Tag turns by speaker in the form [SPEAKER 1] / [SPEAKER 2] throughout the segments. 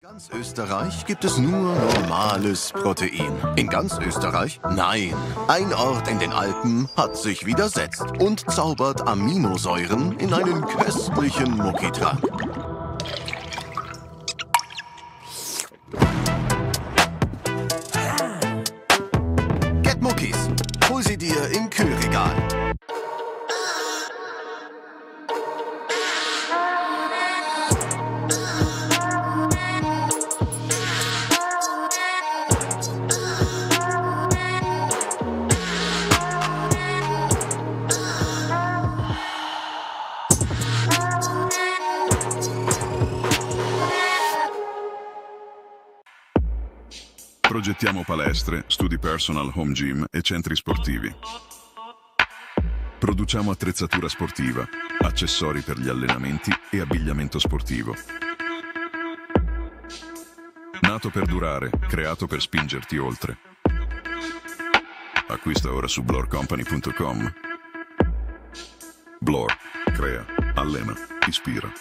[SPEAKER 1] In ganz Österreich gibt es nur normales Protein. In ganz Österreich? Nein. Ein Ort in den Alpen hat sich widersetzt und zaubert Aminosäuren in einen köstlichen Muckitrank. Get Muckis. Hol sie dir im Kühlregal.
[SPEAKER 2] Progettiamo palestre, studi personal, home gym e centri sportivi. Produciamo attrezzatura sportiva, accessori per gli allenamenti e abbigliamento sportivo. Nato per durare, creato per spingerti oltre. Acquista ora su blorcompany.com. Blor, crea, allena, ispira.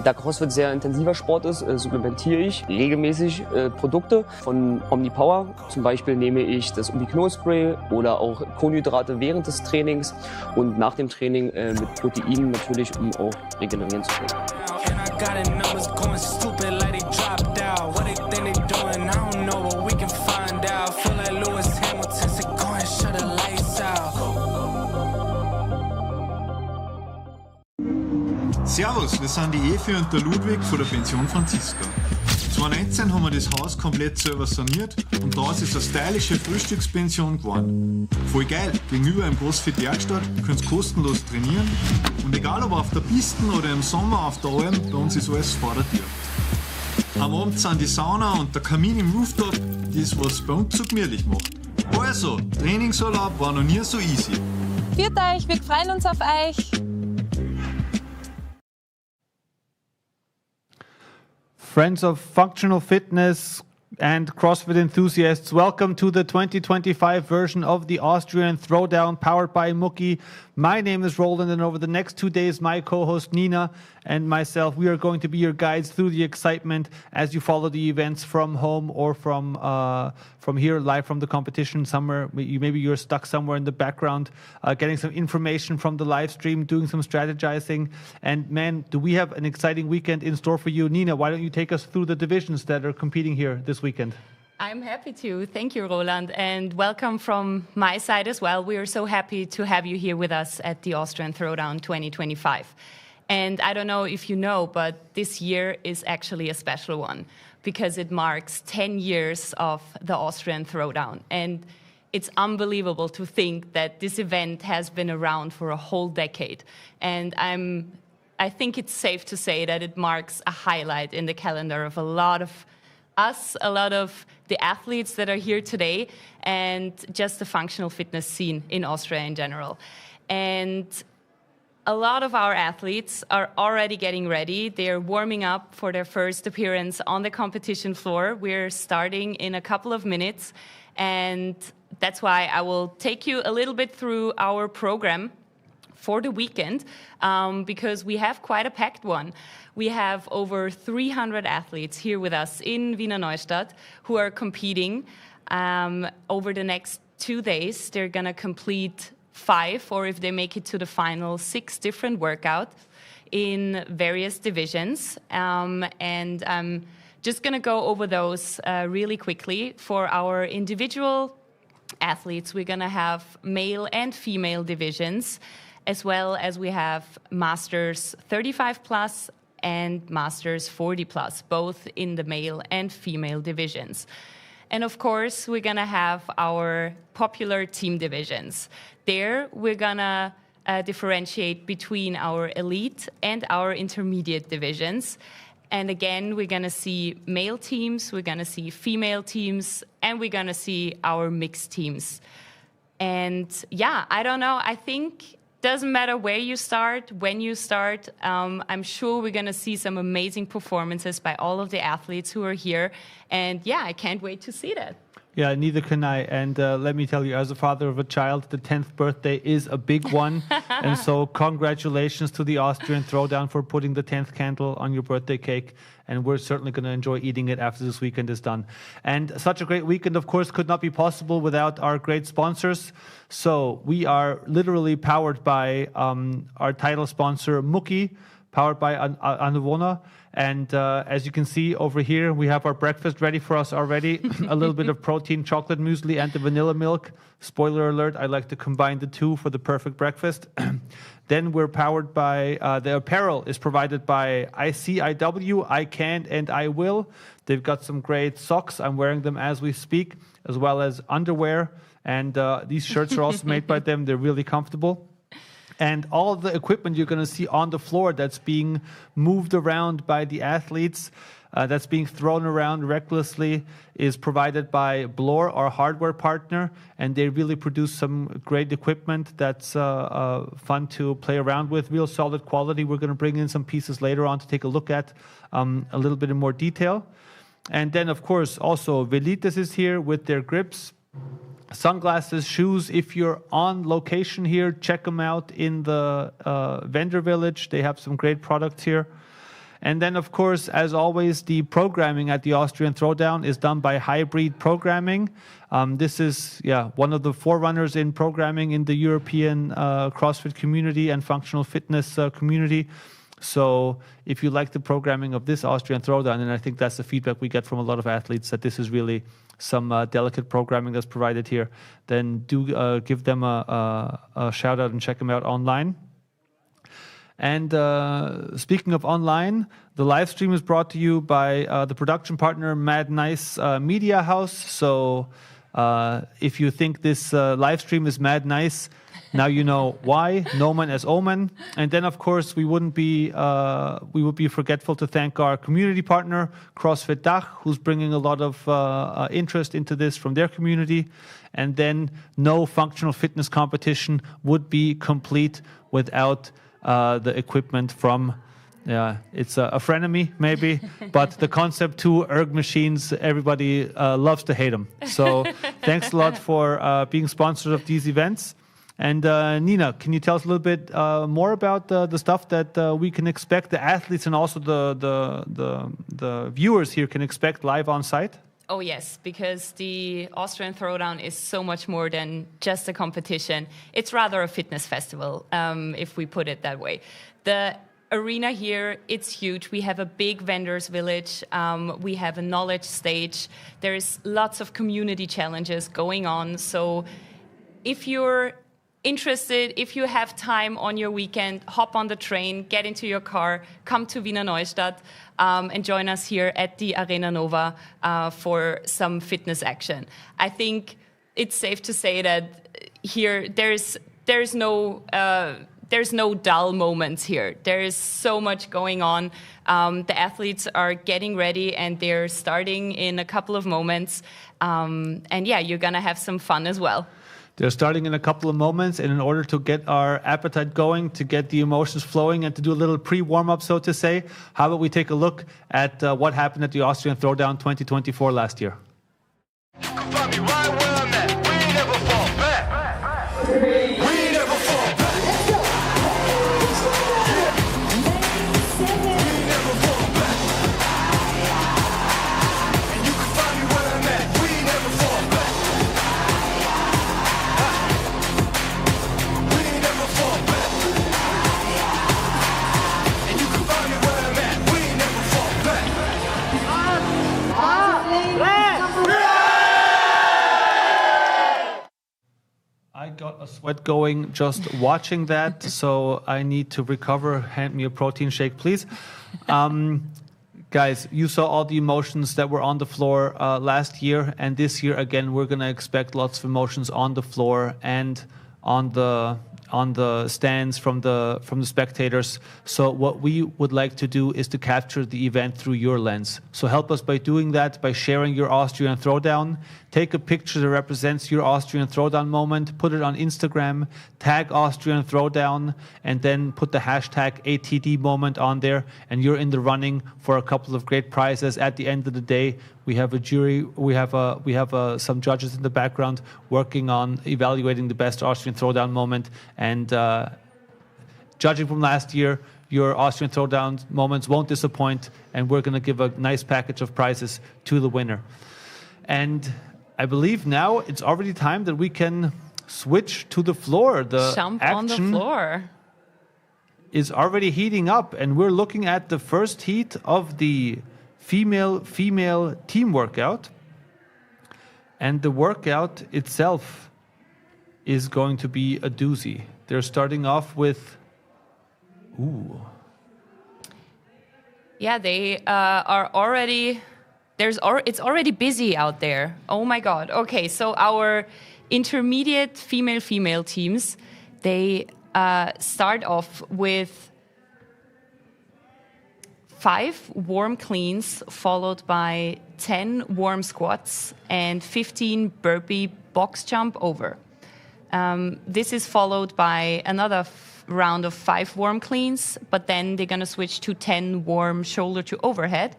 [SPEAKER 3] Da CrossFit sehr intensiver Sport ist, supplementiere ich regelmäßig Produkte von Omnipower. Zum Beispiel nehme ich das Ubiquinol-Spray oder auch Kohlenhydrate während des Trainings und nach dem Training mit Proteinen natürlich, um auch regenerieren zu können.
[SPEAKER 4] Servus, wir sind die Evi und der Ludwig von der Pension Franziska. 2019 haben wir das Haus komplett selber saniert und daraus ist eine stylische Frühstückspension geworden. Voll geil, gegenüber im CrossFit Werkstatt, du kannst kostenlos trainieren und egal ob auf der Piste oder im Sommer auf der Alm, bei uns ist alles vor der Tür. Am Abend sind die Sauna und der Kamin im Rooftop, das was bei uns so gemütlich macht. Also, Trainingsurlaub war noch nie so easy.
[SPEAKER 5] Viert euch, wir freuen uns auf euch.
[SPEAKER 6] Friends of functional fitness and CrossFit enthusiasts, welcome to the 2025 version of the Austrian Throwdown powered by Mucki. My name is Roland, and over the next 2 days, my co-host Nina and myself, we are going to be your guides through the excitement as you follow the events from home or from here, live from the competition somewhere. Maybe you're stuck somewhere in the background, getting some information from the live stream, doing some strategizing. And man, do we have an exciting weekend in store for you. Nina, why don't you take us through the divisions that are competing here this weekend?
[SPEAKER 7] I'm happy to. Thank you, Roland, and welcome from my side as well. We are so happy to have you here with us at the Austrian Throwdown 2025. And I don't know if you know, but this year is actually a special one because it marks 10 years of the Austrian Throwdown. And it's unbelievable to think that this event has been around for a whole decade. And I think it's safe to say that it marks a highlight in the calendar of a lot of us, a lot of the athletes that are here today, and just the functional fitness scene in Austria in general. And a lot of our athletes are already getting ready. They're warming up for their first appearance on the competition floor. We're starting in a couple of minutes, and that's why I will take you a little bit through our program for the weekend, because we have quite a packed one. We have over 300 athletes here with us in Wiener Neustadt who are competing over the next 2 days. They're going to complete 5, or if they make it to the final, 6 different workouts in various divisions. And I'm just going to go over those really quickly. For our individual athletes, we're going to have male and female divisions, as well as we have Masters 35 plus and Masters 40 plus, both in the male and female divisions. And of course, we're going to have our popular team divisions. There, we're going to differentiate between our elite and our intermediate divisions. And again, we're going to see male teams, we're going to see female teams, and we're going to see our mixed teams. And yeah, I don't know. I think doesn't matter where you start, when you start. I'm sure we're going to see some amazing performances by all of the athletes who are here. And yeah, I can't wait to see that.
[SPEAKER 6] Yeah, neither can I. And let me tell you, as a father of a child, the 10th birthday is a big one. And so congratulations to the Austrian Throwdown for putting the 10th candle on your birthday cake. And we're certainly going to enjoy eating it after this weekend is done. And such a great weekend, of course, could not be possible without our great sponsors. So we are literally powered by our title sponsor, Muki, powered by Anuvona. And as you can see over here, we have our breakfast ready for us already. A little bit of protein chocolate muesli and the vanilla milk. Spoiler alert, I like to combine the two for the perfect breakfast. Then we're powered by, the apparel is provided by ICIW, I Can and I Will. They've got some great socks. I'm wearing them as we speak, as well as underwear. And these shirts are also made by them. They're really comfortable. And all of the equipment you're going to see on the floor that's being moved around by the athletes, that's being thrown around recklessly, is provided by Bloor, our hardware partner. And they really produce some great equipment that's fun to play around with, real solid quality. We're going to bring in some pieces later on to take a look at a little bit in more detail. And then, of course, also Velites is here with their grips. Sunglasses, shoes. If you're on location here, check them out in the vendor village. They have some great products here. And then, of course, as always, the programming at the Austrian Throwdown is done by Hybrid Programming. This is one of the forerunners in programming in the European CrossFit community and functional fitness community. So if you like the programming of this Austrian Throwdown, and I think that's the feedback we get from a lot of athletes, that this is really some delicate programming that's provided here, then do give them a shout out and check them out online. And speaking of online, the live stream is brought to you by the production partner Mad Nice Media House. So if you think this live stream is mad nice, now you know why. Nomen as omen. And then, of course, we would be forgetful to thank our community partner, CrossFit Dach, who's bringing a lot of interest into this from their community. And then no functional fitness competition would be complete without the equipment from, it's a frenemy maybe, but the Concept 2 erg machines, everybody loves to hate them. So thanks a lot for being sponsors of these events. And Nina, can you tell us a little bit more about the stuff that we can expect, the athletes and also the viewers here can expect live on site?
[SPEAKER 7] Oh yes, because the Austrian Throwdown is so much more than just a competition. It's rather a fitness festival, if we put it that way. The arena here, it's huge. We have a big vendors village. We have a knowledge stage. There's lots of community challenges going on. So if you're interested, if you have time on your weekend, hop on the train, get into your car, come to Wiener Neustadt, and join us here at the Arena Nova for some fitness action. I think it's safe to say that here there's no dull moments here. There is so much going on. The athletes are getting ready and they're starting in a couple of moments. And yeah, you're gonna have some fun as well.
[SPEAKER 6] They're starting in a couple of moments, and in order to get our appetite going, to get the emotions flowing, and to do a little pre-warm-up, so to say, how about we take a look at what happened at the Austrian Throwdown 2024 last year? You can find me right where I'm at. We ain't never fall back. We ain't never fall back. And you can find me where I'm at. We ain't never fall back. I got a sweat going just watching that, so I need to recover. Hand me a protein shake, please. Guys, you saw all the emotions that were on the floor last year, and this year, again, we're going to expect lots of emotions on the floor and on the on the stands from the spectators. So what we would like to do is to capture the event through your lens. So help us by doing that, by sharing your Austrian Throwdown. Take a picture that represents your Austrian Throwdown moment, put it on Instagram, tag Austrian Throwdown, and then put the hashtag ATD moment on there, and you're in the running for a couple of great prizes. At the end of the day, we have a jury, we have some judges in the background working on evaluating the best Austrian Throwdown moment, and judging from last year, your Austrian Throwdown moments won't disappoint, and we're going to give a nice package of prizes to the winner. And I believe now it's already time that we can switch to the floor. The
[SPEAKER 7] Jump
[SPEAKER 6] action
[SPEAKER 7] on the floor
[SPEAKER 6] is already heating up, and we're looking at the first heat of the female team workout. And the workout itself is going to be a doozy. They're starting off with
[SPEAKER 7] Yeah, they are already. It's already busy out there. Oh my God. Okay, so our intermediate female teams, they start off with 5 warm cleans, followed by 10 warm squats and 15 burpee box jump over. This is followed by another round of 5 warm cleans, but then they're going to switch to 10 warm shoulder to overhead.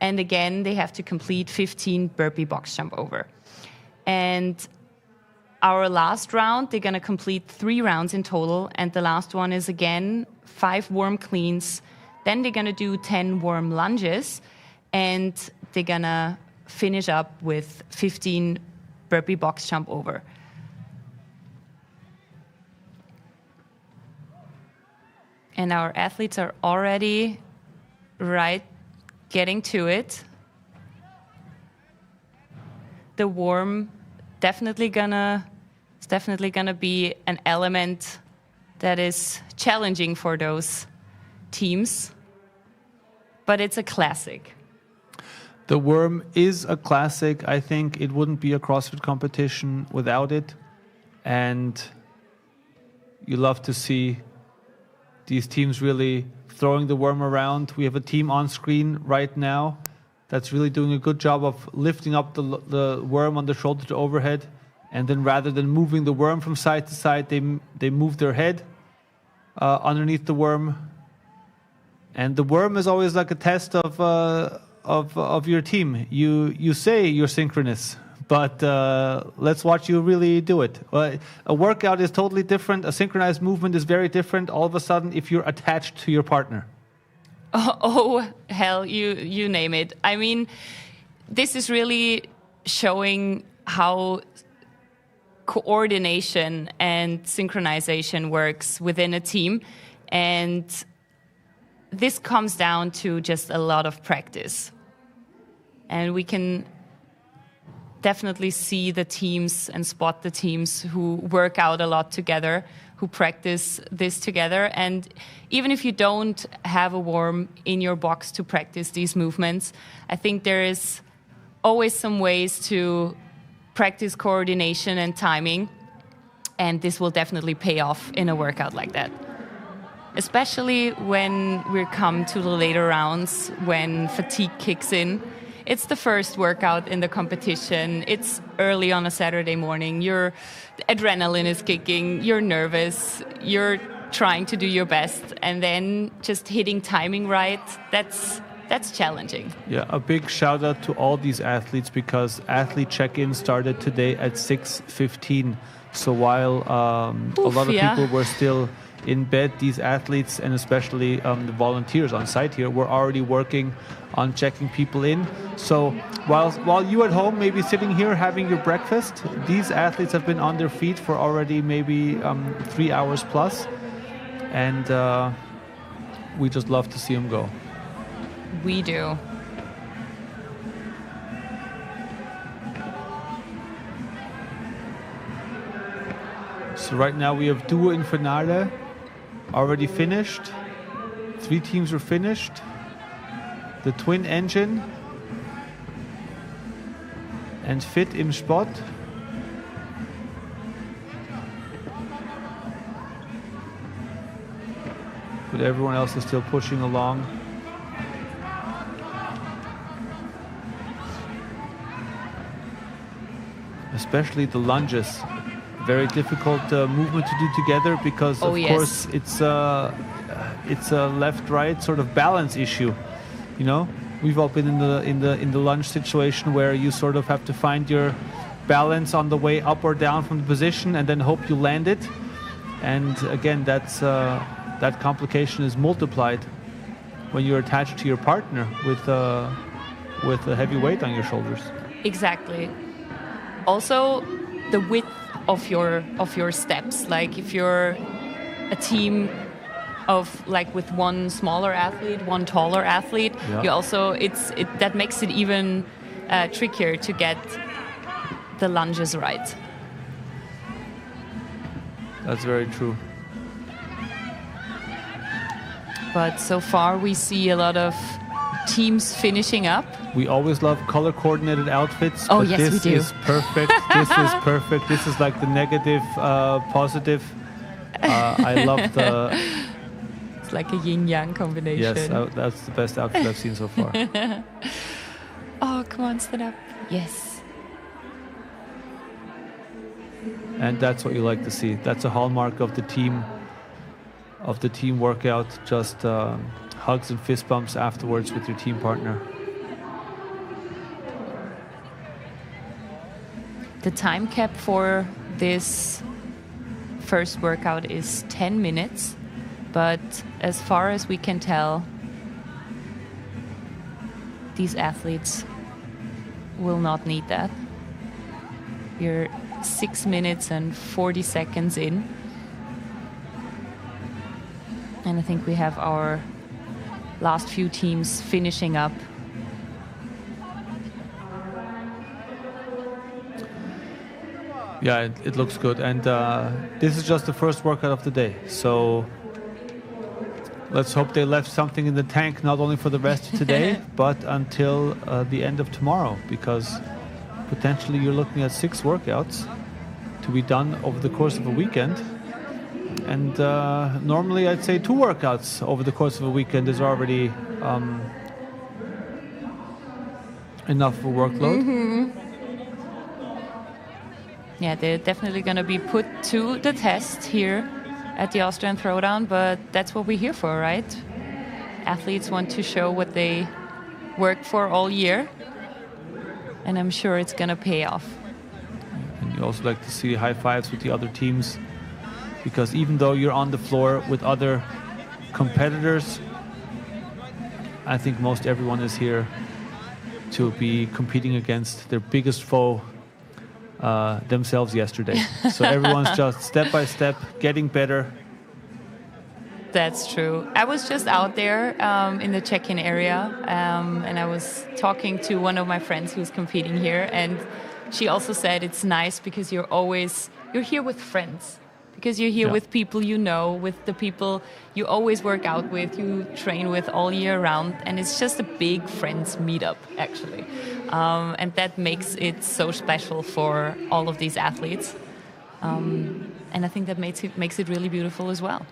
[SPEAKER 7] And again, they have to complete 15 burpee box jump over. And our last round, they're going to complete 3 rounds in total. And the last one is again 5 warm cleans. Then they're going to do 10 warm lunges. And they're going to finish up with 15 burpee box jump over. And our athletes are already getting to it. The warm definitely gonna be an element that is challenging for those teams, but it's a classic.
[SPEAKER 6] The worm is a classic. I think it wouldn't be a CrossFit competition without it, and you love to see these teams really throwing the worm around. We have a team on screen right now that's really doing a good job of lifting up the worm on the shoulder to overhead, and then rather than moving the worm from side to side, they move their head underneath the worm. And the worm is always like a test of your team. You say you're synchronous, but let's watch you really do it. A workout is totally different. A synchronized movement is very different all of a sudden if you're attached to your partner.
[SPEAKER 7] Oh hell, you name it. I mean, this is really showing how coordination and synchronization works within a team. And this comes down to just a lot of practice. And we can definitely see the teams and spot the teams who work out a lot together, who practice this together. And even if you don't have a worm in your box to practice these movements, I think there is always some ways to practice coordination and timing. And this will definitely pay off in a workout like that. Especially when we come to the later rounds, when fatigue kicks in. It's the first workout in the competition. It's early on a Saturday morning. Your adrenaline is kicking. You're nervous. You're trying to do your best. And then just hitting timing right, that's challenging.
[SPEAKER 6] Yeah, a big shout out to all these athletes, because athlete check-in started today at 6:15. So while a lot of people were still in bed, these athletes and especially the volunteers on site here were already working on checking people in. So while you at home may be sitting here having your breakfast, these athletes have been on their feet for already maybe 3 hours plus, and we just love to see them go.
[SPEAKER 7] We do.
[SPEAKER 6] So right now we have Duo Infernale already finished. 3 teams are finished. The Twin Engine and Fit im Sport. but everyone else is still pushing along. Especially the lunges. Very difficult movement to do together because of course it's a left-right sort of balance issue. You know, we've all been in the lunge situation where you sort of have to find your balance on the way up or down from the position and then hope you land it. And again, that complication is multiplied when you're attached to your partner with a heavy weight on your shoulders.
[SPEAKER 7] Exactly. Also, the width of your steps. Like if you're a team of like with one smaller athlete, one taller athlete, you also that makes it even trickier to get the lunges right.
[SPEAKER 6] That's very true.
[SPEAKER 7] But so far we see a lot of teams finishing up.
[SPEAKER 6] We always love color coordinated outfits.
[SPEAKER 7] Oh,
[SPEAKER 6] but
[SPEAKER 7] yes,
[SPEAKER 6] this
[SPEAKER 7] we do.
[SPEAKER 6] Is perfect. This is perfect. This is like the negative, positive. I love the...
[SPEAKER 7] It's like a yin-yang combination.
[SPEAKER 6] Yes, that's the best outfit I've seen so far.
[SPEAKER 7] Oh, come on, stand up. Yes.
[SPEAKER 6] And that's what you like to see. That's a hallmark of the team workout. Just hugs and fist bumps afterwards with your team partner.
[SPEAKER 7] The time cap for this first workout is 10 minutes, but as far as we can tell, these athletes will not need that. We're 6 minutes and 40 seconds in. And I think we have our last few teams finishing up.
[SPEAKER 6] Yeah, it looks good. And this is just the first workout of the day. So let's hope they left something in the tank, not only for the rest of today, but until the end of tomorrow, because potentially you're looking at 6 workouts to be done over the course of a weekend. And normally I'd say 2 workouts over the course of a weekend is already enough of a workload.
[SPEAKER 7] Mm-hmm. Yeah, they're definitely going to be put to the test here at the Austrian Throwdown, but that's what we're here for, right? Athletes want to show what they worked for all year, and I'm sure it's going to pay off.
[SPEAKER 6] And you also like to see high fives with the other teams, because even though you're on the floor with other competitors, I think most everyone is here to be competing against their biggest foe, themselves yesterday. So everyone's just step by step getting better.
[SPEAKER 7] That's true. I was just out there in the check-in area, and I was talking to one of my friends who's competing here, and she also said it's nice because you're here with friends. Because you're here with people you know, with the people you always work out with, you train with all year round, and it's just a big friends meetup, actually. And that makes it so special for all of these athletes. And I think that makes it really beautiful as well.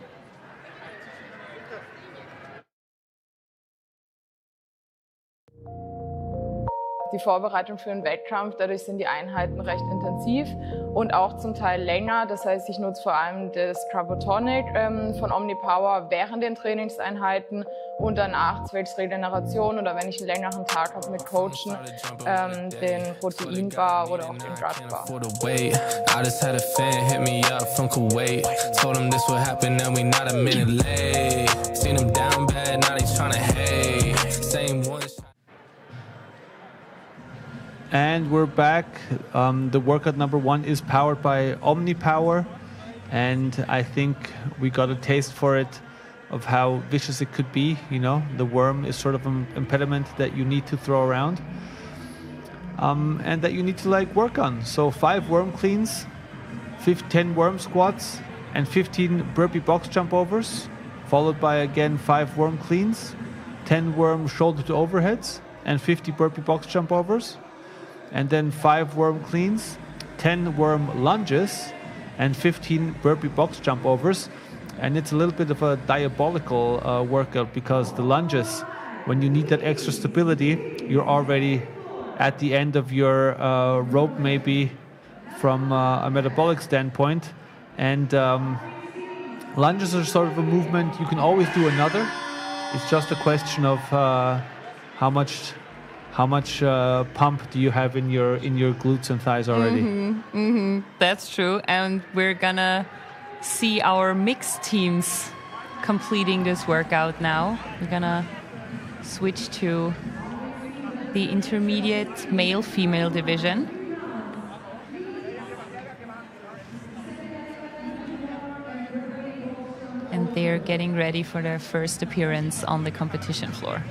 [SPEAKER 8] Die Vorbereitung für einen Wettkampf, dadurch sind die Einheiten recht intensiv und auch zum Teil länger. Das heißt, ich nutze vor allem das Carbotonic von Omnipower während den Trainingseinheiten und danach zwecks Regeneration oder wenn ich einen längeren Tag habe mit Coachen, den Proteinbar oder auch den Gutbar.
[SPEAKER 6] And we're back. The workout number 1 is powered by OmniPower, and I think we got a taste for it of how vicious it could be. You know, the worm is sort of an impediment that you need to throw around, and that you need to like work on. So 5 worm cleans, 10 worm squats, and 15 burpee box jump overs, followed by again 5 worm cleans, 10 worm shoulder to overheads, and 50 burpee box jump overs. And then 5 worm cleans, 10 worm lunges, and 15 burpee box jump overs. and it's a little bit of a diabolical workout because the lunges, when you need that extra stability, you're already at the end of your rope maybe from a metabolic standpoint. And lunges are sort of a movement. You can always do another. It's just a question of how much pump do you have in your glutes and thighs already.
[SPEAKER 7] That's true. And we're gonna see our mixed teams completing this workout now. We're gonna switch to the intermediate male-female division. And they're getting ready for their first appearance on the competition floor.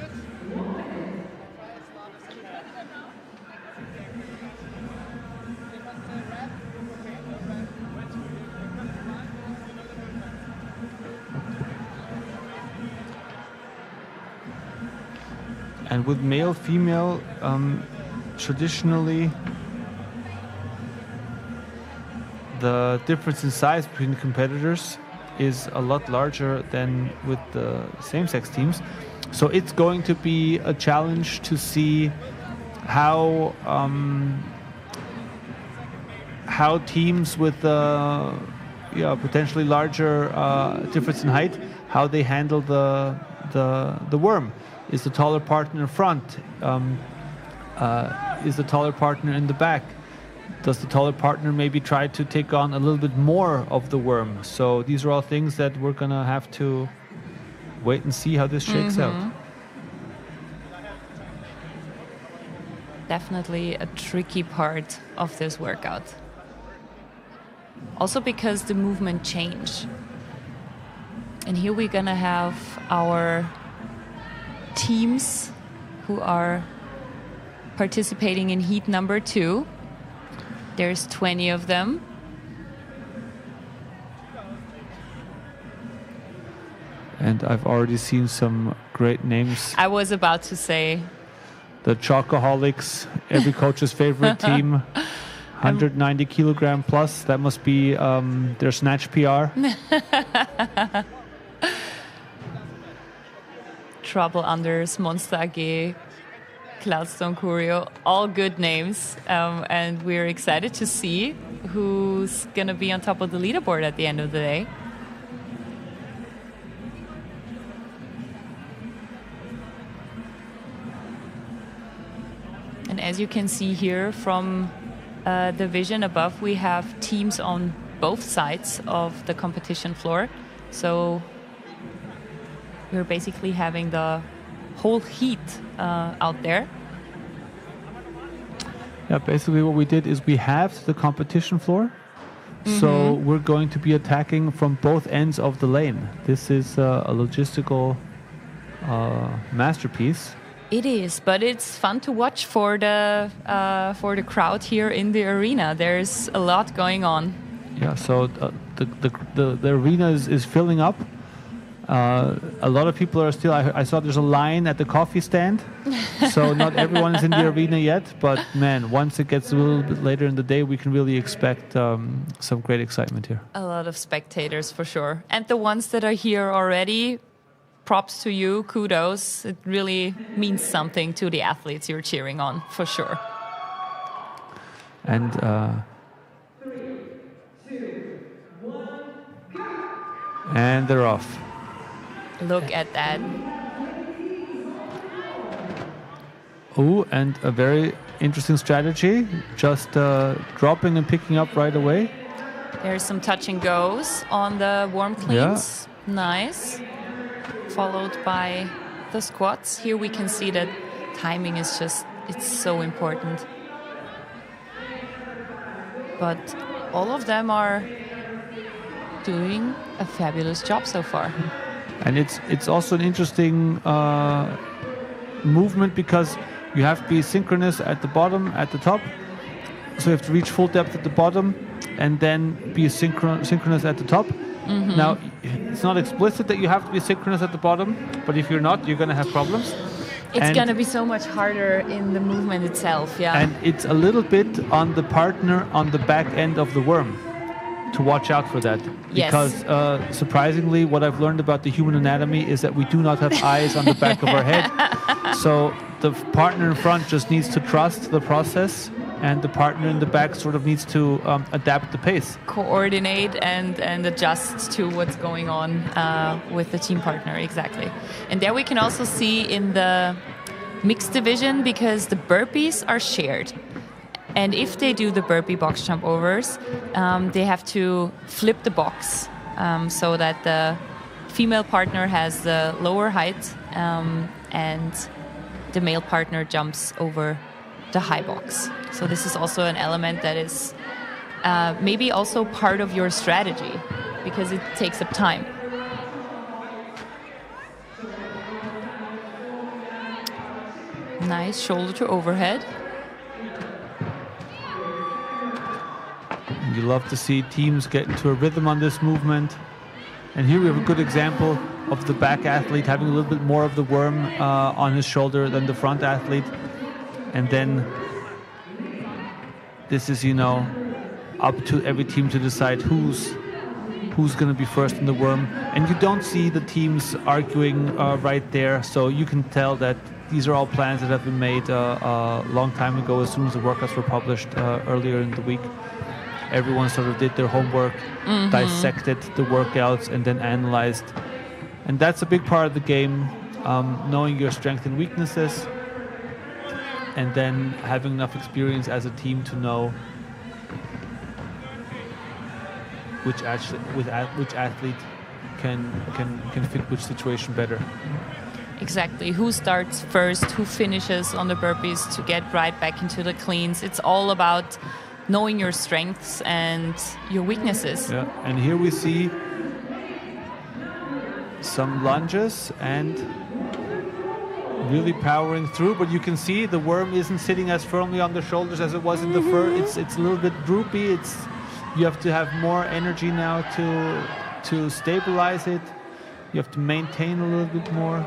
[SPEAKER 6] And with male, female, traditionally, the difference in size between competitors is a lot larger than with the same-sex teams. So it's going to be a challenge to see how teams with potentially larger difference in height, how they handle the worm. Is the taller partner in front? Is the taller partner in the back? Does the taller partner maybe try to take on a little bit more of the worm? So these are all things that we're going to have to wait and see how this shakes out.
[SPEAKER 7] Definitely a tricky part of this workout. Also because the movement change. And here we're going to have our teams who are participating in heat number 2. There's 20 of them.
[SPEAKER 6] And I've already seen some great names.
[SPEAKER 7] I was about to say.
[SPEAKER 6] The Chocoholics, every coach's favorite team. 190 kilogram plus. That must be their snatch PR.
[SPEAKER 7] Trouble Unders, Monster AG, Cloudstone Curio, all good names. And we're excited to see who's going to be on top of the leaderboard at the end of the day. And as you can see here from the vision above, we have teams on both sides of the competition floor. So we're basically having the whole heat out there.
[SPEAKER 6] Yeah, basically what we did is we halved the competition floor. So we're going to be attacking from both ends of the lane. This is a logistical masterpiece.
[SPEAKER 7] It is, but it's fun to watch for the crowd here in the arena. There's a lot going on.
[SPEAKER 6] Yeah, so the arena is filling up. A lot of people are still. I saw there's a line at the coffee stand, so not everyone is in the arena yet. But man, once it gets a little bit later in the day, we can really expect some great excitement here.
[SPEAKER 7] A lot of spectators for sure, and the ones that are here already. Props to you, kudos. It really means something to the athletes you're cheering on, for sure.
[SPEAKER 6] And
[SPEAKER 9] 3, 2, 1, go!
[SPEAKER 6] And they're off.
[SPEAKER 7] Look at that.
[SPEAKER 6] Oh, and a very interesting strategy. Just dropping and picking up right away.
[SPEAKER 7] There's some touch and goes on the warm cleans. Yeah. Nice. Followed by the squats. Here we can see that timing is just, it's so important. But all of them are doing a fabulous job so far.
[SPEAKER 6] And it's also an interesting movement because you have to be synchronous at the bottom, at the top. So you have to reach full depth at the bottom and then be synchronous at the top. Now, it's not explicit that you have to be synchronous at the bottom, but if you're not, you're going to have problems.
[SPEAKER 7] It's going to be so much harder in the movement itself, yeah.
[SPEAKER 6] And it's a little bit on the partner on the back end of the worm. to watch out for that.
[SPEAKER 7] Yes.
[SPEAKER 6] Because surprisingly, what I've learned about the human anatomy is that we do not have eyes on the back of our head. So the partner in front just needs to trust the process, and the partner in the back sort of needs to adapt the pace.
[SPEAKER 7] Coordinate and adjust to what's going on with the team partner, exactly. And there we can also see in the mixed division, because the burpees are shared. And if they do the burpee box jump overs, they have to flip the box so that the female partner has the lower height and the male partner jumps over the high box. So this is also an element that is maybe also part of your strategy, because it takes up time. Nice shoulder to overhead.
[SPEAKER 6] You love to see teams get into a rhythm on this movement. And here we have a good example of the back athlete having a little bit more of the worm on his shoulder than the front athlete. And then this is, up to every team to decide who's going to be first in the worm. And you don't see the teams arguing right there. So you can tell that these are all plans that have been made a long time ago, as soon as the workouts were published earlier in the week. Everyone sort of did their homework, dissected the workouts, and then analyzed. And that's a big part of the game, knowing your strengths and weaknesses, and then having enough experience as a team to know which athlete can fit which situation better.
[SPEAKER 7] Exactly. Who starts first, who finishes on the burpees to get right back into the cleans. It's all about knowing your strengths and your weaknesses.
[SPEAKER 6] Yeah, and here we see some lunges and really powering through, but you can see the worm isn't sitting as firmly on the shoulders as it was in the first. It's a little bit droopy. You have to have more energy now to stabilize it. You have to maintain a little bit more.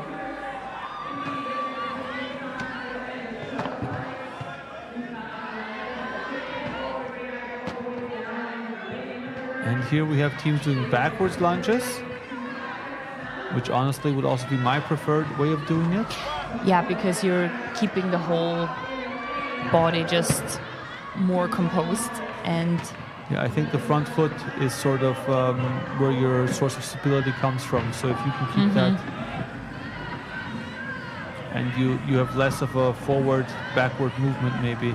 [SPEAKER 6] And here we have teams doing backwards lunges, which honestly would also be my preferred way of doing it.
[SPEAKER 7] Yeah, because you're keeping the whole body just more composed. And
[SPEAKER 6] yeah, I think the front foot is sort of where your source of stability comes from. So if you can keep that, and you have less of a forward-backward movement maybe.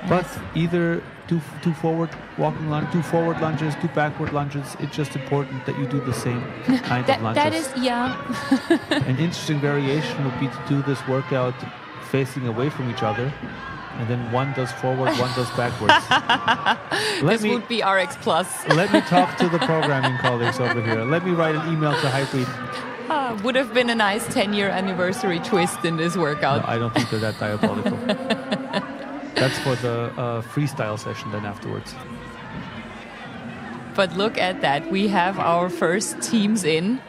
[SPEAKER 6] But either do forward walking lunge, do forward lunges, do backward lunges. It's just important that you do the same kind of lunges.
[SPEAKER 7] That is, yeah.
[SPEAKER 6] An interesting variation would be to do this workout facing away from each other, and then one does forward, one does backwards.
[SPEAKER 7] This would be RX Plus.
[SPEAKER 6] Let me talk to the programming colleagues over here. Let me write an email to Hybrid.
[SPEAKER 7] Would have been a nice 10-year anniversary twist in this workout.
[SPEAKER 6] No, I don't think they're that diabolical. That's for the freestyle session then afterwards.
[SPEAKER 7] But look at that. We have our first teams in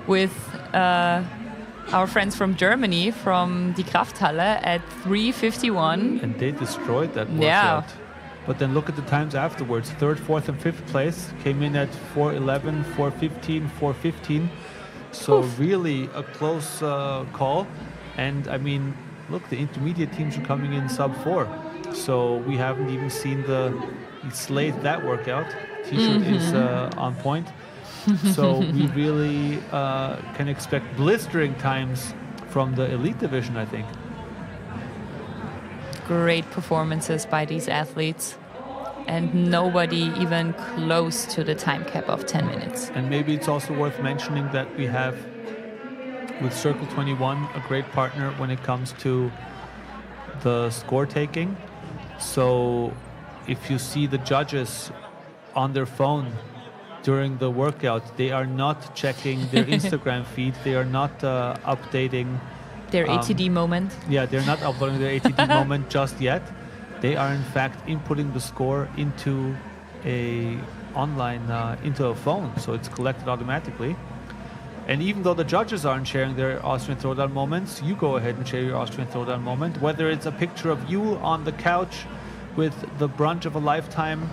[SPEAKER 7] with our friends from Germany, from die Krafthalle at 3:51.
[SPEAKER 6] And they destroyed that workout.
[SPEAKER 7] Yeah.
[SPEAKER 6] But then look at the times afterwards. 3rd, 4th, and 5th place came in at 4:11, 4:15, 4:15. So really a close call. And I mean, look, the intermediate teams are coming in sub-4. So we haven't even seen he slayed that workout. T-shirt is on point. So we really can expect blistering times from the elite division, I think.
[SPEAKER 7] Great performances by these athletes. And nobody even close to the time cap of 10 minutes.
[SPEAKER 6] And maybe it's also worth mentioning that we have, with Circle 21, a great partner when it comes to the score taking. So if you see the judges on their phone during the workout, they are not checking their Instagram feed. They are not updating
[SPEAKER 7] their ATD moment.
[SPEAKER 6] Yeah, they're not uploading their ATD moment just yet. They are in fact inputting the score into a phone, so it's collected automatically. And even though the judges aren't sharing their Austrian Throwdown moments, you go ahead and share your Austrian Throwdown moment, whether it's a picture of you on the couch with the brunch of a lifetime,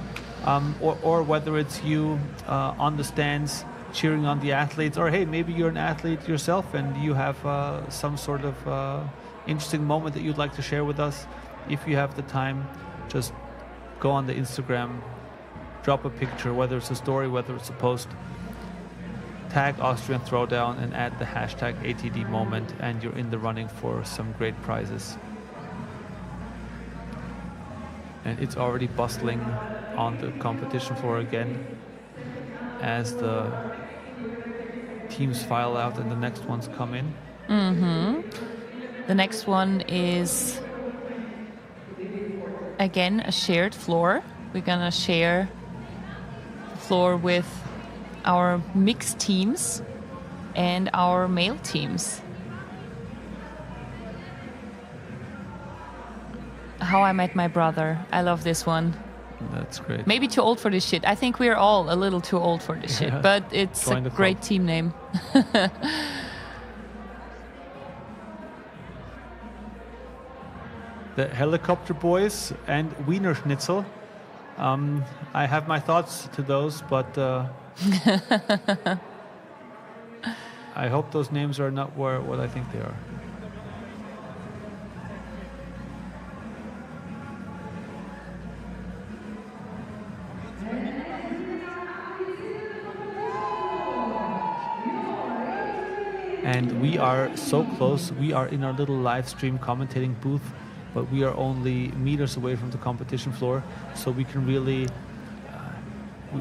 [SPEAKER 6] or whether it's you on the stands cheering on the athletes, or hey, maybe you're an athlete yourself and you have some sort of interesting moment that you'd like to share with us. If you have the time, just go on the Instagram, drop a picture, whether it's a story, whether it's a post, tag Austrian Throwdown and add the hashtag ATD moment, and you're in the running for some great prizes. And it's already bustling on the competition floor again as the teams file out and the next ones come in.
[SPEAKER 10] The next one is again a shared floor. We're gonna share the floor with our mixed teams and our male teams. How I Met My Brother. I love this one.
[SPEAKER 6] That's great.
[SPEAKER 10] Maybe too old for this shit. I think we're all a little too old for this shit, but it's
[SPEAKER 6] Join
[SPEAKER 10] a
[SPEAKER 6] the
[SPEAKER 10] great
[SPEAKER 6] club.
[SPEAKER 10] team name.
[SPEAKER 6] The Helicopter Boys and Wiener Schnitzel. I have my thoughts to those, but I hope those names are not what I think they are. And we are so close. We are in our little live stream commentating booth, but we are only meters away from the competition floor, so we can really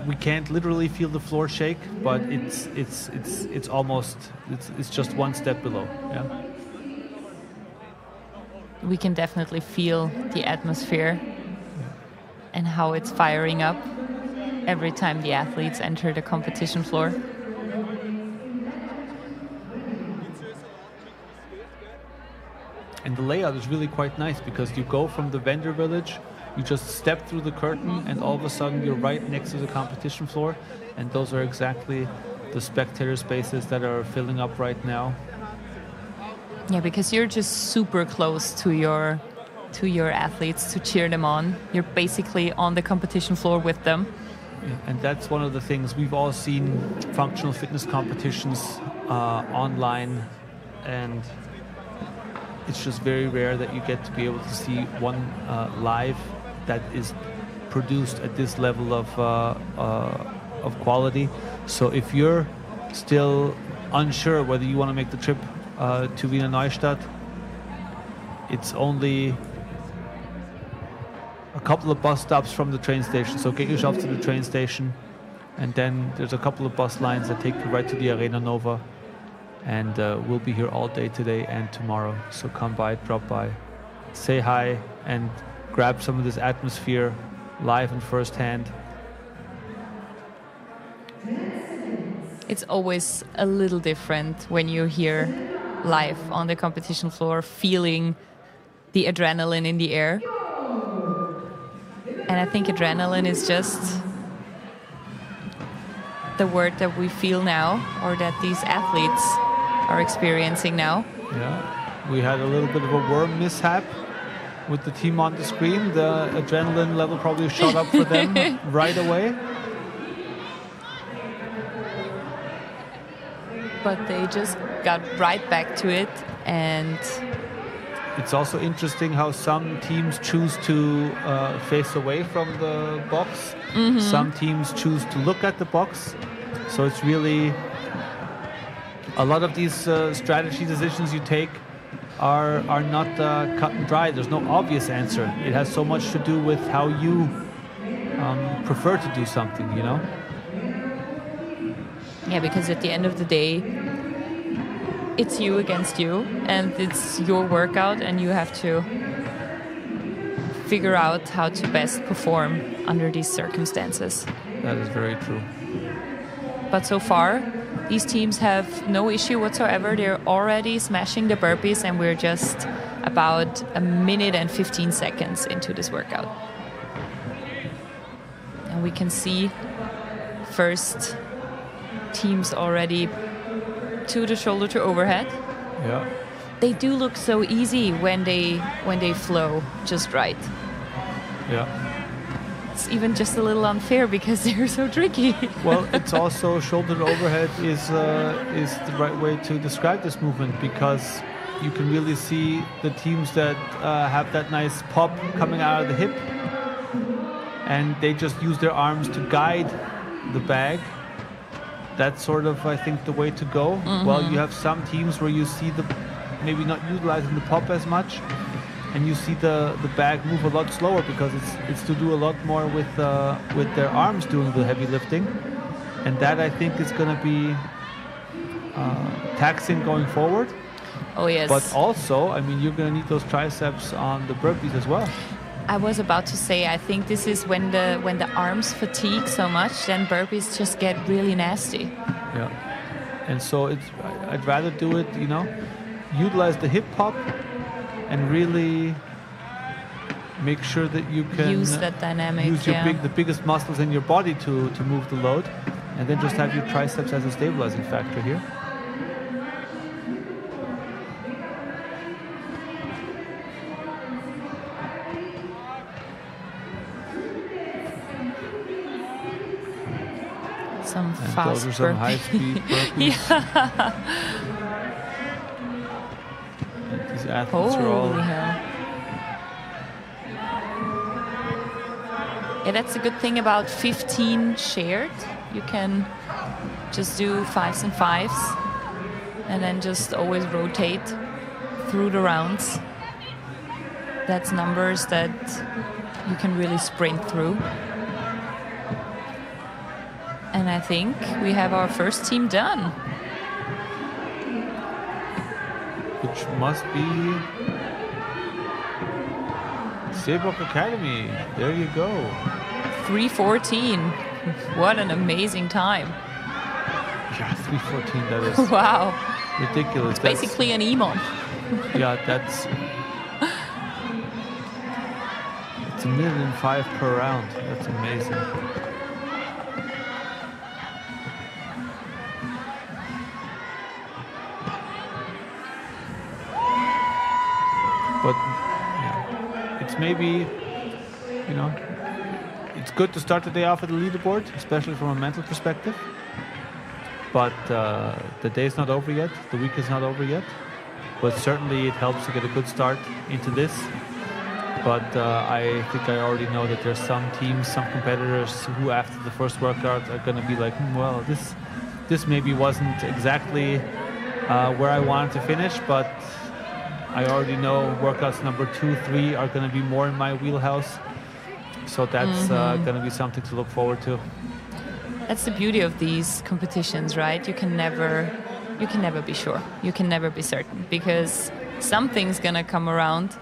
[SPEAKER 6] we can't literally feel the floor shake, but it's almost it's just one step below. Yeah.
[SPEAKER 10] We can definitely feel the atmosphere and how it's firing up every time the athletes enter the competition floor.
[SPEAKER 6] And the layout is really quite nice because you go from the vendor village, you just step through the curtain, and all of a sudden you're right next to the competition floor. And those are exactly the spectator spaces that are filling up right now.
[SPEAKER 10] Yeah, because you're just super close to your athletes to cheer them on. You're basically on the competition floor with them.
[SPEAKER 6] Yeah, and that's one of the things we've all seen functional fitness competitions online, and it's just very rare that you get to be able to see one live that is produced at this level of quality. So if you're still unsure whether you want to make the trip to Wiener Neustadt, it's only a couple of bus stops from the train station. So get yourself to the train station, and then there's a couple of bus lines that take you right to the Arena Nova. And we'll be here all day today and tomorrow. So come by, drop by, say hi, and grab some of this atmosphere live and firsthand.
[SPEAKER 10] It's always a little different when you're here live on the competition floor, feeling the adrenaline in the air. And I think adrenaline is just the word that we feel now, or that these athletes are experiencing now.
[SPEAKER 6] Yeah, we had a little bit of a worm mishap with the team on the screen. The adrenaline level probably shot up for them right away.
[SPEAKER 10] But they just got right back to it, and
[SPEAKER 6] it's also interesting how some teams choose to face away from the box. Some teams choose to look at the box. So it's really a lot of these strategy decisions you take are not cut and dry. There's no obvious answer. It has so much to do with how you prefer to do something, you know?
[SPEAKER 10] yeah, because at the end of the day, it's you against you, and it's your workout, and you have to figure out how to best perform under these circumstances.
[SPEAKER 6] That is very true.
[SPEAKER 10] But so far, these teams have no issue whatsoever. They're already smashing the burpees, and we're just about a minute and 15 seconds into this workout. And we can see first teams already to the shoulder to overhead.
[SPEAKER 6] Yeah.
[SPEAKER 10] They do look so easy when they flow just right.
[SPEAKER 6] Yeah.
[SPEAKER 10] It's even just a little unfair because they're so tricky.
[SPEAKER 6] Well, it's also shoulder to overhead is the right way to describe this movement, because you can really see the teams that have that nice pop coming out of the hip, and they just use their arms to guide the bag. That's sort of, I think, the way to go. Well, you have some teams where you see maybe not utilizing the pop as much, and you see the bag move a lot slower because it's to do a lot more with their arms doing the heavy lifting, and that, I think, is going to be taxing going forward.
[SPEAKER 10] Oh yes.
[SPEAKER 6] But also, I mean, you're going to need those triceps on the burpees as well.
[SPEAKER 10] I was about to say, I think this is when the arms fatigue so much, then burpees just get really nasty.
[SPEAKER 6] Yeah. And so I'd rather do it, utilize the hip pop and really make sure that you can
[SPEAKER 10] use that dynamic.
[SPEAKER 6] Use the biggest muscles in your body to move the load, and then just have your triceps as a stabilizing factor here.
[SPEAKER 10] Some
[SPEAKER 6] and
[SPEAKER 10] fast
[SPEAKER 6] those are some
[SPEAKER 10] burpees.
[SPEAKER 6] high-speed burpees.
[SPEAKER 10] Yeah.
[SPEAKER 6] And these athletes are all...
[SPEAKER 10] Holy hell. Yeah, that's a good thing about 15 shared. You can just do 5s and 5s and then just always rotate through the rounds. That's numbers that you can really sprint through. And I think we have our first team done.
[SPEAKER 6] Which must be Seebach Academy. There you go.
[SPEAKER 10] 3:14. What an amazing time.
[SPEAKER 6] Yeah, 3:14, that is
[SPEAKER 10] Wow.
[SPEAKER 6] ridiculous.
[SPEAKER 10] It's basically an EMON.
[SPEAKER 6] Yeah, it's 1,000,005 per round. That's amazing. But yeah, it's maybe, it's good to start the day off at the leaderboard, especially from a mental perspective. But the day's not over yet, the week is not over yet. But certainly it helps to get a good start into this. But I think I already know that there's some teams, some competitors who after the first workout are going to be like, well, this maybe wasn't exactly where I wanted to finish, but I already know workouts number 2, 3 are going to be more in my wheelhouse. So that's going to be something to look forward to.
[SPEAKER 10] That's the beauty of these competitions, right? You can never be sure. You can never be certain, because something's going to come around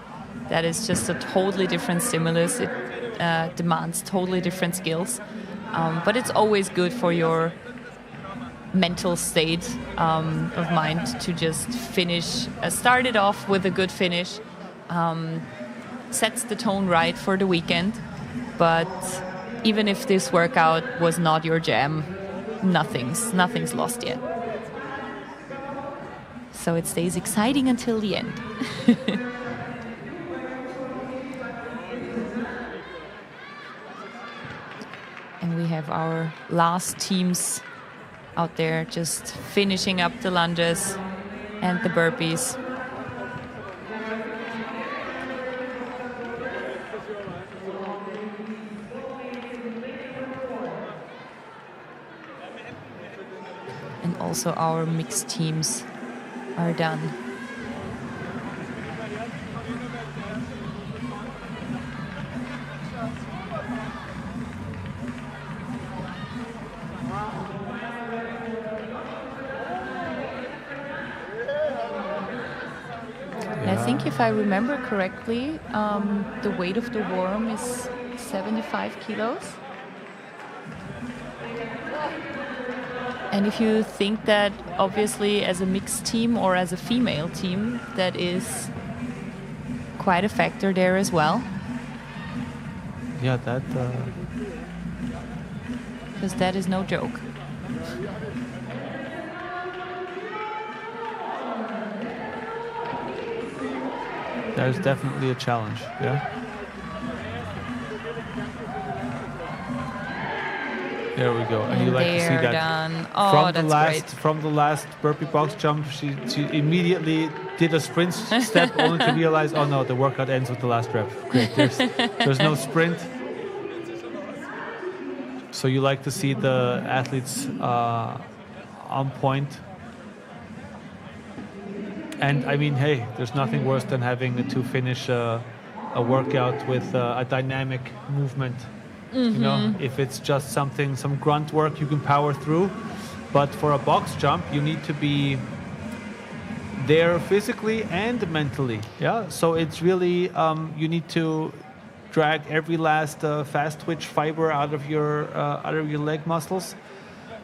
[SPEAKER 10] that is just a totally different stimulus. It demands totally different skills. But it's always good for your mental state of mind to just finish, start it off with a good finish, sets the tone right for the weekend. But even if this workout was not your jam, nothing's lost yet. So it stays exciting until the end. And we have our last teams out there just finishing up the lunges and the burpees. And also our mixed teams are done. I think if I remember correctly, the weight of the worm is 75 kilos. And if you think that obviously as a mixed team or as a female team, that is quite a factor there as well.
[SPEAKER 6] Yeah, that...
[SPEAKER 10] Because that is no joke.
[SPEAKER 6] That is definitely a challenge. Yeah. There we go. And you like to see that.
[SPEAKER 10] Done. Oh, that's great.
[SPEAKER 6] From the last burpee box jump, she immediately did a sprint step only to realize, oh no, the workout ends with the last rep. Great. There's no sprint. So you like to see the athletes on point. And I mean, hey, there's nothing worse than having to finish a workout with a dynamic movement. You know, if it's just some grunt work, you can power through. But for a box jump, you need to be there physically and mentally. Yeah. So it's really you need to drag every last fast twitch fiber out of your leg muscles.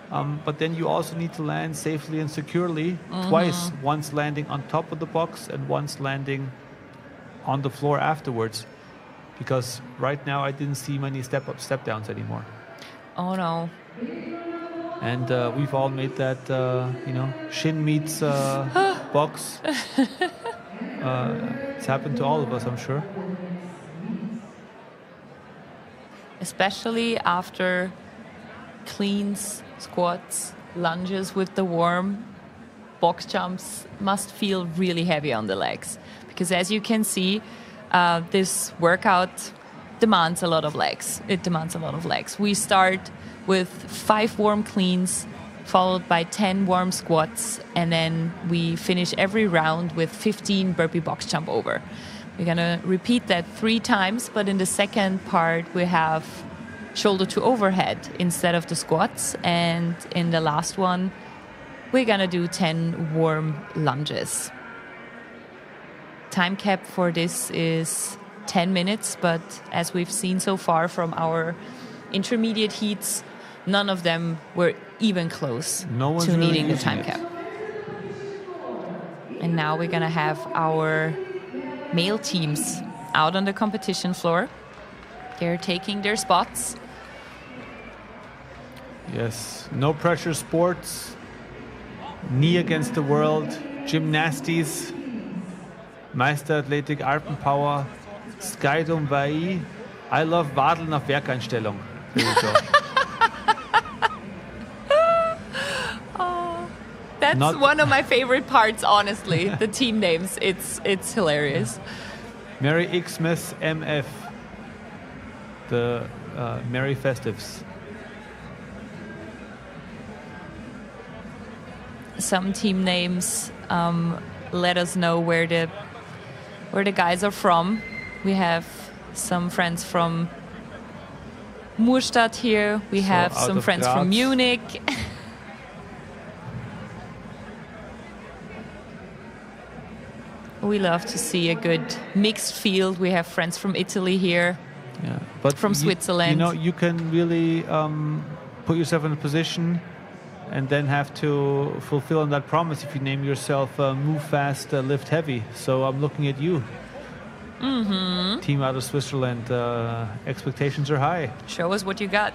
[SPEAKER 6] But then you also need to land safely and securely twice. Once landing on top of the box and once landing on the floor afterwards. Because right now I didn't see many step downs anymore.
[SPEAKER 10] Oh no.
[SPEAKER 6] And we've all made that, shin meets box. It's happened to all of us, I'm sure.
[SPEAKER 10] Especially after cleans, squats, lunges with the worm, box jumps must feel really heavy on the legs. Because as you can see, this workout demands a lot of legs. It demands a lot of legs. We start with 5 worm cleans, followed by 10 worm squats, and then we finish every round with 15 burpee box jump over. We're gonna repeat that 3 times, but in the second part we have shoulder to overhead instead of the squats, and in the last one we're gonna do 10 worm lunges. Time cap for this is 10 minutes, but as we've seen so far from our intermediate heats, none of them were even close to needing the time cap. And now we're gonna have our male teams out on the competition floor. They're taking their spots.
[SPEAKER 6] Yes, no pressure sports, knee against the world, gymnasties, Meisterathletik, Alpenpower, Skydom Vai. I love Wadeln auf Werkeinstellung. There you go.
[SPEAKER 10] That's one of my favorite parts, honestly. The team names, it's hilarious.
[SPEAKER 6] Merry Xmas MF, the Merry Festives.
[SPEAKER 10] Some team names let us know where the guys are from. We have some friends from Murstadt here. We have some friends from Munich. We love to see a good mixed field. We have friends from Italy here.
[SPEAKER 6] Yeah, but
[SPEAKER 10] from Switzerland.
[SPEAKER 6] You can really put yourself in a position and then have to fulfill on that promise if you name yourself Move Fast, Lift Heavy. So I'm looking at you. Team out of Switzerland. Expectations are high.
[SPEAKER 10] Show us what you got.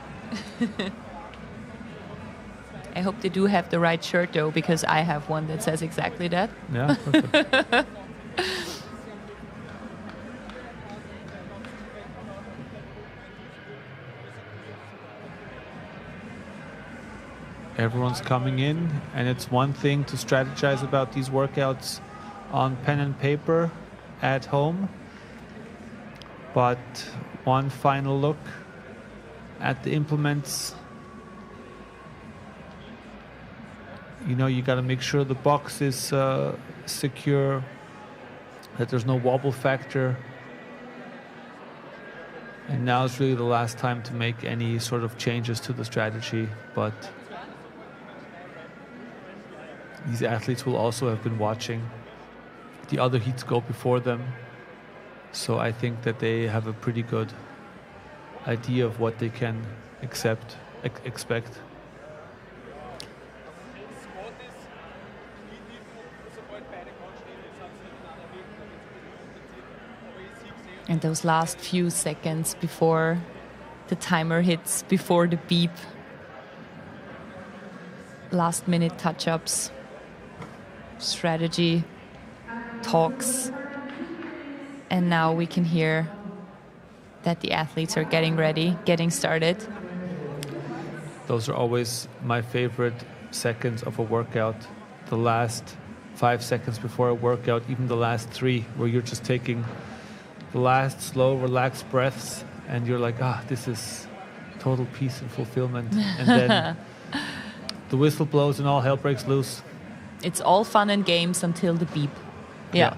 [SPEAKER 10] I hope they do have the right shirt though, because I have one that says exactly that.
[SPEAKER 6] Yeah, perfect. Everyone's coming in, and it's one thing to strategize about these workouts on pen and paper at home, but one final look at the implements. You got to make sure the box is secure, that there's no wobble factor. And now is really the last time to make any sort of changes to the strategy, but these athletes will also have been watching the other heats go before them. So I think that they have a pretty good idea of what they can expect.
[SPEAKER 10] And those last few seconds before the timer hits, before the beep, last minute touch-ups, strategy, talks. And now we can hear that the athletes are getting ready, getting started.
[SPEAKER 6] Those are always my favorite seconds of a workout. The last 5 seconds before a workout, even the last 3, where you're just taking the last slow, relaxed breaths, and you're like, this is total peace and fulfillment. And then the whistle blows and all hell breaks loose.
[SPEAKER 10] It's all fun and games until the beep. Yeah.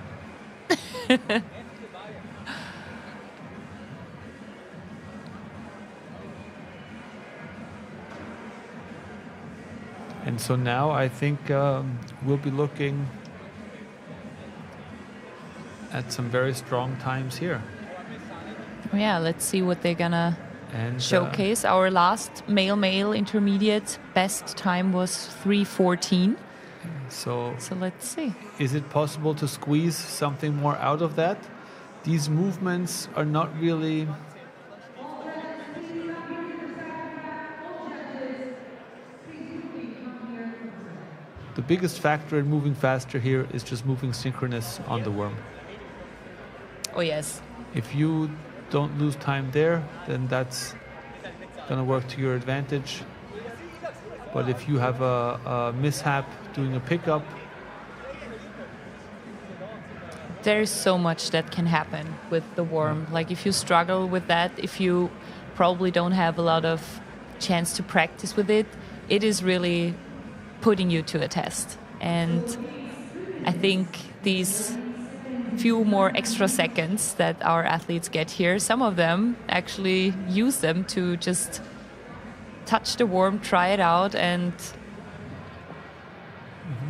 [SPEAKER 6] And so now I think we'll be looking at some very strong times here.
[SPEAKER 10] Yeah, let's see what they're gonna showcase. Our last male intermediate best time was 3:14. So let's see.
[SPEAKER 6] Is it possible to squeeze something more out of that? These movements are not really... The biggest factor in moving faster here is just moving synchronous on the worm.
[SPEAKER 10] Oh, yes.
[SPEAKER 6] If you don't lose time there, then that's going to work to your advantage. But if you have a mishap doing a pickup...
[SPEAKER 10] There is so much that can happen with the worm. Like if you struggle with that, if you probably don't have a lot of chance to practice with it, it is really putting you to a test. And I think these few more extra seconds that our athletes get here, some of them actually use them to just touch the worm, try it out, and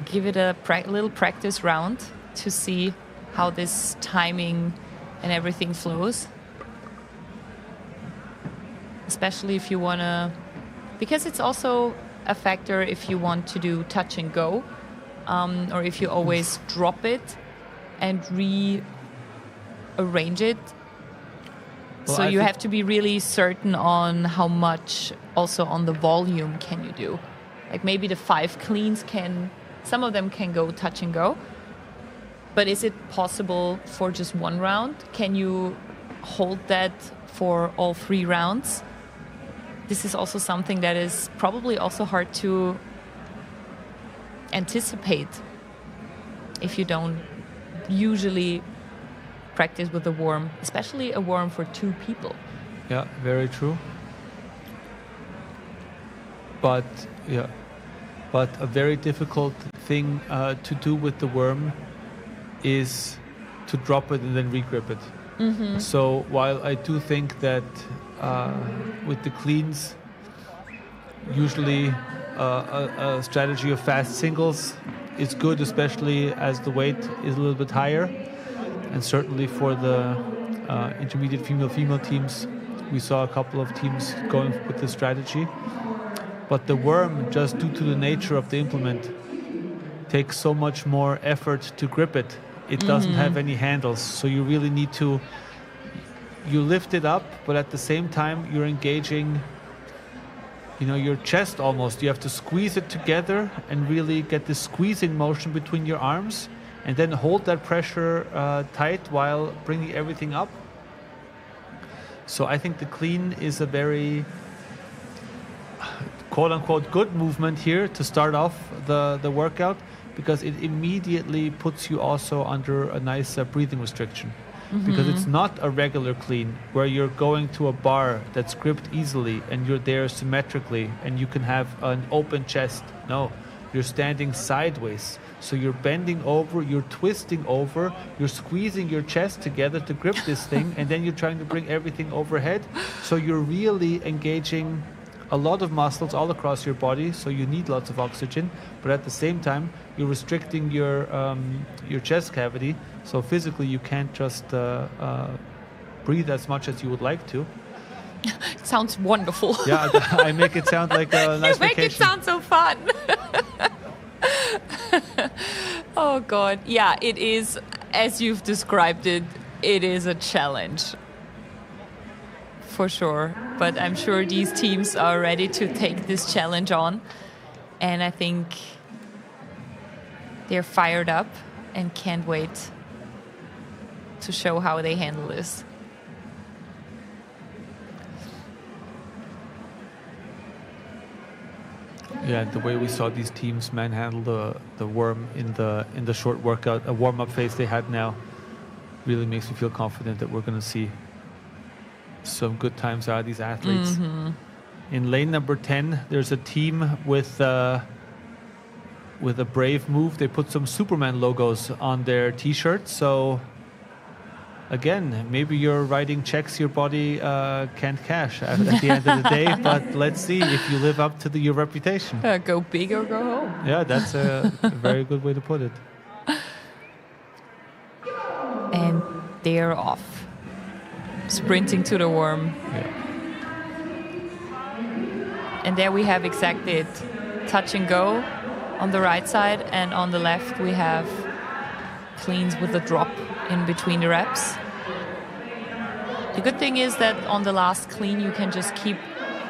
[SPEAKER 10] give it a little practice round to see how this timing and everything flows. Especially if you want to, because it's also a factor if you want to do touch and go, or if you always drop it and rearrange it. Well, so you have to be really certain on how much also on the volume can you do. Like maybe the 5 cleans some of them can go touch and go, but is it possible for just 1 round? Can you hold that for all 3 rounds? This is also something that is probably also hard to anticipate if you don't usually practice with a worm, especially a worm for 2 people.
[SPEAKER 6] Yeah, very true. But a very difficult thing to do with the worm is to drop it and then regrip it. Mm-hmm. So while I do think that with the cleans, usually a strategy of fast singles is good, especially as the weight is a little bit higher. And certainly for the intermediate female teams, we saw a couple of teams going with this strategy. But the worm, just due to the nature of the implement, takes so much more effort to grip it. It doesn't have any handles, so you really need to... You lift it up, but at the same time, you're engaging, your chest almost. You have to squeeze it together and really get this squeezing motion between your arms, and then hold that pressure tight while bringing everything up. So I think the clean is a very quote-unquote good movement here to start off the workout, because it immediately puts you also under a nice breathing restriction. Because it's not a regular clean where you're going to a bar that's gripped easily and you're there symmetrically and you can have an open chest. No, you're standing sideways. So you're bending over, you're twisting over, you're squeezing your chest together to grip this thing, and then you're trying to bring everything overhead. So you're really engaging a lot of muscles all across your body, so you need lots of oxygen, but at the same time you're restricting your chest cavity, so physically you can't just breathe as much as you would like to.
[SPEAKER 10] It sounds wonderful.
[SPEAKER 6] Yeah, I make it sound like a nice vacation.
[SPEAKER 10] You make it sound so fun. Oh God, yeah, it is, as you've described it, it is a challenge. For sure, but I'm sure these teams are ready to take this challenge on, and I think they're fired up and can't wait to show how they handle this.
[SPEAKER 6] Yeah, the way we saw these teams manhandle the worm in the short workout, a warm-up phase they had now, really makes me feel confident that we're going to see some good times out of these athletes.
[SPEAKER 10] Mm-hmm.
[SPEAKER 6] In lane number 10, there's a team with a brave move. They put some Superman logos on their T-shirts. So again, maybe you're writing checks your body can't cash at the end of the day. But let's see if you live up to your reputation.
[SPEAKER 10] Go big or go home.
[SPEAKER 6] Yeah, that's a very good way to put it.
[SPEAKER 10] And they're off, sprinting to the worm.
[SPEAKER 6] Yeah.
[SPEAKER 10] And there we have exactly it. Touch and go on the right side, and on the left we have cleans with a drop in between the reps. The good thing is that on the last clean you can just keep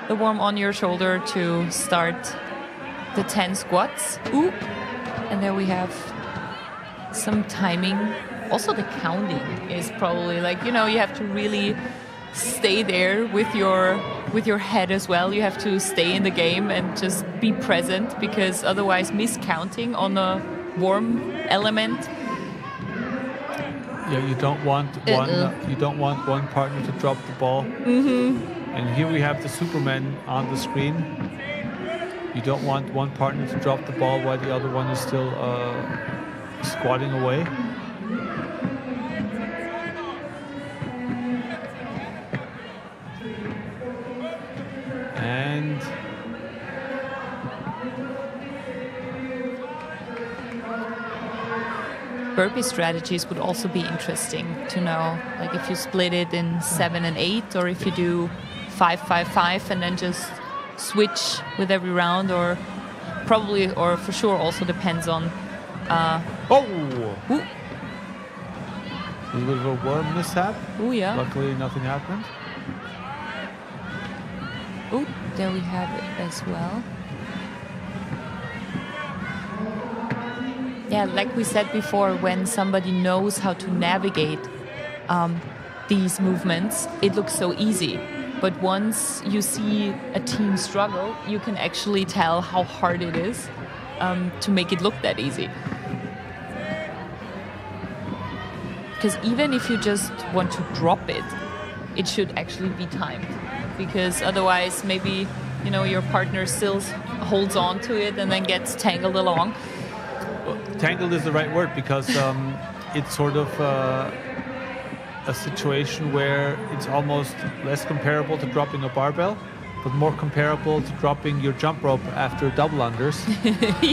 [SPEAKER 10] the worm on your shoulder to start the 10 squats. Ooh. And there we have some timing. Also the counting is probably like, you have to really stay there with your head as well. You have to stay in the game and just be present, because otherwise miscounting on a worm element.
[SPEAKER 6] Yeah, you don't want one partner to drop the ball.
[SPEAKER 10] Mm-hmm.
[SPEAKER 6] And here we have the Superman on the screen. You don't want one partner to drop the ball while the other one is still squatting away. And
[SPEAKER 10] burpee strategies would also be interesting to know, like if you split it in 7 and 8, or if you do 5, 5, 5, and then just switch with every round, or probably, or for sure also depends on.
[SPEAKER 6] Ooh. A little bit of a worm mishap.
[SPEAKER 10] Oh yeah.
[SPEAKER 6] Luckily, nothing happened.
[SPEAKER 10] Oh, there we have it as well. Yeah, like we said before, when somebody knows how to navigate these movements, it looks so easy. But once you see a team struggle, you can actually tell how hard it is to make it look that easy. Because even if you just want to drop it, it should actually be timed. Because otherwise, maybe your partner still holds on to it and then gets tangled along.
[SPEAKER 6] Well, tangled is the right word, because it's sort of a situation where it's almost less comparable to dropping a barbell, but more comparable to dropping your jump rope after double unders.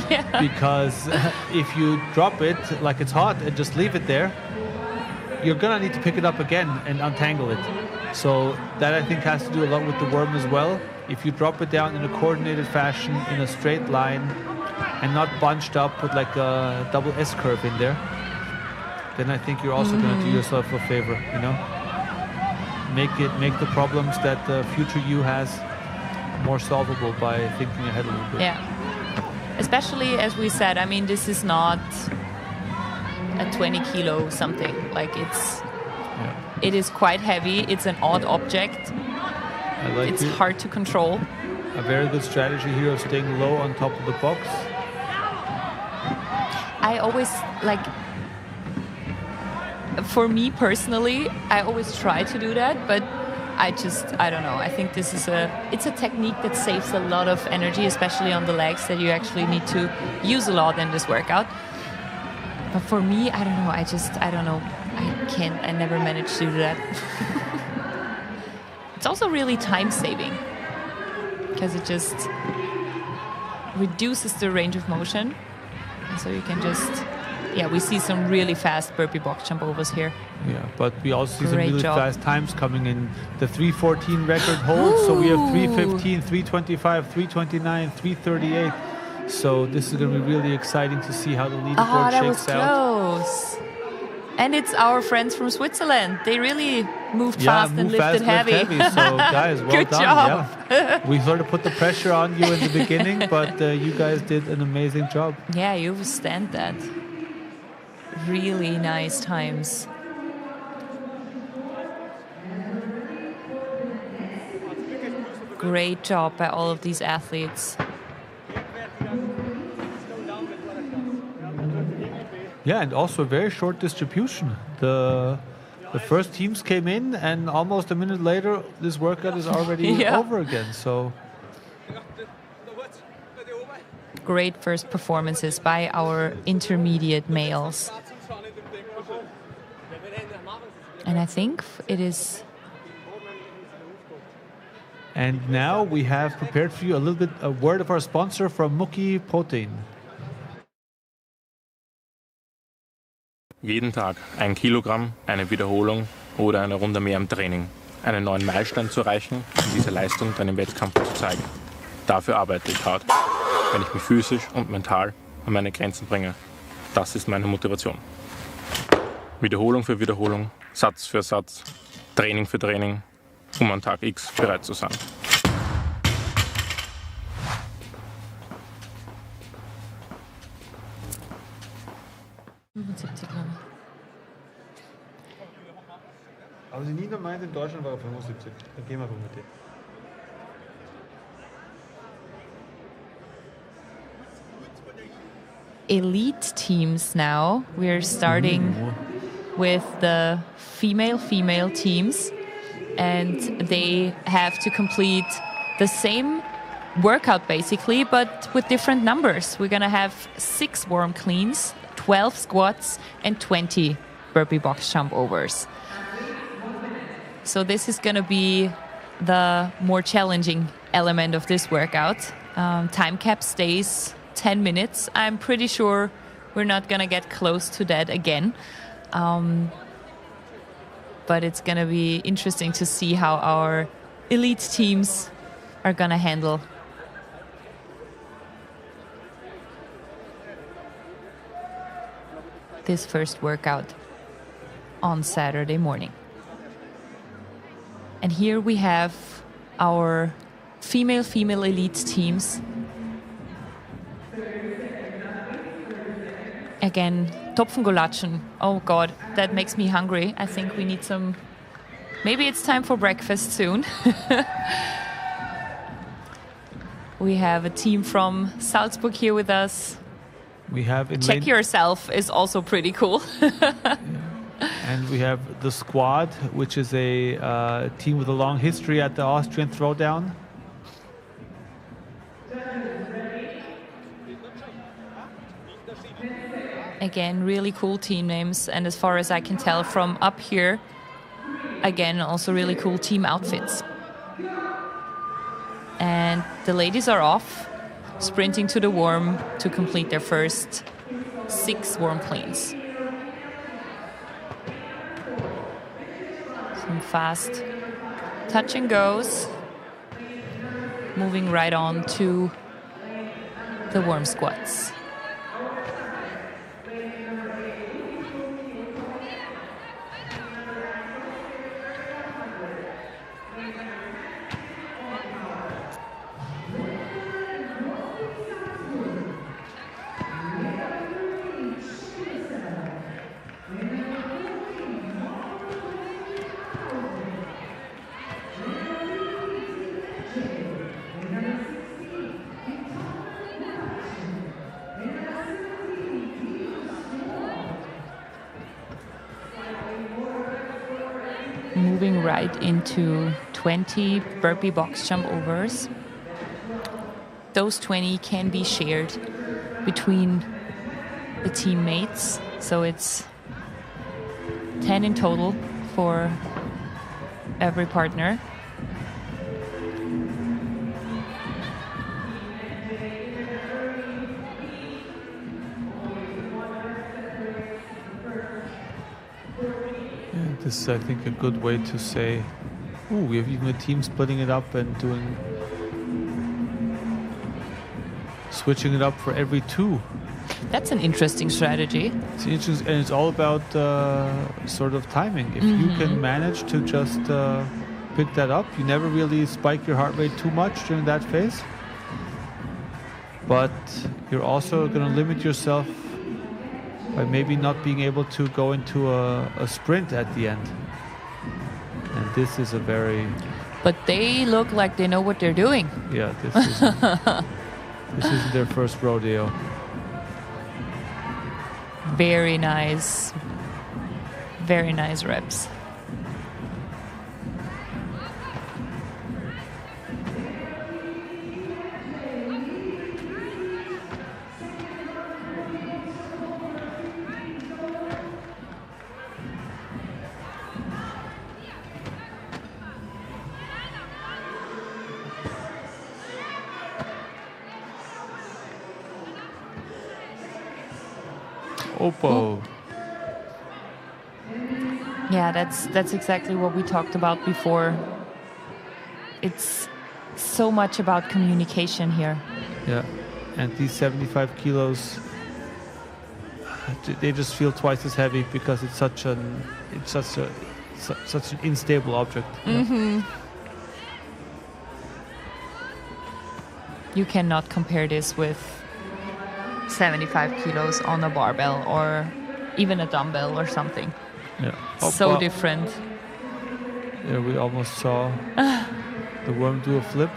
[SPEAKER 10] Yeah.
[SPEAKER 6] Because if you drop it like it's hot and just leave it there, you're gonna need to pick it up again and untangle it. So that, I think, has to do a lot with the worm as well. If you drop it down in a coordinated fashion, in a straight line, and not bunched up with like a double S curve in there, then I think you're also going to do yourself a favor. Make the problems that the future you has more solvable by thinking ahead a little bit.
[SPEAKER 10] Yeah. Especially, as we said, I mean, this is not a 20 kilo something. Like it is quite heavy. It's an odd object. It's hard to control.
[SPEAKER 6] A very good strategy here of staying low on top of the box.
[SPEAKER 10] I always for me personally, I always try to do that, but I don't know. I think this is it's a technique that saves a lot of energy, especially on the legs, that you actually need to use a lot in this workout. But for me, I don't know. I don't know. I never managed to do that. It's also really time saving, because it just reduces the range of motion. And so you can just, we see some really fast burpee box jump overs here.
[SPEAKER 6] Yeah, but we also see some really
[SPEAKER 10] job.
[SPEAKER 6] fast times coming in. The 3:14 record holds, so we have 3:15, 3:25, 3:29, 3:38. So this is going to be really exciting to see how the leaderboard shakes out.
[SPEAKER 10] Close. And it's our friends from Switzerland. They really moved fast and lifted heavy.
[SPEAKER 6] So guys, well
[SPEAKER 10] Good
[SPEAKER 6] done.
[SPEAKER 10] job.
[SPEAKER 6] Yeah. We sort of put the pressure on you in the beginning, but you guys did an amazing job.
[SPEAKER 10] Yeah, you withstand that. Really nice times. great job by all of these athletes.
[SPEAKER 6] Yeah, and also a very short distribution. The first teams came in, and almost a minute later, this workout is already over again. So
[SPEAKER 10] great first performances by our intermediate males. And I think it is.
[SPEAKER 6] And now we have prepared for you a word of our sponsor from Mucki Protein.
[SPEAKER 11] Jeden Tag 1 Kilogramm, eine Wiederholung oder eine Runde mehr im Training. Einen neuen Meilenstein zu erreichen und diese Leistung dann im Wettkampf zu zeigen. Dafür arbeite ich hart. Wenn ich mich physisch und mental an meine Grenzen bringe. Das ist meine Motivation. Wiederholung für Wiederholung, Satz für Satz, Training für Training, um an Tag X bereit zu sein.
[SPEAKER 6] Aber die Nina meint, in Deutschland war er 75. Dann gehen wir einfach mit dem.
[SPEAKER 10] Elite teams now. We're starting with the female teams, and they have to complete the same workout basically, but with different numbers. We're gonna have 6 warm cleans, 12 squats, and 20 burpee box jump overs. So this is gonna be the more challenging element of this workout. Time cap stays 10 minutes. I'm pretty sure we're not gonna get close to that again. But it's gonna be interesting to see how our elite teams are gonna handle this first workout on Saturday morning. And here we have our female elite teams. Again, Topfengolatschen. Oh God, that makes me hungry. I think we need some. Maybe it's time for breakfast soon. We have a team from Salzburg here with us.
[SPEAKER 6] We have
[SPEAKER 10] Check Yourself is also pretty cool.
[SPEAKER 6] And we have the Squad, which is a team with a long history at the Austrian Throwdown.
[SPEAKER 10] Again, really cool team names, and as far as I can tell from up here, again, also really cool team outfits. And the ladies are off, sprinting to the warm to complete their first 6 warm cleans. Some fast touch and goes, moving right on to the warm squats. Moving right into 20 burpee box jump overs. Those 20 can be shared between the teammates, so it's 10 in total for every partner.
[SPEAKER 6] This is, I think, a good way to say, we have even a team splitting it up and switching it up for every 2.
[SPEAKER 10] That's an interesting strategy.
[SPEAKER 6] It's interesting, and it's all about sort of timing. If you can manage to just pick that up, you never really spike your heart rate too much during that phase. But you're also going to limit yourself by maybe not being able to go into a sprint at the end. And this is a very
[SPEAKER 10] But they look like they know what they're doing.
[SPEAKER 6] Yeah, this isn't their first rodeo.
[SPEAKER 10] Very nice. Very nice reps.
[SPEAKER 6] Oppo.
[SPEAKER 10] Yeah, that's exactly what we talked about before. It's so much about communication here.
[SPEAKER 6] Yeah, and these 75 kilos, they just feel twice as heavy because it's such an unstable object.
[SPEAKER 10] Mm-hmm. You cannot compare this with 75 kilos on a barbell or even a dumbbell or something.
[SPEAKER 6] Yeah.
[SPEAKER 10] So different.
[SPEAKER 6] Yeah, we almost saw the worm do a flip.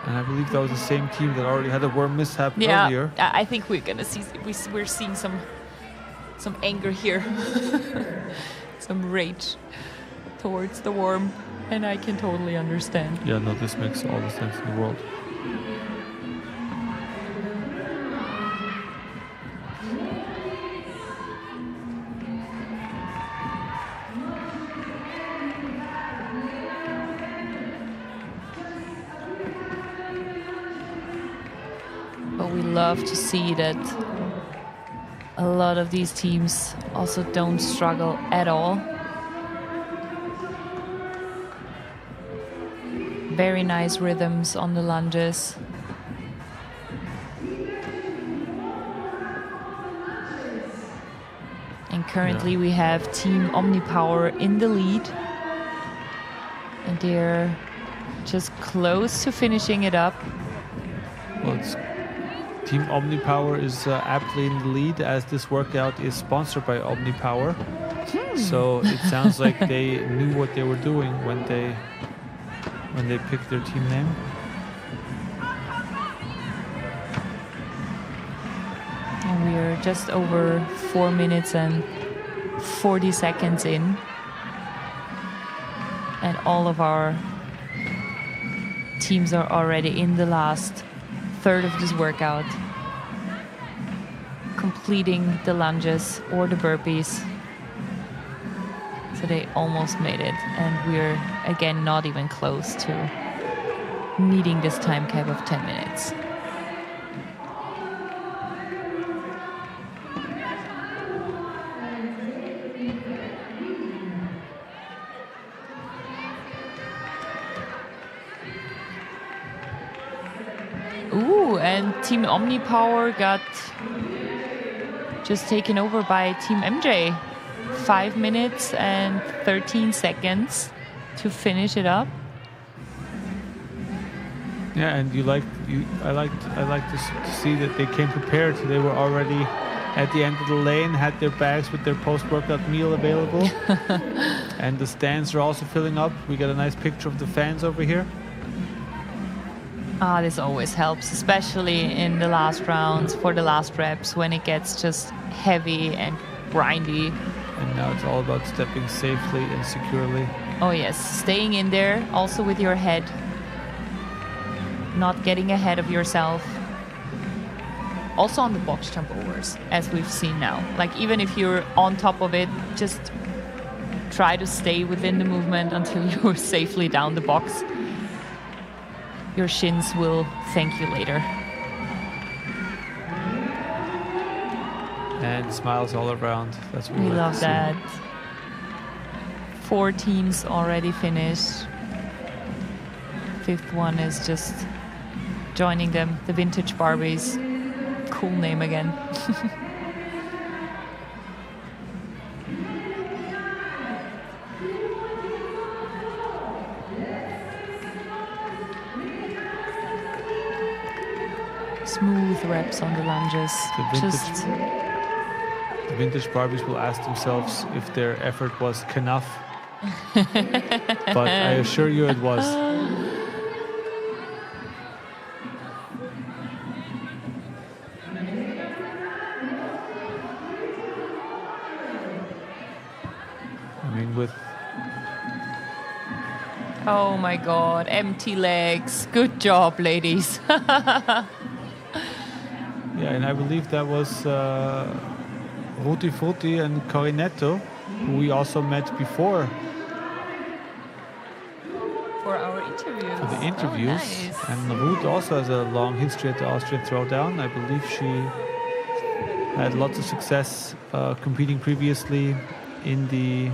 [SPEAKER 6] And I believe that was the same team that already had a worm mishap earlier.
[SPEAKER 10] Yeah, I think we're gonna see. We're seeing some anger here, some rage towards the worm, and I can totally understand.
[SPEAKER 6] Yeah, no, this makes all the sense in the world.
[SPEAKER 10] But we love to see that a lot of these teams also don't struggle at all. Very nice rhythms on the lunges. And currently we have Team Omnipower in the lead. And they're just close to finishing it up.
[SPEAKER 6] Well, Team Omnipower is aptly in the lead as this workout is sponsored by Omnipower. So it sounds like they knew what they were doing when they picked their team name.
[SPEAKER 10] And we are just over 4 minutes and 40 seconds in. And all of our teams are already in the last third of this workout, completing the lunges or the burpees. So they almost made it, and we're again not even close to needing this time cap of 10 minutes. And Team Omnipower got just taken over by Team MJ. 5 minutes and 13 seconds to finish it up.
[SPEAKER 6] Yeah, and I like to see that they came prepared. So they were already at the end of the lane, had their bags with their post-workout meal available. And the stands are also filling up. We got a nice picture of the fans over here.
[SPEAKER 10] This always helps, especially in the last rounds, for the last reps, when it gets just heavy and grindy.
[SPEAKER 6] And now it's all about stepping safely and securely.
[SPEAKER 10] Oh yes, staying in there, also with your head. Not getting ahead of yourself. Also on the box jump overs, as we've seen now. Like even if you're on top of it, just try to stay within the movement until you're safely down the box. Your shins will thank you later.
[SPEAKER 6] And smiles all around. That's what we
[SPEAKER 10] love that. 4 teams already finished. 5th one is just joining them. The Vintage Barbies. Cool name again. Smooth reps on the lunges.
[SPEAKER 6] The Vintage Barbies will ask themselves if their effort was enough But I assure you it was. I mean, with...
[SPEAKER 10] Oh my God, empty legs. Good job, ladies.
[SPEAKER 6] Yeah, and I believe that was Ruti Frutti and Corinetto, who we also met before
[SPEAKER 10] For our interviews.
[SPEAKER 6] for the interviews.
[SPEAKER 10] Oh, nice.
[SPEAKER 6] And Ruth also has a long history at the Austrian Throwdown. I believe she had lots of success competing previously in the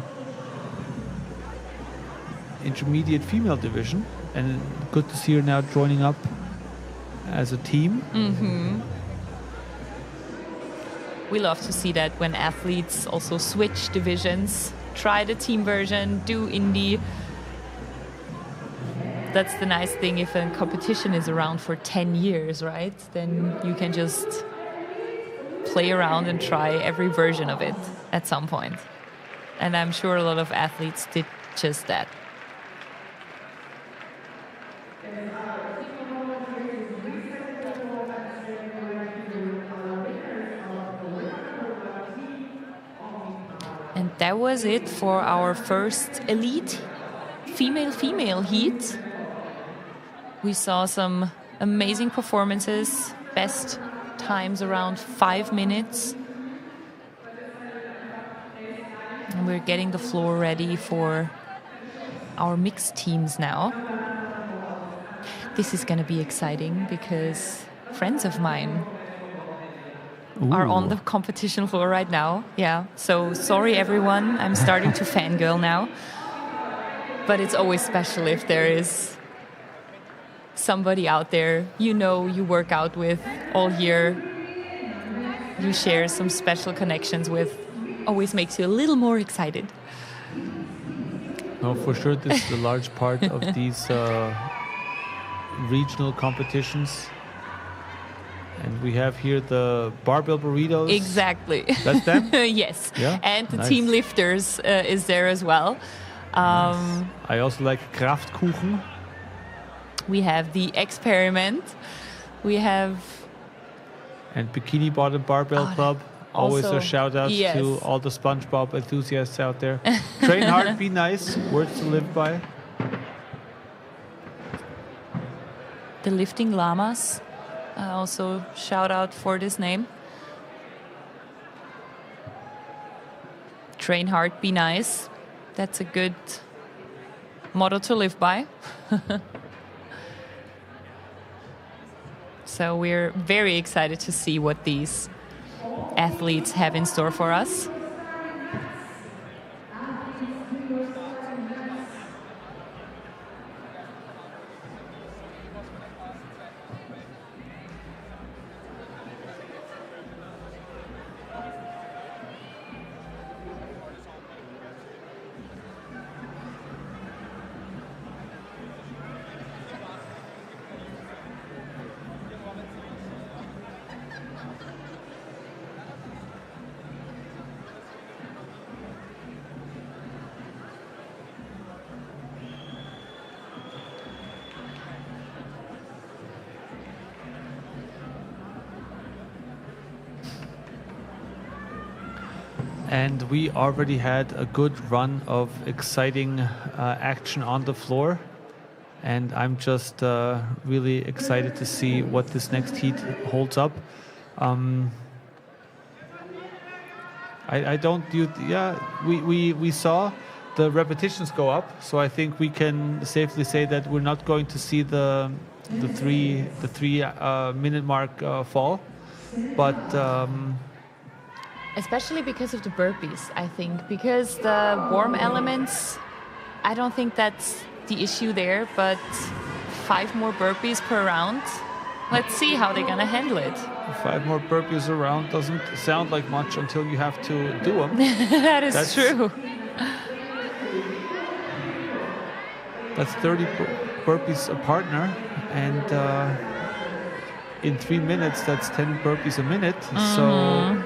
[SPEAKER 6] intermediate female division. And good to see her now joining up as a team.
[SPEAKER 10] Mm-hmm. We love to see that when athletes also switch divisions, try the team version, do indie. That's the nice thing if a competition is around for 10 years, right? Then you can just play around and try every version of it at some point. And I'm sure a lot of athletes did just that. And that was it for our first elite female heat. We saw some amazing performances, best times around 5 minutes. And we're getting the floor ready for our mixed teams now. This is going to be exciting because friends of mine are on the competition floor right now. Yeah, so sorry everyone, I'm starting to fangirl now. But it's always special if there is somebody out there you know you work out with all year, you share some special connections with, always makes you a little more excited.
[SPEAKER 6] No, for sure this is a large part of these regional competitions. And we have here the barbell burritos.
[SPEAKER 10] Exactly.
[SPEAKER 6] That's them?
[SPEAKER 10] Yes.
[SPEAKER 6] Yeah?
[SPEAKER 10] And the
[SPEAKER 6] Nice.
[SPEAKER 10] team lifters is there as well.
[SPEAKER 6] Nice. I also like Kraftkuchen.
[SPEAKER 10] We have the experiment. We have...
[SPEAKER 6] And Bikini Bottom Barbell Club. Always
[SPEAKER 10] also,
[SPEAKER 6] a shout out
[SPEAKER 10] yes.
[SPEAKER 6] to all the SpongeBob enthusiasts out there. Train hard, be nice. Words to live by.
[SPEAKER 10] The lifting llamas. Also shout out for this name. Train hard, be nice. That's a good motto to live by. So we're very excited to see what these athletes have in store for us.
[SPEAKER 6] And we already had a good run of exciting action on the floor. And I'm just really excited to see what this next heat holds up. I don't do, yeah, we saw the repetitions go up. So I think we can safely say that we're not going to see the 3 minute mark fall. But
[SPEAKER 10] especially because of the burpees, I think. Because the warm elements, I don't think that's the issue there, but 5 more burpees per round. Let's see how they're gonna handle it.
[SPEAKER 6] 5 more burpees around doesn't sound like much until you have to do them.
[SPEAKER 10] That's true.
[SPEAKER 6] That's 30 burpees a partner, and in 3 minutes, that's 10 burpees a minute. So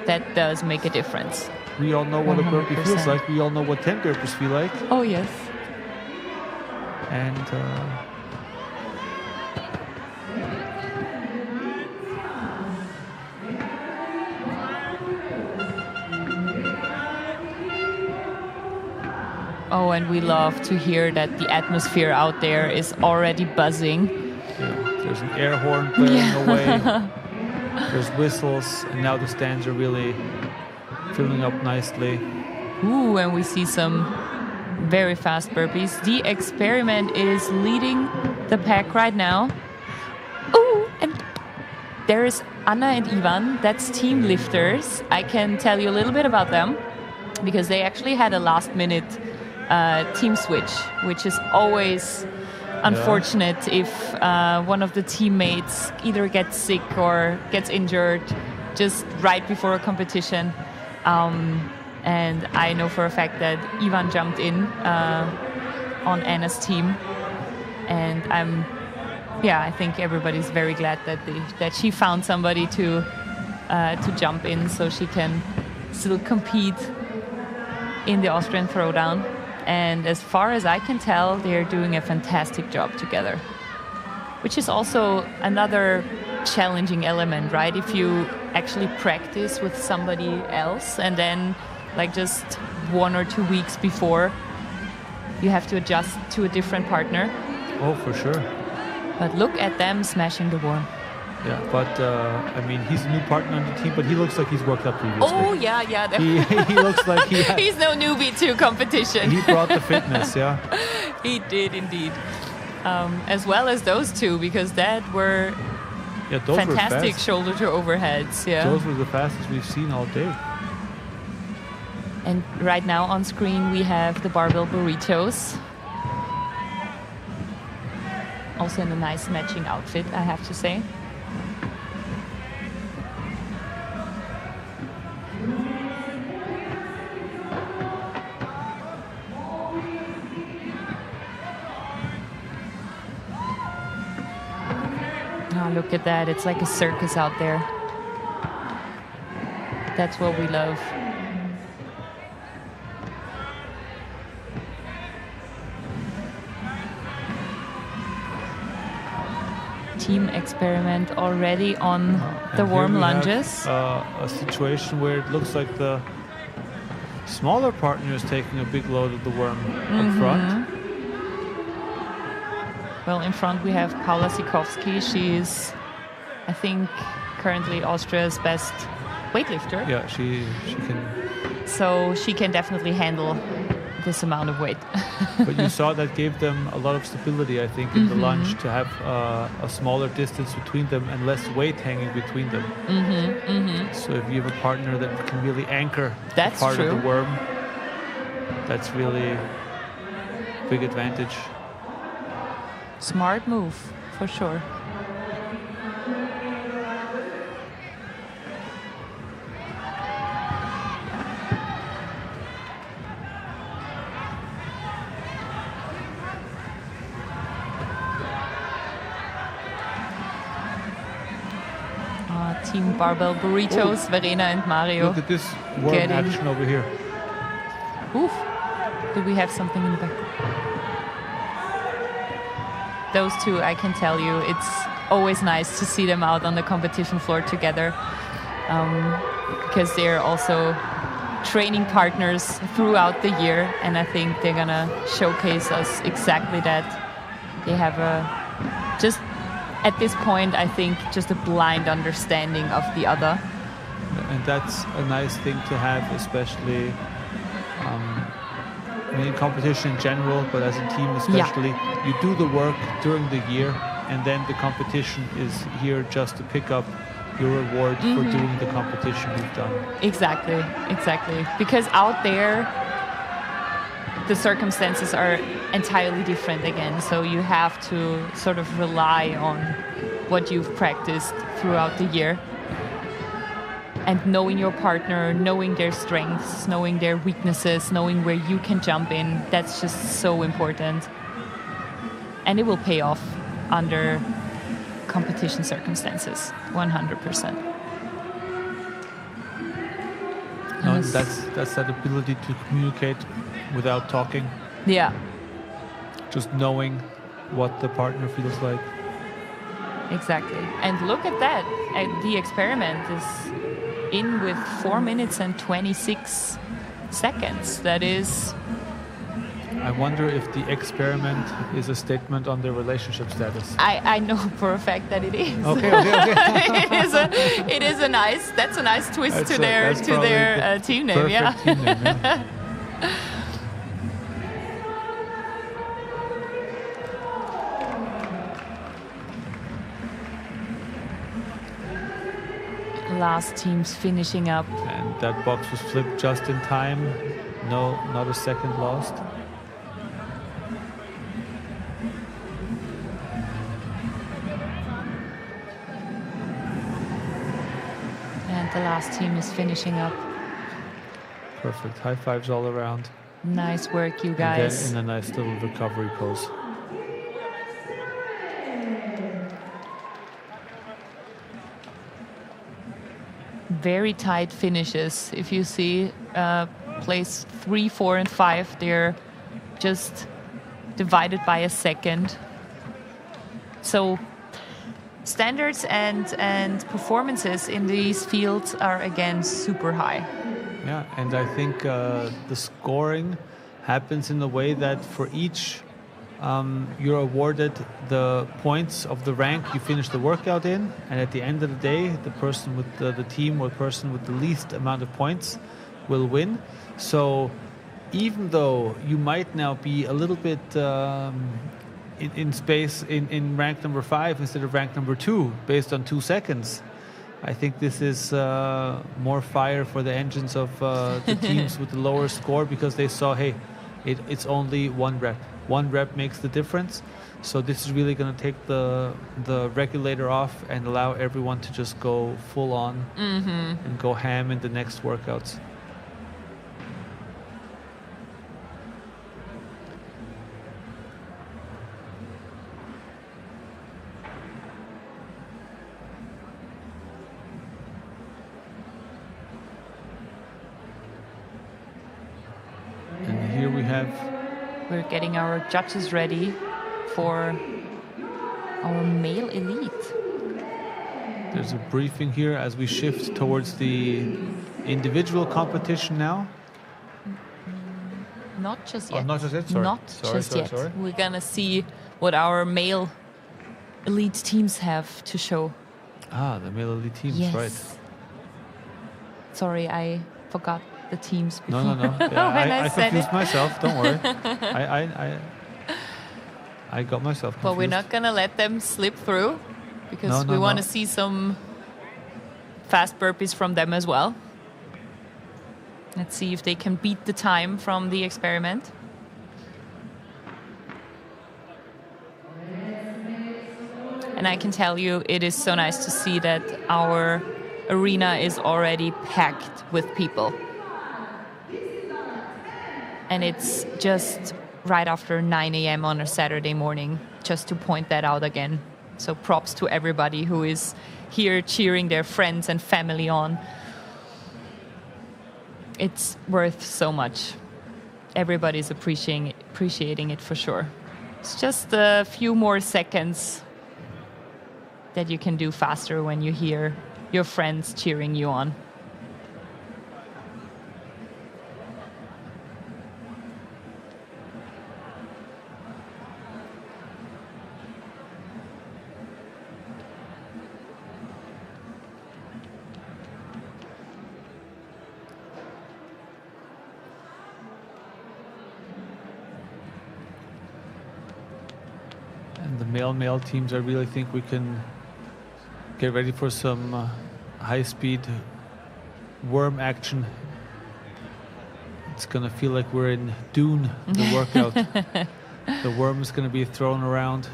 [SPEAKER 10] that does make a difference.
[SPEAKER 6] We all know what a burpee feels
[SPEAKER 10] 100%.
[SPEAKER 6] like. We all know what 10 burpees feel like.
[SPEAKER 10] Oh, yes.
[SPEAKER 6] And
[SPEAKER 10] oh, and we love to hear that the atmosphere out there is already buzzing.
[SPEAKER 6] yeah, there's an air horn blaring away. There's whistles, and now the stands are really filling up nicely.
[SPEAKER 10] Ooh, and we see some very fast burpees. The Experiment is leading the pack right now. Ooh, and there is Anna and Ivan. That's team lifters. I can tell you a little bit about them because they actually had a last-minute team switch, which is always unfortunate if one of the teammates either gets sick or gets injured just right before a competition. And I know for a fact that Ivan jumped in on Anna's team, and I think everybody's very glad that she found somebody to jump in so she can still compete in the Austrian Throwdown. And as far as I can tell, they're doing a fantastic job together, which is also another challenging element, right? If you actually practice with somebody else and then like just 1 or 2 weeks before, you have to adjust to a different partner.
[SPEAKER 6] Oh, for sure.
[SPEAKER 10] But look at them smashing the worm.
[SPEAKER 6] Yeah, but I mean, he's a new partner on the team, but he looks like he's worked up previously.
[SPEAKER 10] Oh, yeah.
[SPEAKER 6] He looks like
[SPEAKER 10] he's no newbie to competition.
[SPEAKER 6] He brought the fitness, yeah.
[SPEAKER 10] He did indeed. As well as those two, because that were
[SPEAKER 6] those
[SPEAKER 10] fantastic
[SPEAKER 6] were
[SPEAKER 10] shoulder to overheads. Yeah.
[SPEAKER 6] Those were the fastest we've seen all day.
[SPEAKER 10] And right now on screen we have the barbell burritos. Also in a nice matching outfit, I have to say. Oh, look at that. It's like a circus out there. That's what we love. Team Experiment already on the warm lunges.
[SPEAKER 6] A situation where it looks like the smaller partner is taking a big load of the worm up front.
[SPEAKER 10] Well, in front we have Paula Sikowski. She's, I think, currently Austria's best weightlifter.
[SPEAKER 6] Yeah, she can.
[SPEAKER 10] So she can definitely handle this amount of weight.
[SPEAKER 6] But you saw that gave them a lot of stability, I think, in the lunge, to have a smaller distance between them and less weight hanging between them. So if you have a partner that can really anchor part of the worm, that's really a big advantage.
[SPEAKER 10] Smart move, for sure. Team Barbell Burritos, Verena and Mario.
[SPEAKER 6] Look at this worm action over here.
[SPEAKER 10] Oof. Do we have something in the back? Those two, I can tell you, it's always nice to see them out on the competition floor together, because they're also training partners throughout the year, and I think they're gonna showcase us exactly that. They have just at this point, I think, just a blind understanding of the other.
[SPEAKER 6] And that's a nice thing to have, especially in competition in general, but as a team especially. You do the work during the year, and then the competition is here just to pick up your reward for doing the competition you've done.
[SPEAKER 10] Exactly. Because out there, the circumstances are entirely different again. So you have to sort of rely on what you've practiced throughout the year. And knowing your partner, knowing their strengths, knowing their weaknesses, knowing where you can jump in, that's just so important. And it will pay off under competition circumstances, 100%.
[SPEAKER 6] No, and that's that ability to communicate without talking.
[SPEAKER 10] Yeah.
[SPEAKER 6] Just knowing what the partner feels like.
[SPEAKER 10] Exactly. And look at that. The experiment is in with 4 minutes and 26 seconds. That is...
[SPEAKER 6] I wonder if the experiment is a statement on their relationship status.
[SPEAKER 10] I know for a fact that it is.
[SPEAKER 6] Okay.
[SPEAKER 10] That's a nice twist
[SPEAKER 6] That's
[SPEAKER 10] to their team name. Yeah.
[SPEAKER 6] Team name, yeah.
[SPEAKER 10] Last team's finishing up.
[SPEAKER 6] And that box was flipped just in time. No, not a second lost.
[SPEAKER 10] And the last team is finishing up.
[SPEAKER 6] Perfect. High fives all around.
[SPEAKER 10] Nice work, you
[SPEAKER 6] And
[SPEAKER 10] guys.
[SPEAKER 6] then in a nice little recovery pose.
[SPEAKER 10] Very tight finishes. If you see place 3, 4, and 5, they're just divided by a second. So standards and performances in these fields are again super high.
[SPEAKER 6] Yeah, and I think the scoring happens in the way that for each you're awarded the points of the rank you finish the workout in, and at the end of the day, the person with the team or person with the least amount of points will win. So even though you might now be a little bit in space in rank number 5 instead of rank number 2 based on 2 seconds, I think this is more fire for the engines of the teams with the lower score, because they saw, hey, it's only 1 rep. 1 rep makes the difference. So this is really going to take the regulator off and allow everyone to just go full on and go ham in the next workouts. And here we have...
[SPEAKER 10] We're getting our judges ready for our male elite.
[SPEAKER 6] There's a briefing here as we shift towards the individual competition now.
[SPEAKER 10] Not just yet.
[SPEAKER 6] Oh, not just yet? Sorry.
[SPEAKER 10] Not just yet. We're gonna see what our male elite teams have to show.
[SPEAKER 6] Ah, the male elite teams,
[SPEAKER 10] yes.
[SPEAKER 6] right.
[SPEAKER 10] Sorry, I forgot the teams before.
[SPEAKER 6] No. Yeah, I confused myself, don't worry. I got myself confused.
[SPEAKER 10] But we're not gonna let them slip through, because we want to see some fast burpees from them as well. Let's see if they can beat the time from the experiment. And I can tell you, it is so nice to see that our arena is already packed with people. And it's just right after 9 a.m. on a Saturday morning, just to point that out again. So props to everybody who is here cheering their friends and family on. It's worth so much. Everybody's appreciating it for sure. It's just a few more seconds that you can do faster when you hear your friends cheering you on.
[SPEAKER 6] And the male teams, I really think we can get ready for some high-speed worm action. It's gonna feel like we're in Dune, the workout. The worm is gonna be thrown around.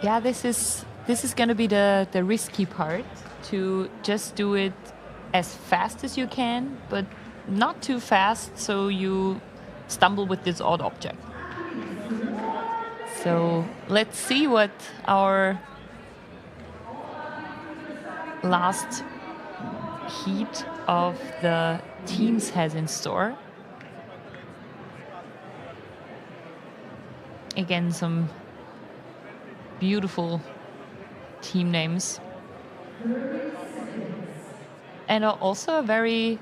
[SPEAKER 10] Yeah, this is gonna be the risky part, to just do it as fast as you can, but not too fast so you stumble with this odd object. So let's see what our last heat of the teams has in store. Again, some beautiful team names. And also a very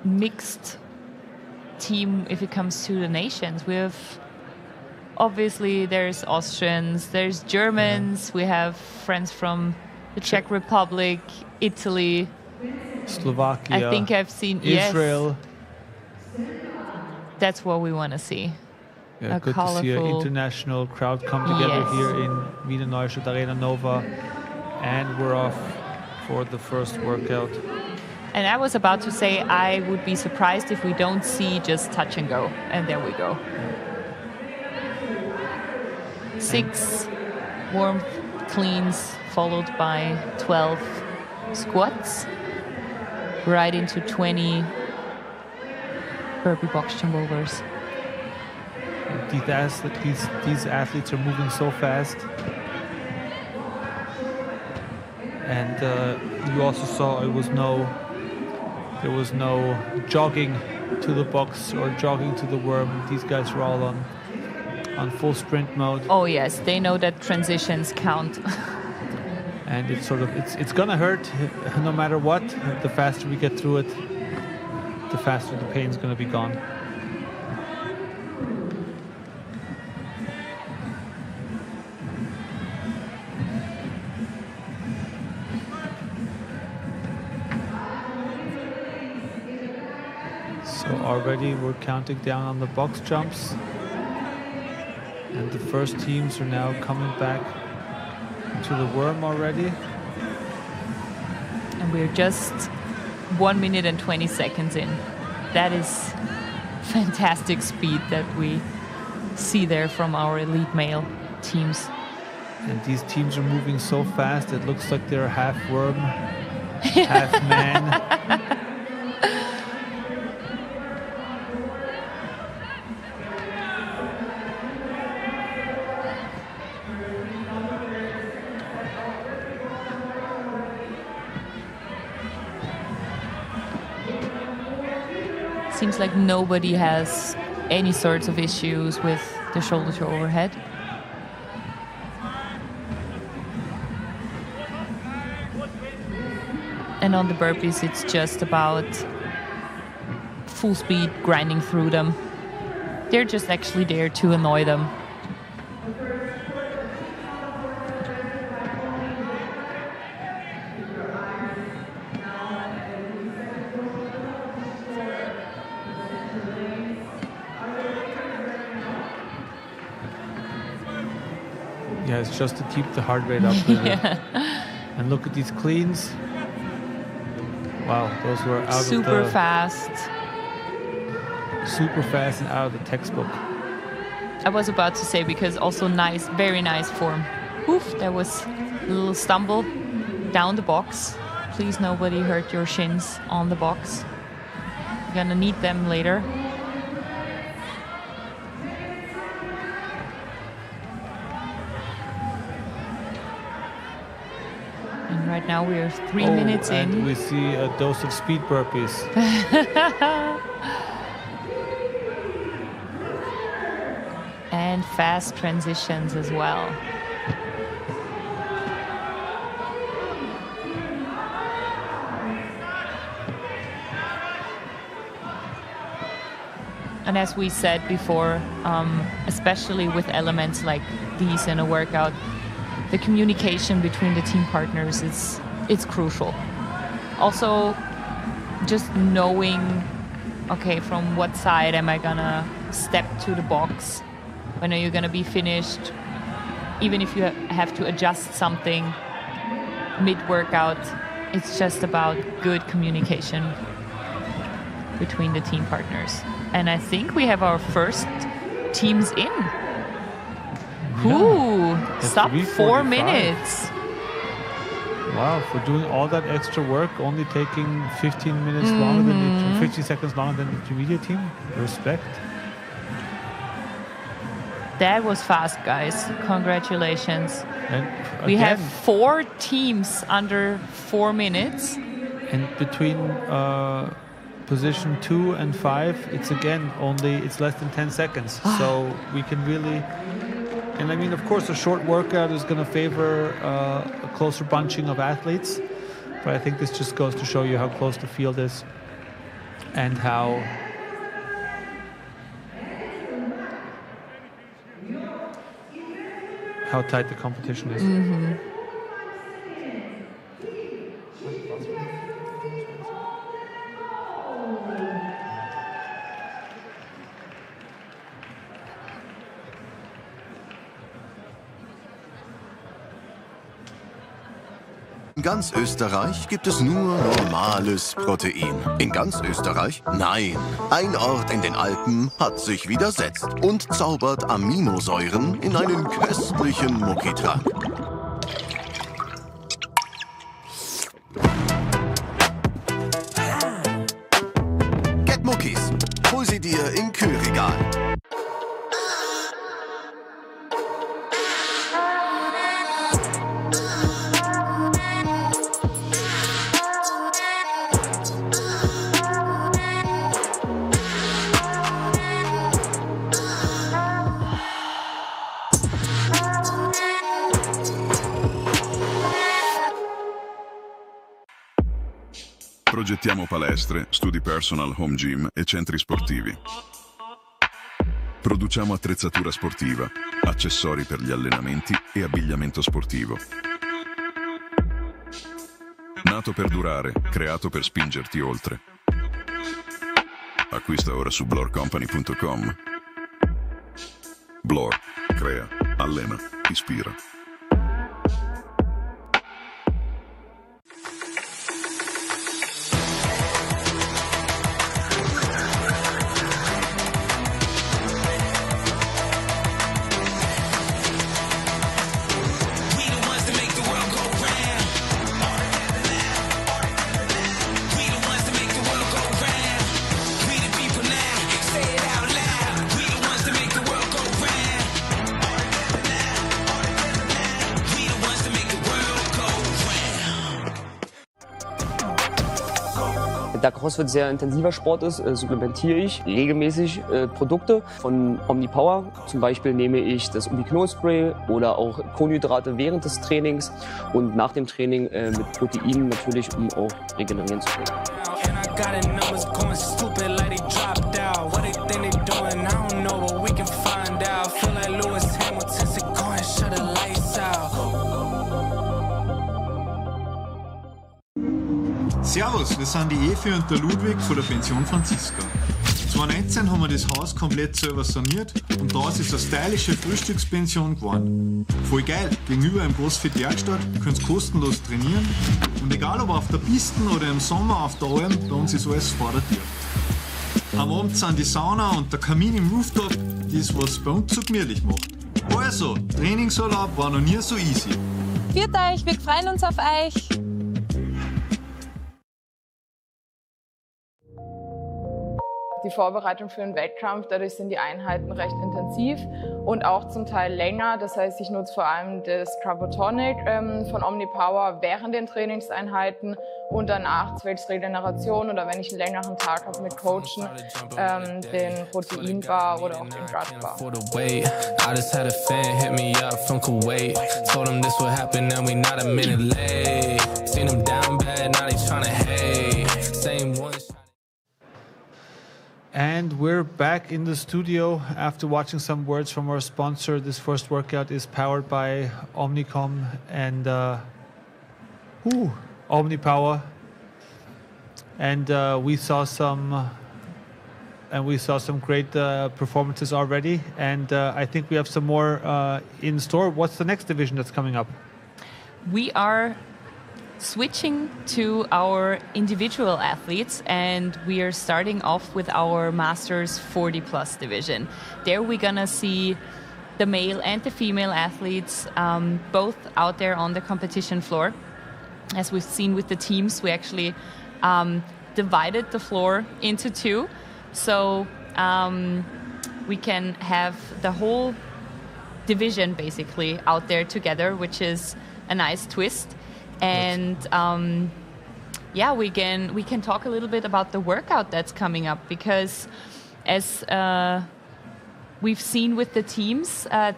[SPEAKER 10] mixed team if it comes to the nations. We have, obviously, there's Austrians, there's Germans, we have friends from the Czech Republic, Italy,
[SPEAKER 6] Slovakia,
[SPEAKER 10] I think I've seen
[SPEAKER 6] Israel.
[SPEAKER 10] Yes, that's what we want to see.
[SPEAKER 6] Yeah, good to see an international crowd come together here in Wiener Neustadt Arena Nova. And we're off for the first workout.
[SPEAKER 10] And I was about to say, I would be surprised if we don't see just touch and go. And there we go. 6 warm cleans, followed by 12 squats. Right into 20 burpee box jump overs.
[SPEAKER 6] These athletes are moving so fast. And you also saw there was no jogging to the box or jogging to the worm. These guys are all on full sprint mode.
[SPEAKER 10] Oh yes, they know that transitions count.
[SPEAKER 6] And it's gonna hurt no matter what. The faster we get through it, the faster the pain's gonna be gone. Already we're counting down on the box jumps, and the first teams are now coming back to the worm already.
[SPEAKER 10] And we're just 1 minute and 20 seconds in. That is fantastic speed that we see there from our elite male teams.
[SPEAKER 6] And these teams are moving so fast, it looks like they're half worm, half man.
[SPEAKER 10] Seems like nobody has any sorts of issues with the shoulder to overhead. And on the burpees, it's just about full speed grinding through them. They're just actually there to annoy them.
[SPEAKER 6] Yeah, it's just to keep the heart rate up. Yeah. And look at these cleans. Wow, those were out
[SPEAKER 10] super
[SPEAKER 6] of the...
[SPEAKER 10] fast.
[SPEAKER 6] Super fast and out of the textbook.
[SPEAKER 10] I was about to say, because also nice, very nice form. Oof, there was a little stumble down the box. Please nobody hurt your shins on the box. You're gonna need them later. Right now we are 3 minutes in.
[SPEAKER 6] And we see a dose of speed burpees.
[SPEAKER 10] And fast transitions as well. And as we said before, especially with elements like these in a workout, the communication between the team partners is crucial. Also, just knowing, okay, from what side am I gonna step to the box? When are you gonna be finished? Even if you have to adjust something mid-workout, it's just about good communication between the team partners. And I think we have our first teams in. Ooh, sub 4 minutes.
[SPEAKER 6] Wow, for doing all that extra work, only taking 15 minutes longer than 50 seconds longer than the intermediate team. Respect.
[SPEAKER 10] That was fast, guys. Congratulations.
[SPEAKER 6] And
[SPEAKER 10] we
[SPEAKER 6] again,
[SPEAKER 10] have 4 teams under 4 minutes.
[SPEAKER 6] And between position 2 and 5, it's less than 10 seconds. So we can really, and I mean, of course, a short workout is going to favor a closer bunching of athletes. But I think this just goes to show you how close the field is and how tight the competition is.
[SPEAKER 10] Mm-hmm.
[SPEAKER 1] In ganz Österreich gibt es nur normales Protein. In ganz Österreich? Nein. Ein Ort in den Alpen hat sich widersetzt und zaubert Aminosäuren in einen köstlichen Muckitrank. Get Muckis. Hol sie dir im Kühlregal.
[SPEAKER 2] Progettiamo palestre, studi personal, home gym e centri sportivi. Produciamo attrezzatura sportiva, accessori per gli allenamenti e abbigliamento sportivo. Nato per durare, creato per spingerti oltre. Acquista ora su blorcompany.com. Blor, crea, allena, ispira.
[SPEAKER 3] Da CrossFit sehr intensiver Sport ist, supplementiere ich regelmäßig Produkte von OmniPower. Zum Beispiel nehme ich das Ubiquinol-Spray oder auch Kohlenhydrate während des Trainings und nach dem Training mit Proteinen natürlich, um auch regenerieren zu können.
[SPEAKER 4] Servus, wir sind die Evi und der Ludwig von der Pension Franziska. 2019 haben wir das Haus komplett selber saniert und daraus ist eine stylische Frühstückspension geworden. Voll geil, gegenüber einem CrossFit-Werkstatt, ihr könnt kostenlos trainieren und egal ob auf der Piste oder im Sommer auf der Alm, bei uns ist alles vor der Tür. Am Abend sind die Sauna und der Kamin im Rooftop, das was bei uns so gemütlich macht. Also, Trainingsurlaub war noch nie so easy.
[SPEAKER 5] Viert euch, wir freuen uns auf euch.
[SPEAKER 8] Die Vorbereitung für den Wettkampf, dadurch sind die Einheiten recht intensiv und auch zum Teil länger. Das heißt, ich nutze vor allem das Carbotonic von OmniPower während den Trainingseinheiten und danach zwecks Regeneration oder wenn ich einen längeren Tag habe mit Coachen, den Proteinbar oder auch den Gutbar.
[SPEAKER 6] And we're back in the studio after watching some words from our sponsor. This first workout is powered by Omnicom and OmniPower. And we saw some great performances already. And I think we have some more in store. What's the next division that's coming up?
[SPEAKER 10] We are switching to our individual athletes, and we are starting off with our Masters 40 Plus division. There we're gonna see the male and the female athletes both out there on the competition floor. As we've seen with the teams, we actually divided the floor into 2, so we can have the whole division basically out there together, which is a nice twist. And we can talk a little bit about the workout that's coming up, because as we've seen with the teams,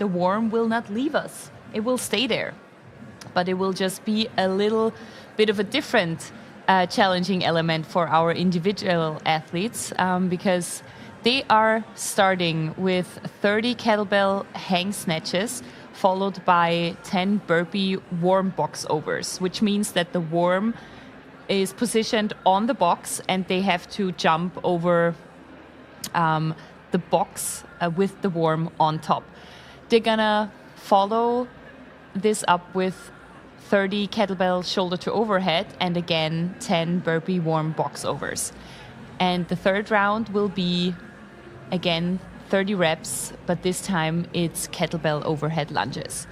[SPEAKER 10] the warm will not leave us. It will stay there, but it will just be a little bit of a different challenging element for our individual athletes, because they are starting with 30 kettlebell hang snatches, followed by 10 burpee warm box overs, which means that the warm is positioned on the box and they have to jump over the box with the warm on top. They're gonna follow this up with 30 kettlebell shoulder to overhead and again 10 burpee warm box overs. And the third round will be again 30 reps, but this time it's kettlebell overhead lunges,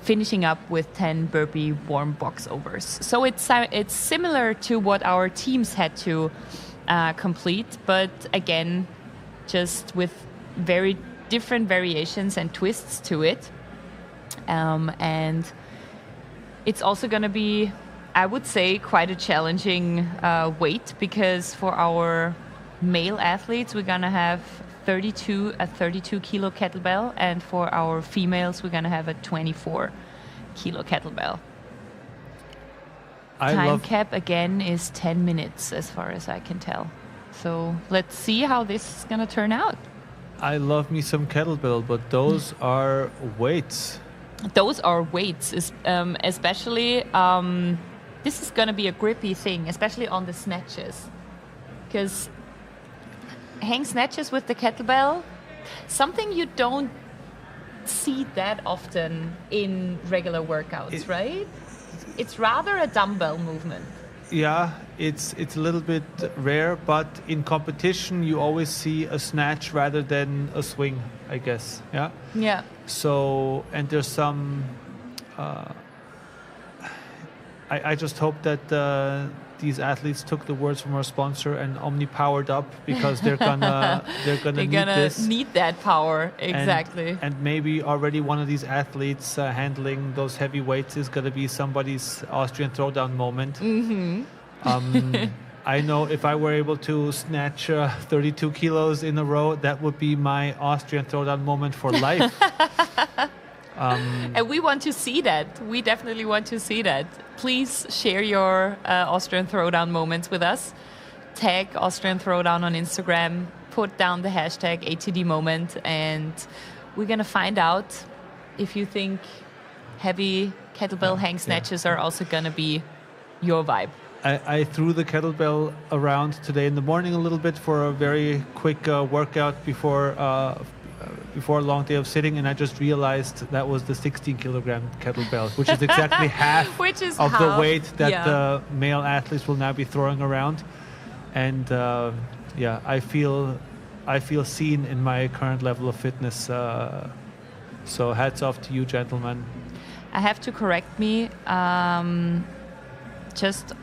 [SPEAKER 10] finishing up with 10 burpee warm box overs. So it's similar to what our teams had to complete, but again, just with very different variations and twists to it. And it's also going to be, I would say, quite a challenging weight, because for our male athletes, we're going to have a 32 kilo kettlebell, and for our females, we're going to have a 24 kilo kettlebell. Time cap again is 10 minutes as far as I can tell. So let's see how this is going to turn out.
[SPEAKER 6] I love me some kettlebell, but those are weights.
[SPEAKER 10] Those are weights, especially this is going to be a grippy thing, especially on the snatches, because hang snatches with the kettlebell, something you don't see that often in regular workouts, right? It's rather a dumbbell movement.
[SPEAKER 6] Yeah, it's a little bit rare, but in competition you always see a snatch rather than a swing, I guess. Yeah.
[SPEAKER 10] Yeah.
[SPEAKER 6] So, and there's some. I just hope that these athletes took the words from our sponsor and Omni powered up, because they're gonna
[SPEAKER 10] need that power, exactly.
[SPEAKER 6] And maybe already one of these athletes handling those heavy weights is gonna be somebody's Austrian Throwdown moment. Mm-hmm. I know if I were able to snatch 32 kilos in a row, that would be my Austrian Throwdown moment for life.
[SPEAKER 10] And we want to see that. We definitely want to see that. Please share your Austrian Throwdown moments with us. Tag Austrian Throwdown on Instagram. Put down the hashtag ATD moment, and we're going to find out if you think heavy kettlebell hang snatches are also going to be your vibe.
[SPEAKER 6] I threw the kettlebell around today in the morning a little bit for a very quick workout before a long day of sitting, and I just realized that was the 16 kilogram kettlebell, which is exactly half of the weight that the male athletes will now be throwing around. And I feel seen in my current level of fitness. So hats off to you, gentlemen.
[SPEAKER 10] I have to correct me, just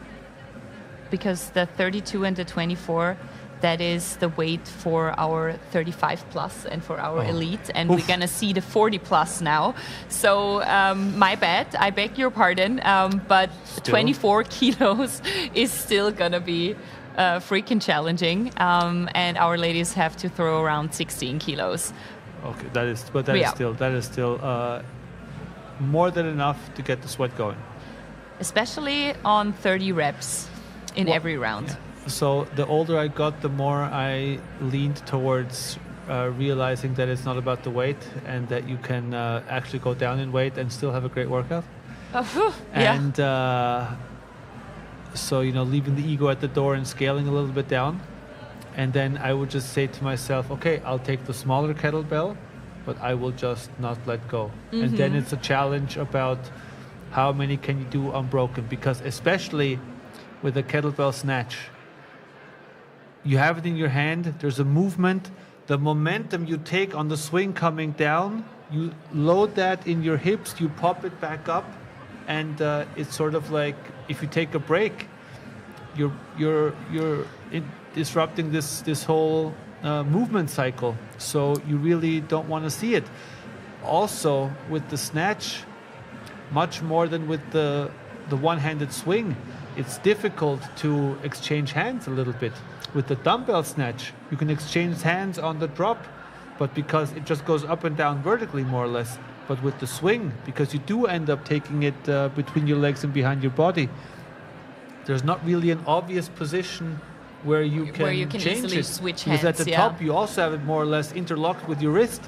[SPEAKER 10] because the 32 and the 24, that is the weight for our 35 plus and for our elite, and we're gonna see the 40 plus now. So my bad, I beg your pardon, but 24 kilos is still gonna be freaking challenging, and our ladies have to throw around 16 kilos.
[SPEAKER 6] Okay, that is still more than enough to get the sweat going.
[SPEAKER 10] Especially on 30 reps in every round.
[SPEAKER 6] Yeah. So the older I got, the more I leaned towards realizing that it's not about the weight, and that you can actually go down in weight and still have a great workout. And so, leaving the ego at the door and scaling a little bit down. And then I would just say to myself, okay, I'll take the smaller kettlebell, but I will just not let go. Mm-hmm. And then it's a challenge about how many can you do unbroken, because especially with a kettlebell snatch, you have it in your hand, there's a movement, the momentum you take on the swing coming down, you load that in your hips, you pop it back up, and it's sort of like if you take a break, you're disrupting this whole movement cycle. So you really don't want to see it. also with the snatch, much more than with the one-handed swing, it's difficult to exchange hands a little bit. With the dumbbell snatch, you can exchange hands on the drop, but because it just goes up and down vertically more or less. But with the swing, because you do end up taking it between your legs and behind your body, there's not really an obvious position where you can change
[SPEAKER 10] easily
[SPEAKER 6] it.
[SPEAKER 10] switch
[SPEAKER 6] because
[SPEAKER 10] hands.
[SPEAKER 6] at the top, you also have it more or less interlocked with your wrist.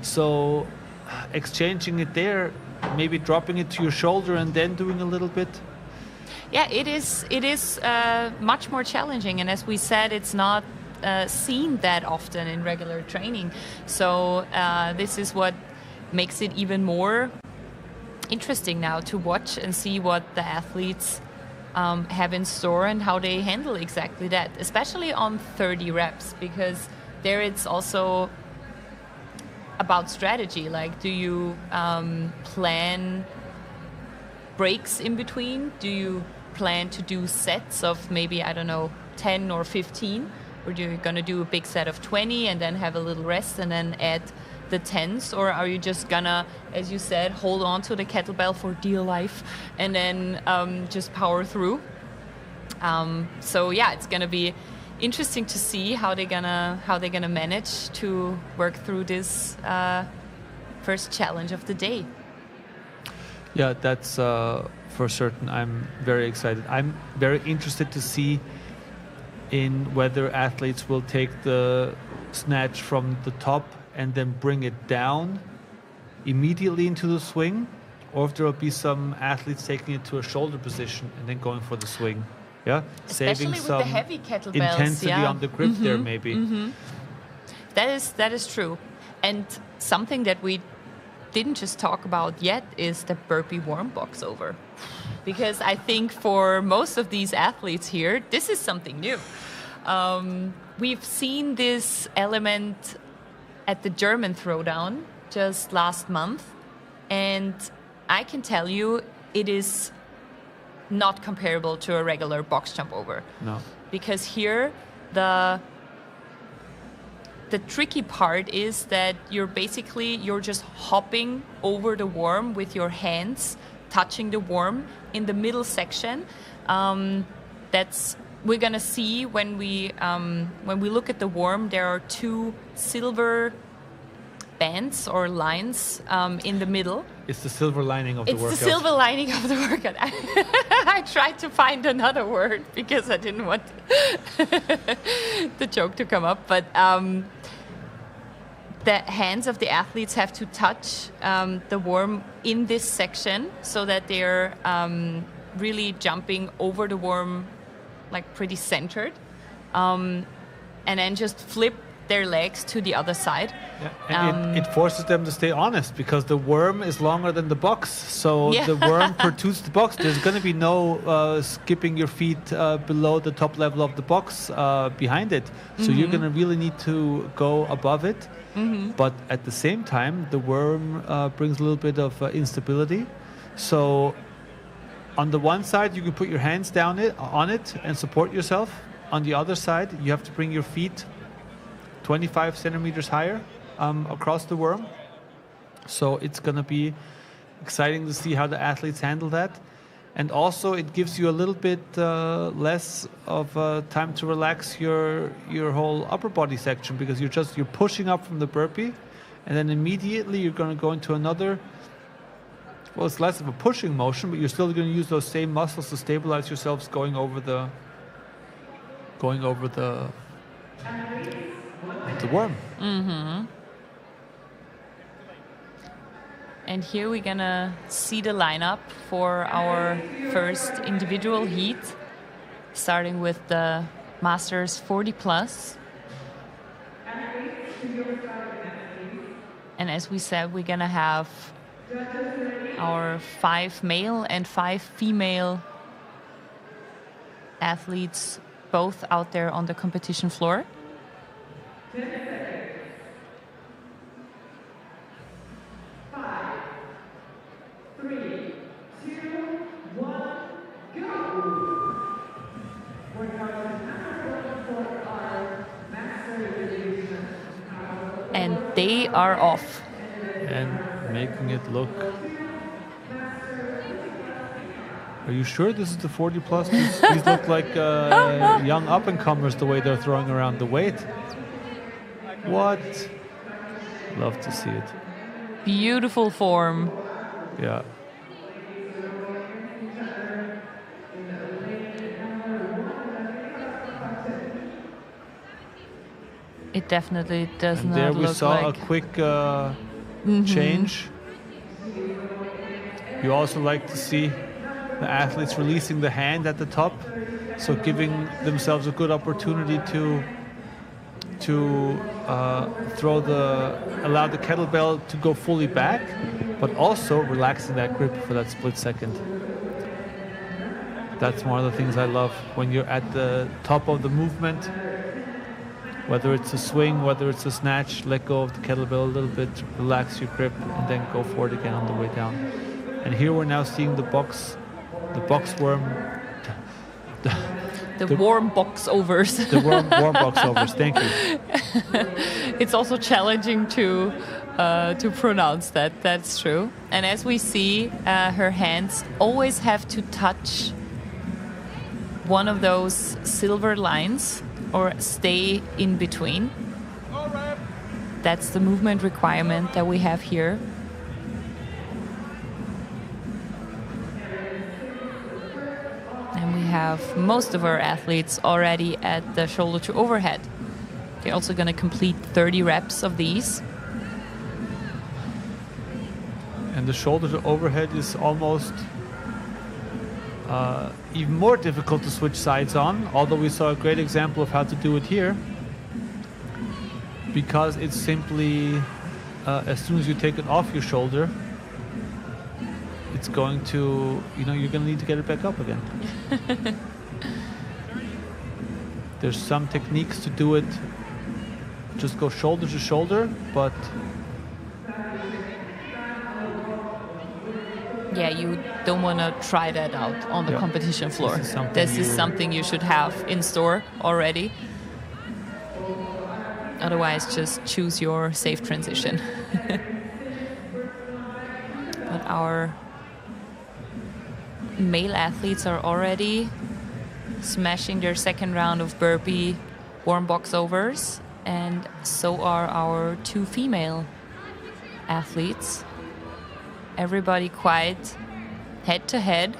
[SPEAKER 6] So exchanging it there, maybe dropping it to your shoulder and then doing a little bit.
[SPEAKER 10] Yeah, it is much more challenging, and as we said, it's not seen that often in regular training. So this is what makes it even more interesting now to watch and see what the athletes have in store and how they handle exactly that, especially on 30 reps, because there it's also about strategy. Like, do you plan breaks in between? Do you plan to do sets of maybe, I don't know, 10 or 15? Or do you going to do a big set of 20 and then have a little rest and then add the 10s? Or are you just gonna, as you said, hold on to the kettlebell for dear life and then just power through? So yeah, it's gonna be interesting to see how they're gonna manage to work through this first challenge of the day.
[SPEAKER 6] Yeah, that's for certain. I'm very excited. I'm very interested to see in whether athletes will take the snatch from the top and then bring it down immediately into the swing, or if there will be some athletes taking it to a shoulder position and then going for the swing. Yeah,
[SPEAKER 10] especially
[SPEAKER 6] saving
[SPEAKER 10] with
[SPEAKER 6] some
[SPEAKER 10] the heavy kettlebells,
[SPEAKER 6] intensity on the grip there, maybe.
[SPEAKER 10] That is true. And something that we didn't just talk about yet is the burpee warm box over, because I think for most of these athletes here, this is something new. We've seen this element at the German Throwdown just last month, and I can tell you it is not comparable to a regular box jump over.
[SPEAKER 6] No.
[SPEAKER 10] Because here the tricky part is that you're just hopping over the worm with your hands, touching the worm in the middle section. We're gonna see when we look at the worm. There are two silver bands or lines in the middle.
[SPEAKER 6] It's the silver lining of the workout.
[SPEAKER 10] It's the silver lining of the workout. I tried to find another word because I didn't want the joke to come up. But the hands of the athletes have to touch the worm in this section so that they're really jumping over the worm, like pretty centered, and then just flip their legs to the other side.
[SPEAKER 6] Yeah, and it forces them to stay honest, because the worm is longer than the box. So
[SPEAKER 10] Yeah.
[SPEAKER 6] the worm protrudes the box. There's going to be no skipping your feet below the top level of the box behind it. So you're going to really need to go above it. But at the same time, the worm brings a little bit of instability. So on the one side, you can put your hands down on it and support yourself. On the other side, you have to bring your feet 25 centimeters higher across the worm. So it's going to be exciting to see how the athletes handle that. And also it gives you a little bit less of time to relax your whole upper body section, because you're pushing up from the burpee, and then immediately you're going to go into another, well, it's less of a pushing motion, but you're still going to use those same muscles to stabilize yourselves going over the worm.
[SPEAKER 10] And here we're gonna see the lineup for our first individual heat, starting with the Masters 40 plus. And as we said, we're gonna have our 5 male and 5 female athletes both out there on the competition floor. And they are off.
[SPEAKER 6] And making it look... Are you sure this is the 40 plus? These look like young up-and-comers the way they're throwing around the weight. What? Love to see it.
[SPEAKER 10] Beautiful form.
[SPEAKER 6] Yeah.
[SPEAKER 10] It definitely does
[SPEAKER 6] And
[SPEAKER 10] not
[SPEAKER 6] there we
[SPEAKER 10] look
[SPEAKER 6] saw
[SPEAKER 10] like...
[SPEAKER 6] a quick change. You also like to see the athletes releasing the hand at the top, so giving themselves a good opportunity to allow the kettlebell to go fully back, but also relaxing that grip for that split second. That's one of the things I love when you're at the top of the movement. Whether it's a swing, whether it's a snatch, let go of the kettlebell a little bit, relax your grip, and then go for it again on the way down. And here we're now seeing the box worm.
[SPEAKER 10] The warm box overs.
[SPEAKER 6] The warm box overs. Thank you.
[SPEAKER 10] It's also challenging to pronounce that. That's true. And as we see, her hands always have to touch one of those silver lines or stay in between. That's the movement requirement that we have here. And we have most of our athletes already at the shoulder to overhead. They're also going to complete 30 reps of these.
[SPEAKER 6] And the shoulder to overhead is almost even more difficult to switch sides on, although we saw a great example of how to do it here, because it's simply as soon as you take it off your shoulder, it's going to, you're going to need to get it back up again. There's some techniques to do it, just go shoulder to shoulder, but
[SPEAKER 10] yeah, you don't want to try that out on the competition floor. This is something you should have in store already. Otherwise, just choose your safe transition. But our male athletes are already smashing their second round of burpee warm box overs, and so are our two female athletes. Everybody quite head to head.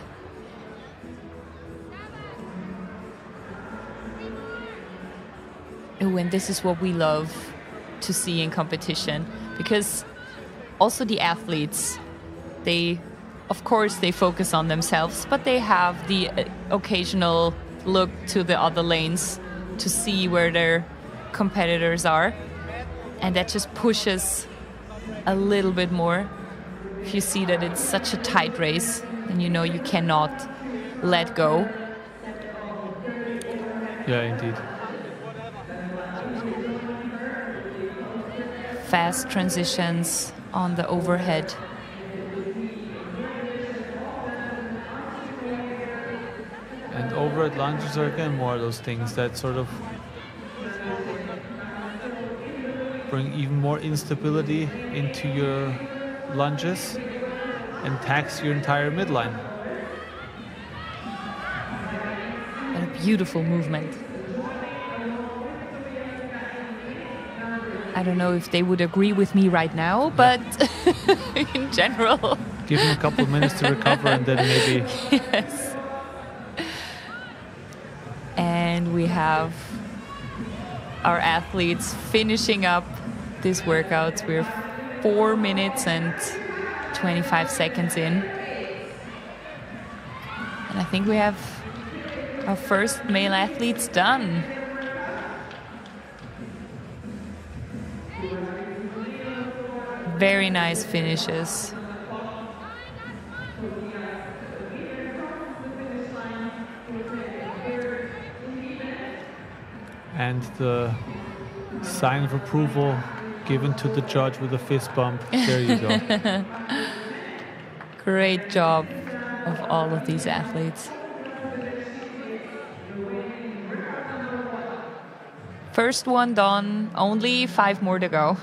[SPEAKER 10] Oh, and this is what we love to see in competition, because also the athletes, of course they focus on themselves, but they have the occasional look to the other lanes to see where their competitors are, and that just pushes a little bit more. If you see that it's such a tight race, then you know you cannot let go.
[SPEAKER 6] Yeah, indeed.
[SPEAKER 10] Fast transitions on the overhead.
[SPEAKER 6] And overhead lunges are again more of those things that sort of bring even more instability into your lunges and tax your entire midline.
[SPEAKER 10] What a beautiful movement. I don't know if they would agree with me right now, but in general.
[SPEAKER 6] Give them a couple of minutes to recover and then maybe.
[SPEAKER 10] Yes. And we have our athletes finishing up these workouts. We're 4 minutes and 25 seconds in. And I think we have our first male athletes done. Very nice finishes.
[SPEAKER 6] And the sign of approval given to the judge with a fist bump. There you go.
[SPEAKER 10] Great job of all of these athletes. First one done, only 5 more to go.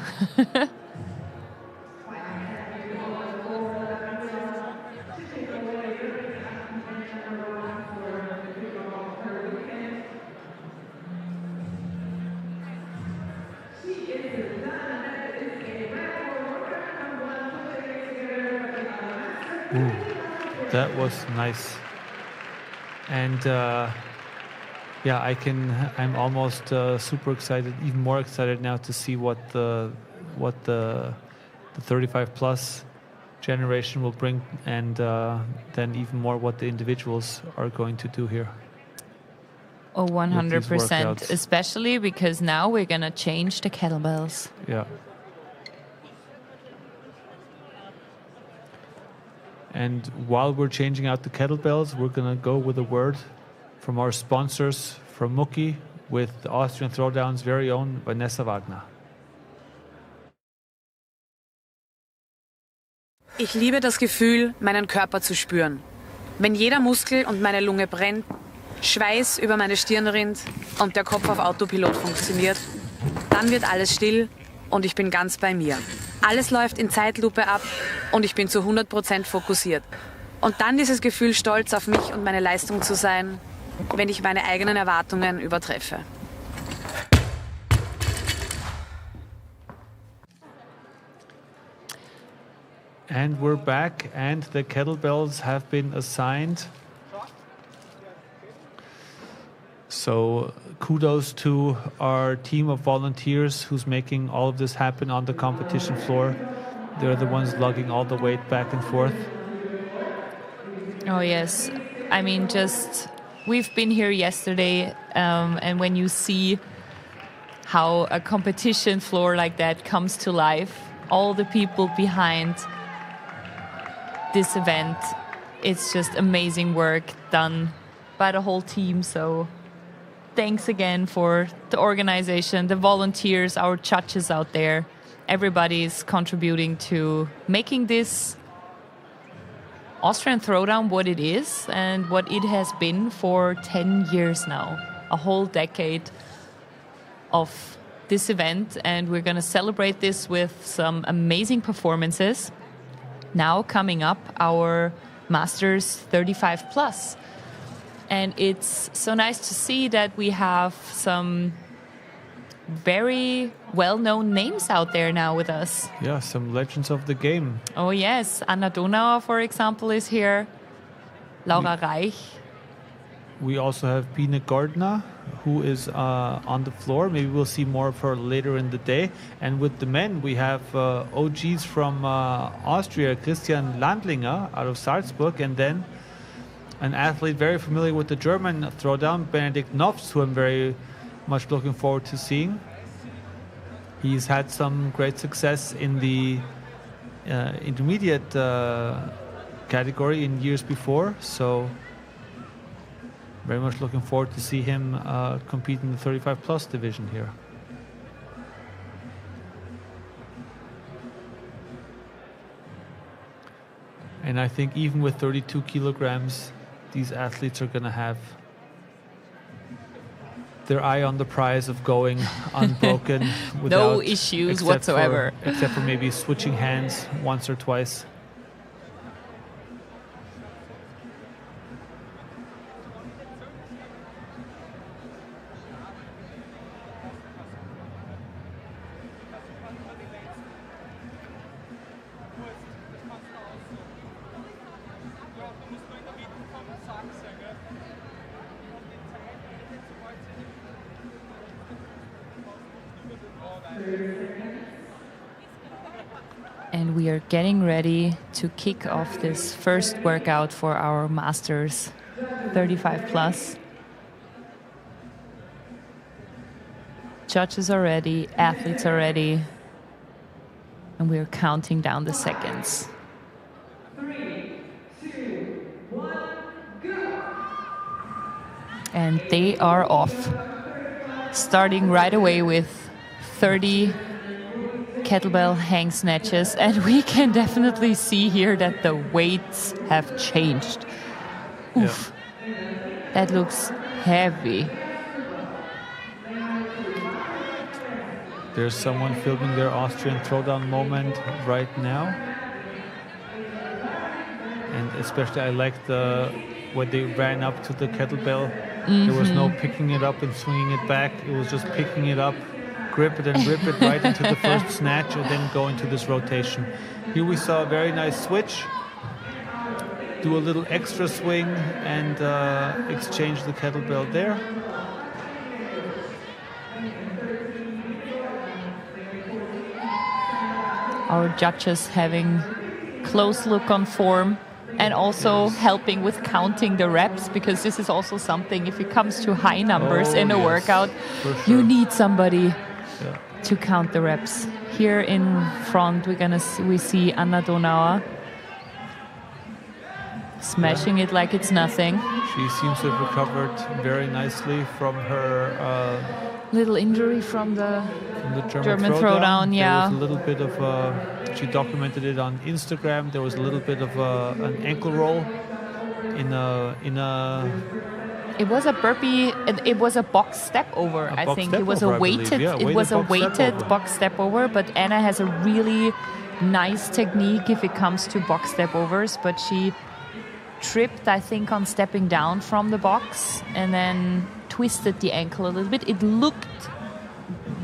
[SPEAKER 6] Ooh, that was nice. And I'm almost super excited, even more excited now to see what the 35 plus generation will bring, and then even more what the individuals are going to do here.
[SPEAKER 10] Oh, 100%,
[SPEAKER 6] workouts.
[SPEAKER 10] especially because now we're going to change the kettlebells.
[SPEAKER 6] Yeah. And while we're changing out the kettlebells, we're going to go with a word from our sponsors from Mucki with the Austrian Throwdown's very own Vanessa Wagner.
[SPEAKER 12] Ich liebe das Gefühl, meinen Körper zu spüren. Wenn jeder Muskel und meine Lunge brennt, Schweiß über meine Stirn rinnt und der Kopf auf Autopilot funktioniert, dann wird alles still und ich bin ganz bei mir. Alles läuft in Zeitlupe ab und ich bin zu 100% fokussiert. Und dann dieses Gefühl, stolz auf mich und meine Leistung zu sein, wenn ich meine eigenen Erwartungen übertreffe.
[SPEAKER 6] And we're back, and the kettlebells have been assigned. So kudos to our team of volunteers who's making all of this happen on the competition floor. They're the ones lugging all the weight back and forth.
[SPEAKER 10] Oh, yes. I mean, we've been here yesterday, and when you see how a competition floor like that comes to life, all the people behind this event, it's just amazing work done by the whole team. So thanks again for the organization, the volunteers, our judges out there. Everybody's contributing to making this Austrian Throwdown what it is and what it has been for 10 years now. A whole decade of this event, and we're going to celebrate this with some amazing performances. Now coming up, our Masters 35 Plus. And it's so nice to see that we have some very well-known names out there now with us.
[SPEAKER 6] Yeah, some legends of the game.
[SPEAKER 10] Oh yes, Anna Donauer, for example, is here. Laura Reich.
[SPEAKER 6] We also have Biene Gardner, who is on the floor. Maybe we'll see more of her later in the day. And with the men, we have OGs from Austria, Christian Landlinger out of Salzburg, and then an athlete very familiar with the German throwdown, Benedikt Nofs, who I'm very much looking forward to seeing. He's had some great success in the intermediate category in years before, so very much looking forward to see him compete in the 35 plus division here. And I think even with 32 kilograms, these athletes are going to have their eye on the prize of going unbroken without
[SPEAKER 10] no issues whatsoever.
[SPEAKER 6] Except for maybe switching hands once or twice.
[SPEAKER 10] And we are getting ready to kick off this first workout for our Masters 35 plus. Judges are ready, athletes are ready, and we are counting down the seconds.
[SPEAKER 9] 3, 2, 1, go!
[SPEAKER 10] And they are off. Starting right away with 30 kettlebell hang snatches, and we can definitely see here that the weights have changed. Oof. Yeah. That looks heavy.
[SPEAKER 6] There's someone filming their Austrian Throwdown moment right now. And especially I like when they ran up to the kettlebell. There was no picking it up and swinging it back. It was just picking it up, grip it and rip it right into the first snatch and then go into this rotation. Here we saw a very nice switch. do a little extra swing and exchange the kettlebell there.
[SPEAKER 10] Our judges having close look on form and also helping with counting the reps, because this is also something, if it comes to high numbers in a workout, you need somebody to count the reps. Here in front, we see Anna Donauer smashing it like it's nothing.
[SPEAKER 6] She seems to have recovered very nicely from her
[SPEAKER 10] little injury from the German throwdown.
[SPEAKER 6] There was a little bit of she documented it on Instagram. There was a little bit of an ankle roll in a
[SPEAKER 10] it was a burpee. It was a box step over. I think it was a weighted. It was a weighted box step over. But Anna has a really nice technique if it comes to box step overs. But she tripped, I think, on stepping down from the box and then twisted the ankle a little bit. It looked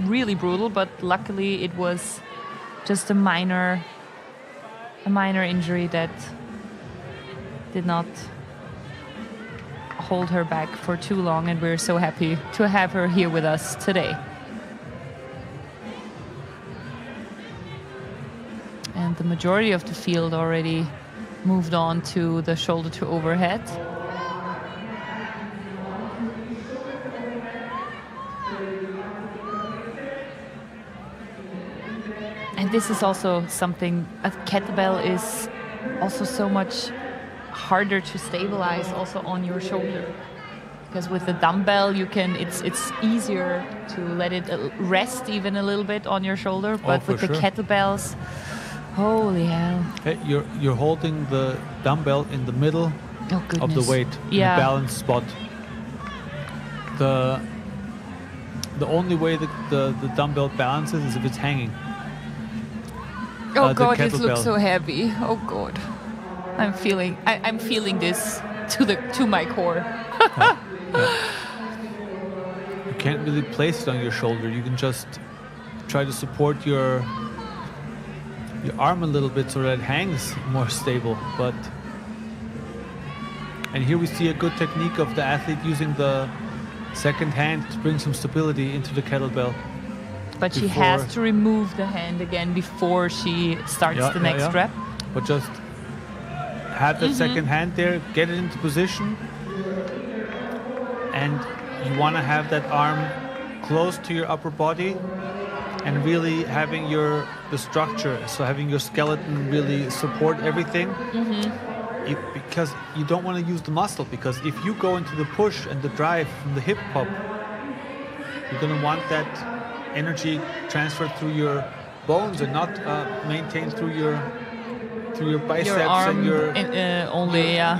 [SPEAKER 10] really brutal, but luckily it was just a minor injury that did not hold her back for too long, and we're so happy to have her here with us today. And the majority of the field already moved on to the shoulder to overhead. And this is also something, a kettlebell is also so much harder to stabilize also on your shoulder, because with the dumbbell you can it's easier to let it rest even a little bit on your shoulder, but with the kettlebells, holy hell.
[SPEAKER 6] Hey, you're holding the dumbbell in the middle of the weight, in a balanced spot. The only way the dumbbell balances is if it's hanging.
[SPEAKER 10] Oh God, this looks so heavy. Oh God, I'm feeling this to my core.
[SPEAKER 6] You can't really place it on your shoulder. You can just try to support your arm a little bit so that it hangs more stable. And here we see a good technique of the athlete using the second hand to bring some stability into the kettlebell.
[SPEAKER 10] But she has to remove the hand again before she starts the next rep.
[SPEAKER 6] But just have that second hand there, get it into position, and you want to have that arm close to your upper body and really having the structure, so having your skeleton really support everything. Because you don't want to use the muscle, because if you go into the push and the drive from the hip pop, you're going to want that energy transferred through your bones and not maintained through your biceps and your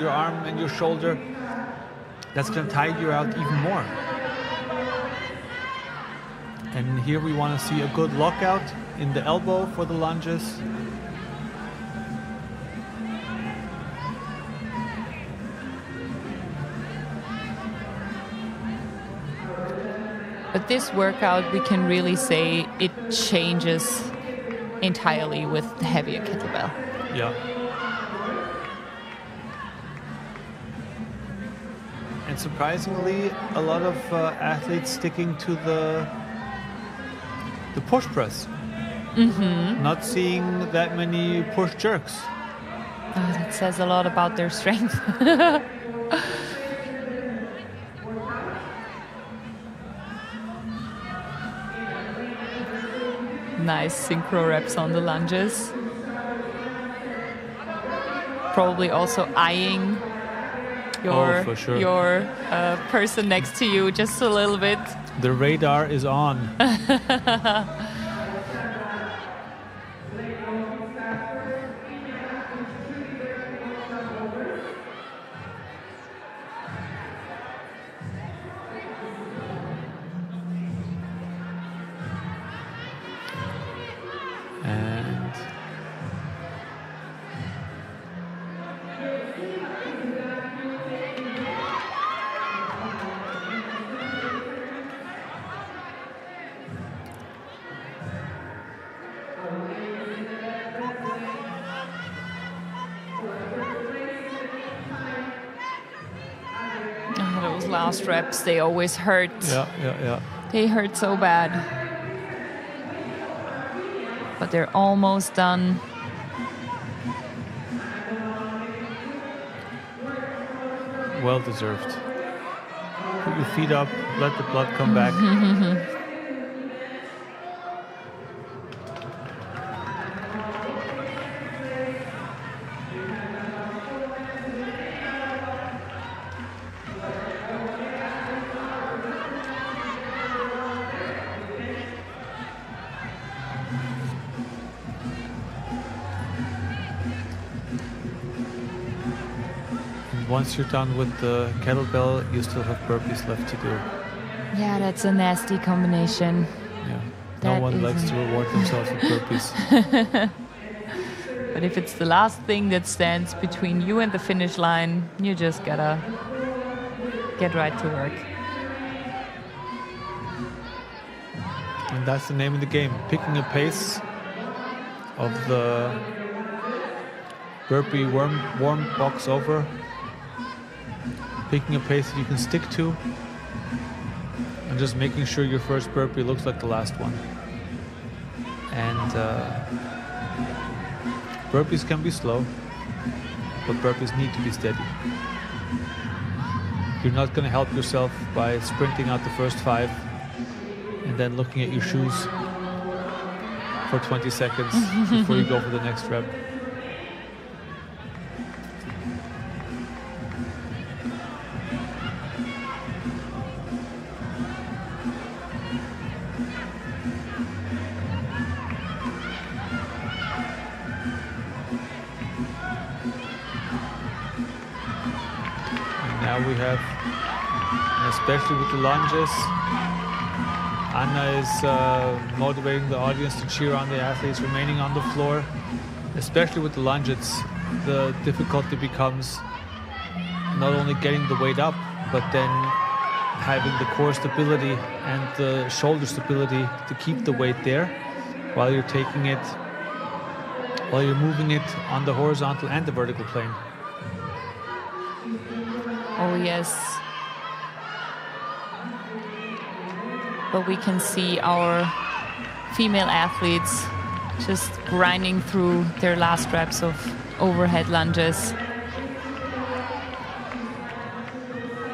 [SPEAKER 6] arm and your shoulder. That's going to tire you out even more. And here we want to see a good lockout in the elbow for the lunges.
[SPEAKER 10] But this workout, we can really say it changes entirely with the heavier kettlebell.
[SPEAKER 6] Yeah. And surprisingly, a lot of athletes sticking to the push press. Not seeing that many push jerks.
[SPEAKER 10] Oh, that says a lot about their strength. Nice synchro reps on the lunges. Probably also eyeing your person next to you just a little bit.
[SPEAKER 6] The radar is on.
[SPEAKER 10] last reps, they always hurt.
[SPEAKER 6] Yeah.
[SPEAKER 10] They hurt so bad. But they're almost done.
[SPEAKER 6] Well deserved. Put your feet up, let the blood come back. Once you're done with the kettlebell, you still have burpees left to do.
[SPEAKER 10] Yeah, that's a nasty combination.
[SPEAKER 6] Yeah.
[SPEAKER 10] That
[SPEAKER 6] No one likes
[SPEAKER 10] is
[SPEAKER 6] to reward themselves with burpees.
[SPEAKER 10] But if it's the last thing that stands between you and the finish line, you just gotta get right to work.
[SPEAKER 6] And that's the name of the game. Picking a pace of the burpee warm box over. Picking a pace that you can stick to. And just making sure your first burpee looks like the last one. And burpees can be slow, but burpees need to be steady. You're not going to help yourself by sprinting out the first 5 and then looking at your shoes for 20 seconds before you go for the next rep. Now we have, especially with the lunges, Anna is motivating the audience to cheer on the athletes remaining on the floor. Especially with the lunges, the difficulty becomes not only getting the weight up, but then having the core stability and the shoulder stability to keep the weight there while you're taking it, while you're moving it on the horizontal and the vertical plane.
[SPEAKER 10] Oh, yes. But we can see our female athletes just grinding through their last reps of overhead lunges.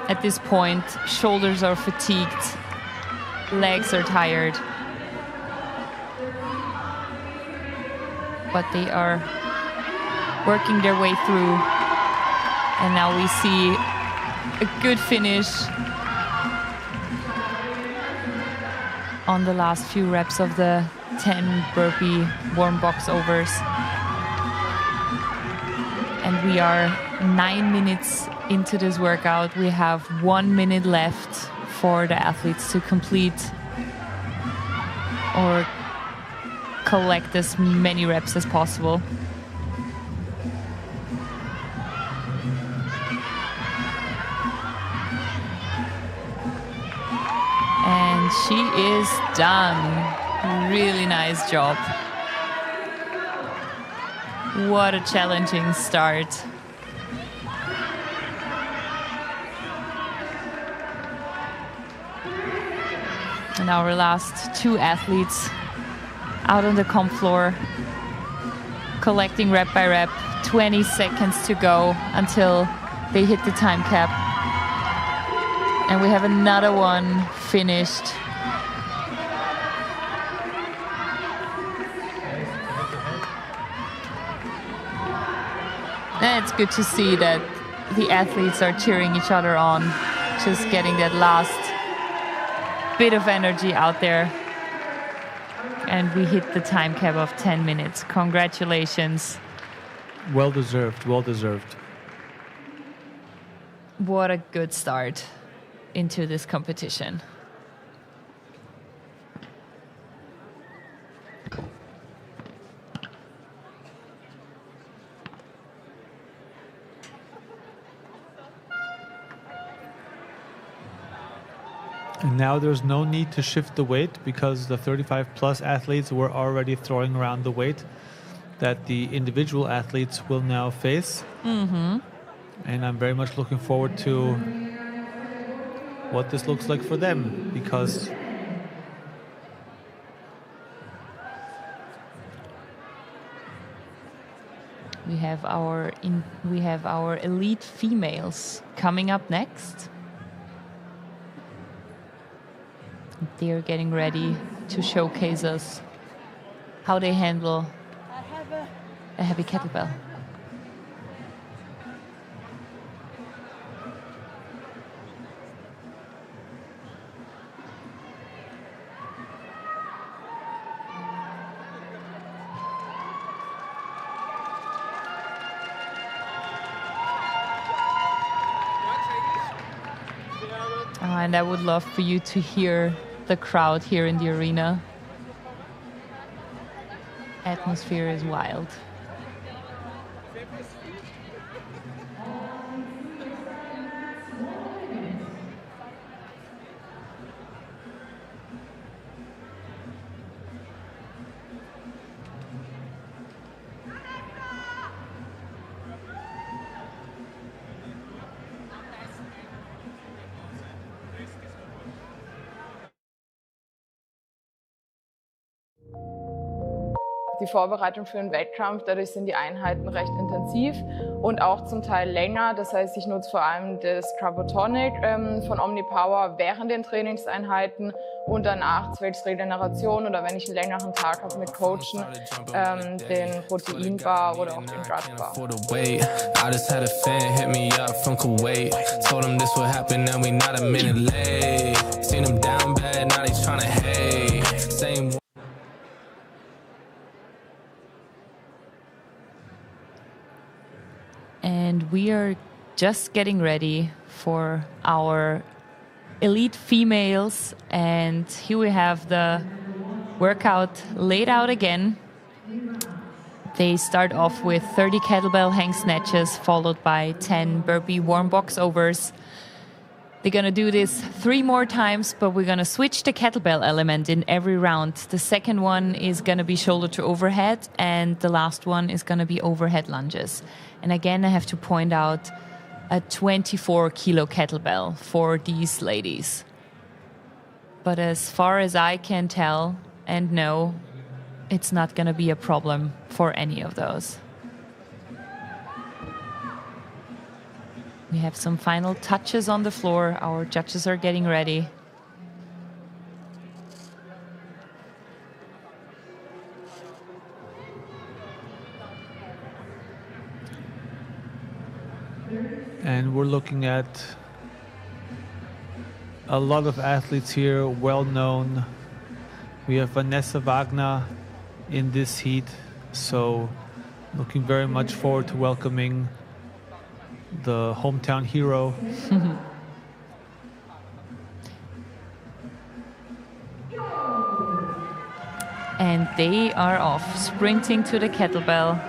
[SPEAKER 10] At this point, shoulders are fatigued, legs are tired. But they are working their way through. And now we see a good finish on the last few reps of the 10 burpee warm box overs. And we are 9 minutes into this workout. We have 1 minute left for the athletes to complete or collect as many reps as possible. And she is done. Really nice job. What a challenging start. And our last 2 athletes out on the comp floor, collecting rep by rep, 20 seconds to go until they hit the time cap. And we have another one finished. And it's good to see that the athletes are cheering each other on, just getting that last bit of energy out there. And we hit the time cap of 10 minutes. Congratulations.
[SPEAKER 6] Well deserved, well deserved.
[SPEAKER 10] What a good start into this competition.
[SPEAKER 6] And now there's no need to shift the weight because the 35 plus athletes were already throwing around the weight that the individual athletes will now face.
[SPEAKER 10] Mm-hmm.
[SPEAKER 6] And I'm very much looking forward to what this looks like for them, because
[SPEAKER 10] we have our elite females coming up next. They're getting ready to showcase us how they handle a heavy kettlebell. And I would love for you to hear the crowd here in the arena. Atmosphere is wild.
[SPEAKER 8] Die Vorbereitung für einen Wettkampf, dadurch sind die Einheiten recht intensiv und auch zum Teil länger. Das heißt, ich nutze vor allem das Carbotonic von Omnipower während den Trainingseinheiten und danach zwecks Regeneration oder wenn ich einen längeren Tag habe mit Coachen, den Proteinbar oder auch den Gutbar.
[SPEAKER 10] And we are just getting ready for our elite females. And here we have the workout laid out again. They start off with 30 kettlebell hang snatches, followed by 10 burpee warm box overs. They're going to do this 3 more times, but we're going to switch the kettlebell element in every round. The second one is going to be shoulder to overhead, and the last one is going to be overhead lunges. And again, I have to point out a 24-kilo kettlebell for these ladies. But as far as I can tell and know, it's not going to be a problem for any of those. We have some final touches on the floor. Our judges are getting ready.
[SPEAKER 6] And we're looking at a lot of athletes here, well known. We have Vanessa Wagner in this heat, so looking very much forward to welcoming the hometown hero.
[SPEAKER 10] And they are off, sprinting to the kettlebell.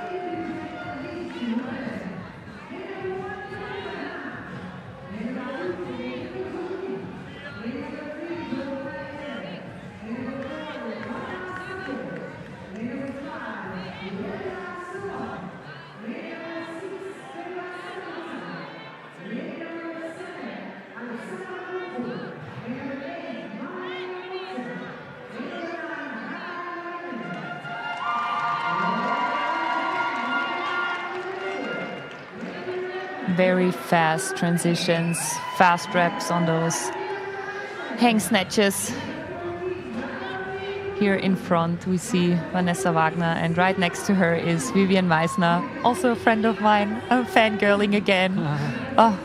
[SPEAKER 10] Very fast transitions, fast reps on those hang snatches. Here in front we see Vanessa Wagner, and right next to her is Vivian Meissner, also a friend of mine. I'm fangirling again. Oh.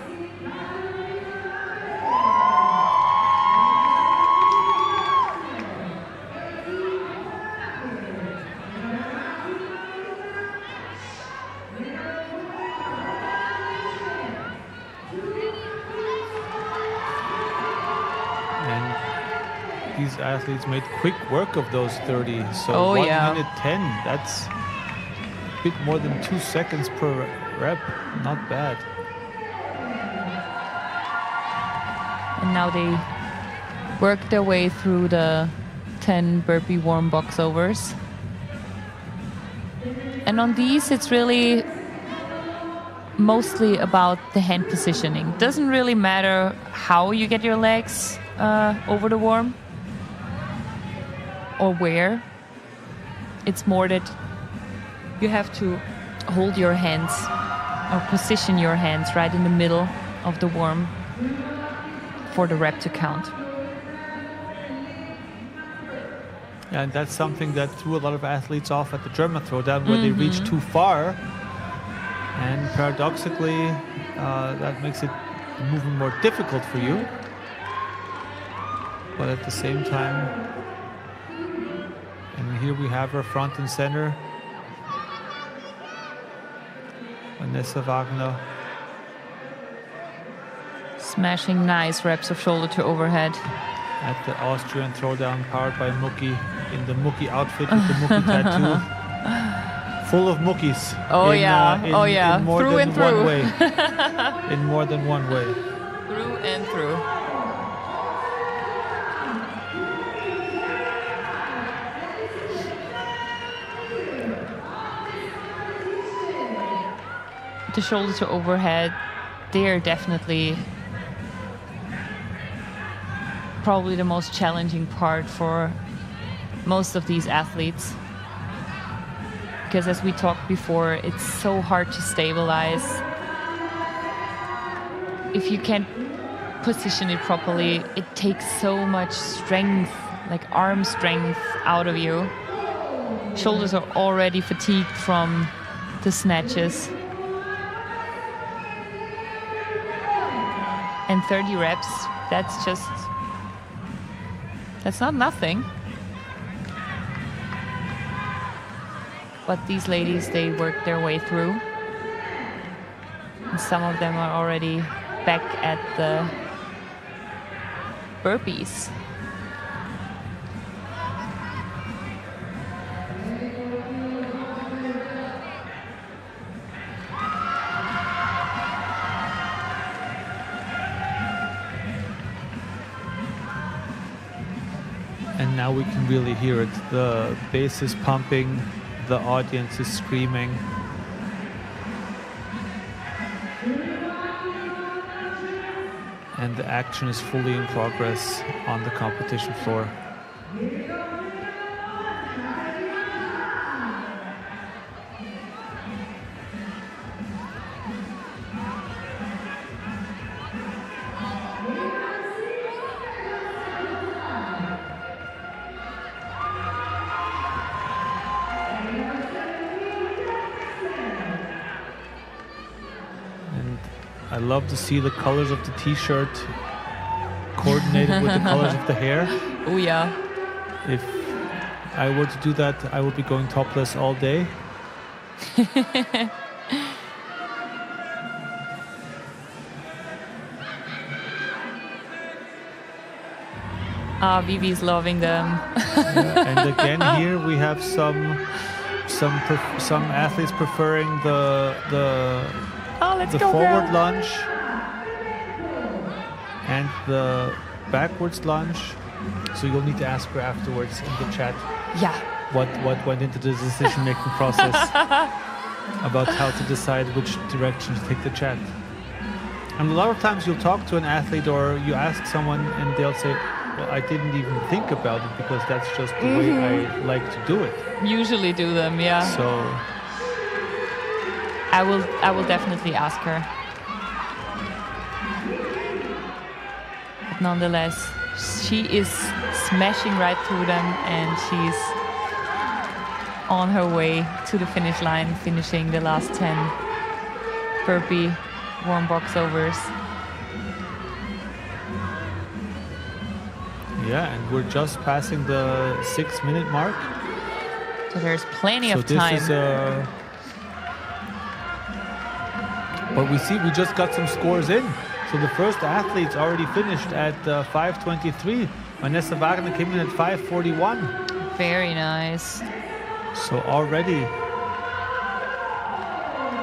[SPEAKER 6] These athletes made quick work of those 30. So 1 minute 10, that's a bit more than 2 seconds per rep. Not bad.
[SPEAKER 10] And now they work their way through the 10 burpee warm box overs. And on these, it's really mostly about the hand positioning. Doesn't really matter how you get your legs over the worm or where. It's more that you have to hold your hands or position your hands right in the middle of the worm for the rep to count.
[SPEAKER 6] Yeah, and that's something that threw a lot of athletes off at the German Throwdown, where they reach too far. And paradoxically, that makes it moving more difficult for you. But at the same time, and here we have her front and center, Vanessa Wagner.
[SPEAKER 10] Smashing nice reps of shoulder to overhead.
[SPEAKER 6] At the Austrian Throwdown, powered by Muki, in the Muki outfit with the Muki tattoo. Full of Mukis.
[SPEAKER 10] Oh yeah.
[SPEAKER 6] In more
[SPEAKER 10] through
[SPEAKER 6] than
[SPEAKER 10] and through.
[SPEAKER 6] one way. In more than one way.
[SPEAKER 10] Through and through. The shoulder to overhead, they're definitely probably the most challenging part for most of these athletes. Because as we talked before, it's so hard to stabilize. If you can't position it properly, it takes so much strength, like arm strength, out of you. Shoulders are already fatigued from the snatches. And 30 reps, that's not nothing. But these ladies, they work their way through. And some of them are already back at the burpees.
[SPEAKER 6] And now we can really hear it. The bass is pumping, the audience is screaming. And the action is fully in progress on the competition floor. I love to see the colors of the t-shirt coordinated with the colors of the hair.
[SPEAKER 10] Oh yeah.
[SPEAKER 6] If I were to do that, I would be going topless all day.
[SPEAKER 10] Vivi's loving them.
[SPEAKER 6] Yeah, and again here we have some athletes preferring the forward lunge and the backwards lunge. So you'll need to ask her afterwards in the chat.
[SPEAKER 10] Yeah.
[SPEAKER 6] What went into the decision-making process about how to decide which direction to take the chat. And a lot of times you'll talk to an athlete or you ask someone and they'll say, well, I didn't even think about it because that's just the way I like to do it.
[SPEAKER 10] Usually do them, yeah.
[SPEAKER 6] So
[SPEAKER 10] I will definitely ask her. But nonetheless, she is smashing right through them and she's on her way to the finish line, finishing the last 10 burpee warm box overs.
[SPEAKER 6] yeah, and we're just passing the 6-minute mark.
[SPEAKER 10] So there's plenty of time.
[SPEAKER 6] But we see we just got some scores in. So the first athlete's already finished at 5:23. Vanessa Wagner came in at 5:41.
[SPEAKER 10] Very nice.
[SPEAKER 6] So already.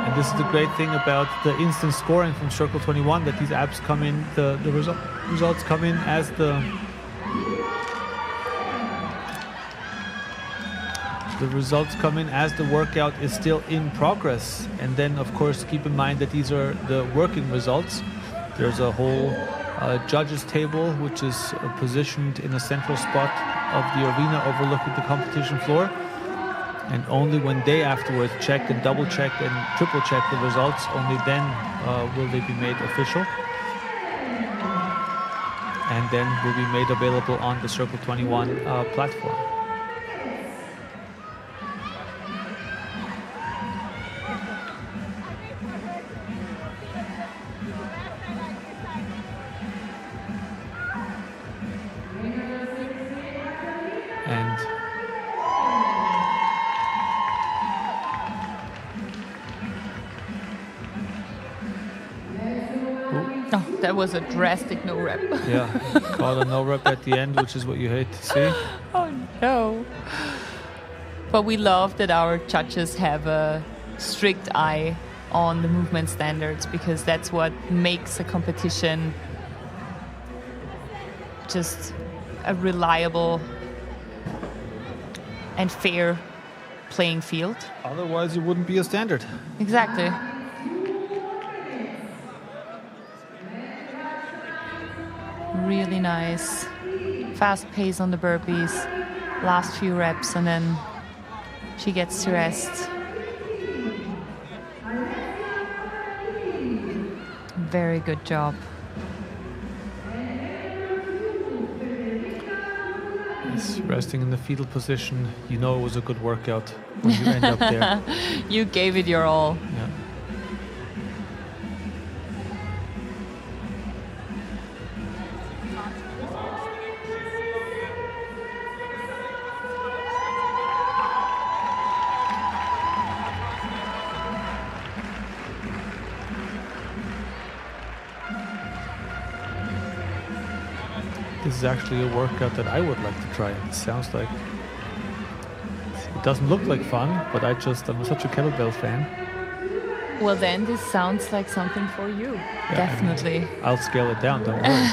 [SPEAKER 6] And this is the great thing about the instant scoring from Circle 21, that these apps come in, the results come in as the the results come in as the workout is still in progress. And then, of course, keep in mind that these are the working results. There's a whole judges table, which is positioned in a central spot of the arena overlooking the competition floor. And only when they afterwards check and double check and triple check the results, only then will they be made official. And then will be made available on the Circle 21 platform. And
[SPEAKER 10] Oh, that was a drastic no rep.
[SPEAKER 6] yeah, caught a no rep at the end, which is what you hate to see.
[SPEAKER 10] Oh no. But we love that our judges have a strict eye on the movement standards, because that's what makes a competition just a reliable and fair playing field.
[SPEAKER 6] Otherwise, it wouldn't be a standard.
[SPEAKER 10] Exactly. Really nice. Fast pace on the burpees. Last few reps, and then she gets to rest. Very good job.
[SPEAKER 6] Yes, resting in the fetal position, you know it was a good workout when you end up there.
[SPEAKER 10] You gave it your all.
[SPEAKER 6] Yeah. This is actually a workout that I would like to try. It sounds like it doesn't look like fun, but I'm such a kettlebell fan.
[SPEAKER 10] Well, then this sounds like something for you.
[SPEAKER 6] Yeah,
[SPEAKER 10] definitely.
[SPEAKER 6] I mean, I'll scale it down, don't worry.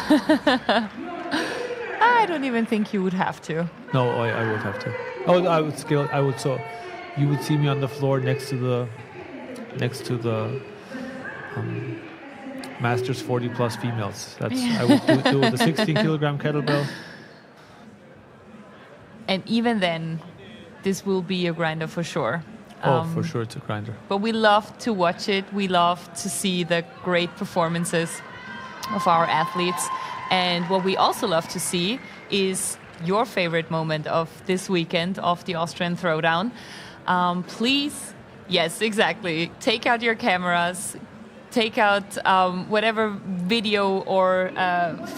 [SPEAKER 10] I don't even think you would have to.
[SPEAKER 6] No, I would have to. Oh, I would scale. I would. So you would see me on the floor next to the Masters 40 plus females. I would do with a 16 kilogram kettlebell.
[SPEAKER 10] And even then, this will be a grinder for sure.
[SPEAKER 6] For sure, it's a grinder.
[SPEAKER 10] But we love to watch it. We love to see the great performances of our athletes. And what we also love to see is your favorite moment of this weekend of the Austrian Throwdown. Please, yes, exactly. Take out your cameras. Take out whatever video or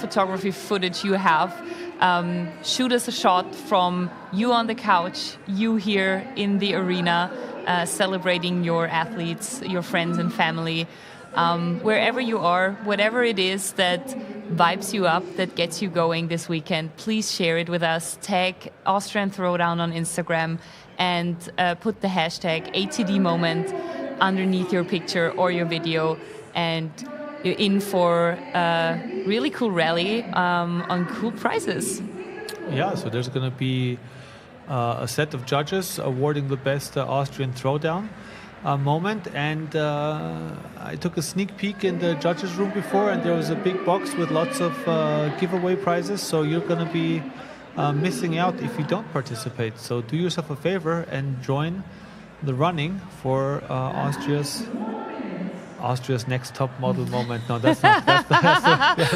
[SPEAKER 10] photography footage you have. Shoot us a shot from you on the couch, you here in the arena, celebrating your athletes, your friends and family. Wherever you are, whatever it is that vibes you up, that gets you going this weekend, please share it with us. Tag Austrian Throwdown on Instagram and put the hashtag ATD moment underneath your picture or your video, and you're in for a really cool rally on cool prizes.
[SPEAKER 6] Yeah, so there's going to be a set of judges awarding the best Austrian Throwdown moment, and I took a sneak peek in the judges room before, and there was a big box with lots of giveaway prizes, so you're going to be missing out if you don't participate. So do yourself a favor and join the running for Austria's next top model moment. No, that's not.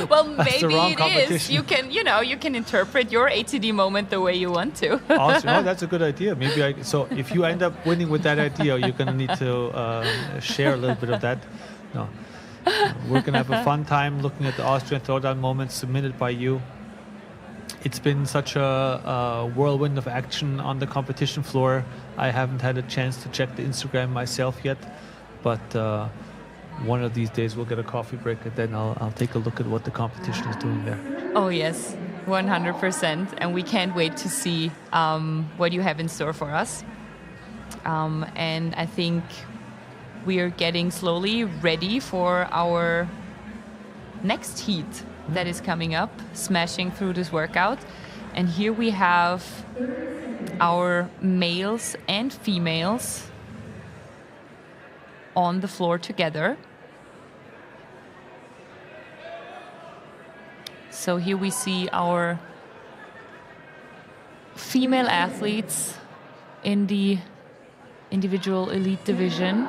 [SPEAKER 10] Well,
[SPEAKER 6] that's
[SPEAKER 10] maybe it
[SPEAKER 6] competition.
[SPEAKER 10] is. You can interpret your ATD moment the way you want to.
[SPEAKER 6] Austria, that's a good idea. Maybe so if you end up winning with that idea, you're going to need to share a little bit of that. No, we're going to have a fun time looking at the Austrian Throwdown moments submitted by you. It's been such a whirlwind of action on the competition floor. I haven't had a chance to check the Instagram myself yet, but one of these days we'll get a coffee break, and then I'll take a look at what the competition is doing there.
[SPEAKER 10] Oh yes, 100%, and we can't wait to see what you have in store for us. And I think we are getting slowly ready for our next heat that is coming up, smashing through this workout. And here we have our males and females on the floor together. So here we see our female athletes in the individual elite division.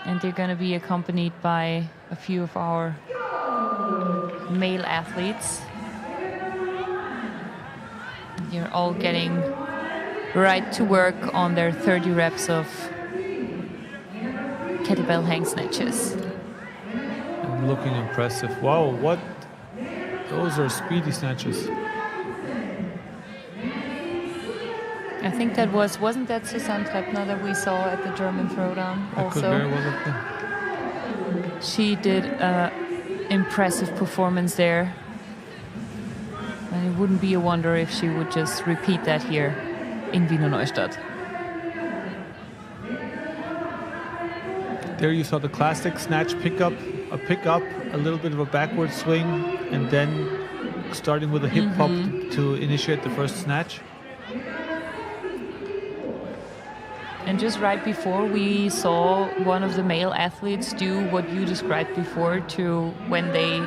[SPEAKER 10] And they're going to be accompanied by a few of our male athletes. They're all getting right to work on their 30 reps of kettlebell hang snatches.
[SPEAKER 6] And looking impressive. Wow, what? Those are speedy snatches.
[SPEAKER 10] I think that wasn't that Susanne Treppner that we saw at the German Throwdown also?
[SPEAKER 6] That could very well have been.
[SPEAKER 10] She did an impressive performance there. And it wouldn't be a wonder if she would just repeat that here in Wiener Neustadt.
[SPEAKER 6] There you saw the classic snatch pickup, a little bit of a backward swing, and then starting with a hip hop to initiate the first snatch.
[SPEAKER 10] And just right before, we saw one of the male athletes do what you described before, to when they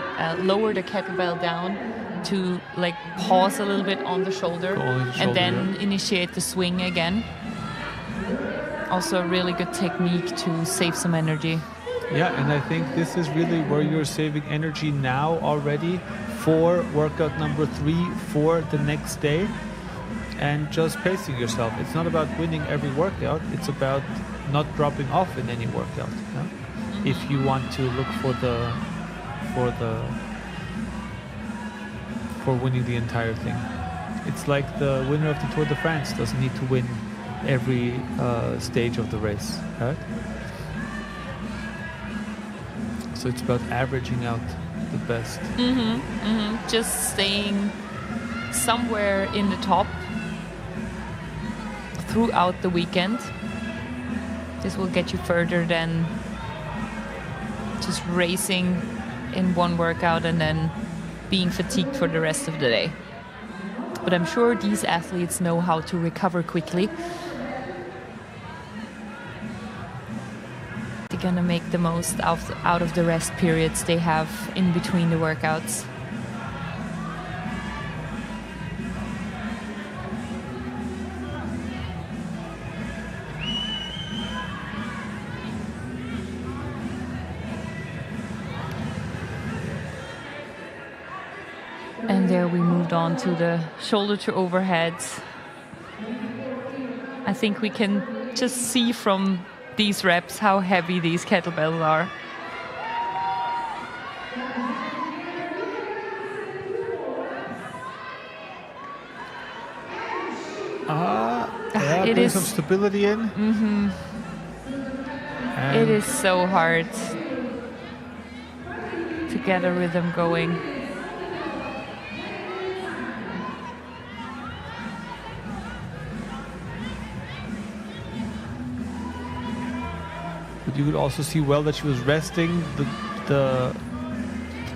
[SPEAKER 10] lower the kettlebell down, to like pause a little bit on the shoulder, and then initiate the swing again. Also a really good technique to save some energy.
[SPEAKER 6] Yeah, and I think this is really where you're saving energy now already for workout number 3 for the next day, and just pacing yourself. It's not about winning every workout, it's about not dropping off in any workout. Yeah? If you want to look for winning the entire thing. It's like the winner of the Tour de France doesn't need to win every stage of the race, right? So it's about averaging out the best.
[SPEAKER 10] Just staying somewhere in the top throughout the weekend. This will get you further than just racing in one workout and then being fatigued for the rest of the day. But I'm sure these athletes know how to recover quickly. They're gonna make the most out of the rest periods they have in between the workouts. And there we moved on to the shoulder to overheads. I think we can just see from these reps how heavy these kettlebells are.
[SPEAKER 6] It brings some stability in.
[SPEAKER 10] It is so hard to get a rhythm going.
[SPEAKER 6] But you could also see well that she was resting the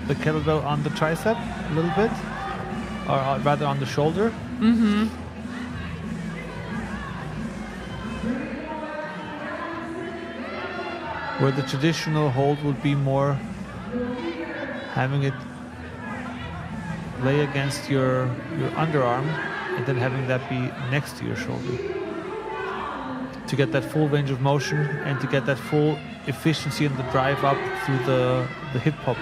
[SPEAKER 6] kettlebell on the tricep a little bit, or rather on the shoulder. Where the traditional hold would be more having it lay against your underarm and then having that be next to your shoulder, to get that full range of motion and to get that full efficiency and the drive up through the hip hop.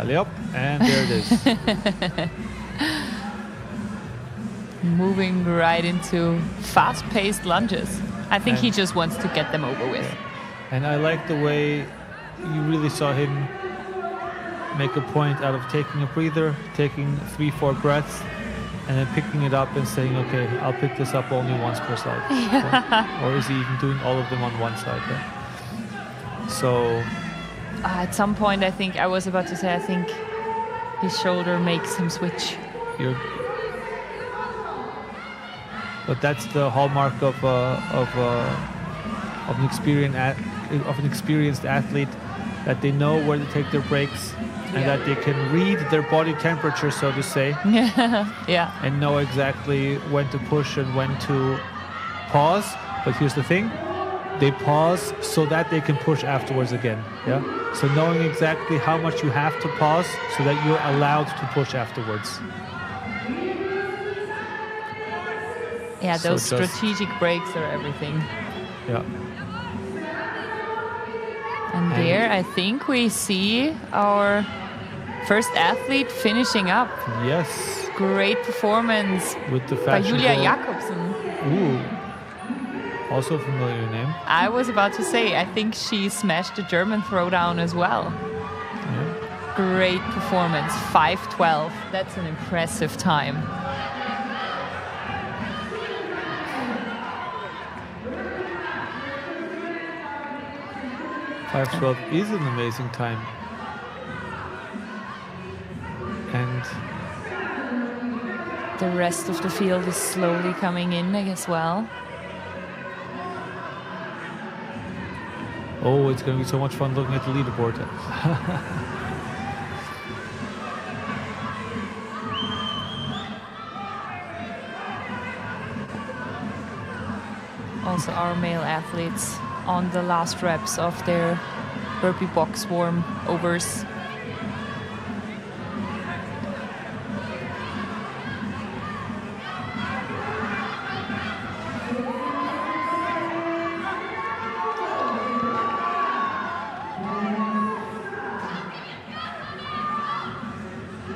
[SPEAKER 6] Yep, and there it is.
[SPEAKER 10] Moving right into fast-paced lunges. I think he just wants to get them over with.
[SPEAKER 6] And I like the way you really saw him make a point out of taking a breather, taking 3-4 breaths, and then picking it up and saying, okay, I'll pick this up only once per side.
[SPEAKER 10] Yeah.
[SPEAKER 6] Or is he even doing all of them on one side? Yeah? So...
[SPEAKER 10] at some point, I think his shoulder makes him switch.
[SPEAKER 6] But that's the hallmark of an experienced athlete, that they know where to take their breaks and that they can read their body temperature, so to say.
[SPEAKER 10] Yeah.
[SPEAKER 6] And know exactly when to push and when to pause. But here's the thing. They pause so that they can push afterwards again. Yeah. So knowing exactly how much you have to pause so that you're allowed to push afterwards.
[SPEAKER 10] Yeah,
[SPEAKER 6] So
[SPEAKER 10] those
[SPEAKER 6] just-
[SPEAKER 10] strategic breaks are everything.
[SPEAKER 6] Yeah.
[SPEAKER 10] And there, I think we see our first athlete finishing up.
[SPEAKER 6] Yes.
[SPEAKER 10] Great performance
[SPEAKER 6] With the
[SPEAKER 10] by Julia
[SPEAKER 6] fashionable-
[SPEAKER 10] Jakobsen.
[SPEAKER 6] Ooh. Also a familiar name.
[SPEAKER 10] I was about to say, I think she smashed the German throwdown as well.
[SPEAKER 6] Yeah.
[SPEAKER 10] Great performance, 5:12. That's an impressive time.
[SPEAKER 6] .512 is an amazing time. And
[SPEAKER 10] The rest of the field is slowly coming in as well.
[SPEAKER 6] oh, it's going to be so much fun looking at the leaderboard.
[SPEAKER 10] Also our male athletes on the last reps of their burpee box warm overs.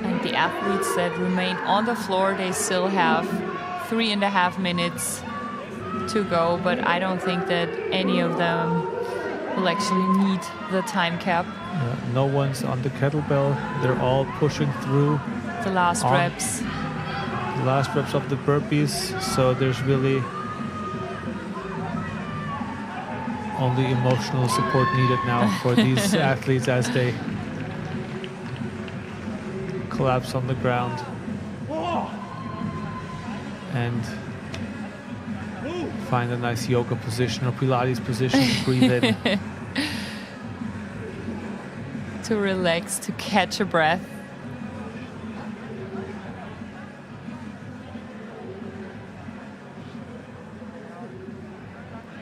[SPEAKER 10] And the athletes that remain on the floor, they still have 3.5 minutes to go, but I don't think that any of them will actually meet the time cap.
[SPEAKER 6] No one's on the kettlebell. They're all pushing through
[SPEAKER 10] The last
[SPEAKER 6] On.
[SPEAKER 10] reps.
[SPEAKER 6] the last reps of the burpees. So there's really only emotional support needed now for these athletes as they collapse on the ground and find a nice yoga position or Pilates position to breathe in.
[SPEAKER 10] To relax, to catch a breath.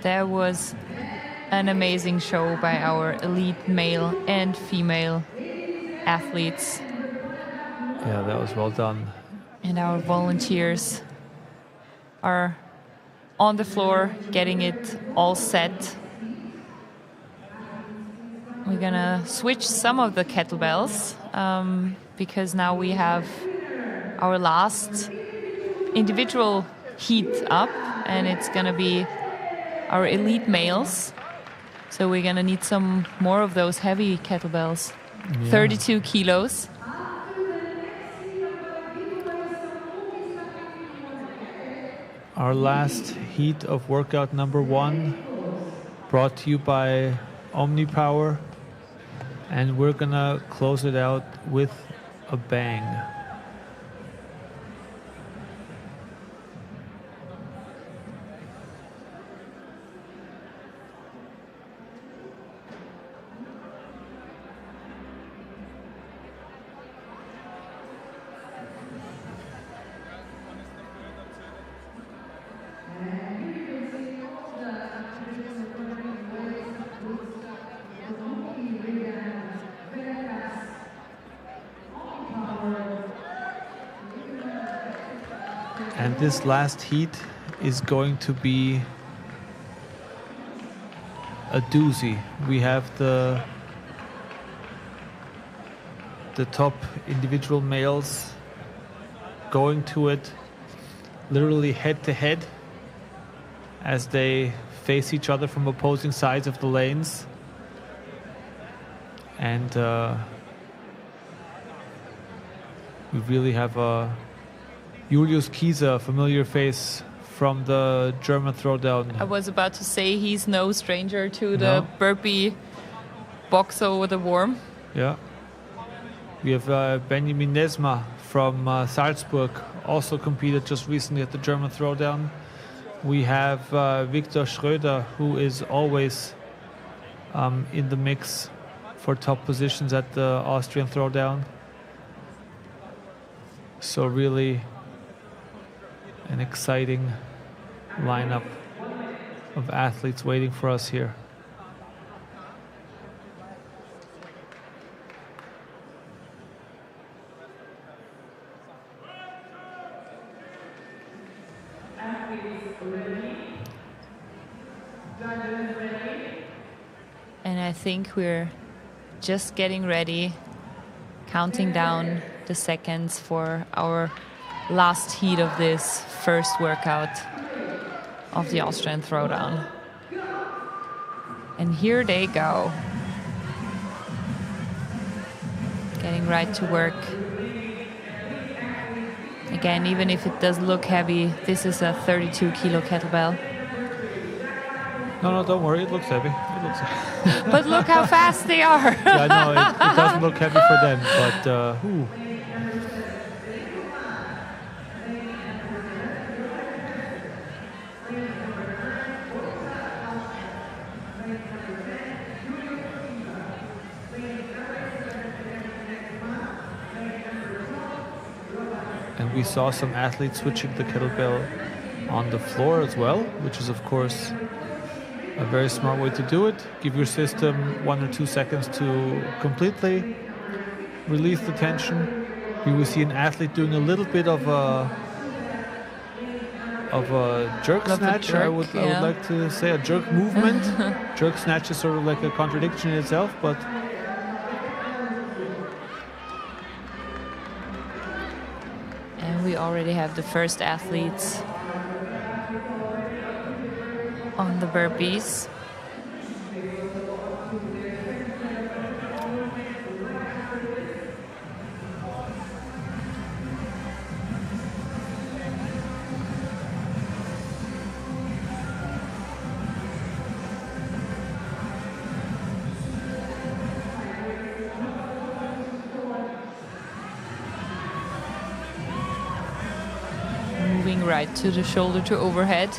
[SPEAKER 10] There was an amazing show by our elite male and female athletes.
[SPEAKER 6] Yeah, that was well done.
[SPEAKER 10] And our volunteers are on the floor getting it all set. We're gonna switch some of the kettlebells because now we have our last individual heat up, and it's gonna be our elite males. So we're gonna need some more of those heavy kettlebells, 32 kilos.
[SPEAKER 6] Our last heat of workout number 1, brought to you by OmniPower, and we're gonna close it out with a bang. And this last heat is going to be a doozy. We have the top individual males going to it literally head to head as they face each other from opposing sides of the lanes. And we really have a Julius Kieser, familiar face from the German throwdown.
[SPEAKER 10] I was about to say he's no stranger to the
[SPEAKER 6] No.
[SPEAKER 10] burpee box over the warm.
[SPEAKER 6] Yeah. We have Benjamin Nesma from Salzburg, also competed just recently at the German throwdown. we have Victor Schröder, who is always in the mix for top positions at the Austrian Throwdown. So really an exciting lineup of athletes waiting for us here.
[SPEAKER 10] And I think we're just getting ready, counting down the seconds for our last heat of this first workout of the Austrian Throwdown. And here they go. Getting right to work. Again, even if it does look heavy, this is a 32 kilo kettlebell.
[SPEAKER 6] No, don't worry, it looks heavy. It looks heavy.
[SPEAKER 10] But look how fast they are.
[SPEAKER 6] Yeah, I know, it doesn't look heavy for them, but ooh. And we saw some athletes switching the kettlebell on the floor as well, which is of course a very smart way to do it. Give your system 1 or 2 seconds to completely release the tension. You will see an athlete doing a little bit of a jerk snatch. I would like to say a jerk movement. Jerk snatch is sort of like a contradiction in itself, but
[SPEAKER 10] and we already have the first athletes on the burpees. Moving right to the shoulder to overhead.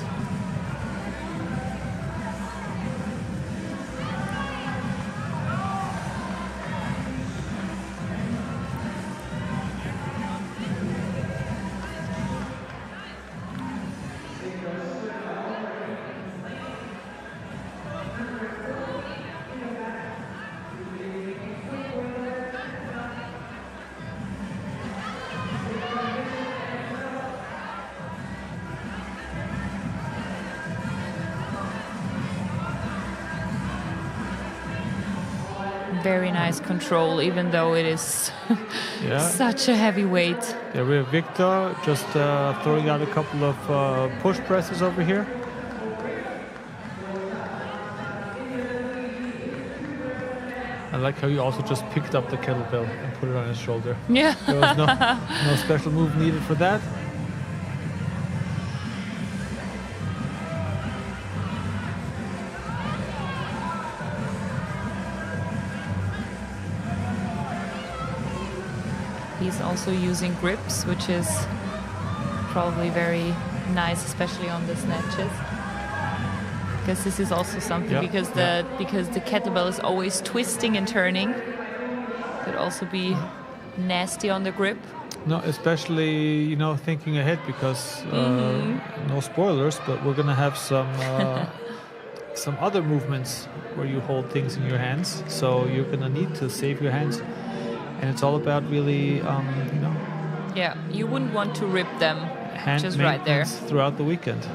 [SPEAKER 10] Very nice control, even though it is such a heavy weight.
[SPEAKER 6] Yeah, we have Victor just throwing out a couple of push presses over here. I like how he also just picked up the kettlebell and put it on his shoulder.
[SPEAKER 10] Yeah.
[SPEAKER 6] There was no special move needed for that.
[SPEAKER 10] He's also using grips, which is probably very nice, especially on the snatches. Because this is also something, because the kettlebell is always twisting and turning. Could also be nasty on the grip.
[SPEAKER 6] No, especially thinking ahead, because no spoilers, but we're gonna have some other movements where you hold things in your hands. So you're gonna need to save your hands. And it's all about really,
[SPEAKER 10] Yeah, you wouldn't want to rip them
[SPEAKER 6] hand
[SPEAKER 10] just right there.
[SPEAKER 6] Throughout the weekend.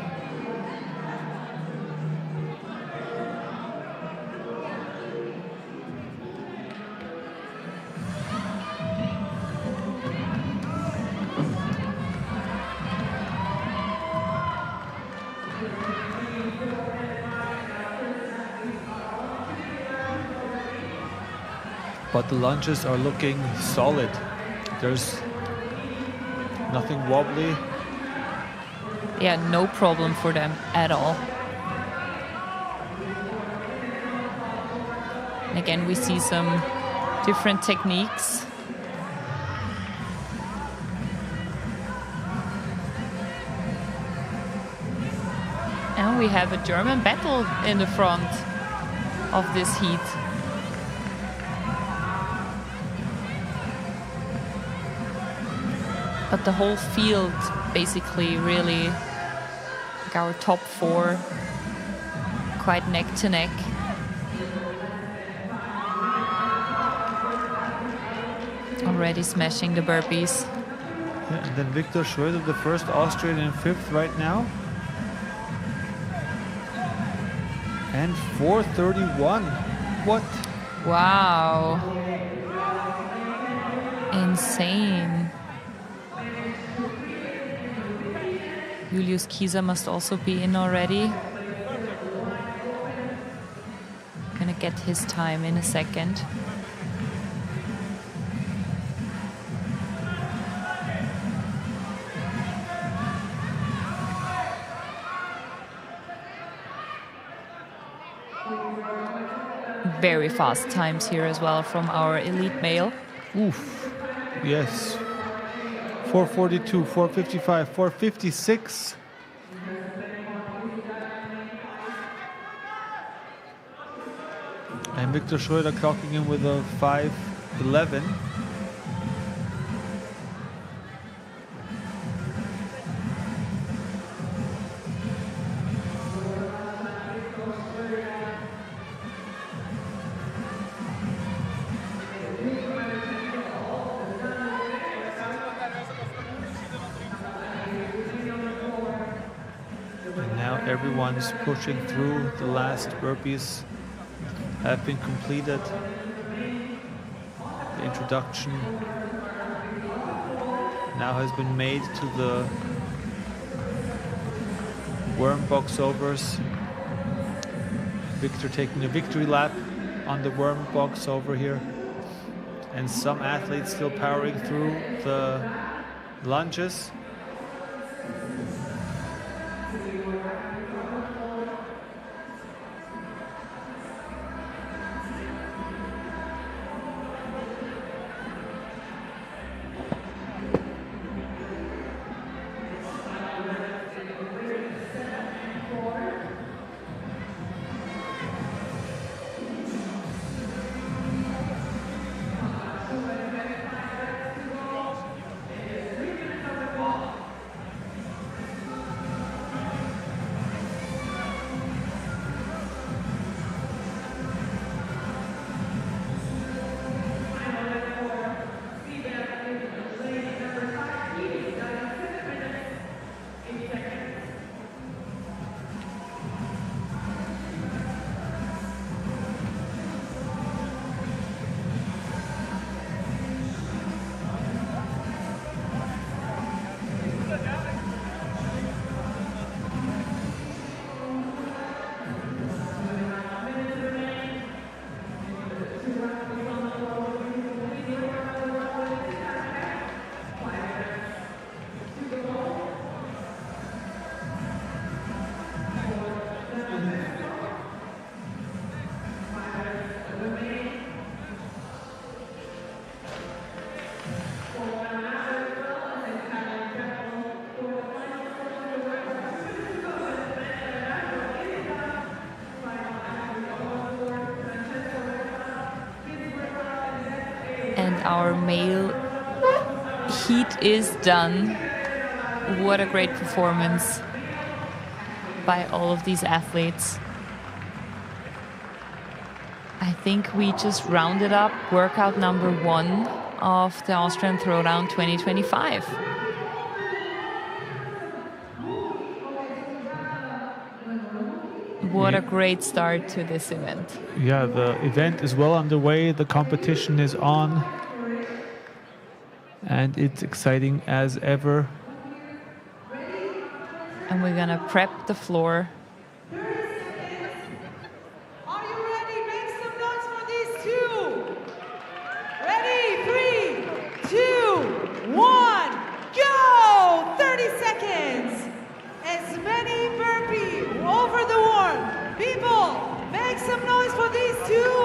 [SPEAKER 6] But the lunges are looking solid. There's nothing wobbly.
[SPEAKER 10] Yeah, no problem for them at all. And again, we see some different techniques. we have a German battle in the front of this heat. But the whole field basically really, like our top 4, quite neck to neck. Already smashing the burpees.
[SPEAKER 6] Yeah, and then Viktor Schröder, the first Austrian in 5th right now. And 4:31. What?
[SPEAKER 10] Wow. Insane. Julius Kieser must also be in already. Gonna get his time in a second. Very fast times here as well from our elite male.
[SPEAKER 6] Oof. Yes. 4:42, 4:55, 4:56. And Viktor Schröder clocking in with a 5:11. Everyone's pushing through. The last burpees have been completed. The introduction now has been made to the worm box overs. Viktor taking a victory lap on the worm box over here. And some athletes still powering through the lunges.
[SPEAKER 10] Our male heat is done. What a great performance by all of these athletes. I think we just rounded up workout number 1 of the Austrian Throwdown 2025. What a great start to this event.
[SPEAKER 6] Yeah, the event is well underway. The competition is on. And it's exciting as ever.
[SPEAKER 10] And we're gonna prep the floor.
[SPEAKER 9] Are you ready? Make some noise for these two. Ready? 3, 2, 1, go! 30 seconds. As many burpee over the worm. People, make some noise for these two.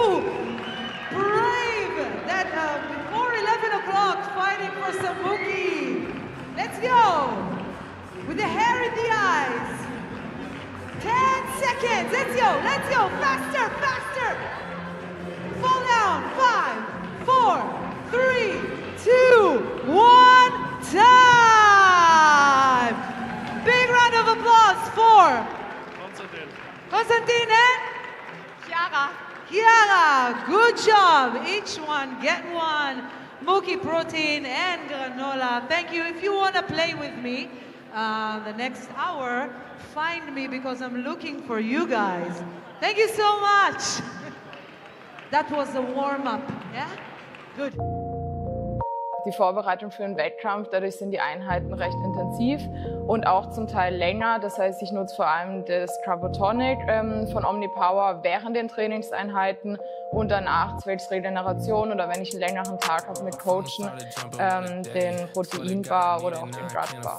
[SPEAKER 9] Brave that before 11 o'clock fighting for some bookie. Let's go. With the hair in the eyes. 10. let's go, faster, faster. Fall down, 5, 4, 3, 2, 1, time. Big round of applause for Konstantin and Chiara, good job. Each one get one. Mookie protein and granola. Thank you. If you want to play with me the next hour, find me because I'm looking for you guys. Thank you so much. That was the warm-up. Yeah? Good.
[SPEAKER 8] Die Vorbereitung für einen Wettkampf, dadurch sind die Einheiten recht intensiv und auch zum Teil länger. Das heißt, ich nutze vor allem das Carbotonic von Omnipower während den Trainingseinheiten und danach zwecks Regeneration oder wenn ich einen längeren Tag habe mit Coachen, den Proteinbar oder auch den Gutbar.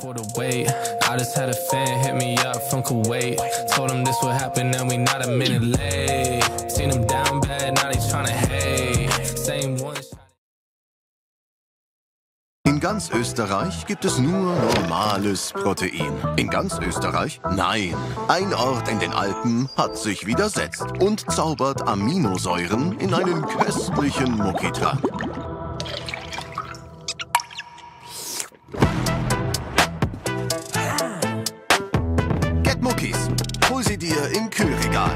[SPEAKER 1] In ganz Österreich gibt es nur normales Protein. In ganz Österreich? Nein. Ein Ort in den Alpen hat sich widersetzt und zaubert Aminosäuren in einen köstlichen Muckitrank. Get Muckis. Hol sie dir im Kühlregal.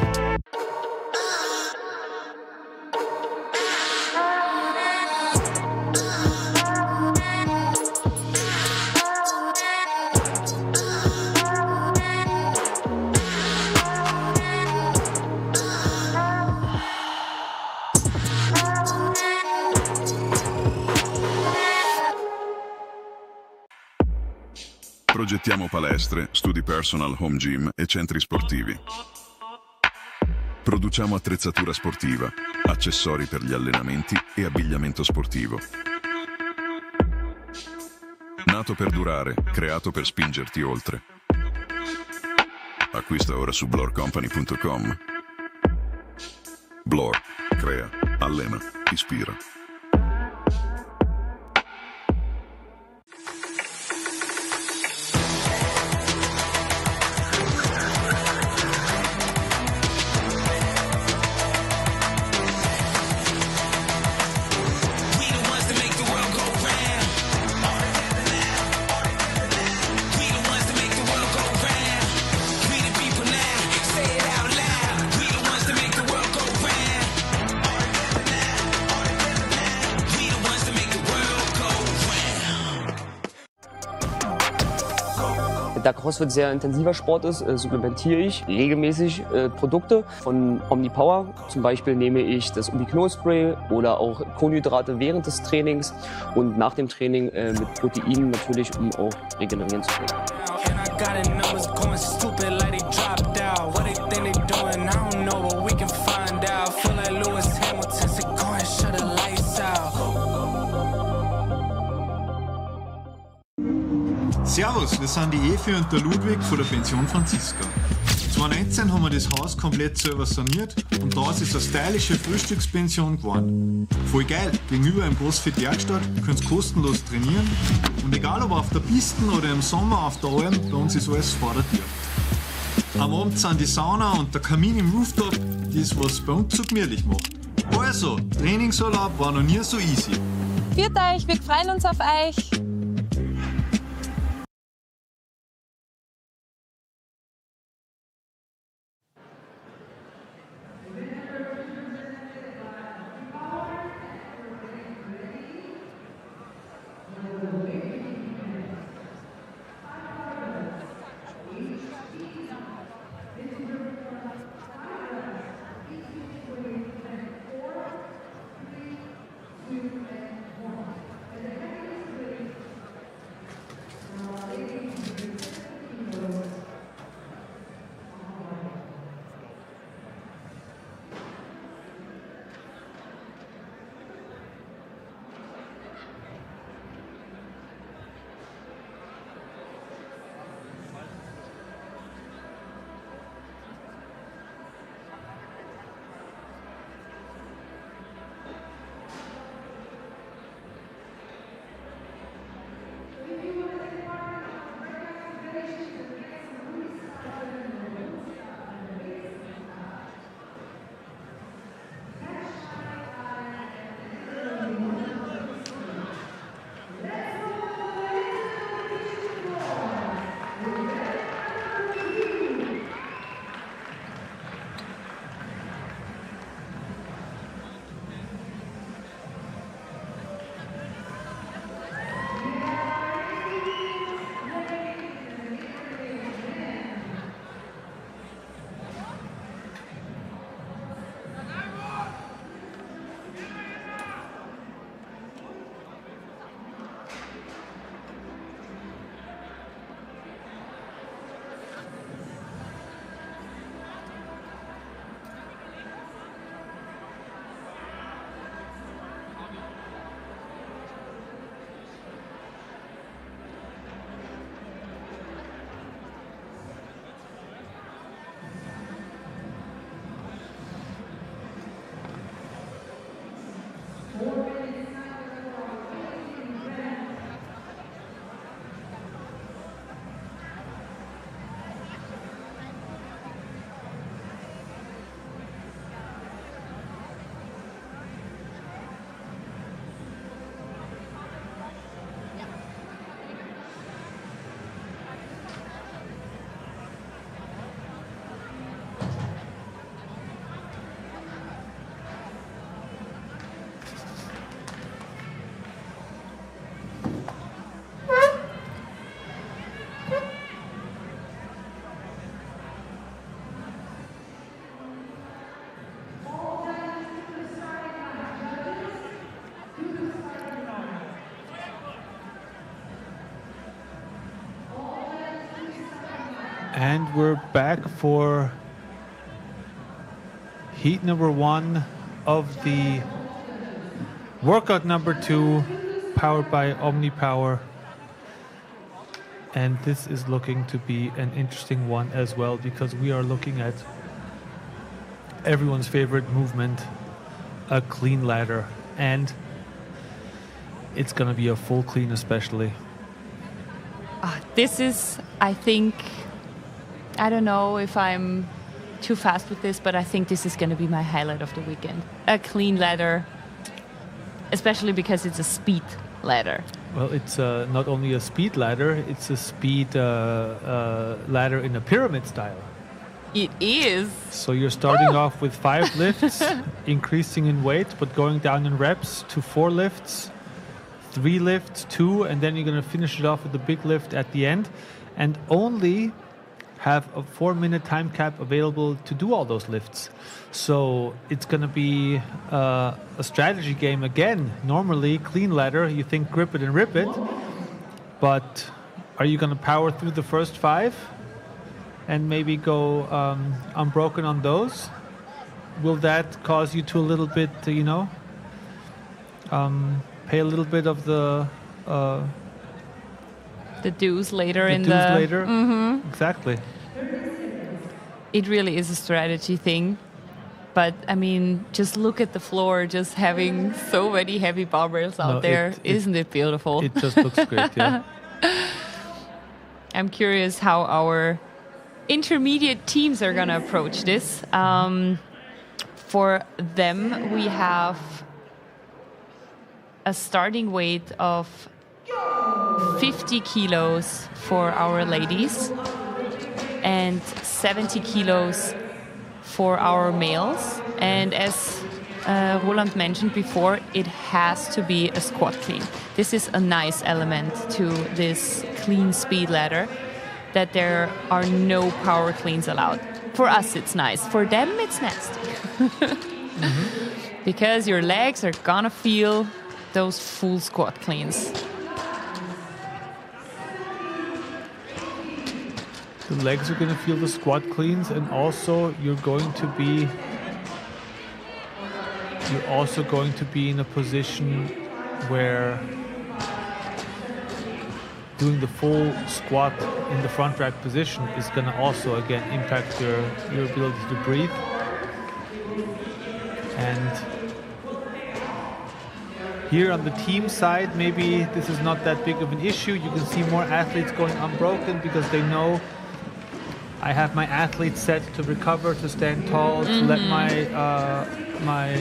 [SPEAKER 2] Progettiamo palestre, studi personal, home gym e centri sportivi. Produciamo attrezzatura sportiva, accessori per gli allenamenti e abbigliamento sportivo. Nato per durare, creato per spingerti oltre. Acquista ora su blorcompany.com. Blor, crea, allena, ispira.
[SPEAKER 3] Da CrossFit sehr intensiver Sport ist, supplementiere ich regelmäßig Produkte von Omnipower. Zum Beispiel nehme ich das Ubiquinol-Spray oder auch Kohlenhydrate während des Trainings und nach dem Training mit Proteinen natürlich, um auch regenerieren zu können.
[SPEAKER 4] Servus, wir sind die Evi und der Ludwig von der Pension Franziska. 2019 haben wir das Haus komplett selber saniert und daraus ist eine stylische Frühstückspension geworden. Voll geil, gegenüber im CrossFit Werkstatt, könnt ihr kostenlos trainieren und egal ob auf der Piste oder im Sommer auf der Alm, bei uns ist alles vor der Tür. Am Abend sind die Sauna und der Kamin im Rooftop, das was bei uns so gemütlich macht. Also, Trainingsurlaub war noch nie so easy.
[SPEAKER 5] Viert euch, wir freuen uns auf euch.
[SPEAKER 6] And we're back for heat number 1 of the workout number 2, powered by OmniPower. And this is looking to be an interesting one as well, because we are looking at everyone's favorite movement, a clean ladder. And it's going to be a full clean especially.
[SPEAKER 10] This is, I think, I don't know if I'm too fast with this, but I think this is going to be my highlight of the weekend. A clean ladder, especially because it's a speed ladder.
[SPEAKER 6] Well, it's not only a speed ladder, it's a speed ladder in a pyramid style.
[SPEAKER 10] It is.
[SPEAKER 6] So you're starting off with 5 lifts, increasing in weight, but going down in reps to 4 lifts, 3 lifts, 2, and then you're going to finish it off with a big lift at the end, and only have a 4-minute time cap available to do all those lifts. So it's going to be a strategy game again. Normally, clean ladder, you think grip it and rip it, but are you going to power through the first 5 and maybe go unbroken on those? Will that cause you to a little bit, pay a little bit of the
[SPEAKER 10] dues later
[SPEAKER 6] the
[SPEAKER 10] in
[SPEAKER 6] dues
[SPEAKER 10] the
[SPEAKER 6] later? Exactly.
[SPEAKER 10] It really is a strategy thing. But I mean, just look at the floor, just having so many heavy barbells out there. Isn't it beautiful?
[SPEAKER 6] It just looks great, yeah.
[SPEAKER 10] I'm curious how our intermediate teams are going to approach this. For them, we have a starting weight of 50 kilos for our ladies and 70 kilos for our males. And as Roland mentioned before, it has to be a squat clean. This is a nice element to this clean speed ladder, that there are no power cleans allowed. For us, it's nice. For them, it's nasty. Because your legs are gonna feel those full squat cleans.
[SPEAKER 6] The legs are going to feel the squat cleans, and also you're also going to be in a position where doing the full squat in the front rack position is going to also again impact your ability to breathe. And here on the team side, maybe this is not that big of an issue. You can see more athletes going unbroken because they know I have my athletes set to recover, to stand tall, to let my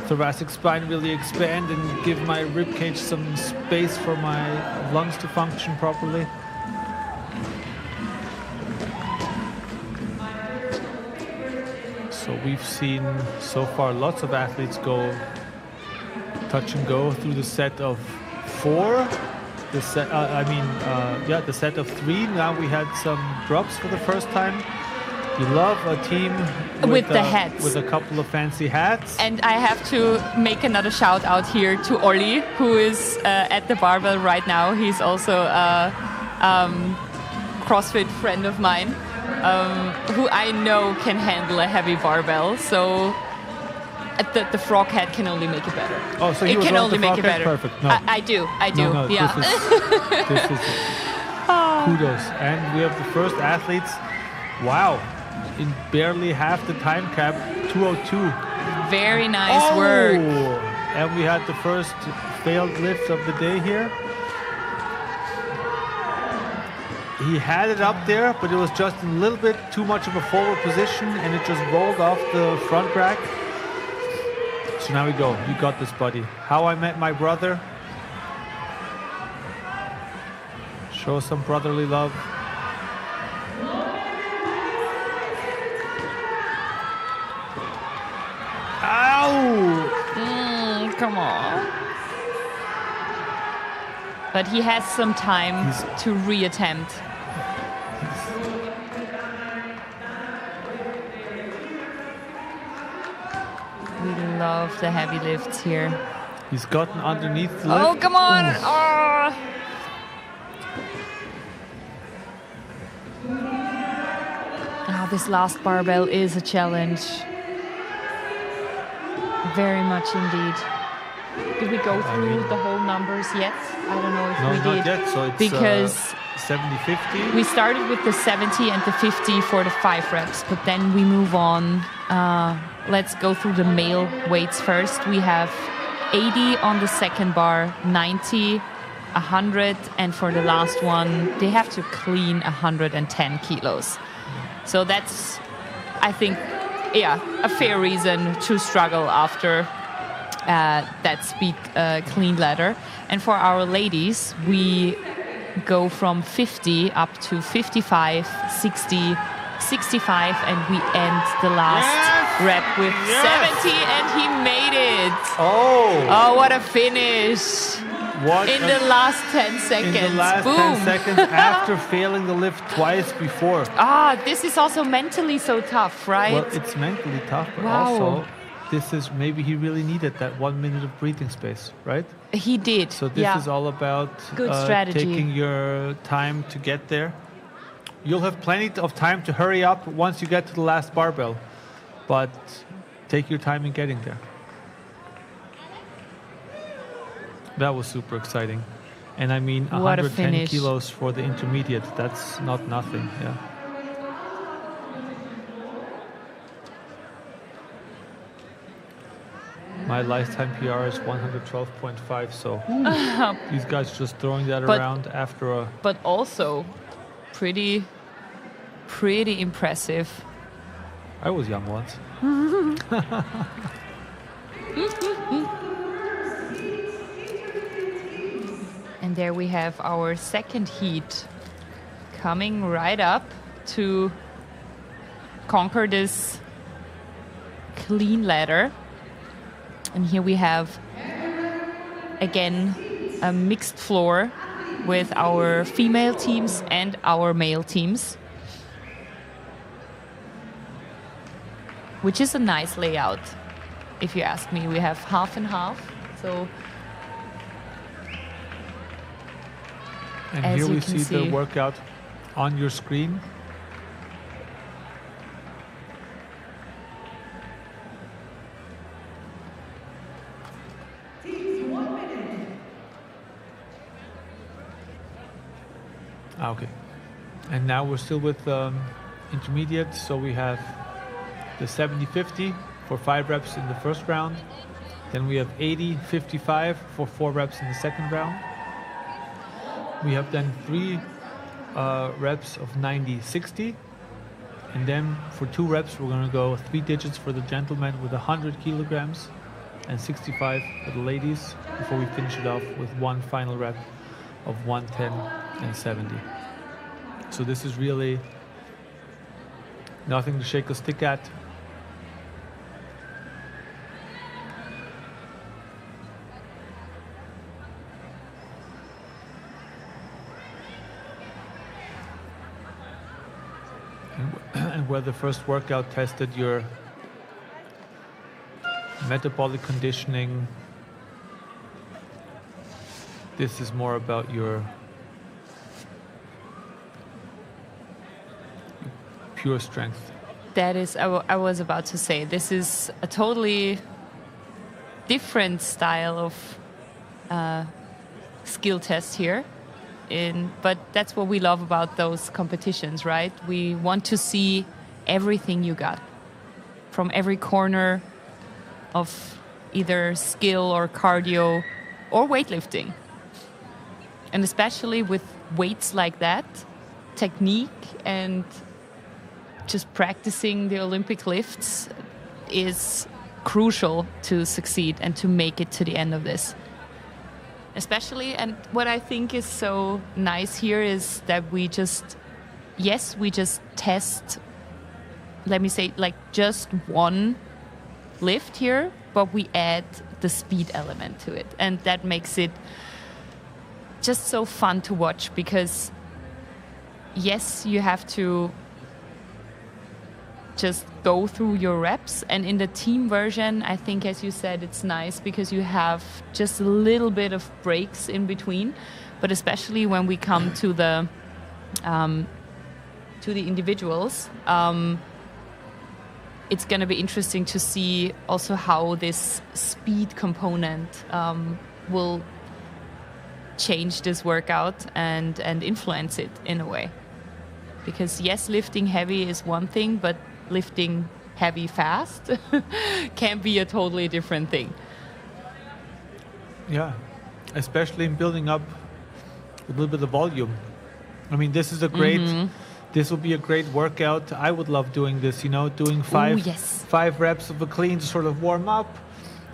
[SPEAKER 6] thoracic spine really expand and give my rib cage some space for my lungs to function properly. So we've seen so far lots of athletes go touch and go through the set of 4. The set of 3. Now we had some drops for the first time. You love a team
[SPEAKER 10] with the hats,
[SPEAKER 6] with a couple of fancy hats.
[SPEAKER 10] And I have to make another shout out here to Olli, who is at the barbell right now. He's also a CrossFit friend of mine, who I know can handle a heavy barbell. So the frog head can only make it better.
[SPEAKER 6] Oh, so you
[SPEAKER 10] can only make it
[SPEAKER 6] head?
[SPEAKER 10] better.
[SPEAKER 6] Perfect. No.
[SPEAKER 10] I do.
[SPEAKER 6] No,
[SPEAKER 10] yeah.
[SPEAKER 6] This is kudos. And we have the first athletes. Wow. In barely half the time cap, 2:02.
[SPEAKER 10] Very nice work.
[SPEAKER 6] And we had the first failed lift of the day here. He had it up there, but it was just a little bit too much of a forward position, and it just rolled off the front rack. So now we go. You got this, buddy. How I met my brother. Show some brotherly love.
[SPEAKER 10] Ow! Come on. But he has some time to reattempt. We love the heavy lifts here.
[SPEAKER 6] He's gotten underneath the lift.
[SPEAKER 10] Oh, come on! Oh. This last barbell is a challenge. Very much indeed. Did we go through the whole numbers yet? I don't know if we did.
[SPEAKER 6] Not yet. So it's
[SPEAKER 10] because
[SPEAKER 6] 70-50.
[SPEAKER 10] we started with the 70 and the 50 for the 5 reps, but then we move on. Let's go through the male weights first. We have 80 on the second bar, 90, 100, and for the last one, they have to clean 110 kilos. So that's, I think, a fair reason to struggle after that speed clean ladder. And for our ladies, we go from 50 up to 55, 60, 65, and we end the last rep with 70, and he made it. Oh, what a finish. In the last 10 seconds.
[SPEAKER 6] In the last
[SPEAKER 10] Boom.
[SPEAKER 6] 10 seconds after failing the lift twice before.
[SPEAKER 10] This is also mentally so tough, right?
[SPEAKER 6] Well, it's mentally tough, but also this is maybe he really needed that 1 minute of breathing space, right?
[SPEAKER 10] He did.
[SPEAKER 6] So this is all about
[SPEAKER 10] good strategy.
[SPEAKER 6] Taking your time to get there. You'll have plenty of time to hurry up once you get to the last barbell, but take your time in getting there. That was super exciting. And I mean, 110 kilos for the intermediate, that's not nothing, yeah. My lifetime PR is 112.5, so these guys just throwing that around after a...
[SPEAKER 10] But also pretty impressive.
[SPEAKER 6] I was young once.
[SPEAKER 10] And there we have our second heat coming right up to conquer this clean ladder. And here we have, again, a mixed floor with our female teams and our male teams, which is a nice layout, if you ask me. We have half and half, so...
[SPEAKER 6] And here we see the workout on your screen. Okay. And now we're still with intermediate, so we have the 70-50 for 5 reps in the first round. Then we have 80-55 for 4 reps in the second round. We have then 3 reps of 90-60. And then for 2 reps, we're going to go 3 digits for the gentlemen with 100 kilograms and 65 for the ladies before we finish it off with 1 final rep of 110 and 70. So this is really nothing to shake a stick at. And where the first workout tested your metabolic conditioning, this is more about your pure strength.
[SPEAKER 10] That is, I was about to say, this is a totally different style of skill test here. But that's what we love about those competitions, right? We want to see everything you got from every corner of either skill or cardio or weightlifting. And especially with weights like that, technique and just practicing the Olympic lifts is crucial to succeed and to make it to the end of this. Especially, and what I think is so nice here is that we just test, let me say, like just one lift here, but we add the speed element to it. And that makes it just so fun to watch because, yes, you have to just go through your reps, and in the team version, I think, as you said, it's nice because you have just a little bit of breaks in between. But especially when we come to the to the individuals. It's going to be interesting to see also how this speed component will change this workout and influence it in a way. Because yes, lifting heavy is one thing, but lifting heavy fast can be a totally different thing.
[SPEAKER 6] Yeah, especially in building up a little bit of volume. I mean, this is a great, this will be a great workout. I would love doing this, you know, doing five reps of a clean to sort of warm up,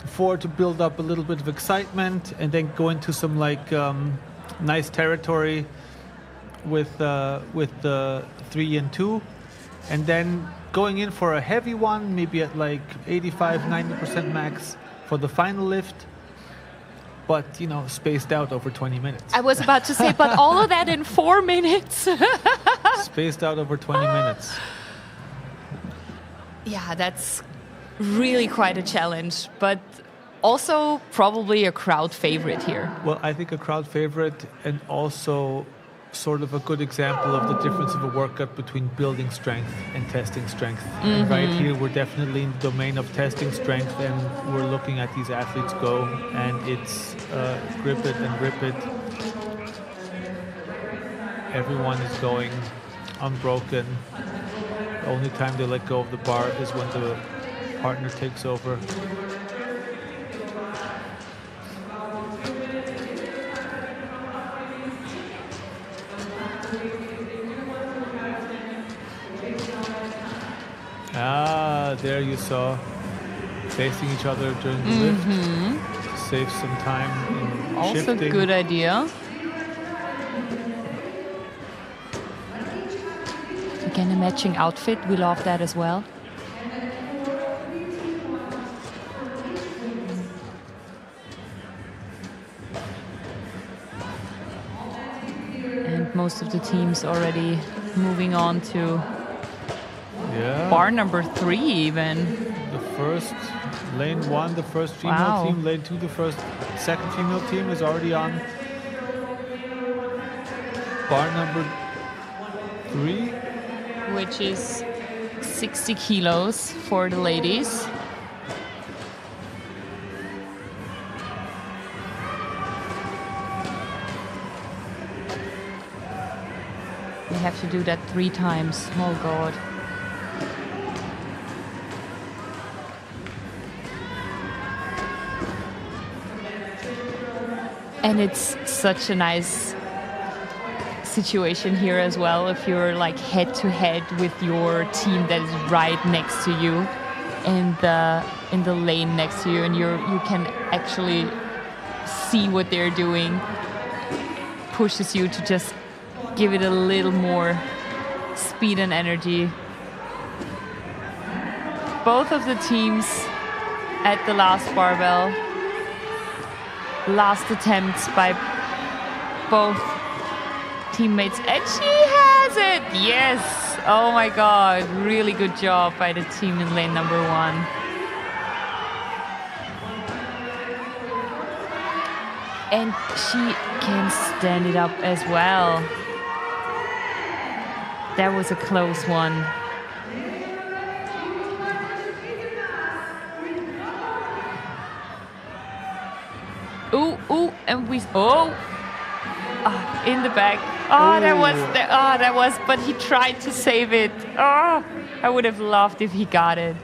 [SPEAKER 6] 4 to build up a little bit of excitement, and then go into some like nice territory with the 3 and 2, and then going in for a heavy one, maybe at like 85-90% max for the final lift, but you know, spaced out over 20 minutes.
[SPEAKER 10] I was about to say, but all of that in 4 minutes.
[SPEAKER 6] Spaced out over 20 minutes.
[SPEAKER 10] Yeah, that's really quite a challenge, but also probably a crowd favorite here.
[SPEAKER 6] Well, I think a crowd favorite, and also sort of a good example of the difference of a workout between building strength and testing strength. And right here, we're definitely in the domain of testing strength, and we're looking at these athletes go, and it's grip it and rip it. Everyone is going unbroken. The only time they let go of the bar is when the partner takes over. Ah, there you saw facing each other during the lift to save some time in
[SPEAKER 10] also
[SPEAKER 6] shifting.
[SPEAKER 10] Also good idea. Again, a matching outfit. We love that as well. And most of the teams already moving on to bar number 3 even.
[SPEAKER 6] The first, lane 1, the first female team, lane 2, the second female team is already on bar number 3.
[SPEAKER 10] Which is 60 kilos for the ladies. We have to do that 3 times. Oh God. And it's such a nice situation here as well, if you're like head to head with your team that is right next to you in the lane next to you, and you can actually see what they're doing. Pushes you to just give it a little more speed and energy. Both of the teams at the last barbell, last attempts by both teammates, and she has it! Yes! Oh my God, really good job by the team in lane number 1. And she can stand it up as well. That was a close one. Ooh, and we, in the back. Oh, that was, but he tried to save it. Oh, I would have loved if he got it.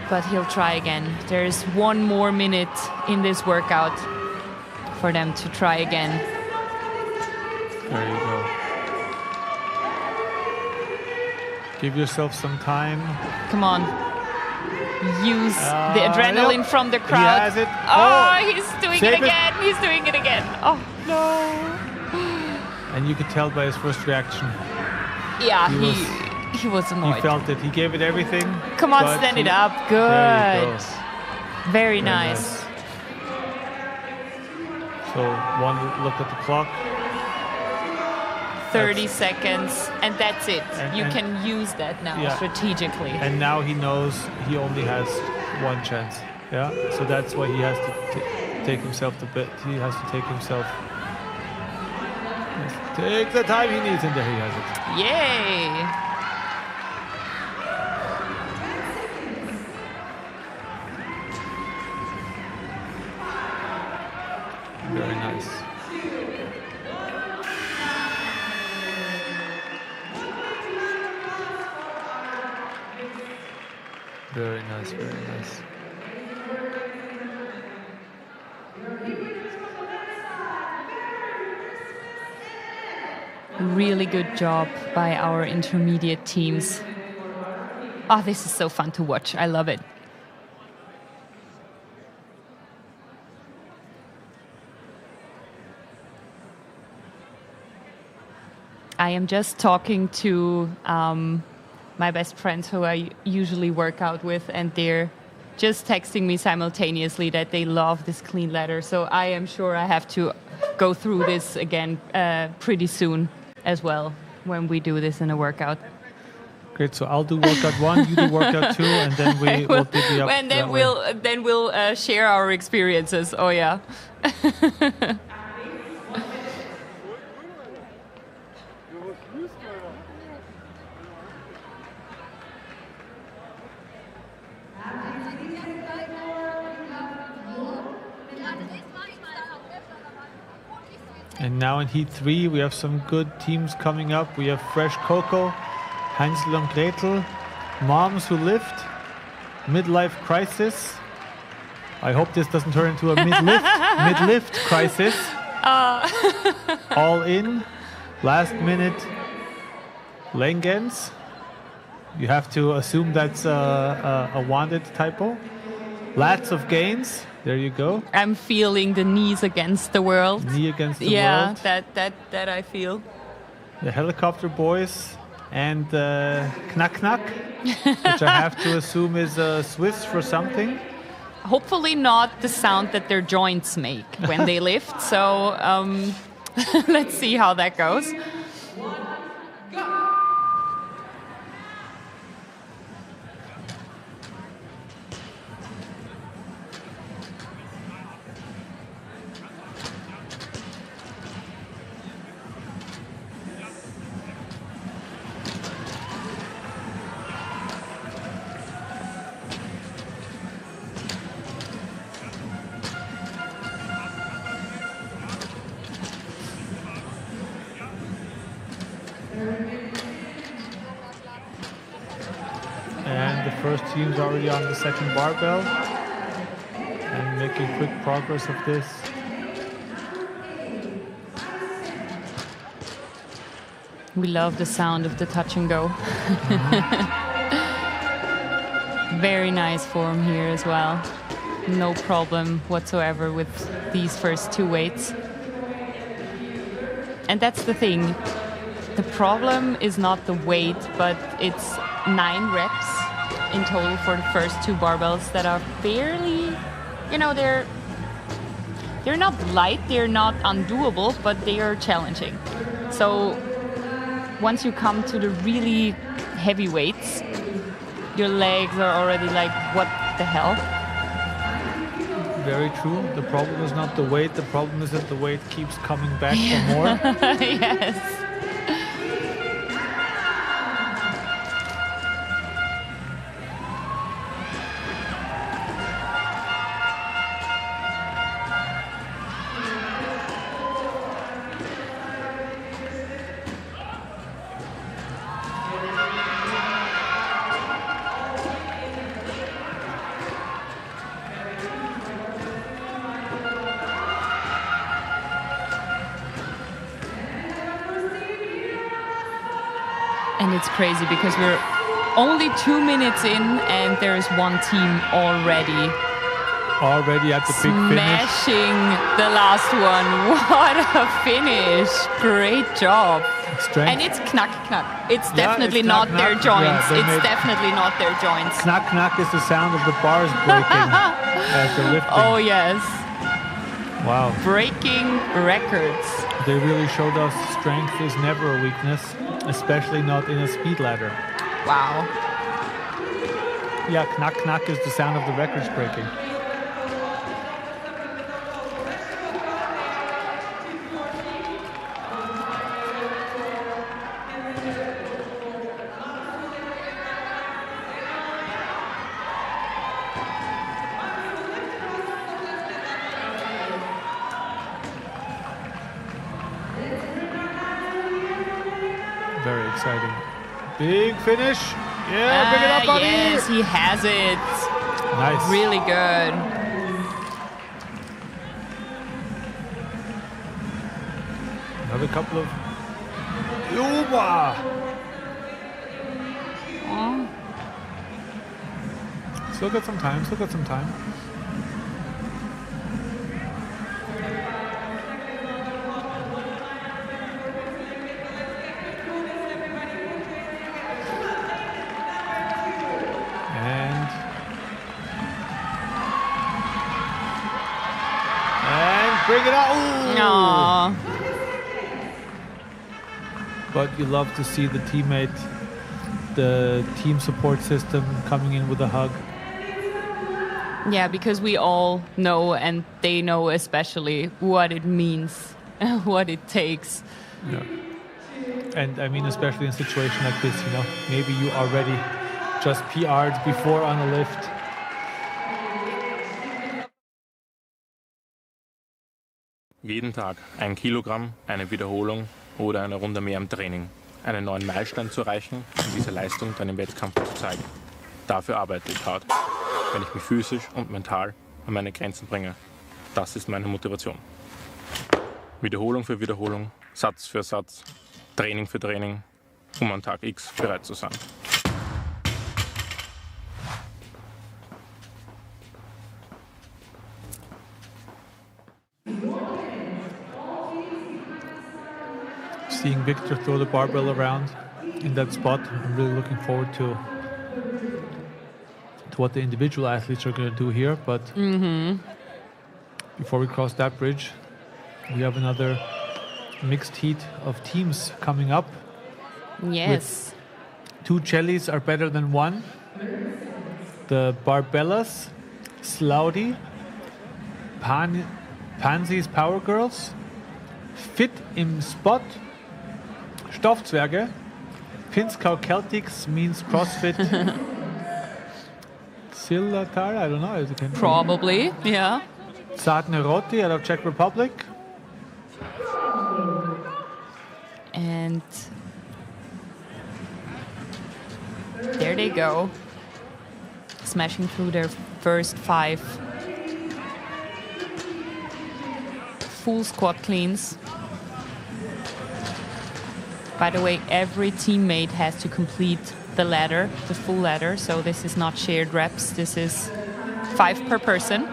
[SPEAKER 10] But he'll try again. There's 1 more minute in this workout for them to try again.
[SPEAKER 6] There you go. Give yourself some time.
[SPEAKER 10] Come on. Use the adrenaline from the crowd.
[SPEAKER 6] He has it.
[SPEAKER 10] He's doing it again. He's doing it again. Oh, no.
[SPEAKER 6] And you could tell by his first reaction.
[SPEAKER 10] Yeah, he was annoyed.
[SPEAKER 6] He felt it. He gave it everything.
[SPEAKER 10] Come on, stand it up. Good. Very nice.
[SPEAKER 6] So, one look at the clock.
[SPEAKER 10] 30 seconds, and that's it. You can use that now strategically.
[SPEAKER 6] And now he knows he only has 1 chance. Yeah, so that's why he has to take himself to bit. He has to take himself. Take the time he needs, and there he has it.
[SPEAKER 10] Yay!
[SPEAKER 6] Very nice. Very nice, very nice.
[SPEAKER 10] Really good job by our intermediate teams. Oh, this is so fun to watch. I love it. I am just talking to my best friends who I usually work out with, and they're just texting me simultaneously that they love this clean ladder. So I am sure I have to go through this again pretty soon as well when we do this in a workout.
[SPEAKER 6] Great. So I'll do workout 1, you do workout 2, and then we'll divvy up.
[SPEAKER 10] And then we'll share our experiences. Oh yeah.
[SPEAKER 6] And now in Heat 3, we have some good teams coming up. We have Fresh Coco, Hansel and Gretel, Moms Who Lift, Midlife Crisis. I hope this doesn't turn into a mid-lift crisis. All in, last minute Langens. You have to assume that's a wanted typo. Lots of gains. There you go.
[SPEAKER 10] I'm feeling the knees against the world.
[SPEAKER 6] Knee against the
[SPEAKER 10] world.
[SPEAKER 6] world.
[SPEAKER 10] Yeah, that I feel.
[SPEAKER 6] The Helicopter Boys and Knack Knack, which I have to assume is Swiss for something.
[SPEAKER 10] Hopefully not the sound that their joints make when they lift. So let's see how that goes.
[SPEAKER 6] And the first team's already on the second barbell and making quick progress of this.
[SPEAKER 10] We love the sound of the touch and go. Very nice form here as well. No problem whatsoever with these first two weights. And that's the thing. The problem is not the weight, but it's 9 reps in total for the first two barbells that are fairly, they're not light, they're not undoable, but they are challenging. So once you come to the really heavy weights, your legs are already like, what the hell?
[SPEAKER 6] Very true. The problem is not the weight, the problem is that the weight keeps coming back for more.
[SPEAKER 10] Yes. And it's crazy because we're only 2 minutes in and there's one team already
[SPEAKER 6] at the big finish.
[SPEAKER 10] Smashing the last one. What a finish. Great job.
[SPEAKER 6] Strength.
[SPEAKER 10] And it's knack knack. It's definitely not their joints. It's definitely not their joints.
[SPEAKER 6] Knack knack is the sound of the bars breaking as they're lifting.
[SPEAKER 10] Oh yes.
[SPEAKER 6] Wow.
[SPEAKER 10] Breaking records.
[SPEAKER 6] They really showed us strength is never a weakness, especially not in a speed ladder.
[SPEAKER 10] Wow.
[SPEAKER 6] Yeah, knack knack is the sound of the records breaking. Very exciting. Big finish. Yeah, bring it up, buddy.
[SPEAKER 10] Yes, he has it.
[SPEAKER 6] Nice.
[SPEAKER 10] Really good.
[SPEAKER 6] Another couple of... Yuba! Still got some time, still got some time. And bring it out.
[SPEAKER 10] Aww.
[SPEAKER 6] But you love to see the teammate, the team support system coming in with a hug.
[SPEAKER 10] Yeah, because we all know, and they know especially, what it means, what it takes.
[SPEAKER 6] Yeah. And I mean, especially in a situation like this, you know, maybe you already just PR'd before on a lift.
[SPEAKER 11] Jeden Tag 1 Kilogramm, eine Wiederholung oder eine Runde mehr im Training. Einen neuen Meilenstein zu erreichen und diese Leistung dann im Wettkampf zu zeigen. Dafür arbeite ich hart, wenn ich mich physisch und mental an meine Grenzen bringe. Das ist meine Motivation. Wiederholung für Wiederholung, Satz für Satz, Training für Training, um an Tag X bereit zu sein.
[SPEAKER 6] Seeing Victor throw the barbell around in that spot, I'm really looking forward to what the individual athletes are going to do here. But before we cross that bridge, we have another mixed heat of teams coming up.
[SPEAKER 10] Yes.
[SPEAKER 6] 2 cellis are better than 1. The Barbellas, Slaughty, Pansies Power Girls, Fit im Spot, Stoffzwerge, Pinskau Celtics means CrossFit. Silatar, I don't know. Is it
[SPEAKER 10] Probably, yeah.
[SPEAKER 6] Zadne Roti out of Czech Republic.
[SPEAKER 10] And there they go. Smashing through their first 5 full squat cleans. By the way, every teammate has to complete the ladder, the full ladder. So this is not shared reps. This is 5 per person.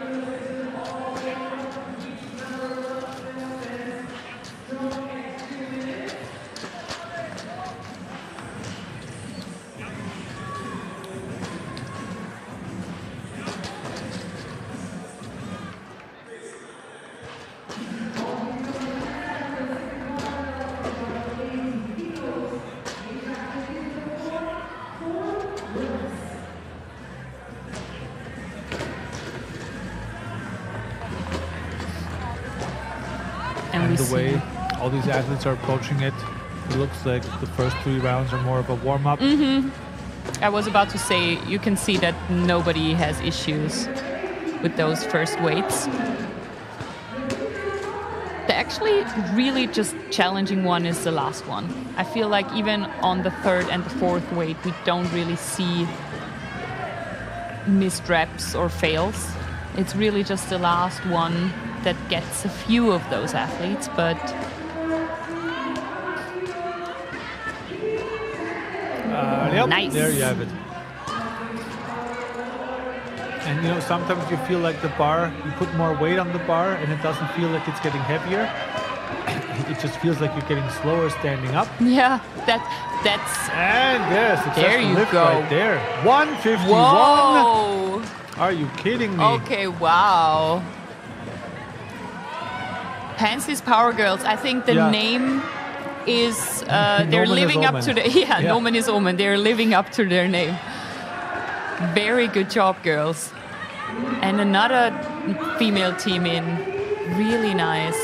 [SPEAKER 6] And the way all these athletes are approaching it, it looks like the first 3 rounds are more of a warm-up.
[SPEAKER 10] I was about to say, you can see that nobody has issues with those first weights. The actually really just challenging one is the last one. I feel like even on the 3rd and the 4th weight, we don't really see missed reps or fails. It's really just the last one that gets a few of those athletes, but
[SPEAKER 6] yep,
[SPEAKER 10] nice.
[SPEAKER 6] There you have it. And you know, sometimes you feel like the bar, you put more weight on the bar and it doesn't feel like it's getting heavier. It just feels like you're getting slower standing up.
[SPEAKER 10] Yeah, that's
[SPEAKER 6] and there's the
[SPEAKER 10] there you
[SPEAKER 6] lift
[SPEAKER 10] go.
[SPEAKER 6] Right there. 151.
[SPEAKER 10] Whoa.
[SPEAKER 6] Are you kidding me?
[SPEAKER 10] Okay, wow. Pansies Power Girls. I think the name is they're living up to the Nomen is Omen. They're living up to their name. Very good job, girls. And another female team in. Really nice.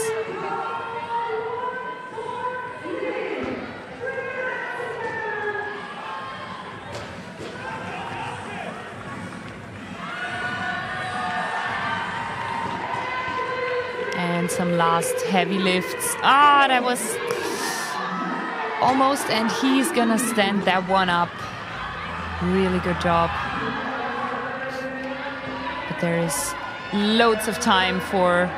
[SPEAKER 10] and some last heavy lifts. That was almost, and he's gonna stand that one up. Really good job. But there is loads of time for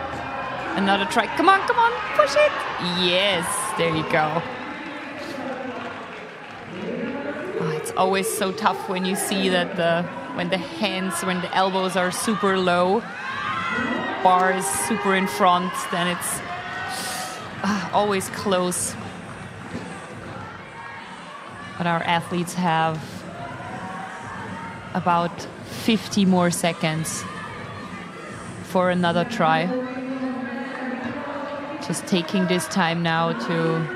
[SPEAKER 10] another try. Come on, push it. Yes, there you go. It's always so tough when you see that when the elbows are super low, bar is super in front, then it's always close. But our athletes have about 50 more seconds for another try. Just taking this time now to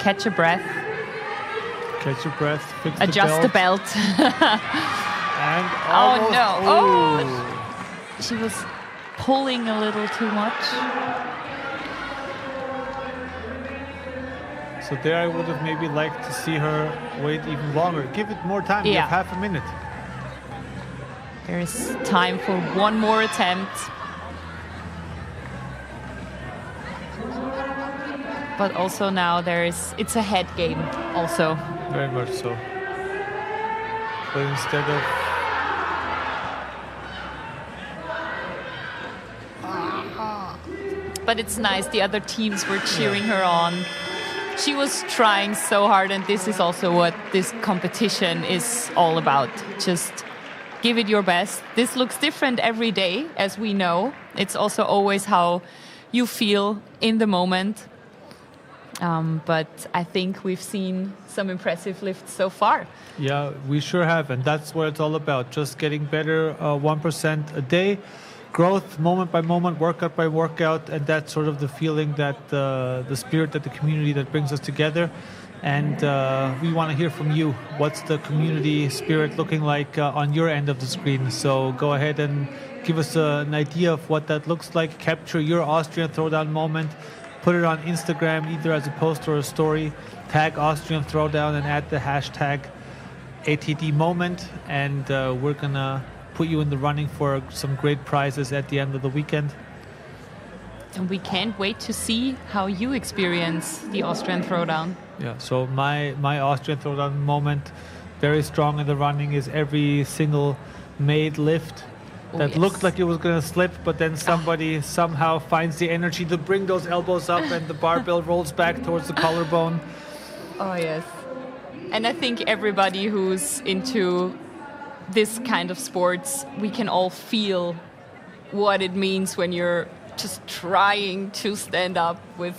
[SPEAKER 10] catch a breath.
[SPEAKER 6] Catch your breath, fix
[SPEAKER 10] adjust the belt.
[SPEAKER 6] And
[SPEAKER 10] oh no! Oh, she was pulling a little too much.
[SPEAKER 6] So there I would have maybe liked to see her wait even longer. Give it more time, you have half a minute.
[SPEAKER 10] There is time for one more attempt. But also now it's a head game also.
[SPEAKER 6] Very much so. But instead of...
[SPEAKER 10] But it's nice, the other teams were cheering her on. She was trying so hard, and this is also what this competition is all about. Just give it your best. This looks different every day, as we know. It's also always how you feel in the moment. But I think we've seen some impressive lifts so far.
[SPEAKER 6] Yeah, we sure have, and that's what it's all about. Just getting better 1% a day. Growth moment by moment, workout by workout, and that's sort of the feeling that the spirit that the community that brings us together. And we want to hear from you. What's the community spirit looking like on your end of the screen? So go ahead and give us an idea of what that looks like. Capture your Austrian Throwdown moment. Put it on Instagram, either as a post or a story. Tag Austrian Throwdown and add the hashtag ATD moment. And we're going to put you in the running for some great prizes at the end of the weekend.
[SPEAKER 10] And we can't wait to see how you experience the Austrian Throwdown.
[SPEAKER 6] Yeah, so my Austrian Throwdown moment, very strong in the running, is every single made lift that looked like it was going to slip, but then somebody somehow finds the energy to bring those elbows up and the barbell rolls back towards the collarbone.
[SPEAKER 10] Oh, yes. And I think everybody who's into this kind of sports, we can all feel what it means when you're just trying to stand up with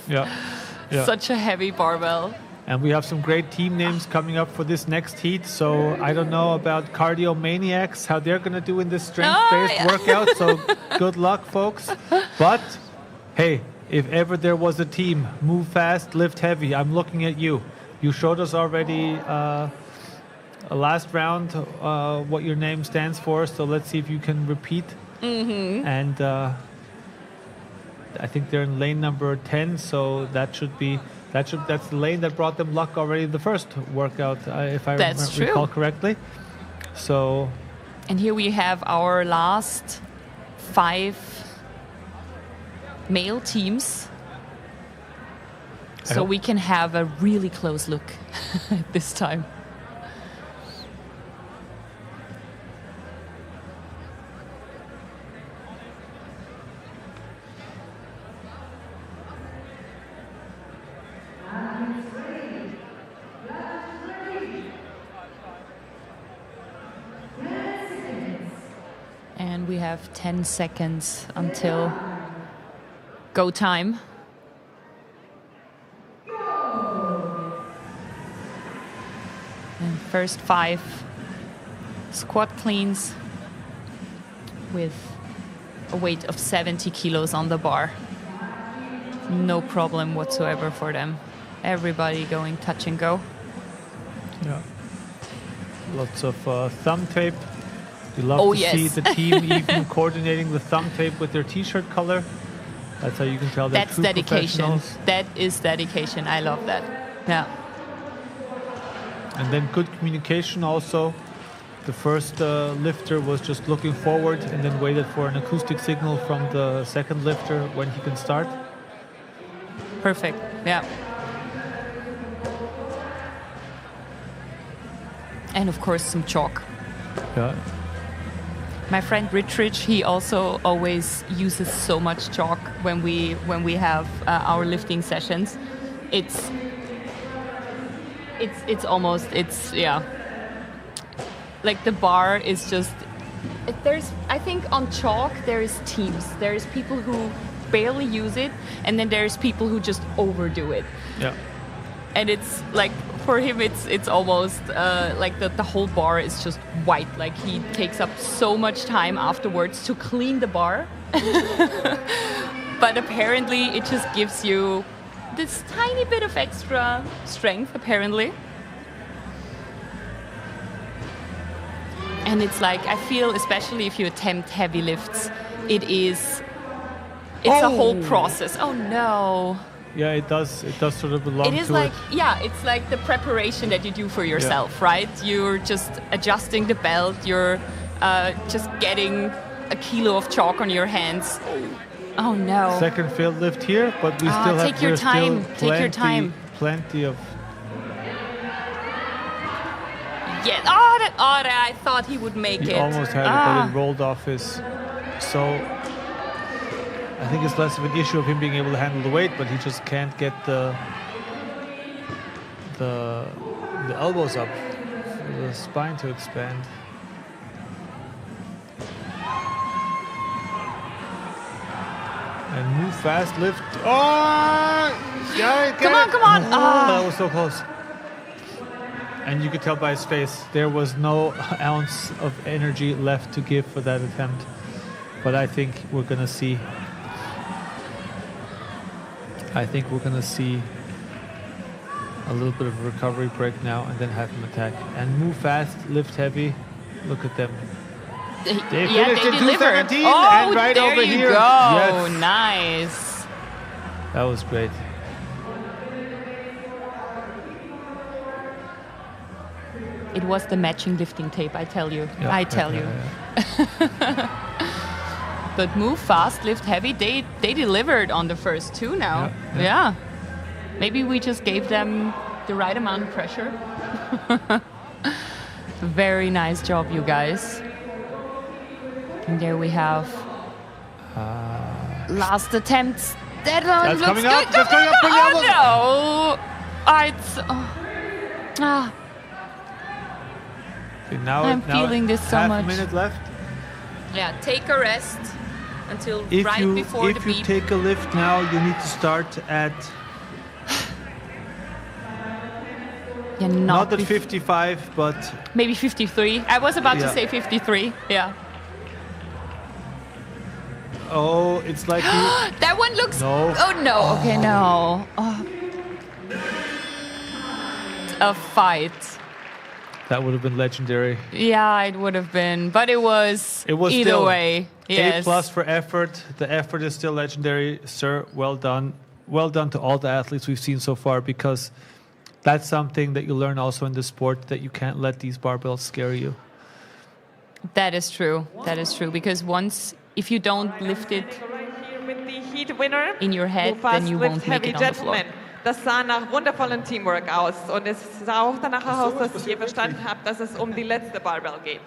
[SPEAKER 10] such a heavy barbell.
[SPEAKER 6] And we have some great team names coming up for this next heat. So I don't know about Cardio Maniacs, how they're going to do in this strength-based workout. So good luck, folks. But hey, if ever there was a team, move fast, lift heavy, I'm looking at you. You showed us already last round what your name stands for. So let's see if you can repeat.
[SPEAKER 10] Mm-hmm.
[SPEAKER 6] And I think they're in lane number 10. So that should be... That's the lane that brought them luck already the first workout, if I recall correctly. So,
[SPEAKER 10] and here we have our last 5 male teams. So we can have a really close look this time. And we have 10 seconds until go time. And first 5 squat cleans with a weight of 70 kilos on the bar. No problem whatsoever for them. Everybody going touch and go.
[SPEAKER 6] Yeah. Lots of thumb tape. We love to see the team even coordinating the thumb tape with their t-shirt color. That's how you can tell they're true professionals.
[SPEAKER 10] That is dedication. I love that. Yeah.
[SPEAKER 6] And then good communication also. The first lifter was just looking forward and then waited for an acoustic signal from the second lifter when he can start.
[SPEAKER 10] Perfect. Yeah. And of course some chalk.
[SPEAKER 6] Yeah.
[SPEAKER 10] My friend Richrich, he also always uses so much chalk when we have our lifting sessions. It's like the bar is just, I think on chalk there is teams. There is people who barely use it, and then there's people who just overdo it.
[SPEAKER 6] Yeah.
[SPEAKER 10] And it's like, for him, it's almost like the whole bar is just white. Like he takes up so much time afterwards to clean the bar. But apparently it just gives you this tiny bit of extra strength, apparently. And it's like, I feel, especially if you attempt heavy lifts, it's a whole process. Oh no.
[SPEAKER 6] Yeah, it does sort of belong to
[SPEAKER 10] it. It is like, it's like the preparation that you do for yourself, right? You're just adjusting the belt, you're just getting a kilo of chalk on your hands. Oh no.
[SPEAKER 6] Second failed lift here, but we still have
[SPEAKER 10] take your time. Take your time.
[SPEAKER 6] Plenty of.
[SPEAKER 10] Yeah. I thought he would make it.
[SPEAKER 6] He almost had it, but it rolled off his. So I think it's less of an issue of him being able to handle the weight, but he just can't get the elbows up for the spine to expand. And move fast, lift. Oh! Yeah,
[SPEAKER 10] come on!
[SPEAKER 6] That was so close. And you could tell by his face, there was no ounce of energy left to give for that attempt. But I think we're going to see. I think we're going to see a little bit of a recovery break now and then have him attack. And move fast, lift heavy. Look at them. They finished in 2:17 and right
[SPEAKER 10] there
[SPEAKER 6] over
[SPEAKER 10] you
[SPEAKER 6] here.
[SPEAKER 10] Go.
[SPEAKER 6] Yes.
[SPEAKER 10] Nice.
[SPEAKER 6] That was great.
[SPEAKER 10] It was the matching lifting tape, I tell you.
[SPEAKER 6] Yeah,
[SPEAKER 10] I tell you.
[SPEAKER 6] Yeah.
[SPEAKER 10] But move fast, lift heavy. They delivered on the first two now. Yeah. Maybe we just gave them the right amount of pressure. Very nice job, you guys. And there we have last attempts. That one looks good.
[SPEAKER 6] That's coming up.
[SPEAKER 10] Oh no!
[SPEAKER 6] Now
[SPEAKER 10] I'm feeling this so
[SPEAKER 6] half
[SPEAKER 10] much.
[SPEAKER 6] A minute left.
[SPEAKER 10] Yeah, take a rest until
[SPEAKER 6] If
[SPEAKER 10] right
[SPEAKER 6] you
[SPEAKER 10] before the beep.
[SPEAKER 6] take a lift now, you need to start at not at 55, but
[SPEAKER 10] maybe 53. I was about to say 53. Yeah.
[SPEAKER 6] Oh, it's like
[SPEAKER 10] that one looks.
[SPEAKER 6] No.
[SPEAKER 10] Oh no. Okay, no. Oh. A fight.
[SPEAKER 6] That would have been legendary.
[SPEAKER 10] Yeah, it would have been, but it was either
[SPEAKER 6] still
[SPEAKER 10] way. Yes.
[SPEAKER 6] A+ for effort. The effort is still legendary, sir. Well done. Well done to all the athletes we've seen so far, because that's something that you learn also in the sport, that you can't let these barbells scare you.
[SPEAKER 10] That is true. That is true, because if you don't lift it in your head, then you won't make it on the floor.
[SPEAKER 13] Das sah nach wundervollem Teamwork aus und es sah auch danach aus, dass ihr verstanden habt, dass es die letzte Barbell geht.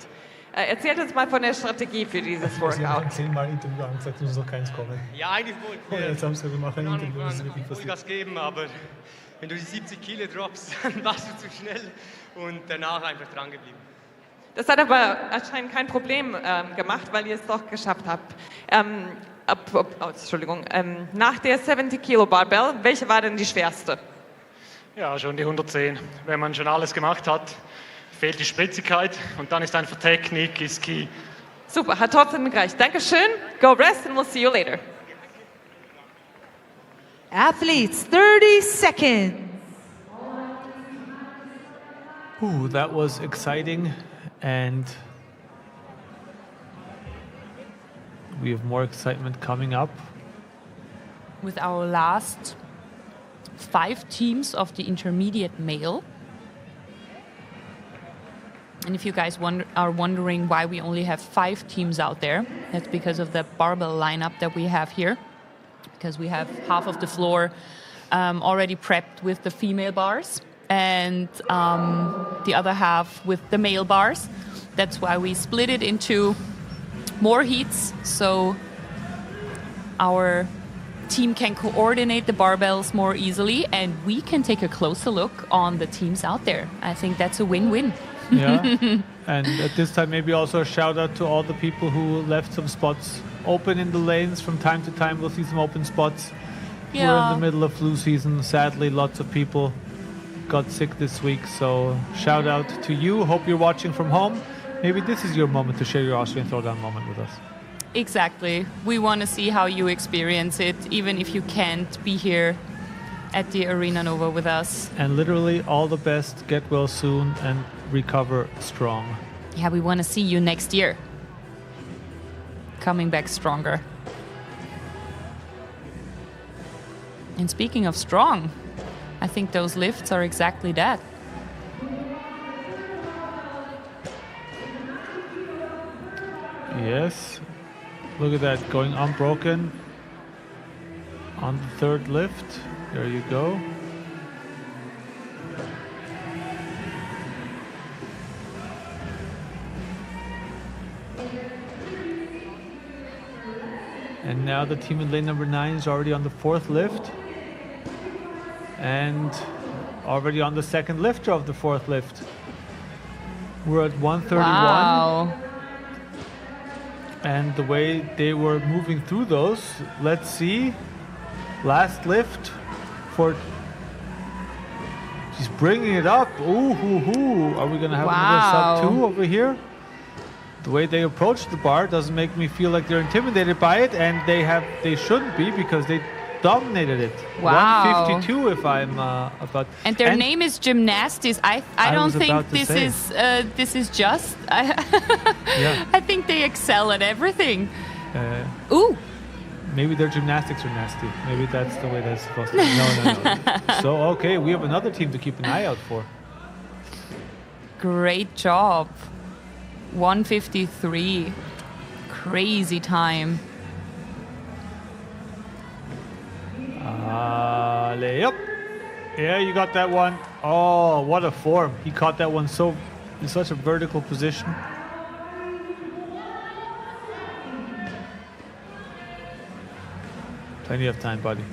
[SPEAKER 13] Erzählt uns mal von der Strategie für dieses Workout.
[SPEAKER 6] Sie haben 10-mal Interview gesagt, du musst noch keins kommen.
[SPEAKER 14] Ja, eigentlich wohl.
[SPEAKER 6] Jetzt haben sie gemacht ein Interview. Das ist wirklich
[SPEAKER 14] Vollgas geben, aber wenn du die 70 Kilo droppst, dann warst du zu schnell und danach einfach dran geblieben.
[SPEAKER 13] Das hat aber anscheinend kein Problem gemacht, weil ihr es doch geschafft habt. Entschuldigung. Nach der 70 Kilo Barbell, welche war denn die schwerste?
[SPEAKER 14] Ja, schon die 110. Wenn man schon alles gemacht hat, fehlt die Spritzigkeit und dann ist einfach Technik, ist key.
[SPEAKER 13] Super, hat trotzdem gereicht. Dankeschön. Go rest and we'll see you later.
[SPEAKER 9] Athletes, 30 seconds.
[SPEAKER 6] Ooh, that was exciting, and we have more excitement coming up.
[SPEAKER 10] With our last 5 teams of the intermediate male. And if you guys are wondering why we only have 5 teams out there, that's because of the barbell lineup that we have here. Because we have half of the floor already prepped with the female bars and the other half with the male bars. That's why we split it into more heats, so our team can coordinate the barbells more easily and we can take a closer look on the teams out there. I think that's a win-win.
[SPEAKER 6] Yeah, and at this time maybe also a shout out to all the people who left some spots open in the lanes. From time to time we'll see some open spots.
[SPEAKER 10] Yeah.
[SPEAKER 6] We're in the middle of flu season. Sadly, lots of people got sick this week, so shout out to you. Hope you're watching from home. Maybe this is your moment to share your Austrian Throwdown moment with us.
[SPEAKER 10] Exactly. We want to see how you experience it, even if you can't be here at the Arena Nova with us.
[SPEAKER 6] And literally all the best. Get well soon and recover strong.
[SPEAKER 10] Yeah, we want to see you next year. Coming back stronger. And speaking of strong, I think those lifts are exactly that.
[SPEAKER 6] Yes. Look at that, going unbroken on the third lift. There you go. And now the team in lane number 9 is already on the 4th lift. And already on the second lifter of the 4th lift. We're at 131.
[SPEAKER 10] Wow.
[SPEAKER 6] And the way they were moving through those, let's see. Last lift for... She's bringing it up. Ooh, hoo, hoo. Are we going to have another sub 2 over here? The way they approach the bar doesn't make me feel like they're intimidated by it, and they shouldn't be because they dominated it.
[SPEAKER 10] Wow.
[SPEAKER 6] 152 if I'm about.
[SPEAKER 10] And their name is Gymnastics. I don't think this is just.
[SPEAKER 6] Yeah.
[SPEAKER 10] I think they excel at everything.
[SPEAKER 6] Ooh. Maybe their gymnastics are nasty. Maybe that's the way that's supposed to be. No. So, okay, we have another team to keep an eye out for.
[SPEAKER 10] Great job. 153. Crazy time.
[SPEAKER 6] Layup. Yeah, you got that one. Oh, what a form. He caught that one in such a vertical position. Plenty of time, buddy.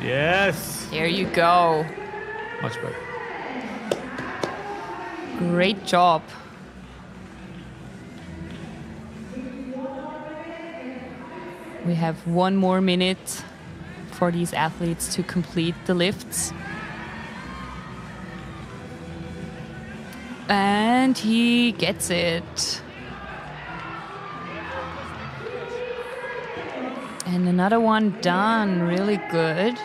[SPEAKER 6] Yes.
[SPEAKER 10] There you go.
[SPEAKER 6] Much better.
[SPEAKER 10] Great job. We have 1 more minute for these athletes to complete the lifts. And he gets it. And another one done. Really good.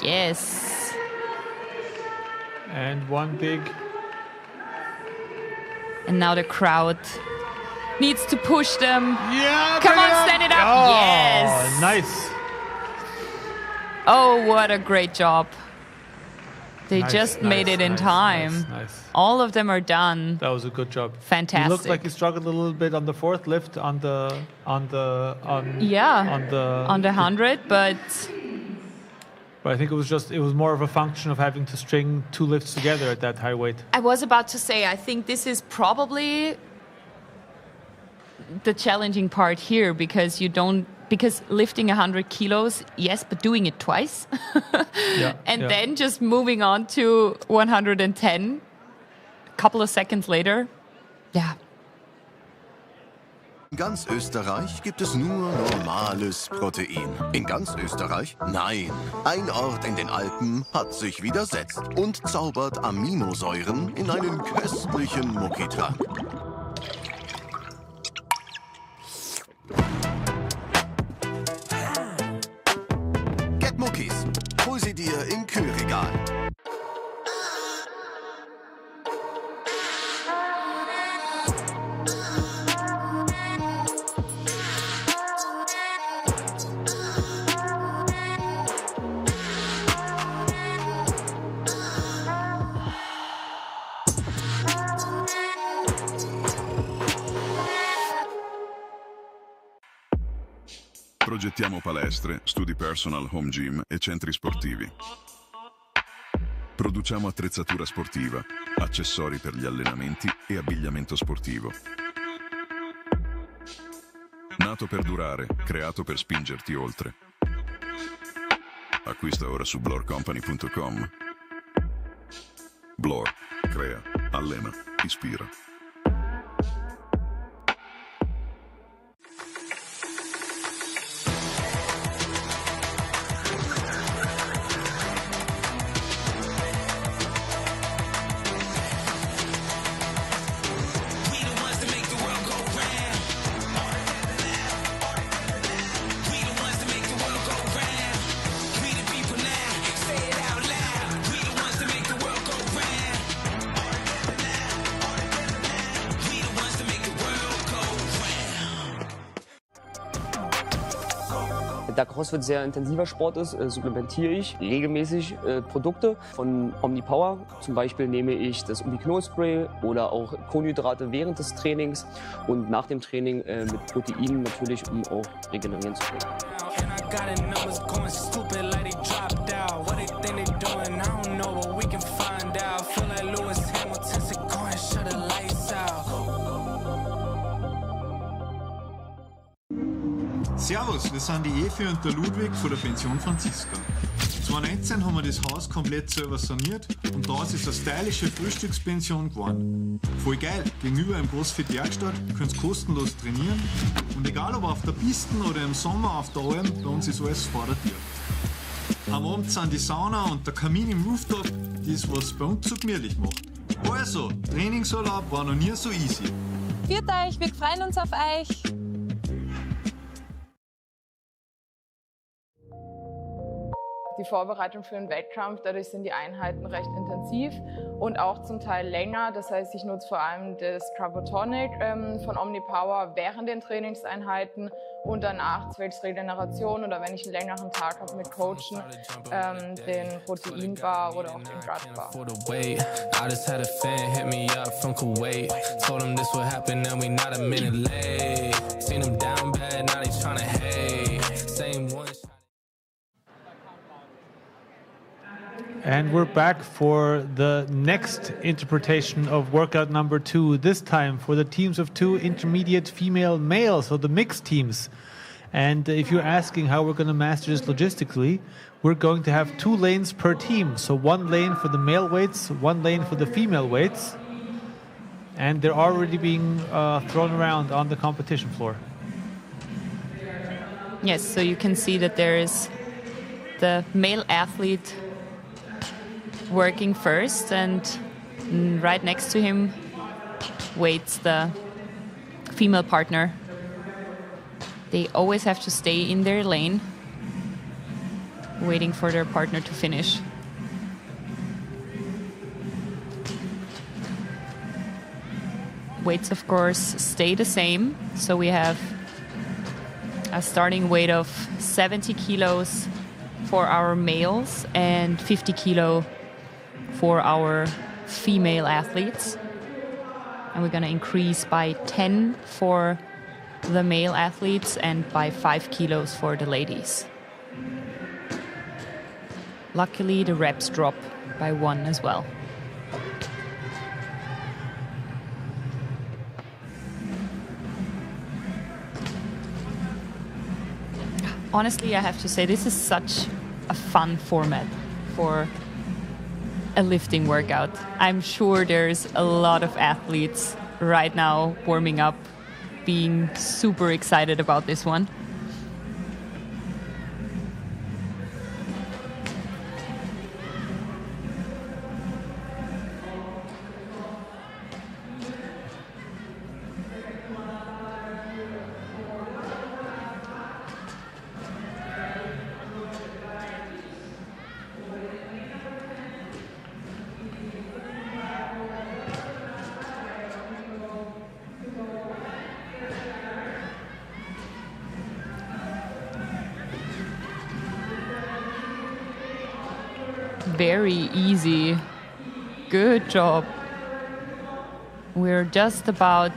[SPEAKER 10] Yes.
[SPEAKER 6] And one big.
[SPEAKER 10] And now the crowd needs to push them.
[SPEAKER 6] Yeah,
[SPEAKER 10] come on, stand it up.
[SPEAKER 6] Oh,
[SPEAKER 10] yes.
[SPEAKER 6] Nice.
[SPEAKER 10] Oh, what a great job. They just made it in time.
[SPEAKER 6] Nice.
[SPEAKER 10] All of them are done.
[SPEAKER 6] That was a good job.
[SPEAKER 10] Fantastic.
[SPEAKER 6] He looked like he struggled a little bit on the 4th lift on the
[SPEAKER 10] 100, but
[SPEAKER 6] I think it was more of a function of having to string 2 lifts together at that high weight.
[SPEAKER 10] I was about to say, I think this is probably the challenging part here because lifting 100 kilos, yes, but doing it twice. Then just moving on to 110 a couple of seconds later. Yeah.
[SPEAKER 1] In ganz Österreich gibt es nur normales Protein. In ganz Österreich? Nein. Ein Ort in den Alpen hat sich widersetzt und zaubert Aminosäuren in einen köstlichen Muckitrank. Get Muckis. Hol sie dir im Kühlregal.
[SPEAKER 2] Progettiamo palestre, studi personal, home gym e centri sportivi. Produciamo attrezzatura sportiva, accessori per gli allenamenti e abbigliamento sportivo. Nato per durare, creato per spingerti oltre. Acquista ora su blorcompany.com. Blor, crea, allena, ispira.
[SPEAKER 3] Da CrossFit sehr intensiver Sport ist, supplementiere ich regelmäßig Produkte von OmniPower. Zum Beispiel nehme ich das Ubiquinol-Spray oder auch Kohlenhydrate während des Trainings und nach dem Training mit Proteinen natürlich, um auch regenerieren zu können.
[SPEAKER 4] Servus, wir sind die Evi und der Ludwig von der Pension Franziska. 2019 haben wir das Haus komplett selber saniert und daraus ist eine stylische Frühstückspension geworden. Voll geil, gegenüber im CrossFit Werkstatt, könnt ihr kostenlos trainieren und egal ob auf der Piste oder im Sommer auf der Alm, bei uns ist alles vor der Tür. Am Abend sind die Sauna und der Kamin im Rooftop, das was bei uns so gemütlich macht. Also, Trainingsurlaub war noch nie so easy.
[SPEAKER 5] Viert euch, wir freuen uns auf euch.
[SPEAKER 8] Die Vorbereitung für den Wettkampf, dadurch sind die Einheiten recht intensiv und auch zum Teil länger. Das heißt, ich nutze vor allem das Carbotonic von OmniPower während den Trainingseinheiten und danach zwecks Regeneration oder wenn ich einen längeren Tag habe mit Coachen, den Proteinbar oder auch den Gutbar.
[SPEAKER 6] And we're back for the next interpretation of workout number 2, this time for the teams of 2 intermediate female males, so the mixed teams. And if you're asking how we're going to master this logistically, we're going to have 2 lanes per team. So 1 lane for the male weights, 1 lane for the female weights. And they're already being thrown around on the competition floor.
[SPEAKER 10] Yes, so you can see that there is the male athlete working first, and right next to him waits the female partner. They always have to stay in their lane, waiting for their partner to finish. Weights, of course, stay the same. So we have a starting weight of 70 kilos for our males and 50 kilo for our female athletes. And we're going to increase by 10 for the male athletes and by 5 kilos for the ladies. Luckily, the reps drop by 1 as well. Honestly, I have to say, this is such a fun format for a lifting workout. I'm sure there's a lot of athletes right now warming up, being super excited about this one. Very easy. Good job. We're just about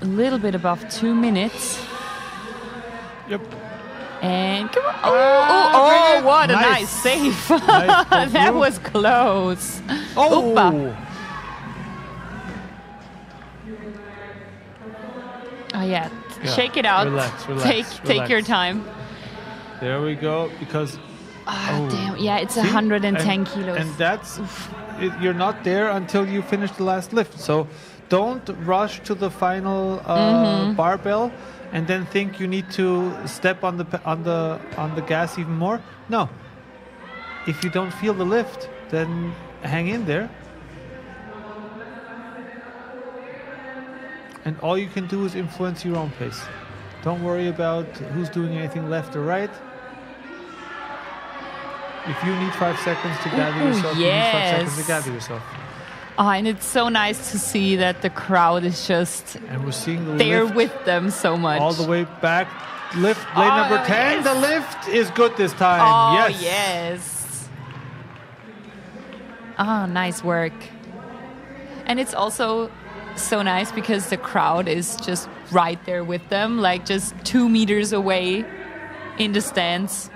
[SPEAKER 10] a little bit above 2 minutes.
[SPEAKER 6] Yep.
[SPEAKER 7] And come on. Oh, what a nice save.
[SPEAKER 6] Nice
[SPEAKER 7] that was close.
[SPEAKER 6] Oh.
[SPEAKER 7] Oopa. Oh, yeah. Shake it out. Take your time.
[SPEAKER 6] There we go. Because...
[SPEAKER 7] damn. Yeah, it's 110 kilos.
[SPEAKER 6] And that's... you're not there until you finish the last lift. So don't rush to the final barbell and then think you need to step on the gas even more. No. If you don't feel the lift, then hang in there. And all you can do is influence your own pace. Don't worry about who's doing anything left or right. If you need 5 seconds to gather yourself, you need 5 seconds to gather yourself.
[SPEAKER 7] Oh, and it's so nice to see that the crowd is just
[SPEAKER 6] and we're seeing the
[SPEAKER 7] there
[SPEAKER 6] lift
[SPEAKER 7] with them so much.
[SPEAKER 6] all the way back. Lift, lane number 10.
[SPEAKER 7] Yes.
[SPEAKER 6] The lift is good this time.
[SPEAKER 7] Oh,
[SPEAKER 6] yes.
[SPEAKER 7] Oh, nice work. And it's also so nice because the crowd is just right there with them, like just 2 meters away in the stands.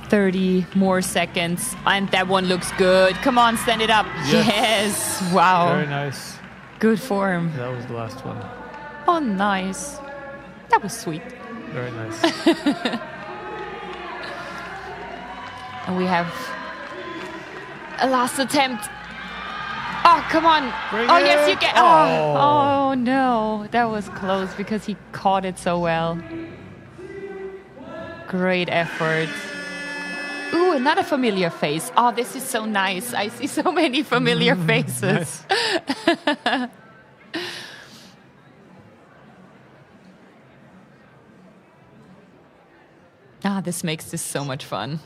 [SPEAKER 7] 30 more seconds, and that one looks good. Come on, stand it up. Yes. Wow.
[SPEAKER 6] Very nice.
[SPEAKER 7] Good form.
[SPEAKER 6] That was the last one.
[SPEAKER 7] Oh, nice. That was sweet.
[SPEAKER 6] Very nice.
[SPEAKER 7] And we have a last attempt. Oh, come on. Yes, you get. Oh, no. That was close because he caught it so well. Great effort. Ooh, another familiar face. Oh, this is so nice. I see so many familiar faces. This makes this so much fun.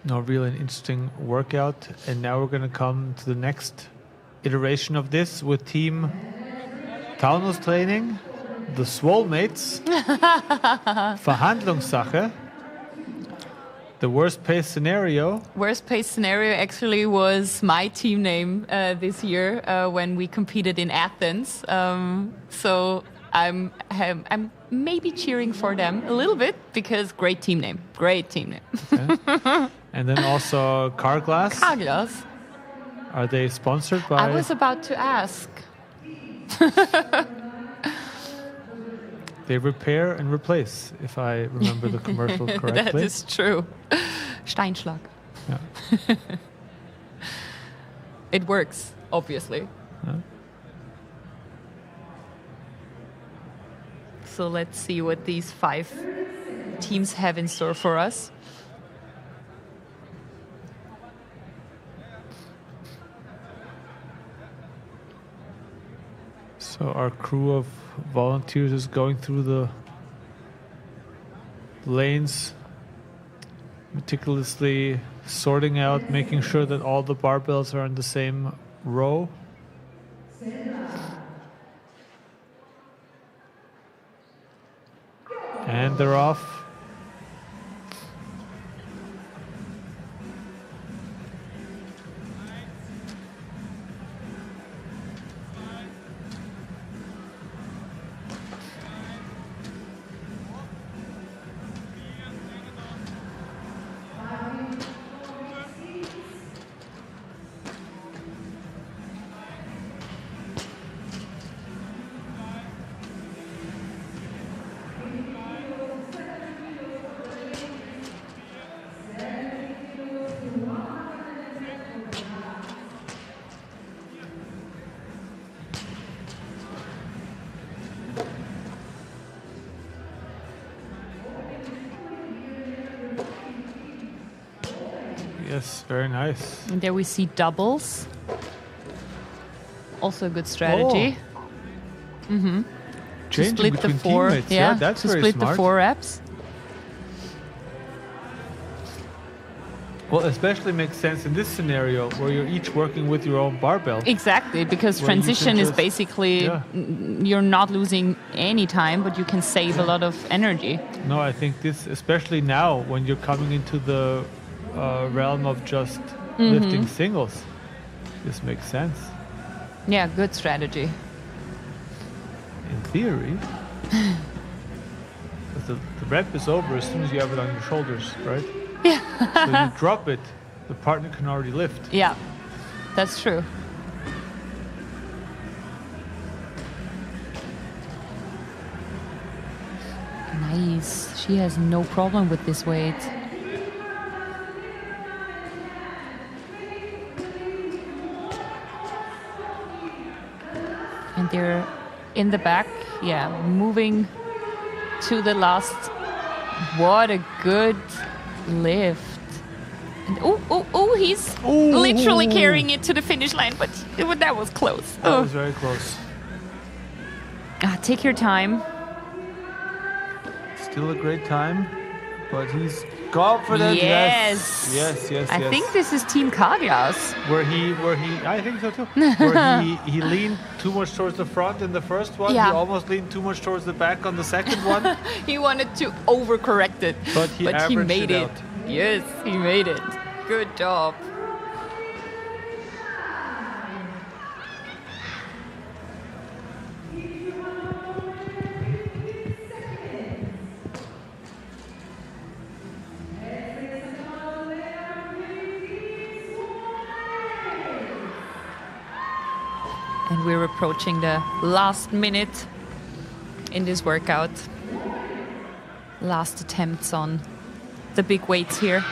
[SPEAKER 6] No, really an interesting workout. And now we're going to come to the next iteration of this with Team Taunustraining. The Swolemates, Verhandlungssache. The worst case scenario.
[SPEAKER 7] Worst case scenario actually was my team name this year when we competed in Athens. So I'm maybe cheering for them a little bit because great team name. Great team name.
[SPEAKER 6] Okay. And then also Carglass.
[SPEAKER 7] Carglass.
[SPEAKER 6] Are they sponsored by?
[SPEAKER 7] I was about to ask.
[SPEAKER 6] They repair and replace, if I remember the commercial correctly.
[SPEAKER 7] That is true. Steinschlag.
[SPEAKER 6] Yeah.
[SPEAKER 7] It works, obviously.
[SPEAKER 6] Yeah.
[SPEAKER 7] So let's see what these 5 teams have in store for us.
[SPEAKER 6] So our crew of volunteers is going through the lanes, meticulously sorting out, making sure that all the barbells are in the same row. And they're off. Yes, very nice.
[SPEAKER 7] And there we see doubles. Also a good strategy.
[SPEAKER 6] Changing
[SPEAKER 7] split
[SPEAKER 6] between
[SPEAKER 7] the 4.
[SPEAKER 6] teammates. Yeah, that's
[SPEAKER 7] to
[SPEAKER 6] very
[SPEAKER 7] split
[SPEAKER 6] smart.
[SPEAKER 7] the 4 reps.
[SPEAKER 6] Well, especially makes sense in this scenario where you're each working with your own barbell.
[SPEAKER 7] Exactly, because
[SPEAKER 6] Where you
[SPEAKER 7] transition
[SPEAKER 6] can
[SPEAKER 7] is
[SPEAKER 6] just-
[SPEAKER 7] basically you're not losing any time, but you can save a lot of energy.
[SPEAKER 6] No, I think this, especially now when you're coming into the realm of just lifting singles. This makes sense.
[SPEAKER 10] Yeah, good strategy.
[SPEAKER 6] In theory. The rep is over as soon as you have it on your shoulders, right?
[SPEAKER 10] Yeah.
[SPEAKER 6] So you drop it, the partner can already lift.
[SPEAKER 10] Yeah, that's true. Nice. She has no problem with this weight. And they're in the back, yeah, moving to the last. What a good lift. And he's literally carrying it to the finish line, but that was close.
[SPEAKER 6] That was very close.
[SPEAKER 10] Take your time.
[SPEAKER 6] Still a great time, but he's confident.
[SPEAKER 10] Yes. I think this is Team Carglass.
[SPEAKER 6] Where he, I think so too. Where he leaned too much towards the front in the first one.
[SPEAKER 10] Yeah.
[SPEAKER 6] He almost leaned too much towards the back on the second one.
[SPEAKER 10] He wanted to overcorrect it,
[SPEAKER 6] but he
[SPEAKER 10] made it.
[SPEAKER 6] Out.
[SPEAKER 10] Yes, he made it. Good job. And we're approaching the last minute in this workout. Last attempts on the big weights here.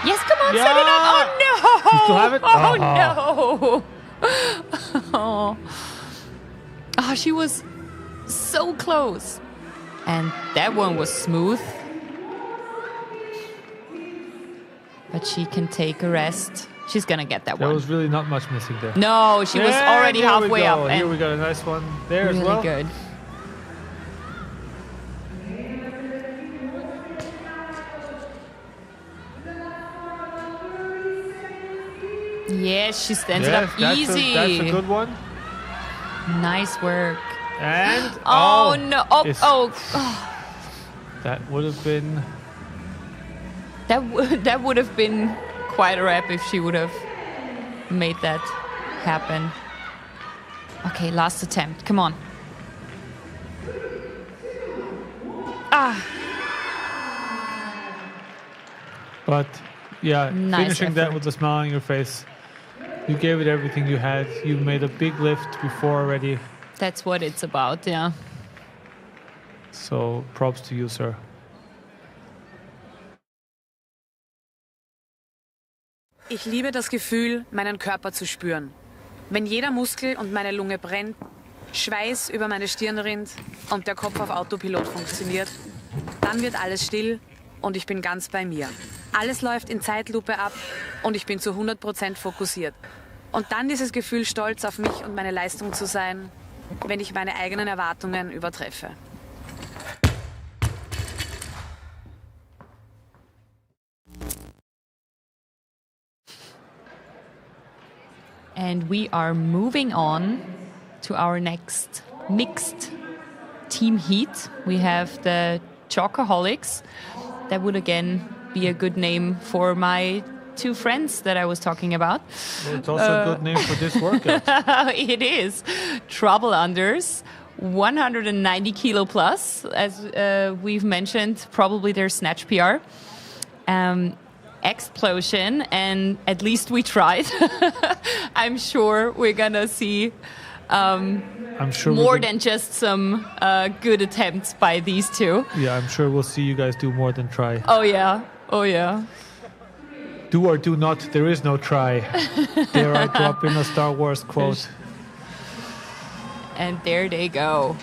[SPEAKER 10] Yes, come on, set it up. Oh, no.
[SPEAKER 6] You still have it?
[SPEAKER 10] Oh, no. Oh, she was so close. And that one was smooth. But she can take a rest. She's going to get that one.
[SPEAKER 6] There was really not much missing there.
[SPEAKER 10] No, she was already halfway up.
[SPEAKER 6] And here we got a nice one there
[SPEAKER 10] really
[SPEAKER 6] as well.
[SPEAKER 10] Really good. Yes, she stands it up easy.
[SPEAKER 6] That's a good one.
[SPEAKER 10] Nice work.
[SPEAKER 6] And
[SPEAKER 10] no! Oh!
[SPEAKER 6] That would have been.
[SPEAKER 10] That would have been quite a rep if she would have made that happen. Okay, last attempt. Come on.
[SPEAKER 6] But yeah,
[SPEAKER 10] nice
[SPEAKER 6] finishing that with a smile on your face. You gave it everything you had. You made a big lift before already.
[SPEAKER 10] That's what it's about, yeah.
[SPEAKER 6] So props to you, sir.
[SPEAKER 12] Ich liebe das Gefühl, meinen Körper zu spüren. Wenn jeder Muskel und meine Lunge brennt, Schweiß über meine Stirn rinnt und der Kopf auf Autopilot funktioniert, dann wird alles still und ich bin ganz bei mir. Alles läuft in Zeitlupe ab und ich bin zu 100% fokussiert. Und dann dieses Gefühl, stolz auf mich und meine Leistung zu sein, wenn ich meine eigenen Erwartungen übertreffe.
[SPEAKER 10] And we are moving on to our next mixed team heat. We have the Chocoholics. That would again be a good name for my two friends that I was talking about.
[SPEAKER 6] Well, it's also a good name for this workout.
[SPEAKER 10] It is. Trouble Unders, 190 kilo plus, as we've mentioned, probably their snatch PR. Explosion, and at least we tried. I'm sure we're gonna see
[SPEAKER 6] I'm sure
[SPEAKER 10] more than just some good attempts by these two.
[SPEAKER 6] Yeah, I'm sure we'll see you guys do more than try.
[SPEAKER 10] Oh yeah, oh yeah.
[SPEAKER 6] Do or do not, there is no try. There I drop in a Star Wars quote.
[SPEAKER 10] And there they go.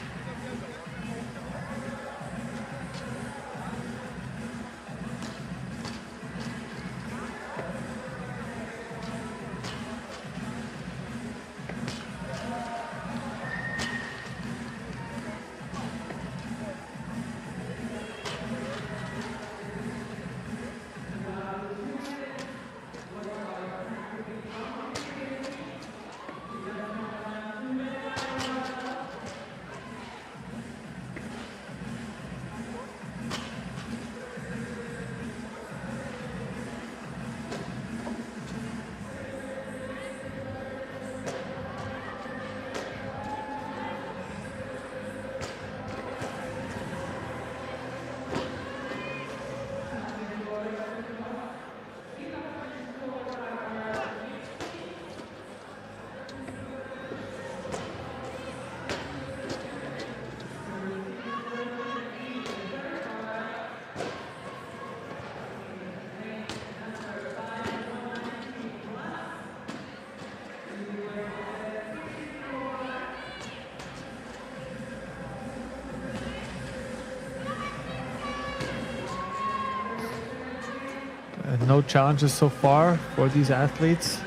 [SPEAKER 6] no challenges so far for these athletes.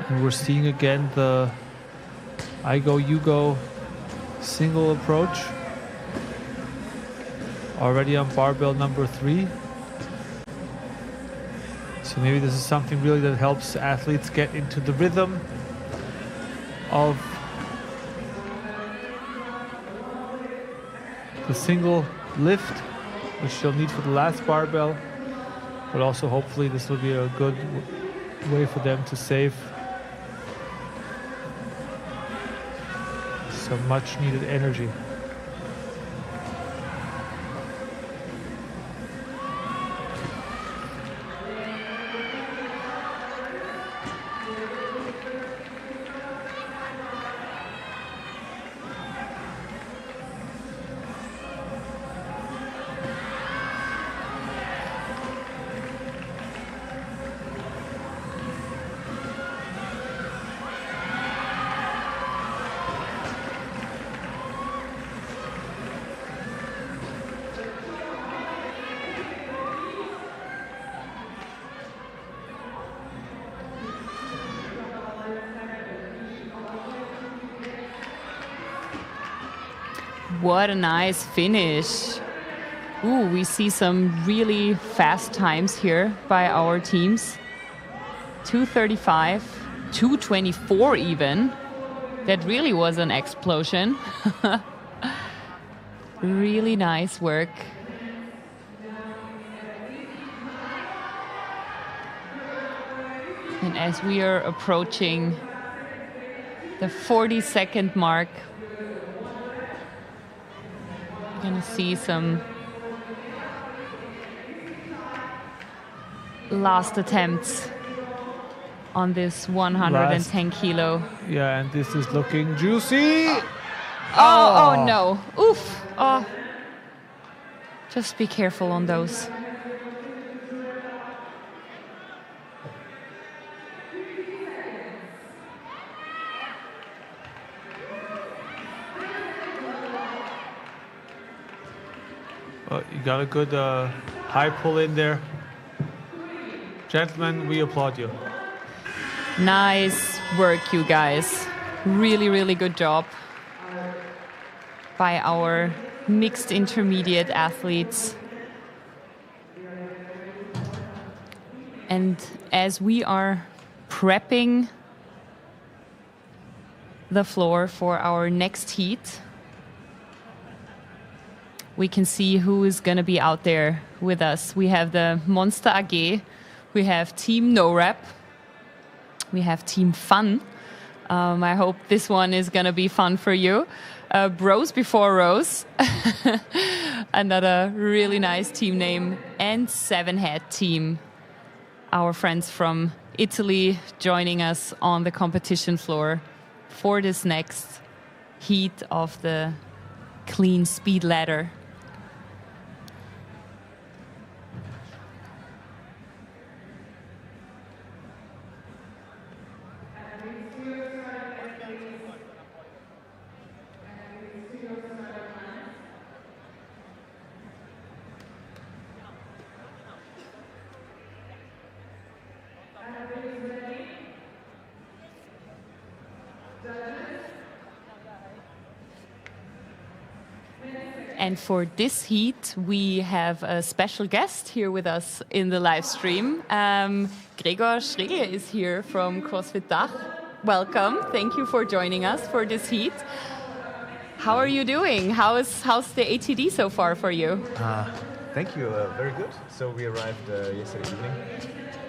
[SPEAKER 6] And we're seeing again the I go, you go single approach. Already on barbell number 3. So maybe this is something really that helps athletes get into the rhythm of the single lift, which they'll need for the last barbell, but also hopefully this will be a good way for them to save some much needed energy.
[SPEAKER 10] What a nice finish. Ooh, we see some really fast times here by our teams. 2:35, 2:24 even. That really was an explosion. Really nice work. And as we are approaching the 40-second mark, gonna see some last attempts on this 110 kilo.
[SPEAKER 6] Yeah, and this is looking juicy.
[SPEAKER 10] Oh no. Oof. Oh. Just be careful on those.
[SPEAKER 6] Well, you got a good high pull in there. Gentlemen, we applaud you.
[SPEAKER 10] Nice work, you guys. Really, really good job by our mixed intermediate athletes. And as we are prepping the floor for our next heat, we can see who is going to be out there with us. We have the Monster AG, we have Team No Rep, we have Team Fun. I hope this one is going to be fun for you. Bros Before Rows, another really nice team name, and Seven Head Team, our friends from Italy joining us on the competition floor for this next heat of the clean speed ladder. And for this heat, we have a special guest here with us in the live stream. Gregor Schregel is here from CrossFit Dach. Welcome. Thank you for joining us for this heat. How are you doing? How's the ATD so far for you?
[SPEAKER 15] Thank you. Very good. So we arrived yesterday evening.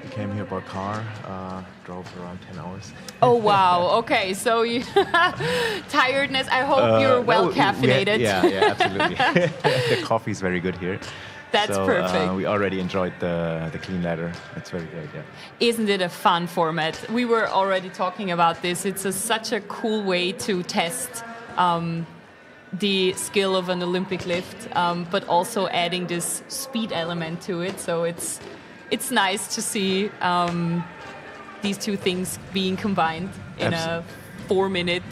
[SPEAKER 15] We came here by car, drove around 10 hours.
[SPEAKER 10] Oh, wow. Okay, so you tiredness. I hope you're well caffeinated.
[SPEAKER 15] Yeah, absolutely. The coffee is very good here.
[SPEAKER 10] That's perfect.
[SPEAKER 15] We already enjoyed the clean ladder. It's very great, yeah.
[SPEAKER 10] Isn't it a fun format? We were already talking about this. It's such a cool way to test the skill of an Olympic lift, but also adding this speed element to it. So it's nice to see these two things being combined in a 4-minute,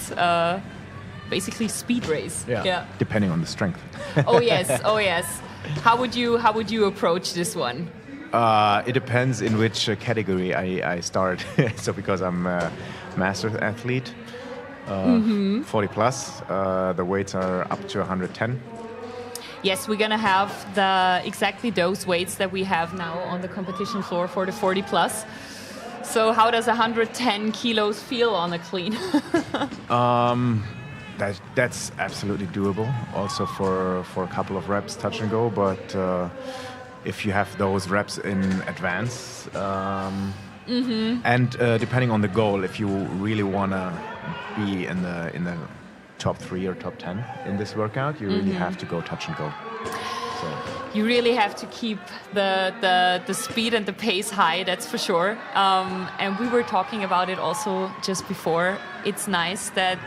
[SPEAKER 10] basically speed race.
[SPEAKER 15] Yeah. Depending on the strength.
[SPEAKER 10] Oh yes. How would you approach this one?
[SPEAKER 15] It depends in which category I start. So because I'm a master athlete, 40 plus, the weights are up to 110.
[SPEAKER 10] Yes, we're going to have exactly those weights that we have now on the competition floor for the 40 plus. So how does 110 kilos feel on a clean?
[SPEAKER 15] That's absolutely doable. Also for a couple of reps, touch and go. But if you have those reps in advance, and depending on the goal, if you really want to be in the top 3 or top 10 in this workout, you really have to go touch and go. So.
[SPEAKER 10] You really have to keep the speed and the pace high, that's for sure. And we were talking about it also just before. It's nice that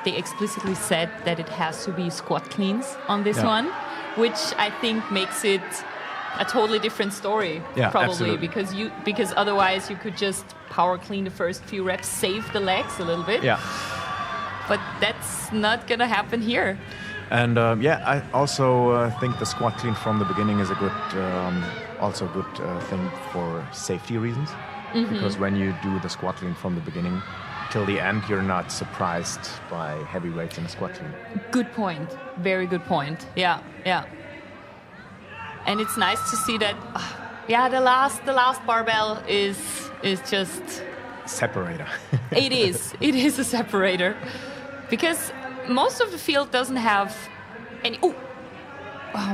[SPEAKER 10] they explicitly said that it has to be squat cleans on this one, which I think makes it a totally different story, probably,
[SPEAKER 15] absolutely.
[SPEAKER 10] because otherwise you could just power clean the first few reps, save the legs a little bit.
[SPEAKER 15] Yeah.
[SPEAKER 10] But that's not going to happen here.
[SPEAKER 15] And I also think the squat clean from the beginning is a good, thing for safety reasons. Because when you do the squat clean from the beginning till the end, you're not surprised by heavy weights in a squat clean.
[SPEAKER 10] Good point. Very good point. Yeah. And it's nice to see that. The last barbell is just
[SPEAKER 15] separator.
[SPEAKER 10] It is a separator, because most of the field doesn't have any.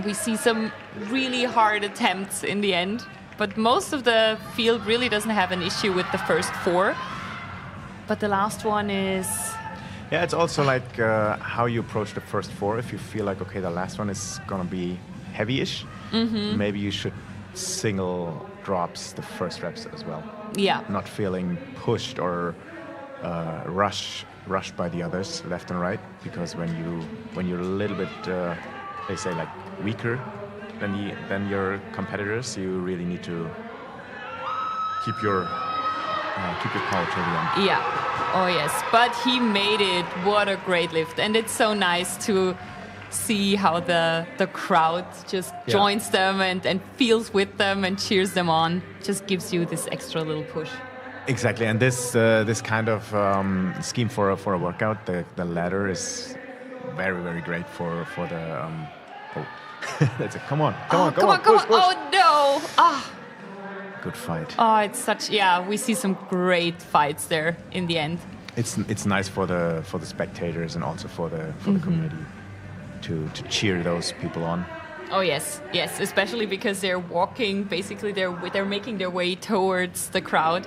[SPEAKER 10] We see some really hard attempts in the end, but most of the field really doesn't have an issue with the first 4. But the last one is.
[SPEAKER 15] Yeah, it's also like how you approach the first 4. If you feel like, okay, the last one is gonna be heavy-ish, maybe you should single drops the first reps as well.
[SPEAKER 10] Yeah.
[SPEAKER 15] Not feeling pushed or rushed by the others left and right, because when you're a little bit they say like weaker than your competitors, you really need to keep your power till the end.
[SPEAKER 10] Yeah. Oh yes, but he made it. What a great lift, and it's so nice to see how the crowd just joins them and feels with them and cheers them on. Just gives you this extra little push.
[SPEAKER 15] Exactly, and this kind of scheme for a workout, the ladder is very, very great for the. That's it. Come on, push.
[SPEAKER 10] Oh no!
[SPEAKER 15] Good fight.
[SPEAKER 10] Oh, it's such. Yeah, we see some great fights there in the end.
[SPEAKER 15] It's nice for the spectators and also for the community to cheer those people on.
[SPEAKER 10] Oh yes, especially because they're walking. Basically, they're making their way towards the crowd.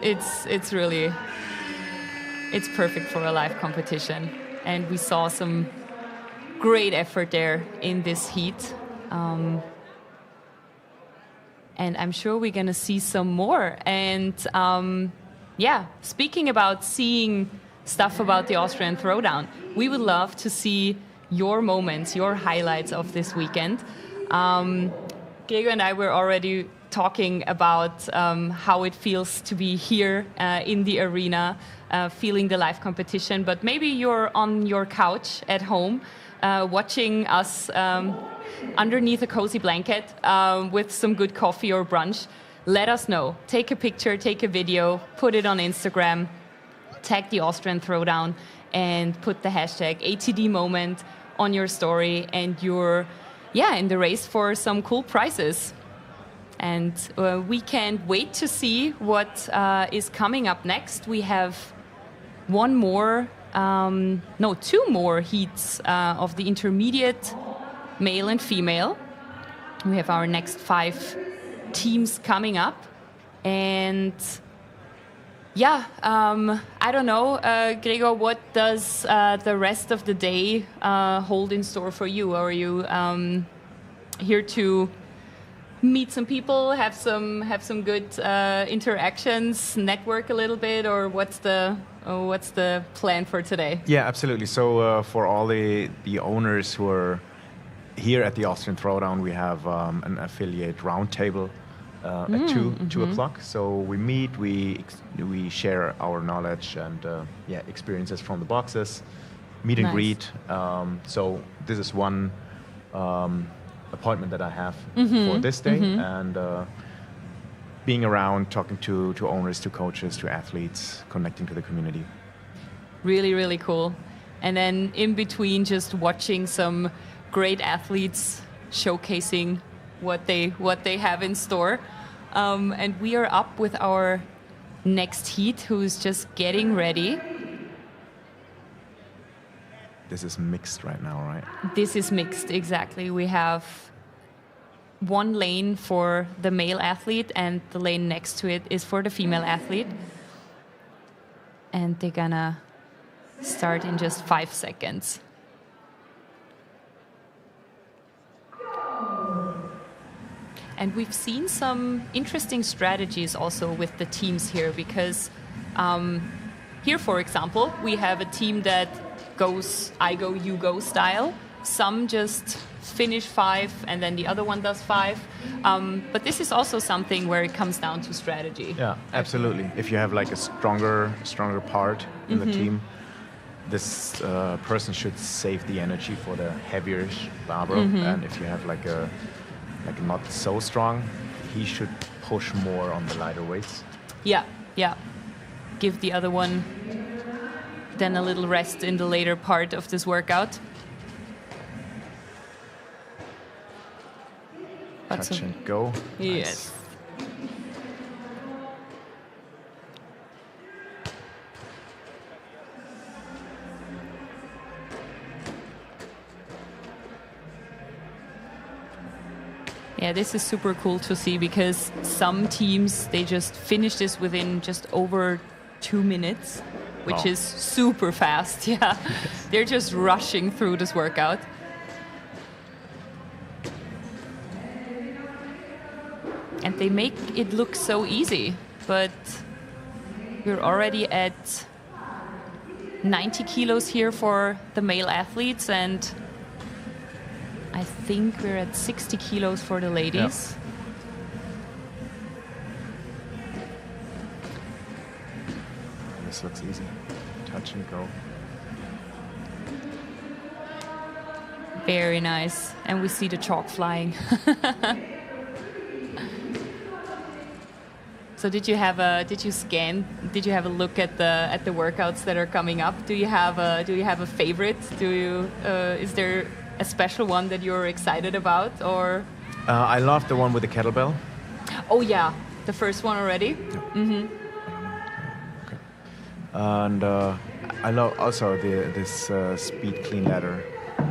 [SPEAKER 10] It's really perfect for a live competition, and we saw some great effort there in this heat, and I'm sure we're gonna see some more. And speaking about seeing stuff about the Austrian Throwdown, we would love to see your moments, your highlights of this weekend. Gregor and I were already talking about how it feels to be here in the arena, feeling the live competition, but maybe you're on your couch at home watching us underneath a cozy blanket with some good coffee or brunch. Let us know. Take a picture, take a video, put it on Instagram, tag the Austrian Throwdown, and put the hashtag ATD moment on your story, and you're in the race for some cool prizes. And we can't wait to see what is coming up next. We have two more heats of the intermediate male and female. We have our next 5 teams coming up. And I don't know, Gregor, what does the rest of the day hold in store for you? Are you here to meet some people, have some good interactions, network a little bit, or what's the plan for today?
[SPEAKER 15] Yeah, absolutely. So for all the owners who are here at the Austrian Throwdown, we have an affiliate roundtable at 2 o'clock. So we meet, we share our knowledge and experiences from the boxes, meet and greet. So this is one appointment that I have for this day, and being around, talking to owners, to coaches, to athletes, connecting to the community.
[SPEAKER 10] Really, really cool. And then in between, just watching some great athletes showcasing what they have in store. And we are up with our next heat, who's just getting ready.
[SPEAKER 15] This is mixed right now, right?
[SPEAKER 10] This is mixed, exactly. We have one lane for the male athlete, and the lane next to it is for the female athlete. And they're gonna start in just 5 seconds. And we've seen some interesting strategies also with the teams here, because here, for example, we have a team that goes I go, you go style. Some just finish 5 and then the other one does 5. But this is also something where it comes down to strategy.
[SPEAKER 15] Yeah, absolutely. If you have like a stronger part in the team, this person should save the energy for the heavier barbell. And if you have like not so strong, he should push more on the lighter weights.
[SPEAKER 10] Yeah. Give the other one then a little rest in the later part of this workout.
[SPEAKER 15] Touch and go.
[SPEAKER 10] Yes. Nice. Yeah, this is super cool to see, because some teams, they just finish this within just over 2 minutes, which is super fast. Yeah, they're just rushing through this workout. And they make it look so easy, but we're already at 90 kilos here for the male athletes, and I think we're at 60 kilos for the ladies.
[SPEAKER 15] Yeah. This looks easy. Touch and go.
[SPEAKER 10] Very nice. And we see the chalk flying. So did you have a look at the workouts that are coming up? Do you have a favorite? Is there a special one that you're excited about, or?
[SPEAKER 15] I love the one with the kettlebell.
[SPEAKER 10] Oh yeah, the first one already.
[SPEAKER 15] Yeah. Okay. And I love also this speed clean ladder.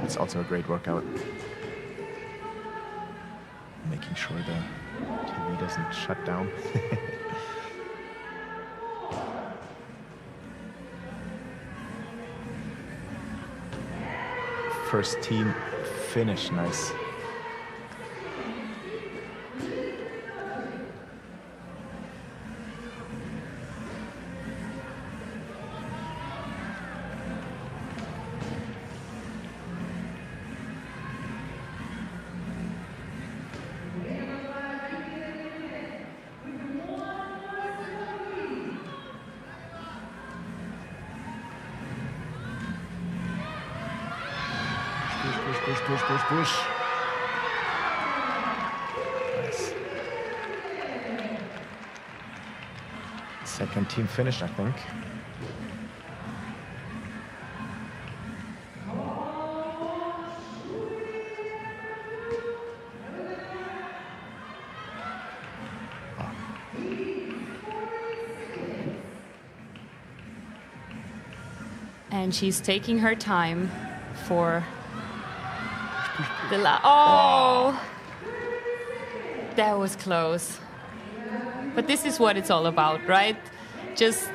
[SPEAKER 15] It's also a great workout. Making sure the TV doesn't shut down. First team finish, nice. Push. Nice. Second team finished, I think.
[SPEAKER 10] And she's taking her time for that was close. But this is what it's all about, right? Just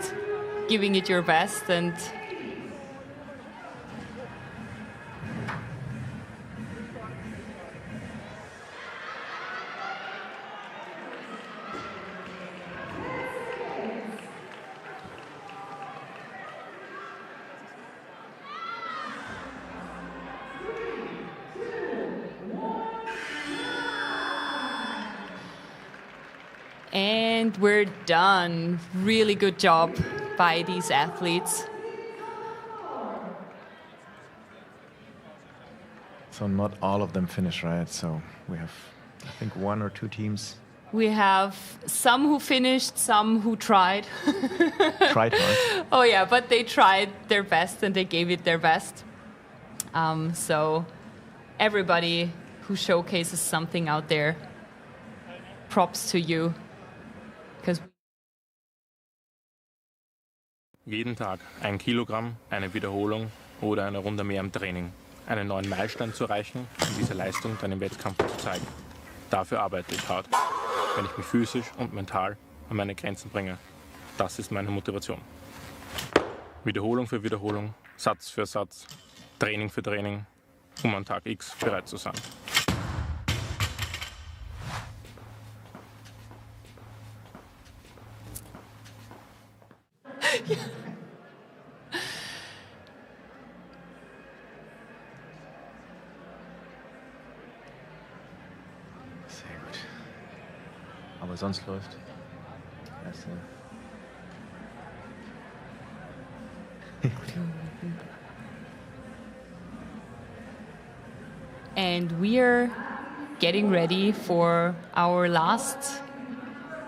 [SPEAKER 10] giving it your best. And we're done. Really good job by these athletes.
[SPEAKER 15] So not all of them finish, right? So we have, I think, 1 or 2 teams.
[SPEAKER 7] We have some who finished, some who tried.
[SPEAKER 15] Tried hard.
[SPEAKER 7] Oh yeah, but they tried their best and they gave it their best. So everybody who showcases something out there, props to you.
[SPEAKER 11] Jeden Tag 1 Kilogramm, eine Wiederholung oder eine Runde mehr im Training. Einen neuen Meilenstein zu erreichen und diese Leistung dann im Wettkampf zu zeigen. Dafür arbeite ich hart, wenn ich mich physisch und mental an meine Grenzen bringe. Das ist meine Motivation. Wiederholung für Wiederholung, Satz für Satz, Training für Training, um an Tag X bereit zu sein.
[SPEAKER 15] Sehr gut. Aber sonst läuft.
[SPEAKER 7] And we're getting ready for our last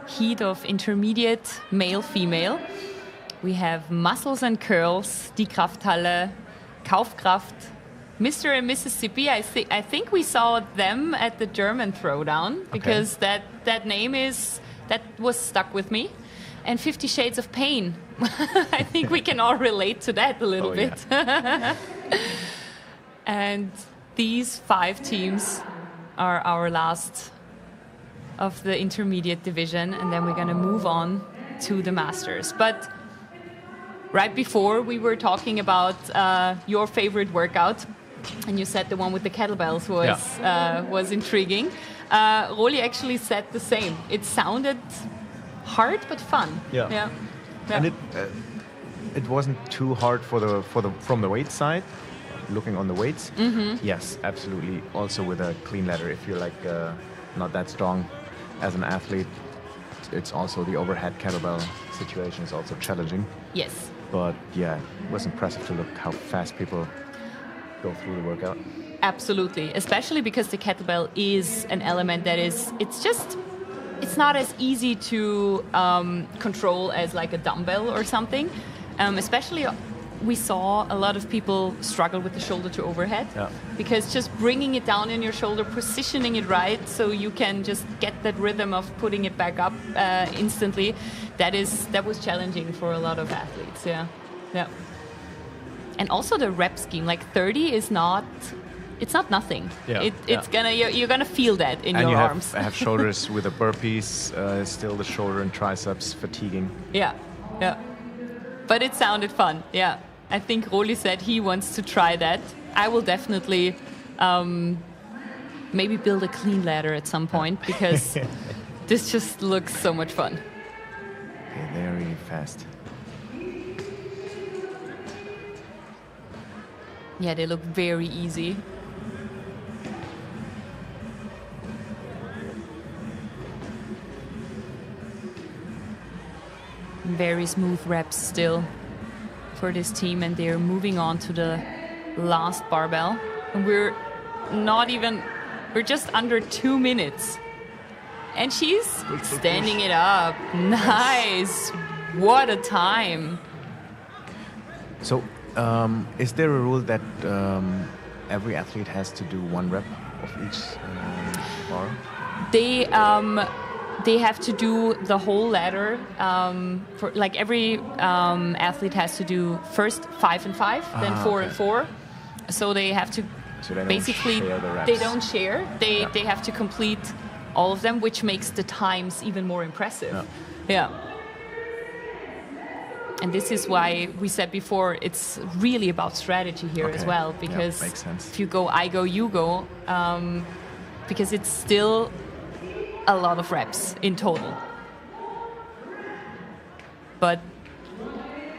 [SPEAKER 7] heat of intermediate male-female. We have muscles and curls, die Krafthalle, Kaufkraft, Mr. and Mississippi. I think we saw them at the German Throwdown because that name that was stuck with me. And 50 Shades of Pain. I think we can all relate to that a little bit. Yeah. And these 5 teams are our last of the intermediate division, and then we're going to move on to the Masters. But right before we were talking about your favorite workout, and you said the one with the kettlebells was intriguing. Roli actually said the same. It sounded hard but fun.
[SPEAKER 15] Yeah. And it wasn't too hard from the weight side. Looking on the weights, yes, absolutely. Also with a clean ladder, if you're like not that strong as an athlete, it's also the overhead kettlebell situation is also challenging.
[SPEAKER 7] Yes.
[SPEAKER 15] But yeah, it was impressive to look how fast people go through the workout.
[SPEAKER 7] Absolutely, especially because the kettlebell is an element that it's not as easy to control as like a dumbbell or something. Especially, we saw a lot of people struggle with the shoulder to overhead because just bringing it down in your shoulder, positioning it right so you can just get that rhythm of putting it back up instantly, that was challenging for a lot of athletes. Yeah. And also the rep scheme, like 30 is not. It's not nothing.
[SPEAKER 15] Yeah,
[SPEAKER 7] you're gonna feel that in your arms.
[SPEAKER 15] And you have shoulders with the burpees, still the shoulder and triceps fatiguing.
[SPEAKER 7] Yeah. But it sounded fun. Yeah, I think Roli said he wants to try that. I will definitely maybe build a clean ladder at some point because this just looks so much fun.
[SPEAKER 15] Okay, very fast.
[SPEAKER 7] Yeah, they look very easy. Very smooth reps still for this team, and they're moving on to the last barbell. And we're just under 2 minutes. And she's standing it up. Nice. What a time.
[SPEAKER 15] So, is there a rule that every athlete has to do 1 rep of each bar?
[SPEAKER 7] They have to do the whole ladder. For like every athlete has to do first 5 and 5, then 4 and 4. So they have to they don't share. They have to complete all of them, which makes the times even more impressive. Yeah. And this is why we said before it's really about strategy here as well, because
[SPEAKER 15] makes sense.
[SPEAKER 7] if you go, I go, you go, because it's still a lot of reps in total. But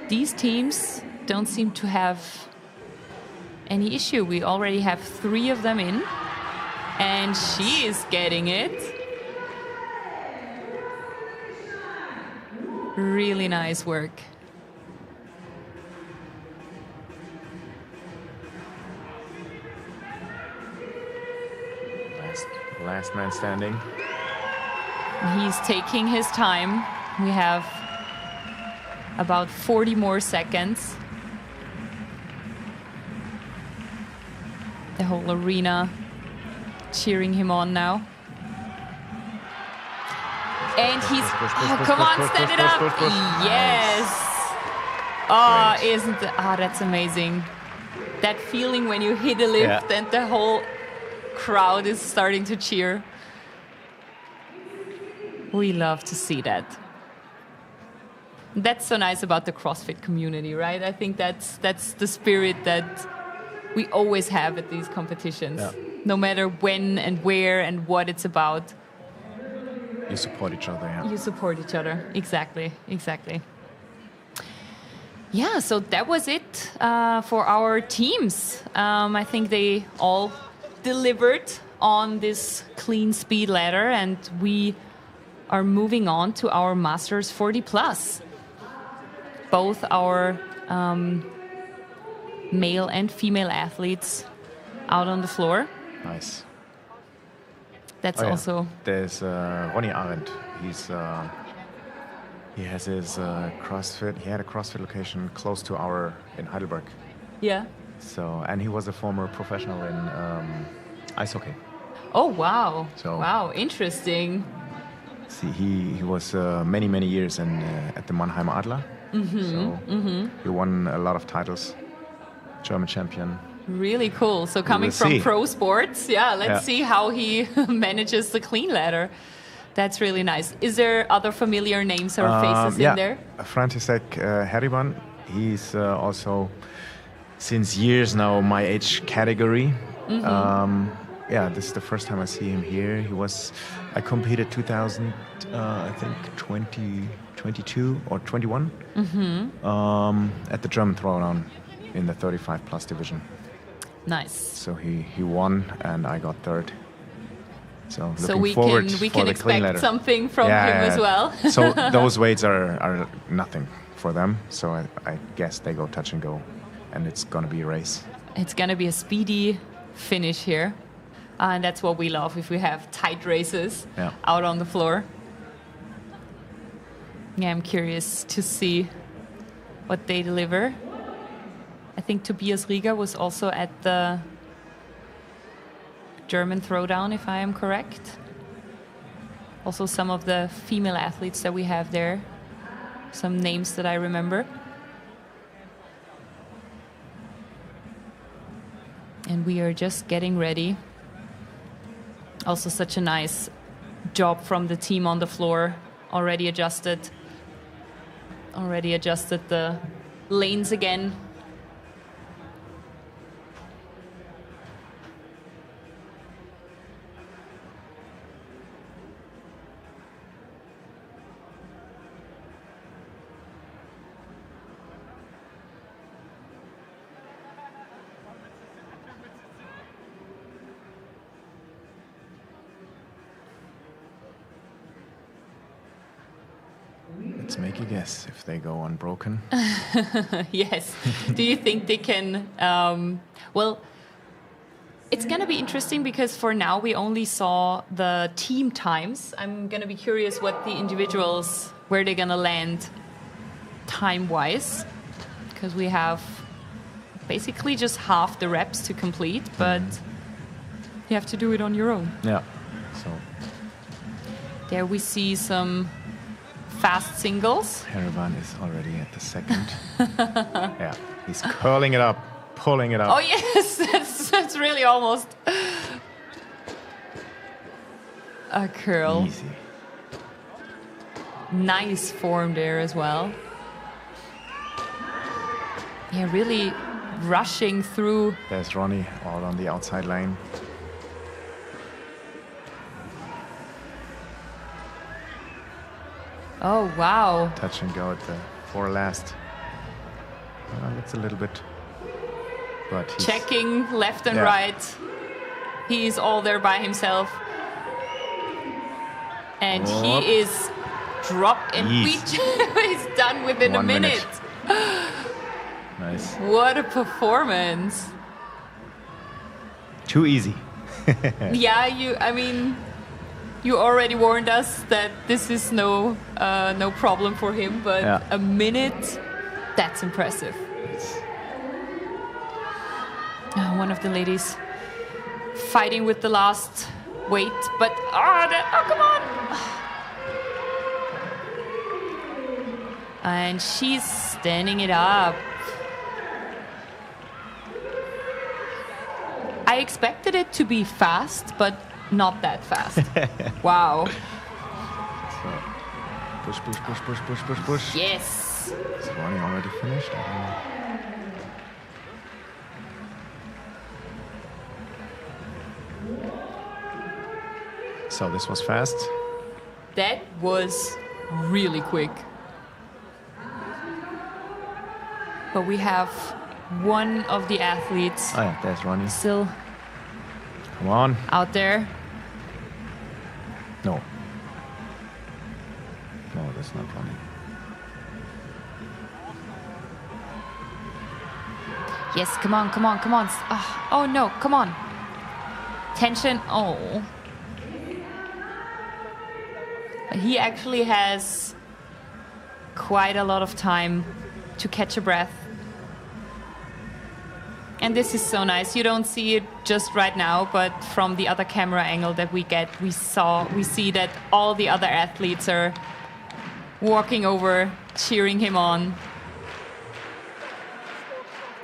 [SPEAKER 7] these teams don't seem to have any issue. We already have 3 of them in, and she is getting it. Really nice work.
[SPEAKER 15] Last man standing.
[SPEAKER 10] He's taking his time. We have about 40 more seconds. The whole arena cheering him on now. And he's, oh, come on, stand it up. Yes. Oh, that's amazing. That feeling when you hit a lift and the whole crowd is starting to cheer. We love to see that. That's so nice about the CrossFit community, right? I think that's the spirit that we always have at these competitions.
[SPEAKER 15] Yeah.
[SPEAKER 10] No matter when and where and what it's about.
[SPEAKER 15] You support each other, yeah.
[SPEAKER 10] You support each other, exactly. Yeah, so that was it for our teams. I think they all delivered on this clean speed ladder, and we are moving on to our Masters 40 Plus. Both our male and female athletes out on the floor.
[SPEAKER 15] Nice.
[SPEAKER 10] That's also...
[SPEAKER 15] There's Ronnie Arendt. He has his CrossFit. He had a CrossFit location close to in Heidelberg.
[SPEAKER 10] Yeah.
[SPEAKER 15] So, and he was a former professional in ice hockey.
[SPEAKER 10] Oh, wow.
[SPEAKER 15] So,
[SPEAKER 10] wow, interesting.
[SPEAKER 15] See, he was many years at the Mannheim Adler. He won a lot of titles. German champion.
[SPEAKER 10] Really cool. So coming from pro sports, let's see how he manages the clean ladder. That's really nice. Is there other familiar names or faces in there?
[SPEAKER 15] František Heriban. He's also, since years now, my age category. This is the first time I see him here. I competed 2022 or 21 at the German Throwdown in the 35 plus division.
[SPEAKER 10] Nice.
[SPEAKER 15] So he won and I got third. So
[SPEAKER 10] we can expect something from him as well.
[SPEAKER 15] So those weights are nothing for them. So I guess they go touch and go, and it's gonna be a race.
[SPEAKER 10] It's gonna be a speedy finish here, and that's what we love if we have tight races out on the floor. Yeah, I'm curious to see what they deliver. I think Tobias Rieger was also at the German Throwdown, if I am correct. Also some of the female athletes that we have there. Some names that I remember. And we are just getting ready. Also such a nice job from the team on the floor. Already adjusted the lanes again.
[SPEAKER 15] Let's make a guess if they go unbroken.
[SPEAKER 10] Yes. Do you think they can... it's going to be interesting because for now we only saw the team times. I'm going to be curious what the individuals, where they're going to land time-wise. Because we have basically just half the reps to complete, but you have to do it on your own.
[SPEAKER 15] Yeah. So
[SPEAKER 10] there we see some fast singles.
[SPEAKER 15] Heriban is already at the second. Yeah, he's curling it up, pulling it up.
[SPEAKER 10] Oh yes, that's really almost a curl.
[SPEAKER 15] Easy.
[SPEAKER 10] Nice form there as well. Yeah, really rushing through.
[SPEAKER 15] There's Ronnie all on the outside lane.
[SPEAKER 10] Oh, wow.
[SPEAKER 15] Touch and go at the last. That's a little bit. But he's
[SPEAKER 10] checking left and right. He's all there by himself. And he is dropped and he's done within a minute.
[SPEAKER 15] Nice.
[SPEAKER 10] What a performance.
[SPEAKER 15] Too easy.
[SPEAKER 10] Yeah, you already warned us that this is no problem for him, but
[SPEAKER 15] Yeah.
[SPEAKER 10] a minute, that's impressive. One of the ladies fighting with the last weight, but come on! And she's standing it up. I expected it to be fast, but not that fast. Wow.
[SPEAKER 15] Push, push, push, push, push, push, push.
[SPEAKER 10] Yes.
[SPEAKER 15] Is Ronnie already finished? I don't know. So this was fast.
[SPEAKER 10] That was really quick. But we have one of the athletes
[SPEAKER 15] Oh yeah, there's Ronnie.
[SPEAKER 10] still
[SPEAKER 15] Come on.
[SPEAKER 10] out there.
[SPEAKER 15] No. No, that's not Ronnie.
[SPEAKER 10] Yes, come on, come on, come on. Oh no, come on. Tension. Oh. He actually has quite a lot of time to catch a breath. And this is so nice. You don't see it just right now, but from the other camera angle that we get, we see that all the other athletes are walking over, cheering him on.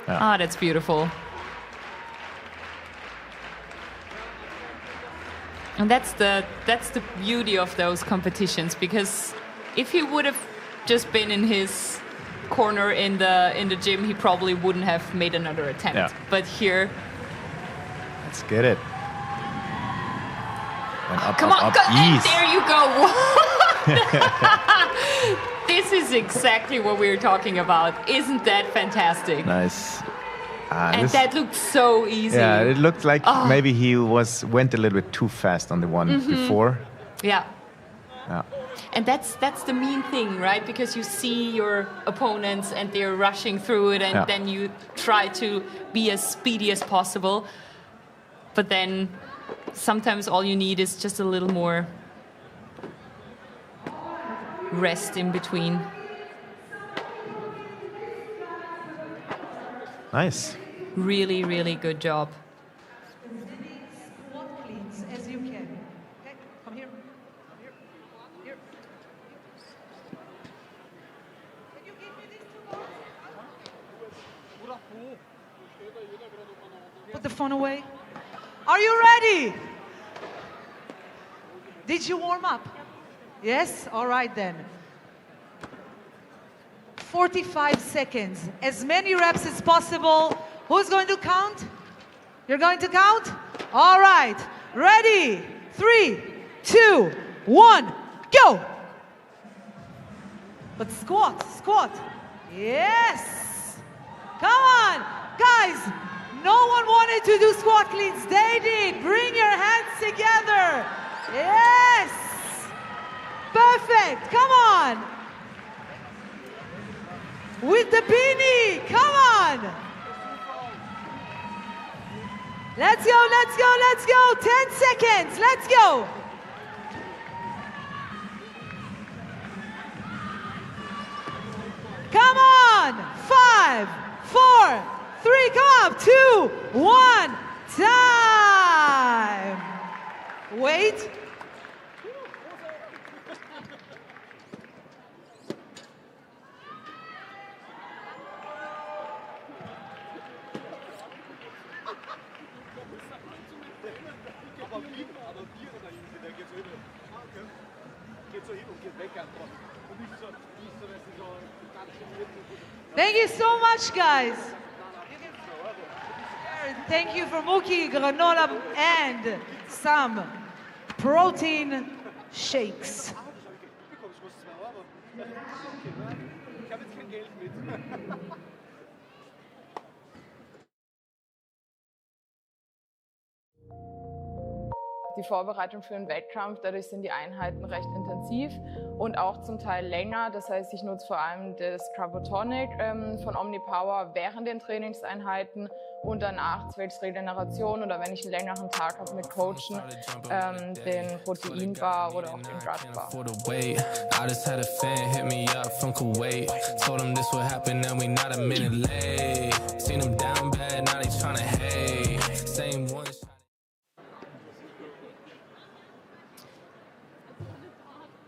[SPEAKER 15] Yeah.
[SPEAKER 10] That's beautiful. And that's the beauty of those competitions, because if he would have just been in his corner in the gym, he probably wouldn't have made another attempt.
[SPEAKER 15] Yeah.
[SPEAKER 10] But here,
[SPEAKER 15] Let's get it. And up,
[SPEAKER 10] come
[SPEAKER 15] up,
[SPEAKER 10] on,
[SPEAKER 15] up,
[SPEAKER 10] and
[SPEAKER 15] ease.
[SPEAKER 10] there you go. This is exactly what we were talking about. Isn't that fantastic?
[SPEAKER 15] Nice.
[SPEAKER 10] And that looked so easy.
[SPEAKER 15] Yeah, it looked like
[SPEAKER 10] Oh.
[SPEAKER 15] maybe he went a little bit too fast on the one
[SPEAKER 10] Mhm.
[SPEAKER 15] before.
[SPEAKER 10] Yeah.
[SPEAKER 15] Yeah.
[SPEAKER 10] And that's the mean thing, right? Because you see your opponents and they're rushing through it, and
[SPEAKER 15] Yeah.
[SPEAKER 10] then you try to be as speedy as possible. But then sometimes all you need is just a little more rest in between.
[SPEAKER 15] Nice.
[SPEAKER 10] Really, really good job.
[SPEAKER 9] Squat cleans as you can. Okay, come here. Here. Here. Can you give me these two balls? Put the phone away. Are you ready? Did you warm up? Yes? All right then. 45 seconds. As many reps as possible. Who's going to count? You're going to count? All right. Ready? 3, 2, 1, go! But squat, squat. Yes! Come on! Guys, no one wanted to do squat cleans. They did. Bring your hands together. Yes! Perfect. Come on. With the beanie. Come on. Let's go, let's go, let's go. 10 seconds. Let's go. Come on. 5, 4, 3, come up. 2, 1, time. Wait. Thank you so much, guys. Thank you for Mookie, granola, and some protein shakes.
[SPEAKER 8] die Vorbereitung für einen Wettkampf. Dadurch sind die Einheiten recht intensiv und auch zum Teil länger. Das heißt, ich nutze vor allem das Carbotonic von Omnipower während den Trainingseinheiten und danach zwecks Regeneration oder wenn ich einen längeren Tag habe mit Coachen, den Proteinbar oder auch den Gutbar.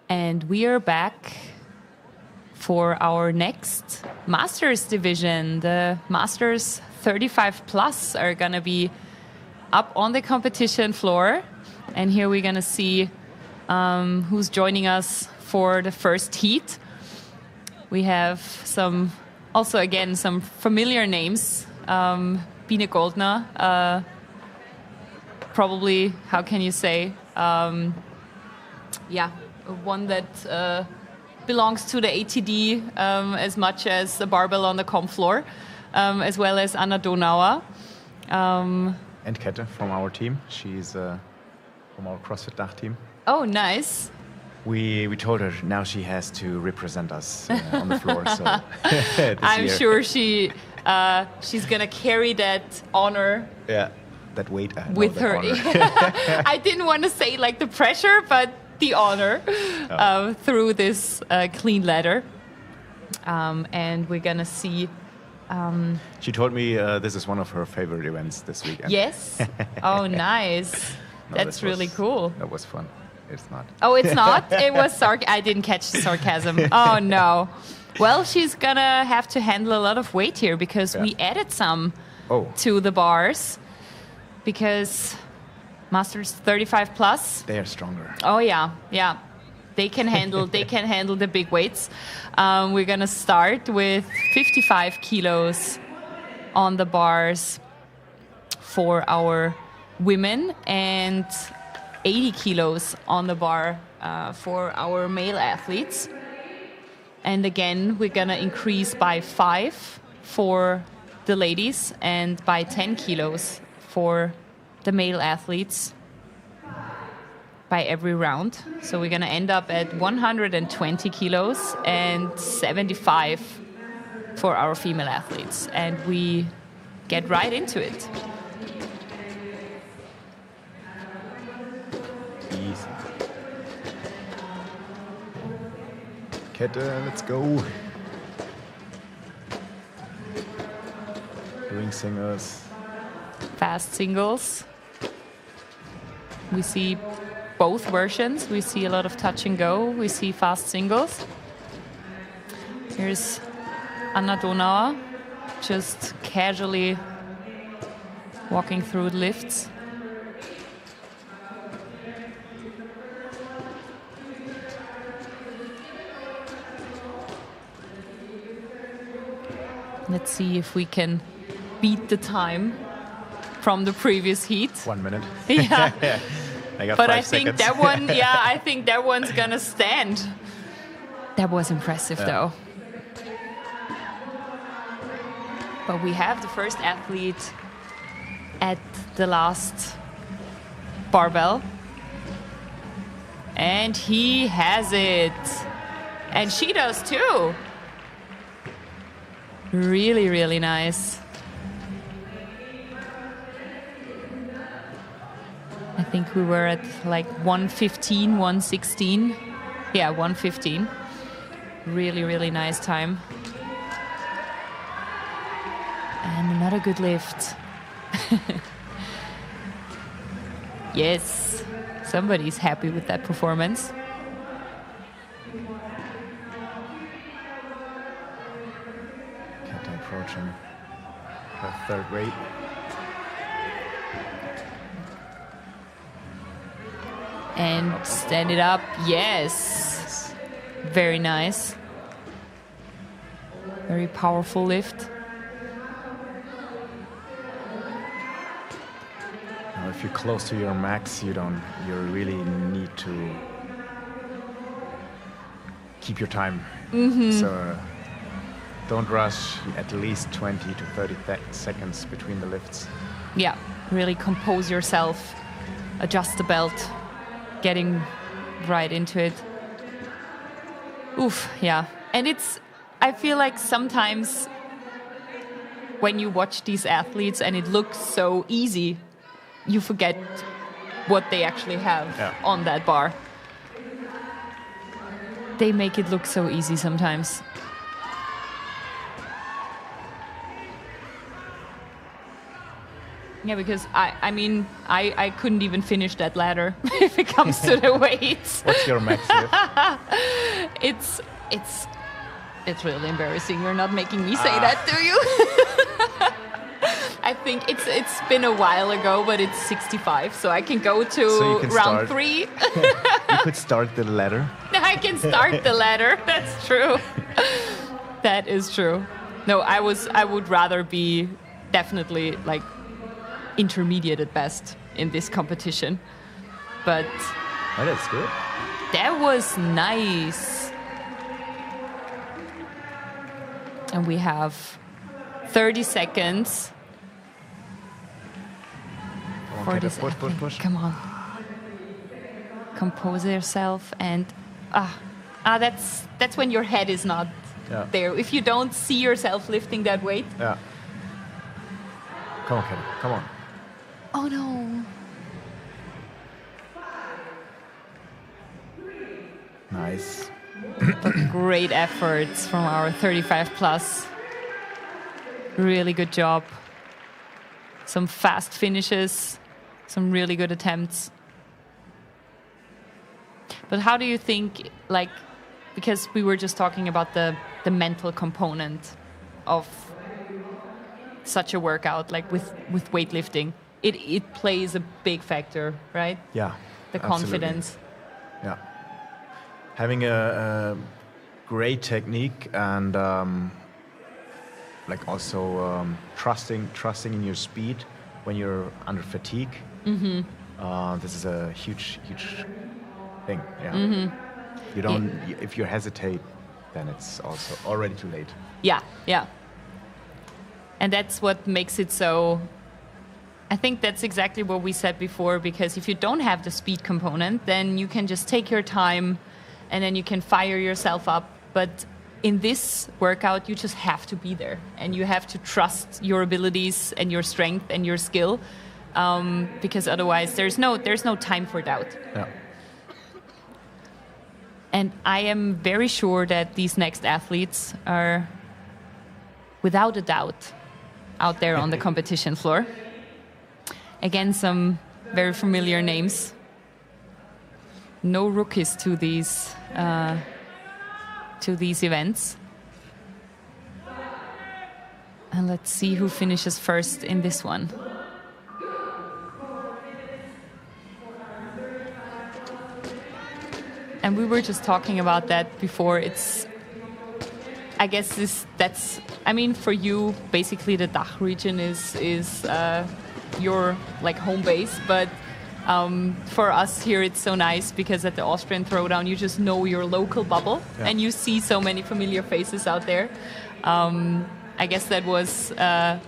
[SPEAKER 10] And we are back for our next Masters division. The Masters 35 plus are going to be up on the competition floor. And here we're going to see who's joining us for the first heat. We have some familiar names. Biene Goldner, probably, how can you say, one that belongs to the ATD as much as the barbell on the comp floor, as well as Anna Donauer.
[SPEAKER 15] And Kette from our team. She's from our CrossFit Dach team.
[SPEAKER 10] Oh, nice.
[SPEAKER 15] We told her now she has to represent us on the floor. So
[SPEAKER 10] I'm sure she's gonna carry that honor.
[SPEAKER 15] Yeah, that weight
[SPEAKER 10] with her. I didn't want to say like the pressure, but the honor through this clean ladder. And we're gonna see.
[SPEAKER 15] She told me this is one of her favorite events this weekend.
[SPEAKER 10] Yes. Oh, nice. No, that's really cool.
[SPEAKER 15] That was fun. It's not.
[SPEAKER 10] Oh, it's not? It was I didn't catch the sarcasm. Oh, no. Well, she's gonna have to handle a lot of weight here because we added some to the bars because Masters 35 plus.
[SPEAKER 15] They are stronger.
[SPEAKER 10] Oh yeah. They can handle the big weights. We're gonna start with 55 kilos on the bars for our women and 80 kilos on the bar for our male athletes. And again, we're gonna increase by 5 for the ladies and by 10 kilos for the male athletes by every round. So we're gonna end up at 120 kilos and 75 for our female athletes. And we get right into it.
[SPEAKER 15] Easy. Kette, let's go. Doing singles.
[SPEAKER 10] Fast singles. We see both versions. We see a lot of touch and go. We see fast singles. Here's Anna Donauer just casually walking through the lifts. Let's see if we can beat the time from the previous heat.
[SPEAKER 15] 1 minute.
[SPEAKER 10] Yeah.
[SPEAKER 15] I got
[SPEAKER 10] but
[SPEAKER 15] 5
[SPEAKER 10] I think
[SPEAKER 15] seconds.
[SPEAKER 10] that one, I think that one's gonna stand. That was impressive though. But we have the first athlete at the last barbell. And he has it. And she does too. Really, really nice. I think we were at like 115, 116. Yeah, 115. Really, really nice time. And another good lift. Yes, somebody's happy with that performance.
[SPEAKER 15] Kette approaching her third weight.
[SPEAKER 10] And stand it up. Yes. Very nice. Very powerful lift.
[SPEAKER 15] Now, if you're close to your max, you really need to keep your time.
[SPEAKER 10] Mm-hmm.
[SPEAKER 15] So don't rush. At least 20 to 30 seconds between the lifts.
[SPEAKER 10] Yeah, really compose yourself adjust the belt, getting right into it. Oof, yeah. And I feel like sometimes when you watch these athletes and it looks so easy, you forget what they actually have on that bar. They make it look so easy sometimes. Yeah, because I couldn't even finish that ladder if it comes to the weights.
[SPEAKER 15] What's your max lift?
[SPEAKER 10] It's really embarrassing. You're not making me say that, do you? I think it's been a while ago, but it's 65, so I can go to round 3.
[SPEAKER 15] You could start the ladder.
[SPEAKER 10] I can start the ladder. That's true. That is true. No, I would rather be definitely like intermediate at best in this competition. But
[SPEAKER 15] oh, that's good.
[SPEAKER 10] That was nice. And we have 30 seconds. 40 seconds.
[SPEAKER 15] Push.
[SPEAKER 10] Come on. Compose yourself and that's when your head is not there. If you don't see yourself lifting that weight.
[SPEAKER 15] Yeah. Come on, Kenny. Come on.
[SPEAKER 10] Oh no.
[SPEAKER 15] Nice.
[SPEAKER 10] But great efforts from our 35 plus. Really good job. Some fast finishes, some really good attempts. But how do you think, like, because we were just talking about the mental component of such a workout, like with weightlifting, it plays a big factor, right?
[SPEAKER 15] Yeah.
[SPEAKER 10] The confidence.
[SPEAKER 15] Yeah. Having a great technique and like also trusting in your speed when you're under fatigue. Mm-hmm. This is a huge thing. Yeah. Mm-hmm. You don't. If you hesitate, then it's also already too late.
[SPEAKER 10] Yeah. And that's what makes it so. I think that's exactly what we said before, because if you don't have the speed component, then you can just take your time and then you can fire yourself up. But in this workout, you just have to be there and you have to trust your abilities and your strength and your skill, because otherwise there's no time for doubt.
[SPEAKER 15] Yeah.
[SPEAKER 10] And I am very sure that these next athletes are, without a doubt, out there on the competition floor. Again, some very familiar names. No rookies to these events. And let's see who finishes first in this one. And we were just talking about that before. I guess for you, basically the DACH region is your like home base, but for us here it's so nice because at the Austrian Throwdown you just know your local bubble and you see so many familiar faces out there. I guess that was the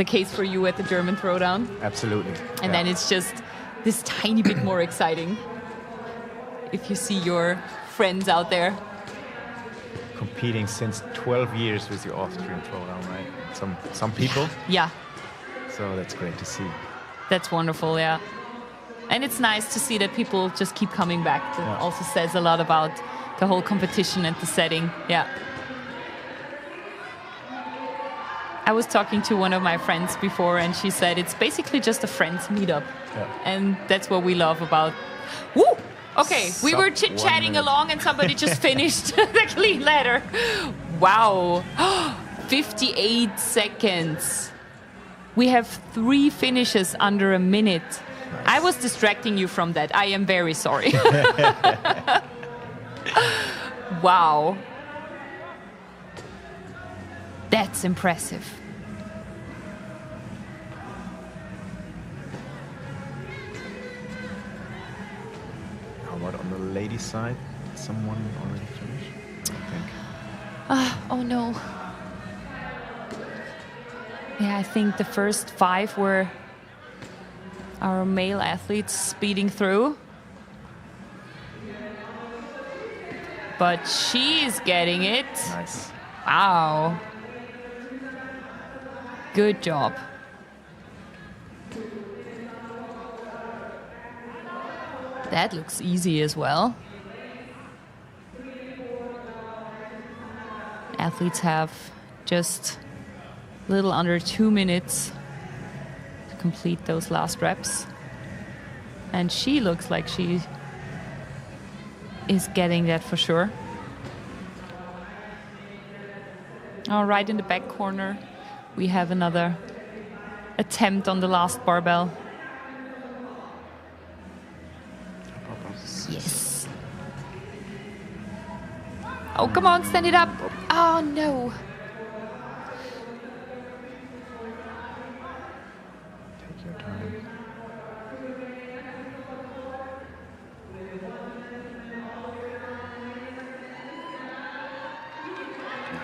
[SPEAKER 10] case for you at the German Throwdown.
[SPEAKER 15] Absolutely.
[SPEAKER 10] And then it's just this tiny bit more exciting if you see your friends out there.
[SPEAKER 15] Competing since 12 years with the Austrian Throwdown, right? Some people.
[SPEAKER 10] Yeah.
[SPEAKER 15] So that's great to see.
[SPEAKER 10] That's wonderful, yeah. And it's nice to see that people just keep coming back. That also says a lot about the whole competition and the setting, yeah. I was talking to one of my friends before and she said it's basically just a friends meetup. Yeah. And that's what we love about... Woo! Okay, we were chit-chatting along and somebody just finished the clean ladder. Wow, 58 seconds. We have 3 finishes under a minute. Nice. I was distracting you from that. I am very sorry. Wow. That's impressive.
[SPEAKER 15] What on the ladies' side? Someone already finished? I think.
[SPEAKER 10] Oh no. Yeah, I think the first 5 were Our male athletes speeding through. But she's getting it.
[SPEAKER 15] Nice.
[SPEAKER 10] Wow. Good job. That looks easy as well. Athletes have just a little under 2 minutes to complete those last reps. And she looks like she is getting that for sure. All right, in the back corner, we have another attempt on the last barbell. Yes. Oh, come on, stand it up. Oh, no.
[SPEAKER 15] Take your time.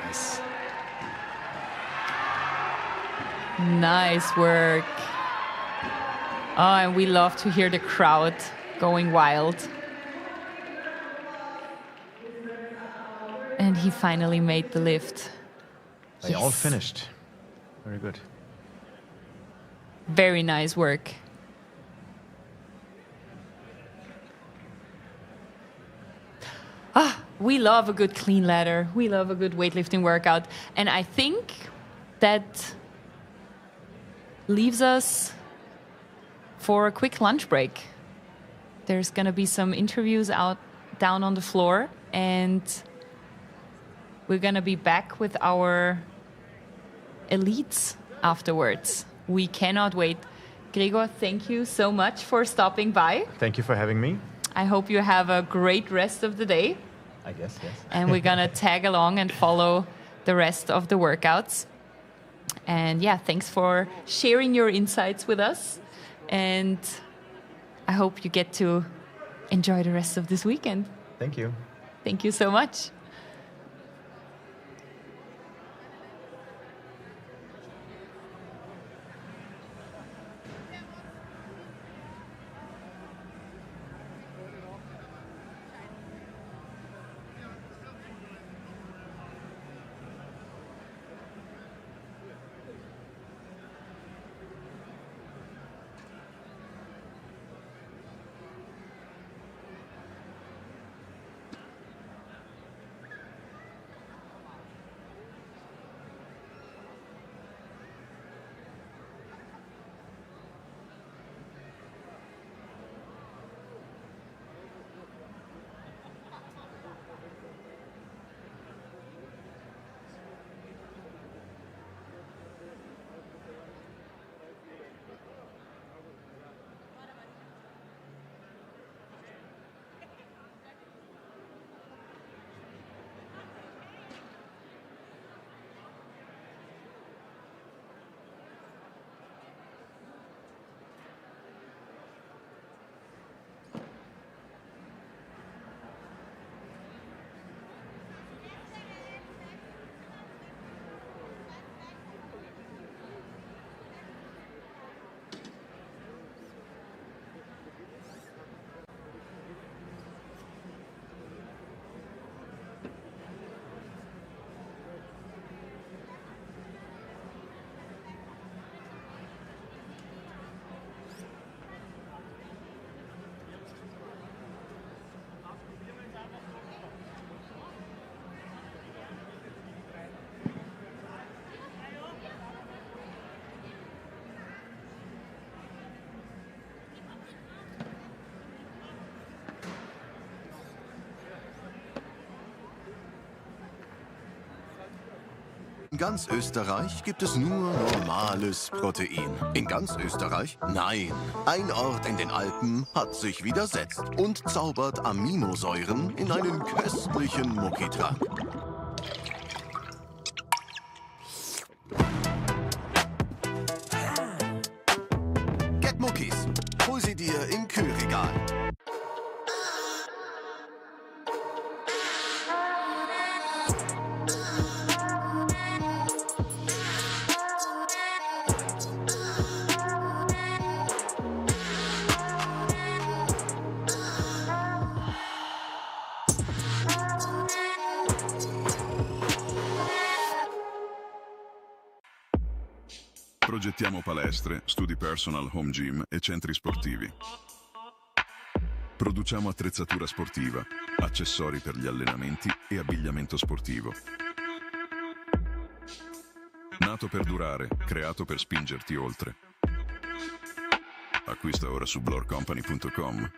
[SPEAKER 15] Nice.
[SPEAKER 10] Nice work. Oh, and we love to hear the crowd going wild. And he finally made the lift.
[SPEAKER 15] They all finished. Very good.
[SPEAKER 10] Very nice work. We love a good clean ladder. We love a good weightlifting workout. And I think that leaves us for a quick lunch break. There's going to be some interviews out down on the floor, and we're going to be back with our elites afterwards. We cannot wait. Gregor, thank you so much for stopping by.
[SPEAKER 15] Thank you for having me.
[SPEAKER 10] I hope you have a great rest of the day.
[SPEAKER 15] I guess, yes.
[SPEAKER 10] And we're going to tag along and follow the rest of the workouts. And yeah, thanks for sharing your insights with us. And I hope you get to enjoy the rest of this weekend.
[SPEAKER 15] Thank you.
[SPEAKER 10] Thank you so much.
[SPEAKER 1] In ganz Österreich gibt es nur normales Protein. In ganz Österreich? Nein. Ein Ort in den Alpen hat sich widersetzt und zaubert Aminosäuren in einen köstlichen Muckitrank. Get Muckis. Hol sie dir im Kühlregal.
[SPEAKER 2] Progettiamo palestre, studi personal, home gym e centri sportivi. Produciamo attrezzatura sportiva, accessori per gli allenamenti e abbigliamento sportivo. Nato per durare, creato per spingerti oltre. Acquista ora su blorcompany.com.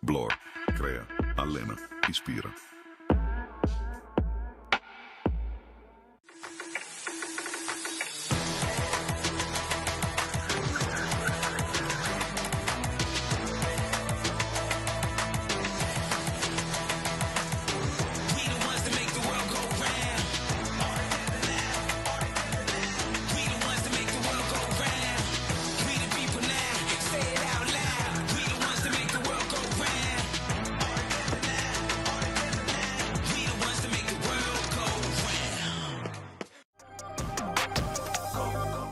[SPEAKER 2] Blor, crea, allena, ispira.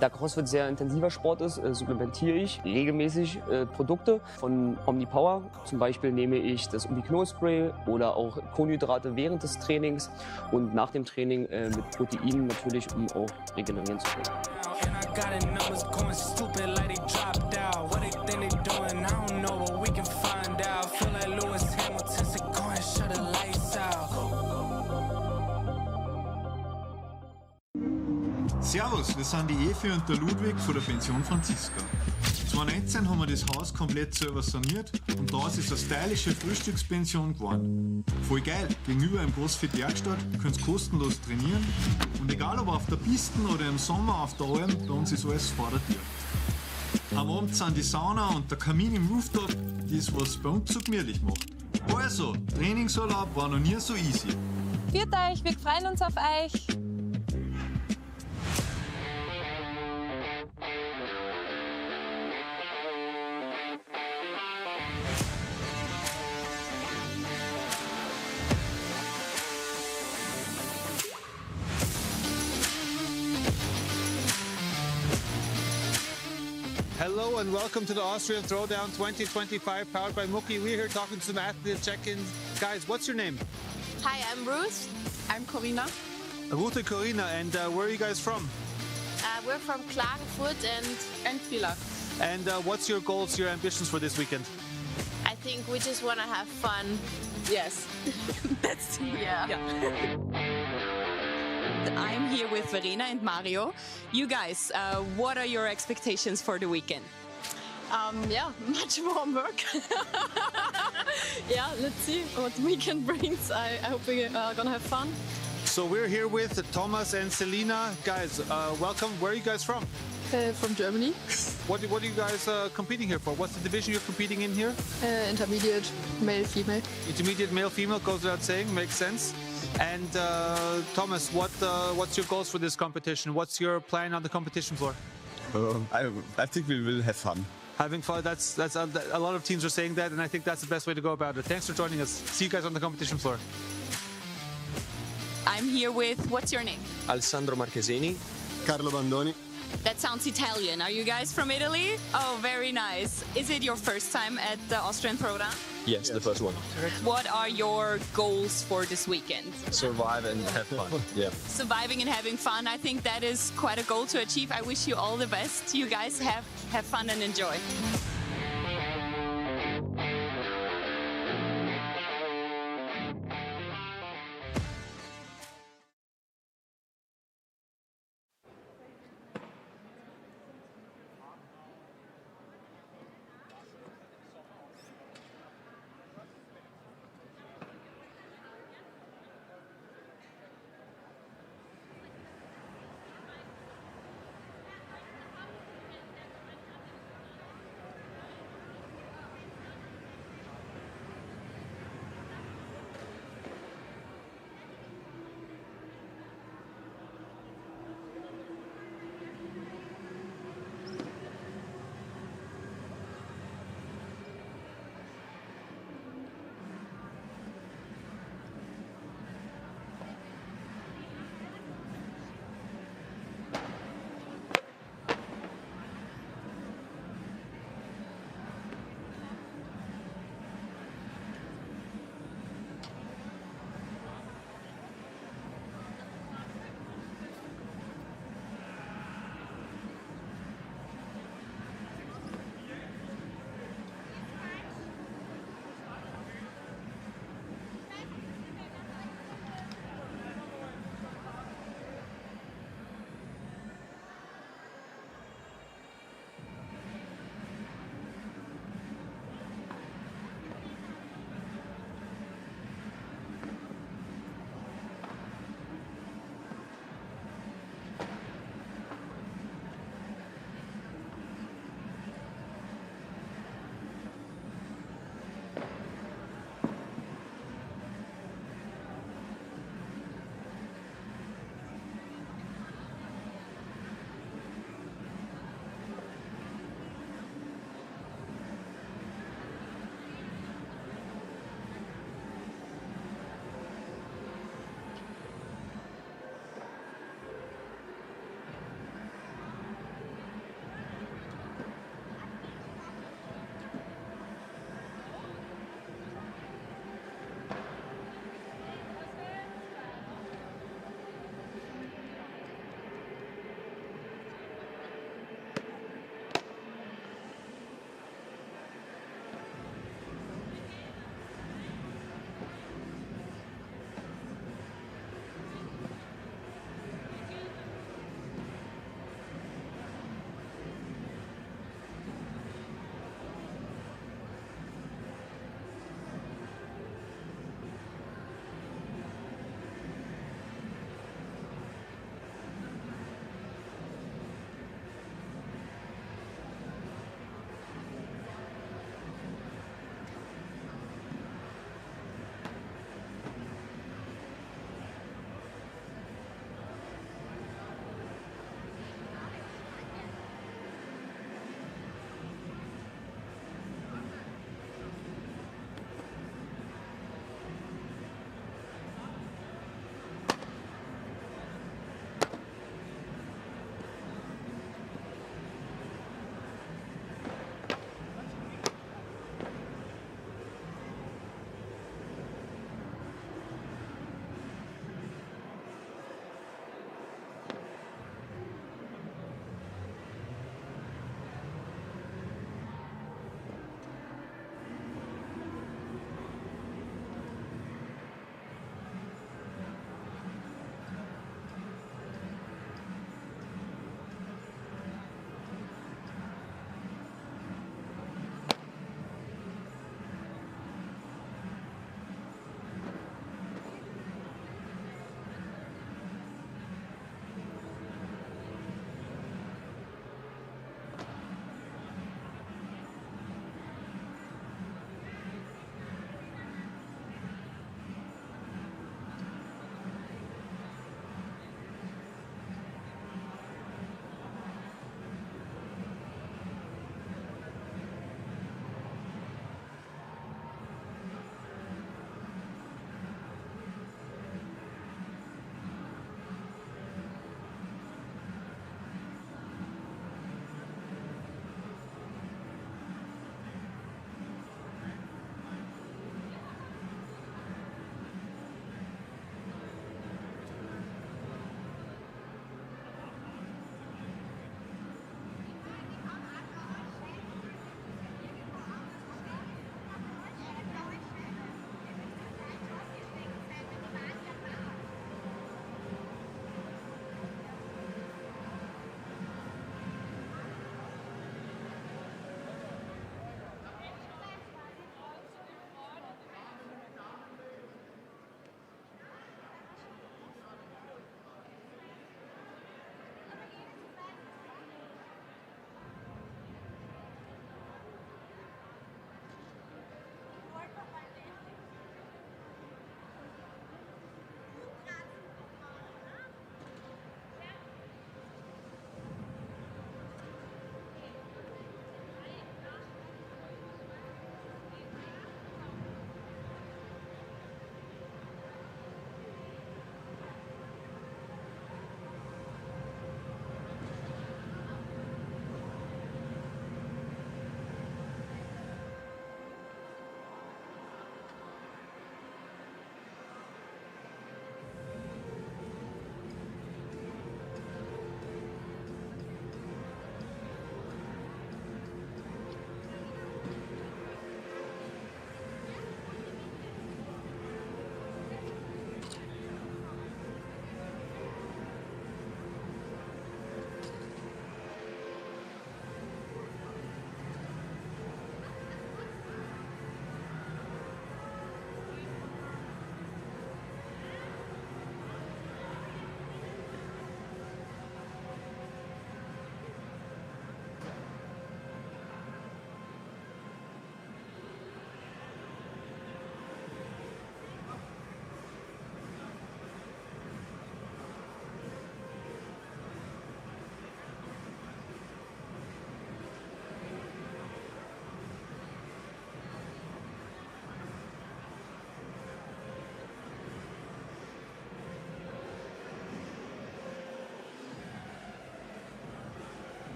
[SPEAKER 3] Da CrossFit sehr intensiver Sport ist, supplementiere ich regelmäßig Produkte von Omnipower. Zum Beispiel nehme ich das Ubiquinol-Spray oder auch Kohlenhydrate während des Trainings und nach dem Training mit Proteinen natürlich, um auch regenerieren zu können.
[SPEAKER 4] Servus, wir sind die Evi und der Ludwig von der Pension Franziska. 2019 haben wir das Haus komplett selber saniert und daraus ist eine stylische Frühstückspension geworden. Voll geil, gegenüber einem CrossFit-Werkstatt, ihr könnt kostenlos trainieren und egal ob auf der Piste oder im Sommer auf der Alm, bei uns ist alles vor der Tür. Am Abend sind die Sauna und der Kamin im Rooftop, das was bei uns so gemütlich macht. Also, Trainingsurlaub war noch nie so easy.
[SPEAKER 5] Viert euch, wir freuen uns auf euch.
[SPEAKER 6] Hello and welcome to the Austrian Throwdown 2025 powered by Muki. We're here talking to some athlete check-ins. Guys, what's your name?
[SPEAKER 16] Hi, I'm Ruth. I'm Corina.
[SPEAKER 6] Ruth and Corina, and where are you guys from?
[SPEAKER 16] We're from Klagenfurt and Villach.
[SPEAKER 6] And what's your goals, your ambitions for this weekend?
[SPEAKER 16] I think we just want to have fun. Yes. That's
[SPEAKER 10] I'm here with Verena and Mario. You guys, what are your expectations for the weekend?
[SPEAKER 17] Much more work. Let's see what the weekend brings. I hope we're gonna have fun.
[SPEAKER 6] So we're here with Thomas and Selina. Guys, welcome. Where are you guys from?
[SPEAKER 17] From Germany.
[SPEAKER 6] What are you guys competing here for? What's the division you're competing in here?
[SPEAKER 17] Intermediate, male, female.
[SPEAKER 6] Intermediate, male, female, goes without saying, makes sense. And Thomas, what's your goals for this competition? What's your plan on the competition floor?
[SPEAKER 18] I think we will have fun.
[SPEAKER 6] Having fun, that's a lot of teams are saying that, and I think that's the best way to go about it. Thanks for joining us. See you guys on the competition floor.
[SPEAKER 10] I'm here with, what's your name?
[SPEAKER 19] Alessandro Marchesini.
[SPEAKER 20] Carlo Bandoni.
[SPEAKER 10] That sounds Italian. Are you guys from Italy? Oh, very nice. Is it your first time at the Austrian Throwdown?
[SPEAKER 19] Yes, the first one.
[SPEAKER 10] What are your goals for this weekend?
[SPEAKER 19] Survive and have fun. Yeah.
[SPEAKER 10] Surviving and having fun. I think that is quite a goal to achieve. I wish you all the best. You guys have fun and enjoy.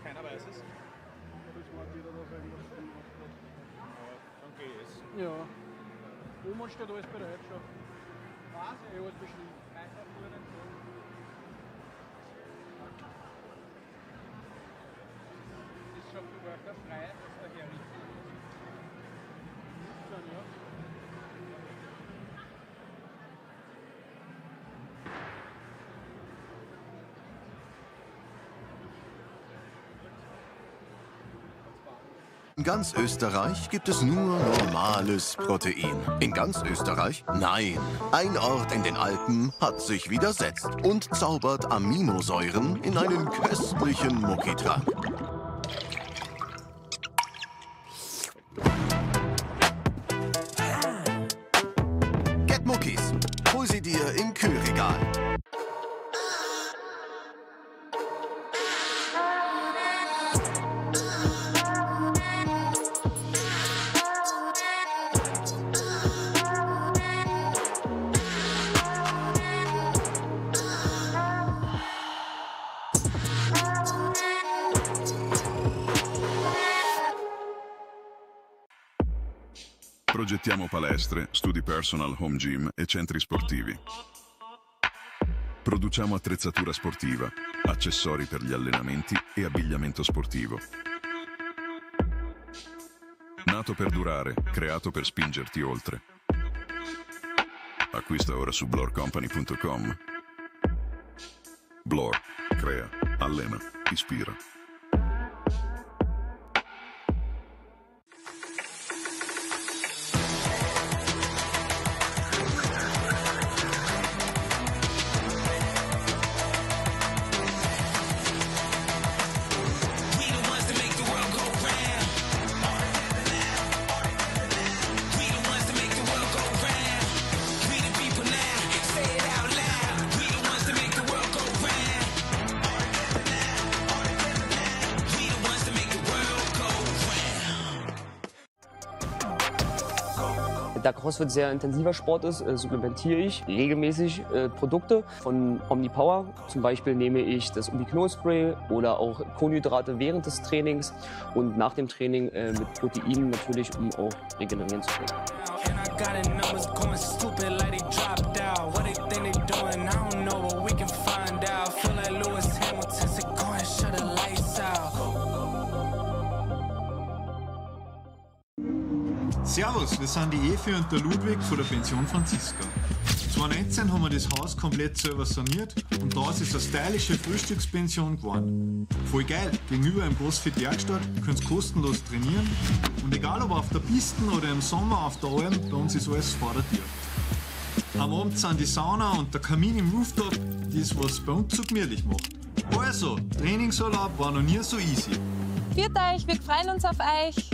[SPEAKER 20] Keiner weiß es. Ja. Oben steht alles bereit schon. Weiß ich, alles beschrieben. Einfach nur nicht so. Ist schon für Worker frei, dass der herrichten. Dann, ja.
[SPEAKER 1] In ganz Österreich gibt es nur normales Protein. In ganz Österreich? Nein. Ein Ort in den Alpen hat sich widersetzt und zaubert Aminosäuren in einen köstlichen Muckitrank. Get Muckis. Hol sie dir im Kühlregal.
[SPEAKER 2] Progettiamo palestre, studi personal, home gym e centri sportivi. Produciamo attrezzatura sportiva, accessori per gli allenamenti e abbigliamento sportivo. Nato per durare, creato per spingerti oltre. Acquista ora su blorcompany.com. Blor, crea, allena, ispira.
[SPEAKER 3] Da CrossFit sehr intensiver Sport ist, supplementiere ich regelmäßig Produkte von Omnipower. Zum Beispiel nehme ich das Ubiquinol-Spray oder auch Kohlenhydrate während des Trainings und nach dem Training mit Proteinen natürlich, um auch regenerieren zu können.
[SPEAKER 4] Servus, wir sind die Evi und der Ludwig von der Pension Franziska. 2019 haben wir das Haus komplett selber saniert und daraus ist eine stylische Frühstückspension geworden. Voll geil, gegenüber im CrossFit Werkstatt könnt ihr kostenlos trainieren und egal ob auf der Piste oder im Sommer auf der Alm, bei uns ist alles vor der Tür. Am Abend sind die Sauna und der Kamin im Rooftop, das was bei uns so gemütlich macht. Also, Trainingsurlaub war noch nie so easy.
[SPEAKER 5] Viert euch, wir freuen uns auf euch.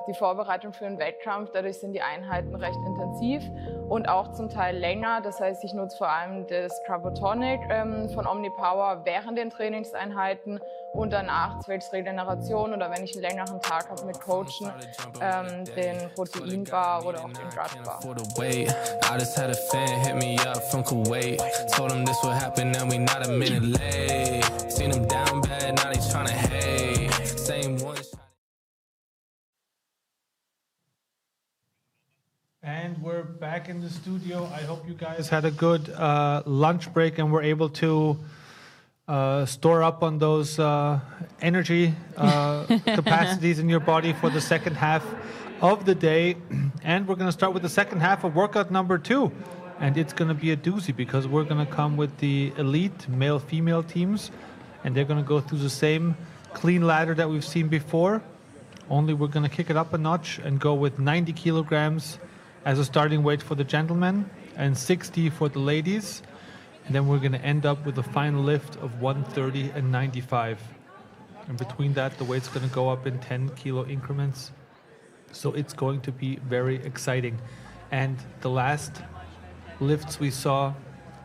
[SPEAKER 8] Die Vorbereitung für den Wettkampf, dadurch sind die Einheiten recht intensiv und auch zum Teil länger. Das heißt, ich nutze vor allem das Carbotonic von Omnipower während den Trainingseinheiten und danach zwecks Regeneration oder wenn ich einen längeren Tag habe mit Coachen, den Proteinbar oder auch den Gutbar.
[SPEAKER 6] And we're back in the studio. I hope you guys had a good lunch break and were able to store up on those energy capacities in your body for the second half of the day. And we're going to start with the second half of workout number 2. And it's going to be a doozy because we're going to come with the elite male-female teams. And they're going to go through the same clean ladder that we've seen before. Only we're going to kick it up a notch and go with 90 kilograms as a starting weight for the gentlemen and 60 for the ladies. And then we're going to end up with a final lift of 130 and 95. And between that, the weight's going to go up in 10 kilo increments. So it's going to be very exciting. And the last lifts we saw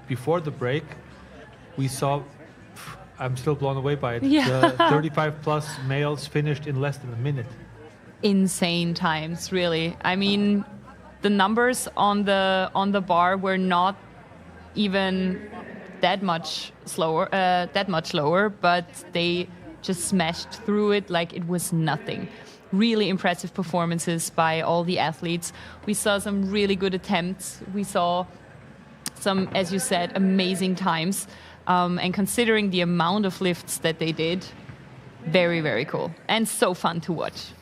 [SPEAKER 6] before the break, we saw, I'm still blown away by it.
[SPEAKER 7] Yeah.
[SPEAKER 6] The 35 plus males finished in less than a minute.
[SPEAKER 7] Insane times, really. I mean,
[SPEAKER 10] the numbers on the bar were not even that much lower, but they just smashed through it like it was nothing. Really impressive performances by all the athletes. We saw some really good attempts. We saw some, as you said, amazing times. And considering the amount of lifts that they did, very, very cool. And so fun to watch.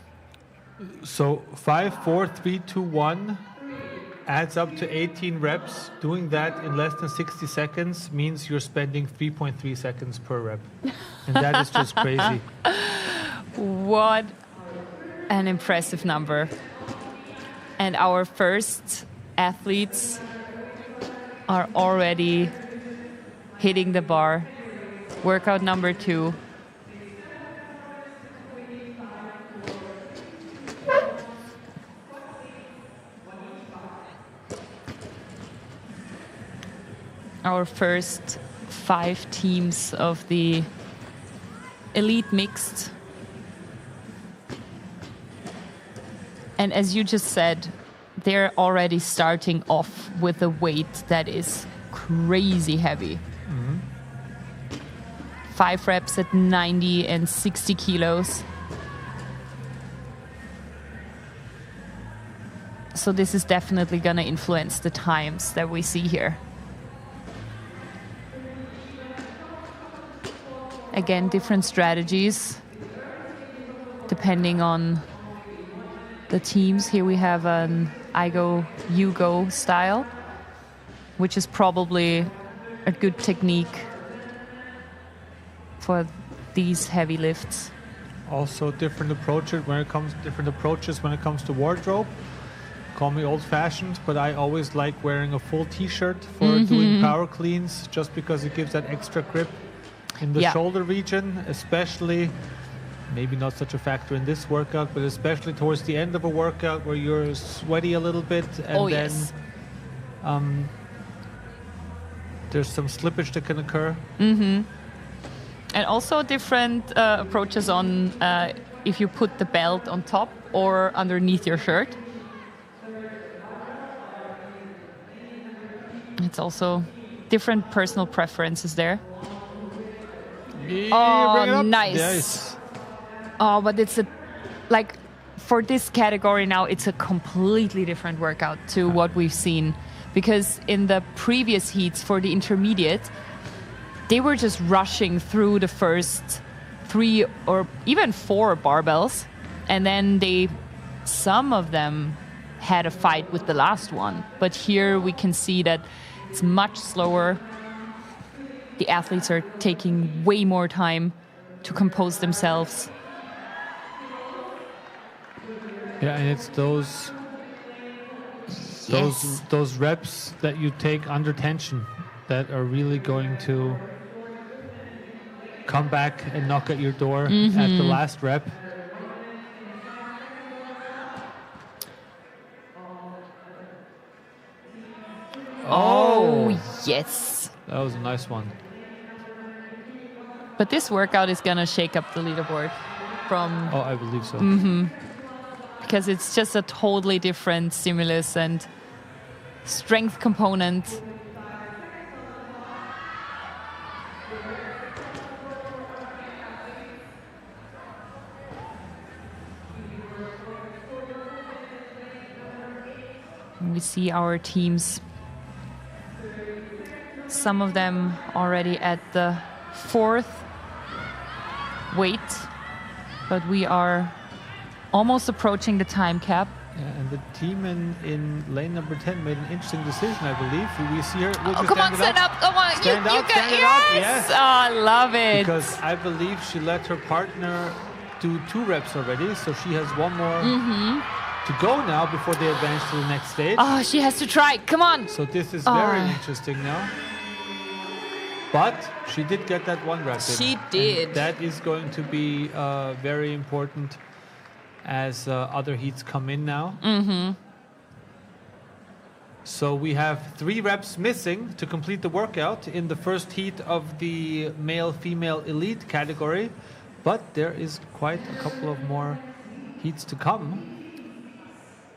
[SPEAKER 6] So 5, 4, 3, 2, 1 adds up to 18 reps. Doing that in less than 60 seconds means you're spending 3.3 seconds per rep. And that is just crazy.
[SPEAKER 10] What an impressive number. And our first athletes are already hitting the bar. Workout number 2. Our first 5 teams of the elite mixed. And as you just said, they're already starting off with a weight that is crazy heavy. 5 reps at 90 and 60 kilos. So this is definitely going to influence the times that we see here. Again, different strategies depending on the teams. Here we have an I go, you go style, which is probably a good technique for these heavy lifts.
[SPEAKER 6] Also different approaches when it comes to wardrobe. Call me old-fashioned, but I always like wearing a full t-shirt for doing power cleans, just because it gives that extra grip in the shoulder region, especially, maybe not such a factor in this workout, but especially towards the end of a workout where you're sweaty a little bit, and then there's some slippage that can occur.
[SPEAKER 10] And also different approaches on if you put the belt on top or underneath your shirt. It's also different personal preferences there. Oh, nice.
[SPEAKER 6] Yes.
[SPEAKER 10] Oh, but it's for this category now, it's a completely different workout to what we've seen. Because in the previous heats for the intermediate, they were just rushing through the first 3 or even 4 barbells. And then some of them had a fight with the last one. But here we can see that it's much slower. The athletes are taking way more time to compose themselves.
[SPEAKER 6] Yeah, and it's those reps that you take under tension that are really going to come back and knock at your door at the last rep.
[SPEAKER 10] Oh, yes.
[SPEAKER 6] That was a nice one.
[SPEAKER 10] But this workout is going to shake up the leaderboard from...
[SPEAKER 6] Oh, I believe so.
[SPEAKER 10] Because it's just a totally different stimulus and strength component. We see our teams, some of them already at the 4th weight, but we are almost approaching the time cap.
[SPEAKER 6] Yeah, and the team in lane number 10 made an interesting decision, I believe. We see her.
[SPEAKER 10] Come on, stand up. Come on.
[SPEAKER 6] Stand up.
[SPEAKER 10] Yes. Oh, I love it.
[SPEAKER 6] Because I believe she let her partner do 2 reps already, so she has one more to go now before they advance to the next stage.
[SPEAKER 10] Oh, she has to try. Come on.
[SPEAKER 6] So this is very interesting now. But she did get that 1 rep in.
[SPEAKER 10] She did.
[SPEAKER 6] And that is going to be very important as other heats come in now. So we have 3 reps missing to complete the workout in the first heat of the male-female elite category. But there is quite a couple of more heats to come.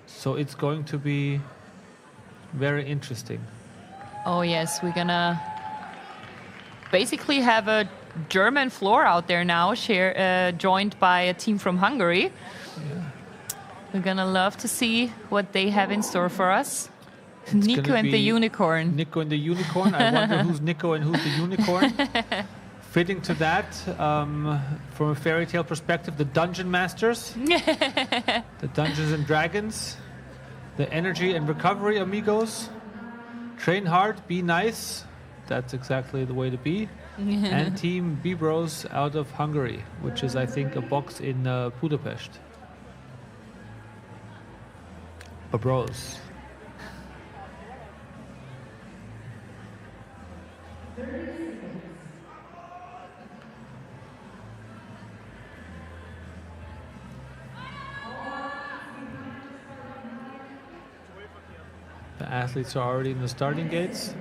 [SPEAKER 6] So it's going to be very interesting.
[SPEAKER 10] Oh yes, we're gonna basically have a German floor out there now, joined by a team from Hungary.
[SPEAKER 6] Yeah.
[SPEAKER 10] We're gonna love to see what they have in store for us. Nico and the Unicorn.
[SPEAKER 6] Nico and the Unicorn. I wonder who's Nico and who's the Unicorn. Fitting to that, from a fairy tale perspective, the Dungeon Masters, the Dungeons and Dragons, the Energy and Recovery Amigos, Train hard, be nice. That's exactly the way to be. And Team B-Bros out of Hungary, which is, I think, a box in Budapest. B-Bros. The athletes are already in the starting gates.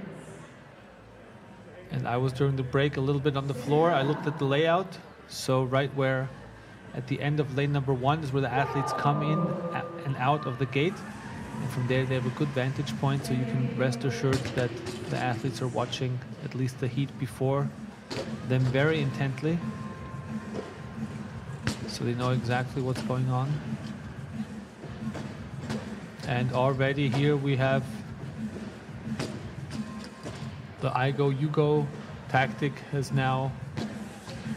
[SPEAKER 6] And I was during the break a little bit on the floor. I looked at the layout. So right where at the end of lane number 1 is where the athletes come in and out of the gate. And from there they have a good vantage point, so you can rest assured that the athletes are watching at least the heat before them very intently. So they know exactly what's going on. And already here we have the I go, you go tactic has now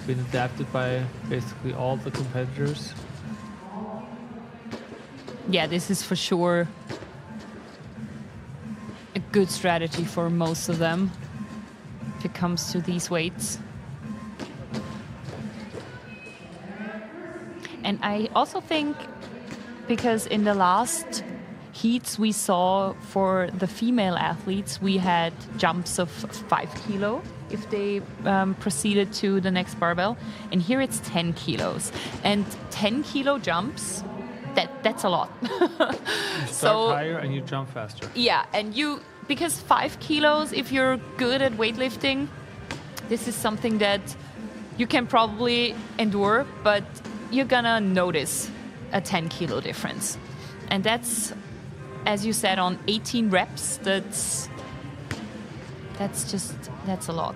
[SPEAKER 6] been adapted by basically all the competitors.
[SPEAKER 10] Yeah, this is for sure a good strategy for most of them if it comes to these weights. And I also think, because in the last heats we saw for the female athletes, we had jumps of 5 kilo if they proceeded to the next barbell. And here it's 10 kilos. And 10 kilo jumps, that's a lot.
[SPEAKER 6] You start higher and you jump faster.
[SPEAKER 10] Yeah, and because 5 kilos, if you're good at weightlifting, this is something that you can probably endure, but you're gonna notice a 10 kilo difference. And that's, as you said, on 18 reps, that's a lot.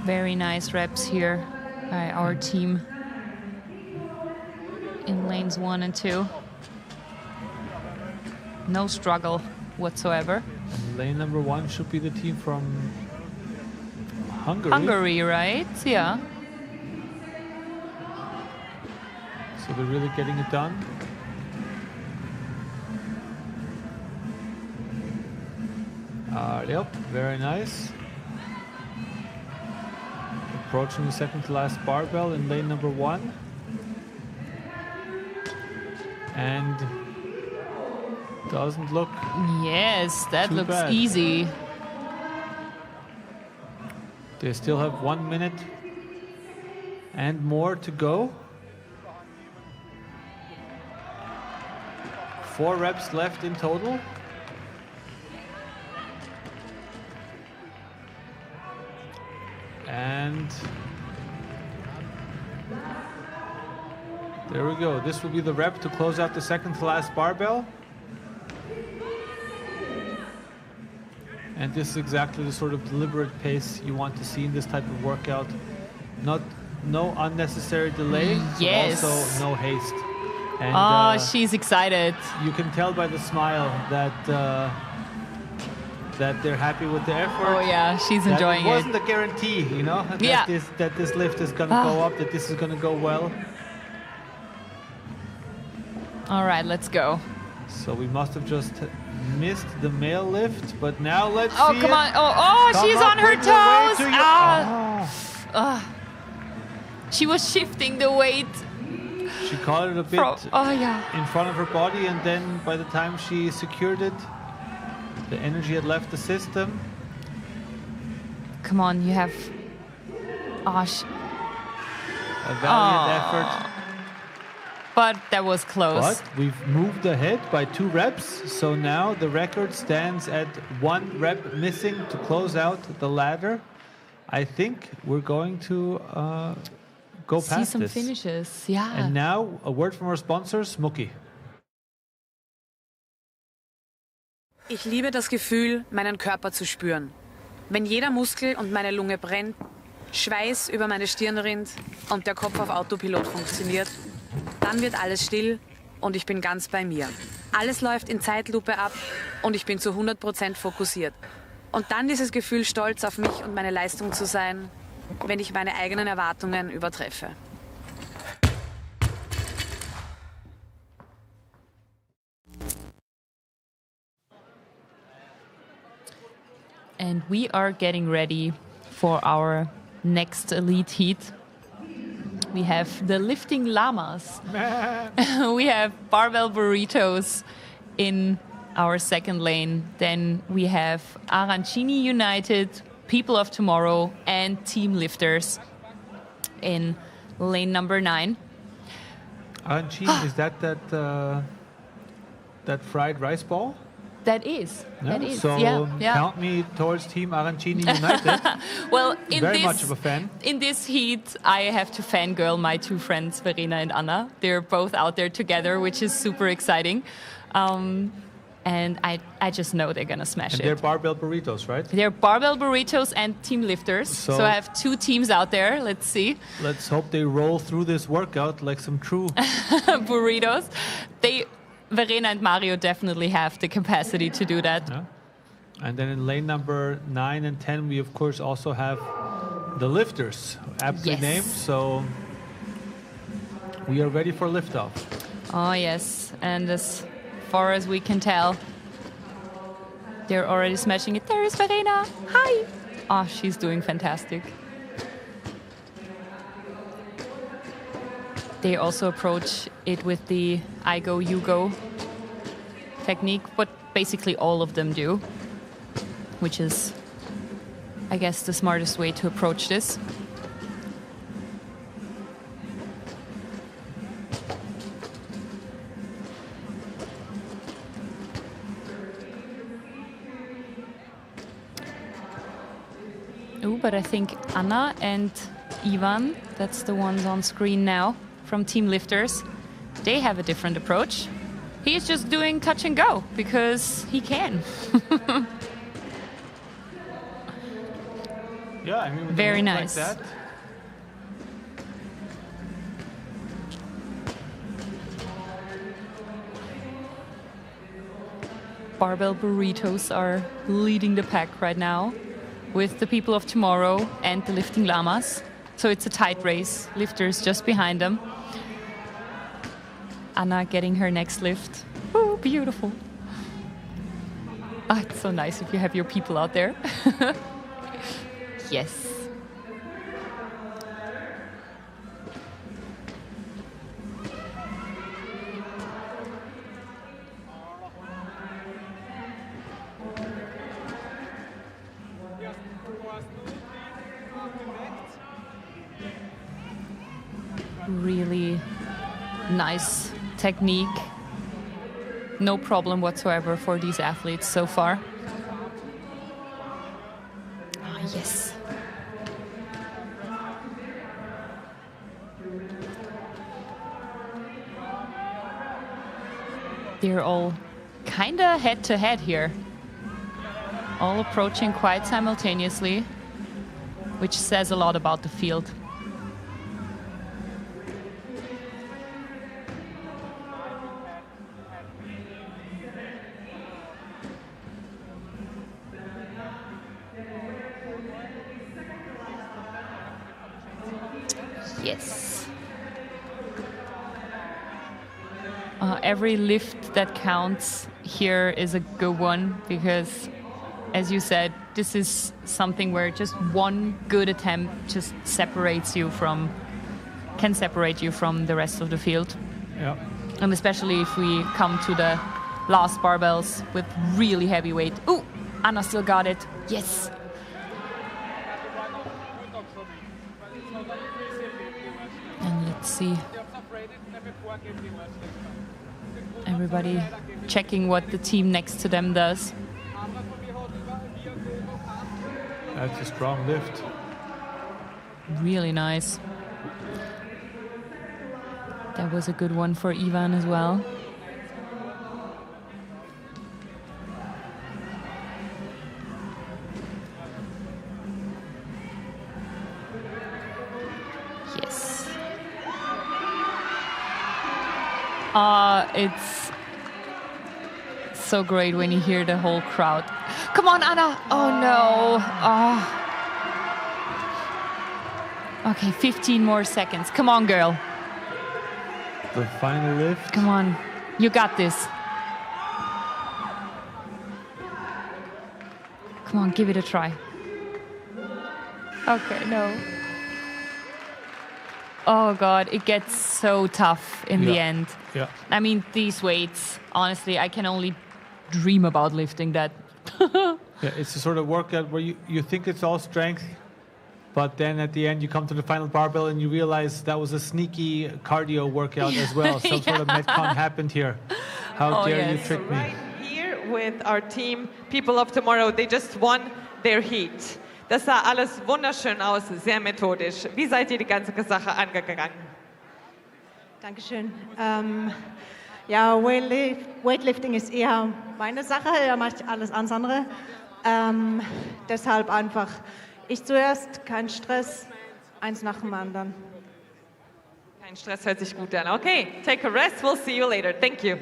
[SPEAKER 10] Very nice reps here by our team in lanes 1 and 2. No struggle whatsoever.
[SPEAKER 6] And lane number 1 should be the team from Hungary.
[SPEAKER 10] Hungary, right? Yeah.
[SPEAKER 6] So they're really getting it done. Yep, very nice. Approaching the second to last barbell in lane number 1. And doesn't look
[SPEAKER 10] Yes, that
[SPEAKER 6] too
[SPEAKER 10] looks
[SPEAKER 6] bad.
[SPEAKER 10] easy.
[SPEAKER 6] They still have 1 minute and more to go. 4 reps left in total. And there we go. This will be the rep to close out the second to last barbell. And this is exactly the sort of deliberate pace you want to see in this type of workout. No unnecessary delay,
[SPEAKER 10] Yes.
[SPEAKER 6] but also no haste. And,
[SPEAKER 10] She's excited.
[SPEAKER 6] You can tell by the smile that they're happy with the effort.
[SPEAKER 10] Oh yeah, she's
[SPEAKER 6] That
[SPEAKER 10] enjoying
[SPEAKER 6] it
[SPEAKER 10] it.
[SPEAKER 6] wasn't a guarantee, you know, that this lift is going to go up, that this is going to go well.
[SPEAKER 10] All right, let's go.
[SPEAKER 6] So we must have just missed the male lift, but now let's see.
[SPEAKER 10] Oh, come on. Oh,
[SPEAKER 6] Come
[SPEAKER 10] she's
[SPEAKER 6] up
[SPEAKER 10] on her
[SPEAKER 6] with the weight
[SPEAKER 10] toes.
[SPEAKER 6] to your-
[SPEAKER 10] She was shifting the weight
[SPEAKER 6] She caught it a bit in front of her body, and then by the time she secured it, the energy had left the system.
[SPEAKER 10] Come on, you have...
[SPEAKER 6] A valiant effort.
[SPEAKER 10] But that was close.
[SPEAKER 6] But we've moved ahead by 2 reps, so now the record stands at 1 rep missing to close out the ladder. I think we're going to go past
[SPEAKER 10] See some
[SPEAKER 6] this.
[SPEAKER 10] finishes, yeah.
[SPEAKER 6] And now a word from our sponsors, Mucki.
[SPEAKER 12] Ich liebe das Gefühl, meinen Körper zu spüren. Wenn jeder Muskel und meine Lunge brennt, Schweiß über meine Stirn rinnt und der Kopf auf Autopilot funktioniert, dann wird alles still und ich bin ganz bei mir. Alles läuft in Zeitlupe ab und ich bin zu 100% fokussiert. Und dann dieses Gefühl, stolz auf mich und meine Leistung zu sein, wenn ich meine eigenen Erwartungen übertreffe.
[SPEAKER 10] And we are getting ready for our next elite heat. We have the lifting llamas. We have barbell burritos in our second lane. Then we have Arancini United, People of Tomorrow, and Team Lifters in lane number 9.
[SPEAKER 6] Arancini, is that fried rice ball?
[SPEAKER 10] That is.
[SPEAKER 6] Yeah,
[SPEAKER 10] That is.
[SPEAKER 6] so
[SPEAKER 10] yeah.
[SPEAKER 6] count me towards Team Arancini United.
[SPEAKER 10] Well,
[SPEAKER 6] Very much of a fan.
[SPEAKER 10] In this heat, I have to fangirl my 2 friends, Verena and Anna. They're both out there together, which is super exciting. And I just know they're going to smash
[SPEAKER 6] And
[SPEAKER 10] it.
[SPEAKER 6] they're barbell burritos, right?
[SPEAKER 10] They're barbell burritos and team lifters. So I have 2 teams out there. Let's see.
[SPEAKER 6] Let's hope they roll through this workout like some true
[SPEAKER 10] burritos. Verena and Mario definitely have the capacity to do that.
[SPEAKER 6] Yeah. And then in lane number 9 and 10, we of course also have the lifters, aptly
[SPEAKER 10] Yes.
[SPEAKER 6] named. So we are ready for liftoff.
[SPEAKER 10] Oh, yes. And as far as we can tell, they're already smashing it. There is Verena. Hi. Oh, she's doing fantastic. They also approach it with the I go, you go technique, but basically all of them do, which is, I guess, the smartest way to approach this. Oh, but I think Anna and Ivan, that's the ones on screen now, from Team Lifters, they have a different approach. He's just doing touch and go because he can.
[SPEAKER 6] Yeah, I mean, with
[SPEAKER 10] Very
[SPEAKER 6] a move
[SPEAKER 10] nice.
[SPEAKER 6] Like that,
[SPEAKER 10] Barbell burritos are leading the pack right now with the People of Tomorrow and the Lifting Llamas. So it's a tight race. Lifters just behind them. Anna getting her next lift. Oh, beautiful. Ah, it's so nice if you have your people out there. Yes. Really nice technique. No problem whatsoever for these athletes so far. Ah, yes. They're all kind of head to head here. All approaching quite simultaneously, which says a lot about the field. Yes. Every lift that counts here is a good one because, as you said, this is something where just one good attempt just separates you from can separate you from the rest of the field.
[SPEAKER 6] Yeah.
[SPEAKER 10] And especially if we come to the last barbells with really heavy weight. Ooh, Anna still got it. Yes. And let's see. Everybody checking what the team next to them does.
[SPEAKER 6] That's a strong lift.
[SPEAKER 10] Really nice. That was a good one for Ivan as well. Yes. It's so great when you hear the whole crowd. Come on, Anna! Oh no! Okay, 15 more seconds. Come on, girl.
[SPEAKER 6] The final lift.
[SPEAKER 10] Come on, you got this. Come on, give it a try. Okay, no. Oh God, it gets so tough in the end.
[SPEAKER 6] Yeah.
[SPEAKER 10] I mean, these weights, honestly, I can only dream about lifting that.
[SPEAKER 6] Yeah, it's a sort of workout where you think it's all strength, but then at the end you come to the final barbell and you realize that was a sneaky cardio workout as well. Some sort of Metcon happened here. How dare you trick me?
[SPEAKER 13] Right here with our team, People of Tomorrow, they just won their heat. Das sah alles wunderschön aus, sehr methodisch. Wie seid ihr die ganze Sache angegangen?
[SPEAKER 21] Dankeschön. Ja, Weightlifting ist eher meine Sache, da mache ich alles andere. Deshalb einfach ich zuerst, kein Stress, eins nach dem anderen.
[SPEAKER 13] Kein Stress hört sich gut an. Okay, take a rest, we'll see you later. Thank you.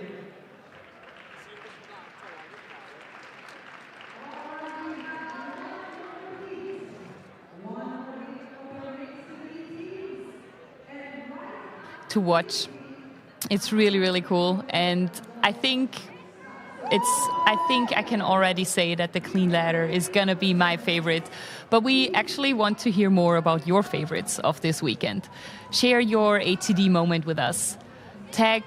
[SPEAKER 10] To watch. It's really, really cool. And I think I can already say that the clean ladder is gonna be my favorite. But we actually want to hear more about your favorites of this weekend. Share your ATD moment with us. Tag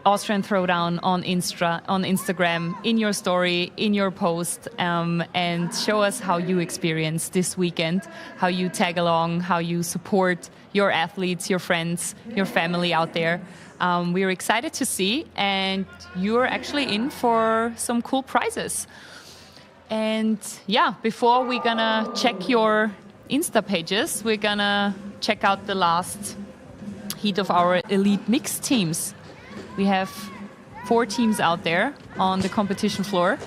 [SPEAKER 10] Austrian Throwdown on Instagram, in your story, in your post, and show us how you experience this weekend, how you tag along, how you support your athletes, your friends, your family out there. We're excited to see, and you're actually in for some cool prizes. And yeah, before we're gonna check your Insta pages, we're gonna check out the last heat of our elite mixed teams. We have 4 teams out there on the competition floor.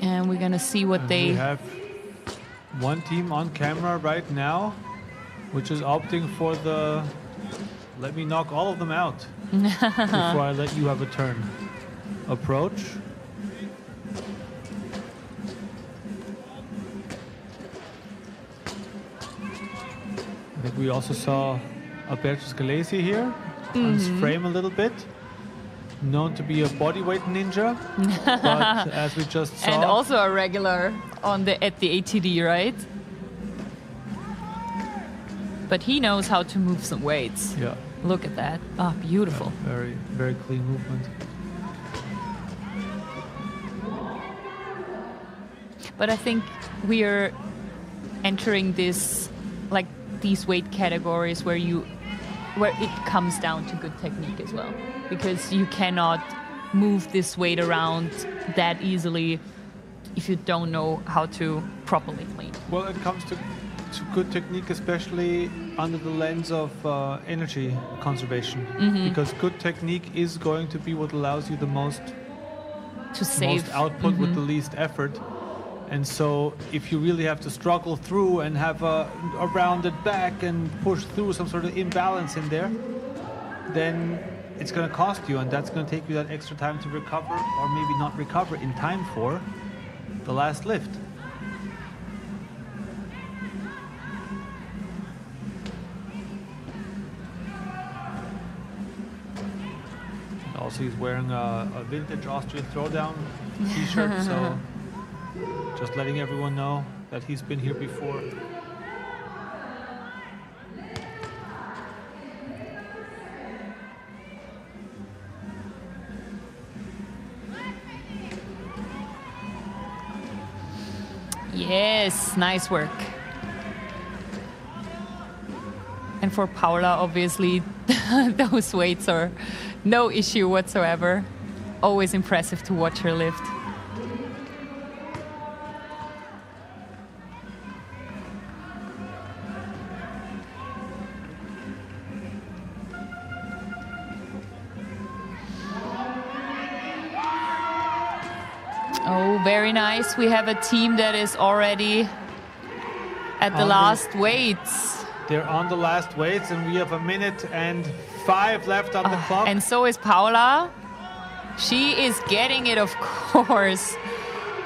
[SPEAKER 10] And we're gonna see what they...
[SPEAKER 6] We have one team on camera right now, which is opting for the let me knock all of them out before I let you have a turn approach. I think we also saw Alberto Scalesi here on his frame a little bit. Known to be a bodyweight ninja, but as we just saw...
[SPEAKER 10] And also a regular at the ATD, right? But he knows how to move some weights.
[SPEAKER 6] Yeah.
[SPEAKER 10] Look at that. Oh, beautiful.
[SPEAKER 6] Yeah, very, very clean movement.
[SPEAKER 10] But I think we are entering these weight categories where it comes down to good technique as well, because you cannot move this weight around that easily if you don't know how to properly clean.
[SPEAKER 6] Well, it comes to good technique, especially under the lens of energy conservation, because good technique is going to be what allows you the most output with the least effort. And so if you really have to struggle through and have a rounded back and push through some sort of imbalance in there, then it's going to cost you, and that's going to take you that extra time to recover, or maybe not recover in time for the last lift. Also, he's wearing a vintage Austrian Throwdown t-shirt, so just letting everyone know that he's been here before.
[SPEAKER 10] Yes, nice work. And for Paula, obviously, those weights are no issue whatsoever. Always impressive to watch her lift. Oh, very nice. We have a team that is already at the last weights.
[SPEAKER 6] They're on the last weights, and we have 1 minute and 5 left on the clock.
[SPEAKER 10] And so is Paula. She is getting it, of course.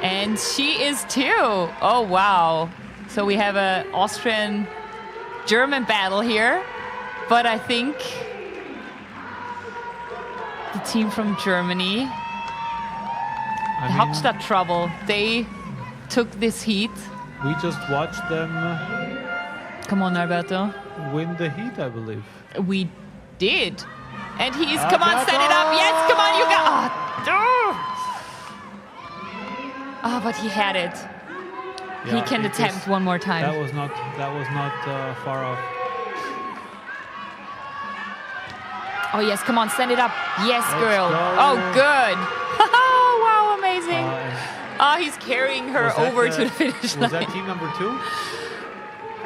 [SPEAKER 10] And she is too. Oh, wow. So we have an Austrian-German battle here. But I think the team from Germany, the Hauptstadt Trouble, they took this heat.
[SPEAKER 6] We just watched them.
[SPEAKER 10] Come on, Alberto.
[SPEAKER 6] Win the heat, I believe.
[SPEAKER 10] We did. And he's, come on, set it up. Yes, come on, you got. Oh, but he had it.
[SPEAKER 6] Yeah,
[SPEAKER 10] he can attempt one more time.
[SPEAKER 6] That was not far off.
[SPEAKER 10] Oh, yes, come on, send it up. Yes,
[SPEAKER 6] Let's
[SPEAKER 10] girl.
[SPEAKER 6] go.
[SPEAKER 10] Oh, good. Oh, wow, amazing. He's carrying her over to the finish line.
[SPEAKER 6] Was that team number 2?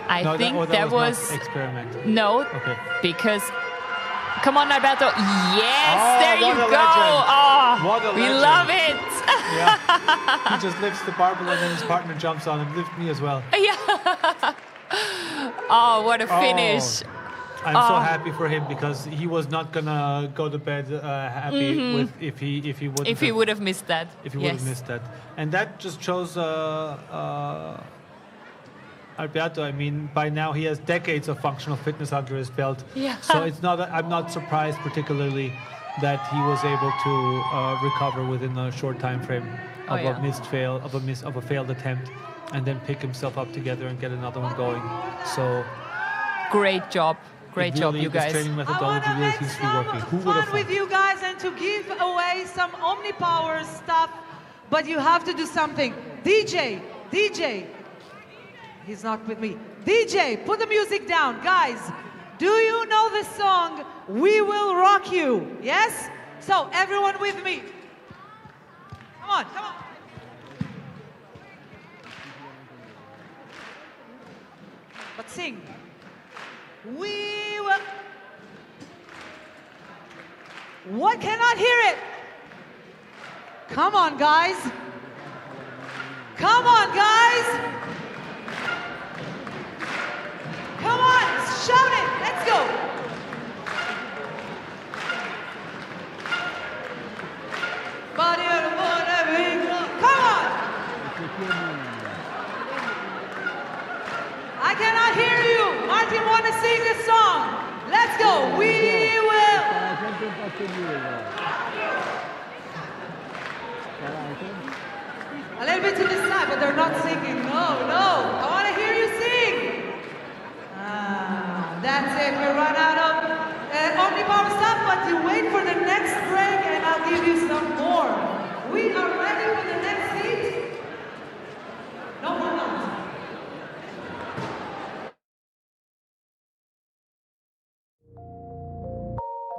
[SPEAKER 10] I think that was
[SPEAKER 6] experiment.
[SPEAKER 10] No,
[SPEAKER 6] okay.
[SPEAKER 10] Because come on, Alberto. Yes, there you go.
[SPEAKER 6] Legend.
[SPEAKER 10] Oh,
[SPEAKER 6] What a
[SPEAKER 10] we
[SPEAKER 6] legend.
[SPEAKER 10] love it.
[SPEAKER 6] Yeah. He just lifts the barbell and then his partner jumps on him. Lift me as well.
[SPEAKER 10] Yeah. Oh, what a finish.
[SPEAKER 6] I'm so happy for him because he was not gonna go to bed happy with if he would have
[SPEAKER 10] missed that.
[SPEAKER 6] If he would have missed that, and that just shows Alberto. I mean, by now he has decades of functional fitness under his belt.
[SPEAKER 10] Yeah.
[SPEAKER 6] So it's not. I'm not surprised particularly that he was able to recover within a short time frame of a failed attempt, and then pick himself up together and get another one going. So
[SPEAKER 10] great job. Great job, you guys.
[SPEAKER 6] This training methodology really seems to be working. Who would have
[SPEAKER 9] Fun with you guys and to give away some OmniPower stuff, but you have to do something. DJ, he's not with me. DJ, put the music down. Guys, do you know the song, We Will Rock You? Yes? So, everyone with me. Come on, come on. But sing. We will. What cannot hear it? Come on, guys. Come on, guys. Come on, shout it. Let's go. Come on. I cannot hear you. Martin want to sing the song. Let's go. We will. A little bit to the side, but they're not singing. No. I want to hear you sing. That's it. We run out of OmniPower stuff, but you wait for the next break and I'll give you some more. We are ready for the next heat. No, we're not.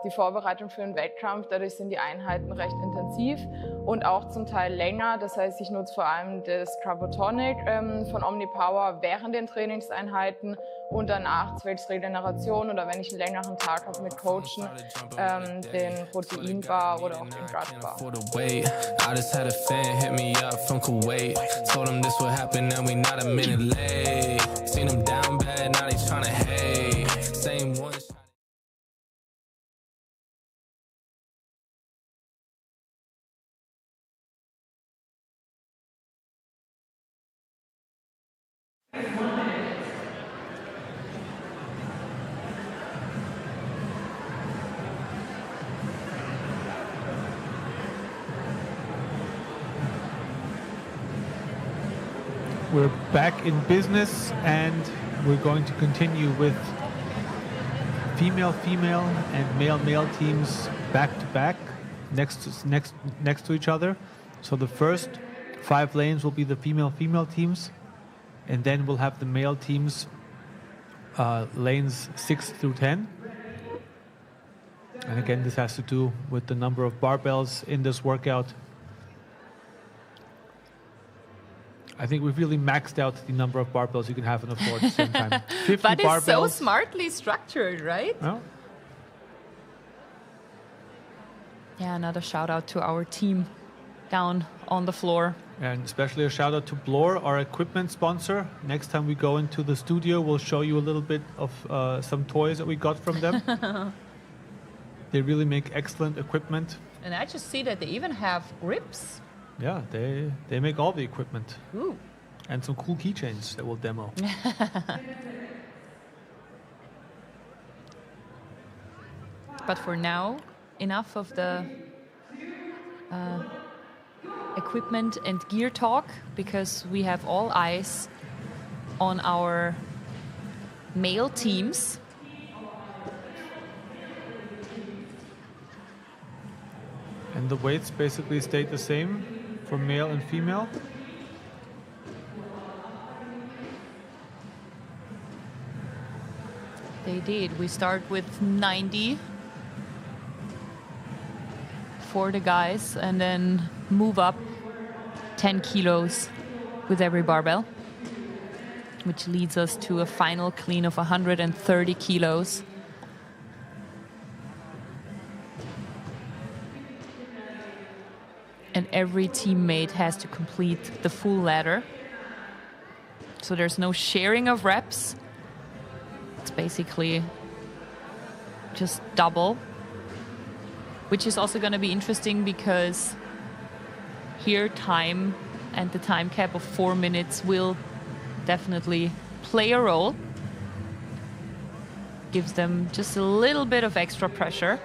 [SPEAKER 8] Die Vorbereitung für einen Wettkampf, dadurch sind die Einheiten recht intensiv und auch zum Teil länger. Das heißt, ich nutze vor allem das Carbotonic von OmniPower während den Trainingseinheiten und danach zwecks Regeneration oder wenn ich einen längeren Tag habe mit Coachen, den Proteinbar oder auch den Gutbar.
[SPEAKER 14] I just had a fan hit me up from Kuwait. Told him this would happen and we not a minute late. Seen him down bad, now they tryna hate. Same one.
[SPEAKER 6] We're back in business and we're going to continue with female and male teams back to back next to each other. So the first 5 lanes will be the female teams And then we'll have the male teams lanes 6 through 10. And again, this has to do with the number of barbells in this workout. I think we've really maxed out the number of barbells you can have on the floor at the same time. 50
[SPEAKER 10] but it's
[SPEAKER 6] barbells.
[SPEAKER 10] so smartly structured, right?
[SPEAKER 6] Oh.
[SPEAKER 10] Yeah, another shout out to our team down on the floor.
[SPEAKER 6] And especially a shout out to Blore, our equipment sponsor. Next time we go into the studio, we'll show you a little bit of some toys that we got from them. They really make excellent equipment.
[SPEAKER 10] And I just see that they even have grips.
[SPEAKER 6] Yeah, they make all the equipment.
[SPEAKER 10] Ooh.
[SPEAKER 6] And some cool keychains that we'll demo.
[SPEAKER 10] But for now, enough of the equipment and gear talk, because we have all eyes on our male teams.
[SPEAKER 6] And the weights basically stayed the same for male and female.
[SPEAKER 10] They did. We start with 90 for the guys and then move up 10 kilos with every barbell, which leads us to a final clean of 130 kilos. And every teammate has to complete the full ladder. So there's no sharing of reps. It's basically just double, which is also going to be interesting because here time and the time cap of 4 minutes will definitely play a role. Gives them just a little bit of extra pressure.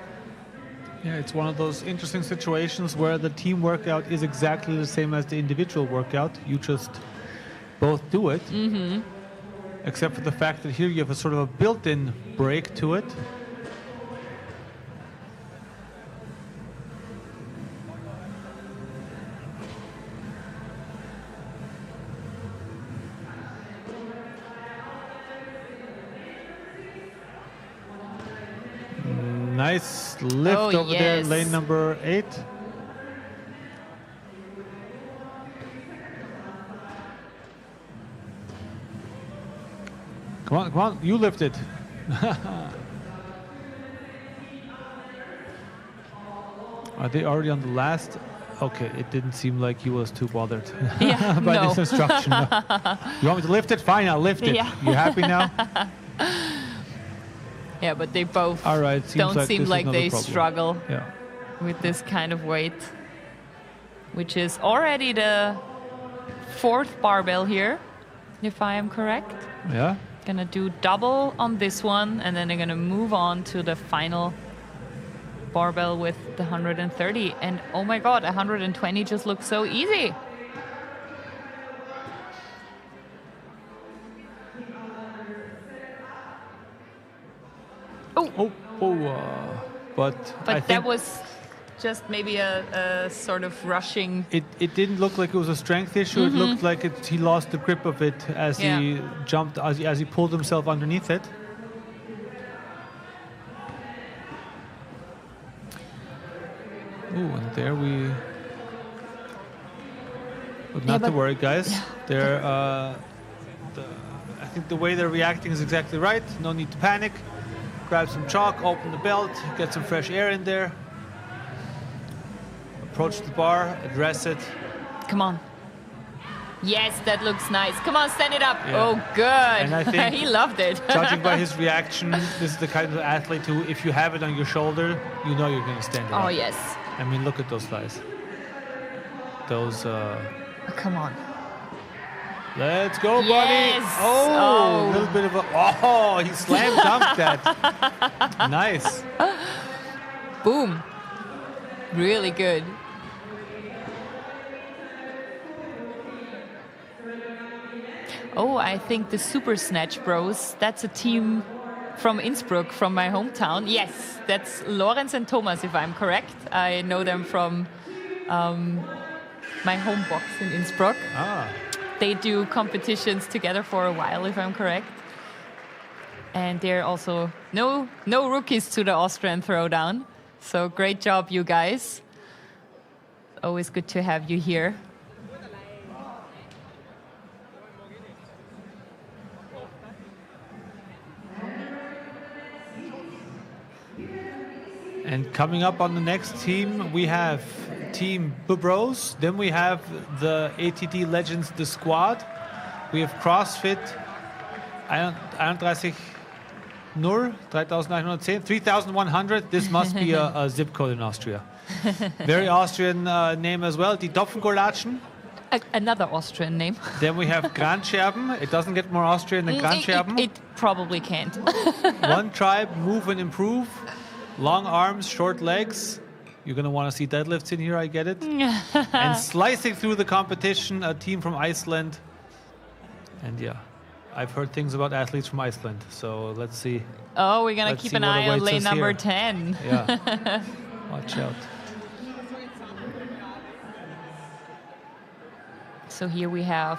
[SPEAKER 6] Yeah, it's one of those interesting situations where the team workout is exactly the same as the individual workout. You just both do it.
[SPEAKER 10] Mm-hmm.
[SPEAKER 6] Except for the fact that here you have a sort of a built-in break to it. Nice lift over there, lane number 8. Come on, you lift it. Are they already on the last? Okay, it didn't seem like he was too bothered by this instruction. No. You want me to lift it? Fine, I'll lift it.
[SPEAKER 10] Yeah.
[SPEAKER 6] You happy now?
[SPEAKER 10] Yeah, but they both
[SPEAKER 6] don't
[SPEAKER 10] seem like they
[SPEAKER 6] problem.
[SPEAKER 10] struggle
[SPEAKER 6] Yeah.
[SPEAKER 10] with this kind of weight, which is already the 4th barbell here, if I am correct.
[SPEAKER 6] Yeah.
[SPEAKER 10] Gonna do double on this one, and then they're gonna move on to the final barbell with the 130. And oh my God, 120 just looks so easy.
[SPEAKER 6] But I
[SPEAKER 10] that
[SPEAKER 6] think
[SPEAKER 10] was just maybe a sort of rushing.
[SPEAKER 6] It didn't look like it was a strength issue.
[SPEAKER 10] Mm-hmm.
[SPEAKER 6] It looked like he lost the grip of it as he jumped, as he pulled himself underneath it. Ooh, and there we. But not to worry, guys.
[SPEAKER 10] Yeah.
[SPEAKER 6] They're. I think the way they're reacting is exactly right. No need to panic. Grab some chalk, open the belt, get some fresh air in there. Approach the bar, address it.
[SPEAKER 10] Come on. Yes, that looks nice. Come on, stand it up.
[SPEAKER 6] Yeah.
[SPEAKER 10] Oh, good.
[SPEAKER 6] And I think,
[SPEAKER 10] he loved it.
[SPEAKER 6] Judging by his reaction, this is the kind of athlete who, if you have it on your shoulder, you know you're going to stand it up.
[SPEAKER 10] Oh, yes.
[SPEAKER 6] I mean, look at those guys. Those.
[SPEAKER 10] Come on.
[SPEAKER 6] Let's go, buddy.
[SPEAKER 10] Yes.
[SPEAKER 6] Oh, a little bit of a. Oh, he slam dunked that. Nice.
[SPEAKER 10] Boom. Really good. Oh, I think the Super Snatch Bros, that's a team from Innsbruck, from my hometown. Yes, that's Lorenz and Thomas, if I'm correct. I know them from my home box in Innsbruck.
[SPEAKER 6] Ah.
[SPEAKER 10] They do competitions together for a while, if I'm correct. And they're also no rookies to the Austrian Throwdown. So great job, you guys. Always good to have you here.
[SPEAKER 6] And coming up on the next team, we have Team Bubros. Then we have the ATT Legends, the squad. We have CrossFit 31 Nur, 3910, 3100. This must be a zip code in Austria. Very Austrian name as well. Die Topfengolatschen.
[SPEAKER 10] Another Austrian name.
[SPEAKER 6] Then we have Granscherben. It doesn't get more Austrian than Granscherben.
[SPEAKER 10] It probably can't.
[SPEAKER 6] One tribe, move and improve. Long arms, short legs. You're going to want to see deadlifts in here, I get it. And slicing through the competition, a team from Iceland. And yeah, I've heard things about athletes from Iceland. So let's see.
[SPEAKER 10] Oh, we're going to keep an eye on lane number 10.
[SPEAKER 6] Yeah. Watch out.
[SPEAKER 10] So here we have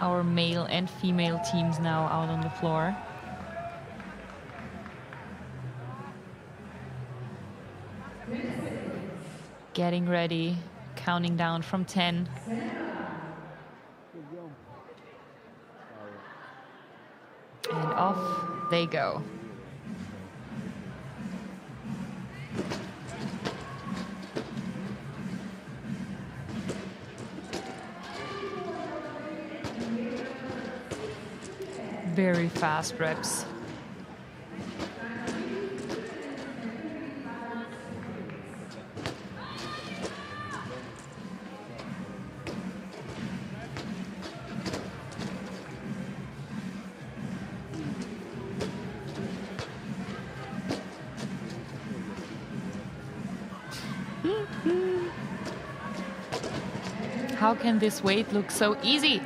[SPEAKER 10] our male and female teams now out on the floor. Getting ready, counting down from 10. And off they go. Very fast reps. How can this weight look so easy?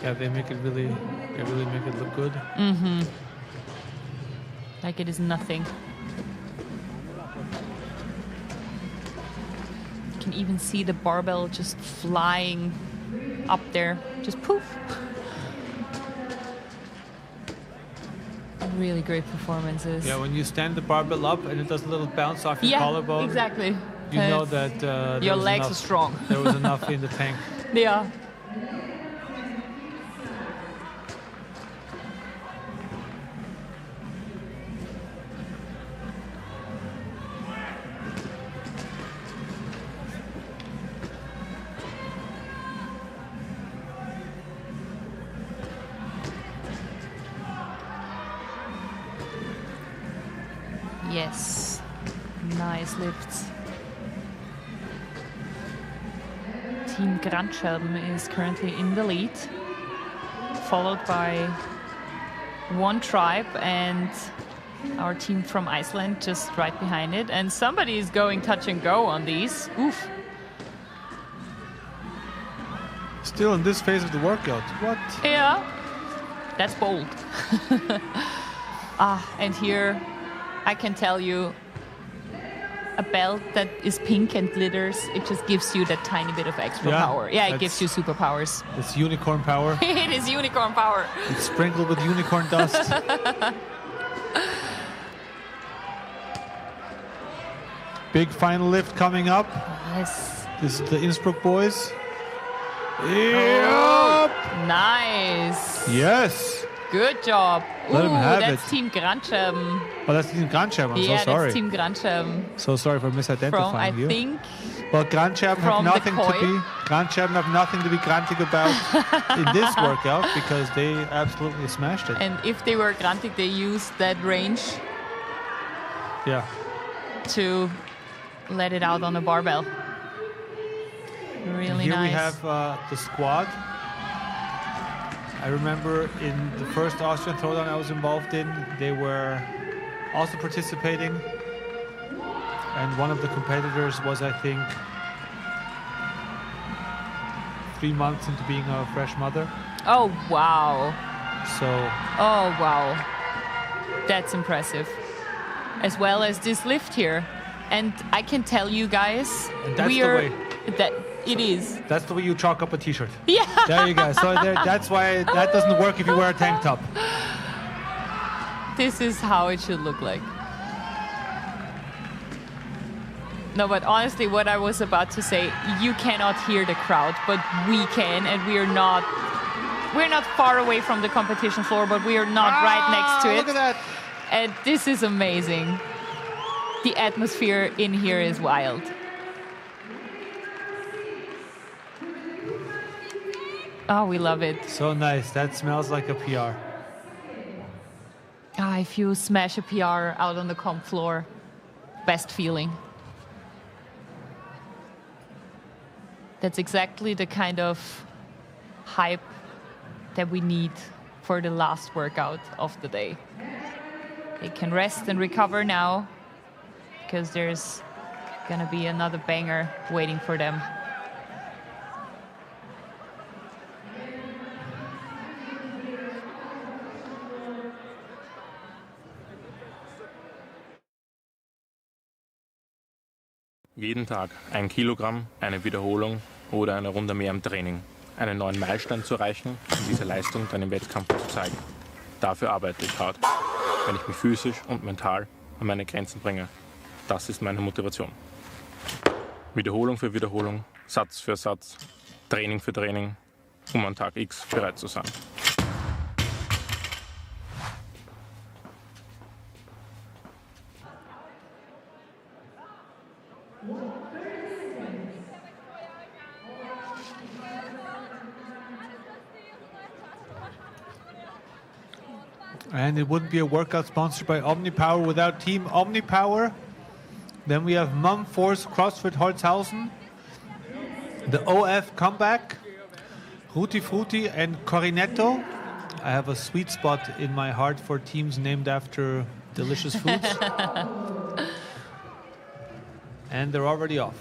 [SPEAKER 6] Yeah, they make it really make it look good.
[SPEAKER 10] Mm-hmm. Like it is nothing. You can even see the barbell just flying up there, just poof. Really great performances.
[SPEAKER 6] Yeah, when you stand the barbell up and it does a little bounce off your collarbone.
[SPEAKER 10] Exactly.
[SPEAKER 6] You know that
[SPEAKER 10] your legs are strong.
[SPEAKER 6] There was enough in the tank.
[SPEAKER 10] Yeah. Yes, nice lifts. Team Granscherben is currently in the lead, followed by one tribe and our team from Iceland just right behind it. And somebody is going touch and go on these. Oof.
[SPEAKER 6] Still in this phase of the workout. What?
[SPEAKER 10] Yeah, that's bold. And here I can tell you, a belt that is pink and glitters, it just gives you that tiny bit of extra power. Yeah, it gives you superpowers.
[SPEAKER 6] It's unicorn power.
[SPEAKER 10] It is unicorn power.
[SPEAKER 6] It's sprinkled with unicorn dust. Big final lift coming up.
[SPEAKER 10] Yes.
[SPEAKER 6] This is the Innsbruck boys.
[SPEAKER 10] Yep. Nice.
[SPEAKER 6] Yes.
[SPEAKER 10] Good job.
[SPEAKER 6] Let him have
[SPEAKER 10] that's
[SPEAKER 6] it.
[SPEAKER 10] Team Granscherben.
[SPEAKER 6] Oh, that's Team Granscherben. I'm so sorry.
[SPEAKER 10] That's Team Granscherben.
[SPEAKER 6] So sorry for misidentifying you.
[SPEAKER 10] I think.
[SPEAKER 6] Well, Granscherben have nothing to be. Granscherben have nothing to be grantig about in this workout because they absolutely smashed it.
[SPEAKER 10] And if they were grantig, they used that range.
[SPEAKER 6] Yeah.
[SPEAKER 10] To let it out on a barbell. Really
[SPEAKER 6] and here
[SPEAKER 10] nice.
[SPEAKER 6] We have the squad. I remember in the first Austrian Throwdown I was involved in, they were also participating. and one of the competitors was, I think, 3 months into being a fresh mother.
[SPEAKER 10] Oh, wow.
[SPEAKER 6] So.
[SPEAKER 10] Oh, wow. That's impressive. As well as this lift here. And I can tell you guys,
[SPEAKER 6] and that's the way.
[SPEAKER 10] That it is.
[SPEAKER 6] That's the way you chalk up a t-shirt.
[SPEAKER 10] Yeah.
[SPEAKER 6] There you go. So that's why that doesn't work if you wear a tank top.
[SPEAKER 10] This is how it should look like. No, but honestly, what I was about to say, you cannot hear the crowd, but we can, and we're not far away from the competition floor, but we are not right next to it.
[SPEAKER 6] Look at that.
[SPEAKER 10] And this is amazing. The atmosphere in here is wild. Oh, we love it.
[SPEAKER 6] So nice. That smells like a PR.
[SPEAKER 10] If you smash a PR out on the comp floor, best feeling. That's exactly the kind of hype that we need for the last workout of the day. They can rest and recover now because there's gonna be another banger waiting for them.
[SPEAKER 11] Jeden Tag 1 Kilogramm, eine Wiederholung oder eine Runde mehr im Training. Einen neuen Meilenstein zu erreichen und diese Leistung dann im Wettkampf zu zeigen. Dafür arbeite ich hart, wenn ich mich physisch und mental an meine Grenzen bringe. Das ist meine Motivation. Wiederholung für Wiederholung, Satz für Satz, Training für Training, um an Tag X bereit zu sein.
[SPEAKER 6] And it wouldn't be a workout sponsored by OmniPower without Team OmniPower. Then we have Mumforce CrossFit Holzhausen, the OF Comeback, Ruti Frutti and Corinetto. I have a sweet spot in my heart for teams named after delicious foods. And they're already off.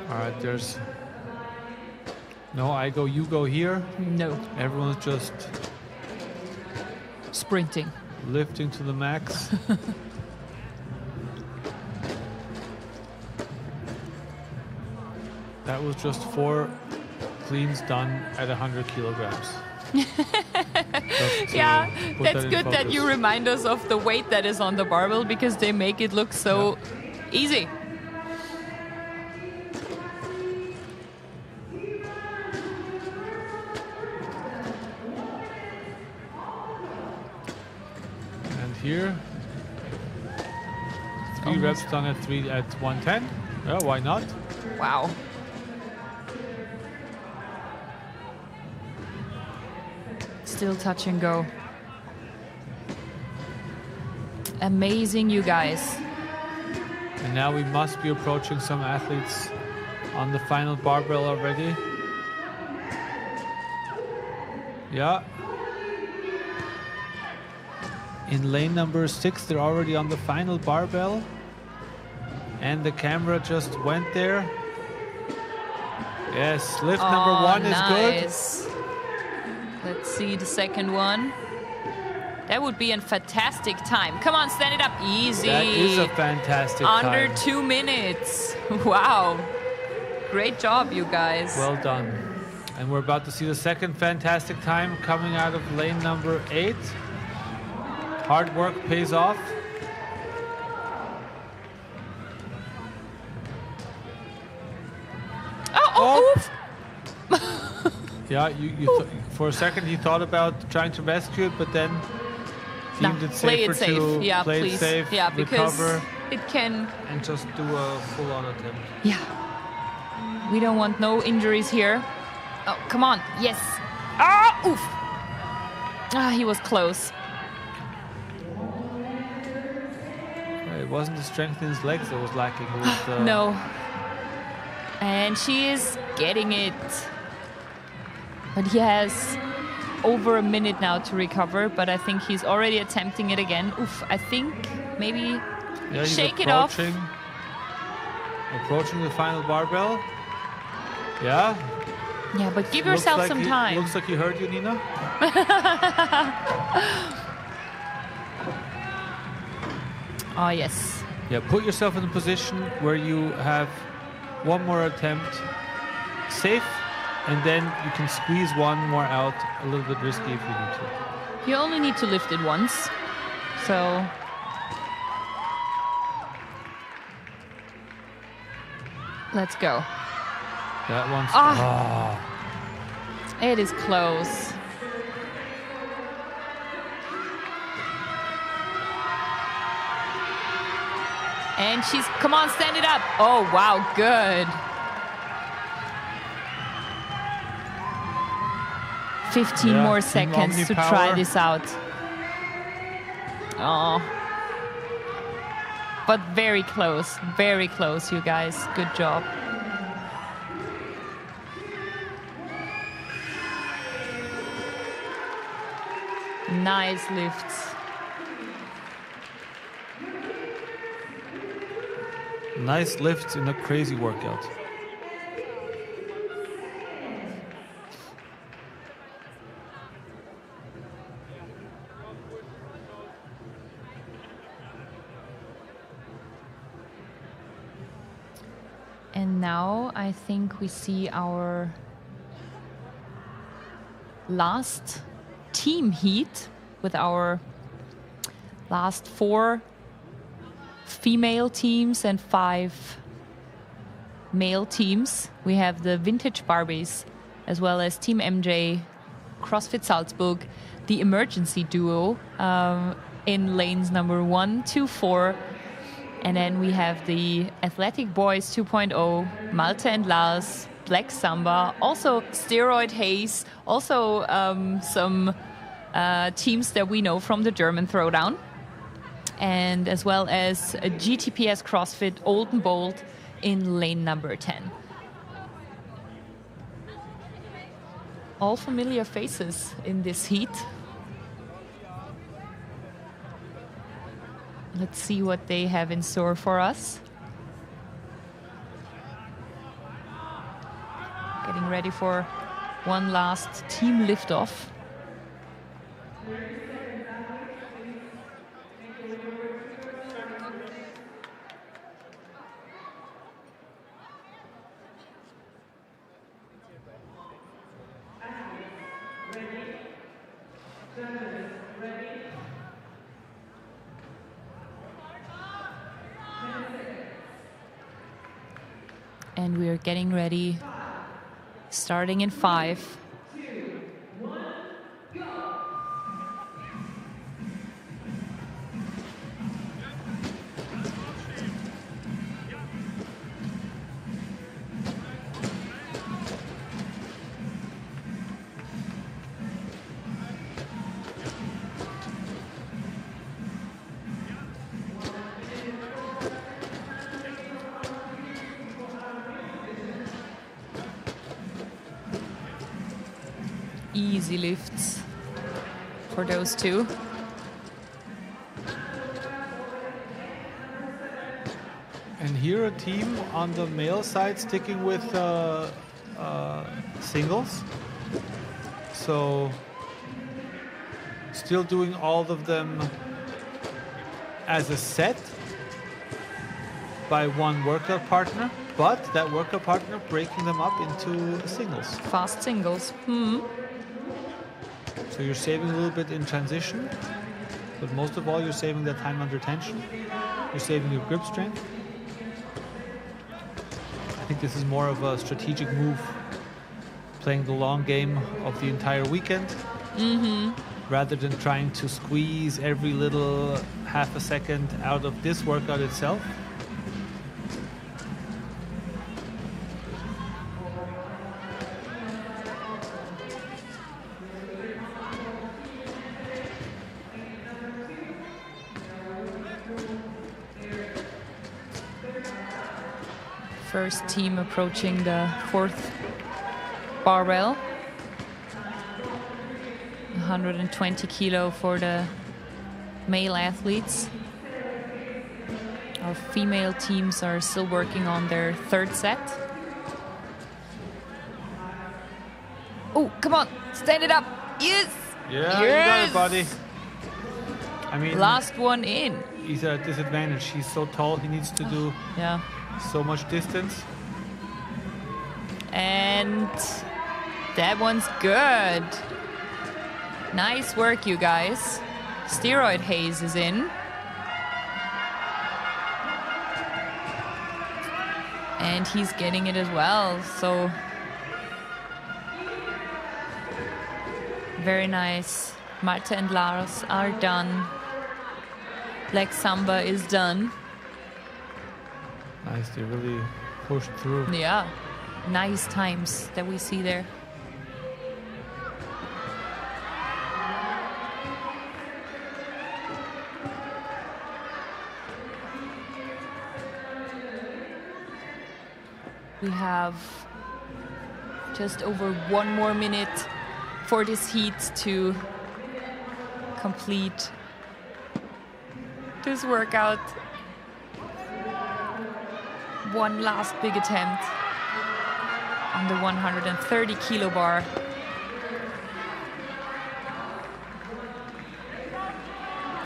[SPEAKER 6] All right, there's no I go, you go here.
[SPEAKER 10] No.
[SPEAKER 6] Everyone's just
[SPEAKER 10] sprinting,
[SPEAKER 6] lifting to the max. That was just 4 cleans done at 100 kilograms.
[SPEAKER 10] Yeah, that's good that you remind us of the weight that is on the barbell because they make it look so easy.
[SPEAKER 6] Here, 3 reps done at 110. Yeah, why not?
[SPEAKER 10] Wow. Still touch and go. Amazing, you guys.
[SPEAKER 6] And now we must be approaching some athletes on the final barbell already. Yeah. In lane number 6, they're already on the final barbell. And the camera just went there. Yes, lift number 1 is good.
[SPEAKER 10] Let's see the second one. That would be a fantastic time. Come on, stand it up. Easy.
[SPEAKER 6] That is a fantastic time.
[SPEAKER 10] Under 2 minutes. Wow. Great job, you guys.
[SPEAKER 6] Well done. And we're about to see the second fantastic time coming out of lane number 8. Hard work pays off.
[SPEAKER 10] Oof.
[SPEAKER 6] Yeah, for a second he thought about trying to rescue it, but then deemed it safer to play it safe, recover,
[SPEAKER 10] it can,
[SPEAKER 6] and just do a full-on attempt.
[SPEAKER 10] Yeah. We don't want no injuries here. Oh, come on. Yes. Ah, oof. He was close.
[SPEAKER 6] It wasn't the strength in his legs that was lacking. It was,
[SPEAKER 10] No. And she is getting it. But he has over a minute now to recover, but I think he's already attempting it again. Oof, I think maybe shake it off.
[SPEAKER 6] Approaching the final barbell. Yeah.
[SPEAKER 10] Yeah, but give yourself
[SPEAKER 6] like
[SPEAKER 10] some time.
[SPEAKER 6] Looks like he heard you, Nina.
[SPEAKER 10] Oh, yes.
[SPEAKER 6] Yeah, put yourself in a position where you have one more attempt safe, and then you can squeeze one more out, a little bit risky if you need to.
[SPEAKER 10] You only need to lift it once, so... Let's go.
[SPEAKER 6] That one's...
[SPEAKER 10] It is close. And she's... Come on, stand it up. Oh, wow, good. 15 more seconds to try this out. Oh. But very close, you guys. Good job. Nice lifts.
[SPEAKER 6] Nice lifts in a crazy workout.
[SPEAKER 10] And now I think we see our last team heat with our last 4 female teams and 5 male teams. We have the Vintage Barbies as well as Team MJ, CrossFit Salzburg, the emergency duo in lanes number 1, 2, 4. And then we have the Athletic Boys 2.0, Malte and Lars, Black Samba, also Steroid Haze, also some teams that we know from the German Throwdown. And as well as a GTPS CrossFit Old and Bold in lane number 10. All familiar faces in this heat. Let's see what they have in store for us. Getting ready for one last team liftoff. And we're getting ready, starting in 5. Easy lifts for those two.
[SPEAKER 6] And here a team on the male side sticking with singles. So still doing all of them as a set by one workout partner, but that workout partner breaking them up into singles.
[SPEAKER 10] Fast singles.
[SPEAKER 6] So you're saving a little bit in transition, but most of all you're saving that time under tension. You're saving your grip strength. I think this is more of a strategic move, playing the long game of the entire weekend, rather than trying to squeeze every little half a second out of this workout itself.
[SPEAKER 10] First team approaching the 4th barbell. 120 kilo for the male athletes. Our female teams are still working on their 3rd set. Oh, come on, stand it up. Yes.
[SPEAKER 6] Yeah,
[SPEAKER 10] yes.
[SPEAKER 6] You got it, buddy. I mean,
[SPEAKER 10] last one in.
[SPEAKER 6] He's at a disadvantage. He's so tall. He needs to do so much distance.
[SPEAKER 10] And that one's good. Nice work, you guys. Steroid haze is in. And he's getting it as well, so very nice. Marta and Lars are done. Black Samba is done.
[SPEAKER 6] Nice, they really pushed through.
[SPEAKER 10] Yeah, nice times that we see there. We have just over 1 more minute for this heat to complete this workout. One last big attempt on the 130 kilo bar.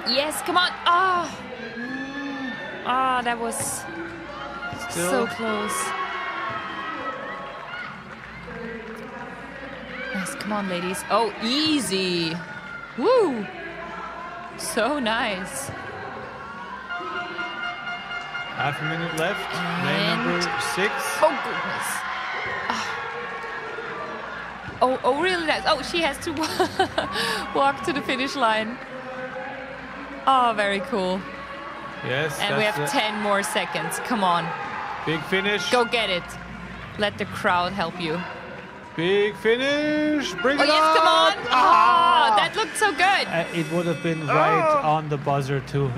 [SPEAKER 10] Yes, come on. That was so close. Yes, come on, ladies. Oh, easy. Woo. So nice.
[SPEAKER 6] Half a minute left. Lane number 6.
[SPEAKER 10] Oh, goodness. Oh, really nice. Oh, she has to walk to the finish line. Oh, very cool.
[SPEAKER 6] Yes.
[SPEAKER 10] And we have 10 more seconds. Come on.
[SPEAKER 6] Big finish.
[SPEAKER 10] Go get it. Let the crowd help you.
[SPEAKER 6] Big finish. Bring it on.
[SPEAKER 10] Oh, yes, come on. Oh, that looked so good.
[SPEAKER 6] It would have been right on the buzzer, too.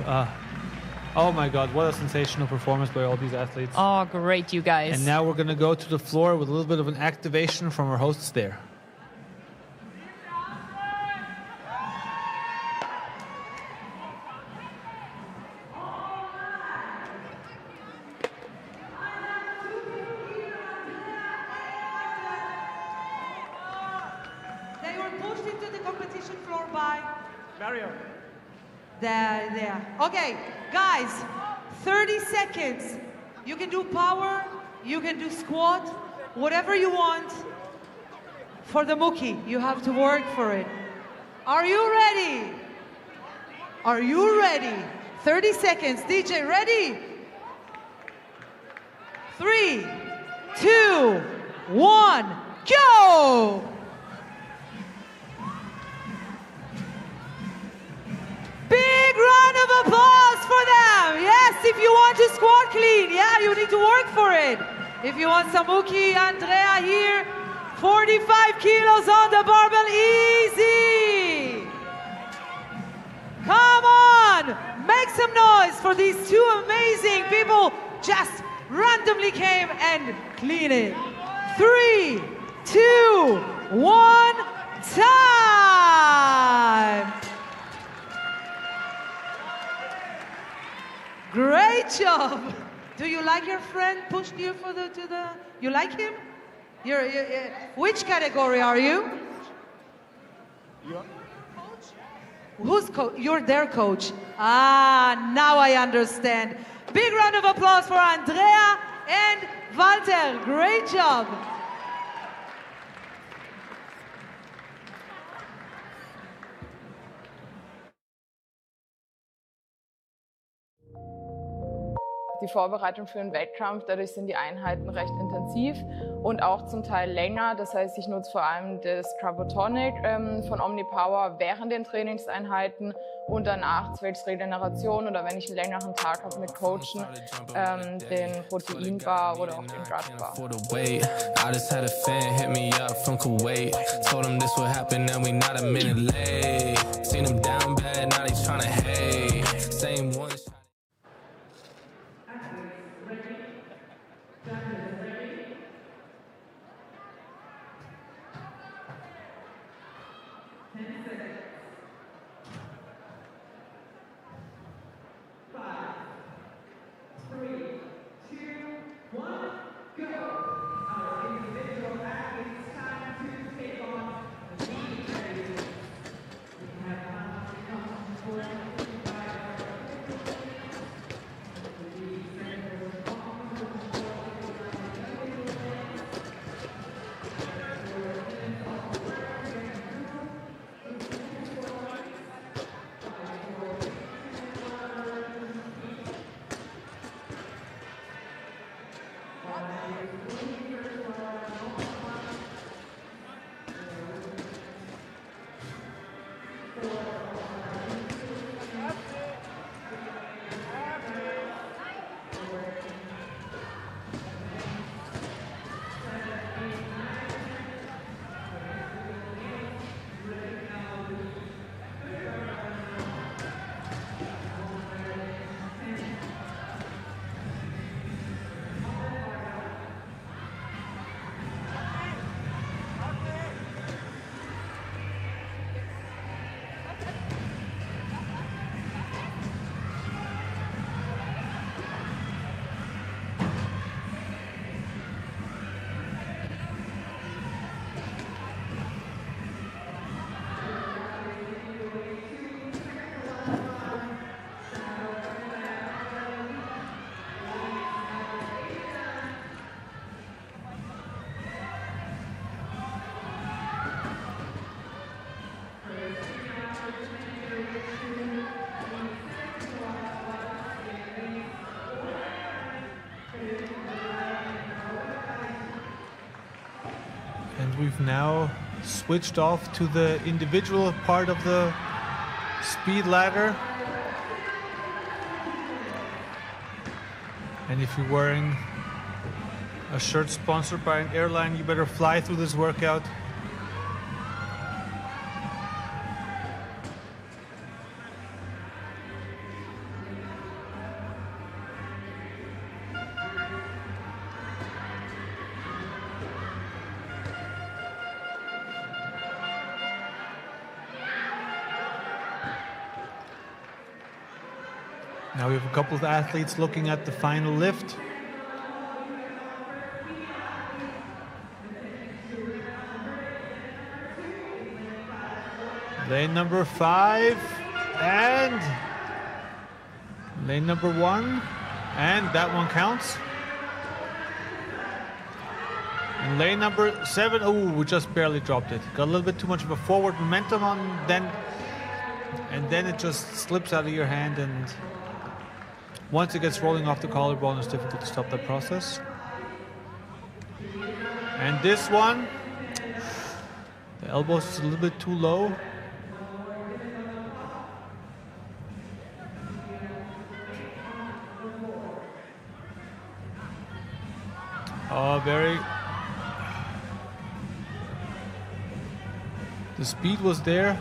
[SPEAKER 6] Oh, my God. What a sensational performance by all these athletes.
[SPEAKER 10] Oh, great, you guys.
[SPEAKER 6] And now we're going to go to the floor with a little bit of an activation from our hosts there.
[SPEAKER 9] There. Okay, guys, 30 seconds. You can do power, you can do squat, whatever you want for the Mookie. You have to work for it. Are you ready? Are you ready? 30 seconds. DJ, ready? 3, 2, 1, go! Big round of applause for them. Yes, if you want to squat clean, yeah, you need to work for it. If you want some Mookie, Andrea here, 45 kilos on the barbell, easy. Come on, make some noise for these 2 amazing people just randomly came and clean it. 3, 2, 1, time. Great job. Do you like your friend pushed you for you like him? You're which category are you? Coach? Who's coach? You're their coach. Now I understand. Big round of applause for Andrea and Walter. Great job.
[SPEAKER 8] Die Vorbereitung für einen Wettkampf, dadurch sind die Einheiten recht intensiv und auch zum Teil länger. Das heißt, ich nutze vor allem das Carbotonic von OmniPower während den Trainingseinheiten und danach zwecks Regeneration oder wenn ich einen längeren Tag habe mit Coachen, den Proteinbar oder auch den Gutbar.
[SPEAKER 14] I just had a fan hit me up from Kuwait. Told him this would happen and we not a minute late. Seen him down bad, now they tryna hate. Same one.
[SPEAKER 6] we've now switched off to the individual part of the speed ladder. And if you're wearing a shirt sponsored by an airline, you better fly through this workout. Now we have a couple of athletes looking at the final lift. Lane number 5 and lane number 1, and that one counts. And lane number 7, oh, we just barely dropped it. Got a little bit too much of a forward momentum on, and then it just slips out of your hand, and once it gets rolling off the collarbone, it's difficult to stop that process. And this one, the elbow's just a little bit too low. Oh, very. The speed was there.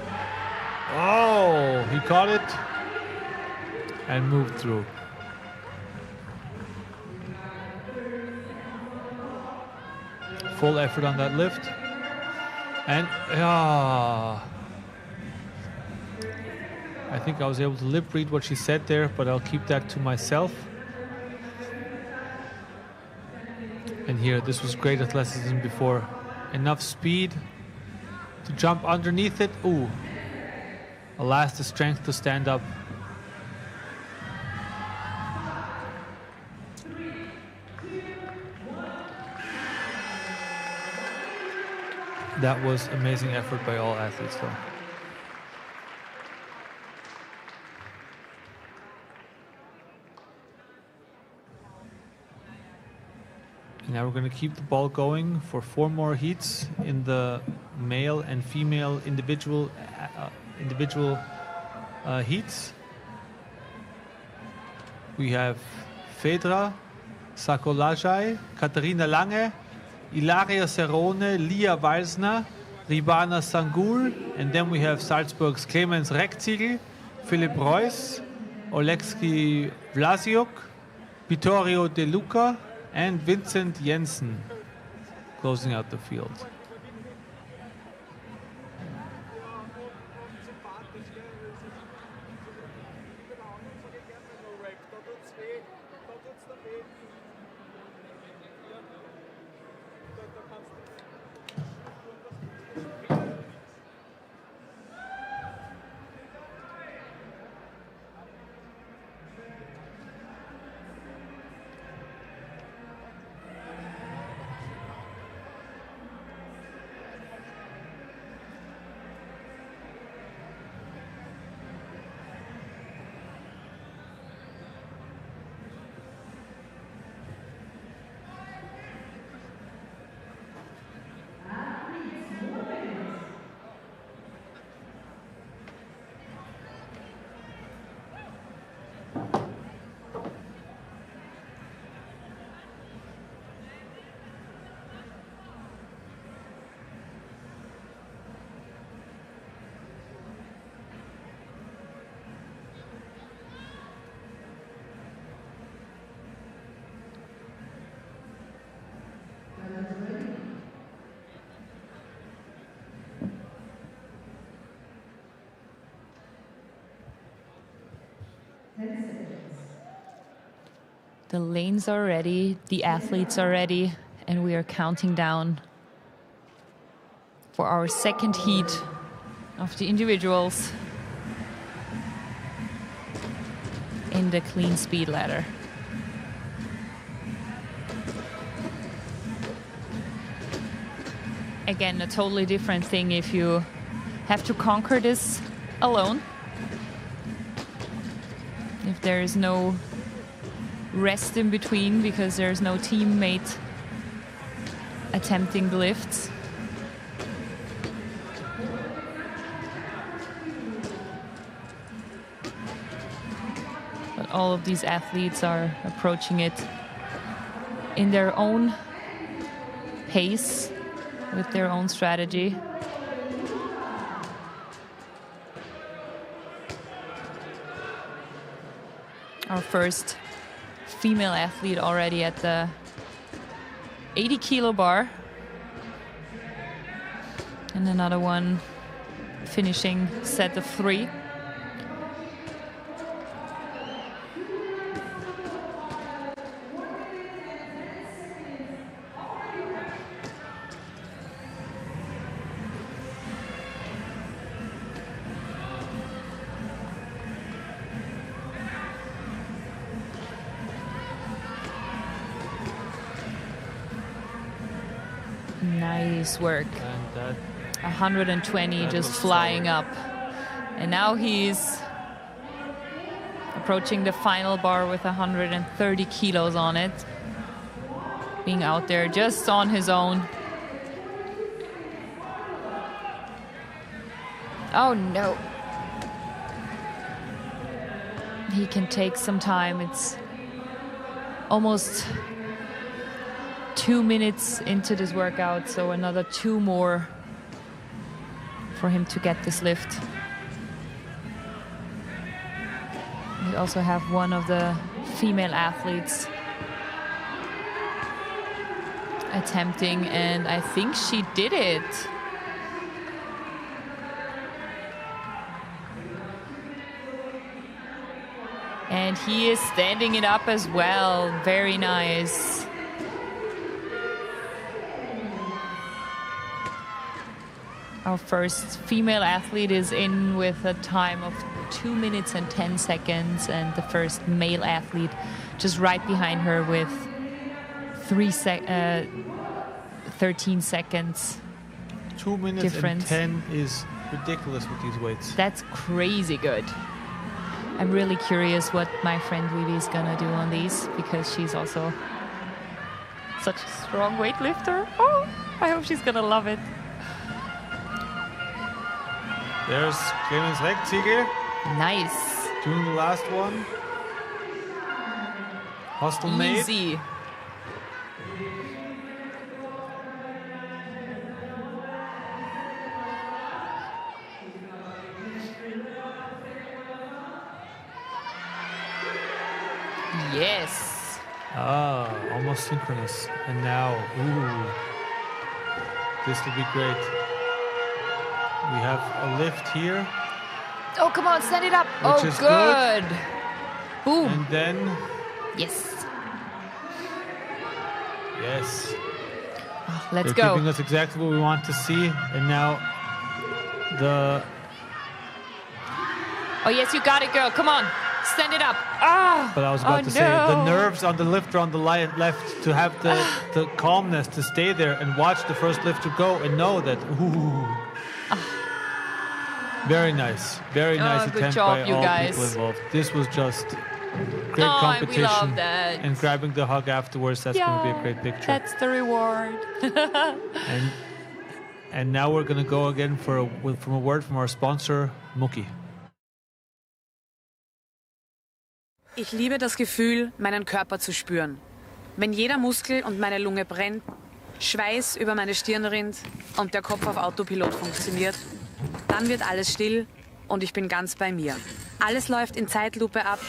[SPEAKER 6] Oh, he caught it and moved through. Full effort on that lift. And I think I was able to lip read what she said there, but I'll keep that to myself. And here, this was great athleticism before. Enough speed to jump underneath it. Ooh. Alas, the strength to stand up. That was amazing effort by all athletes, though. And now we're going to keep the ball going for 4 more heats in the male and female individual heats. We have Fedra, Sakolajai, Katharina Lange, Ilaria Serone, Lia Walsner, Ribana Sangul, and then we have Salzburg's Clemens Rekziegel, Philipp Reuss, Oleksiy Vlasiuk, Vittorio De Luca, and Vincent Jensen closing out the field.
[SPEAKER 10] The lanes are ready, the athletes are ready, and we are counting down for our second heat of the individuals in the clean speed ladder. Again, a totally different thing if you have to conquer this alone. If there is no rest in between because there's no teammate attempting the lifts. all of these athletes are approaching it in their own pace, with their own strategy. Our first female athlete already at the 80 kilo bar. And another one finishing set of 3. Nice work.
[SPEAKER 6] And that
[SPEAKER 10] 120 just flying up. And now he's approaching the final bar with 130 kilos on it. Being out there just on his own. Oh no. He can take some time. It's almost 2 minutes into this workout, so another 2 more for him to get this lift. We also have one of the female athletes attempting, and I think she did it. And he is standing it up as well. Very nice. Our first female athlete is in with a time of 2 minutes and 10 seconds, and the first male athlete just right behind her with 13 seconds
[SPEAKER 6] 2 minutes
[SPEAKER 10] difference.
[SPEAKER 6] and 10 is ridiculous with these weights.
[SPEAKER 10] That's crazy good. I'm really curious what my friend Vivi is gonna do on these, because she's also such a strong weightlifter. Oh, I hope she's gonna love it.
[SPEAKER 6] There's Clemens Reckziegel.
[SPEAKER 10] Nice.
[SPEAKER 6] Doing the last one. Hostel made.
[SPEAKER 10] Easy. Yes.
[SPEAKER 6] Ah, almost synchronous. And now, ooh, this will be great. We have a lift here.
[SPEAKER 10] Oh, come on, set it up.
[SPEAKER 6] Which
[SPEAKER 10] Oh,
[SPEAKER 6] is
[SPEAKER 10] good. Boom.
[SPEAKER 6] And then,
[SPEAKER 10] Yes.
[SPEAKER 6] yes.
[SPEAKER 10] Let's
[SPEAKER 6] They're
[SPEAKER 10] go.
[SPEAKER 6] giving us exactly what we want to see. And now the...
[SPEAKER 10] Oh, yes, you got it, girl. Come on. Stand it up. Ah.
[SPEAKER 6] But I was about to say, the nerves on the lifter on the left to have the calmness to stay there and watch the first lifter go and know that, ooh. Very nice. Very nice
[SPEAKER 10] good
[SPEAKER 6] attempt
[SPEAKER 10] job,
[SPEAKER 6] by
[SPEAKER 10] you
[SPEAKER 6] all
[SPEAKER 10] guys.
[SPEAKER 6] people involved. This was just great
[SPEAKER 10] Oh,
[SPEAKER 6] competition.
[SPEAKER 10] we love that.
[SPEAKER 6] And grabbing the hug afterwards, that's going to be a great picture.
[SPEAKER 10] That's the reward.
[SPEAKER 6] And now we're going to go again from a word from our sponsor, Mucki.
[SPEAKER 12] Ich liebe das Gefühl, meinen Körper zu spüren. Wenn jeder Muskel und meine Lunge brennt, Schweiß über meine Stirn rinnt und der Kopf auf Autopilot funktioniert, dann wird alles still und ich bin ganz bei mir. Alles läuft in Zeitlupe ab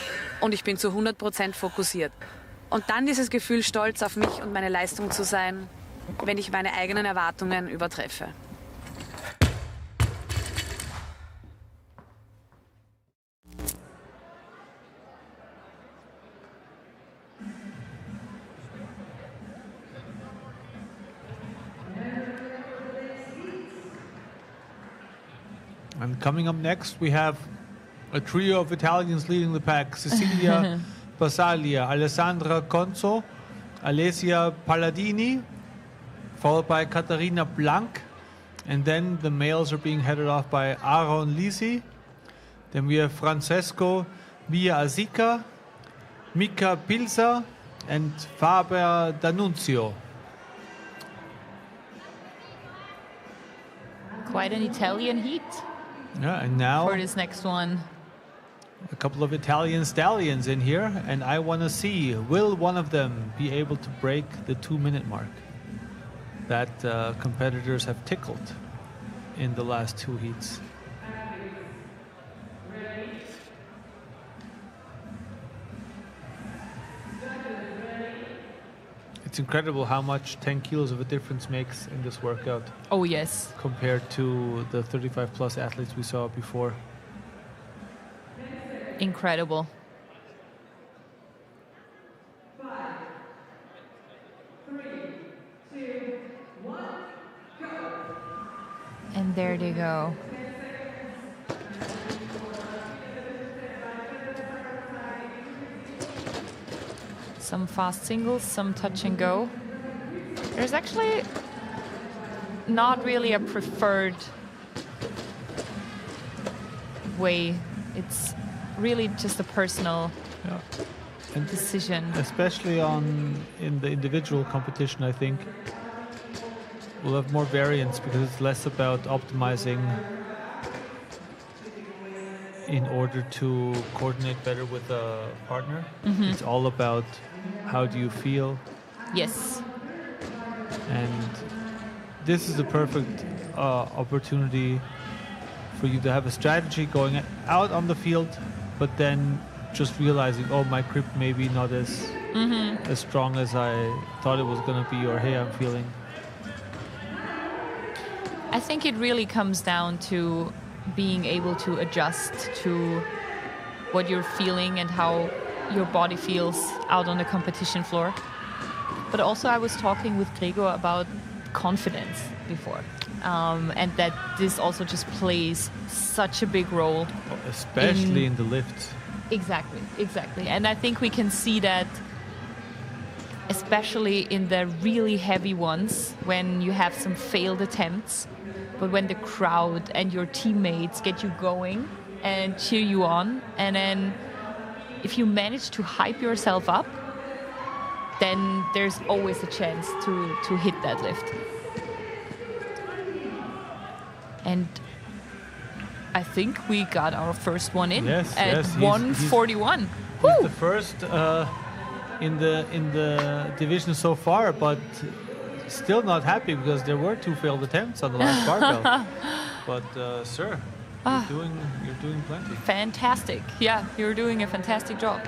[SPEAKER 12] und ich bin zu 100% fokussiert. Und dann dieses Gefühl, stolz auf mich und meine Leistung zu sein, wenn ich meine eigenen Erwartungen übertreffe.
[SPEAKER 6] And coming up next, we have a trio of Italians leading the pack. Cecilia Basaglia, Alessandra Conso, Alessia Palladini, followed by Caterina Blank. And then the males are being headed off by Aaron Lisi. Then we have Francesco Villa-Azica, Mika Pilsa, and Faber D'Annunzio.
[SPEAKER 10] Quite an Italian heat
[SPEAKER 6] Yeah, and now
[SPEAKER 10] for this next one.
[SPEAKER 6] couple of Italian stallions in here, and I want to see, will one of them be able to break the 2-minute mark that competitors have tickled in the last 2 heats? It's incredible how much 10 kilos of a difference makes in this workout.
[SPEAKER 10] Oh, yes.
[SPEAKER 6] Compared to the 35 plus athletes we saw before.
[SPEAKER 10] Incredible. And there they go. Some fast singles, some touch and go. There's actually not really a preferred way. It's really just a personal decision.
[SPEAKER 6] Especially in the individual competition, I think we'll have more variance because it's less about optimizing in order to coordinate better with a partner.
[SPEAKER 10] Mhm.
[SPEAKER 6] It's all about how do you feel.
[SPEAKER 10] Yes.
[SPEAKER 6] And this is a perfect opportunity for you to have a strategy going out on the field, but then just realizing, oh, my grip may be not as strong as I thought it was going to be, or hey, I'm feeling.
[SPEAKER 10] I think it really comes down to being able to adjust to what you're feeling and how your body feels out on the competition floor. But also I was talking with Gregor about confidence before, and that this also just plays such a big role.
[SPEAKER 6] Especially in the lift.
[SPEAKER 10] Exactly. And I think we can see that especially in the really heavy ones when you have some failed attempts, but when the crowd and your teammates get you going and cheer you on, and then if you manage to hype yourself up, then there's always a chance to hit that lift. And I think we got our first one in at 141.
[SPEAKER 6] He's the first in the division so far, but still not happy because there were 2 failed attempts on the last barbell. But sir, you're doing plenty.
[SPEAKER 10] Fantastic. Yeah, you're doing a fantastic job.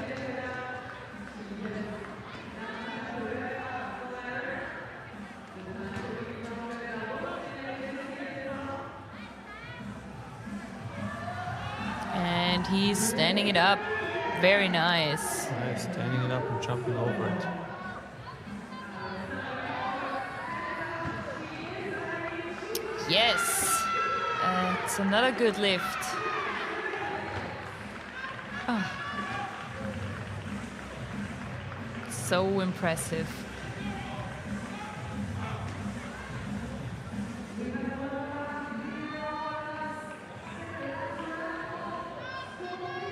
[SPEAKER 10] And he's standing it up. Very nice.
[SPEAKER 6] Nice, standing it up and jumping over it.
[SPEAKER 10] Yes. It's another good lift. Oh. So impressive.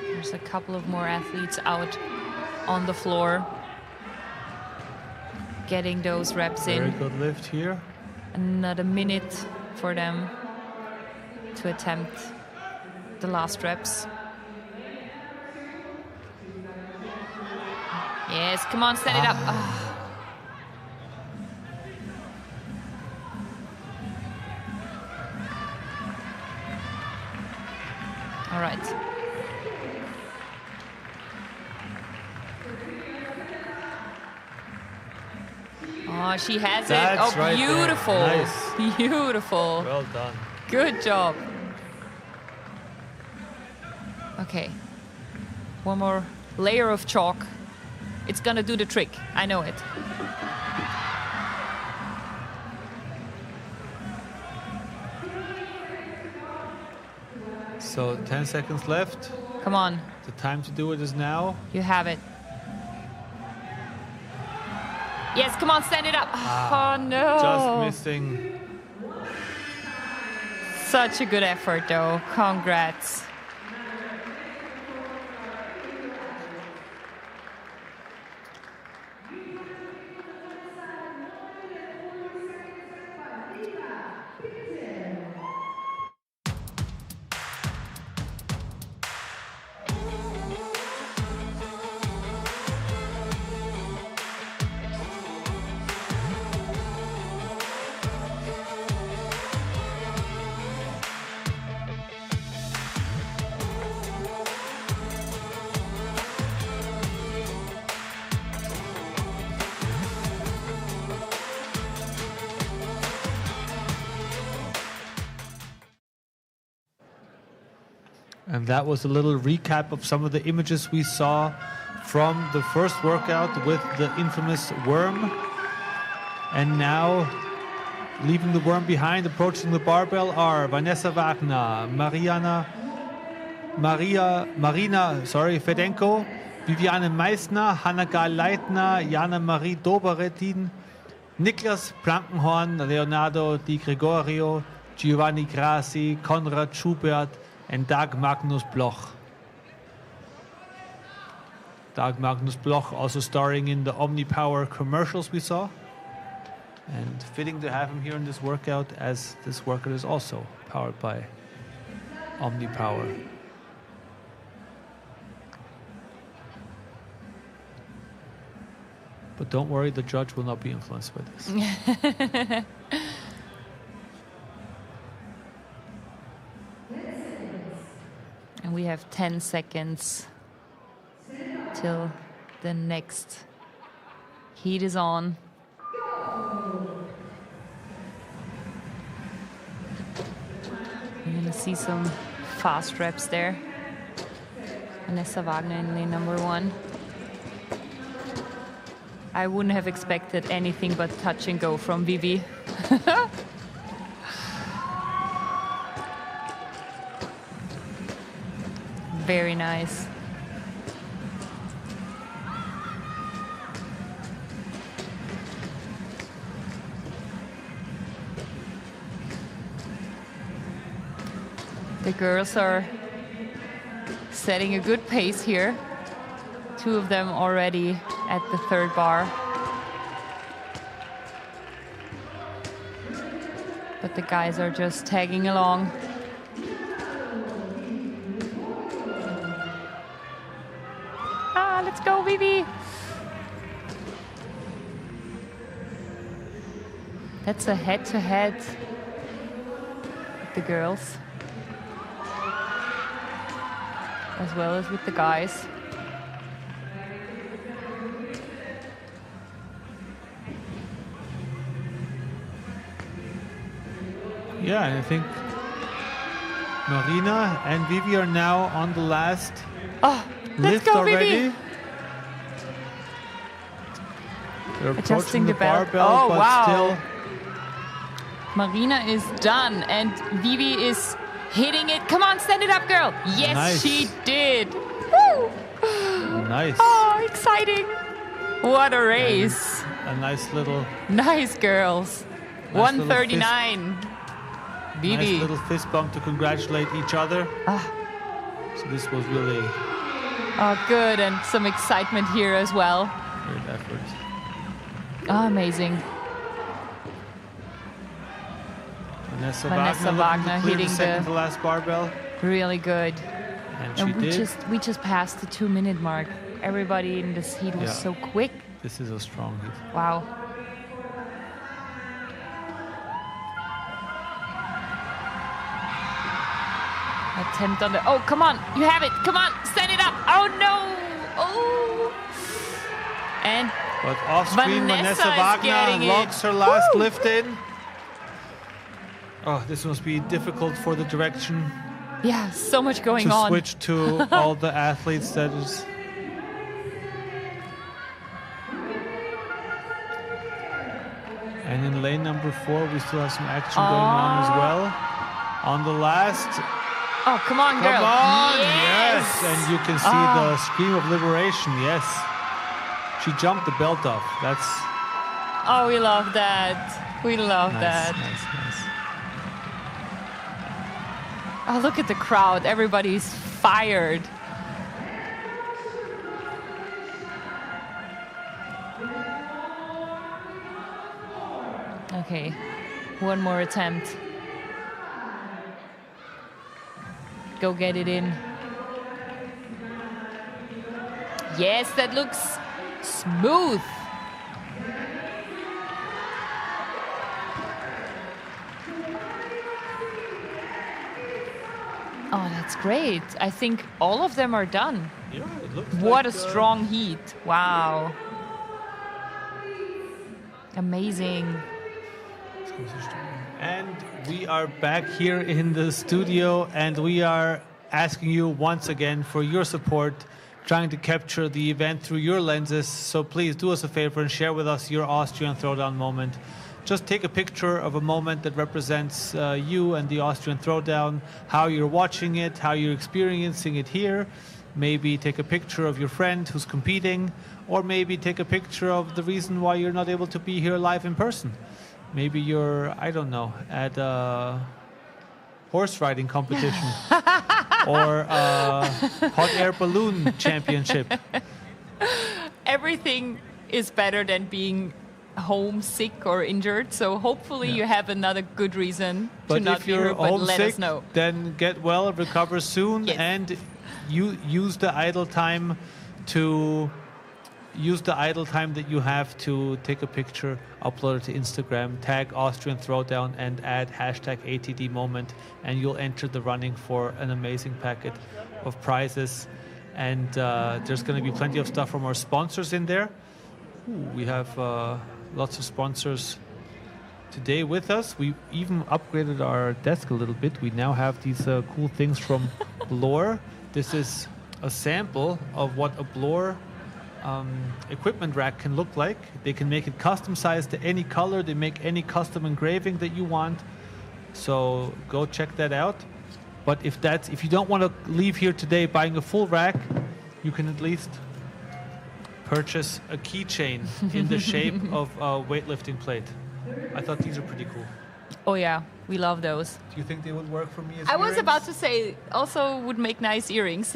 [SPEAKER 10] There's a couple of more athletes out on the floor getting those reps in.
[SPEAKER 6] Very good lift here.
[SPEAKER 10] Another minute for them to attempt the last reps. Yes, come on, stand it up. Oh. All right. Oh, she has
[SPEAKER 6] That's
[SPEAKER 10] it. Oh,
[SPEAKER 6] right
[SPEAKER 10] beautiful.
[SPEAKER 6] there. Nice.
[SPEAKER 10] Beautiful.
[SPEAKER 6] Well done.
[SPEAKER 10] Good job. Okay. One more layer of chalk. It's gonna do the trick. I know it.
[SPEAKER 6] So 10 seconds left.
[SPEAKER 10] Come on.
[SPEAKER 6] The time to do it is now.
[SPEAKER 10] You have it. Yes, come on, stand it up. Oh, no.
[SPEAKER 6] Just missing.
[SPEAKER 10] Such a good effort, though. Congrats.
[SPEAKER 6] And that was a little recap of some of the images we saw from the first workout with the infamous worm. And now, leaving the worm behind, approaching the barbell are Vanessa Wagner, Marina Fedenko, Viviane Meissner, Hannah-Gal Leitner, Jana-Marie Doberetin, Niklas Plankenhorn, Leonardo Di Gregorio, Giovanni Grassi, Konrad Schubert, and Dag Magnus Bloch. Dag Magnus Bloch also starring in the OmniPower commercials we saw. And fitting to have him here in this workout, as this workout is also powered by OmniPower. But don't worry, the judge will not be influenced by this.
[SPEAKER 10] And we have 10 seconds till the next heat is on. We're going to see some fast reps there. Vanessa Wagner in lane number 1. I wouldn't have expected anything but touch and go from Vivi. Very nice. The girls are setting a good pace here. 2 of them already at the 3rd bar. But the guys are just tagging along. Ah, let's go, Vivi! That's a head-to-head with the girls, as well as with the guys.
[SPEAKER 6] Yeah, and I think Marina and Vivi are now on the last lift
[SPEAKER 10] go,
[SPEAKER 6] already.
[SPEAKER 10] Vivi.
[SPEAKER 6] They're
[SPEAKER 10] Adjusting
[SPEAKER 6] approaching the
[SPEAKER 10] the belt.
[SPEAKER 6] barbell, but
[SPEAKER 10] wow.
[SPEAKER 6] still.
[SPEAKER 10] Marina is done, and Vivi is hitting it. Come on, stand it up, girl. Yes,
[SPEAKER 6] Nice.
[SPEAKER 10] she did. Woo!
[SPEAKER 6] Nice.
[SPEAKER 10] Oh, exciting. What a race.
[SPEAKER 6] A nice little...
[SPEAKER 10] Nice girls.
[SPEAKER 6] Nice little
[SPEAKER 10] 139. Vivi.
[SPEAKER 6] Nice little fist bump to congratulate each other. So this was really
[SPEAKER 10] Oh, good, and some excitement here as well.
[SPEAKER 6] great effort.
[SPEAKER 10] Oh, amazing.
[SPEAKER 6] Vanessa
[SPEAKER 10] Vanessa Wagner
[SPEAKER 6] hitting
[SPEAKER 10] hitting
[SPEAKER 6] second
[SPEAKER 10] the
[SPEAKER 6] to last barbell.
[SPEAKER 10] really good.
[SPEAKER 6] And she did.
[SPEAKER 10] we just passed the 2-minute mark. Everybody in this heat was
[SPEAKER 6] Yeah.
[SPEAKER 10] so quick.
[SPEAKER 6] This is a strong hit.
[SPEAKER 10] Wow. Attempt on the... Oh, come on. You have it. Come on. Stand it up. Oh, no. Oh. And
[SPEAKER 6] But off screen, Vanessa
[SPEAKER 10] is
[SPEAKER 6] Wagner
[SPEAKER 10] getting
[SPEAKER 6] locks
[SPEAKER 10] it.
[SPEAKER 6] her last
[SPEAKER 10] Woo!
[SPEAKER 6] lift in. Oh, this must be difficult for the direction
[SPEAKER 10] yeah, so much going
[SPEAKER 6] to
[SPEAKER 10] on.
[SPEAKER 6] switch to all the athletes. That is. And in lane number 4, we still have some action going on as well. On the last.
[SPEAKER 10] Oh, come on,
[SPEAKER 6] Come
[SPEAKER 10] girl.
[SPEAKER 6] on!
[SPEAKER 10] Yes!
[SPEAKER 6] Yes! And you can see the scream of liberation. Yes. She jumped the belt off. That's
[SPEAKER 10] Oh, we love that. We love
[SPEAKER 6] nice,
[SPEAKER 10] that.
[SPEAKER 6] nice, nice.
[SPEAKER 10] Oh, look at the crowd. Everybody's fired. Okay, one more attempt. Go get it in. Yes, that looks smooth. Oh, that's great. I think all of them are done.
[SPEAKER 6] Yeah, it looks
[SPEAKER 10] What
[SPEAKER 6] like,
[SPEAKER 10] a strong heat. Wow. Amazing.
[SPEAKER 6] And we are back here in the studio, and we are asking you once again for your support, trying to capture the event through your lenses. So please do us a favor and share with us your Austrian Throwdown moment. Just take a picture of a moment that represents you and the Austrian Throwdown, how you're watching it, how you're experiencing it here. Maybe take a picture of your friend who's competing, or maybe take a picture of the reason why you're not able to be here live in person. Maybe you're, I don't know, at a horse riding competition or a hot air balloon championship.
[SPEAKER 10] Everything is better than being homesick or injured, so hopefully you have another good reason to not be here, but let us know.
[SPEAKER 6] Then get well, recover soon, and you use the idle time that you have to take a picture, upload it to Instagram, tag Austrian Throwdown, and add #ATDmoment, and you'll enter the running for an amazing packet of prizes. And there's going to be plenty of stuff from our sponsors in there. We have lots of sponsors today with us. We even upgraded our desk a little bit. We now have these cool things from Blore. This is a sample of what a Blore equipment rack can look like. They can make it custom sized to any color. They make any custom engraving that you want. So go check that out. But if you don't want to leave here today buying a full rack, you can at least purchase a keychain in the shape of a weightlifting plate. I thought these are pretty cool.
[SPEAKER 10] Oh yeah, we love those.
[SPEAKER 6] Do you think they would work for me as
[SPEAKER 10] I
[SPEAKER 6] earrings?
[SPEAKER 10] was about to say, also would make nice earrings.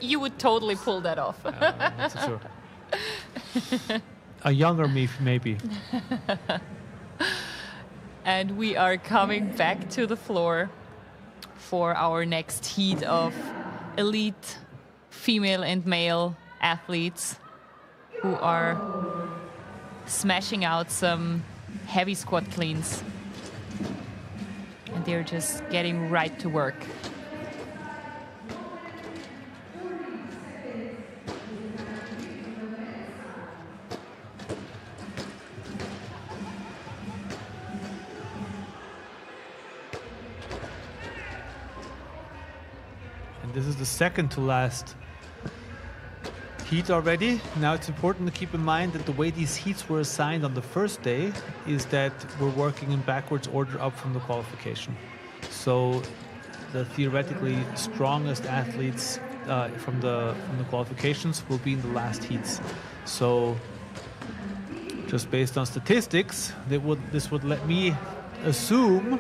[SPEAKER 10] You would totally pull that off.
[SPEAKER 6] That's sure. A younger me, maybe.
[SPEAKER 10] And we are coming back to the floor for our next heat of elite female and male athletes who are smashing out some heavy squat cleans. And they're just getting right to work.
[SPEAKER 6] And this is the second to last heat already. Now it's important to keep in mind that the way these heats were assigned on the first day is that we're working in backwards order up from the qualification. So the theoretically strongest athletes from the qualifications will be in the last heats. So just based on statistics, this would let me assume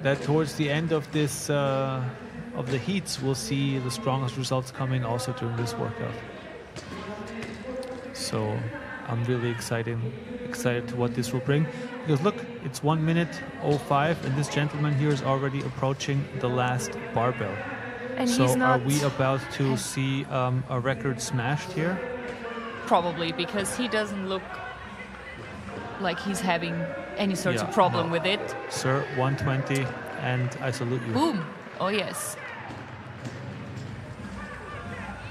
[SPEAKER 6] that towards the end of this of the heats, we'll see the strongest results coming also during this workout. So I'm really excited to what this will bring. Because look, it's 1:05, and this gentleman here is already approaching the last barbell.
[SPEAKER 10] And
[SPEAKER 6] so
[SPEAKER 10] he's not
[SPEAKER 6] are we about to see a record smashed here?
[SPEAKER 10] Probably, because he doesn't look like he's having any sorts of problem with it.
[SPEAKER 6] Sir, 120, and I salute you.
[SPEAKER 10] Boom! Oh yes.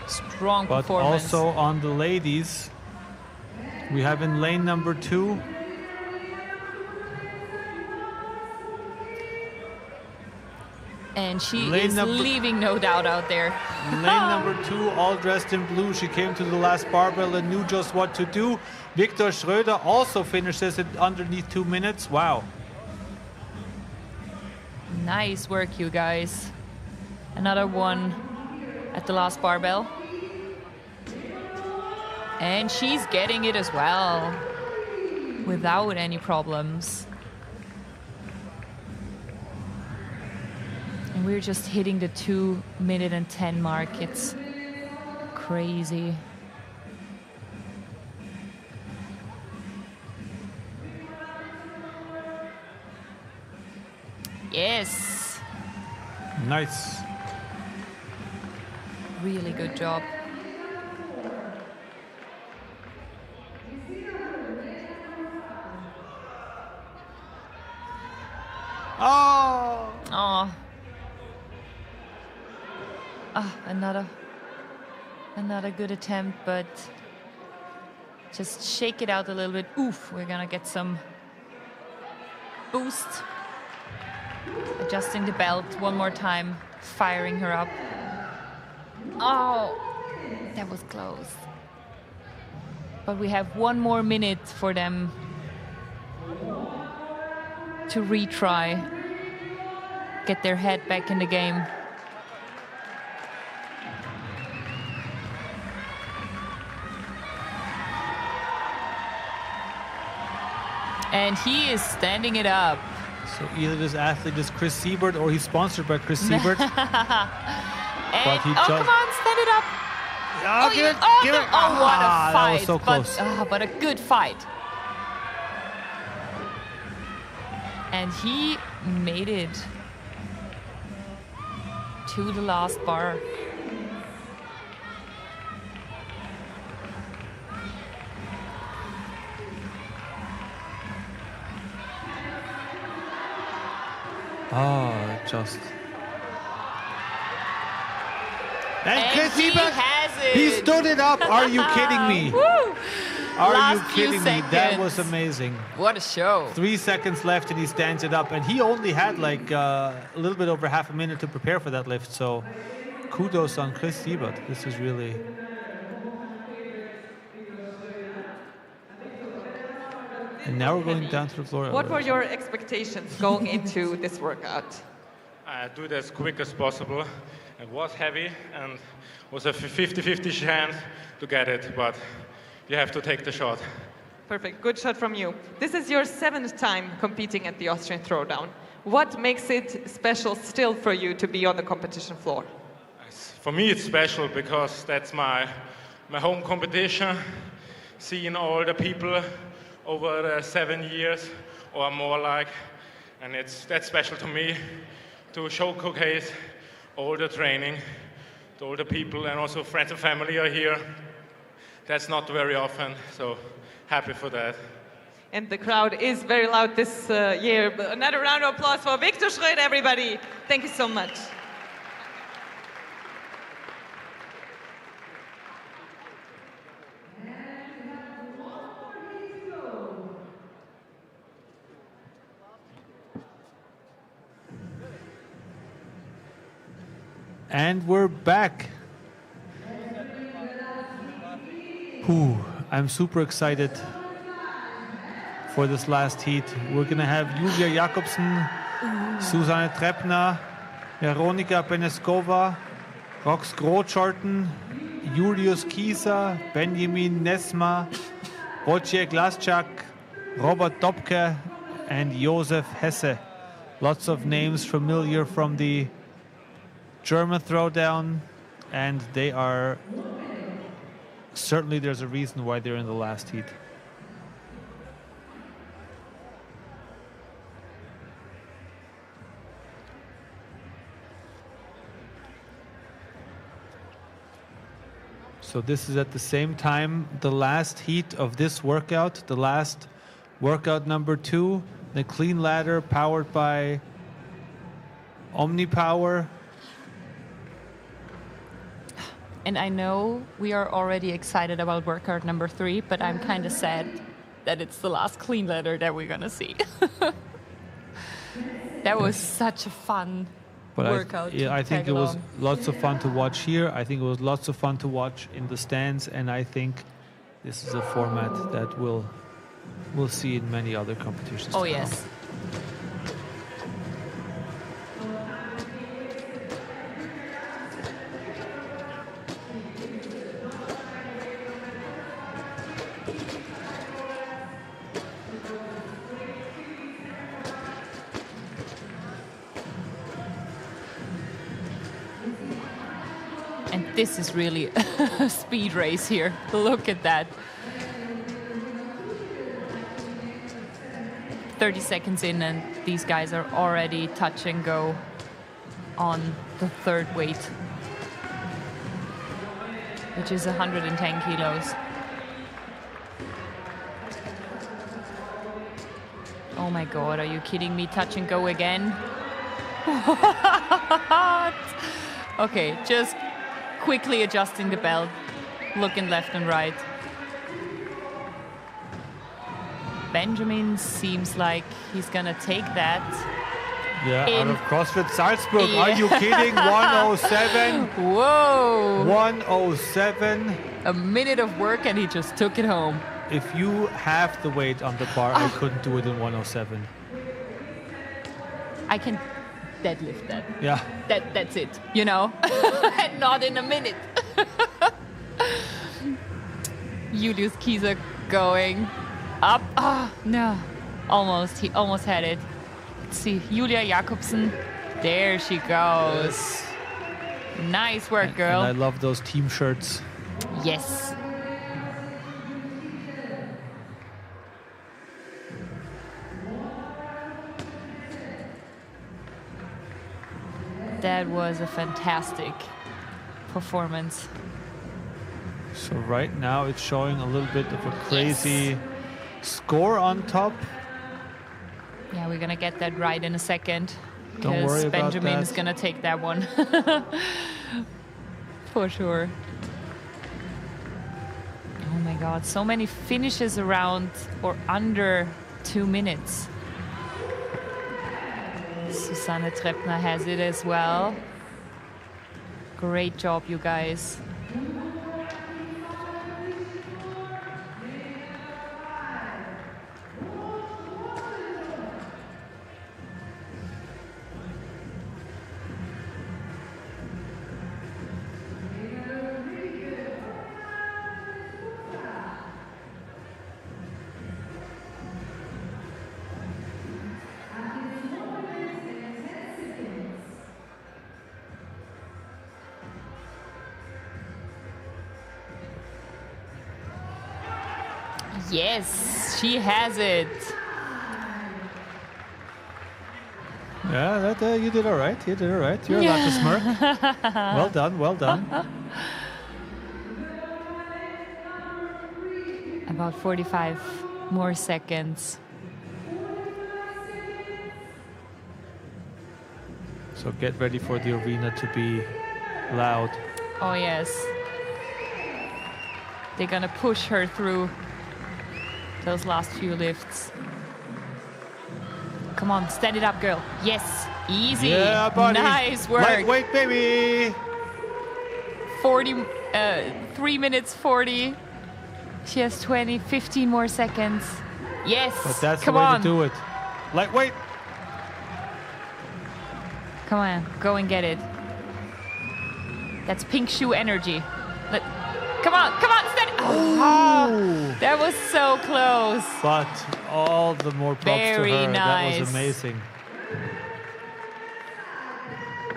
[SPEAKER 10] Strong
[SPEAKER 6] But
[SPEAKER 10] performance.
[SPEAKER 6] also on the ladies, we have in lane number 2
[SPEAKER 10] and she
[SPEAKER 6] lane
[SPEAKER 10] is
[SPEAKER 6] number-
[SPEAKER 10] leaving no doubt out there.
[SPEAKER 6] Lane number 2, all dressed in blue. She came to the last barbell and knew just what to do. Viktor Schröder also finishes it underneath 2 minutes. Wow.
[SPEAKER 10] Nice work, you guys. Another one at the last barbell. And she's getting it as well, without any problems. And we're just hitting the 2:10 mark. It's crazy. Yes.
[SPEAKER 6] Nice.
[SPEAKER 10] Really good job.
[SPEAKER 6] Oh.
[SPEAKER 10] Oh. Another good attempt, but just shake it out a little bit. Oof, we're gonna get some boost. Adjusting the belt one more time firing her up. Oh, that was close. But we have 1 more minute for them to retry, get their head back in the game. And he is standing it up.
[SPEAKER 6] So either this athlete is Chris Siebert or he's sponsored by Chris Siebert.
[SPEAKER 10] And, come on, stand it up.
[SPEAKER 6] Oh, give it.
[SPEAKER 10] Oh, what a fight.
[SPEAKER 6] That was so close.
[SPEAKER 10] But a good fight. And he made it to the last bar.
[SPEAKER 6] Oh, just.
[SPEAKER 10] And
[SPEAKER 6] Chris
[SPEAKER 10] he
[SPEAKER 6] Siebert,
[SPEAKER 10] has it.
[SPEAKER 6] he stood it up. Are you kidding me?
[SPEAKER 10] Woo.
[SPEAKER 6] Are
[SPEAKER 10] Last
[SPEAKER 6] you
[SPEAKER 10] few
[SPEAKER 6] kidding me? That
[SPEAKER 10] seconds.
[SPEAKER 6] was amazing.
[SPEAKER 10] What a show.
[SPEAKER 6] 3 seconds left and he stands it up. And he only had like a little bit over half a minute to prepare for that lift. So kudos on Chris Siebert. This is really... And now we're going down to the floor.
[SPEAKER 13] What were your expectations going into this workout?
[SPEAKER 11] I do it as quick as possible. It was heavy and was a 50-50 chance to get it, but you have to take the shot.
[SPEAKER 13] Perfect, good shot from you. This is your 7th time competing at the Austrian Throwdown. What makes it special still for you to be on the competition floor?
[SPEAKER 11] For me it's special because that's my home competition. Seeing all the people over 7 years or more like, and that's special to me to showcase all the training to all the people, and also friends and family are here. That's not very often, so happy for that.
[SPEAKER 13] And the crowd is very loud this year. Another round of applause for Victor Schröder, everybody. Thank you so much.
[SPEAKER 6] And we're back. I'm super excited for this last heat. We're gonna have Julia Jakobsen, Susanne Treppner, Veronika Beneskova, Rox Großscholten, Julius Kieser, Benjamin Nesma, Wojciech Laschak, Robert Dobke, and Josef Hesse. Lots of names familiar from the German Throwdown, and they are certainly, there's a reason why they're in the last heat. So this is at the same time the last heat of this workout, the last workout number 2, the clean ladder powered by OmniPower.
[SPEAKER 10] And I know we are already excited about workout number 3, but I'm kind of sad that it's the last clean ladder that we're gonna see. That was such a fun workout.
[SPEAKER 6] I think it was lots of fun to watch here. I think it was lots of fun to watch in the stands, and I think this is a format that we'll see in many other competitions.
[SPEAKER 10] Oh yes. And this is really a speed race here. Look at that. 30 seconds in and these guys are already touch and go on the 3rd weight, which is 110 kilos. Oh my God, are you kidding me? Touch and go again? What? Okay, just quickly adjusting the belt, looking left and right. Benjamin seems like he's gonna take that.
[SPEAKER 6] Yeah, out of CrossFit Salzburg. Yeah. Are you kidding? 107.
[SPEAKER 10] Whoa.
[SPEAKER 6] 107.
[SPEAKER 10] A minute of work and he just took it home.
[SPEAKER 6] If you have the weight on the bar, I couldn't do it in 107.
[SPEAKER 10] I can deadlift that.
[SPEAKER 6] Yeah.
[SPEAKER 10] That's it, you know? And not in a minute. Julius Kieser going up. Oh, no. Almost. He almost had it. Let's see. Julia Jakobsen. There she goes. Nice work, girl.
[SPEAKER 6] And I love those team shirts.
[SPEAKER 10] Yes. That was a fantastic performance.
[SPEAKER 6] So right now it's showing a little bit of a crazy score on top.
[SPEAKER 10] Yeah, we're gonna get that right in a second.
[SPEAKER 6] Don't worry about
[SPEAKER 10] Benjamin
[SPEAKER 6] that.
[SPEAKER 10] is gonna take that one. For sure. Oh my God, so many finishes around or under 2 minutes. Susanne Treppner has it as well. Great job, you guys. Yes, she has it.
[SPEAKER 6] Yeah, that you did all right. You did all right. You're allowed to smirk. Well done, well done.
[SPEAKER 10] About 45 more seconds.
[SPEAKER 6] So get ready for the arena to be loud.
[SPEAKER 10] Oh yes. They're gonna push her through those last few lifts. Come on, stand it up, girl. Yes, easy.
[SPEAKER 6] Yeah, buddy.
[SPEAKER 10] Nice work.
[SPEAKER 6] Lightweight, baby.
[SPEAKER 10] 3 minutes 40. She has 15 more seconds. Yes,
[SPEAKER 6] But that's
[SPEAKER 10] come
[SPEAKER 6] the way
[SPEAKER 10] on.
[SPEAKER 6] to do it. Lightweight.
[SPEAKER 10] Come on, go and get it. That's pink shoe energy. Come on, stand it. Oh, that was so close.
[SPEAKER 6] But all the more props
[SPEAKER 10] Very
[SPEAKER 6] to her.
[SPEAKER 10] nice.
[SPEAKER 6] That was amazing.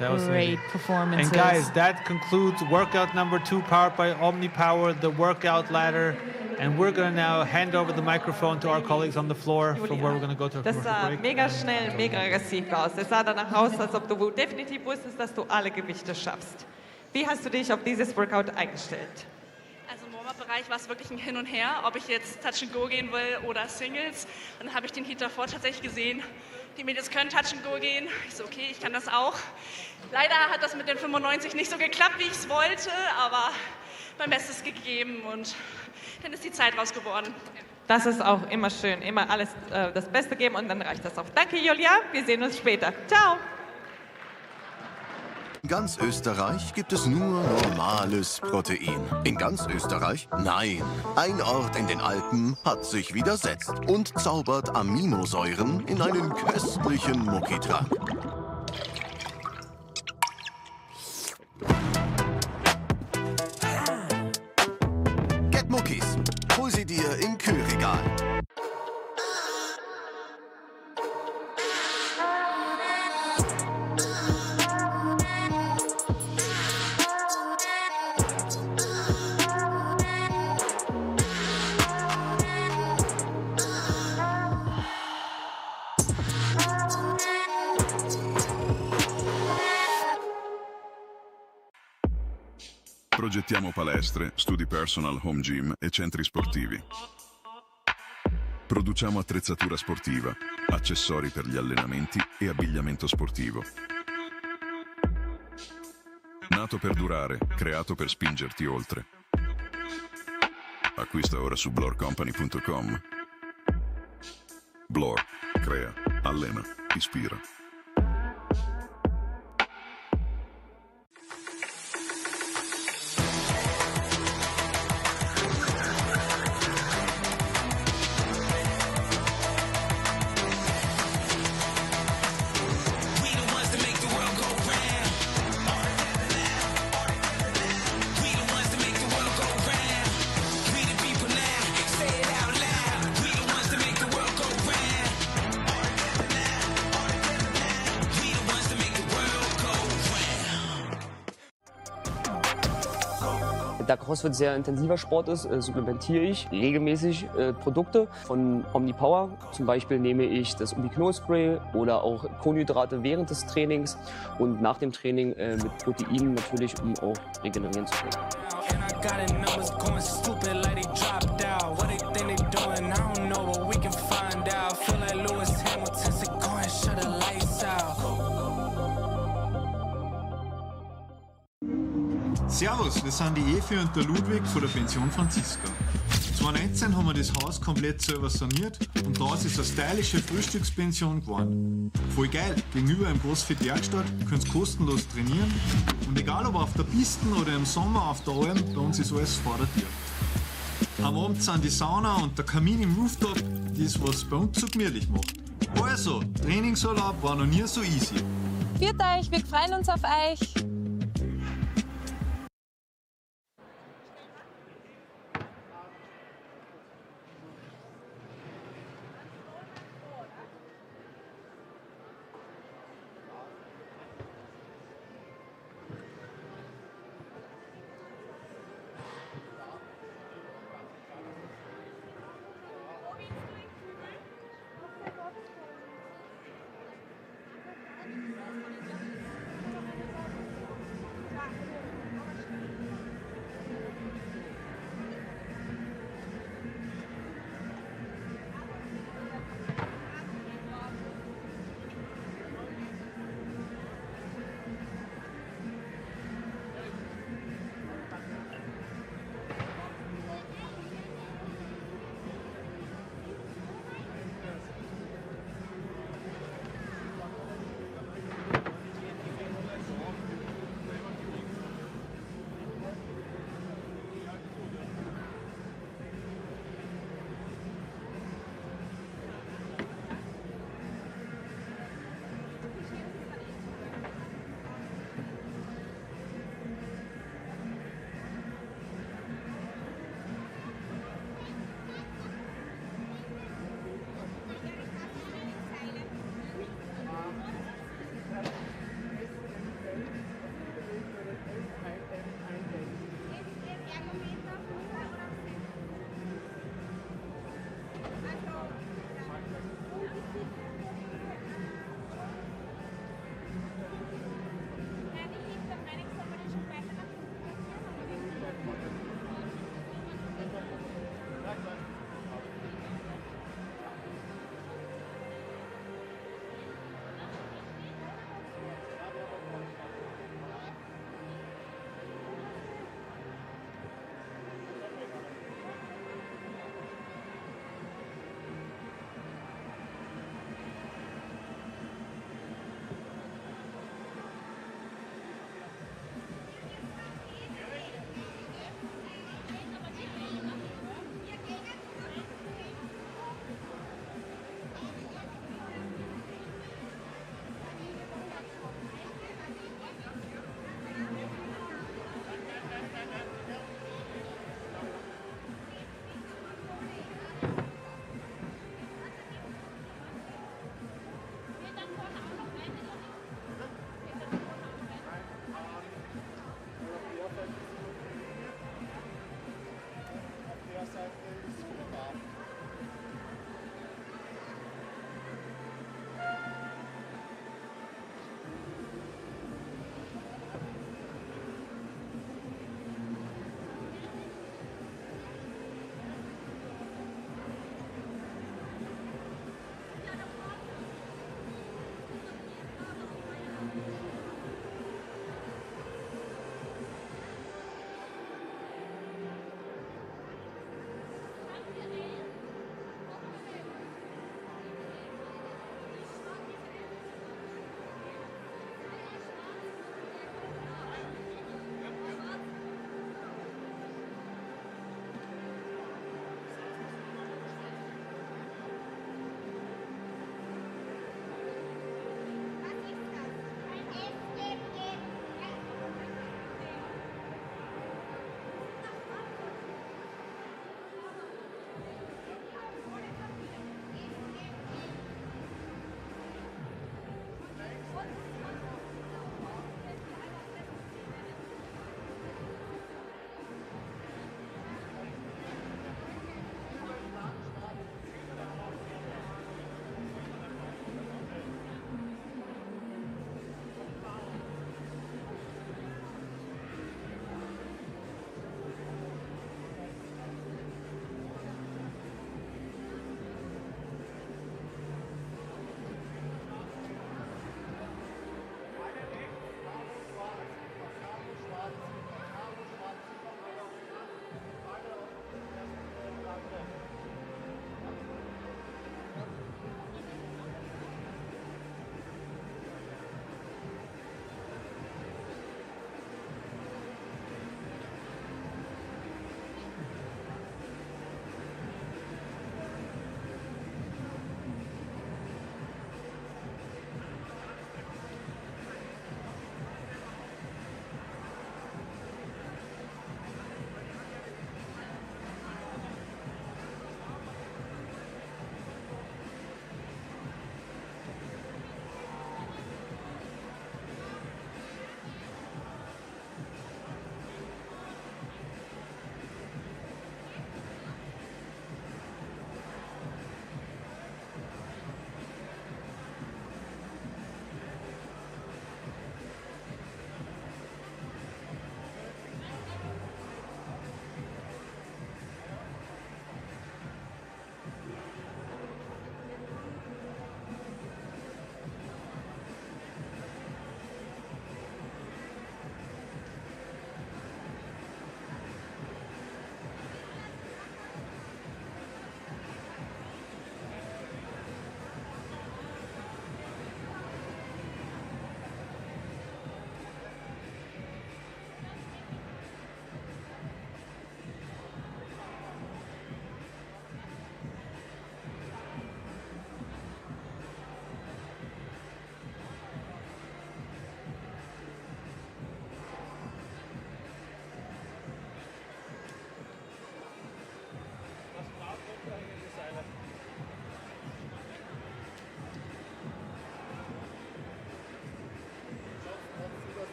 [SPEAKER 6] That was
[SPEAKER 10] Great
[SPEAKER 6] amazing.
[SPEAKER 10] performances.
[SPEAKER 6] And guys, that concludes workout number 2 powered by OmniPower, the workout ladder. And we're going to now hand over the microphone to our colleagues on the floor, from where we're going to go to a
[SPEAKER 13] Das
[SPEAKER 6] commercial
[SPEAKER 13] sah
[SPEAKER 6] break.
[SPEAKER 13] mega schnell, mega aggressiv aus. Es sah danach aus, als ob du definitiv wusstest, dass du alle Gewichte schaffst. Wie hast du dich auf dieses Workout eingestellt?
[SPEAKER 15] Also im Warm-Up-Bereich war es wirklich ein Hin und Her, ob ich jetzt Touch and Go gehen will oder Singles. Dann habe ich den Heat davor tatsächlich gesehen. Die Mädels können Touch and Go gehen. Ich so, okay, ich kann das auch. Leider hat das mit den 95 nicht so geklappt, wie ich es wollte, aber mein Bestes gegeben und dann ist die Zeit raus geworden.
[SPEAKER 13] Das ist auch immer schön, immer alles das Beste geben und dann reicht das auch. Danke, Julia. Wir sehen uns später. Ciao.
[SPEAKER 1] In ganz Österreich gibt es nur normales Protein. In ganz Österreich? Nein. Ein Ort in den Alpen hat sich widersetzt und zaubert Aminosäuren in einen köstlichen Muckitrank. Get Muckis. Hol sie dir im Kühlregal.
[SPEAKER 2] Progettiamo palestre, studi personal, home gym e centri sportivi. Produciamo attrezzatura sportiva, accessori per gli allenamenti e abbigliamento sportivo. Nato per durare, creato per spingerti oltre. Acquista ora su blorcompany.com. Blor, crea, allena, ispira.
[SPEAKER 3] CrossFit sehr intensiver Sport ist, supplementiere ich regelmäßig Produkte von Omnipower. Zum Beispiel nehme ich das Ubiquinol-Spray oder auch Kohlenhydrate während des Trainings und nach dem Training mit Proteinen natürlich, um auch regenerieren zu können.
[SPEAKER 4] Servus, wir sind die Evi und der Ludwig von der Pension Franziska. 2019 haben wir das Haus komplett selber saniert und daraus ist eine stylische Frühstückspension geworden. Voll geil, gegenüber im CrossFit Werkstatt könnt ihr kostenlos trainieren und egal ob auf der Piste oder im Sommer auf der Alm, bei uns ist alles vor der Tür. Am Abend sind die Sauna und der Kamin im Rooftop, das was bei uns so gemütlich macht. Also, Trainingsurlaub war noch nie so easy.
[SPEAKER 5] Viert euch, wir freuen uns auf euch.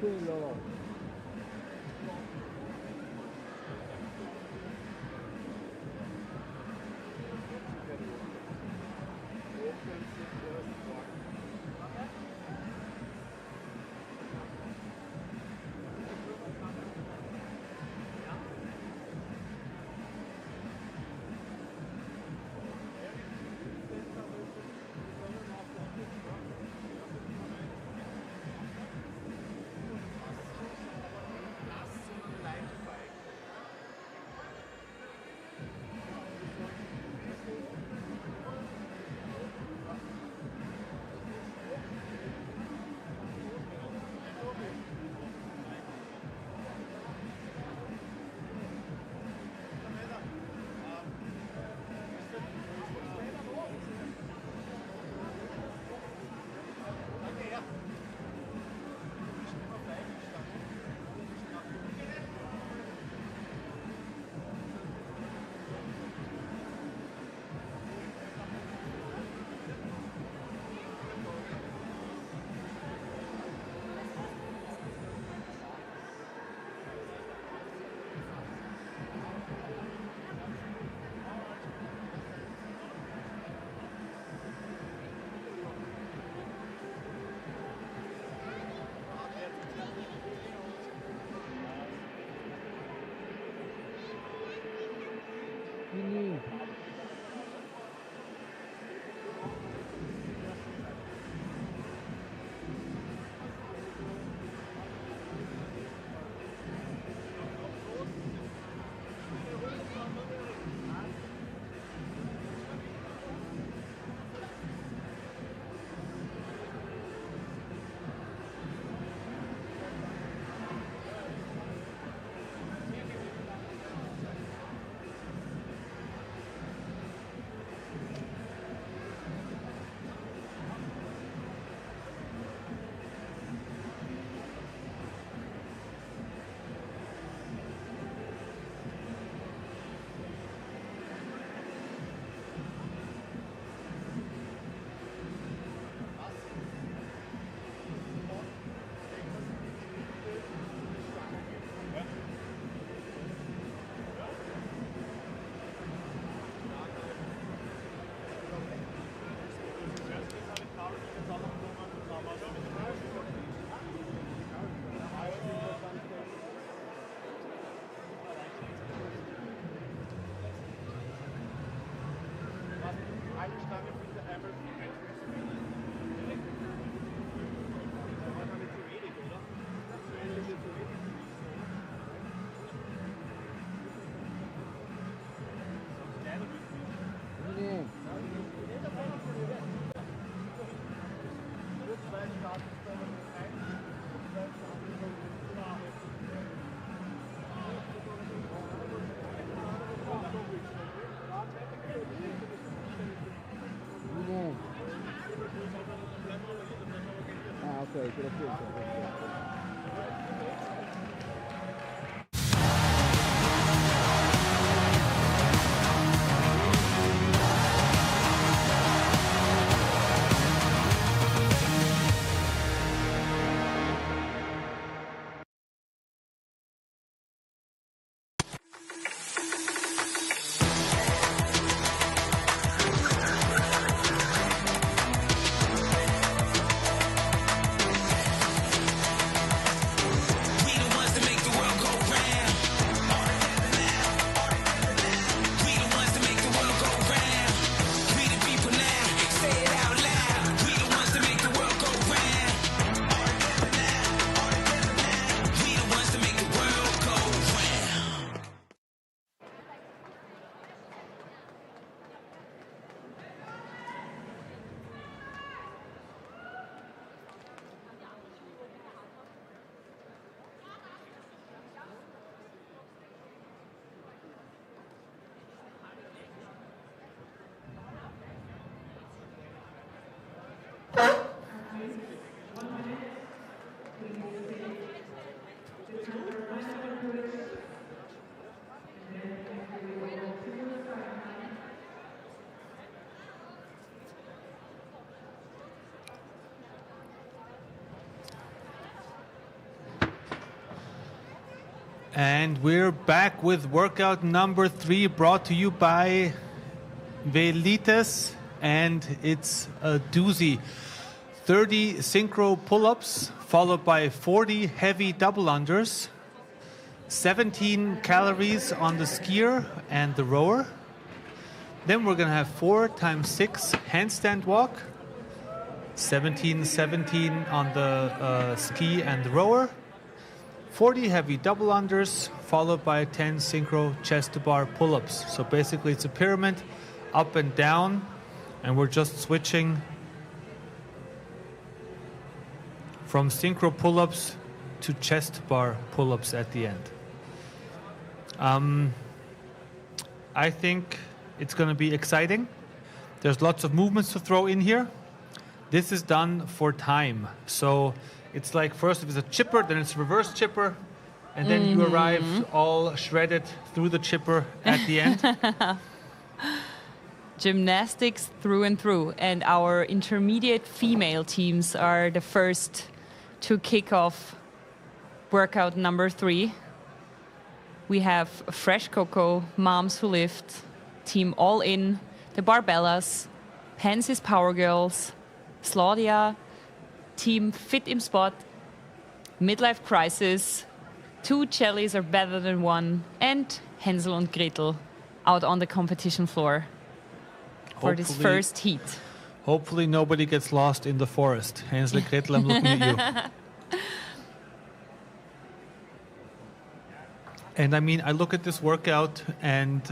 [SPEAKER 16] tranquillo.
[SPEAKER 6] And we're back with workout number 3, brought to you by Velites, and it's a doozy. 30 synchro pull-ups, followed by 40 heavy double unders, 17 calories on the skier and the rower. Then we're going to have 4 times 6 handstand walk, 17 on the ski and the rower, 40 heavy double unders, followed by 10 synchro chest to bar pull-ups. So basically it's a pyramid, up and down, and we're just switching from synchro pull-ups to chest bar pull-ups at the end. I think it's going to be exciting. There's lots of movements to throw in here. This is done for time. So it's like first if it's a chipper, then it's reverse chipper, and then you arrive all shredded through the chipper at the end.
[SPEAKER 10] Gymnastics through and through. And our intermediate female teams are the first to kick off workout number 3. We have Fresh Cocoa, Moms Who Lift, Team All In, the Barbellas, Pansy's Power Girls, Slaudia, Team Fit im Spot, Midlife Crisis, 2 Jellies Are Better Than One, and Hänsel und Gretel out on the competition floor for this first heat.
[SPEAKER 6] Hopefully nobody gets lost in the forest. Hänsel and Gretel, I'm looking at you. And I mean, I look at this workout and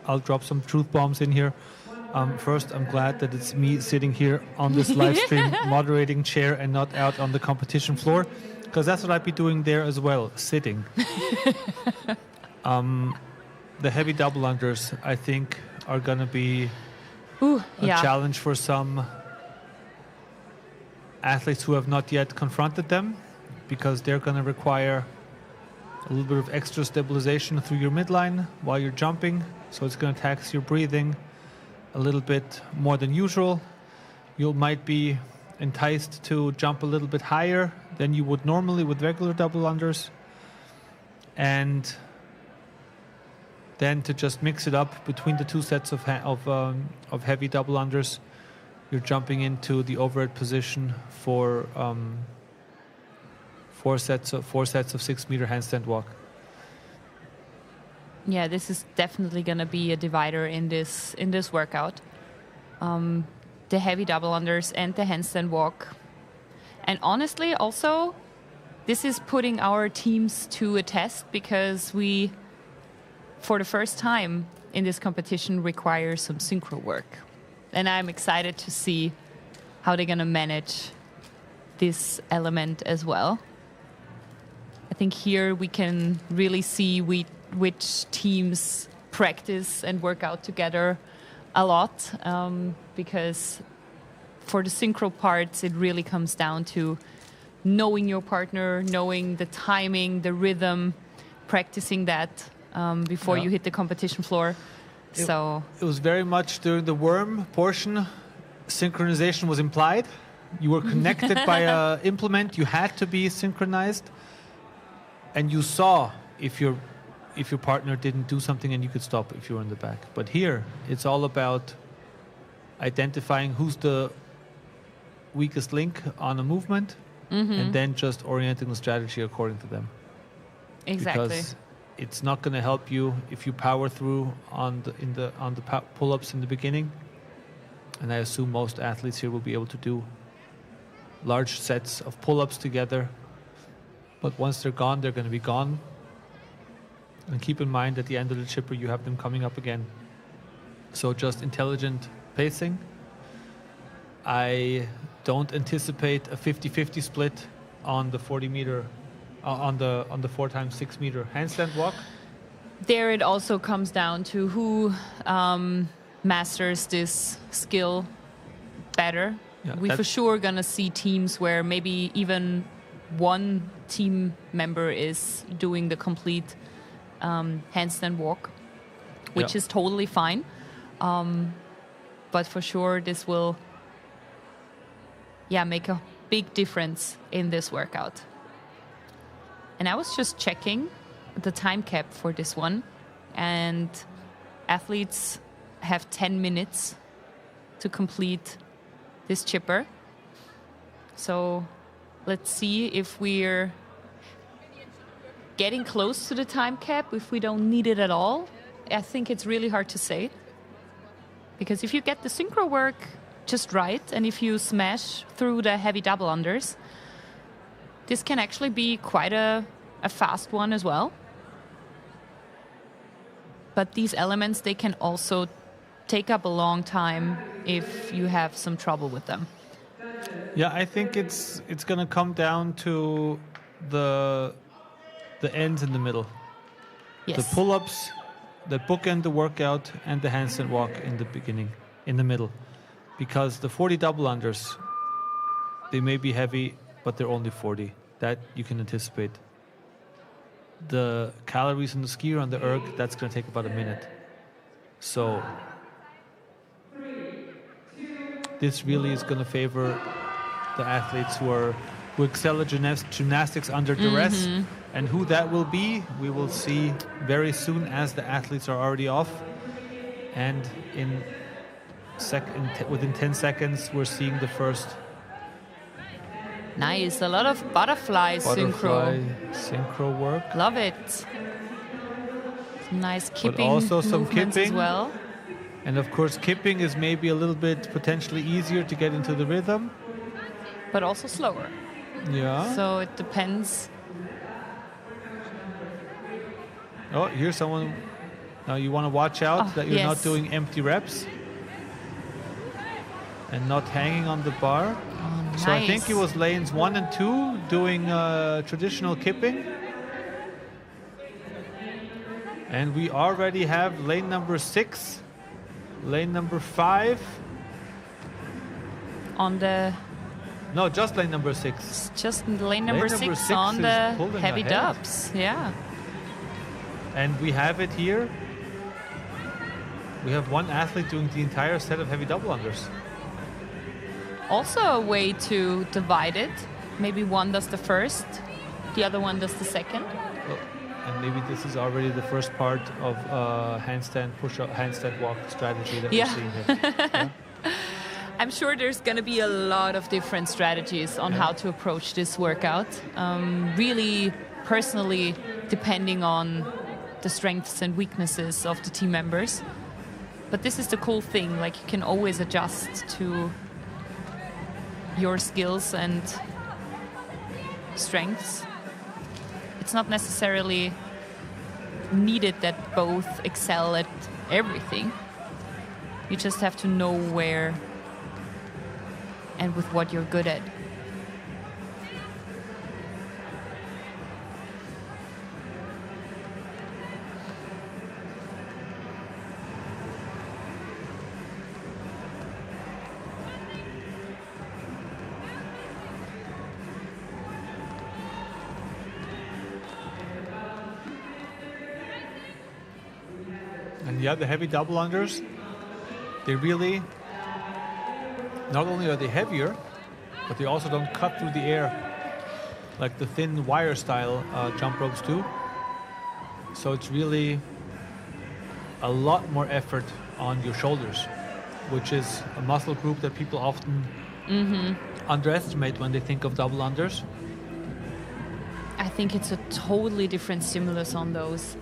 [SPEAKER 6] I'll drop some truth bombs in here. First, I'm glad that it's me sitting here on this live stream moderating chair and not out on the competition floor, because that's what I'd be doing there as well, sitting. The heavy double unders, I think, are going to be a challenge for some athletes who have not yet confronted them, because they're going to require a little bit of extra stabilization through your midline while you're jumping. So it's going to tax your breathing a little bit more than usual. You might be enticed to jump a little bit higher than you would normally with regular double unders. And then to just mix it up between the 2 sets of heavy double unders, you're jumping into the overhead position for 4 sets of 6-meter handstand walk.
[SPEAKER 10] Yeah, this is definitely going to be a divider in this workout. The heavy double unders and the handstand walk. And honestly, also, this is putting our teams to a test, because we, for the first time in this competition, require some synchro work. And I'm excited to see how they're going to manage this element as well. I think here we can really see which teams practice and work out together a lot, because for the synchro parts, it really comes down to knowing your partner, knowing the timing, the rhythm, practicing that before you hit the competition floor.
[SPEAKER 6] It was very much during the worm portion, synchronization was implied. You were connected by an implement, you had to be synchronized, and you saw if your partner didn't do something, and you could stop if you were in the back. But here, it's all about identifying who's the weakest link on a movement, and then just orienting the strategy according to them.
[SPEAKER 10] Exactly.
[SPEAKER 6] Because it's not going to help you if you power through on the pull-ups in the beginning. And I assume most athletes here will be able to do large sets of pull-ups together. But once they're gone, they're going to be gone. And keep in mind, at the end of the chipper, you have them coming up again. So just intelligent pacing. I don't anticipate a 50-50 split on the 40-meter, on the 4 times 6 meter handstand walk.
[SPEAKER 10] There it also comes down to who masters this skill better.
[SPEAKER 6] Yeah,
[SPEAKER 10] we for sure gonna see teams where maybe even one team member is doing the complete handstand walk, which is totally fine. But for sure, this will make a big difference in this workout. And I was just checking the time cap for this one. And athletes have 10 minutes to complete this chipper. So let's see if we're getting close to the time cap, if we don't need it at all. I think it's really hard to say. Because if you get the synchro work just right, and if you smash through the heavy double unders, this can actually be quite a fast one as well. But these elements, they can also take up a long time if you have some trouble with them.
[SPEAKER 6] Yeah, I think it's going to come down to the ends in the middle.
[SPEAKER 10] Yes.
[SPEAKER 6] The pull-ups that bookend the workout and the handstand walk in the beginning, in the middle. Because the 40 double unders, they may be heavy, but they're only 40. That you can anticipate. The calories in the skier on the erg, that's going to take about a minute. So this really is going to favor the athletes who excel at gymnastics under duress. And who that will be, we will see very soon as the athletes are already off. And within 10 seconds, we're seeing the first.
[SPEAKER 10] Nice, a lot of butterfly
[SPEAKER 6] synchro work.
[SPEAKER 10] Love it. Some nice kipping,
[SPEAKER 6] but also some
[SPEAKER 10] movements
[SPEAKER 6] kipping
[SPEAKER 10] as well.
[SPEAKER 6] And of course, kipping is maybe a little bit potentially easier to get into the rhythm,
[SPEAKER 10] but also slower.
[SPEAKER 6] Yeah.
[SPEAKER 10] So it depends.
[SPEAKER 6] Oh, here's someone. Now you want to watch out that you're not doing empty reps and not hanging on the bar.
[SPEAKER 10] Nice.
[SPEAKER 6] So I think it was lanes 1 and 2 doing traditional kipping. And we already have lane number 6, lane number 5.
[SPEAKER 10] On the...
[SPEAKER 6] No, just lane number 6.
[SPEAKER 10] Just lane number 6 on the heavy dubs. Yeah.
[SPEAKER 6] And we have it here. We have one athlete doing the entire set of heavy double unders.
[SPEAKER 10] Also a way to divide it. Maybe one does the first, the other one does the second.
[SPEAKER 6] Well, and maybe this is already the first part of handstand push-up, handstand walk strategy that we're seeing here. Yeah?
[SPEAKER 10] I'm sure there's going to be a lot of different strategies on how to approach this workout. Really, personally, depending on the strengths and weaknesses of the team members. But this is the cool thing, like you can always adjust to your skills and strengths. It's not necessarily needed that both excel at everything. You just have to know where and with what you're good at.
[SPEAKER 6] And yeah, the heavy double unders, they really, not only are they heavier, but they also don't cut through the air like the thin wire style jump ropes do. So it's really a lot more effort on your shoulders, which is a muscle group that people often underestimate when they think of double unders.
[SPEAKER 10] I think it's a totally different stimulus on those.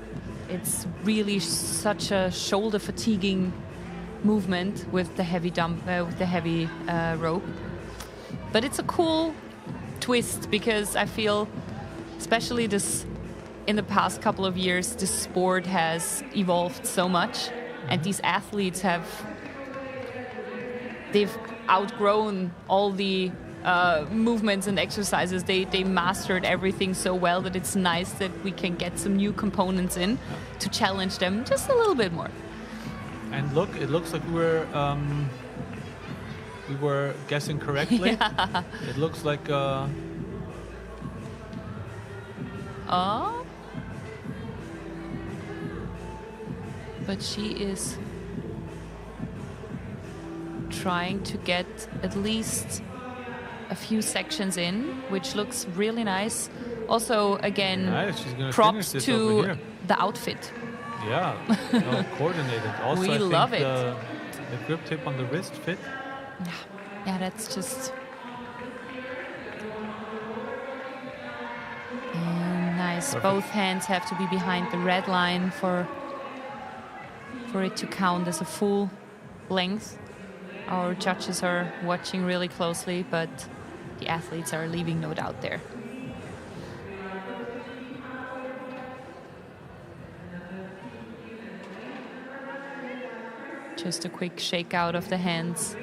[SPEAKER 10] It's really such a shoulder fatiguing movement with the heavy rope. But it's a cool twist because I feel, especially this in the past couple of years, this sport has evolved so much, and these athletes they've outgrown all the movements and exercises. They mastered everything so well that it's nice that we can get some new components in to challenge them just a little bit more.
[SPEAKER 6] And look, it looks like we were guessing correctly.
[SPEAKER 10] Yeah.
[SPEAKER 6] It looks like
[SPEAKER 10] but she is trying to get at least a few sections in, which looks really nice. Also, again,
[SPEAKER 6] Nice. She's gonna
[SPEAKER 10] props
[SPEAKER 6] finish this
[SPEAKER 10] to
[SPEAKER 6] over here.
[SPEAKER 10] the outfit.
[SPEAKER 6] Yeah, coordinated. Also,
[SPEAKER 10] We
[SPEAKER 6] I think
[SPEAKER 10] love it.
[SPEAKER 6] The grip tip on the wrist fit.
[SPEAKER 10] Yeah, that's just... And nice.
[SPEAKER 6] Perfect.
[SPEAKER 10] Both hands have to be behind the red line for it to count as a full length. Our judges are watching really closely, but the athletes are leaving no doubt there. Just a quick shake out of the hands.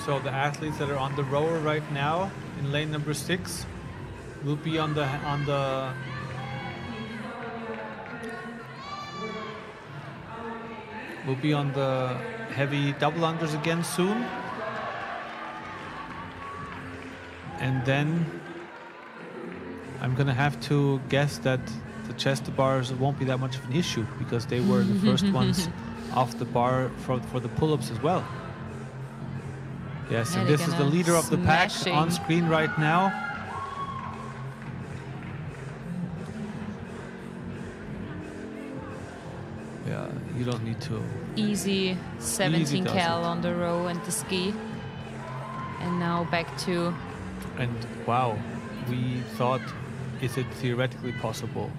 [SPEAKER 6] So the athletes that are on the rower right now in lane number 6 will be on the heavy double unders again soon. And then I'm gonna have to guess that the chest to bars won't be that much of an issue because they were the first ones off the bar for the pull-ups as well. Yes,
[SPEAKER 10] Yeah,
[SPEAKER 6] and
[SPEAKER 10] they're
[SPEAKER 6] this is the
[SPEAKER 10] gonna
[SPEAKER 6] leader of the pack
[SPEAKER 10] smashing.
[SPEAKER 6] on screen right now. Yeah, you don't need to.
[SPEAKER 10] Easy 17
[SPEAKER 6] does
[SPEAKER 10] cal
[SPEAKER 6] it.
[SPEAKER 10] on the row and the ski. And now back to...
[SPEAKER 6] And wow, we thought, is it theoretically possible?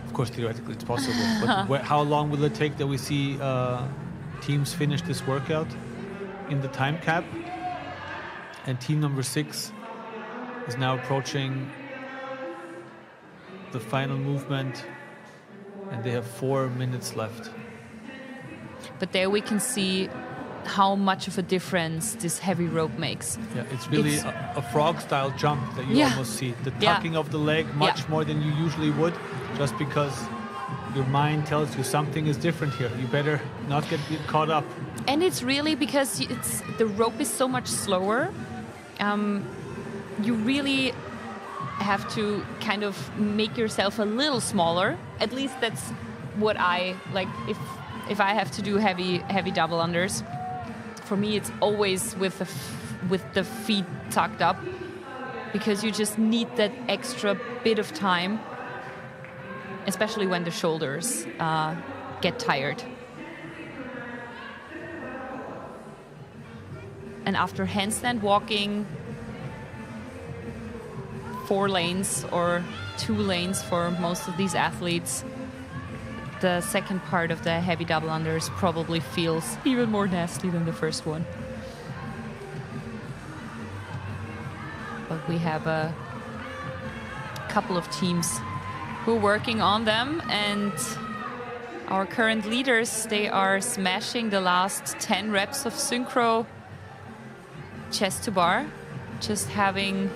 [SPEAKER 6] Of course, theoretically it's possible. But how long will it take that we see teams finish this workout in the time cap? And team number 6 is now approaching the final movement, and they have 4 minutes left.
[SPEAKER 10] But there we can see how much of a difference this heavy rope makes.
[SPEAKER 6] Yeah, it's really a frog-style jump that you almost see. The tucking of the leg much more than you usually would, just because your mind tells you something is different here. You better not get caught up.
[SPEAKER 10] And it's really because the rope is so much slower. You really have to kind of make yourself a little smaller. At least that's what I like. If I have to do heavy double unders, for me it's always with the feet tucked up, because you just need that extra bit of time, especially when the shoulders get tired. And after handstand walking 4 lanes or 2 lanes for most of these athletes, the second part of the heavy double unders probably feels even more nasty than the first one. But we have a couple of teams who are working on them, and our current leaders, they are smashing the last 10 reps of synchro chest to bar, just having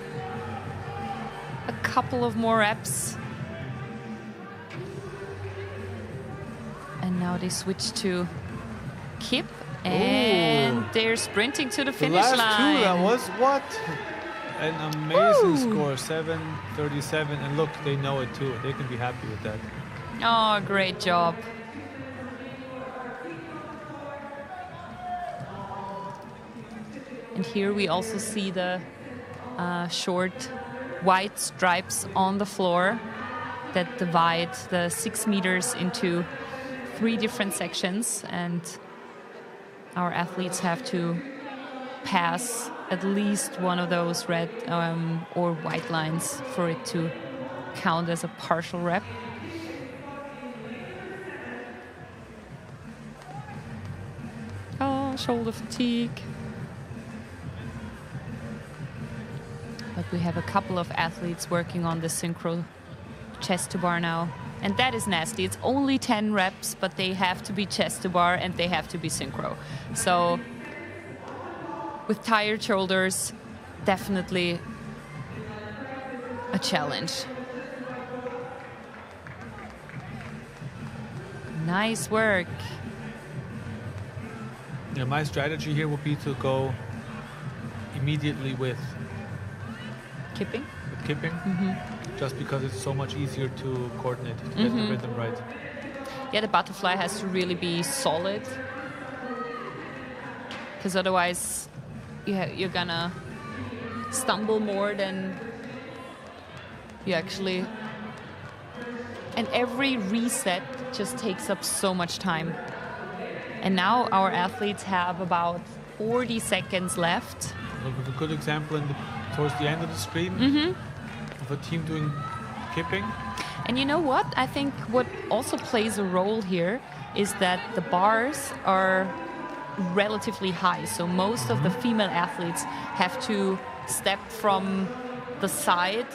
[SPEAKER 10] a couple of more reps. And now they switch to kip, and they're sprinting to the finish
[SPEAKER 6] the last
[SPEAKER 10] line.
[SPEAKER 6] 2, that was what? An amazing score, 7:37, and look, they know it too. They can be happy with that.
[SPEAKER 10] Oh, great job. And here we also see the short white stripes on the floor that divide the 6 meters into 3 different sections, and our athletes have to pass at least one of those red or white lines for it to count as a partial rep. Oh, shoulder fatigue. But we have a couple of athletes working on the synchro chest to bar now. And that is nasty. It's only 10 reps, but they have to be chest to bar and they have to be synchro. So with tired shoulders, definitely a challenge. Nice work.
[SPEAKER 6] Yeah, my strategy here would be to go immediately with
[SPEAKER 10] Kipping?
[SPEAKER 6] Just because it's so much easier to coordinate, to get the rhythm right.
[SPEAKER 10] Yeah, the butterfly has to really be solid, because otherwise you're gonna stumble more than you actually... And every reset just takes up so much time. And now our athletes have about 40 seconds left.
[SPEAKER 6] Look at a good example towards the end of the screen of a team doing kipping.
[SPEAKER 10] And you know what? I think what also plays a role here is that the bars are relatively high. So most of the female athletes have to step from the side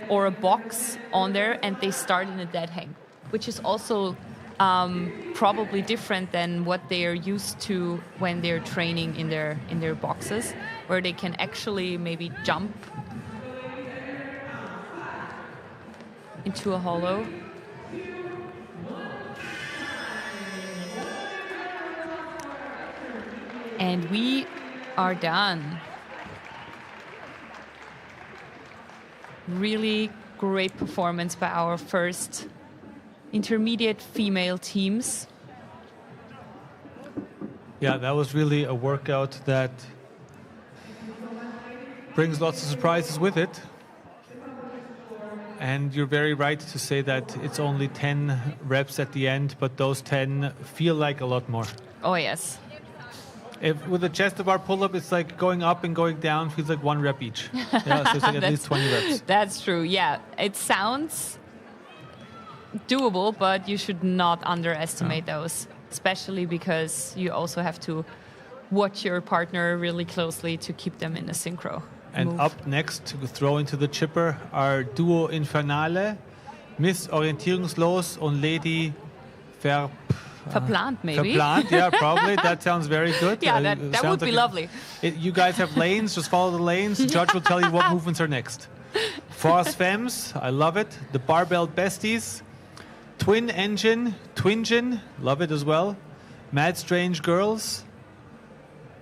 [SPEAKER 10] or a box on there, and they start in a dead hang, which is also probably different than what they are used to when they're training in their boxes, where they can actually maybe jump into a hollow. And we are done. Really great performance by our first intermediate female teams.
[SPEAKER 6] Yeah, that was really a workout that brings lots of surprises with it. And you're very right to say that it's only 10 reps at the end, but those 10 feel like a lot more.
[SPEAKER 10] Oh, yes.
[SPEAKER 6] With a chest bar pull-up, it's like going up and going down feels like 1 rep each. Yeah, so it's like at least 20 reps.
[SPEAKER 10] That's true, yeah. It sounds doable, but you should not underestimate those, especially because you also have to watch your partner really closely to keep them in a synchro
[SPEAKER 6] And
[SPEAKER 10] move.
[SPEAKER 6] up next, to throw into the chipper, are Duo Infernale, Miss Orientierungslos und Lady
[SPEAKER 10] Verplant, maybe.
[SPEAKER 6] Verplant, yeah, probably. That sounds very good.
[SPEAKER 10] Yeah, that would be lovely.
[SPEAKER 6] You guys have lanes, just follow the lanes. The judge will tell you what movements are next. Force Femmes, I love it. The Barbell Besties. Twin Engine, Twingin, love it as well. Mad Strange Girls.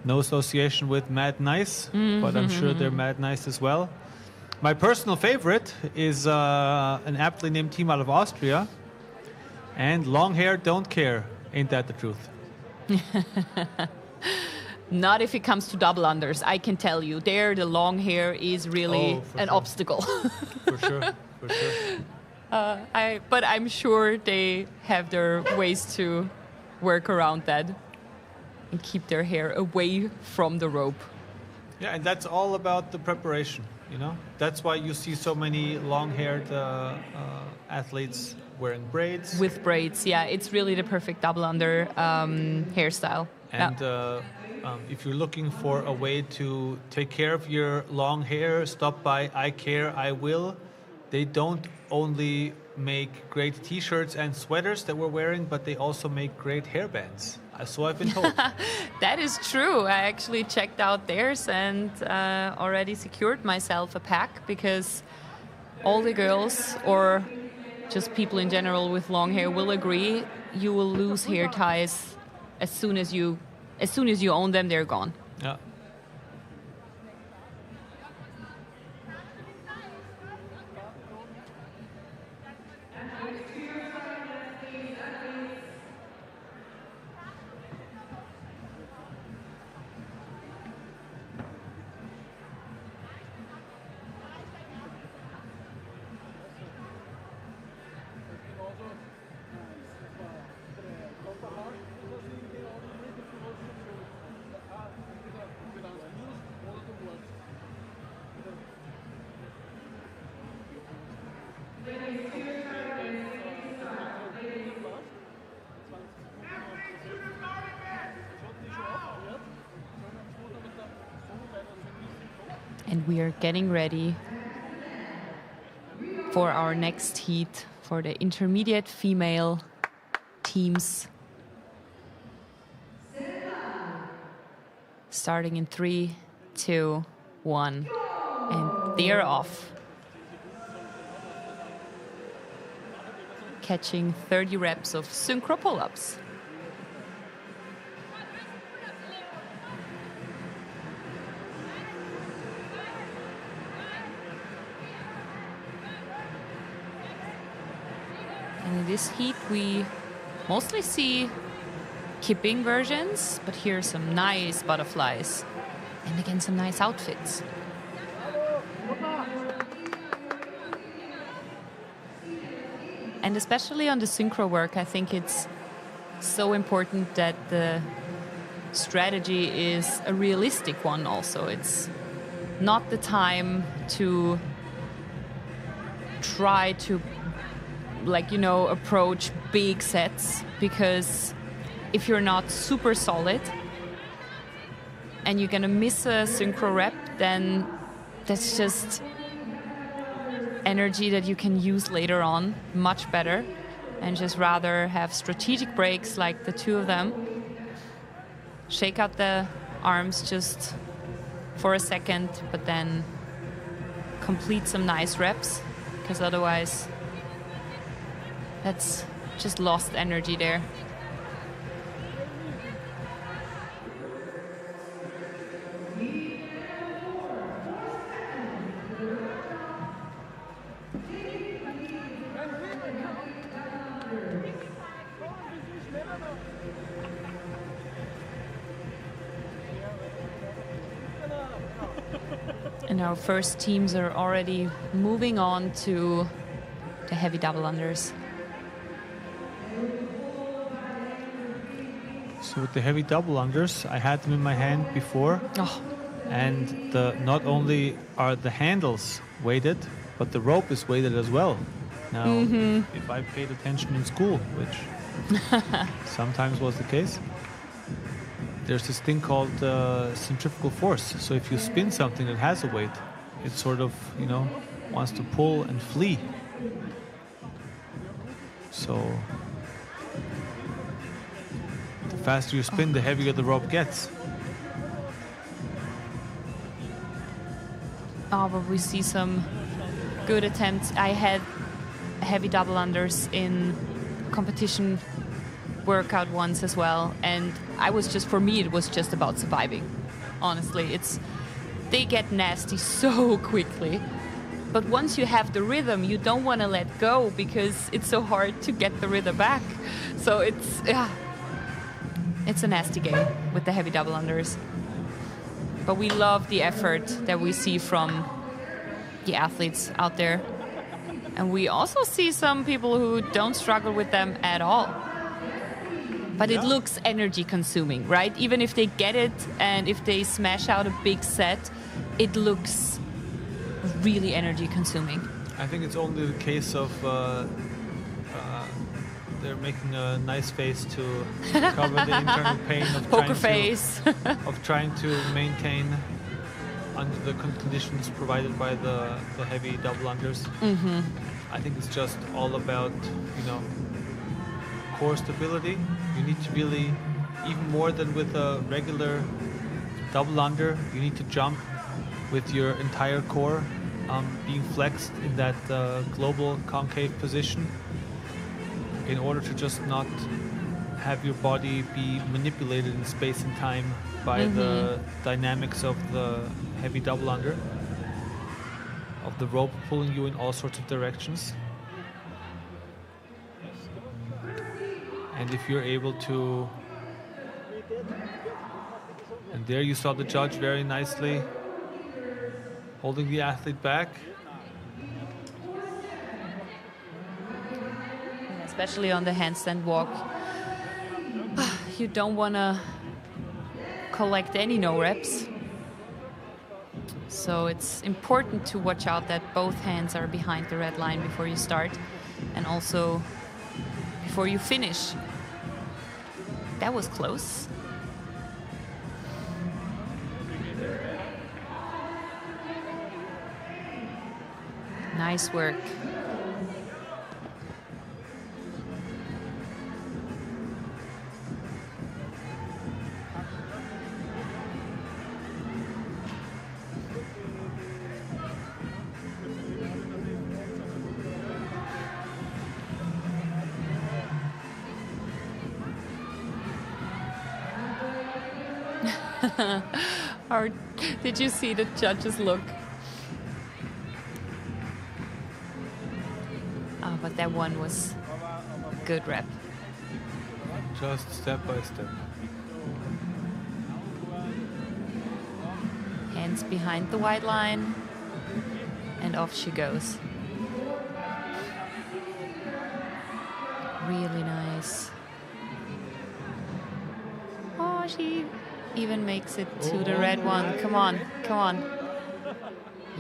[SPEAKER 6] No association with Mad Nice, but I'm sure they're Mad Nice as well. My personal favorite is an aptly named team out of Austria. And long hair don't care. Ain't that the truth?
[SPEAKER 10] Not if it comes to double unders, I can tell you. There, the long hair is really an obstacle.
[SPEAKER 6] For sure, for sure.
[SPEAKER 10] But I'm sure they have their ways to work around that and keep their hair away from the rope.
[SPEAKER 6] Yeah, and that's all about the preparation, you know? That's why you see so many long-haired athletes wearing braids.
[SPEAKER 10] With braids, yeah. It's really the perfect double under hairstyle.
[SPEAKER 6] And if you're looking for a way to take care of your long hair, stop by I Care, I Will. They don't only make great t-shirts and sweaters that we're wearing, but they also make great hairbands. So I've been told.
[SPEAKER 10] That is true. I actually checked out theirs and already secured myself a pack, because all the girls, or just people in general with long hair, will agree you will lose hair ties as soon as you own them. They're gone.
[SPEAKER 6] Yeah.
[SPEAKER 10] And we are getting ready for our next heat for the intermediate female teams. Starting in 3, 2, 1, and they're off. Catching 30 reps of synchro pull-ups. And in this heat, we mostly see kipping versions, but here are some nice butterflies. And again, some nice outfits. And especially on the synchro work, I think it's so important that the strategy is a realistic one also. It's not the time to try to, approach big sets, because if you're not super solid and you're gonna miss a synchro rep, then that's just energy that you can use later on much better, and just rather have strategic breaks like the two of them. Shake out the arms just for a second, but then complete some nice reps, because otherwise that's just lost energy there. And our first teams are already moving on to the heavy double unders.
[SPEAKER 6] So with the heavy double unders, I had them in my hand before.
[SPEAKER 10] Oh.
[SPEAKER 6] And not only are the handles weighted, but the rope is weighted as well. Now, if I paid attention in school, which sometimes was the case, there's this thing called centrifugal force. So if you spin something that has a weight, it sort of, wants to pull and flee. So the faster you spin, the heavier the rope gets.
[SPEAKER 10] Oh, but we see some good attempts. I had heavy double unders in competition workout once as well, and for me it was just about surviving. Honestly, they get nasty so quickly, but once you have the rhythm, you don't want to let go, because it's so hard to get the rhythm back. So it's a nasty game with the heavy double unders. But we love the effort that we see from the athletes out there, and we also see some people who don't struggle with them at all. But it looks energy consuming, right? Even if they get it and if they smash out a big set, it looks really energy consuming.
[SPEAKER 6] I think it's only the case of they're making a nice face to cover the internal pain of trying to maintain under the conditions provided by the heavy double unders. I think it's just all about, core stability. You need to really, even more than with a regular double under, you need to jump with your entire core being flexed in that global concave position, in order to just not have your body be manipulated in space and time by the dynamics of the heavy double under, of the rope pulling you in all sorts of directions. And if you're able to, and there you saw the judge very nicely holding the athlete back.
[SPEAKER 10] Especially on the handstand walk, you don't want to collect any no reps. So it's important to watch out that both hands are behind the red line before you start, and also before you finish. That was close. Nice work. Or did you see the judge's look? Oh, but that one was good rep.
[SPEAKER 6] Just step by step.
[SPEAKER 10] Hands behind the white line, and off she goes. Really nice. Oh, she even makes it to the red one. Come on, come on.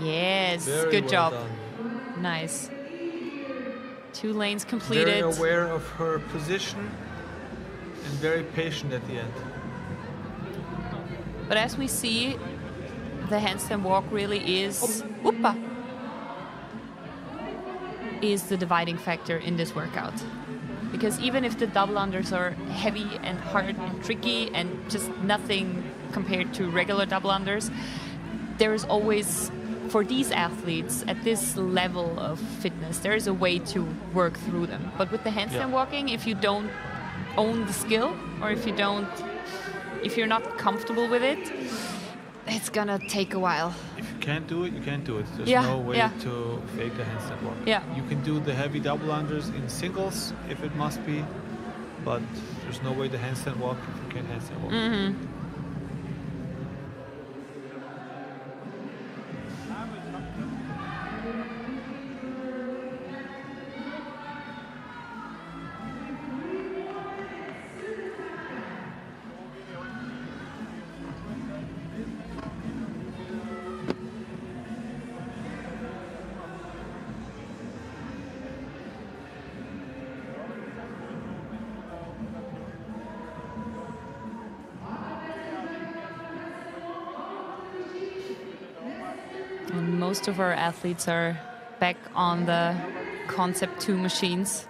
[SPEAKER 10] Yes,
[SPEAKER 6] Very
[SPEAKER 10] good
[SPEAKER 6] well
[SPEAKER 10] job.
[SPEAKER 6] done.
[SPEAKER 10] Nice. 2 lanes completed.
[SPEAKER 6] Very aware of her position and very patient at the end.
[SPEAKER 10] But as we see, the handstand walk really is the dividing factor in this workout. Because even if the double unders are heavy and hard and tricky and just nothing compared to regular double unders, there is always, for these athletes at this level of fitness, there is a way to work through them. But with the handstand walking, if you don't own the skill, or if you're not comfortable with it, it's gonna take a while.
[SPEAKER 6] If you can't do it, you can't do it. There's no way to fake a handstand walk.
[SPEAKER 10] Yeah.
[SPEAKER 6] You can do the heavy double unders in singles if it must be, but there's no way to handstand walk if you can't handstand walk.
[SPEAKER 10] Mm-hmm. And most of our athletes are back on the Concept 2 machines.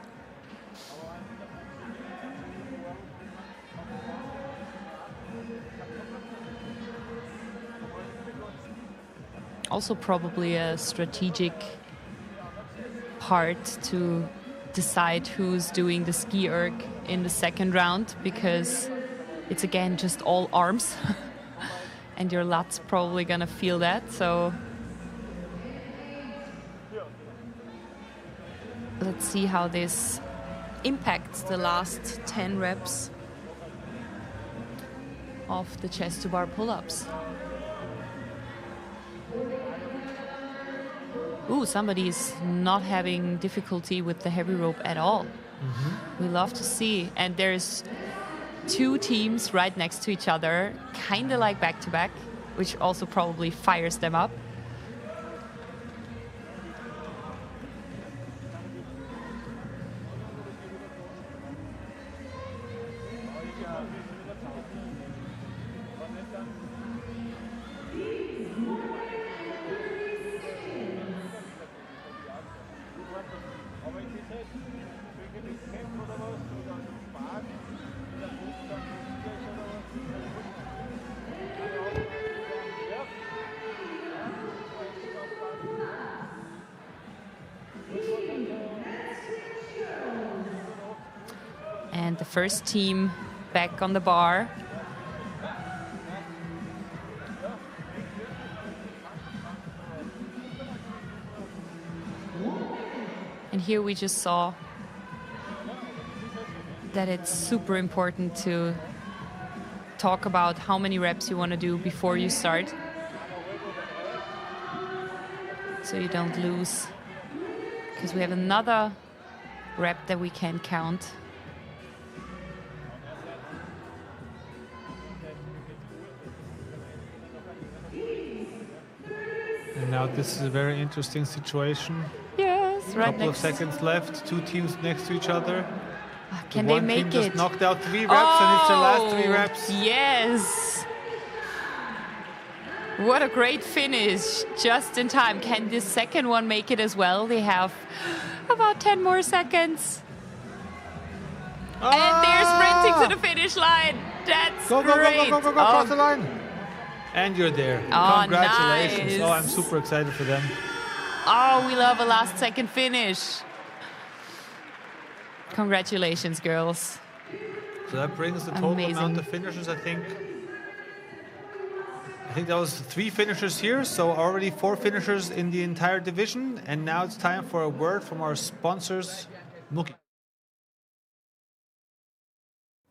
[SPEAKER 10] Also probably a strategic part to decide who's doing the ski erg in the second round, because it's again just all arms and your lats probably gonna feel that. So let's see how this impacts the last 10 reps of the chest to bar pull-ups. Ooh, somebody is not having difficulty with the heavy rope at all. We love to see. And there's 2 teams right next to each other, kind of like back-to-back, which also probably fires them up. And the first team back on the bar. And here we just saw that it's super important to talk about how many reps you want to do before you start, so you don't lose, because we have another rep that we can count.
[SPEAKER 6] And now this is a very interesting situation.
[SPEAKER 10] Yes, right
[SPEAKER 6] Couple of
[SPEAKER 10] next.
[SPEAKER 6] seconds left, 2 teams next to each other.
[SPEAKER 10] Can they
[SPEAKER 6] One
[SPEAKER 10] make
[SPEAKER 6] team
[SPEAKER 10] it?
[SPEAKER 6] just knocked out 3 reps, and it's their last 3 reps.
[SPEAKER 10] Yes. What a great finish, just in time. Can this second one make it as well? They have about 10 more seconds. And they're sprinting to the finish line. That's
[SPEAKER 6] Go,
[SPEAKER 10] great.
[SPEAKER 6] go, cross the line. And you're there.
[SPEAKER 10] Oh,
[SPEAKER 6] Congratulations.
[SPEAKER 10] nice.
[SPEAKER 6] Oh, I'm super excited for them.
[SPEAKER 10] Oh, we love a last second finish. Congratulations, girls.
[SPEAKER 6] So that brings the total
[SPEAKER 10] Amazing.
[SPEAKER 6] amount of finishers, I think that was 3 finishers here, so already 4 finishers in the entire division. And now it's time for a word from our sponsors, Muki.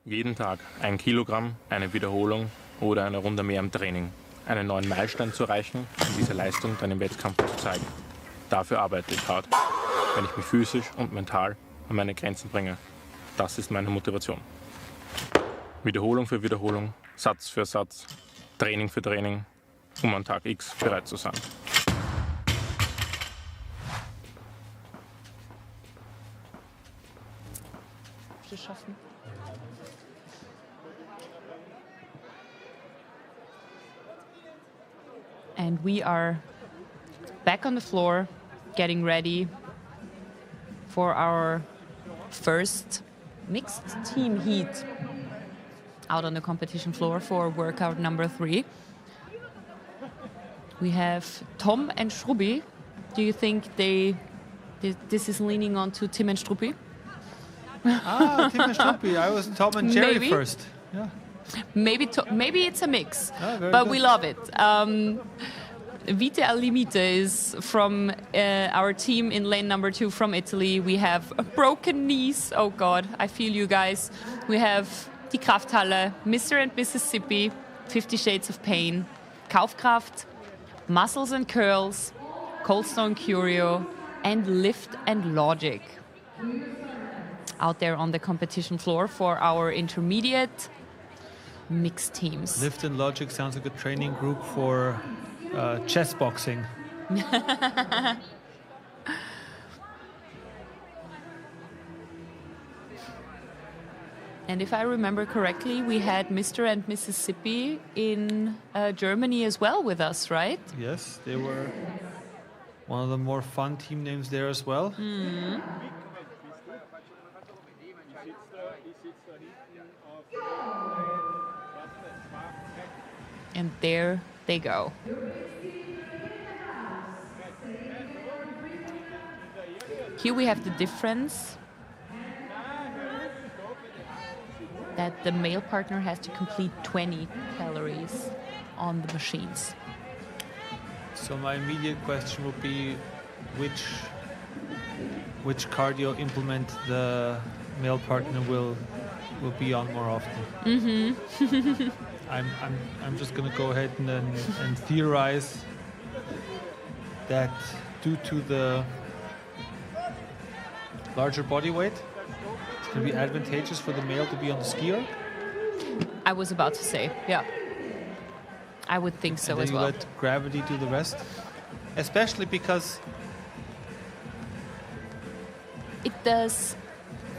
[SPEAKER 11] Jeden Tag 1 Kilogramm, eine Wiederholung oder eine Runde mehr im Training. Einen neuen Meilenstein zu erreichen und diese Leistung dann im Wettkampf zu zeigen. Dafür arbeite ich hart, wenn ich mich physisch und mental an meine Grenzen bringe. Das ist meine Motivation. Wiederholung für Wiederholung, Satz für Satz, Training für Training, um an Tag X bereit zu sein.
[SPEAKER 10] Schaffen. And we are back on the floor, getting ready for our first mixed team heat out on the competition floor for workout number 3. We have Tom and Struppi. Do you think this is leaning on to Tim and Struppi?
[SPEAKER 6] Tim and Struppi. I was Tom and Jerry
[SPEAKER 10] Maybe.
[SPEAKER 6] first. Yeah.
[SPEAKER 10] Maybe it's a mix,
[SPEAKER 6] very
[SPEAKER 10] but
[SPEAKER 6] good.
[SPEAKER 10] we love it. Vite Al Limite is from our team in lane number 2 from Italy. We have broken knees. Oh God, I feel you guys. We have Die Krafthalle, Mr. and Mississippi, 50 Shades of Pain, Kaufkraft, Muscles and Curls, Cold Stone Curio, and Lift and Logic. Out there on the competition floor for our intermediate mixed teams.
[SPEAKER 6] Lift and Logic sounds like a training group for chess boxing.
[SPEAKER 10] And if I remember correctly, we had Mr. and Mississippi in Germany as well with us, right?
[SPEAKER 6] Yes, they were one of the more fun team names there as well.
[SPEAKER 10] Mm. And there they go. Here we have the difference that the male partner has to complete 20 calories on the machines.
[SPEAKER 6] So my immediate question would be, which cardio implement the male partner will be on more often?
[SPEAKER 10] Mm-hmm.
[SPEAKER 6] I'm just gonna go ahead and theorize that due to the larger body weight, it's gonna be advantageous for the male to be on the skier.
[SPEAKER 10] I was about to say, yeah. I would think so
[SPEAKER 6] and then
[SPEAKER 10] as
[SPEAKER 6] you
[SPEAKER 10] well.
[SPEAKER 6] let gravity do the rest, especially because
[SPEAKER 10] It does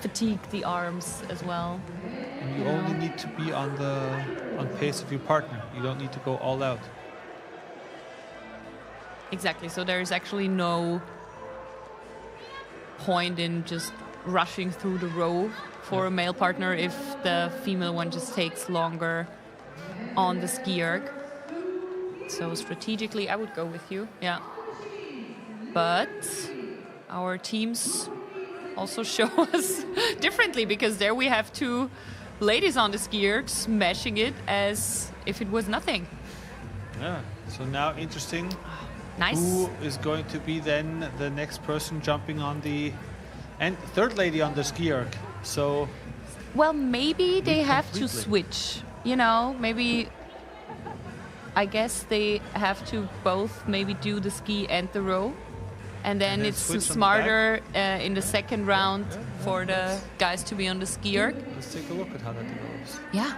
[SPEAKER 10] fatigue the arms as well.
[SPEAKER 6] you only need to be on pace of your partner. You don't need to go all out.
[SPEAKER 10] Exactly. So there's actually no point in just rushing through the row for a male partner if the female one just takes longer on the ski erg. So strategically, I would go with you. Yeah. But our teams also show us differently, because there we have 2 ladies on the ski erg smashing it as if it was nothing.
[SPEAKER 6] Yeah. So now interesting.
[SPEAKER 10] Nice.
[SPEAKER 6] Who is going to be then the next person jumping on the and third lady on the ski erg? So
[SPEAKER 10] Well, maybe they have to
[SPEAKER 6] completely.
[SPEAKER 10] switch. You know, maybe I guess they have to both maybe do the ski and the row. And then it's
[SPEAKER 6] switch on the
[SPEAKER 10] smarter in the second round for the guys to be on the ski erg.
[SPEAKER 6] let's take a look at how that develops.
[SPEAKER 10] Yeah.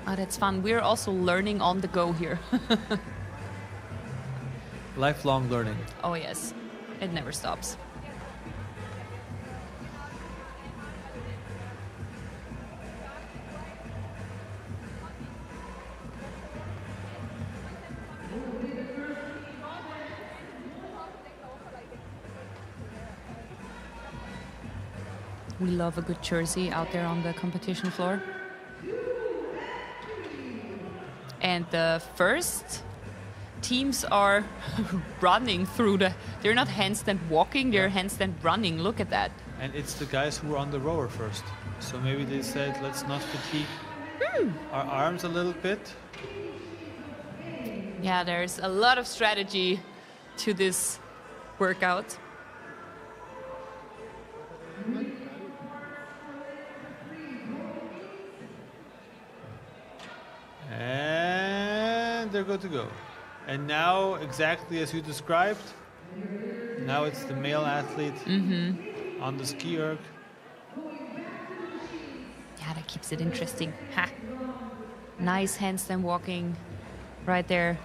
[SPEAKER 10] Oh, that's fun. We're also learning on the go here.
[SPEAKER 6] Lifelong learning.
[SPEAKER 10] Oh, yes. It never stops. We love a good jersey out there on the competition floor. And the first teams are running through they're not handstand walking, they're handstand running. Look at that.
[SPEAKER 6] And it's the guys who were on the rower first. So maybe they said, let's not fatigue our arms a little bit.
[SPEAKER 10] Yeah, there's a lot of strategy to this workout.
[SPEAKER 6] they're good to go. And now, exactly as you described, now it's the male athlete on the ski erg.
[SPEAKER 10] Yeah, that keeps it interesting. Ha. Nice handstand walking right there.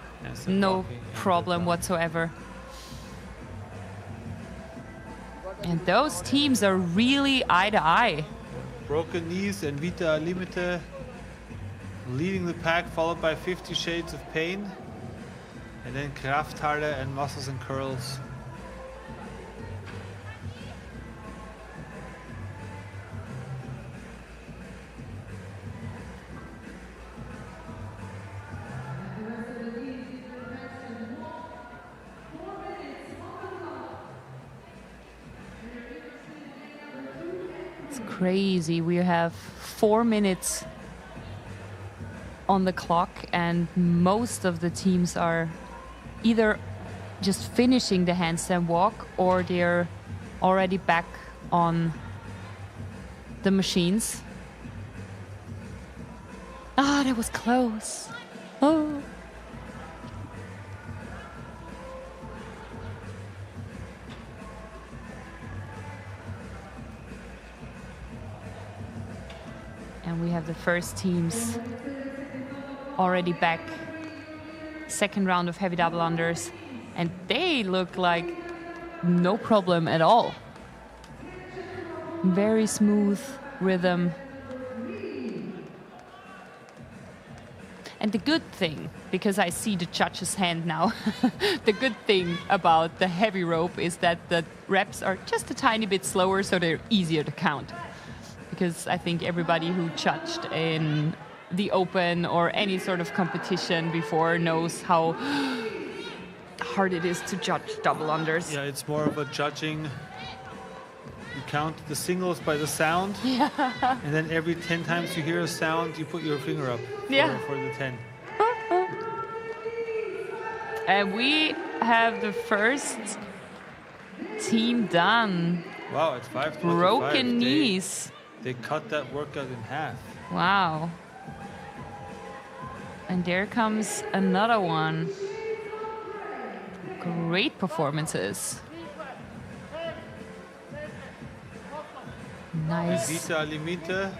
[SPEAKER 10] No problem whatsoever. And those teams are really eye to eye.
[SPEAKER 6] Broken Knees and Vita Al Limite leading the pack, followed by 50 Shades of Pain. And then Krafthalle and Muscles and Curls.
[SPEAKER 10] It's crazy. We have 4 minutes on the clock, and most of the teams are either just finishing the handstand walk or they're already back on the machines. Ah, that was close. Oh. And we have the first teams already back. Second round of heavy double unders. And they look like no problem at all. Very smooth rhythm. And the good thing, because I see the judge's hand now, the good thing about the heavy rope is that the reps are just a tiny bit slower, so they're easier to count. Because I think everybody who judged in the open or any sort of competition before knows how hard it is to judge double unders.
[SPEAKER 6] Yeah, it's more of a judging. You count the singles by the sound.
[SPEAKER 10] Yeah.
[SPEAKER 6] And then every 10 times you hear a sound, you put your finger up for the 10.
[SPEAKER 10] And we have the first team done.
[SPEAKER 6] Wow, it's 5:25.
[SPEAKER 10] Broken knees.
[SPEAKER 6] They cut that workout in half.
[SPEAKER 10] Wow. And there comes another one. Great performances. Nice.
[SPEAKER 6] And Vita Al Limite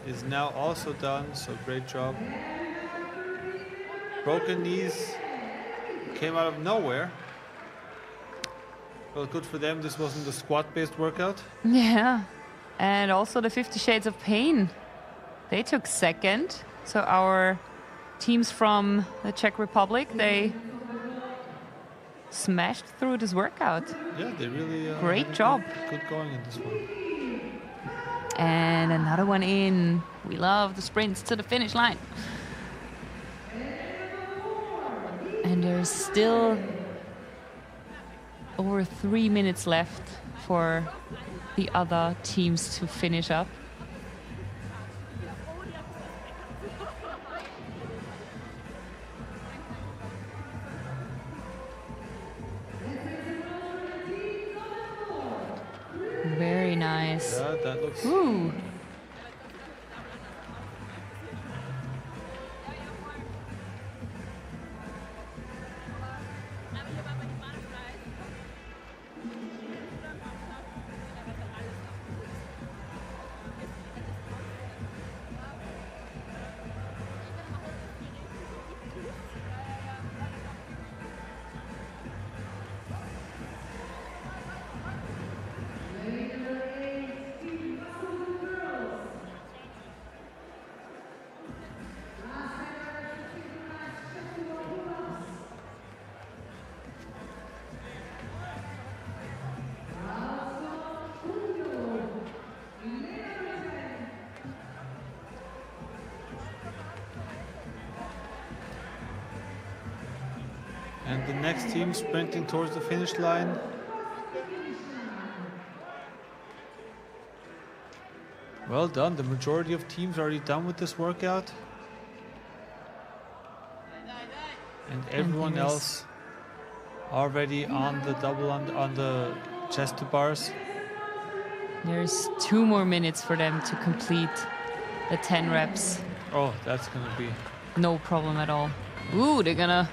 [SPEAKER 6] is now also done, so great job. Broken Knees came out of nowhere. Well, good for them. This wasn't a squat-based workout.
[SPEAKER 10] Yeah. And also the 50 Shades of Pain. They took second. So our teams from the Czech Republic, they smashed through this workout.
[SPEAKER 6] Yeah, they really
[SPEAKER 10] great job.
[SPEAKER 6] Good going in this one.
[SPEAKER 10] And another one in. We love the sprints to the finish line. And there's still over 3 minutes left for the other teams to finish up. Very nice.
[SPEAKER 6] Yeah, that looks...
[SPEAKER 10] Ooh.
[SPEAKER 6] And the next team sprinting towards the finish line. Well done. The majority of teams are already done with this workout. And everyone else already on the double on the chest to bars.
[SPEAKER 10] There's 2 more minutes for them to complete the 10 reps.
[SPEAKER 6] Oh, that's going to be
[SPEAKER 10] no problem at all. Ooh, they're gonna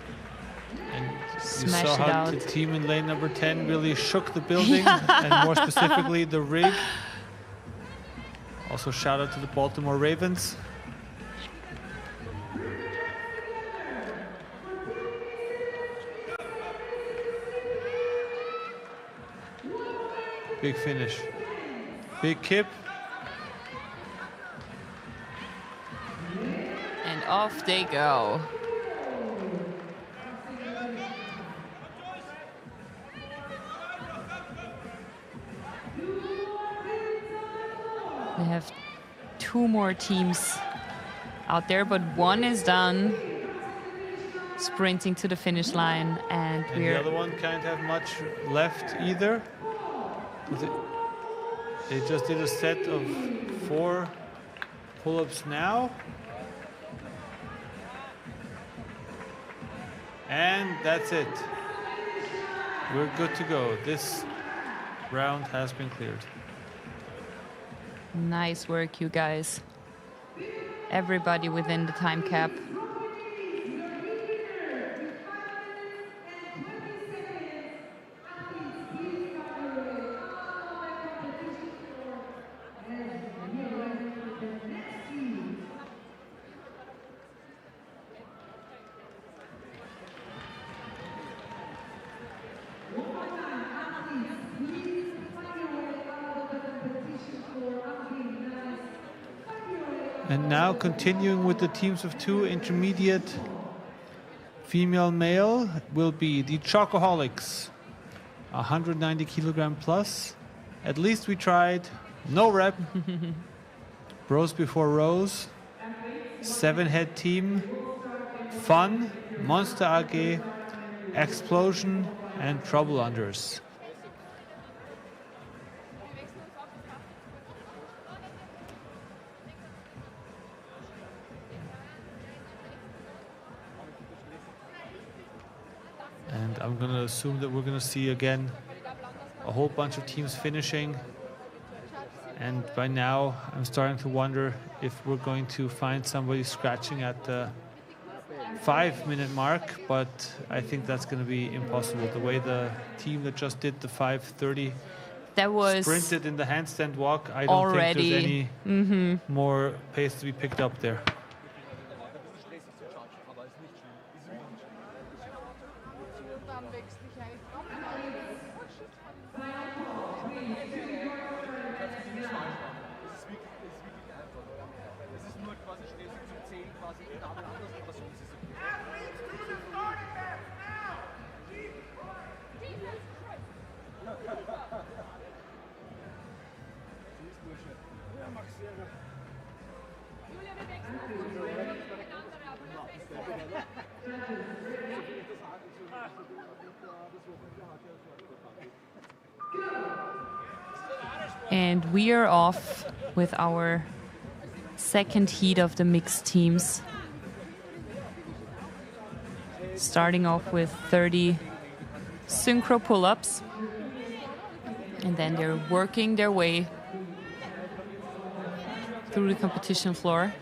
[SPEAKER 6] You
[SPEAKER 10] smash
[SPEAKER 6] saw
[SPEAKER 10] it
[SPEAKER 6] how
[SPEAKER 10] out.
[SPEAKER 6] the team in lane number 10 really shook the building, and more specifically the rig. Also shout out to the Baltimore Ravens. Big finish. Big kip.
[SPEAKER 10] And off they go. We have 2 more teams out there, but one is done sprinting to the finish line, and
[SPEAKER 6] the other one can't have much left either. They just did a set of 4 pull-ups now. And that's it. We're good to go. This round has been cleared.
[SPEAKER 10] Nice work, you guys. Everybody within the time cap.
[SPEAKER 6] And now continuing with the teams of 2, intermediate female male will be the Chocoholics, 190 kilogram plus. At least we tried. No rep. Bros before rows. 7-head team. Fun, Monster AG, Explosion, and Trouble Unders. And I'm going to assume that we're going to see again a whole bunch of teams finishing. And by now, I'm starting to wonder if we're going to find somebody scratching at the 5-minute mark, but I think that's going to be impossible. The way the team that just did the 5:30
[SPEAKER 10] that was
[SPEAKER 6] sprinted in the handstand walk, I don't think there's any more pace to be picked up there.
[SPEAKER 10] And we are off with our second heat of the mixed teams. Starting off with 30 synchro pull-ups. And then they're working their way through the competition floor.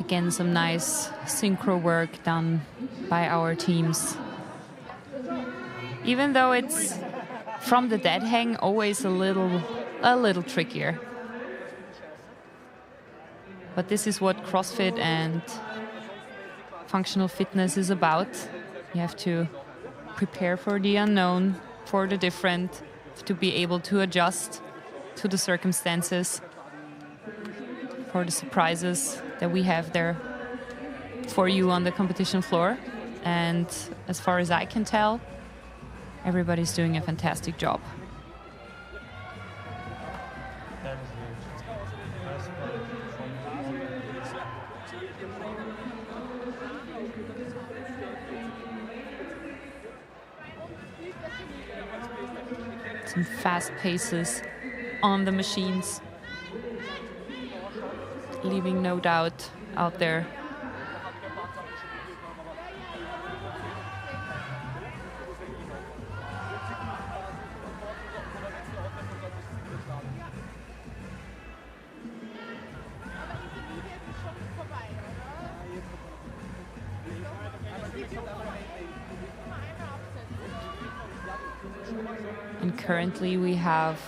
[SPEAKER 10] Again, some nice synchro work done by our teams. Even though it's from the dead hang, always a little trickier. But this is what CrossFit and functional fitness is about. You have to prepare for the unknown, for the different, to be able to adjust to the circumstances, for the surprises that we have there for you on the competition floor. And as far as I can tell, everybody's doing a fantastic job. Some fast paces on the machines, leaving no doubt out there. And currently we have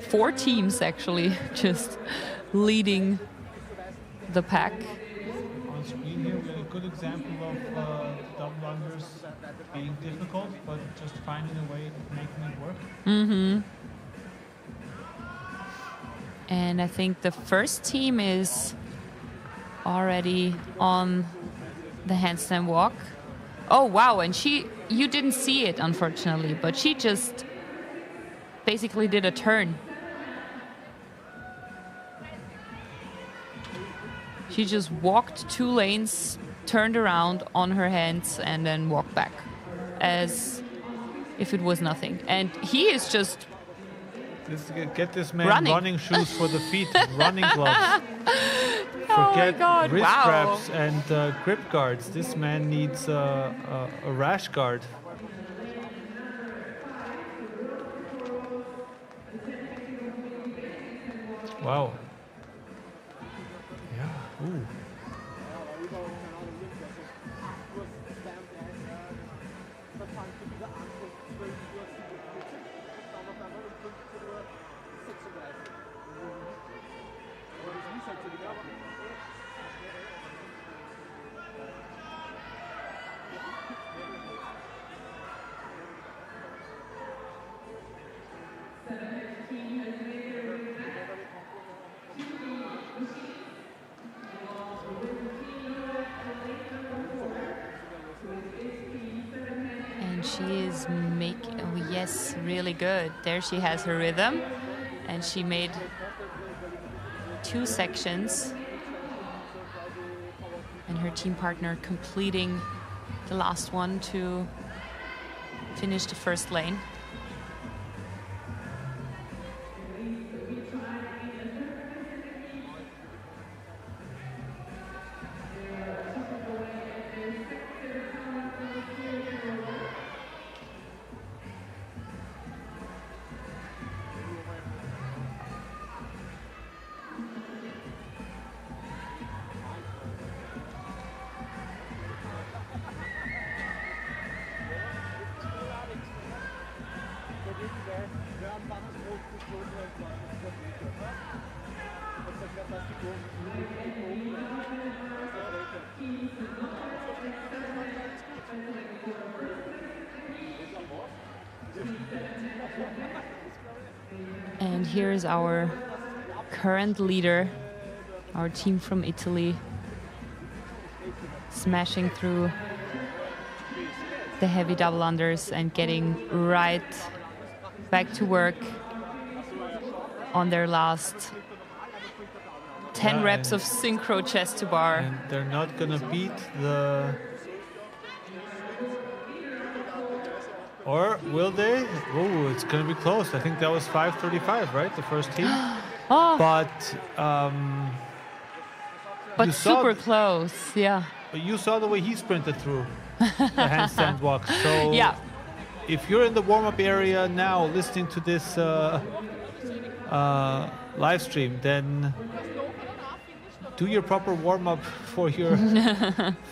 [SPEAKER 10] 4 teams actually just leading the pack.
[SPEAKER 6] On screen here, we have a good example of double unders being difficult, but just finding a way of making it work.
[SPEAKER 10] Mm-hmm. And I think the first team is already on the handstand walk. Oh, wow, and you didn't see it, unfortunately, but she just basically did a turn. She just walked 2 lanes, turned around on her hands, and then walked back as if it was nothing. And he is just
[SPEAKER 6] get this man running shoes for the feet, running gloves. Forget wrist straps and grip guards. This man needs a rash guard. Wow. Yeah. Ooh.
[SPEAKER 10] She is making, oh yes, really good. There she has her rhythm, and she made 2 sections, and her team partner completing the last one to finish the first lane. And here's our current leader, our team from Italy, smashing through the heavy double unders and getting right back to work on their last 10 reps of synchro chest to bar.
[SPEAKER 6] And they're not gonna beat the... Or will they? Oh, it's gonna be close. I think that was 5:35, right? The first team.
[SPEAKER 10] Oh.
[SPEAKER 6] But
[SPEAKER 10] super close, yeah.
[SPEAKER 6] But you saw the way he sprinted through the handstand walk. So
[SPEAKER 10] yeah.
[SPEAKER 6] If you're in the warm-up area now listening to this live stream, then do your proper warm-up for your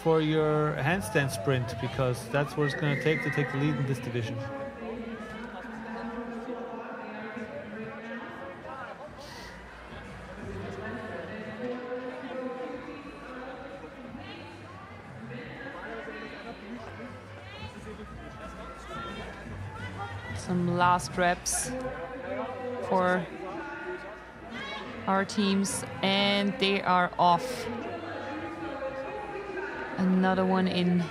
[SPEAKER 6] for your handstand sprint, because that's what it's going to take the lead in this division.
[SPEAKER 10] Some last reps for our teams, and they are off. Another one in.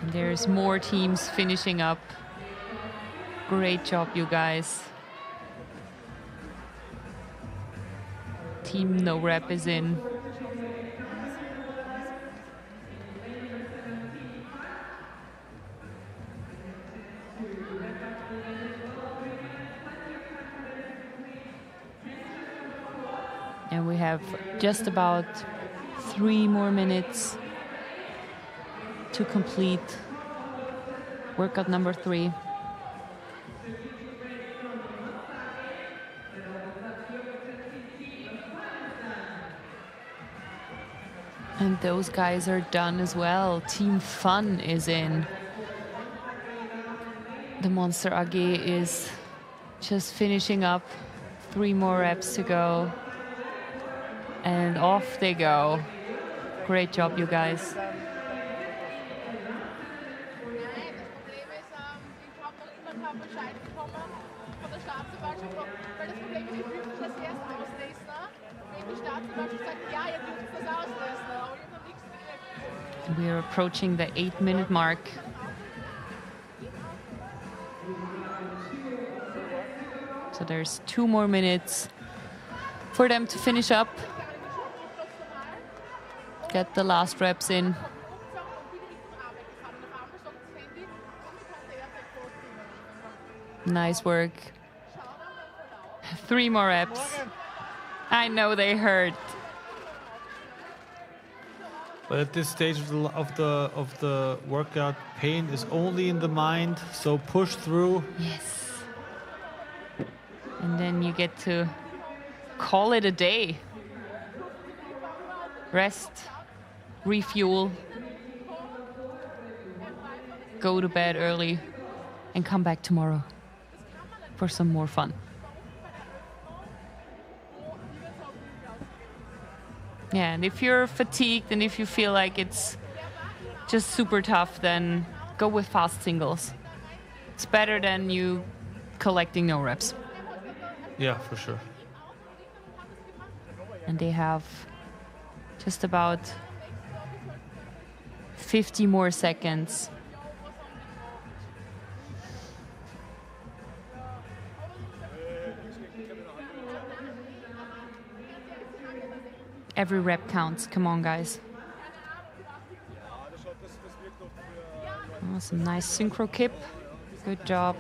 [SPEAKER 10] And there's more teams finishing up. Great job, you guys. team no rep is in. And we have just about 3 more minutes to complete workout number 3. And those guys are done as well. Team Fun is in. The Monster AG is just finishing up. 3 more reps to go. And off they go. Great job, you guys. We are approaching the 8-minute mark. So there's 2 more minutes for them to finish up. Get the last reps in. Nice work. 3 more reps. I know they hurt.
[SPEAKER 6] But at this stage of the workout, pain is only in the mind. So push through.
[SPEAKER 10] Yes. And then you get to call it a day. Rest, refuel, go to bed early, and come back tomorrow for some more fun. Yeah, and if you're fatigued and if you feel like it's just super tough, then go with fast singles. It's better than you collecting no reps.
[SPEAKER 6] Yeah, for sure.
[SPEAKER 10] And they have just about 50 more seconds. Every rep counts. Come on, guys. Oh, some nice synchro kip. Good job.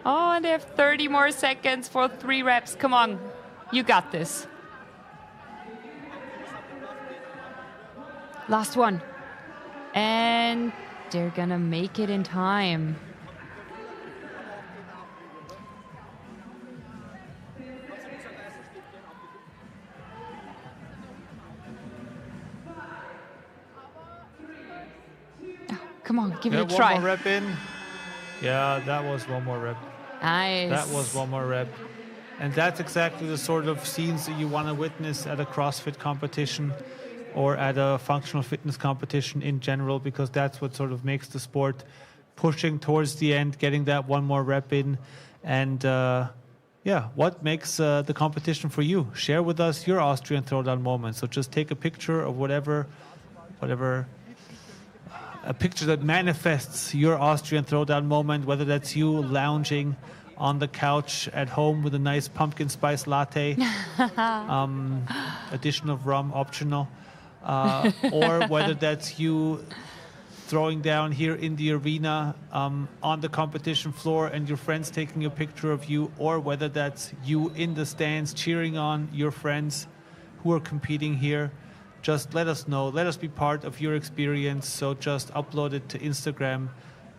[SPEAKER 10] Oh, and they have 30 more seconds for 3 reps. Come on. You got this. Last one. And they're gonna make it in time. Come on, give it a try.
[SPEAKER 6] One more rep in. Yeah, that was 1 more rep.
[SPEAKER 10] Nice.
[SPEAKER 6] That was 1 more rep. And that's exactly the sort of scenes that you want to witness at a CrossFit competition or at a functional fitness competition in general, because that's what sort of makes the sport pushing towards the end, getting that 1 more rep in. And yeah, what makes the competition for you? Share with us your Austrian Throwdown moment. So just take a picture of whatever a picture that manifests your Austrian Throwdown moment, whether that's you lounging on the couch at home with a nice pumpkin spice latte, addition of rum optional, or whether that's you throwing down here in the arena on the competition floor and your friends taking a picture of you, or whether that's you in the stands cheering on your friends who are competing here. Just let us know. Let us be part of your experience. So just upload it to Instagram,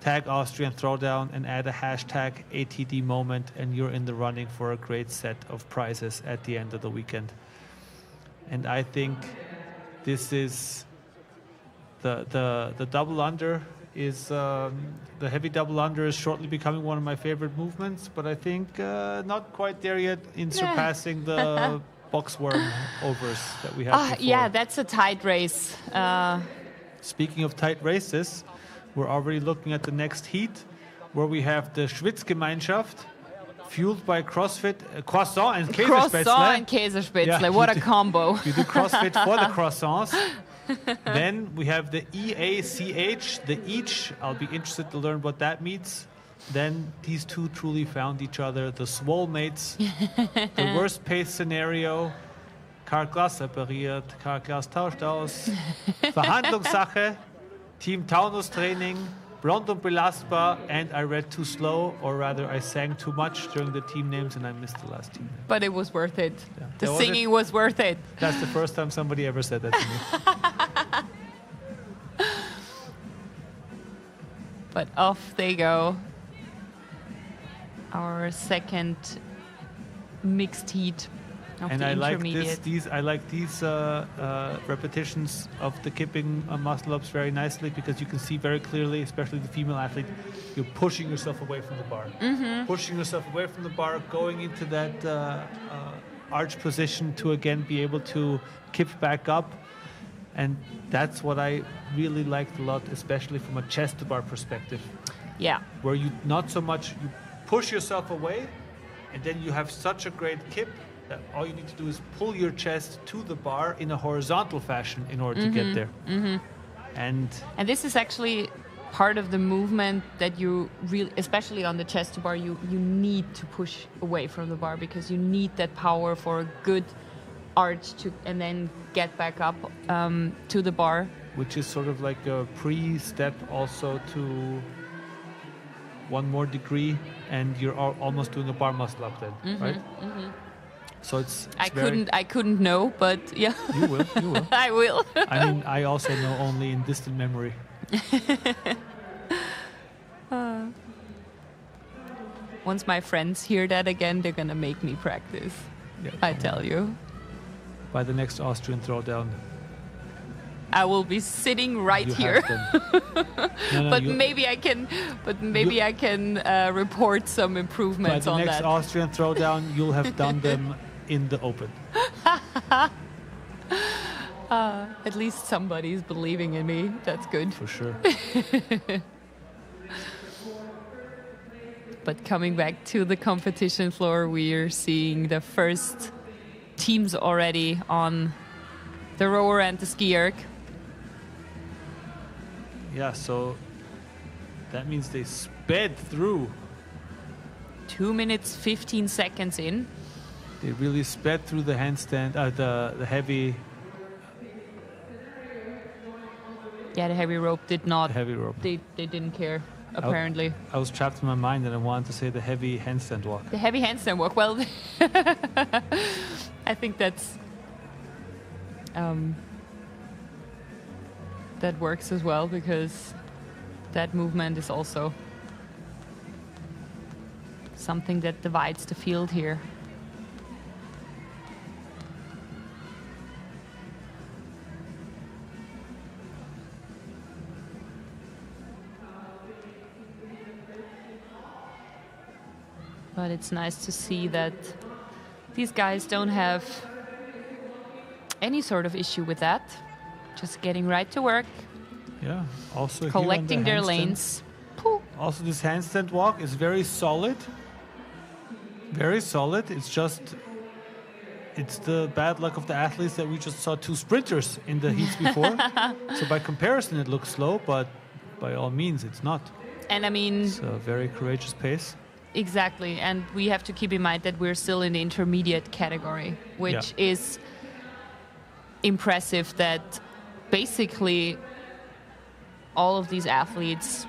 [SPEAKER 6] tag Austrian Throwdown, and add a hashtag ATD moment, and you're in the running for a great set of prizes at the end of the weekend. And I think this is the double under is the heavy double under is shortly becoming one of my favorite movements, but I think not quite there yet in surpassing the box worm overs that we had before.
[SPEAKER 10] Yeah, that's a tight race.
[SPEAKER 6] Speaking of tight races, we're already looking at the next heat, where we have the Schwitzgemeinschaft, fueled by CrossFit, croissant and Käsespätzle.
[SPEAKER 10] Croissant and Käsespätzle, yeah, what a combo.
[SPEAKER 6] You do CrossFit for the croissants. Then we have the EACH, the EACH. I'll be interested to learn what that means. then these two truly found each other. The Swole mates, the worst pace scenario. Karl-Glas separiert, Karl-Glas tauscht aus. Verhandlungssache, Team Taunus Training, blond und belastbar, and I read too slow, or rather I sang too much during the team names and I missed the last team name.
[SPEAKER 10] But it was worth it.
[SPEAKER 6] Yeah.
[SPEAKER 10] The singing was worth it.
[SPEAKER 6] That's the first time somebody ever said that to me.
[SPEAKER 10] But off they go. Our second mixed heat of
[SPEAKER 6] And
[SPEAKER 10] the
[SPEAKER 6] I like
[SPEAKER 10] intermediate.
[SPEAKER 6] these repetitions of the kipping muscle ups very nicely, because you can see very clearly, especially the female athlete, you're pushing yourself away from the bar. Pushing yourself away from the bar, going into that arch position to again be able to kip back up. And that's what I really liked a lot, especially from a chest to bar perspective.
[SPEAKER 10] Yeah.
[SPEAKER 6] Where you not so much, you push yourself away, and then you have such a great kip that all you need to do is pull your chest to the bar in a horizontal fashion in order to get there. And
[SPEAKER 10] this is actually part of the movement that you really, especially on the chest to bar, you need to push away from the bar, because you need that power for a good arch to, and then get back up to the bar.
[SPEAKER 6] which is sort of like a pre-step also to one more degree, and you're almost doing a bar muscle up then, right? So it's
[SPEAKER 10] I couldn't know, but yeah.
[SPEAKER 6] You will.
[SPEAKER 10] I will.
[SPEAKER 6] I mean, I also know only in distant memory.
[SPEAKER 10] Once my friends hear that again, they're gonna make me practice.
[SPEAKER 6] Yeah,
[SPEAKER 10] I tell you.
[SPEAKER 6] By the next Austrian Throwdown,
[SPEAKER 10] I will be sitting right
[SPEAKER 6] you
[SPEAKER 10] here.
[SPEAKER 6] No,
[SPEAKER 10] but maybe I can. But maybe I can report some improvements
[SPEAKER 6] by
[SPEAKER 10] on
[SPEAKER 6] the next
[SPEAKER 10] that.
[SPEAKER 6] Austrian Throwdown, you'll have done them in the open.
[SPEAKER 10] At least somebody's believing in me. That's good.
[SPEAKER 6] For sure.
[SPEAKER 10] But coming back to the competition floor, we're seeing the first teams already on the rower and the ski erg.
[SPEAKER 6] Yeah, so that means they sped through.
[SPEAKER 10] 2 minutes, 15 seconds in.
[SPEAKER 6] They really sped through the handstand, the heavy.
[SPEAKER 10] Yeah, the heavy rope did not.
[SPEAKER 6] The heavy rope.
[SPEAKER 10] They didn't care, apparently.
[SPEAKER 6] I was trapped in my mind and I wanted to say the heavy handstand walk.
[SPEAKER 10] The heavy handstand walk. Well, I think that's that works as well, because that movement is also something that divides the field here. But it's nice to see that these guys don't have any sort of issue with that. Just getting right to work.
[SPEAKER 6] Yeah, also
[SPEAKER 10] collecting
[SPEAKER 6] here
[SPEAKER 10] their
[SPEAKER 6] on the
[SPEAKER 10] lanes.
[SPEAKER 6] Also, this handstand walk is very solid. Very solid. It's just, it's the bad luck of the athletes that we just saw two sprinters in the heats before. So by comparison, it looks slow, but by all means, it's not.
[SPEAKER 10] And I mean,
[SPEAKER 6] it's a very courageous pace.
[SPEAKER 10] Exactly, and we have to keep in mind that we're still in the intermediate category, which is impressive that basically all of these athletes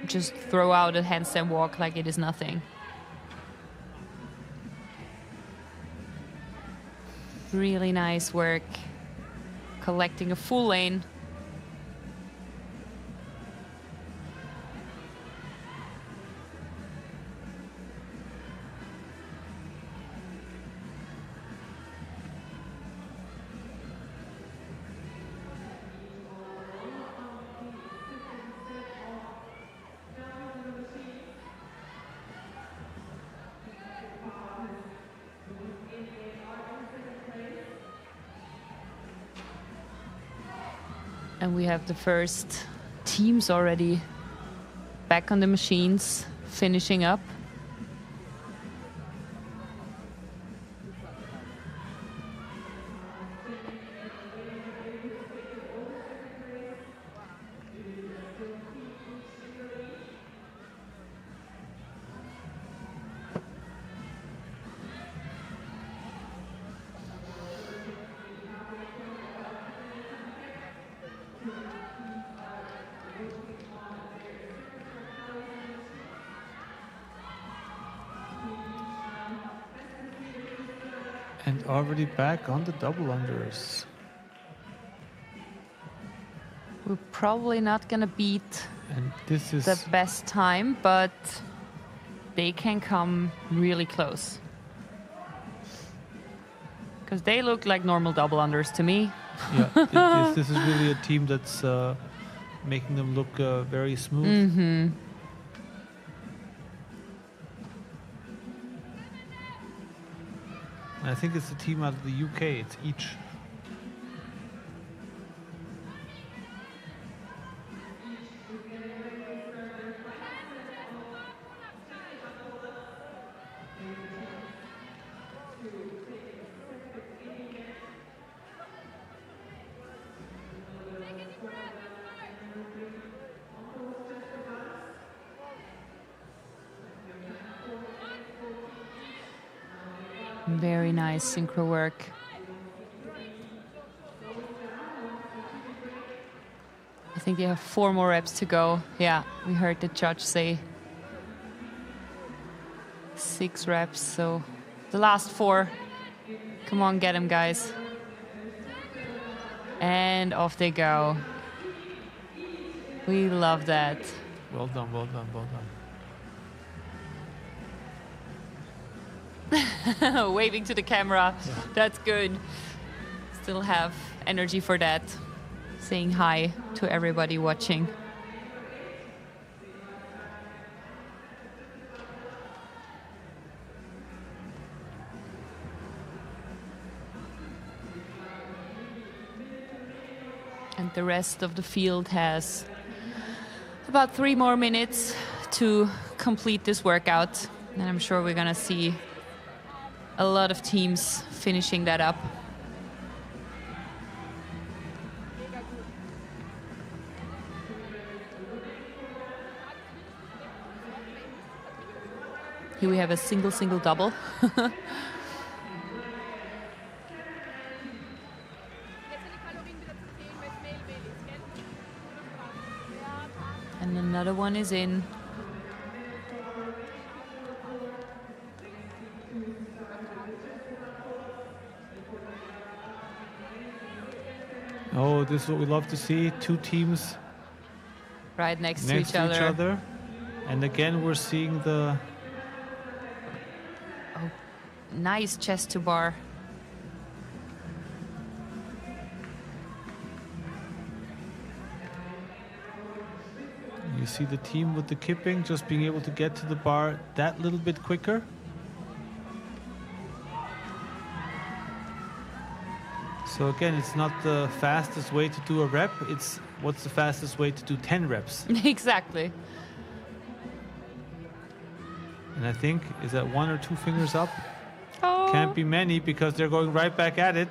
[SPEAKER 10] just throw out a handstand walk like it is nothing. Really nice work, collecting a full lane. And we have the first teams already back on the machines, finishing up.
[SPEAKER 6] And already back on the double unders.
[SPEAKER 10] We're probably not going to beat
[SPEAKER 6] and this is
[SPEAKER 10] the best time, but they can come really close. Because they look like normal double unders to me.
[SPEAKER 6] Yeah, this is really a team that's making them look very smooth.
[SPEAKER 10] Mm-hmm.
[SPEAKER 6] I think it's a team out of the UK. It's each.
[SPEAKER 10] Very nice synchro work. I think you have 4 more reps to go. Yeah, we heard the judge say 6 reps, so the last 4. Come on, get them, guys. And off they go. We love that.
[SPEAKER 6] Well done, well done, well done.
[SPEAKER 10] Waving to the camera. Yeah. That's good. Still have energy for that. Saying hi to everybody watching. And the rest of the field has about 3 more minutes to complete this workout. And I'm sure we're going to see a lot of teams finishing that up. Here we have a single, double. And another one is in.
[SPEAKER 6] Oh, this is what we love to see. 2 teams
[SPEAKER 10] right next to each other.
[SPEAKER 6] And again, we're seeing the...
[SPEAKER 10] Oh, nice chest to bar.
[SPEAKER 6] You see the team with the kipping just being able to get to the bar that little bit quicker. So again, it's not the fastest way to do a rep, it's what's the fastest way to do 10 reps.
[SPEAKER 10] Exactly.
[SPEAKER 6] And I think, is that 1 or 2 fingers up?
[SPEAKER 10] Oh.
[SPEAKER 6] Can't be many because they're going right back at it.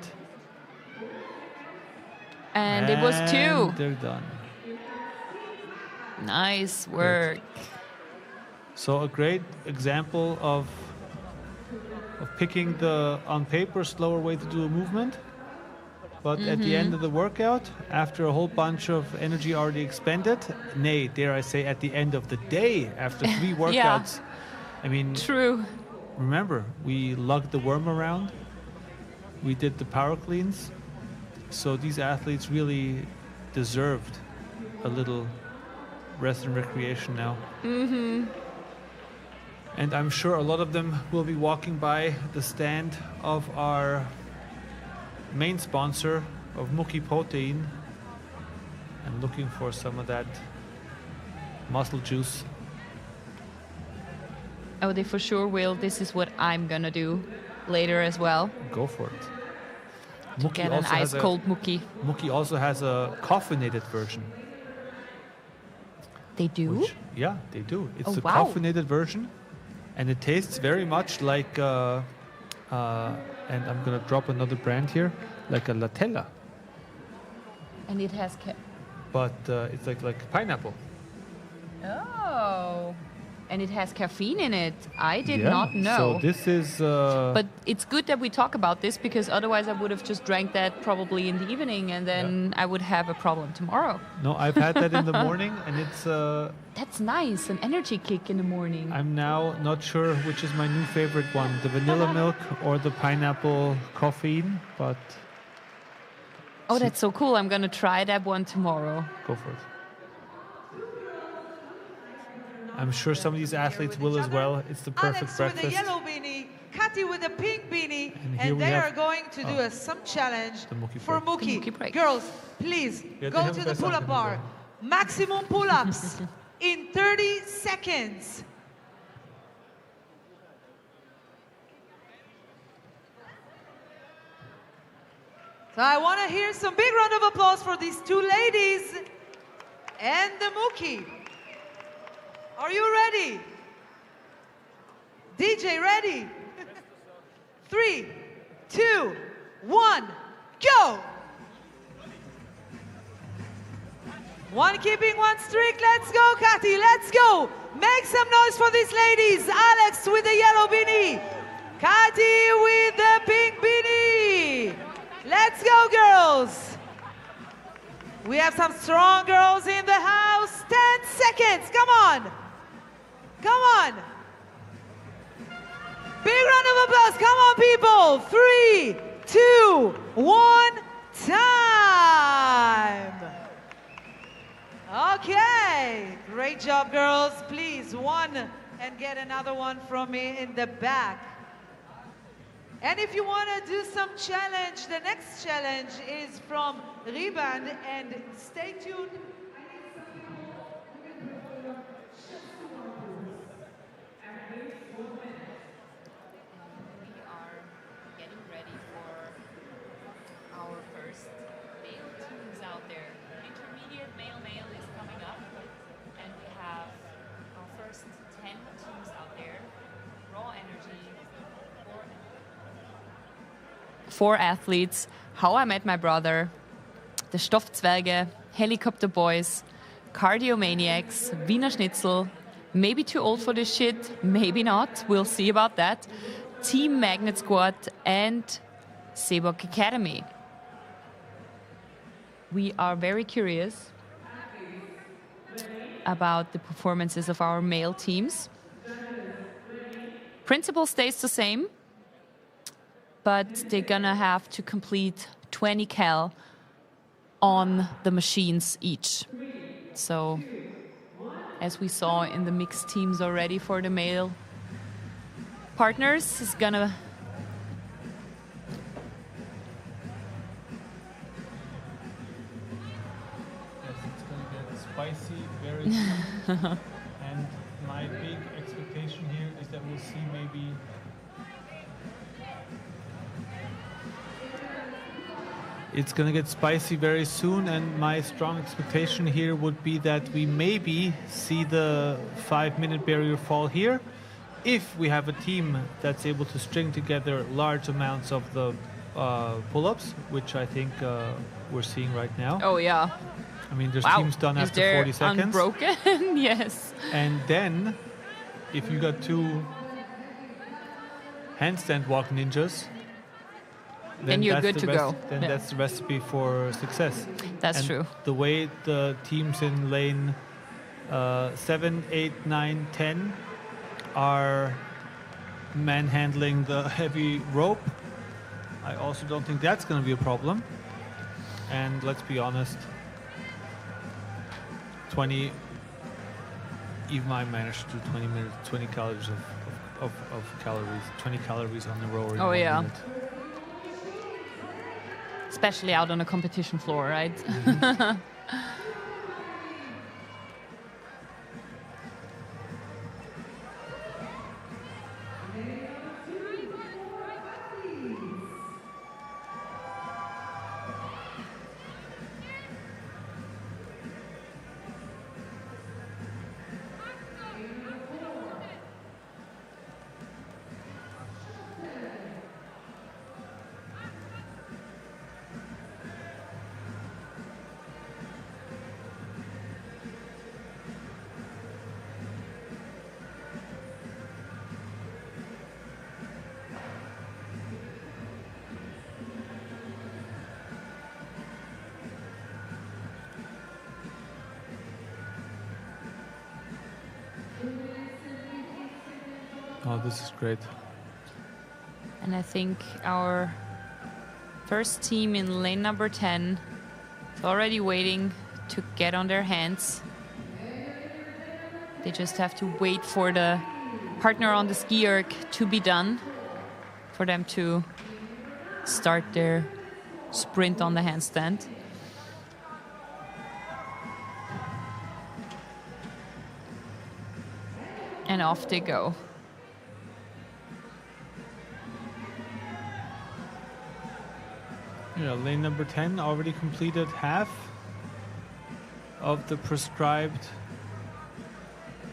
[SPEAKER 10] And it was 2.
[SPEAKER 6] They're done.
[SPEAKER 10] Nice work.
[SPEAKER 6] Good. So a great example of picking the, on paper, slower way to do a movement. But at the end of the workout, after a whole bunch of energy already expended, nay, dare I say, at the end of the day, after 3 workouts,
[SPEAKER 10] Yeah.
[SPEAKER 6] I mean,
[SPEAKER 10] true.
[SPEAKER 6] Remember, we lugged the worm around, we did the power cleans, so these athletes really deserved a little rest and recreation now.
[SPEAKER 10] Mm-hmm.
[SPEAKER 6] And I'm sure a lot of them will be walking by the stand of our main sponsor of Muki Protein and looking for some of that muscle juice.
[SPEAKER 10] Oh, they for sure will. This is what I'm gonna do later as well.
[SPEAKER 6] Go for it.
[SPEAKER 10] To get an ice cold Muki.
[SPEAKER 6] Muki also has a caffeinated version.
[SPEAKER 10] They do?
[SPEAKER 6] Yeah, they do. It's a
[SPEAKER 10] wow.
[SPEAKER 6] caffeinated version, and it tastes very much like and I'm gonna drop another brand here, like a Latella.
[SPEAKER 10] And it has
[SPEAKER 6] but it's like pineapple.
[SPEAKER 10] Oh. And it has caffeine in it. I did not know.
[SPEAKER 6] So this is...
[SPEAKER 10] But it's good that we talk about this, because otherwise I would have just drank that probably in the evening, and then I would have a problem tomorrow.
[SPEAKER 6] No, I've had that in the morning, and it's...
[SPEAKER 10] That's nice, an energy kick in the morning.
[SPEAKER 6] I'm now not sure which is my new favorite one, the vanilla milk or the pineapple caffeine, but...
[SPEAKER 10] Oh, that's so cool. I'm going to try that one tomorrow.
[SPEAKER 6] Go for it. I'm sure some of these athletes will as well. It's the perfect
[SPEAKER 9] Alex
[SPEAKER 6] breakfast.
[SPEAKER 9] with the yellow beanie, Kati with the pink beanie,
[SPEAKER 6] here
[SPEAKER 9] and
[SPEAKER 6] we
[SPEAKER 9] they
[SPEAKER 6] have-
[SPEAKER 9] are going to do some challenge for
[SPEAKER 6] break.
[SPEAKER 9] Mookie. Girls, please
[SPEAKER 6] Yeah, they
[SPEAKER 9] go
[SPEAKER 6] have
[SPEAKER 9] to
[SPEAKER 6] the
[SPEAKER 9] the
[SPEAKER 6] best
[SPEAKER 9] pull-up
[SPEAKER 6] argument
[SPEAKER 9] bar. Maximum pull-ups in 30 seconds. So I want to hear some big round of applause for these two ladies and the Mookie. Are you ready? DJ, ready? 3, 2, 1, go! One keeping, one streak. Let's go, Kati. Let's go. Make some noise for these ladies. Alex with the yellow beanie. Kati with the pink beanie. Let's go, girls. We have some strong girls in the house. 10 seconds. Come on. Come on. Big round of applause. Come on, people. 3, 2, 1, time. Okay. Great job, girls. Please, one and get another one from me in the back. And if you want to do some challenge, the next challenge is from Riband, and stay tuned.
[SPEAKER 10] Getting ready for our first male teams out there. Intermediate male is coming up, and we have our first 10 teams out there. Raw energy. 4 athletes. How I Met My Brother, the Stoffzwerge, Helicopter Boys, Cardiomaniacs, Wiener Schnitzel, maybe too old for this shit, maybe not, we'll see about that, Team Magnet Squad, and Seebok Academy. We are very curious about the performances of our male teams. Principle stays the same, but they're gonna have to complete 20 cal on the machines each. So, as we saw in the mixed teams already for the male partners, is gonna
[SPEAKER 6] Get spicy very soon. And my big expectation here is that we'll see maybe it's going to get spicy very soon, and my strong expectation here would be that we maybe see the 5-minute barrier fall here if we have a team that's able to string together large amounts of the pull-ups, which I think we're seeing right now.
[SPEAKER 10] Oh yeah.
[SPEAKER 6] I mean, there's
[SPEAKER 10] Wow.
[SPEAKER 6] teams done
[SPEAKER 10] Is
[SPEAKER 6] after
[SPEAKER 10] there
[SPEAKER 6] 40 seconds.
[SPEAKER 10] Unbroken? Yes.
[SPEAKER 6] And then, if you got 2 handstand walk ninjas,
[SPEAKER 10] Then you're
[SPEAKER 6] that's
[SPEAKER 10] good
[SPEAKER 6] the
[SPEAKER 10] to go.
[SPEAKER 6] Then
[SPEAKER 10] Yeah.
[SPEAKER 6] that's the recipe for success.
[SPEAKER 10] That's
[SPEAKER 6] And
[SPEAKER 10] true.
[SPEAKER 6] The way the teams in lane 7, 8, 9, 10 are manhandling the heavy rope, I also don't think that's going to be a problem. And let's be honest, 20, even I managed to do 20 minutes, 20 calories of calories, 20 calories on the rower in
[SPEAKER 10] Oh
[SPEAKER 6] 1
[SPEAKER 10] yeah.
[SPEAKER 6] minute.
[SPEAKER 10] Especially out on a competition floor, right?
[SPEAKER 6] Oh, this is great.
[SPEAKER 10] And I think our first team in lane number 10 is already waiting to get on their hands. They just have to wait for the partner on the ski erg to be done for them to start their sprint on the handstand. And off they go.
[SPEAKER 6] Yeah, lane number 10 already completed half of the prescribed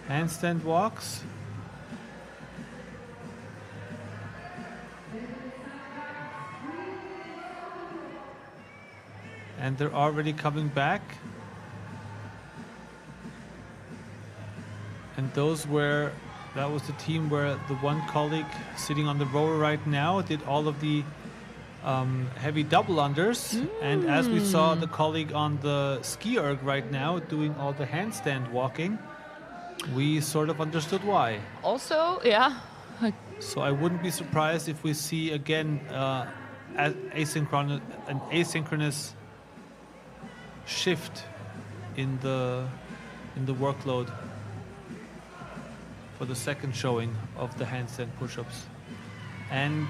[SPEAKER 6] handstand walks. And they're already coming back. And that was the team where the one colleague sitting on the rower right now did all of the heavy double unders. And as we saw the colleague on the ski erg right now doing all the handstand walking, we sort of understood why.
[SPEAKER 10] Also, yeah.
[SPEAKER 6] So I wouldn't be surprised if we see again an asynchronous shift in the workload for the second showing of the handstand push-ups and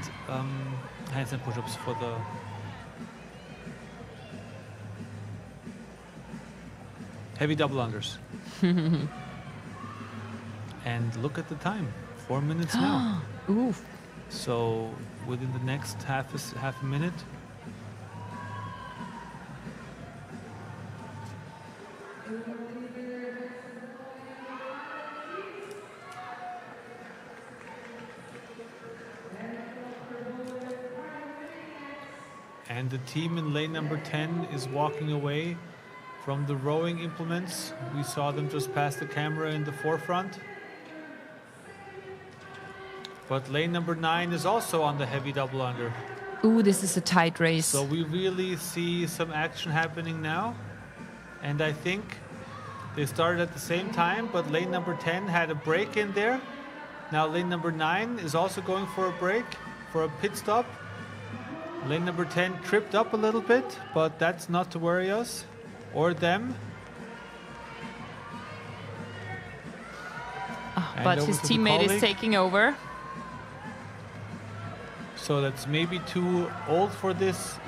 [SPEAKER 6] handstand push-ups for the heavy double unders. And look at the time, 4 minutes now.
[SPEAKER 10] Oof.
[SPEAKER 6] So within the next half a minute. And the team in lane number 10 is walking away from the rowing implements. We saw them just pass the camera in the forefront. But lane number 9 is also on the heavy double under.
[SPEAKER 10] Ooh, this is a tight race.
[SPEAKER 6] So we really see some action happening now. And I think they started at the same time, but lane number 10 had a break in there. Now lane number 9 is also going for a break, for a pit stop. Lane number 10 tripped up a little bit, but that's not to worry us or them.
[SPEAKER 10] But his teammate is taking over.
[SPEAKER 6] So that's maybe too old for this.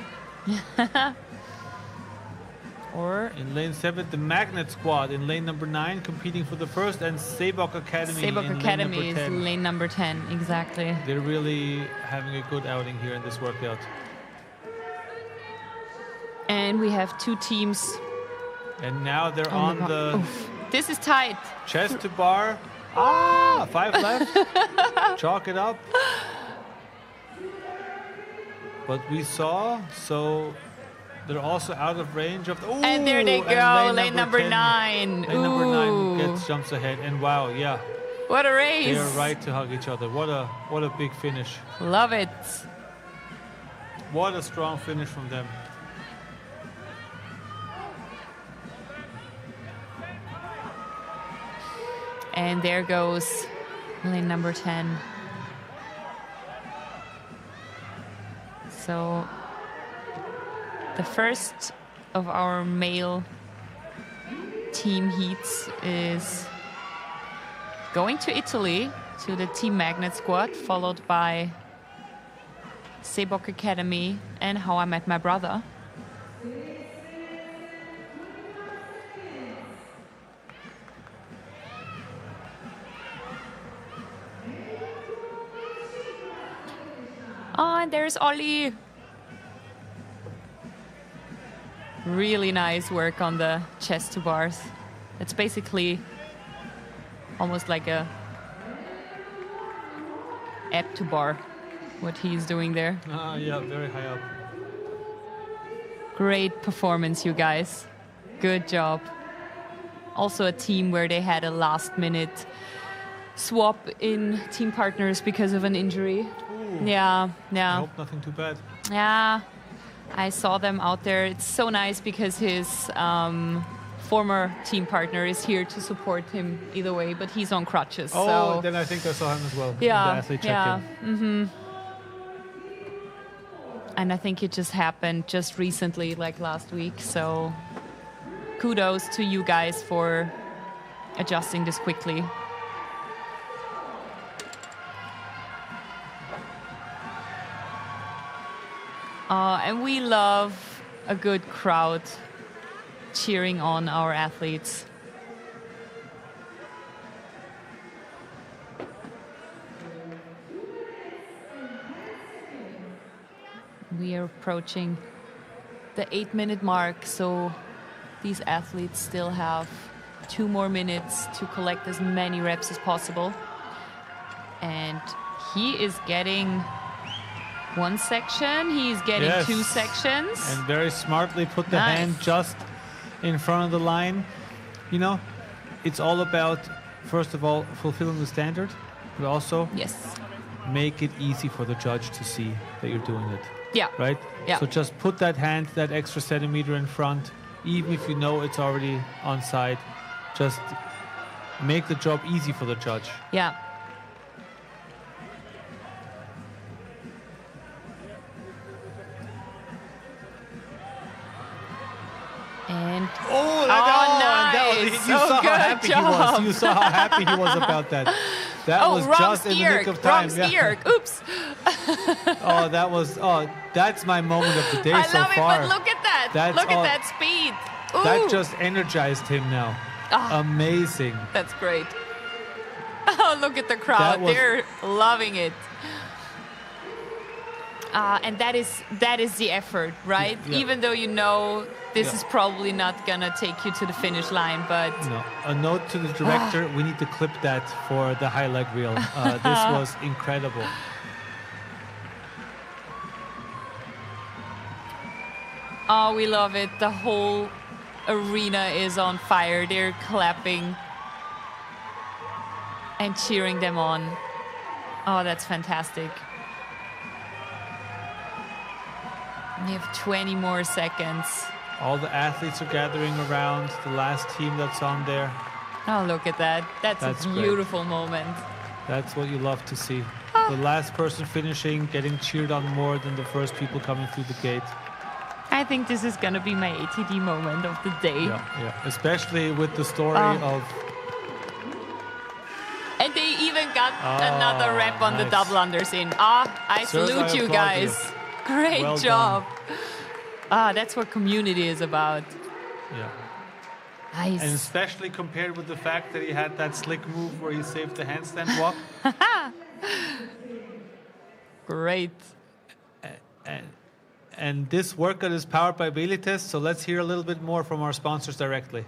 [SPEAKER 10] Or
[SPEAKER 6] in lane 7, the Magnet Squad in lane number 9 competing for the first, and Seebok Academy
[SPEAKER 10] Seebok Academy is lane number 10, exactly.
[SPEAKER 6] They're really having a good outing here in this workout.
[SPEAKER 10] And we have two teams.
[SPEAKER 6] And now they're on the...
[SPEAKER 10] Oof. This is tight.
[SPEAKER 6] Chest to bar. 5 left. Chalk it up. But we saw, so they're also out of range of...
[SPEAKER 10] And there they go, lane number 9.
[SPEAKER 6] Lane number 9 jumps ahead. And wow, yeah.
[SPEAKER 10] What a race.
[SPEAKER 6] They're right to hug each other. What a big finish.
[SPEAKER 10] Love it.
[SPEAKER 6] What a strong finish from them.
[SPEAKER 10] And there goes lane number 10. So the first of our male team heats is going to Italy, to the Team Magnet Squad, followed by Seebok Academy and How I Met My Brother. Oh, and there's Ollie. Really nice work on the chest to bars. It's basically almost like a ab to bar, what he's doing there.
[SPEAKER 6] Yeah, very high up.
[SPEAKER 10] Great performance, you guys. Good job. Also a team where they had a last-minute swap in team partners because of an injury.
[SPEAKER 6] Ooh.
[SPEAKER 10] Yeah.
[SPEAKER 6] I hope nothing too bad.
[SPEAKER 10] Yeah, I saw them out there. It's so nice because his former team partner is here to support him either way, but he's on crutches.
[SPEAKER 6] Oh,
[SPEAKER 10] so.
[SPEAKER 6] then I think I saw him as well.
[SPEAKER 10] Yeah,
[SPEAKER 6] in the athlete check-in.
[SPEAKER 10] Mm-hmm. And I think it just happened just recently, like last week. So kudos to you guys for adjusting this quickly. And we love a good crowd cheering on our athletes. We are approaching the 8-minute mark, so these athletes still have 2 more minutes to collect as many reps as possible. And he is getting 1 section, he's getting 2 sections.
[SPEAKER 6] And very smartly put the hand just in front of the line. You know, it's all about, first of all, fulfilling the standard, but also make it easy for the judge to see that you're doing it.
[SPEAKER 10] Yeah.
[SPEAKER 6] Right?
[SPEAKER 10] Yeah.
[SPEAKER 6] So just put that hand, that extra centimeter in front, even if you know it's already on side. Just make the job easy for the judge.
[SPEAKER 10] Yeah. And nice.
[SPEAKER 6] You saw how happy he was. You saw how happy he was about that. That was just in the nick of time.
[SPEAKER 10] Wrong skier. Oops.
[SPEAKER 6] That's my moment of the day so far.
[SPEAKER 10] I love it, but look at that. Look at that speed. Ooh.
[SPEAKER 6] That just energized him now. Amazing.
[SPEAKER 10] That's great. Oh, look at the crowd. They're loving it. And that is the effort, right? Yeah. Even though you know this is probably not going to take you to the finish line, but...
[SPEAKER 6] No. A note to the director, we need to clip that for the highlight reel. This was incredible.
[SPEAKER 10] Oh, we love it. The whole arena is on fire. They're clapping and cheering them on. Oh, that's fantastic. We have 20 more seconds.
[SPEAKER 6] All the athletes are gathering around the last team that's on there.
[SPEAKER 10] Oh, look at that. That's a beautiful moment.
[SPEAKER 6] That's what you love to see. The last person finishing, getting cheered on more than the first people coming through the gate.
[SPEAKER 10] I think this is going to be my ATD moment of the day.
[SPEAKER 6] Yeah. Especially with the story of...
[SPEAKER 10] And they even got another rep on the double unders in. I salute you guys. Great job. That's what community is about.
[SPEAKER 6] Yeah.
[SPEAKER 10] Nice.
[SPEAKER 6] And especially compared with the fact that he had that slick move where he saved the handstand walk.
[SPEAKER 10] Great.
[SPEAKER 6] And this workout is powered by Bailey Test, so let's hear a little bit more from our sponsors directly.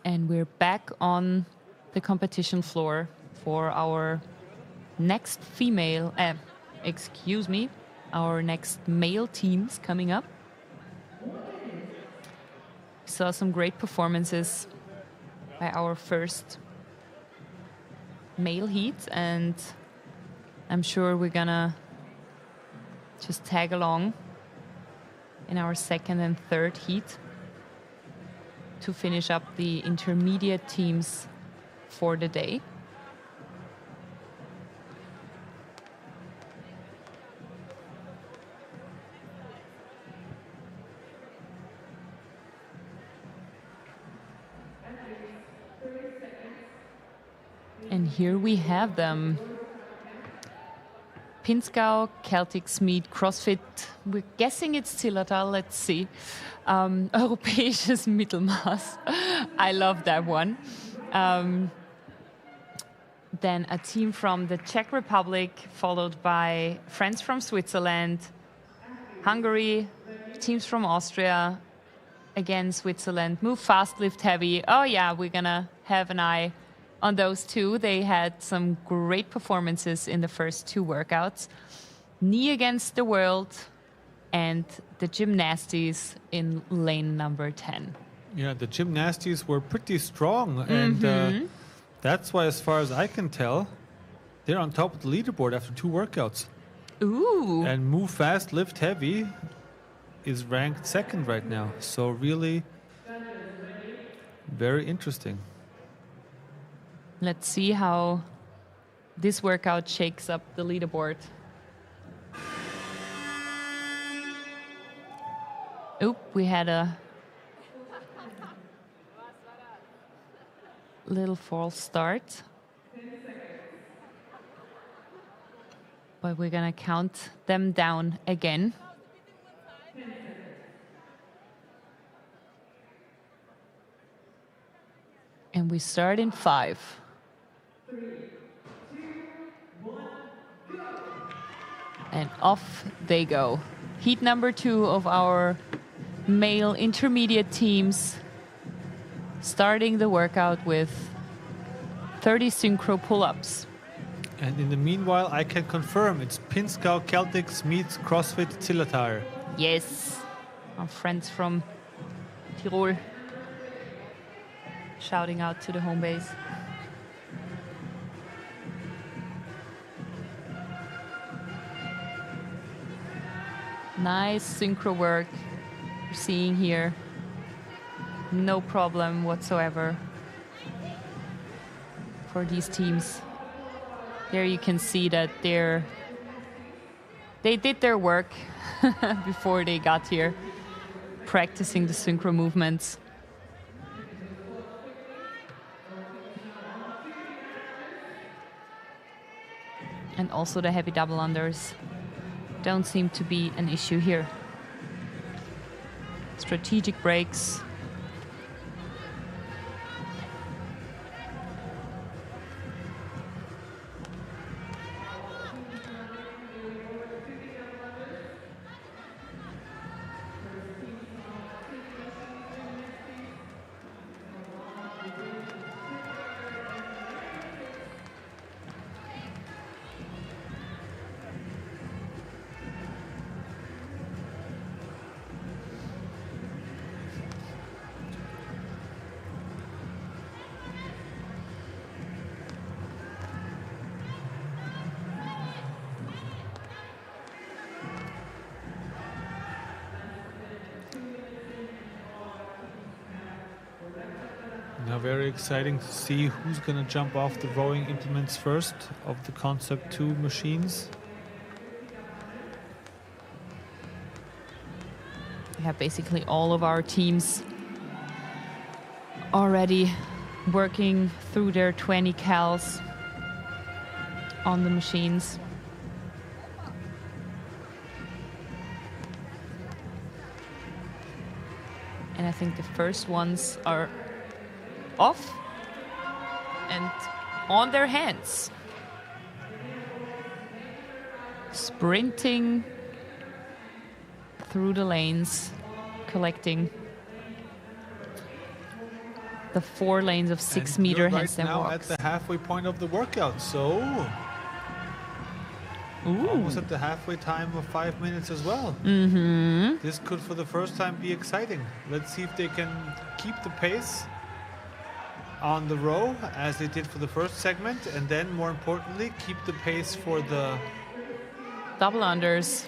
[SPEAKER 10] And we're back on the competition floor for our next our next male teams coming up. We saw some great performances by our first male heat, and I'm sure we're gonna just tag along in our second and third heat to finish up the intermediate teams for the day. And here we have them. Pinzgau, Celtic Meet, CrossFit. We're guessing it's Zillertal, let's see. Europäisches Mittelmaß. I love that one. then a team from the Czech Republic, followed by friends from Switzerland, Hungary, teams from Austria, again Switzerland. Move fast, lift heavy. Oh yeah, we're gonna have an eye on those two. They had some great performances in the first two workouts. Knee against the world and the gymnasties in lane number 10.
[SPEAKER 6] Yeah, the gymnasties were pretty strong, and that's why, as far as I can tell, they're on top of the leaderboard after two workouts.
[SPEAKER 10] Ooh.
[SPEAKER 6] And Move Fast, Lift Heavy is ranked second right now. So really very interesting.
[SPEAKER 10] Let's see how this workout shakes up the leaderboard. Oop, we had a little false start. But we're gonna count them down again. And we start in 5. 3, 2, 1, go. And off they go. Heat number 2 of our male intermediate teams, starting the workout with 30 synchro pull-ups.
[SPEAKER 6] And in the meanwhile, I can confirm it's Pinzgau Celtics meets CrossFit Zillertal.
[SPEAKER 10] Yes, our friends from Tirol shouting out to the home base. Nice synchro work you're seeing here. No problem whatsoever for these teams. There you can see that they did their work before they got here, practicing the synchro movements. And also the heavy double unders don't seem to be an issue here. Strategic breaks.
[SPEAKER 6] Now very exciting to see who's going to jump off the rowing implements first of the Concept 2 machines.
[SPEAKER 10] We have basically all of our teams already working through their 20 cals on the machines. And I think the first ones are off and on their hands. Sprinting through the lanes, collecting the 4 lanes of 6-meter handstand
[SPEAKER 6] now
[SPEAKER 10] walks.
[SPEAKER 6] at the halfway point of the workout, so almost at the halfway time of 5 minutes as well. This could for the first time be exciting. Let's see if they can keep the pace on the row as they did for the first segment, and then more importantly keep the pace for the
[SPEAKER 10] double unders.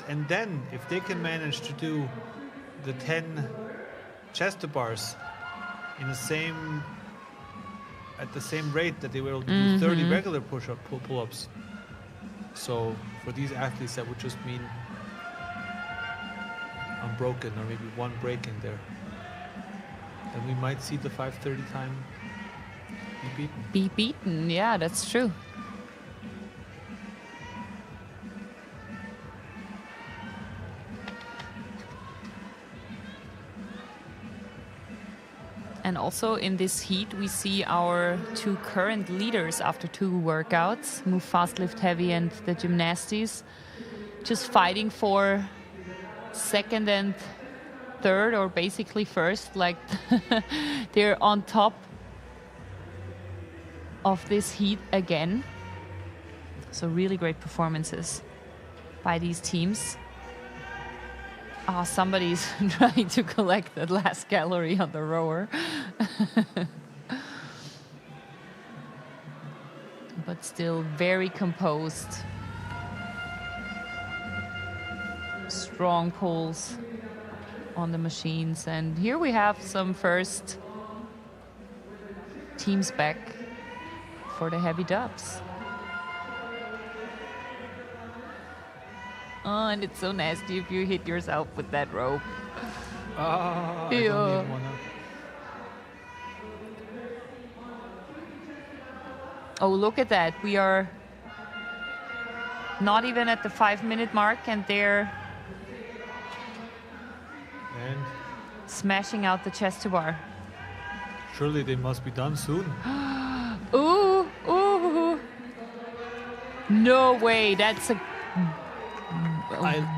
[SPEAKER 6] And then if they can manage to do the 10 chest to bars in the same at the same rate that they were able to do 30 regular pull-ups. So for these athletes that would just mean unbroken or maybe one break in there. And we might see the 5:30 time
[SPEAKER 10] be beaten. Yeah, that's true. And also in this heat, we see our two current leaders after two workouts, Move Fast, Lift Heavy and the Gymnasties, just fighting for second and third, or basically first. Like they're on top of this heat again. So really great performances by these teams. Oh, somebody's trying to collect that last calorie on the rower. But still very composed. Strong pulls on the machines. And here we have some first teams back for the heavy dubs. Oh, and it's so nasty if you hit yourself with that rope.
[SPEAKER 6] Oh, I don't even wanna.
[SPEAKER 10] Oh, look at that. We are not even at the 5-minute mark, and they're smashing out the chest to bar.
[SPEAKER 6] Surely they must be done soon.
[SPEAKER 10] Ooh, ooh. No way. That's a...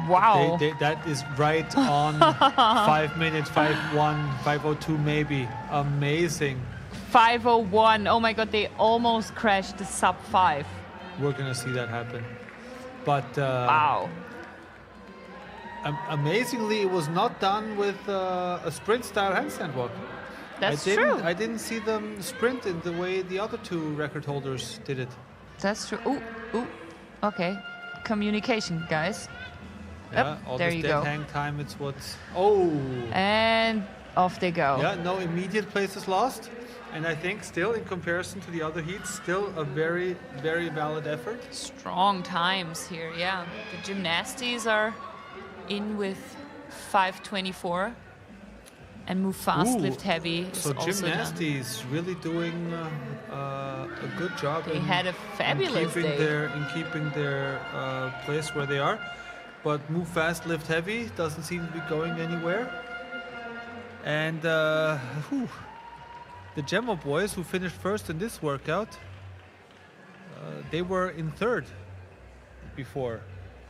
[SPEAKER 10] wow.
[SPEAKER 6] That is right on 5 minutes, 5:01, 5:02 maybe. Amazing.
[SPEAKER 10] 5:01. Oh my God, they almost crashed the sub 5.
[SPEAKER 6] We're going to see that happen. But
[SPEAKER 10] wow.
[SPEAKER 6] Amazingly, it was not done with a sprint style handstand walk.
[SPEAKER 10] That's true.
[SPEAKER 6] I didn't see them sprint in the way the other two record holders did it.
[SPEAKER 10] That's true. Ooh, ooh. Okay. Communication, guys.
[SPEAKER 6] Yeah,
[SPEAKER 10] Yep,
[SPEAKER 6] all
[SPEAKER 10] there
[SPEAKER 6] this
[SPEAKER 10] you
[SPEAKER 6] dead
[SPEAKER 10] go.
[SPEAKER 6] hang time, it's what's... Oh!
[SPEAKER 10] And off they go.
[SPEAKER 6] Yeah, no immediate places lost. And I think still, in comparison to the other heats, still a very, very valid effort.
[SPEAKER 10] Strong times here, yeah. The Gymnasties are in with 5:24. And Move Fast,
[SPEAKER 6] Ooh,
[SPEAKER 10] Lift Heavy is
[SPEAKER 6] so
[SPEAKER 10] also
[SPEAKER 6] Gymnasties really doing a good job.
[SPEAKER 10] They had a fabulous day.
[SPEAKER 6] In keeping their place where they are. But Move Fast, Lift Heavy doesn't seem to be going anywhere. And the Gemma boys, who finished first in this workout, they were in third before.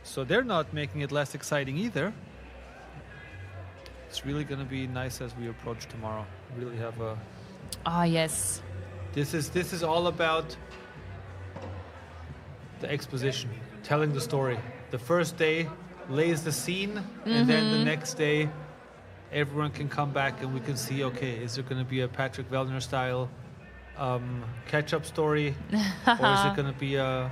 [SPEAKER 6] So they're not making it less exciting either. It's really going to be nice as we approach tomorrow. Really have a...
[SPEAKER 10] Ah, yes.
[SPEAKER 6] This is all about the exposition, telling the story. The first day lays the scene, and then the next day everyone can come back and we can see, okay, is there going to be a Patrick Vellner style catch-up story? Or is it going to be a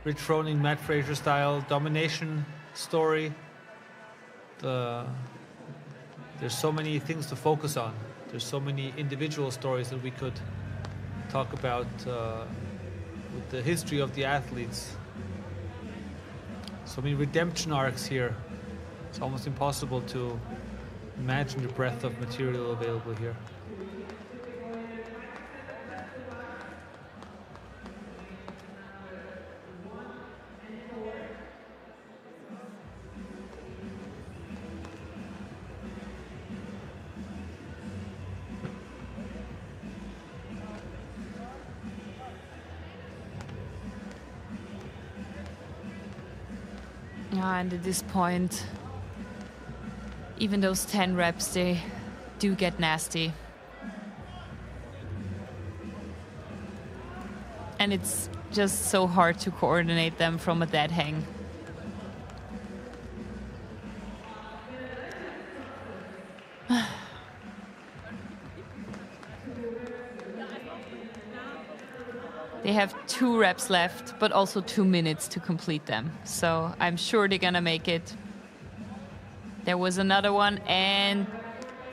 [SPEAKER 6] Rich Froning, Matt Fraser style domination story? There's so many things to focus on. There's so many individual stories that we could talk about with the history of the athletes. So many redemption arcs here. It's almost impossible to imagine the breadth of material available here.
[SPEAKER 10] And at this point, even those 10 reps, they do get nasty. And it's just so hard to coordinate them from a dead hang. They have 2 reps left, but also 2 minutes to complete them. So I'm sure they're gonna make it. There was another one, and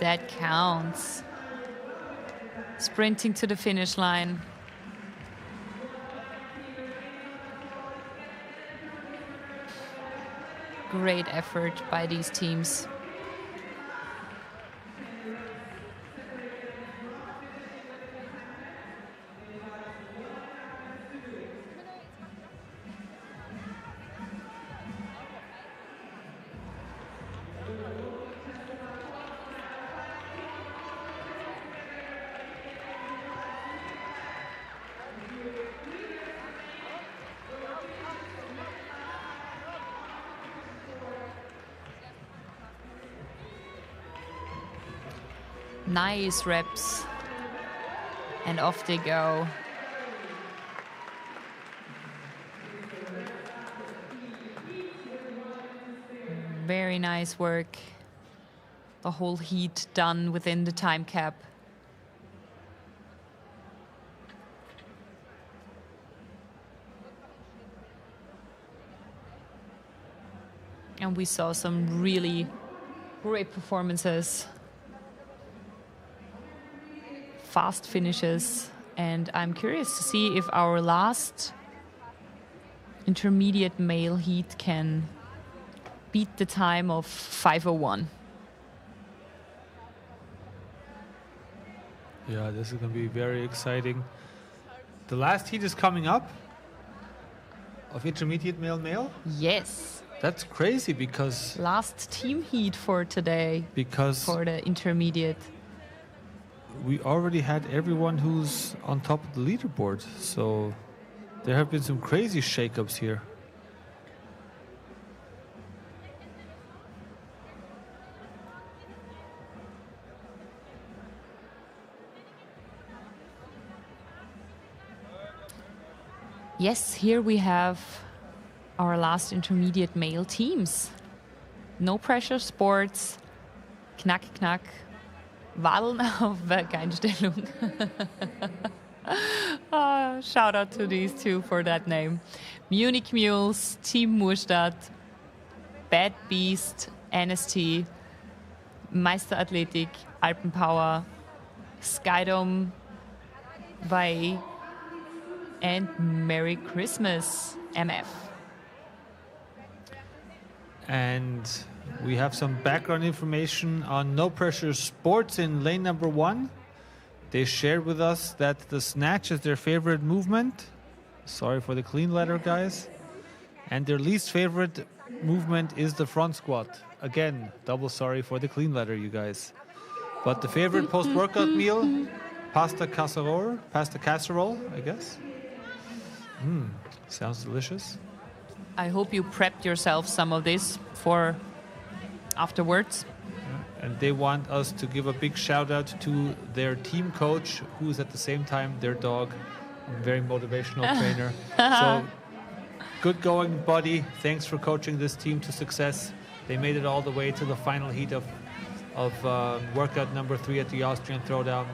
[SPEAKER 10] that counts. Sprinting to the finish line. Great effort by these teams. Nice reps. And off they go. Very nice work. The whole heat done within the time cap. And we saw some really great performances. Fast finishes. And I'm curious to see if our last intermediate male heat can beat the time of 5:01.
[SPEAKER 6] Yeah, this is going to be very exciting. The last heat is coming up of intermediate male-male?
[SPEAKER 10] Yes.
[SPEAKER 6] That's crazy because...
[SPEAKER 10] Last team heat for today.
[SPEAKER 6] Because...
[SPEAKER 10] For the intermediate.
[SPEAKER 6] We already had everyone who's on top of the leaderboard. So there have been some crazy shakeups here.
[SPEAKER 10] Yes, here we have our last intermediate male teams. No pressure sports. Knack, knack. Wadeln auf Bergeinstellung. Oh, shout out to these two for that name. Munich Mules, Team Murstadt, Bad Beast, NST, Meisterathletik, Alpenpower, Skydome, Vai, and Merry Christmas, MF.
[SPEAKER 6] And we have some background information on No Pressure Sports in lane number 1. They shared with us that the snatch is their favorite movement. Sorry for the clean letter, guys. And their least favorite movement is the front squat. Again, double sorry for the clean letter, you guys. But the favorite post-workout meal, pasta casserole, I guess. Sounds delicious.
[SPEAKER 10] I hope you prepped yourself some of this for afterwards.
[SPEAKER 6] And they want us to give a big shout out to their team coach, who is at the same time their dog, a very motivational trainer. So good going, buddy. Thanks for coaching this team to success. They made it all the way to the final heat of workout number 3 at the Austrian Throwdown.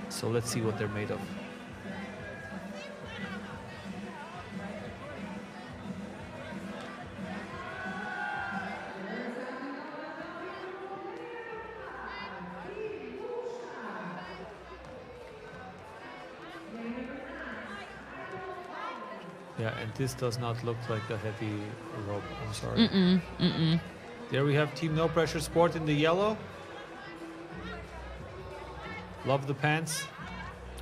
[SPEAKER 6] So let's see what they're made of. Yeah, and this does not look like a heavy rope. I'm sorry. There we have Team No Pressure Sport in the yellow. Love the pants.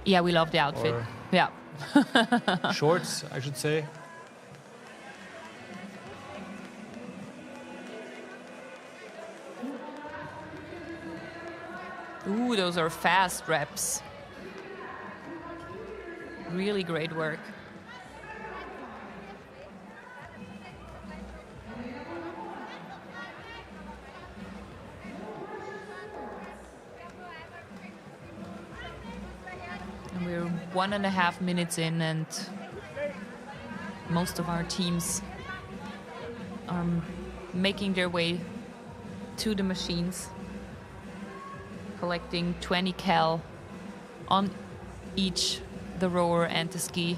[SPEAKER 10] Yeah, we love the outfit.
[SPEAKER 6] Or
[SPEAKER 10] yeah.
[SPEAKER 6] shorts, I should say.
[SPEAKER 10] Ooh, those are fast reps. Really great work. And we're 1.5 minutes in, and most of our teams are making their way to the machines, collecting 20 cal on each, the rower and the ski.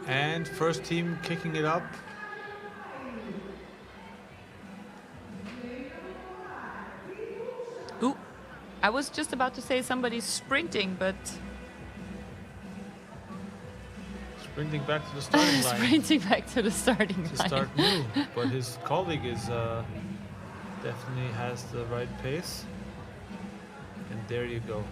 [SPEAKER 6] And first team kicking it up.
[SPEAKER 10] Ooh, I was just about to say somebody's sprinting, but...
[SPEAKER 6] Sprinting back to the starting line.
[SPEAKER 10] Sprinting back to the starting line.
[SPEAKER 6] To start new, but his colleague is definitely has the right pace. And there you go.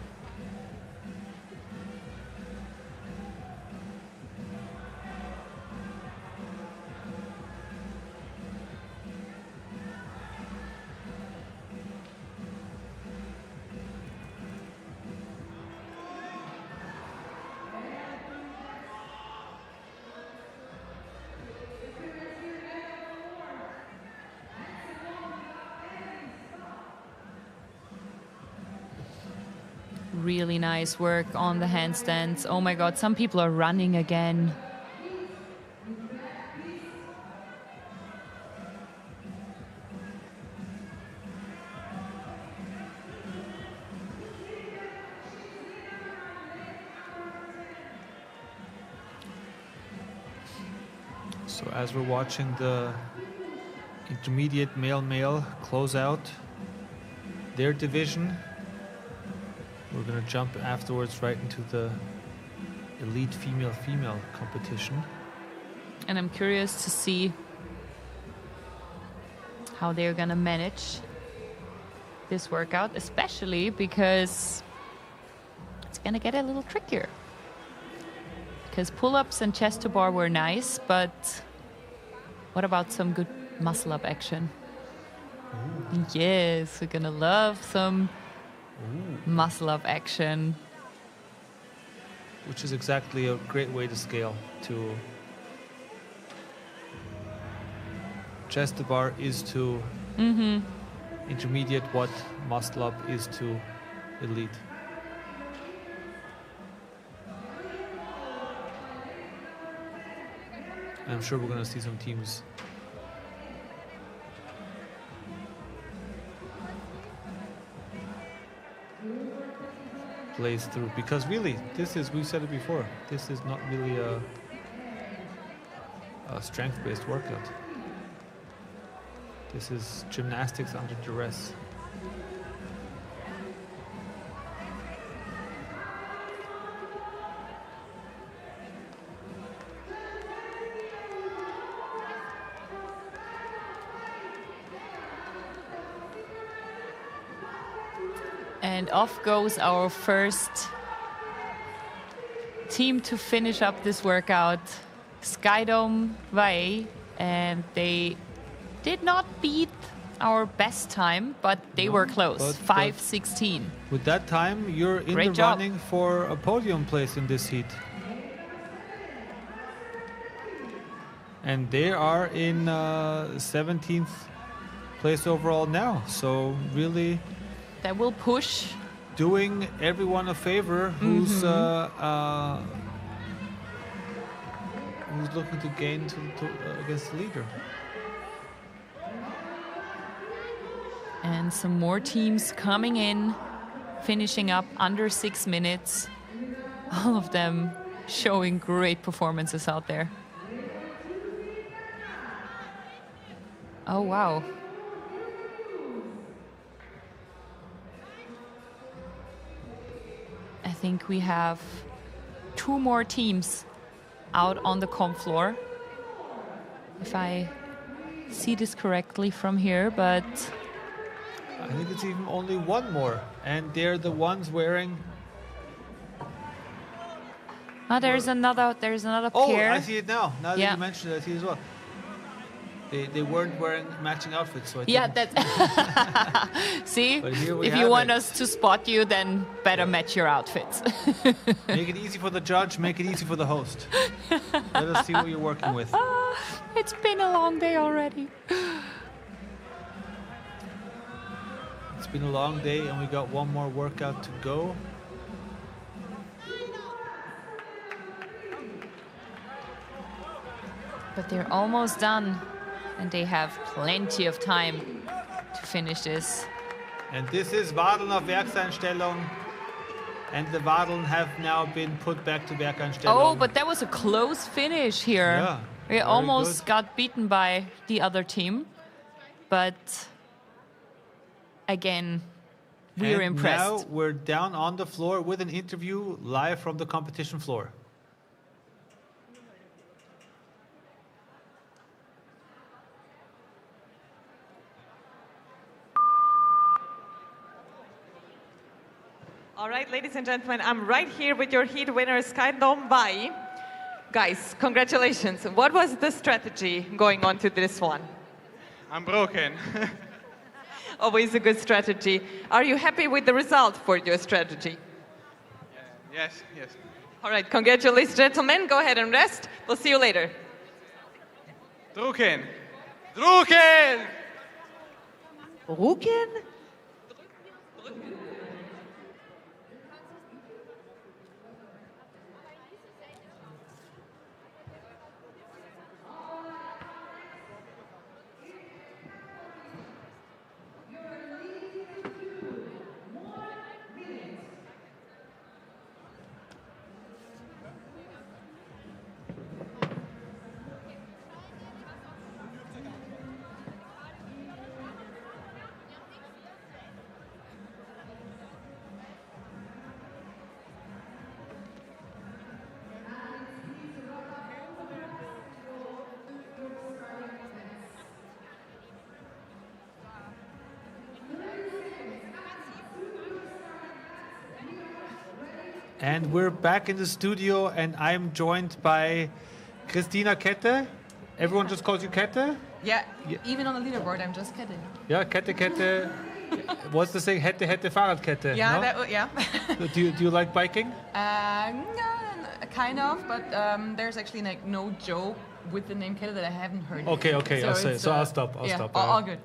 [SPEAKER 10] really nice work on the handstands. Oh my God, some people are running again.
[SPEAKER 6] So as we're watching the intermediate male close out their division, we're going to jump afterwards right into the elite female competition.
[SPEAKER 10] And I'm curious to see how they're going to manage this workout, especially because it's going to get a little trickier. Because pull-ups and chest to bar were nice, but what about some good muscle-up action? Ooh. Yes, we're gonna love some muscle-up action.
[SPEAKER 6] Which is exactly a great way to scale to chest to bar is to intermediate what muscle-up is to elite. I'm sure we're going to see some teams blaze through, because really this is, we've said it before, this is not really a strength-based workout. This is gymnastics under duress.
[SPEAKER 10] And off goes our first team to finish up this workout, Skydome Vae, and they did not beat our best time, but they were close, 5:16.
[SPEAKER 6] With that time, you're in the running for a podium place in this heat. And they are in 17th place overall now, so really
[SPEAKER 10] that will push,
[SPEAKER 6] doing everyone a favor who's looking to gain against the leader.
[SPEAKER 10] And some more teams coming in, finishing up under 6 minutes. All of them showing great performances out there. Oh, wow. I think we have 2 more teams out on the comp floor, if I see this correctly from here, but
[SPEAKER 6] I think it's even only 1 more, and they're the ones wearing.
[SPEAKER 10] Oh, there's another pair.
[SPEAKER 6] Oh, I see it now. Now that you mentioned it, I see it as well. They weren't wearing matching outfits, so I
[SPEAKER 10] that's see. If you want us to spot you, then better match your outfits.
[SPEAKER 6] Make it easy for the judge. Make it easy for the host. Let us see what you're working with.
[SPEAKER 10] It's been a long day already.
[SPEAKER 6] It's been a long day, and we got 1 more workout to go.
[SPEAKER 10] But they're almost done, and they have plenty of time to finish this.
[SPEAKER 6] And this is Wadeln auf Werkseinstellung, and the Wadeln have now been put back to Werkseinstellung.
[SPEAKER 10] Oh, but that was a close finish here.
[SPEAKER 6] Yeah,
[SPEAKER 10] we almost got beaten by the other team, but again, we're impressed.
[SPEAKER 6] Now we're down on the floor with an interview live from the competition floor.
[SPEAKER 13] All right, ladies and gentlemen, I'm right here with your heat winner, Skydome Vae. Guys, congratulations. What was the strategy going on to this one?
[SPEAKER 16] I'm broken.
[SPEAKER 13] Always a good strategy. Are you happy with the result for your strategy?
[SPEAKER 16] Yes.
[SPEAKER 13] All right, congratulations, gentlemen. Go ahead and rest. We'll see you later.
[SPEAKER 16] Drucken!
[SPEAKER 13] Ruken?
[SPEAKER 6] And we're back in the studio, and I'm joined by Christina Kette. Everyone just calls you Kette?
[SPEAKER 17] Yeah, even on the leaderboard, I'm just Kette.
[SPEAKER 6] Yeah, Kette. What's the saying? Hätte, Fahrradkette.
[SPEAKER 17] Yeah,
[SPEAKER 6] no?
[SPEAKER 17] yeah.
[SPEAKER 6] Do you like biking?
[SPEAKER 17] Kind of, but there's actually like no joke with the name Kette that I haven't heard.
[SPEAKER 6] Okay.
[SPEAKER 17] So
[SPEAKER 6] I'll stop.
[SPEAKER 17] All good.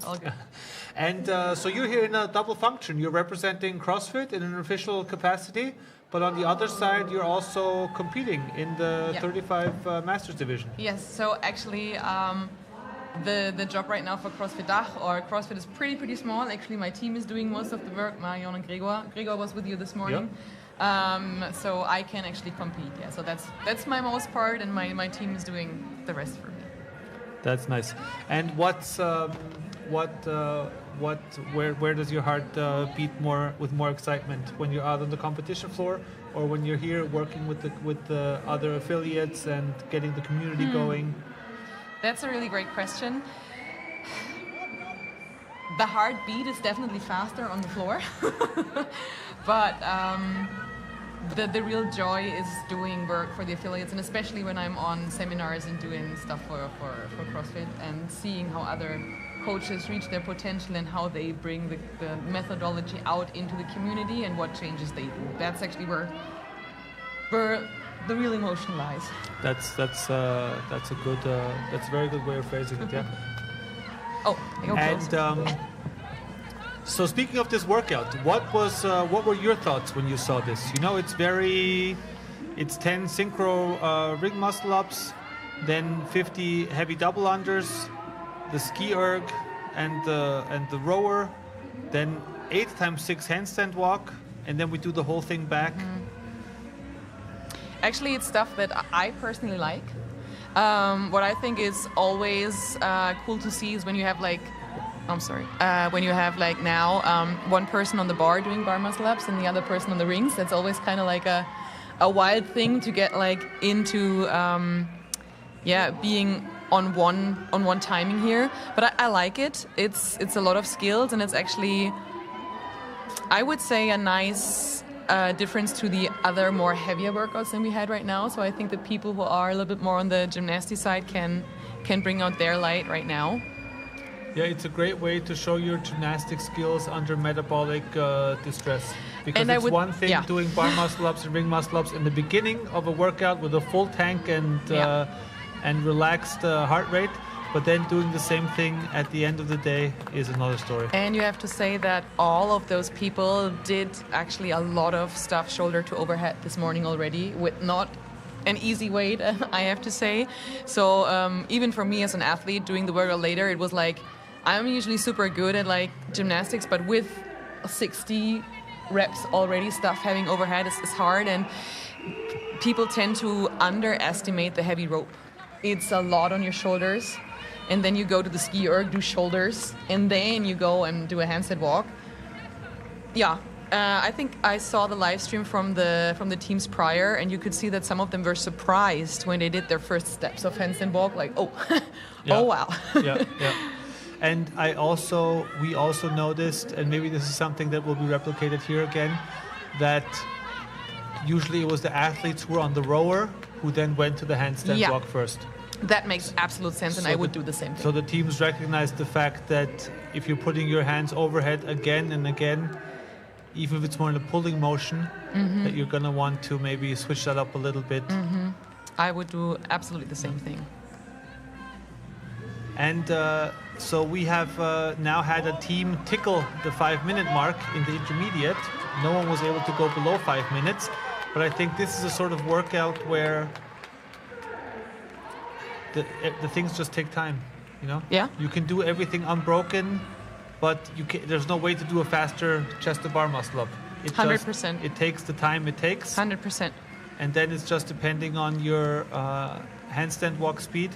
[SPEAKER 6] And so you're here in a double function. You're representing CrossFit in an official capacity, but on the other side, you're also competing in the 35 Masters division.
[SPEAKER 17] Yes, so actually the job right now for CrossFit Dach or CrossFit is pretty small. Actually, my team is doing most of the work, Marion and Gregor. Gregor was with you this morning. Yep. So I can actually compete. Yeah, so that's my most part, and my team is doing the rest for me.
[SPEAKER 6] That's nice. And where does your heart beat with more excitement, when you're out on the competition floor, or when you're here working with the other affiliates and getting the community going?
[SPEAKER 17] That's a really great question. The heartbeat is definitely faster on the floor, but the real joy is doing work for the affiliates, and especially when I'm on seminars and doing stuff for CrossFit and seeing how other coaches reach their potential and how they bring the methodology out into the community and what changes they do. That's actually where the real emotion lies. That's a
[SPEAKER 6] very good way of phrasing it. Yeah.
[SPEAKER 17] Oh,
[SPEAKER 6] and so speaking of this workout, what were your thoughts when you saw this? You know, it's 10 synchro ring muscle ups, then 50 heavy double unders, the ski erg and the rower, then 8 times 6 handstand walk, and then we do the whole thing back.
[SPEAKER 17] Actually, it's stuff that I personally like. What I think is always cool to see is when you have one person on the bar doing bar muscle ups and the other person on the rings. That's always kind of like a wild thing to get like into being on one timing here. But I like it. It's a lot of skills, and it's actually, I would say, a nice difference to the other more heavier workouts than we had right now. So I think that people who are a little bit more on the gymnastics side can bring out their light right now.
[SPEAKER 6] Yeah, it's a great way to show your gymnastic skills under metabolic distress. Because it's one thing doing bar muscle ups and ring muscle ups in the beginning of a workout with a full tank and relaxed heart rate, but then doing the same thing at the end of the day is another story.
[SPEAKER 17] And you have to say that all of those people did actually a lot of stuff shoulder to overhead this morning already, with not an easy weight, I have to say. So even for me as an athlete doing the workout later, it was like, I'm usually super good at like gymnastics, but with 60 reps already, stuff having overhead is hard, and people tend to underestimate the heavy rope. It's a lot on your shoulders, and then you go to the ski erg, do shoulders, and then you go and do a handstand walk. Yeah, I think I saw the live stream from the teams prior, and you could see that some of them were surprised when they did their first steps of handstand walk, like, oh wow.
[SPEAKER 6] Yeah. And we also noticed, and maybe this is something that will be replicated here again, that usually it was the athletes who were on the rower who then went to the handstand walk first.
[SPEAKER 17] That makes absolute sense, and I would do the same thing.
[SPEAKER 6] So the teams recognize the fact that if you're putting your hands overhead again and again, even if it's more in a pulling motion, that you're going to want to maybe switch that up a little bit.
[SPEAKER 17] I would do absolutely the same thing.
[SPEAKER 6] And so we have now had a team tickle the 5-minute mark in the intermediate. No one was able to go below 5 minutes, but I think this is a sort of workout where the things just take time, you know?
[SPEAKER 17] Yeah.
[SPEAKER 6] You can do everything unbroken, but there's no way to do a faster chest to bar muscle up.
[SPEAKER 17] 100%.
[SPEAKER 6] It takes the time it takes.
[SPEAKER 17] 100%.
[SPEAKER 6] And then it's just depending on your handstand walk speed.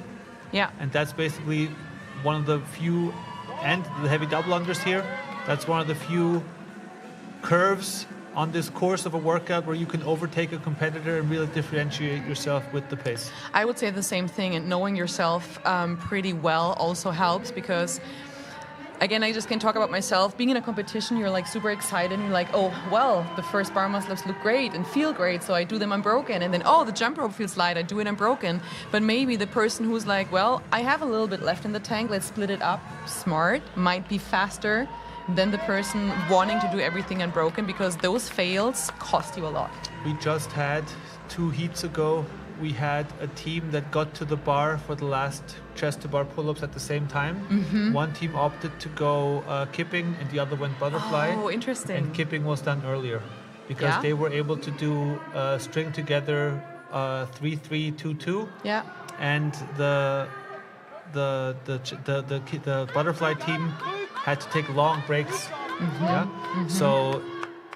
[SPEAKER 17] Yeah.
[SPEAKER 6] And that's basically one of the few, and the heavy double unders here, that's one of the few curves on this course of a workout where you can overtake a competitor and really differentiate yourself with the pace.
[SPEAKER 17] I would say the same thing, and knowing yourself pretty well also helps, because again, I just can talk about myself. Being in a competition, you're like super excited. And you're like, oh, well, the first bar muscle-ups look great and feel great, so I do them unbroken. And then, oh, the jump rope feels light, I do it unbroken. But maybe the person who's like, well, I have a little bit left in the tank, let's split it up. Smart, might be faster than the person wanting to do everything unbroken, because those fails cost you a lot.
[SPEAKER 6] We just had 2 heats ago, we had a team that got to the bar for the last chest to bar pull-ups at the same time. One team opted to go kipping and the other went butterfly.
[SPEAKER 17] Oh, interesting.
[SPEAKER 6] And kipping was done earlier because they were able to do string together 3-3-2-2.
[SPEAKER 17] Yeah.
[SPEAKER 6] And the butterfly team had to take long breaks. So,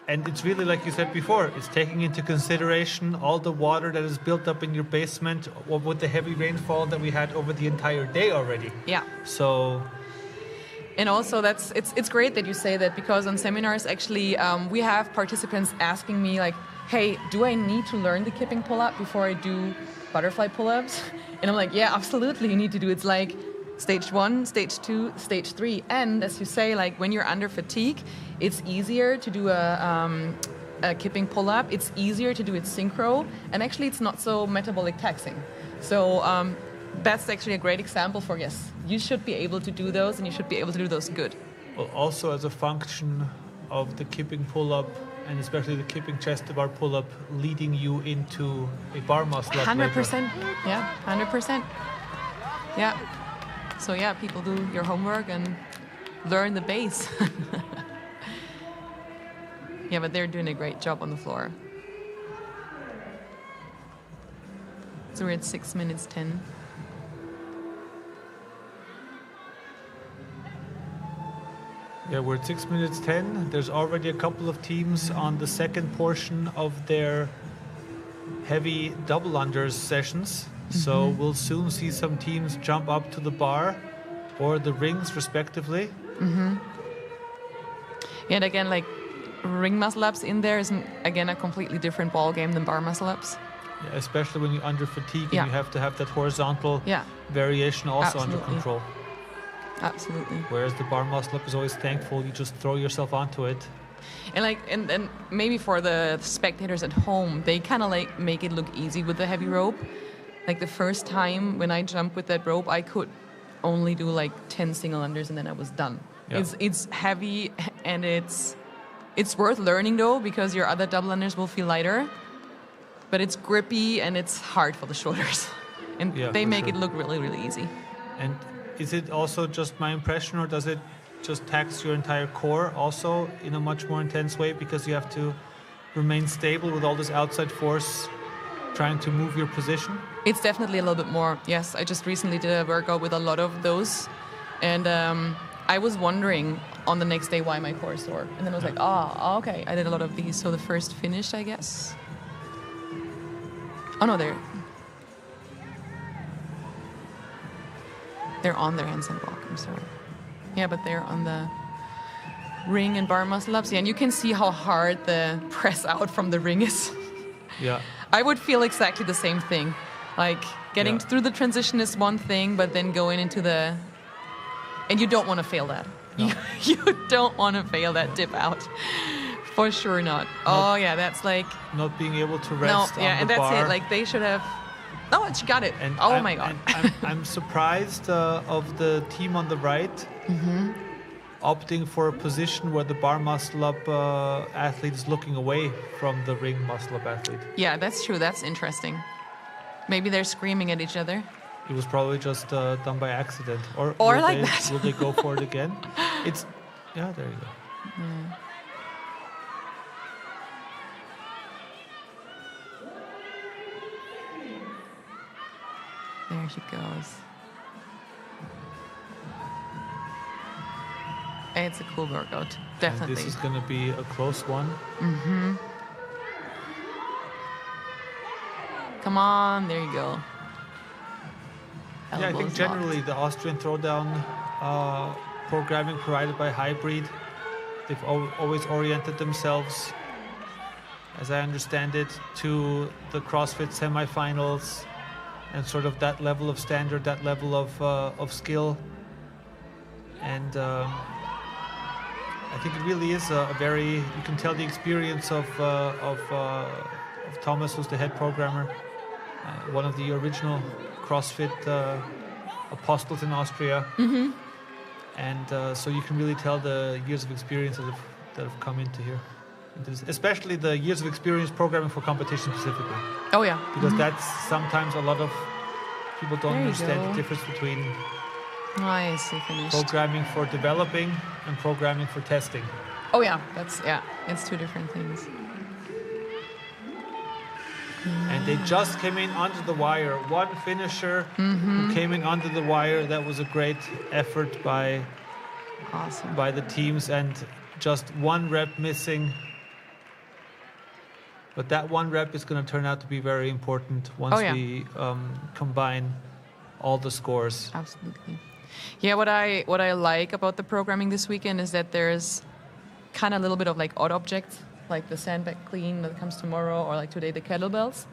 [SPEAKER 6] and it's really, like you said before, it's taking into consideration all the water that is built up in your basement with the heavy rainfall that we had over the entire day already.
[SPEAKER 17] Yeah.
[SPEAKER 6] So,
[SPEAKER 17] and also it's great that you say that, because on seminars actually we have participants asking me like, hey, do I need to learn the kipping pull-up before I do butterfly pull-ups? And I'm like, yeah, absolutely, you need to do it. It's like stage 1, stage 2, stage 3. And as you say, like when you're under fatigue, it's easier to do a kipping pull-up. It's easier to do it synchro. And actually, it's not so metabolic taxing. So that's actually a great example for, yes, you should be able to do those, and you should be able to do those good.
[SPEAKER 6] Well, also as a function of the kipping pull-up, and especially the kipping chest to bar pull-up, leading you into a bar muscle-up
[SPEAKER 17] 100%. Yeah, 100%. Yeah. So yeah, people do your homework and learn the base. Yeah, but they're doing a great job on the floor. So we're at 6 minutes 10.
[SPEAKER 6] Yeah, we're at 6 minutes 10. There's already a couple of teams on the second portion of their heavy double unders sessions. So we'll soon see some teams jump up to the bar or the rings respectively.
[SPEAKER 17] Yeah, and again, like ring muscle-ups in there is, again, a completely different ball game than bar muscle-ups.
[SPEAKER 6] Yeah, especially when you're under fatigue and you have to have that horizontal variation also under control.
[SPEAKER 17] Absolutely.
[SPEAKER 6] Whereas the bar muscle-up is always thankful, you just throw yourself onto it.
[SPEAKER 17] And like, and maybe for the spectators at home, they kind of like make it look easy with the heavy rope. Like the first time when I jumped with that rope, I could only do like 10 single unders and then I was done. Yeah. It's heavy, and it's worth learning though, because your other double unders will feel lighter. But it's grippy and it's hard for the shoulders. And they make it look really, really easy.
[SPEAKER 6] And is it also just my impression, or does it just tax your entire core also in a much more intense way, because you have to remain stable with all this outside force trying to move your position?
[SPEAKER 17] It's definitely a little bit more, yes. I just recently did a workout with a lot of those, and I was wondering on the next day why my core is sore. And then I was like, okay, I did a lot of these. So the first finished, I guess. Oh no, they're on their handstand walk, I'm sorry. Yeah, but they're on the ring and bar muscle-ups. Yeah, and you can see how hard the press out from the ring is.
[SPEAKER 6] Yeah.
[SPEAKER 17] I would feel exactly the same thing. Like, getting through the transition is one thing, but then going into the... And you don't want to fail that. No. You don't want to fail that dip out. For sure not. That's like...
[SPEAKER 6] Not being able to rest on the
[SPEAKER 17] and that's
[SPEAKER 6] bar.
[SPEAKER 17] it. Like, they should have... No, she got it.
[SPEAKER 6] And
[SPEAKER 17] my God.
[SPEAKER 6] I'm surprised of the team on the right opting for a position where the bar muscle-up athlete is looking away from the ring muscle-up athlete.
[SPEAKER 17] Yeah, that's true. That's interesting. Maybe they're screaming at each other.
[SPEAKER 6] It was probably just done by accident. Or
[SPEAKER 17] like that.
[SPEAKER 6] Will they go for it again? Yeah, there you go.
[SPEAKER 17] Yeah. There she goes. It's a cool workout, definitely.
[SPEAKER 6] And this is going to be a close one.
[SPEAKER 17] Come on, there you go.
[SPEAKER 6] I think generally the Austrian Throwdown programming provided by Hybrid, they've always oriented themselves, as I understand it, to the CrossFit semifinals and sort of that level of standard, that level of skill. And I think it really is a very, you can tell the experience of Thomas, who's the head programmer, one of the original CrossFit apostles in Austria.
[SPEAKER 10] Mm-hmm.
[SPEAKER 6] And so you can really tell the years of experience that have come into here. Especially the years of experience programming for competition specifically.
[SPEAKER 10] Oh yeah.
[SPEAKER 6] Because that's sometimes a lot of people don't
[SPEAKER 10] There you
[SPEAKER 6] understand
[SPEAKER 10] go.
[SPEAKER 6] the difference between
[SPEAKER 10] Nicely finished.
[SPEAKER 6] programming for developing and programming for testing.
[SPEAKER 10] Oh yeah, it's two different things.
[SPEAKER 6] And they just came in under the wire. One finisher who came in under the wire. That was a great effort by the teams, and just one rep missing. But that one rep is going to turn out to be very important once we combine all the scores.
[SPEAKER 10] Absolutely. Yeah, what I like about the programming this weekend is that there's kind of a little bit of like odd objects, like the sandbag clean that comes tomorrow, or like today the kettlebells.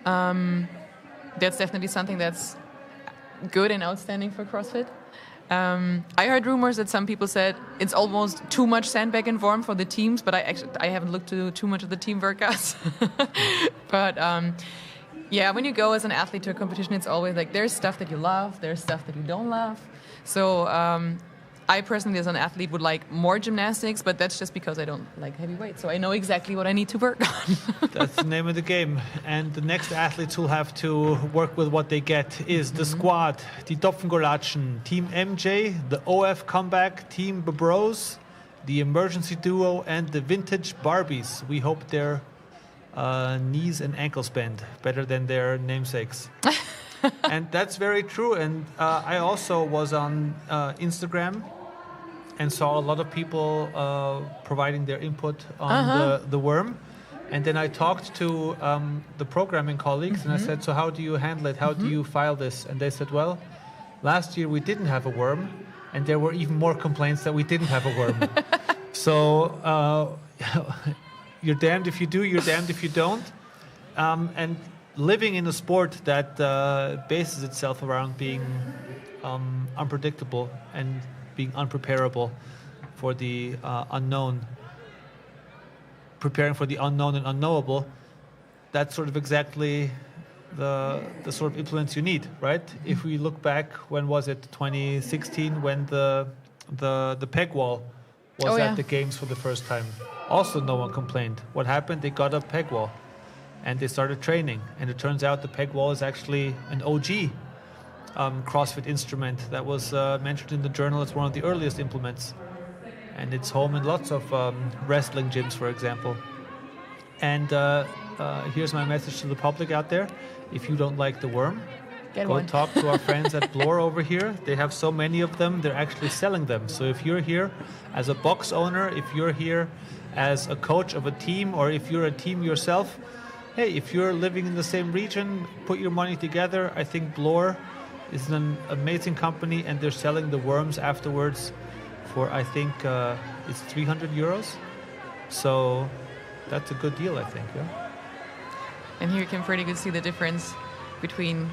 [SPEAKER 10] That's definitely something that's good and outstanding for CrossFit. I heard rumors that some people said it's almost too much sandbag and form for the teams, but I haven't looked to too much of the team workouts. But yeah, when you go as an athlete to a competition, it's always like there's stuff that you love, there's stuff that you don't love. So I personally, as an athlete, would like more gymnastics, but that's just because I don't like heavy weights. So I know exactly what I need to work on.
[SPEAKER 6] That's the name of the game. And the next athletes who'll have to work with what they get is the squad, die Topfengolatschen, Team MJ, the OF Comeback, Team Bros, the Emergency Duo, and the Vintage Barbies. We hope their knees and ankles bend better than their namesakes. And that's very true. And I also was on Instagram and saw a lot of people providing their input on the worm. And then I talked to the programming colleagues and I said, so how do you handle it? How do you file this? And they said, well, last year we didn't have a worm, and there were even more complaints that we didn't have a worm. So you're damned if you do, you're damned if you don't. And living in a sport that bases itself around being unpredictable and being unpreparable for the unknown, preparing for the unknown and unknowable, that's sort of exactly the sort of influence you need, right? If we look back, when was it, 2016, when the peg wall was at the games for the first time. Also, no one complained. What happened? They got a peg wall and they started training. And it turns out the peg wall is actually an OG CrossFit instrument that was mentioned in the journal as one of the earliest implements. And it's home in lots of wrestling gyms, for example. And here's my message to the public out there. If you don't like the worm, go talk to our friends at Blore over here. They have so many of them, they're actually selling them. So if you're here as a box owner, if you're here as a coach of a team, or if you're a team yourself, hey, if you're living in the same region, put your money together. I think Blore is an amazing company, and they're selling the worms afterwards for, I think, it's 300 euros. So that's a good deal, I think, yeah.
[SPEAKER 10] And here you can pretty good see the difference between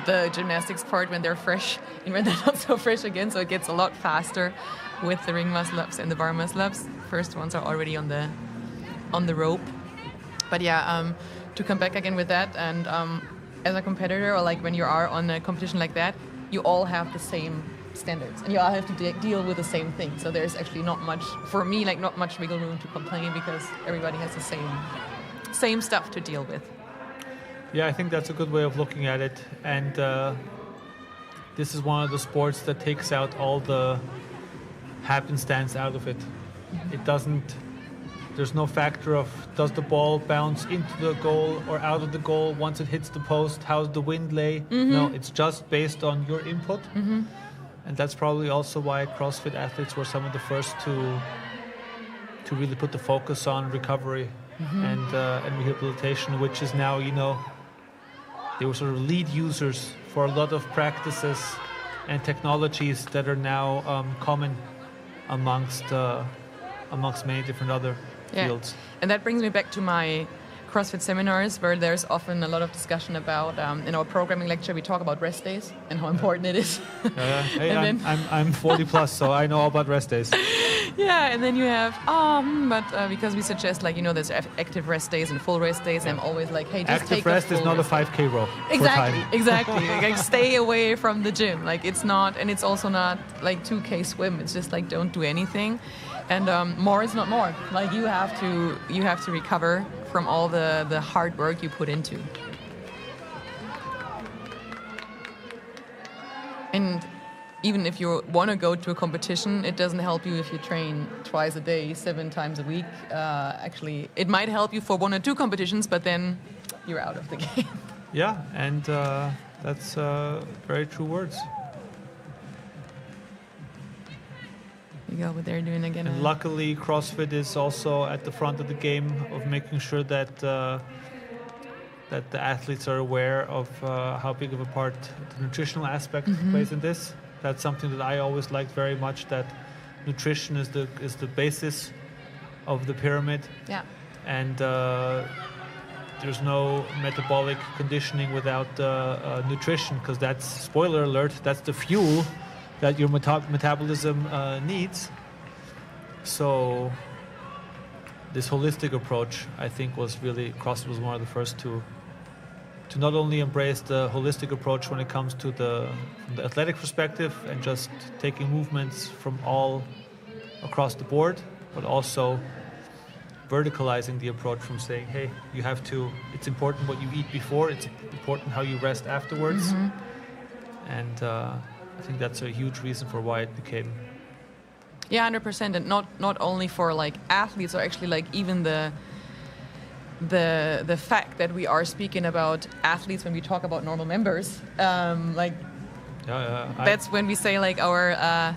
[SPEAKER 10] the gymnastics part when they're fresh and when they're not so fresh again. So it gets a lot faster with the ring muscle ups and the bar muscle ups. First ones are already on the rope. But yeah, to come back again with that, and as a competitor, or like when you are on a competition like that, you all have the same standards and you all have to deal with the same thing. So there's actually not much, for me, like not much wiggle room to complain, because everybody has the same stuff to deal with.
[SPEAKER 6] Yeah, I think that's a good way of looking at it. And this is one of the sports that takes out all the happenstance out of it. It doesn't, there's no factor of does the ball bounce into the goal or out of the goal once it hits the post, how's the wind lay? No, it's just based on your input. And that's probably also why CrossFit athletes were some of the first to really put the focus on recovery and rehabilitation, which is now, you know, they were sort of lead users for a lot of practices and technologies that are now common amongst many different other fields.
[SPEAKER 10] And that brings me back to my
[SPEAKER 17] CrossFit seminars where there's often a lot of discussion about, in our programming lecture, we talk about rest days and how important it is.
[SPEAKER 6] Hey, I'm 40 plus, so I know all about rest days.
[SPEAKER 17] Yeah, and then you have, because we suggest, like, there's active rest days and full rest days, I'm always like, hey, just take a full rest.
[SPEAKER 6] Active rest is not a 5K row.
[SPEAKER 17] Exactly. Like, stay away from the gym. Like, it's not, and it's also not like 2K swim. It's just like, don't do anything. And more is not more. Like, you have to recover from all the hard work you put into. And even if you want to go to a competition, it doesn't help you if you train twice a day, 7 times a week. Actually, it might help you for 1 or 2 competitions, but then you're out of the game.
[SPEAKER 6] Yeah, and that's very true words.
[SPEAKER 17] You go over there doing again.
[SPEAKER 6] And luckily, CrossFit is also at the front of the game of making sure that that the athletes are aware of how big of a part the nutritional aspect plays in this. That's something that I always liked very much. That nutrition is the basis of the pyramid.
[SPEAKER 17] Yeah.
[SPEAKER 6] And there's no metabolic conditioning without nutrition, because that's, spoiler alert, that's the fuel that your metabolism needs. So this holistic approach, I think, CrossFit was one of the first to not only embrace the holistic approach when it comes to the athletic perspective and just taking movements from all across the board, but also verticalizing the approach from saying, hey, it's important what you eat before, it's important how you rest afterwards. And I think that's a huge reason for why it became.
[SPEAKER 17] Yeah, 100%, and not only for like athletes, or actually like even the fact that we are speaking about athletes when we talk about normal members. That's when we say like our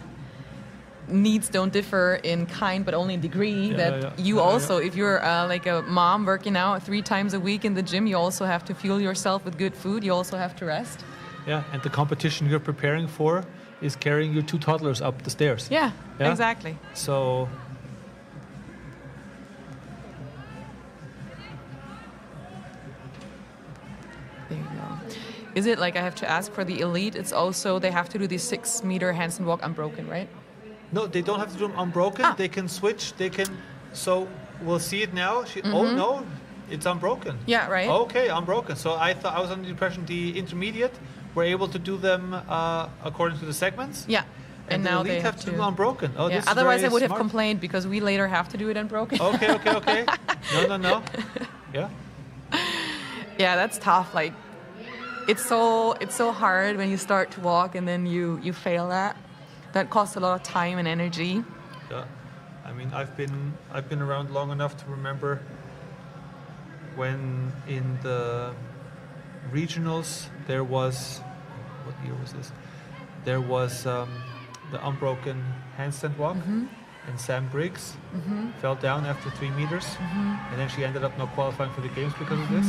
[SPEAKER 17] needs don't differ in kind, but only in degree. If you're like a mom working out 3 times a week in the gym, you also have to fuel yourself with good food. You also have to rest.
[SPEAKER 6] Yeah, and the competition you're preparing for is carrying your 2 toddlers up the stairs.
[SPEAKER 17] Yeah, exactly.
[SPEAKER 6] So
[SPEAKER 17] there you go. Is it like, I have to ask, for the elite, it's also they have to do the 6-meter handstand walk unbroken, right?
[SPEAKER 6] No, they don't have to do them unbroken. They can switch. So we'll see it now. Oh no, it's unbroken.
[SPEAKER 17] Yeah, right.
[SPEAKER 6] Okay, unbroken. So I was under the impression the intermediate were able to do them according to the segments.
[SPEAKER 17] Yeah. And now
[SPEAKER 6] they have to do unbroken. Oh,
[SPEAKER 17] yeah.
[SPEAKER 6] This is
[SPEAKER 17] otherwise I would
[SPEAKER 6] smart.
[SPEAKER 17] have complained, because we later have to do it unbroken.
[SPEAKER 6] Okay. No. Yeah.
[SPEAKER 17] Yeah, that's tough. Like, it's so hard when you start to walk and then you fail that. That costs a lot of time and energy.
[SPEAKER 6] Yeah. I mean, I've been around long enough to remember when in the regionals there was, what year was this? There was the unbroken handstand walk, and Sam Briggs fell down after 3 meters, and then she ended up not qualifying for the games because of this.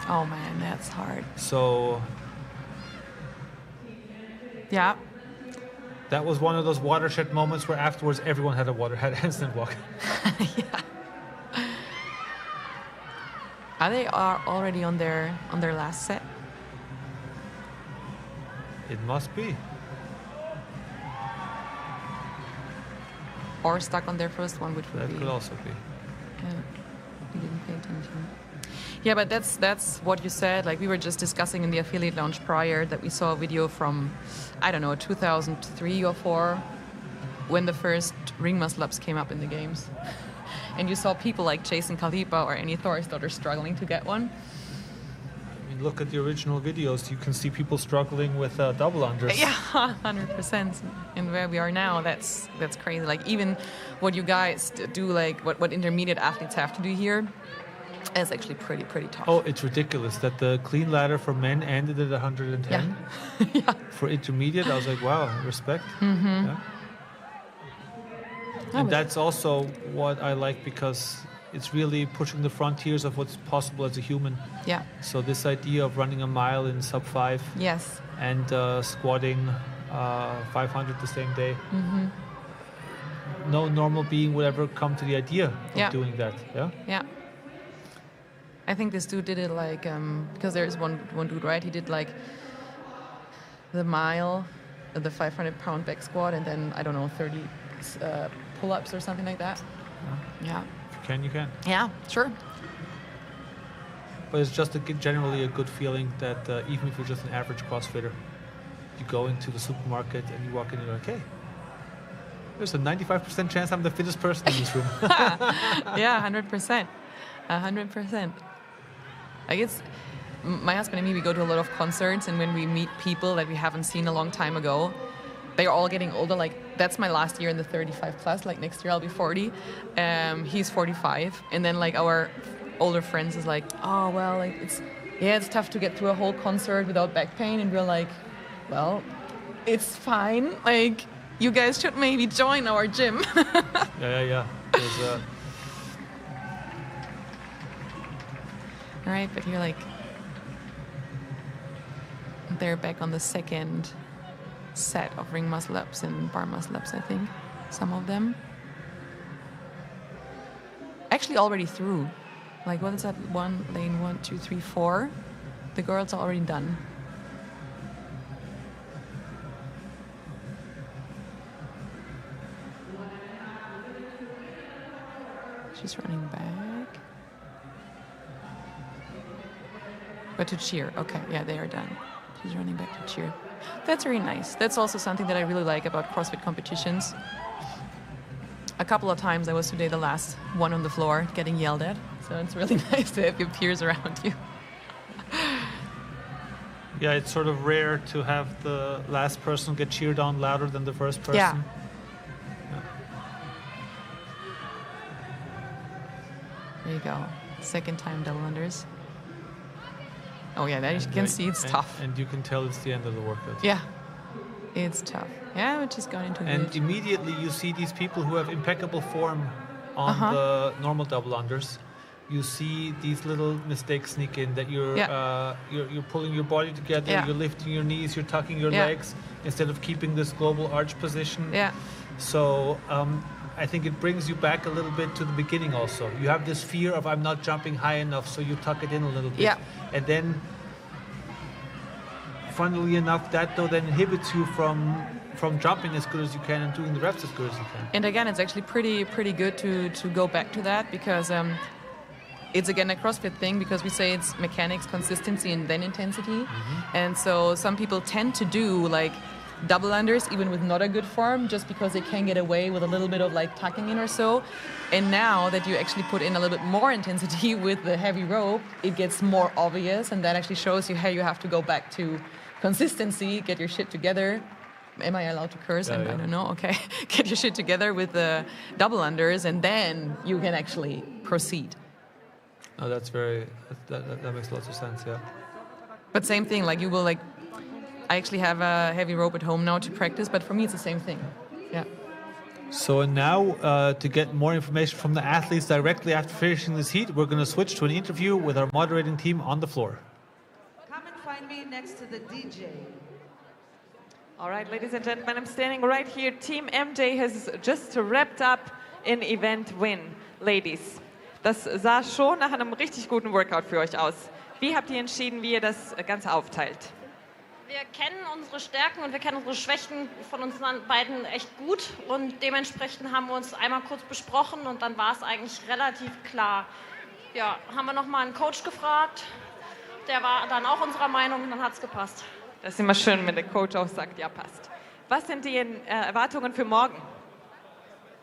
[SPEAKER 17] Oh man, that's hard.
[SPEAKER 6] So
[SPEAKER 17] yeah,
[SPEAKER 6] that was one of those watershed moments where afterwards everyone had a handstand walk.
[SPEAKER 17] Yeah. Are they already on their last set?
[SPEAKER 6] It must be.
[SPEAKER 17] Or stuck on their first one, which would be.
[SPEAKER 6] That could also be.
[SPEAKER 17] Yeah, we didn't pay attention. Yeah, but that's what you said. Like, we were just discussing in the affiliate lounge prior that we saw a video from, I don't know, 2003 or 4, when the first ring muscle ups came up in the games. And you saw people like Jason Kalipa or Annie Thorisdottir struggling to get one.
[SPEAKER 6] I mean, look at the original videos. You can see people struggling with double unders.
[SPEAKER 17] Yeah, 100%. And where we are now, that's crazy. Like, even what you guys do, like what intermediate athletes have to do here, is actually pretty tough.
[SPEAKER 6] Oh, it's ridiculous that the clean ladder for men ended at 110.
[SPEAKER 17] Yeah.
[SPEAKER 6] For intermediate, I was like, wow, respect.
[SPEAKER 17] Mm-hmm.
[SPEAKER 6] And that's also what I like, because it's really pushing the frontiers of what's possible as a human.
[SPEAKER 17] Yeah.
[SPEAKER 6] So this idea of running a mile in sub 5.
[SPEAKER 17] Yes.
[SPEAKER 6] And squatting 500 the same day.
[SPEAKER 17] Mm-hmm.
[SPEAKER 6] No normal being would ever come to the idea of doing that. Yeah.
[SPEAKER 17] Yeah. I think this dude did it like, because there's one dude, right? He did like the mile, the 500-pound back squat, and then, I don't know, 30 pull-ups or something like that. Yeah.
[SPEAKER 6] If you can, you can.
[SPEAKER 17] Yeah, sure.
[SPEAKER 6] But it's just generally a good feeling that even if you're just an average CrossFitter, you go into the supermarket and you walk in and you're like, hey, there's a 95% chance I'm the fittest person in this room.
[SPEAKER 17] Yeah, 100%. 100%. I guess my husband and me, we go to a lot of concerts, and when we meet people that we haven't seen a long time ago, they're all getting older. Like, that's my last year in the 35 plus. Like, next year I'll be 40. He's 45. And then, like, our older friends is like, oh, well, like, it's tough to get through a whole concert without back pain. And we're like, well, it's fine. Like, you guys should maybe join our gym.
[SPEAKER 6] Yeah.
[SPEAKER 17] All right, but you're like, they're back on the second set of ring muscle ups and bar muscle ups, I think. Some of them. Actually already through. Like, what is that? Lane 1, 2, 3, 4. The girls are already done. She's running back. But to cheer. Okay, yeah, they are done. She's running back to cheer. That's very nice. That's also something that I really like about CrossFit competitions. A couple of times I was today the last one on the floor getting yelled at. So it's really nice to have your peers around you.
[SPEAKER 6] Yeah, it's sort of rare to have the last person get cheered on louder than the first person.
[SPEAKER 17] Yeah. There you go. Second time double unders. Oh yeah, there you can see it's tough.
[SPEAKER 6] And you can tell it's the end of the workout.
[SPEAKER 17] Yeah, it's tough. Yeah, we're just going into
[SPEAKER 6] And immediately you see these people who have impeccable form on the normal double unders. You see these little mistakes sneak in, that you're pulling your body together, you're lifting your knees, you're tucking your legs instead of keeping this global arch position.
[SPEAKER 17] Yeah.
[SPEAKER 6] So I think it brings you back a little bit to the beginning also. You have this fear of I'm not jumping high enough, so you tuck it in a little bit.
[SPEAKER 17] Yeah.
[SPEAKER 6] And then, funnily enough, that though then inhibits you from jumping as good as you can and doing the reps as good as you can.
[SPEAKER 17] And again, it's actually pretty good to go back to that, because it's again a CrossFit thing, because we say it's mechanics, consistency, and then intensity. And so some people tend to do like double unders even with not a good form, just because they can get away with a little bit of like tucking in or so. And now that you actually put in a little bit more intensity with the heavy rope, it gets more obvious, and that actually shows you how you have to go back to consistency, get your shit together. Am I allowed to curse? I don't know. Okay. Get your shit together with the double unders, and then you can actually proceed.
[SPEAKER 6] Oh, that makes lots of sense, yeah.
[SPEAKER 17] But same thing, like you will like, I actually have a heavy rope at home now to practice, but for me it's the same thing. Yeah.
[SPEAKER 6] So now, to get more information from the athletes directly after finishing this heat, we're going to switch to an interview with our moderating team on the floor.
[SPEAKER 9] Come and find me next to the DJ.
[SPEAKER 13] All right, ladies and gentlemen, I'm standing right here. Team MJ has just wrapped up an event win. Ladies, das sah schon nach einem richtig guten Workout für euch aus. Wie habt ihr entschieden, wie ihr das Ganze aufteilt?
[SPEAKER 18] Wir kennen unsere Stärken und wir kennen unsere Schwächen von uns beiden echt gut, und dementsprechend haben wir uns einmal kurz besprochen und dann war es eigentlich relativ klar. Ja, haben wir nochmal einen Coach gefragt, der war dann auch unserer Meinung, und dann hat es gepasst.
[SPEAKER 13] Das ist immer schön, wenn der Coach auch sagt, ja, passt. Was sind die Erwartungen für morgen?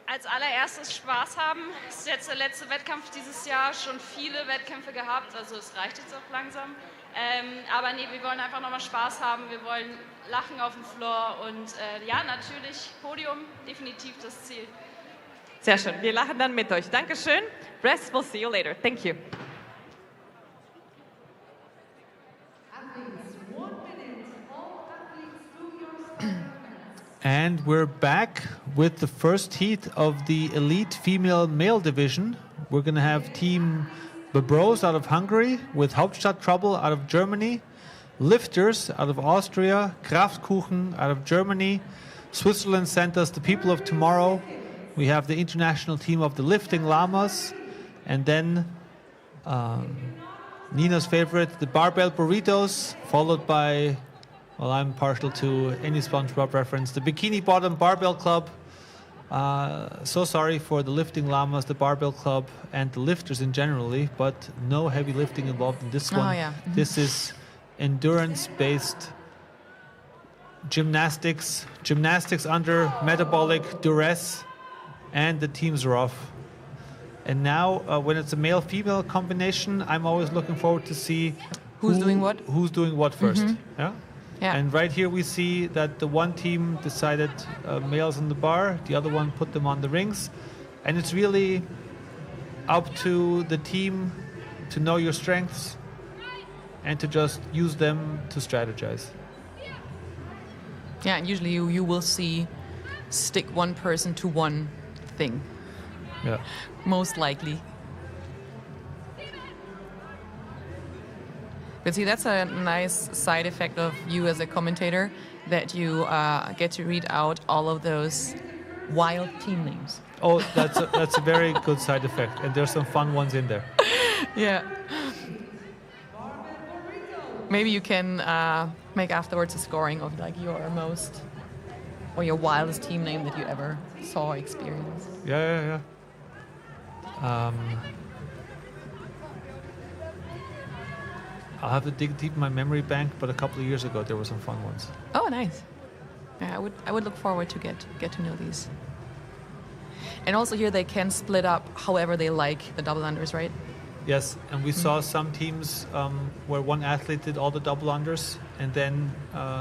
[SPEAKER 18] Als allererstes Spaß haben. Es ist jetzt der letzte Wettkampf dieses Jahr, schon viele Wettkämpfe gehabt, also es reicht jetzt auch langsam. Aber nee, wir wollen einfach nochmal Spaß haben, wir wollen lachen auf dem Floor und ja, natürlich Podium, definitiv das Ziel.
[SPEAKER 13] Sehr schön, wir lachen dann mit euch. Dankeschön. Rest, we'll see you later. Thank you.
[SPEAKER 6] And we're back with the first heat of the elite female-male division. We're going to have Team Bobros out of Hungary with Hauptstadt Trouble out of Germany, Lifters out of Austria, Kraftkuchen out of Germany, Switzerland sent us the People of Tomorrow. We have the international team of the Lifting Llamas, and then Nina's favorite, the barbell burritos, followed by, well, I'm partial to any SpongeBob reference, the Bikini Bottom Barbell Club. So sorry for the lifting llamas, the barbell club, and the lifters in generally, but no heavy lifting involved in this one.
[SPEAKER 17] Oh, yeah. Mm-hmm.
[SPEAKER 6] This is endurance-based gymnastics under metabolic duress, and the teams are off. And now, when it's a male-female combination, I'm always looking forward to see
[SPEAKER 17] who's doing what
[SPEAKER 6] first.
[SPEAKER 17] Mm-hmm.
[SPEAKER 6] Yeah.
[SPEAKER 17] Yeah.
[SPEAKER 6] And right here we see that the one team decided males on the bar, the other one put them on the rings. And it's really up to the team to know your strengths and to just use them to strategize.
[SPEAKER 17] Yeah, and usually you will see stick one person to one thing.
[SPEAKER 6] Yeah.
[SPEAKER 17] Most likely. But see, that's a nice side effect of you as a commentator, that you get to read out all of those wild team names.
[SPEAKER 6] Oh, that's a very good side effect, and there's some fun ones in there.
[SPEAKER 17] Yeah. Maybe you can make afterwards a scoring of like your most or your wildest team name that you ever saw or experienced.
[SPEAKER 6] Yeah. I'll have to dig deep in my memory bank, but a couple of years ago there were some fun ones.
[SPEAKER 17] Oh, nice. Yeah, I would look forward to get to know these. And also here they can split up however they like the double unders, right?
[SPEAKER 6] Yes, and we saw some teams where one athlete did all the double unders, and then,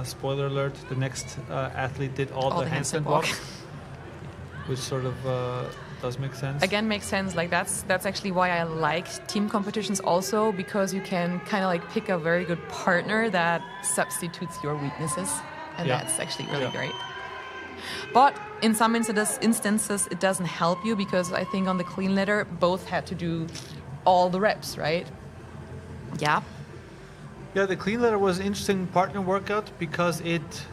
[SPEAKER 6] spoiler alert, the next athlete did all the handstand walks, which sort of does make sense.
[SPEAKER 17] Again, makes sense. Like that's actually why I like team competitions also, because you can kind of like pick a very good partner that substitutes your weaknesses, and that's actually really great. But in some instances, it doesn't help you, because I think on the clean ladder, both had to do all the reps, right? Yeah.
[SPEAKER 6] Yeah, the clean ladder was an interesting partner workout because it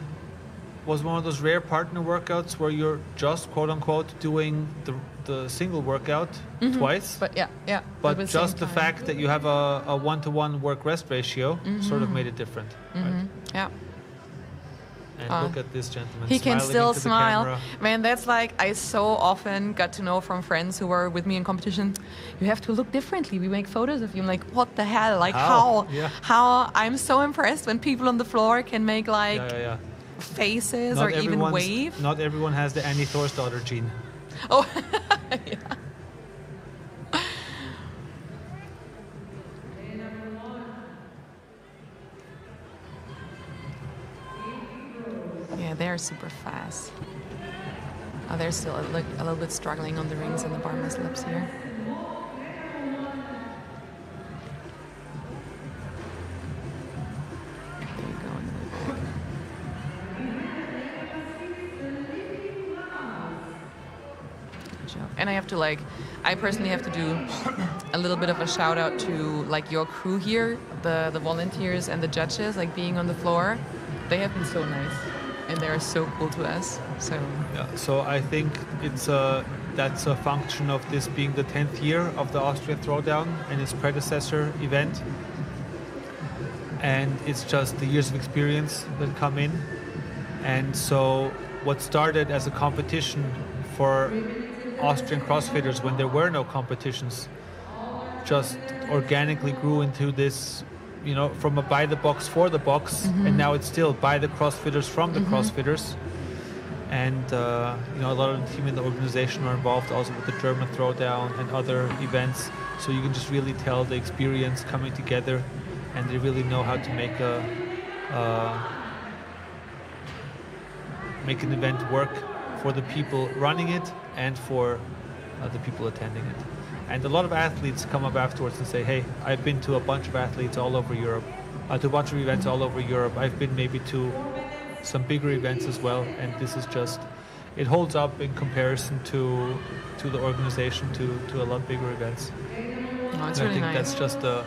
[SPEAKER 6] was one of those rare partner workouts where you're just, quote unquote, doing the single workout twice.
[SPEAKER 17] But yeah.
[SPEAKER 6] But just the fact that you have a one-to-one work-rest ratio sort of made it different. Right?
[SPEAKER 17] Yeah.
[SPEAKER 6] And look at this gentleman.
[SPEAKER 17] He can still
[SPEAKER 6] into
[SPEAKER 17] smile.
[SPEAKER 6] the camera.
[SPEAKER 17] Man, that's like, I so often got to know from friends who were with me in competition, you have to look differently. We make photos of you. I'm like, what the hell? Like, how?
[SPEAKER 6] Yeah.
[SPEAKER 17] How? I'm so impressed when people on the floor can make like
[SPEAKER 6] Yeah.
[SPEAKER 17] faces
[SPEAKER 6] Not
[SPEAKER 17] or even wave.
[SPEAKER 6] Not everyone has the Annie Thorsdottir gene.
[SPEAKER 17] Oh, yeah. Yeah, they're super fast. Oh, they're still a little bit struggling on the rings and the bar muscle ups here. There you go, in the back. Good job. And I personally have to do a little bit of a shout out to like your crew here, the volunteers and the judges, like being on the floor. They have been so nice. And they are so cool to us. So
[SPEAKER 6] I think that's a function of this being the 10th year of the Austrian Throwdown and its predecessor event. And it's just the years of experience that come in. And so what started as a competition for Austrian CrossFitters when there were no competitions just organically grew into this, from a by the box for the box, and now it's still by the CrossFitters from the CrossFitters. And a lot of the team in the organization are involved also with the German Throwdown and other events. So you can just really tell the experience coming together, and they really know how to make an event work for the people running it and for the people attending it. And a lot of athletes come up afterwards and say, hey, I've been to a bunch of athletes all over Europe, to a bunch of events all over Europe. I've been maybe to some bigger events as well. And this is just, it holds up in comparison to the organization, to a lot bigger events.
[SPEAKER 17] Oh, it's
[SPEAKER 6] and
[SPEAKER 17] really
[SPEAKER 6] I think
[SPEAKER 17] nice.
[SPEAKER 6] that's just a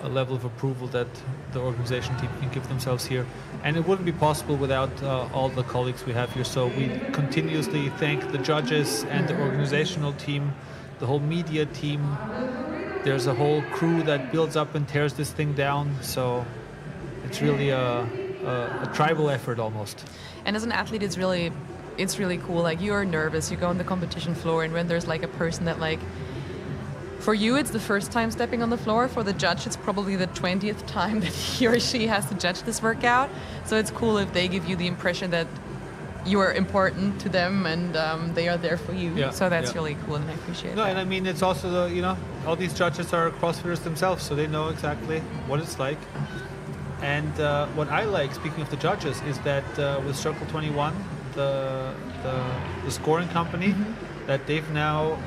[SPEAKER 6] level of approval that the organization team can give themselves here. And it wouldn't be possible without all the colleagues we have here. So we continuously thank the judges and the organizational team, the whole media team, there's a whole crew that builds up and tears this thing down. So it's really a tribal effort almost.
[SPEAKER 17] And as an athlete, it's really cool. Like, you're nervous, you go on the competition floor, and when there's like a person that, like, for you it's the first time stepping on the floor, for the judge it's probably the 20th time that he or she has to judge this workout. So it's cool if they give you the impression that you are important to them and they are there for you.
[SPEAKER 6] Yeah,
[SPEAKER 17] so that's really cool, and I appreciate that.
[SPEAKER 6] And I mean, it's also all these judges are CrossFitters themselves, so they know exactly what it's like. And what I like, speaking of the judges, is that with Circle 21, the scoring company, that they've now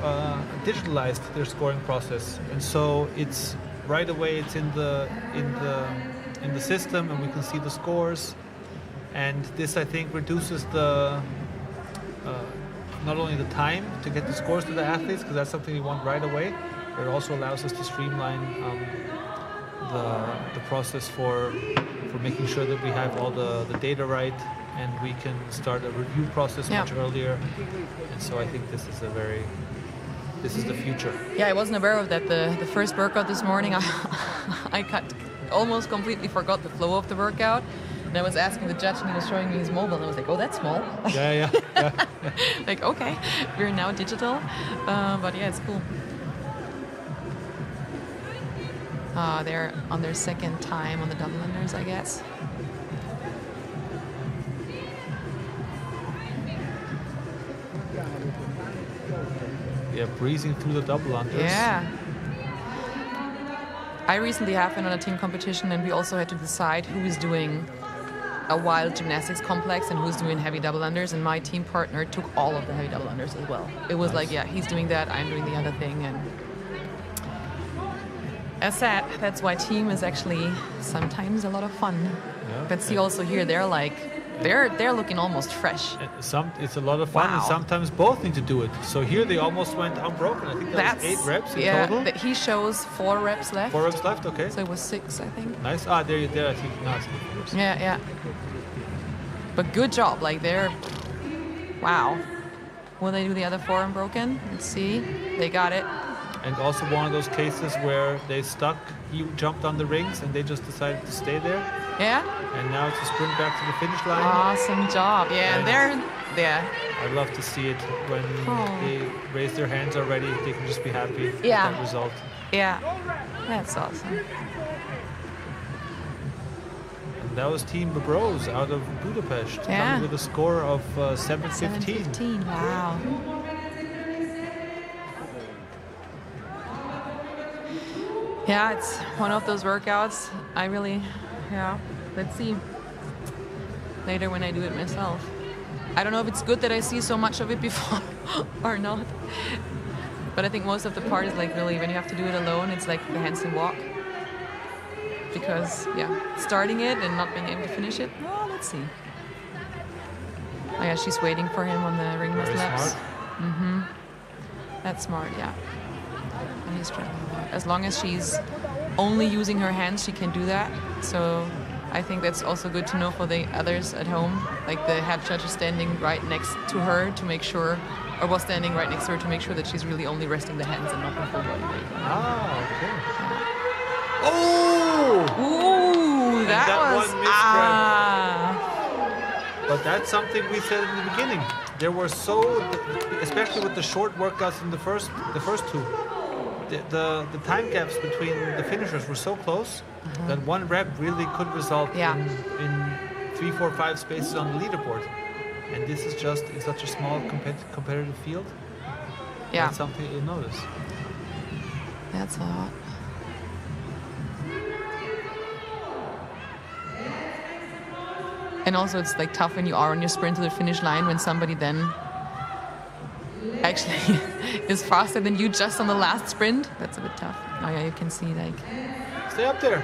[SPEAKER 6] digitalized their scoring process, and so it's right away. It's in the system, and we can see the scores. And this, I think, reduces the not only the time to get the scores to the athletes, because that's something you want right away. It also allows us to streamline the process for making sure that we have all the data right, and we can start a review process much earlier. And so I think this is the future.
[SPEAKER 17] Yeah, I wasn't aware of that. The first workout this morning, I almost completely forgot the flow of the workout. And I was asking the judge, and he was showing me his mobile, and I was like, oh, that's small.
[SPEAKER 6] Yeah.
[SPEAKER 17] Like, okay, we're now digital. But yeah, it's cool. They're on their second time on the double unders, I guess.
[SPEAKER 6] Yeah, breezing through the double unders.
[SPEAKER 17] Yeah. I recently have been on a team competition, and we also had to decide who is doing a wild gymnastics complex and who's doing heavy double unders, and my team partner took all of the heavy double unders as well. It was like, yeah, he's doing that, I'm doing the other thing, and as said, that's why team is actually sometimes a lot of fun.
[SPEAKER 6] Yeah.
[SPEAKER 17] But see, also here they're looking almost fresh.
[SPEAKER 6] It's a lot of fun, and sometimes both need to do it. So here they almost went unbroken. I think that's 8 reps in total.
[SPEAKER 17] Yeah, he shows 4 reps left.
[SPEAKER 6] 4 reps left, okay.
[SPEAKER 17] So it was 6, I think.
[SPEAKER 6] Nice. There I think now it's 4 reps.
[SPEAKER 17] Yeah. But good job, like wow. Will they do the other 4 unbroken? Let's see. They got it.
[SPEAKER 6] And also one of those cases where they stuck, he jumped on the rings and they just decided to stay there.
[SPEAKER 17] Yeah.
[SPEAKER 6] And now it's a sprint back to the finish line.
[SPEAKER 17] Awesome job. Yeah, and they're there.
[SPEAKER 6] I love to see it when they raise their hands already. They can just be happy with that result.
[SPEAKER 17] Yeah, that's awesome.
[SPEAKER 6] And that was Team Bros out of Budapest, coming with a score of 7:15.
[SPEAKER 17] 7:15, wow. Yeah, it's one of those workouts. Let's see later when I do it myself. I don't know if it's good that I see so much of it before or not. But I think most of the part is like really when you have to do it alone, it's like the handstand walk. Because, starting it and not being able to finish it, well, let's see. Oh yeah, she's waiting for him on the ring muscle ups. That's smart, yeah. And he's trying. As long as she's only using her hands, she can do that. So I think that's also good to know for the others at home. Like the head judge is standing right next to her to make sure, or was standing right next to her to make sure that she's really only resting the hands and not the full body weight.
[SPEAKER 6] Okay. Oh!
[SPEAKER 17] Ooh, that was
[SPEAKER 6] But that's something we said in the beginning. There were especially with the short workouts in the first 2. The time gaps between the finishers were so close that one rep really could result in 3, 4, 5 spaces on the leaderboard. And this is just in such a small competitive field.
[SPEAKER 17] Yeah.
[SPEAKER 6] That's something you'll notice.
[SPEAKER 17] That's a lot. And also it's like tough when you are on your sprint to the finish line when somebody then actually is faster than you just on the last sprint. That's a bit tough. Oh yeah, you can see like...
[SPEAKER 6] Stay up there.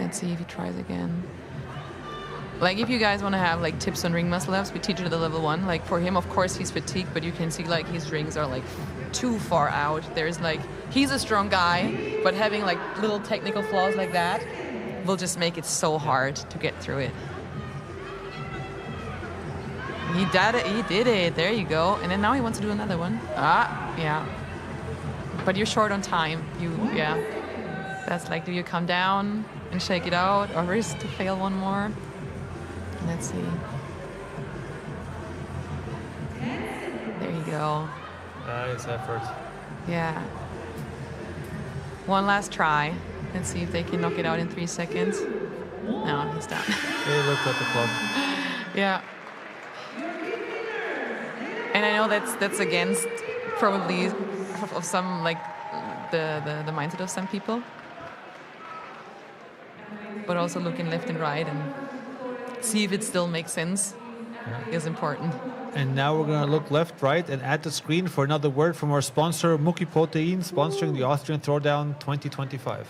[SPEAKER 17] Let's see if he tries again. Like if you guys want to have like tips on ring muscle ups, we teach it at the level 1. Like for him, of course, he's fatigued, but you can see like his rings are like too far out. There's like, he's a strong guy, but having like little technical flaws like that will just make it so hard to get through it. He did it. He did it. There you go. And then now he wants to do another one. Yeah. But you're short on time. Yeah. That's like, do you come down and shake it out, or risk to fail one more? Let's see. There you go.
[SPEAKER 6] Nice effort.
[SPEAKER 17] Yeah. One last try. Let's see if they can knock it out in 3 seconds. No, he's done.
[SPEAKER 6] They looked at the clock.
[SPEAKER 17] Yeah. And I know that's against probably of some, like, the mindset of some people. But also looking left and right and see if it still makes sense is important.
[SPEAKER 6] And now we're going to look left, right, and at the screen for another word from our sponsor, Muki Protein, sponsoring the Austrian Throwdown 2025.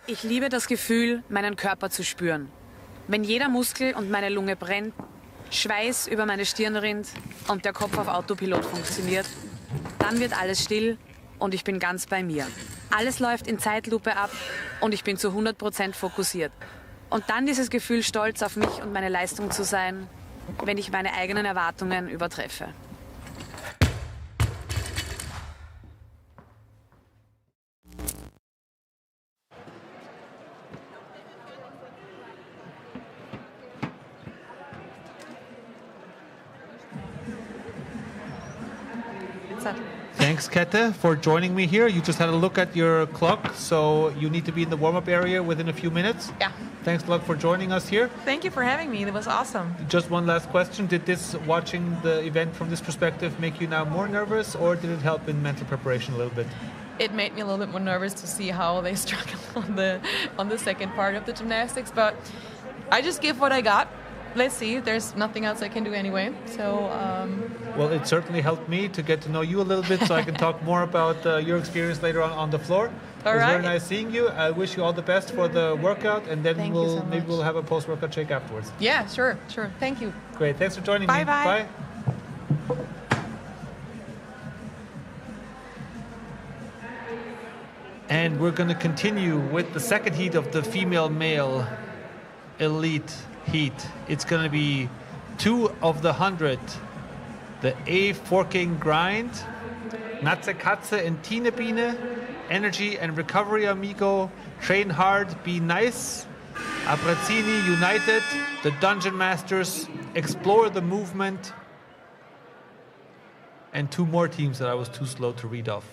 [SPEAKER 12] Ich liebe das Gefühl, meinen Körper zu spüren. Wenn jeder Muskel und meine Lunge brennt, Schweiß über meine Stirn rinnt und der Kopf auf Autopilot funktioniert, dann wird alles still und ich bin ganz bei mir. Alles läuft in Zeitlupe ab und ich bin zu 100% fokussiert. Und dann dieses Gefühl, stolz auf mich und meine Leistung zu sein, wenn ich meine eigenen Erwartungen übertreffe.
[SPEAKER 6] Thanks, Kette, for joining me here. You just had a look at your clock, so you need to be in the warm-up area within a few minutes.
[SPEAKER 17] Yeah.
[SPEAKER 6] Thanks a lot for joining us here.
[SPEAKER 17] Thank you for having me. It was awesome.
[SPEAKER 6] Just one last question. Did watching the event from this perspective make you now more nervous, or did it help in mental preparation a little bit?
[SPEAKER 17] It made me a little bit more nervous to see how they struggle on the second part of the gymnastics, but I just give what I got. Let's see. There's nothing else I can do anyway. So.
[SPEAKER 6] Well, it certainly helped me to get to know you a little bit, so I can talk more about your experience later on the floor.
[SPEAKER 17] All
[SPEAKER 6] it was
[SPEAKER 17] right.
[SPEAKER 6] very nice seeing you. I wish you all the best for the workout, and then maybe we'll have a post-workout shake afterwards.
[SPEAKER 17] Yeah, sure. Thank you.
[SPEAKER 6] Great. Thanks for joining me.
[SPEAKER 17] Bye.
[SPEAKER 6] And we're going to continue with the second heat of the female-male elite heat. It's going to be 2 of the 100. The A-forking grind, Natze Katze and Tine Biene, Energy and Recovery Amigo, Train Hard, Be Nice, Abrazzini United, the Dungeon Masters, Explore the Movement, and 2 more teams that I was too slow to read off.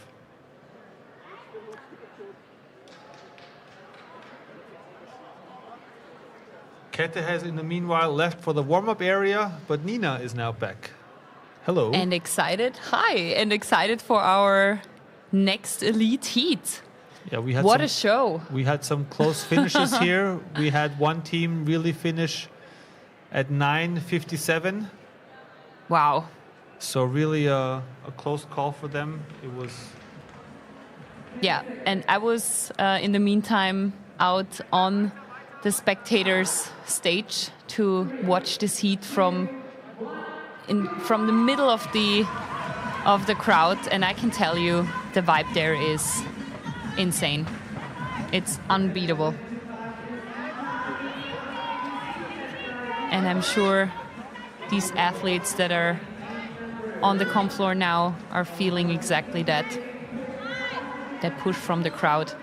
[SPEAKER 6] Kette has, in the meanwhile, left for the warm-up area, but Nina is now back. Hello.
[SPEAKER 10] And excited. Hi. And excited for our next elite heat.
[SPEAKER 6] Yeah, we had
[SPEAKER 10] a show.
[SPEAKER 6] We had some close finishes here. We had one team really finish at 9:57.
[SPEAKER 10] Wow.
[SPEAKER 6] So really a close call for them. It was.
[SPEAKER 10] Yeah, and I was, in the meantime, out on the spectators' stage to watch this heat from the middle of the crowd, and I can tell you the vibe there is insane. It's unbeatable. And I'm sure these athletes that are on the comp floor now are feeling exactly that push from the crowd,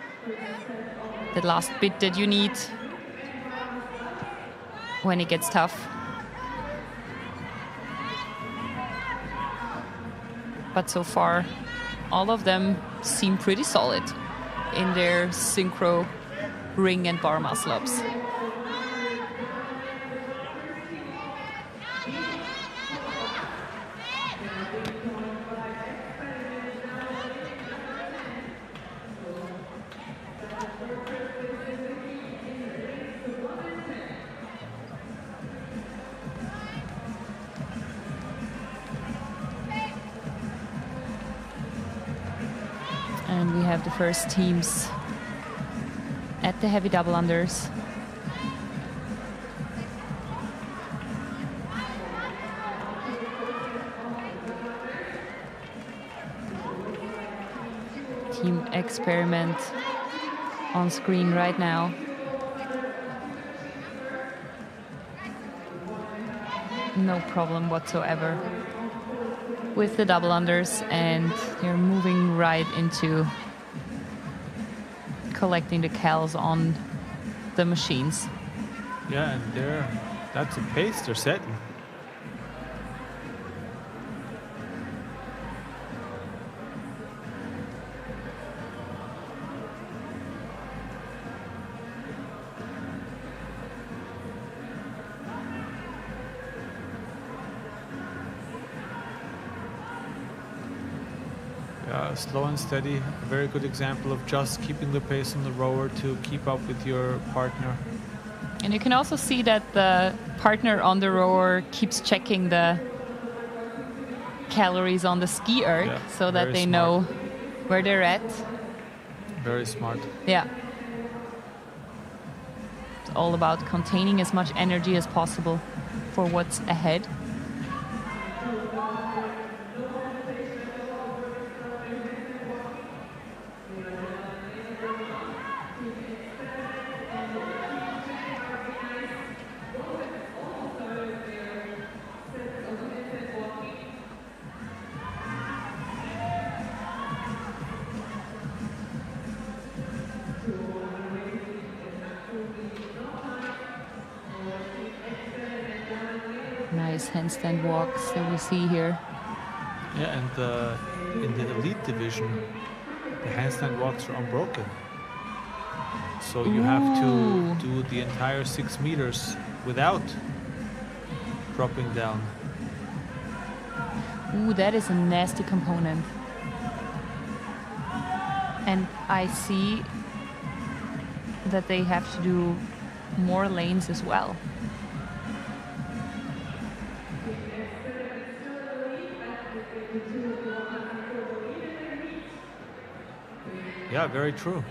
[SPEAKER 10] that last bit that you need when it gets tough. But so far, all of them seem pretty solid in their synchro ring and bar muscle-ups. And we have the first teams at the heavy double unders. Team Experiment on screen right now. no problem whatsoever with the double unders, and they're moving right into collecting the cals on the machines.
[SPEAKER 6] Yeah, and that's a pace they're setting. Slow and steady, a very good example of just keeping the pace on the rower to keep up with your partner.
[SPEAKER 10] And you can also see that the partner on the rower keeps checking the calories on the ski erg, so that they know where they're at.
[SPEAKER 6] Very smart.
[SPEAKER 10] Yeah. It's all about containing as much energy as possible for what's ahead. Nice handstand walks that we see here.
[SPEAKER 6] Yeah, and in the elite division, the handstand walks are unbroken. So you have to do the entire 6 meters without dropping down.
[SPEAKER 10] Ooh, that is a nasty component. And I see that they have to do more lanes as well.
[SPEAKER 6] Yeah, very true.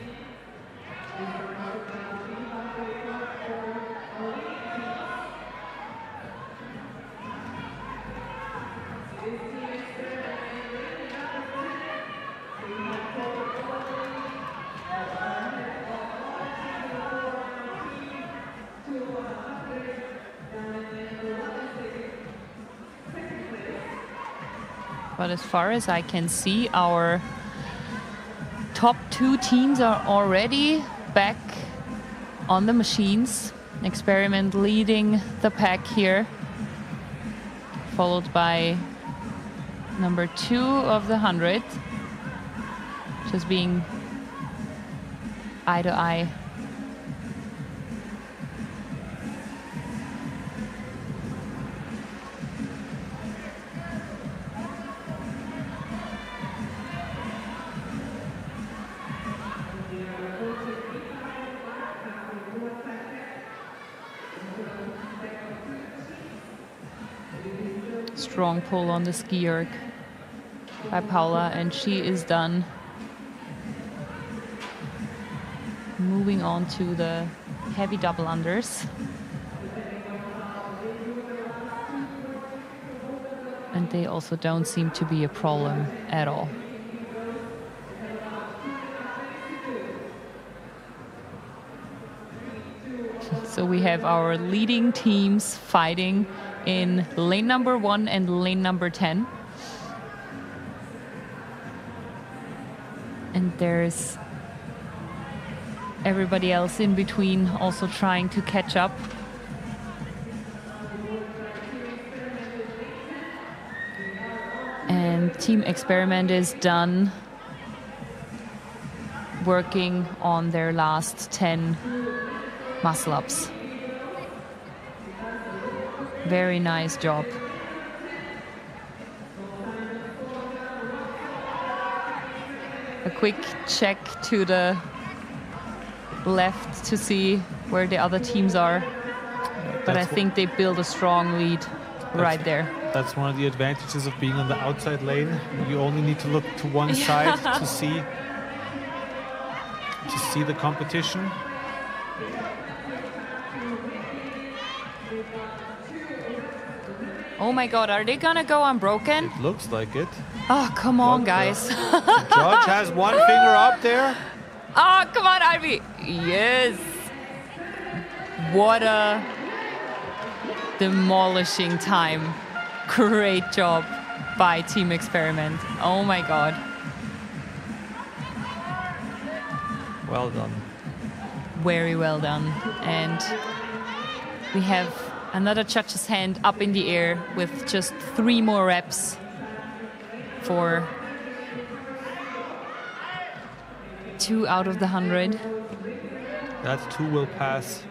[SPEAKER 10] But as far as I can see, our top 2 teams are already back on the machines. Experiment leading the pack here, followed by number 2 of the 100, just being eye to eye. Strong pull on the ski erg by Paula, and she is done. Moving on to the heavy double unders. And they also don't seem to be a problem at all. So we have our leading teams fighting in lane number 1 and lane number 10. And there's everybody else in between also trying to catch up. And Team Experiment is done working on their last 10 muscle-ups. Very nice job. A quick check to the left to see where the other teams are. But I think they build a strong lead right there.
[SPEAKER 6] That's one of the advantages of being on the outside lane. You only need to look to one side to see the competition.
[SPEAKER 10] Oh my God, are they gonna go unbroken?
[SPEAKER 6] It looks like it.
[SPEAKER 10] Oh, come on, guys.
[SPEAKER 6] The judge has one finger up there.
[SPEAKER 10] Oh, come on, Ivy. Yes. What a demolishing time. Great job by Team Experiment. Oh my God.
[SPEAKER 6] Well done.
[SPEAKER 10] Very well done. And we have another judge's hand up in the air with just 3 more reps for 2 out of the 100.
[SPEAKER 6] That 2 will pass.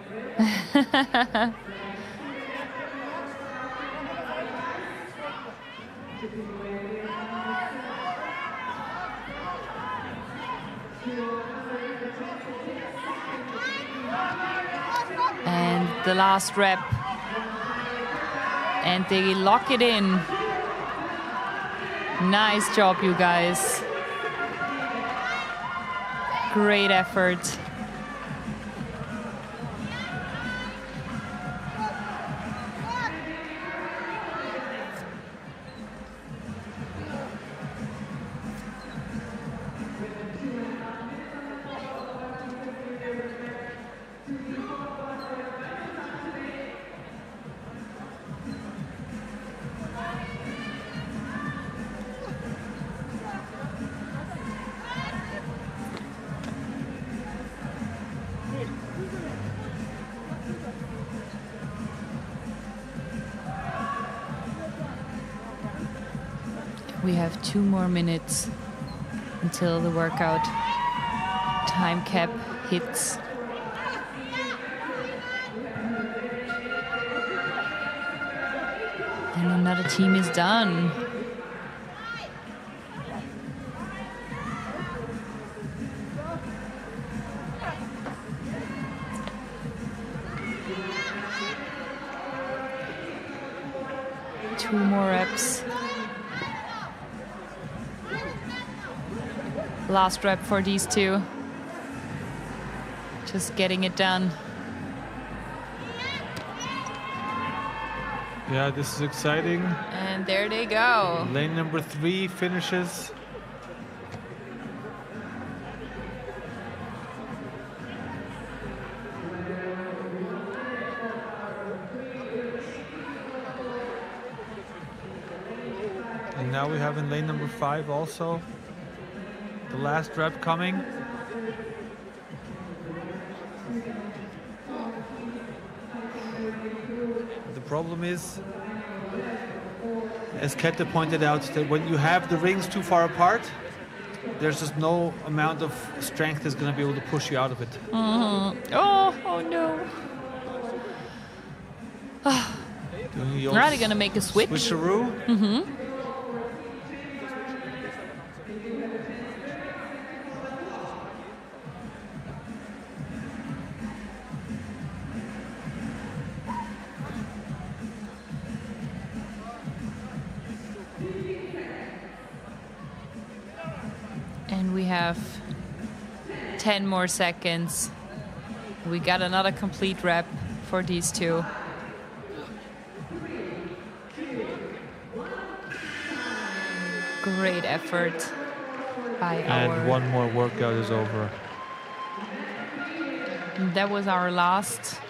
[SPEAKER 10] And the last rep. And they lock it in. Nice job, you guys. Great effort. We have 2 more minutes until the workout time cap hits. And another team is done. Two more reps. Last rep for these two. Just getting it done.
[SPEAKER 6] Yeah, this is exciting.
[SPEAKER 10] And there they go.
[SPEAKER 6] Lane number 3 finishes. And now we have in lane number 5 also the last rep coming. The problem is, as Kette pointed out, that when you have the rings too far apart, there's just no amount of strength that's going to be able to push you out of it.
[SPEAKER 10] Mm-hmm. Oh no. Are they going to make a switch?
[SPEAKER 6] Switcheroo?
[SPEAKER 10] Mm-hmm. And we have 10 more seconds. We got another complete rep for these two. Great effort by our...
[SPEAKER 6] And one more workout is over.
[SPEAKER 10] And that was our last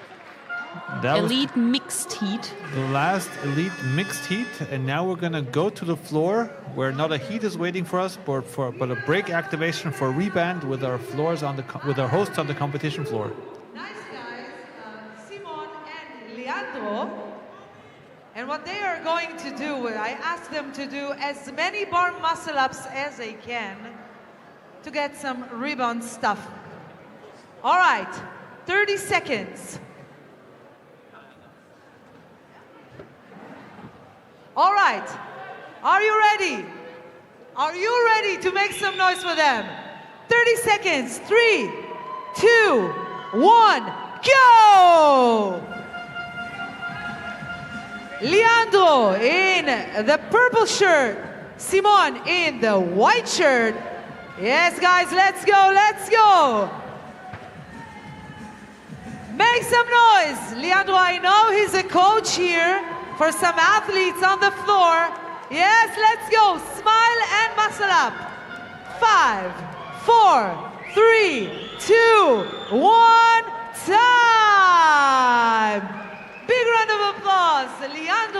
[SPEAKER 10] elite mixed heat.
[SPEAKER 6] The last elite mixed heat, and now we're gonna go to the floor where not a heat is waiting for us, but a break activation for reband with our floors on with our hosts on the competition floor.
[SPEAKER 9] Nice guys, Simon and Leandro. And what they are going to do, I asked them to do as many bar muscle ups as they can to get some rebound stuff. All right, 30 seconds. All right, are you ready? Are you ready to make some noise for them? 30 seconds, 3, 2, 1, go! Leandro in the purple shirt, Simon in the white shirt. Yes, guys, let's go, let's go. Make some noise. Leandro, I know he's a coach here for some athletes on the floor. Yes, let's go. Smile and muscle up. 5, 4, 3, 2, 1, time. Big round of applause.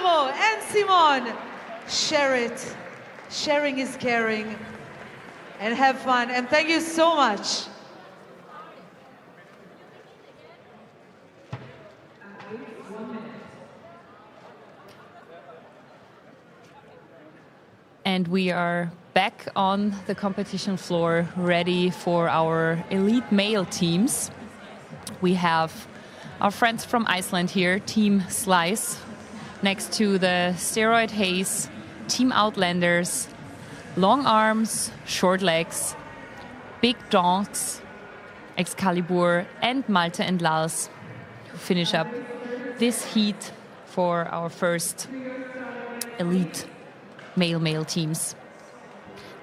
[SPEAKER 9] Alejandro and Simon, share it. Sharing is caring. And have fun. And thank you so much.
[SPEAKER 10] And we are back on the competition floor, ready for our elite male teams. We have our friends from Iceland here, Team Slice, next to the Steroid Haze, Team Outlanders, long arms, short legs, big donks, Excalibur, and Malte and Lars, who finish up this heat for our first elite male teams.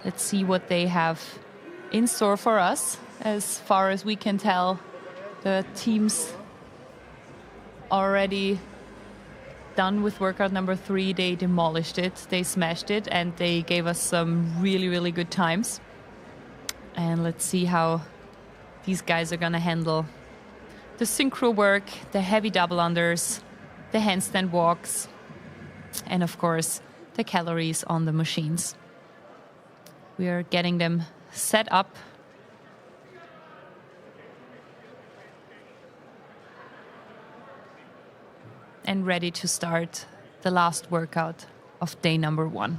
[SPEAKER 10] Let's see what they have in store for us. As far as we can tell, the teams already done with workout number 3. They demolished it, they smashed it, and they gave us some really, really good times. And let's see how these guys are gonna handle the synchro work, the heavy double unders, the handstand walks, and of course, the calories on the machines. We are getting them set up. And ready to start the last workout of day number 1.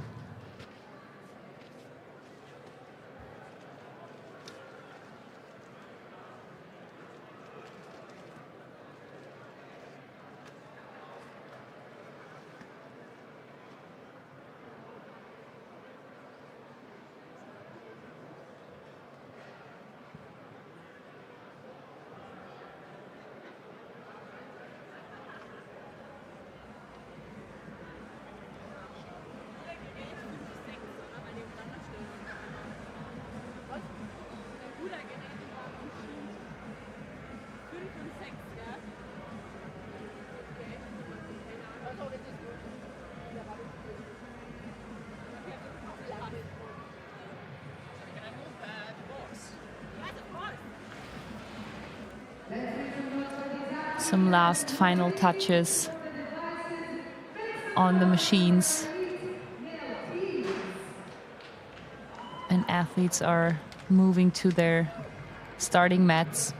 [SPEAKER 10] Some last final touches on the machines. And athletes are moving to their starting mats.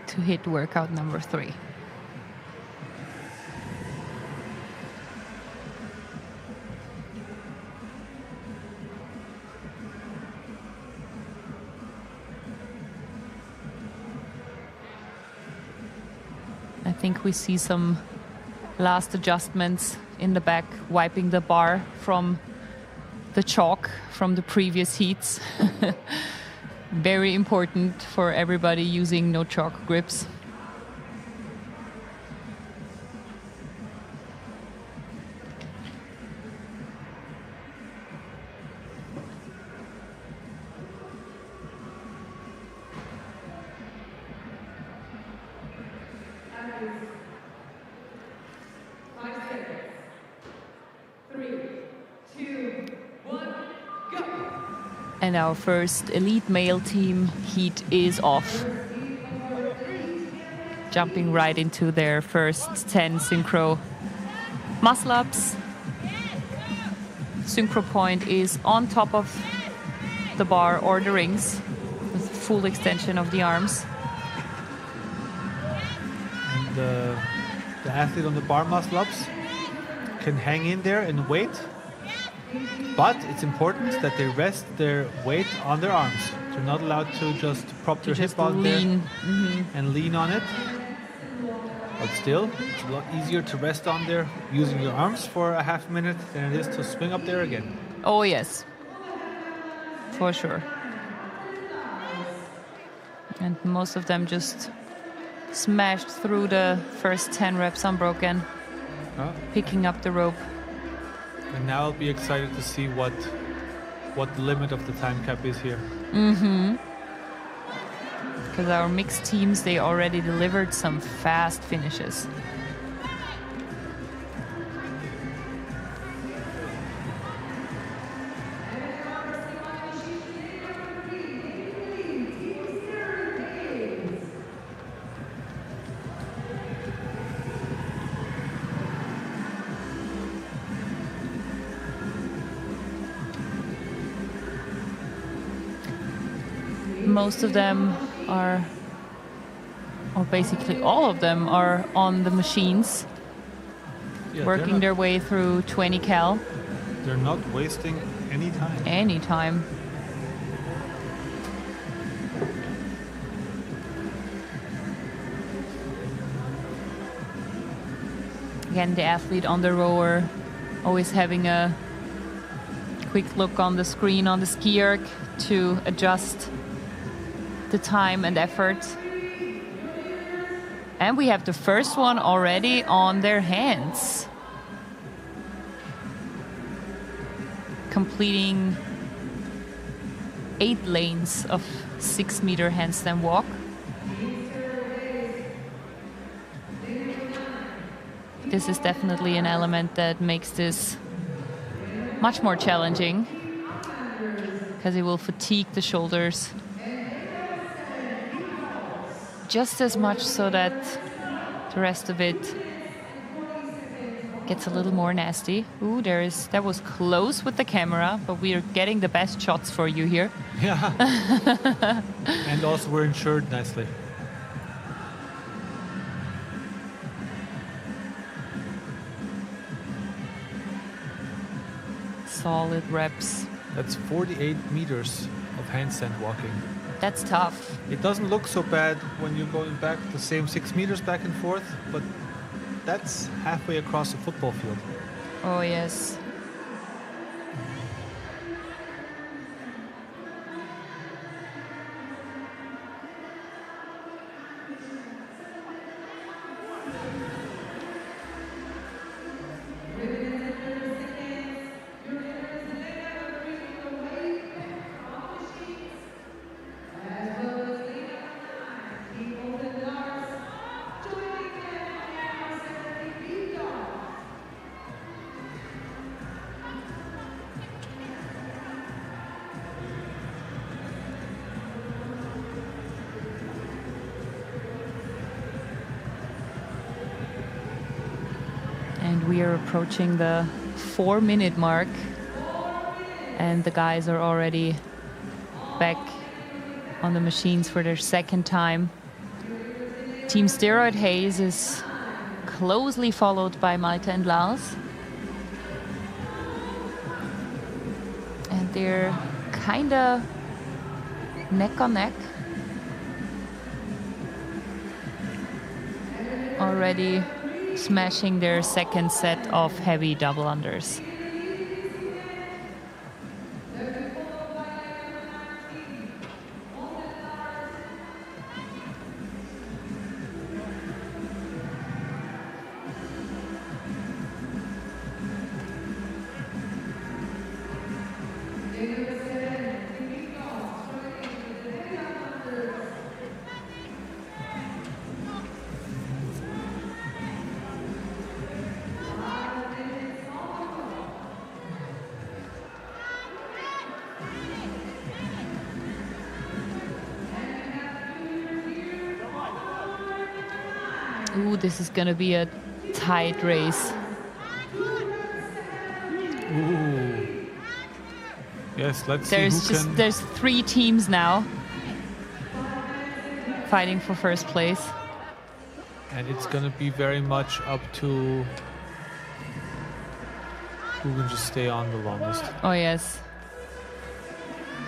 [SPEAKER 10] To hit workout number 3. I think we see some last adjustments in the back, wiping the bar from the chalk from the previous heats. Very important for everybody using no chalk grips. And our first elite male team heat is off. Jumping right into their first 10 synchro muscle ups. Synchro point is on top of the bar or the rings with full extension of the arms.
[SPEAKER 6] And the athlete on the bar muscle ups can hang in there and wait. But it's important that they rest their weight on their arms. They're not allowed to just prop their hip on there and lean on it. But still, it's a lot easier to rest on there using your arms for a half minute than it is to swing up there again.
[SPEAKER 10] Oh yes, for sure. And most of them just smashed through the first 10 reps unbroken, picking up the rope.
[SPEAKER 6] And now I'll be excited to see what the limit of the time cap is here.
[SPEAKER 10] Because our mixed teams, they already delivered some fast finishes. most of them are, or basically all of them are on the machines, working their way through 20 cal.
[SPEAKER 6] They're not wasting any time.
[SPEAKER 10] Any time. Again, the athlete on the rower, always having a quick look on the screen on the ski erg to adjust the time and effort. And we have the first one already on their hands, completing 8 lanes of 6-meter handstand walk. This is definitely an element that makes this much more challenging because it will fatigue the shoulders just as much so that the rest of it gets a little more nasty. Ooh, that was close with the camera, but we are getting the best shots for you here.
[SPEAKER 6] Yeah. And also we're insured nicely.
[SPEAKER 10] Solid reps.
[SPEAKER 6] That's 48 meters of handstand walking.
[SPEAKER 10] That's tough.
[SPEAKER 6] It doesn't look so bad when you're going back the same 6 meters back and forth, but that's halfway across the football field.
[SPEAKER 10] Oh, yes. And we are approaching the 4-minute mark, and the guys are already back on the machines for their second time. Team Steroid Haze is closely followed by Malte and Lars. And they're kind of neck on neck. Already smashing their second set of heavy double unders. Ooh, this is gonna be a tight race.
[SPEAKER 6] Ooh. Yes, let's see who can...
[SPEAKER 10] There's 3 teams now fighting for first place.
[SPEAKER 6] And it's gonna be very much up to who can just stay on the longest.
[SPEAKER 10] Oh, yes.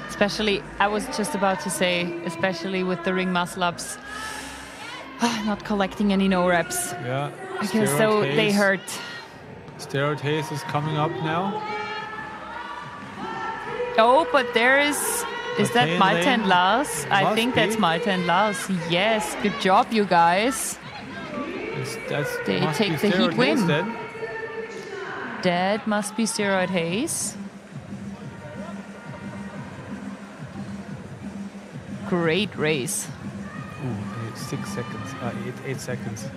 [SPEAKER 10] Especially, I was just about to say, especially with the ring muscle-ups, not collecting any no reps.
[SPEAKER 6] Yeah.
[SPEAKER 10] Because so they hurt.
[SPEAKER 6] Steroid Haze is coming up now.
[SPEAKER 10] Oh, but there is that Malte and Lars? I think that's Malte and Lars. Yes, good job, you guys. They take the heat win. That must be Steroid Haze. Great race.
[SPEAKER 6] Ooh, 6 seconds. 8 seconds.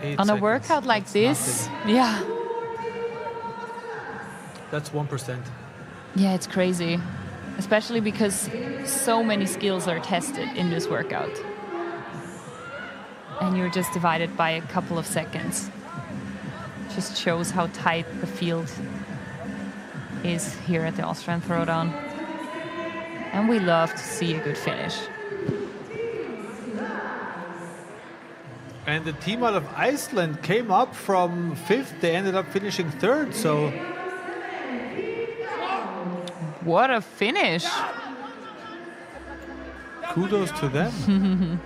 [SPEAKER 6] 8
[SPEAKER 10] On a
[SPEAKER 6] seconds.
[SPEAKER 10] workout like this, nothing. Yeah.
[SPEAKER 6] That's 1%.
[SPEAKER 10] Yeah, it's crazy. Especially because so many skills are tested in this workout. And you're just divided by a couple of seconds. Just shows how tight the field is here at the Austrian Throwdown. And we love to see a good finish.
[SPEAKER 6] And the team out of Iceland came up from 5th. They ended up finishing 3rd, so...
[SPEAKER 10] What a finish!
[SPEAKER 6] Kudos to them.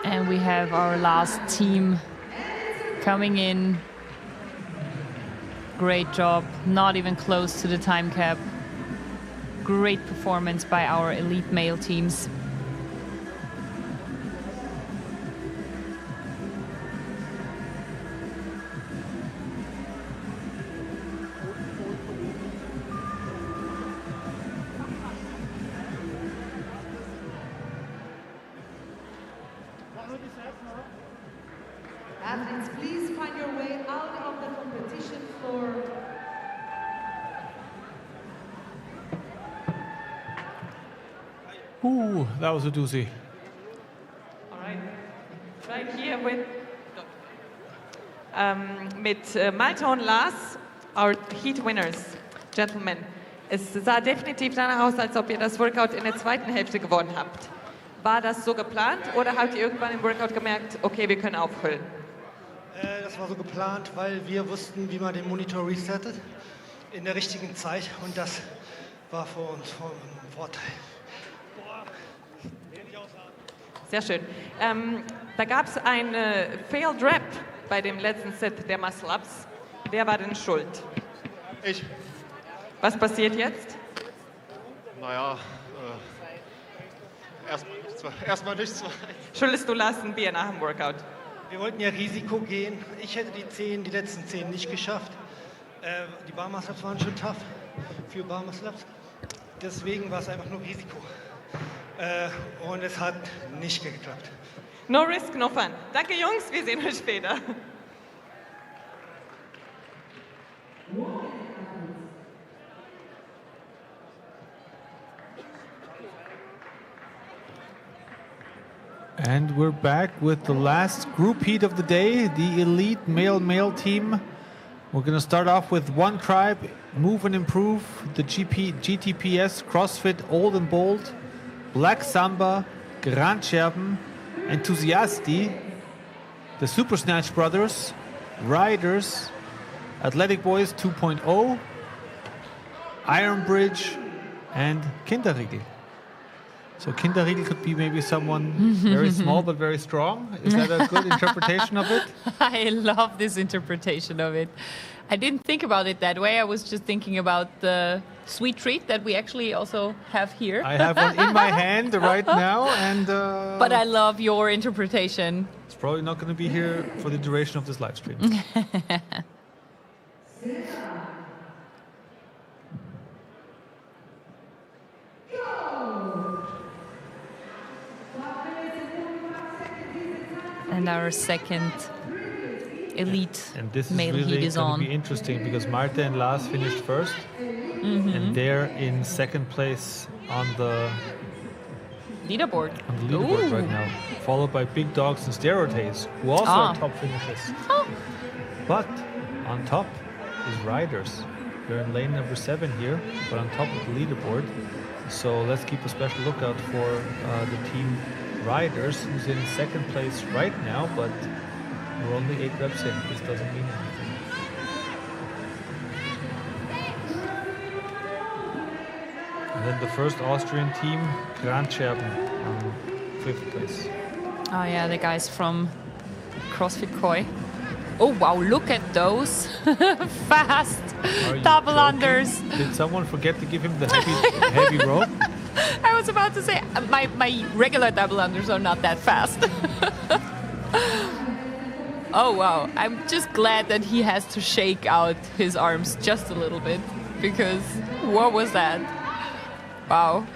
[SPEAKER 10] And we have our last team coming in. Great job, not even close to the time cap. Great performance by our elite male teams.
[SPEAKER 9] Athletes, please find your way out of the competition floor.
[SPEAKER 6] Ooh, that was a doozy.
[SPEAKER 13] All right. Right here mit Malte und Lars, our heat winners, gentlemen. Es sah definitiv danach aus, als ob ihr das Workout in der zweiten Hälfte gewonnen habt. War das so geplant oder habt ihr irgendwann im Workout gemerkt, okay, wir können aufhüllen?
[SPEAKER 19] Das war so geplant, weil wir wussten, wie man den Monitor resettet in der richtigen Zeit und das war für uns von Vorteil.
[SPEAKER 13] Sehr schön. Da gab es eine Failed Rep bei dem letzten Set der Muscle-Ups. Wer war denn schuld?
[SPEAKER 16] Ich.
[SPEAKER 13] Was passiert jetzt?
[SPEAKER 16] Naja, erstmal nichts.
[SPEAKER 13] Schuldest du Lars ein Bier nach dem Workout?
[SPEAKER 19] Wir wollten ja Risiko gehen. Ich hätte die letzten 10 nicht geschafft. Die Bar-Muscle-Ups waren schon tough für Bar-Muscle-Ups. Deswegen war es einfach nur Risiko. Und es hat nicht geklappt.
[SPEAKER 13] No risk, no fun. Danke Jungs, wir sehen uns später.
[SPEAKER 6] And we're back with the last group heat of the day, the elite male team. We're going to start off with one tribe, Move and Improve, the GTPS, CrossFit, Old and Bold, Black Samba, Grandscherben, Enthusiasti, the Super Snatch Brothers, Riders, Athletic Boys 2.0, Iron Bridge, and Kinderriegel. So Kinderriegel could be maybe someone very small but very strong. Is that a good interpretation of it?
[SPEAKER 10] I love this interpretation of it. I didn't think about it that way. I was just thinking about the sweet treat that we actually also have here.
[SPEAKER 6] I have one in my hand right now, and
[SPEAKER 10] but I love your interpretation.
[SPEAKER 6] It's probably not going to be here for the duration of this live stream.
[SPEAKER 10] And our second elite
[SPEAKER 6] and this
[SPEAKER 10] male
[SPEAKER 6] is really
[SPEAKER 10] heat is
[SPEAKER 6] going
[SPEAKER 10] on.
[SPEAKER 6] to be interesting because Marta and Lars finished first, and they're in second place on the
[SPEAKER 10] leaderboard.
[SPEAKER 6] Right now, followed by Big Dogs and Steroid Haze, who also are top finishers. But on top is Riders. They're in lane number 7 here, but on top of the leaderboard. So let's keep a special lookout for the team Riders, who's in second place right now, but we're only 8 reps in. This doesn't mean anything. And then the first Austrian team, Grandscherben, on 5th place.
[SPEAKER 10] Oh yeah, the guys from CrossFit Koi. Oh wow, look at those. Fast double unders.
[SPEAKER 6] Did someone forget to give him the heavy rope?
[SPEAKER 10] I was about to say, my regular double unders are not that fast. Oh, wow. I'm just glad that he has to shake out his arms just a little bit, because what was that? Wow.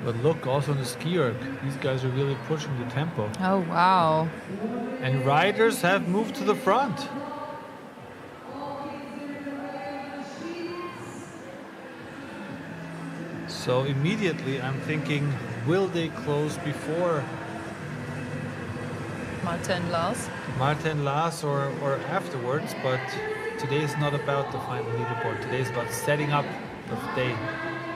[SPEAKER 6] But look, also on the ski erg, these guys are really pushing the tempo.
[SPEAKER 10] Oh, wow.
[SPEAKER 6] And riders have moved to the front. So immediately I'm thinking, will they close before
[SPEAKER 10] Martin Lars?
[SPEAKER 6] Martin Lars or afterwards? But today is not about the final leaderboard. Today is about setting up the day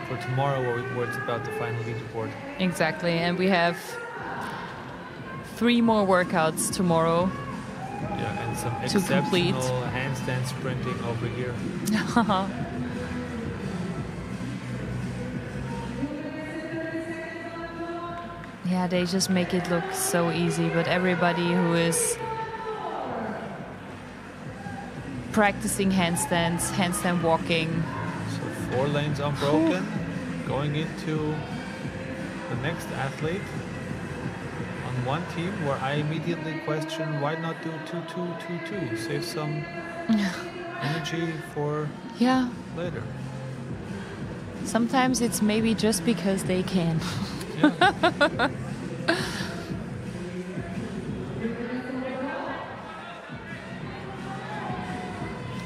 [SPEAKER 6] for tomorrow, where it's about the final leaderboard.
[SPEAKER 10] Exactly, and we have 3 more workouts tomorrow.
[SPEAKER 6] Yeah, and some
[SPEAKER 10] to complete.
[SPEAKER 6] exceptional handstand sprinting over here.
[SPEAKER 10] Yeah, they just make it look so easy, but everybody who is practicing handstands, handstand walking.
[SPEAKER 6] So 4 lanes unbroken, going into the next athlete on one team, where I immediately question, why not do 2-2-2-2? Save some energy for later.
[SPEAKER 10] Sometimes it's maybe just because they can.
[SPEAKER 6] Yeah.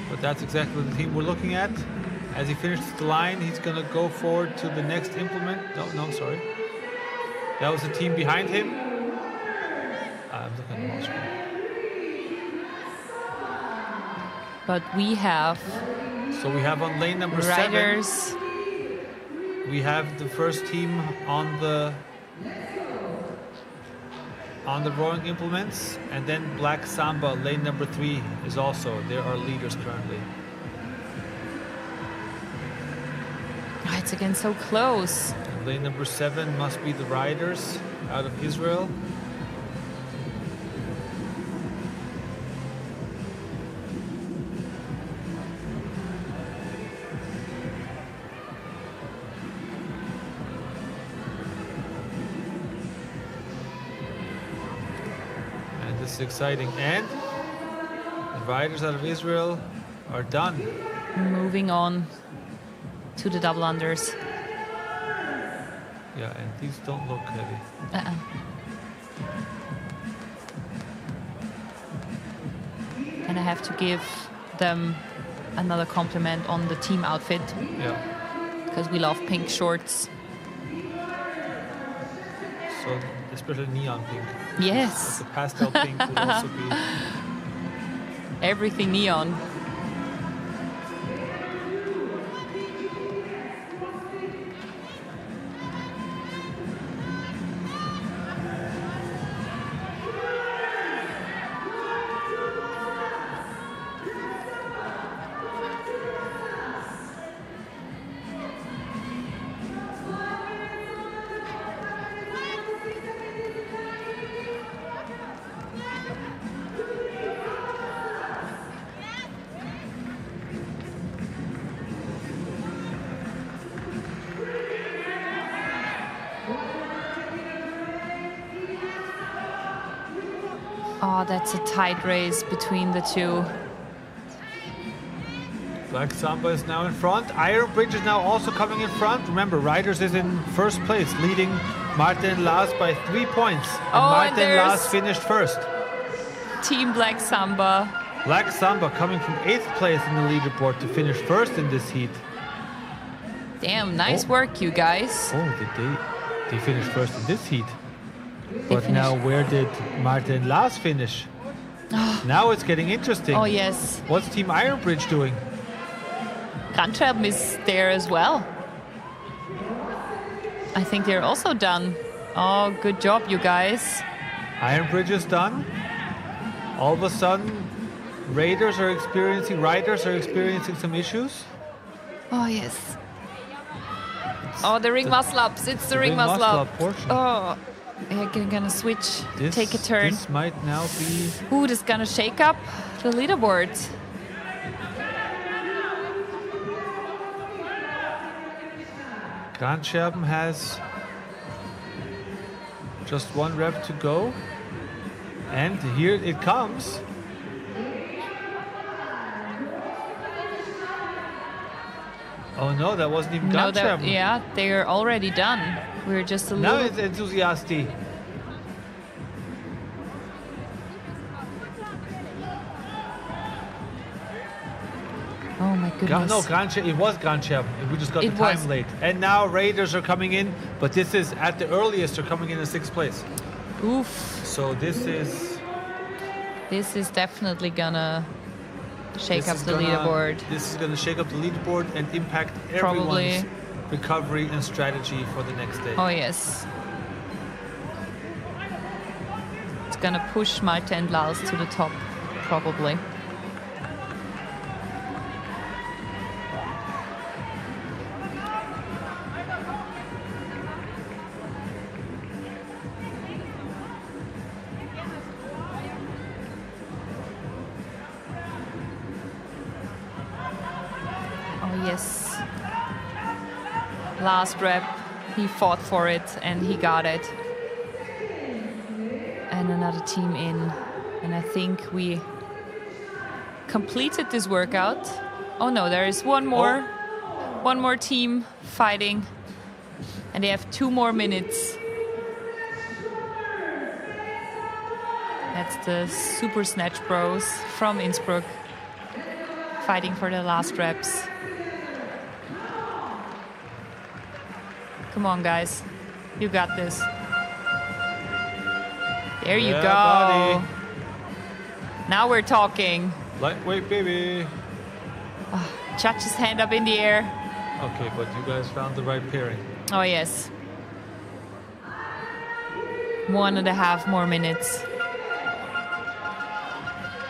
[SPEAKER 6] But that's exactly the team we're looking at. As he finishes the line, he's going to go forward to the next implement. No, sorry. That was the team behind him. I'm looking at the screen.
[SPEAKER 10] But we have...
[SPEAKER 6] So we have on lane number
[SPEAKER 10] riders.
[SPEAKER 6] 7. We have the first team on the rowing implements, and then Black Samba, lane number 3, is also. There are leaders currently.
[SPEAKER 10] Oh, it's again so close.
[SPEAKER 6] And lane number 7 must be the riders out of Israel. This is exciting, and the riders out of Israel are done.
[SPEAKER 10] Moving on to the double unders.
[SPEAKER 6] Yeah, and these don't look heavy.
[SPEAKER 10] And I have to give them another compliment on the team outfit.
[SPEAKER 6] Yeah.
[SPEAKER 10] Because we love pink shorts.
[SPEAKER 6] So especially neon pink.
[SPEAKER 10] Yes.
[SPEAKER 6] The pastel pink would also be.
[SPEAKER 10] Everything neon. Oh, that's a tight race between the two.
[SPEAKER 6] Black Samba is now in front. Iron Bridge is now also coming in front. Remember, Riders is in first place, leading Martin Lars by 3 points. And Martin Lars finished first.
[SPEAKER 10] Team Black Samba.
[SPEAKER 6] Black Samba coming from 8th place in the leaderboard to finish first in this heat.
[SPEAKER 10] Damn, nice work, you guys.
[SPEAKER 6] Oh, did they finished first in this heat. But now, where did Martin Lars finish? Now it's getting interesting.
[SPEAKER 10] Oh, yes.
[SPEAKER 6] What's Team Iron Bridge doing?
[SPEAKER 10] Grantschab is there as well. I think they're also done. Oh, good job, you guys.
[SPEAKER 6] Iron bridge is done. All of a sudden, riders are experiencing some issues.
[SPEAKER 10] Oh, yes. Oh, the ring muscle ups. It's the ring muscle up.
[SPEAKER 6] Portion.
[SPEAKER 10] Oh, I'm gonna switch. Take a turn.
[SPEAKER 6] This might now be...
[SPEAKER 10] Ooh, this is gonna shake up the leaderboard.
[SPEAKER 6] Grandcherben has just one rep to go. And here it comes. Oh no, that wasn't even Grandcherben.
[SPEAKER 10] Yeah, they're already done. We're just a little...
[SPEAKER 6] Now it's Enthusiasti.
[SPEAKER 10] Oh my goodness.
[SPEAKER 6] No, it was Grandcherben. We just got the time late. And now Raiders are coming in, but this is at the earliest they're coming in 6th place.
[SPEAKER 10] Oof.
[SPEAKER 6] So this is
[SPEAKER 10] definitely gonna shake up the leaderboard.
[SPEAKER 6] This is gonna shake up the leaderboard and impact everyone's recovery and strategy for the next day.
[SPEAKER 10] Oh yes. It's gonna push Malte and Lars to the top, probably. Yes. Last rep, he fought for it and he got it. And another team in. And I think we completed this workout. Oh no, there is one more team fighting. And they have 2 more minutes. That's the Super Snatch Bros from Innsbruck fighting for the last reps. Come on, guys. You got this. There you go. Buddy. Now we're talking.
[SPEAKER 6] Lightweight, baby.
[SPEAKER 10] Oh, judge's hand up in the air.
[SPEAKER 6] Okay, but you guys found the right pairing.
[SPEAKER 10] Oh, yes. 1.5 more minutes.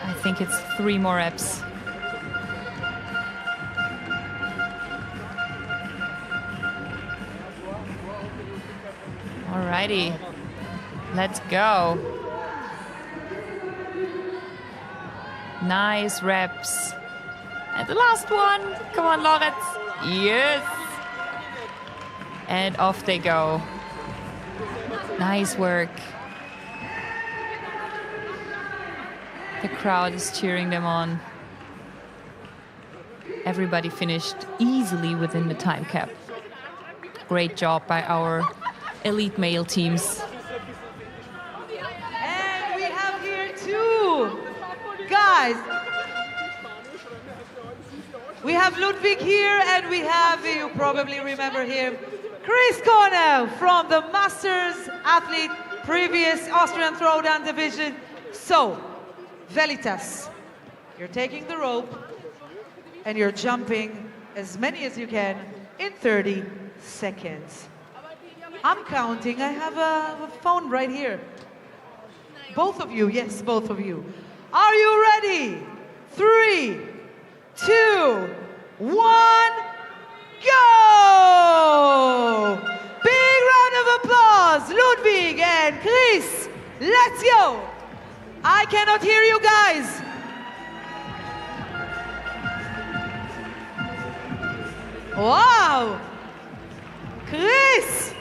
[SPEAKER 10] I think it's 3 more reps. Alrighty, let's go. Nice reps. And the last one. Come on, Lorenz. Yes. And off they go. Nice work. The crowd is cheering them on. Everybody finished easily within the time cap. Great job by our elite male teams.
[SPEAKER 9] And we have here 2 guys. We have Ludwig here, and we have, you probably remember him, Chris Cornell from the Masters Athlete, previous Austrian Throwdown division. So, Velitas, you're taking the rope, and you're jumping as many as you can in 30 seconds. I'm counting. I have a phone right here. Both of you, yes, both of you. Are you ready? 3, 2, 1, go! Big round of applause, Ludwig and Chris. Let's go. I cannot hear you guys. Wow. Chris.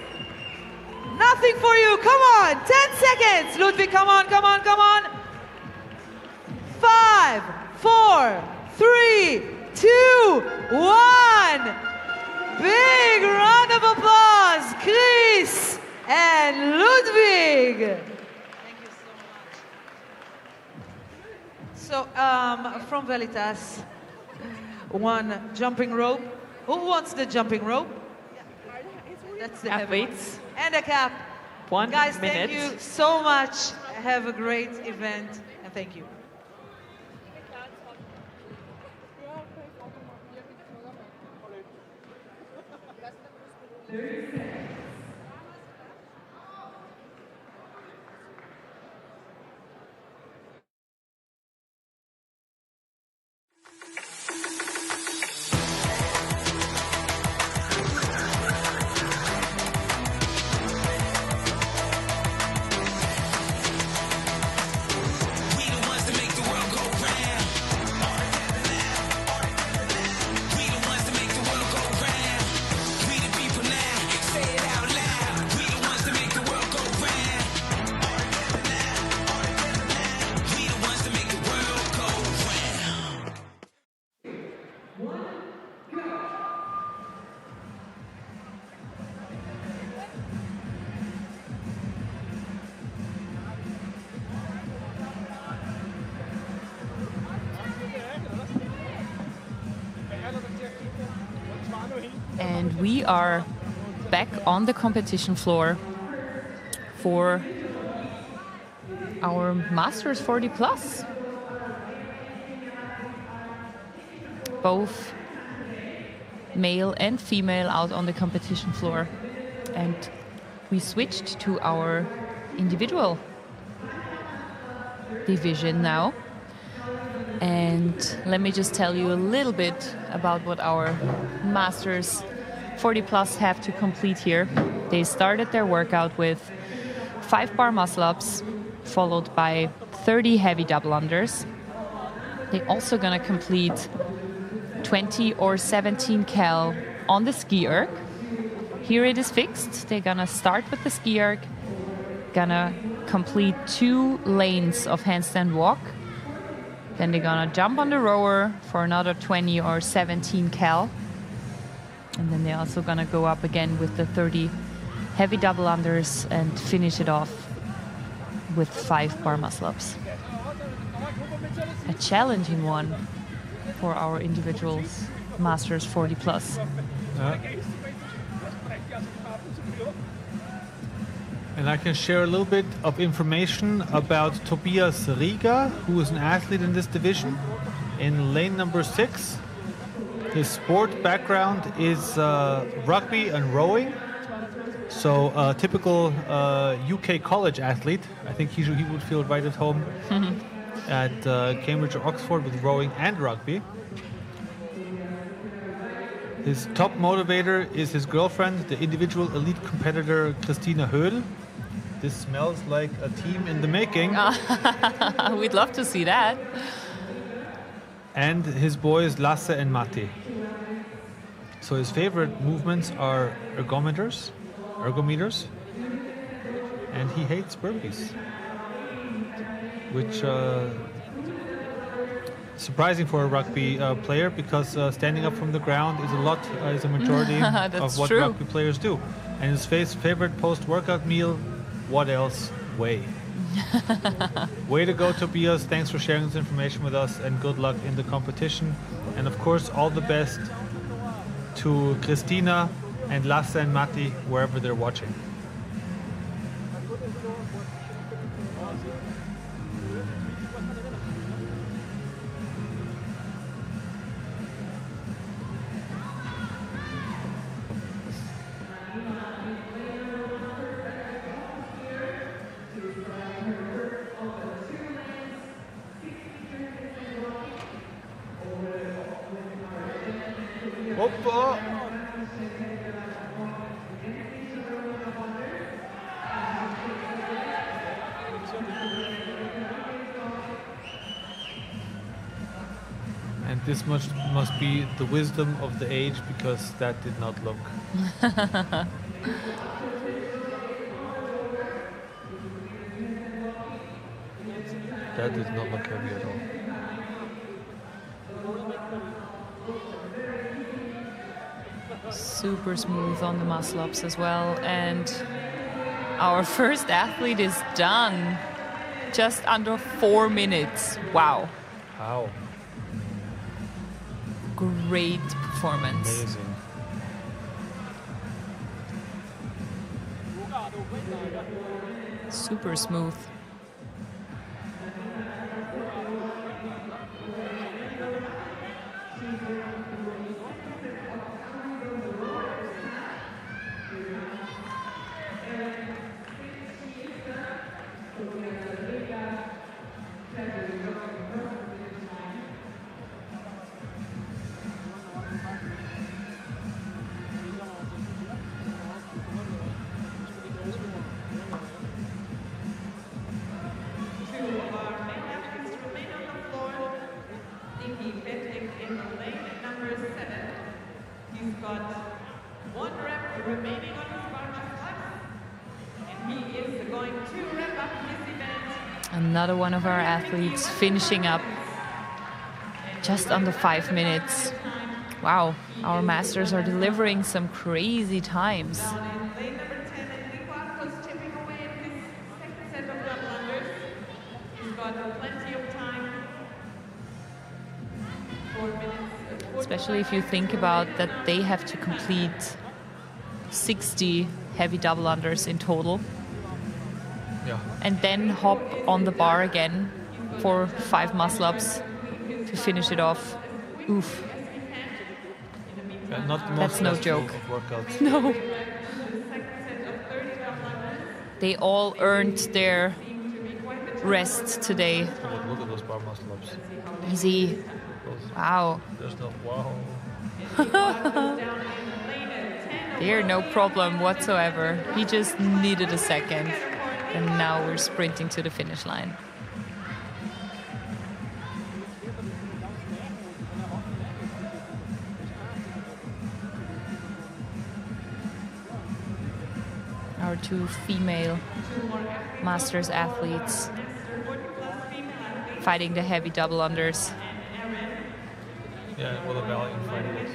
[SPEAKER 9] Nothing for you. Come on. 10 seconds. Ludwig, come on, come on, come on. 5, 4, 3, 2, 1. Big round of applause. Chris and Ludwig. Thank you so much. So, from Velitas, 1 jumping rope. Who wants the jumping rope? That's the athletes. And a cap.
[SPEAKER 13] 1
[SPEAKER 9] Guys,
[SPEAKER 13] minute.
[SPEAKER 9] thank you so much. Have a great event, and thank you.
[SPEAKER 10] And we are back on the competition floor for our Masters 40 Plus. Both male and female out on the competition floor. And we switched to our individual division now. And let me just tell you a little bit about what our Masters 40 Plus have to complete here. They started their workout with 5 bar muscle-ups, followed by 30 heavy double unders. They're also gonna complete 20 or 17 cal on the ski erg. Here it is fixed. They're gonna start with the ski erg, gonna complete 2 lanes of handstand walk. Then they're gonna jump on the rower for another 20 or 17 cal. And then they're also gonna go up again with the 30 heavy double unders and finish it off with 5 bar muscle-ups. A challenging one for our individuals Masters 40 Plus.
[SPEAKER 6] And I can share a little bit of information about Tobias Rieger, who is an athlete in this division, in lane number 6. His sport background is rugby and rowing. So a typical UK college athlete. I think he would feel right at home at Cambridge or Oxford with rowing and rugby. His top motivator is his girlfriend, the individual elite competitor Christina Hödl. This smells like a team in the making.
[SPEAKER 10] We'd love to see that.
[SPEAKER 6] And his boys Lasse and Matti. So his favorite movements are ergometers, and he hates burpees, which surprising for a rugby player, because standing up from the ground is a majority of what rugby players do. And his favorite post-workout meal, what else? Whey. Way to go, Tobias. Thanks for sharing this information with us, and good luck in the competition. And of course, all the best to Christina and Lasse and Matti, wherever they're watching. Hoppa! And this must be the wisdom of the age, because that did not look. That did not look heavy at all.
[SPEAKER 10] Super smooth on the muscle-ups as well. And our first athlete is done. Just under 4 minutes. Wow.
[SPEAKER 6] Wow.
[SPEAKER 10] Great performance.
[SPEAKER 6] Amazing.
[SPEAKER 10] Super smooth. Another one of our athletes finishing up just under 5 minutes. Wow, our masters are delivering some crazy times. Especially if you think about that they have to complete 60 heavy double unders in total.
[SPEAKER 6] Yeah.
[SPEAKER 10] And then hop on the bar again for 5 muscle-ups to finish it off. Oof.
[SPEAKER 6] Yeah, not the most
[SPEAKER 10] That's no
[SPEAKER 6] stressful
[SPEAKER 10] joke.
[SPEAKER 6] of workouts.
[SPEAKER 10] No. They all earned their rest today.
[SPEAKER 6] Oh, look at those bar muscle-ups.
[SPEAKER 10] Easy. Wow.
[SPEAKER 6] There's no wow.
[SPEAKER 10] Here, no problem whatsoever. He just needed a second. And now we're sprinting to the finish line. Our 2 female Masters athletes fighting the heavy double unders.
[SPEAKER 6] Yeah, what a valiant fight it is.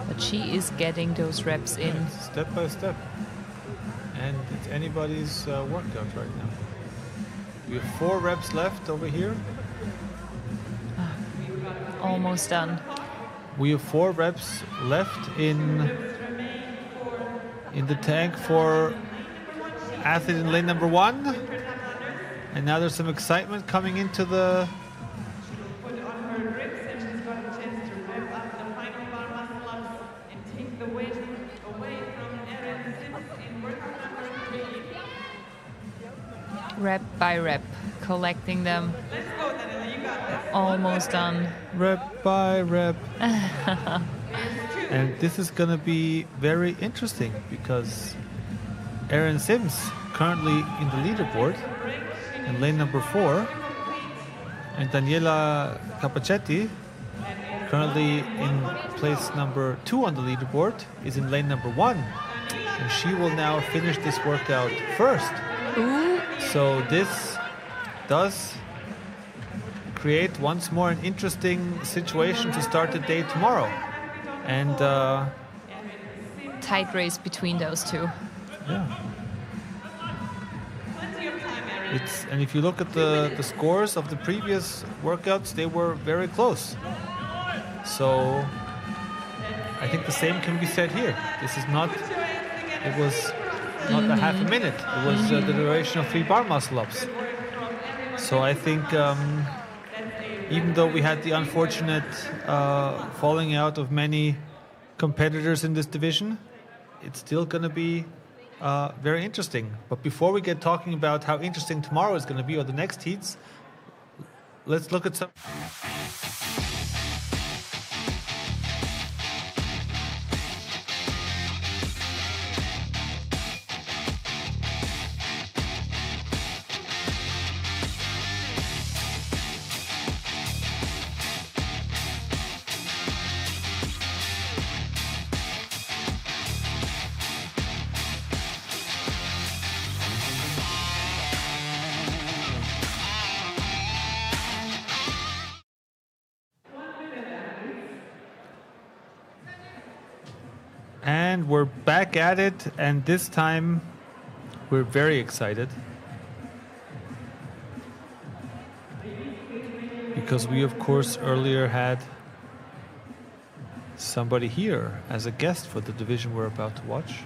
[SPEAKER 10] But she is getting those reps in.
[SPEAKER 6] Yeah, step by step. And it's anybody's workout right now. We have 4 reps left over here.
[SPEAKER 10] Almost done.
[SPEAKER 6] We have 4 reps left in the tank for athlete in lane number 1. And now there's some excitement coming into the
[SPEAKER 10] Rep by rep, collecting them. Almost done.
[SPEAKER 6] Rep by rep. And this is going to be very interesting because Erin Sims currently in the leaderboard in lane number 4, and Daniela Capacetti currently in place number 2 on the leaderboard is in lane number 1, and she will now finish this workout first.
[SPEAKER 10] Ooh.
[SPEAKER 6] So this does create once more an interesting situation to start the day tomorrow. And
[SPEAKER 10] tight race between those 2.
[SPEAKER 6] Yeah. And if you look at the scores of the previous workouts, they were very close. So I think the same can be said here. It was not a half a minute. It was the duration of 3 bar muscle-ups. So I think even though we had the unfortunate falling out of many competitors in this division, it's still going to be very interesting. But before we get talking about how interesting tomorrow is going to be or the next heats, let's look at some... And we're back at it, and this time we're very excited because we of course earlier had somebody here as a guest for the division we're about to watch.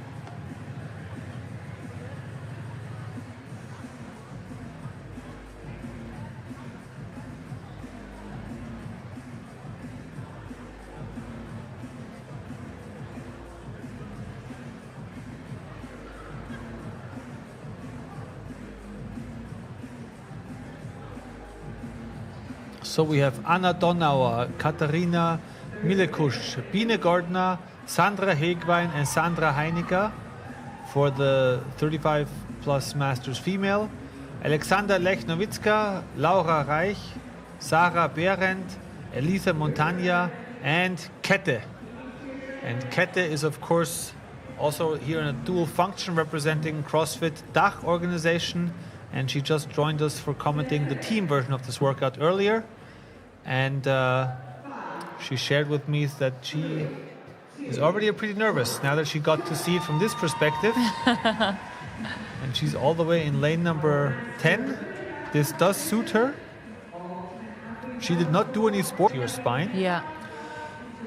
[SPEAKER 6] So we have Anna Donauer, Katharina Milekusch, Biene Gordner, Sandra Hegwein and Sandra Heinecker for the 35 plus Masters female. Alexander Lech-Nowitzka, Laura Reich, Sarah Behrendt, Elisa Montagna and Kette And Kette is, of course, also here in a dual function representing CrossFit DACH organization. And she just joined us for commenting the team version of this workout earlier. And she shared with me that she is already pretty nervous now that she got to see it from this perspective. And she's all the way in lane number 10. This does suit her. She did not do any sport to her spine.
[SPEAKER 10] Yeah.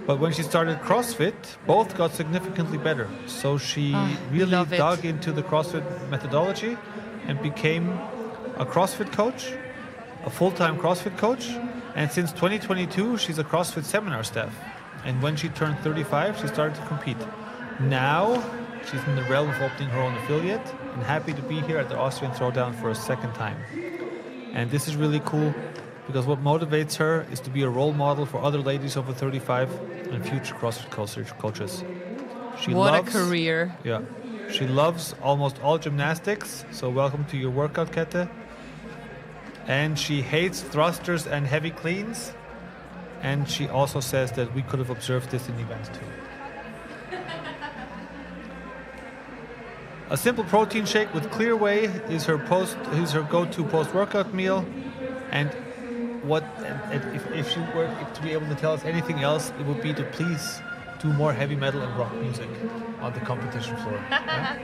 [SPEAKER 6] But when she started CrossFit, both got significantly better. So she really dug into the CrossFit methodology and became a CrossFit coach, a full-time CrossFit coach. And since 2022, she's a CrossFit seminar staff. And when she turned 35, she started to compete. Now, she's in the realm of opening her own affiliate and happy to be here at the Austrian Throwdown for a second time. And this is really cool because what motivates her is to be a role model for other ladies over 35 and future CrossFit coaches.
[SPEAKER 10] What a career.
[SPEAKER 6] Yeah. She loves almost all gymnastics, so welcome to your workout, Kette. And she hates thrusters and heavy cleans. And she also says that we could have observed this in events too. A simple protein shake with clear whey is her go-to post-workout meal. And if she were to be able to tell us anything else, it would be to please do more heavy metal and rock music on the competition floor. Yeah?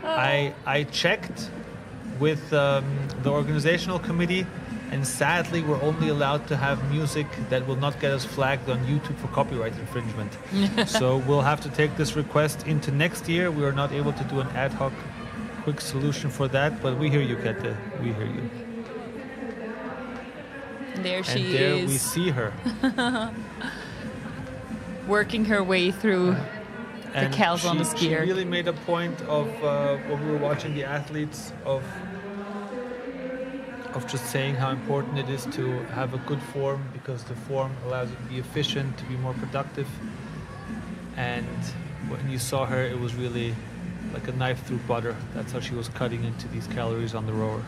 [SPEAKER 6] I checked with the organizational committee, and sadly we're only allowed to have music that will not get us flagged on YouTube for copyright infringement. So we'll have to take this request into next year. We are not able to do an ad hoc quick solution for that, but we hear you, Kette. We hear you.
[SPEAKER 10] There she
[SPEAKER 6] and there
[SPEAKER 10] is.
[SPEAKER 6] We see her.
[SPEAKER 10] Working her way through the cows on the skier.
[SPEAKER 6] She really made a point of, when we were watching the athletes, of just saying how important it is to have a good form, because the form allows you to be efficient, to be more productive. And when you saw her, it was really like a knife through butter. That's how she was cutting into these calories on the rower.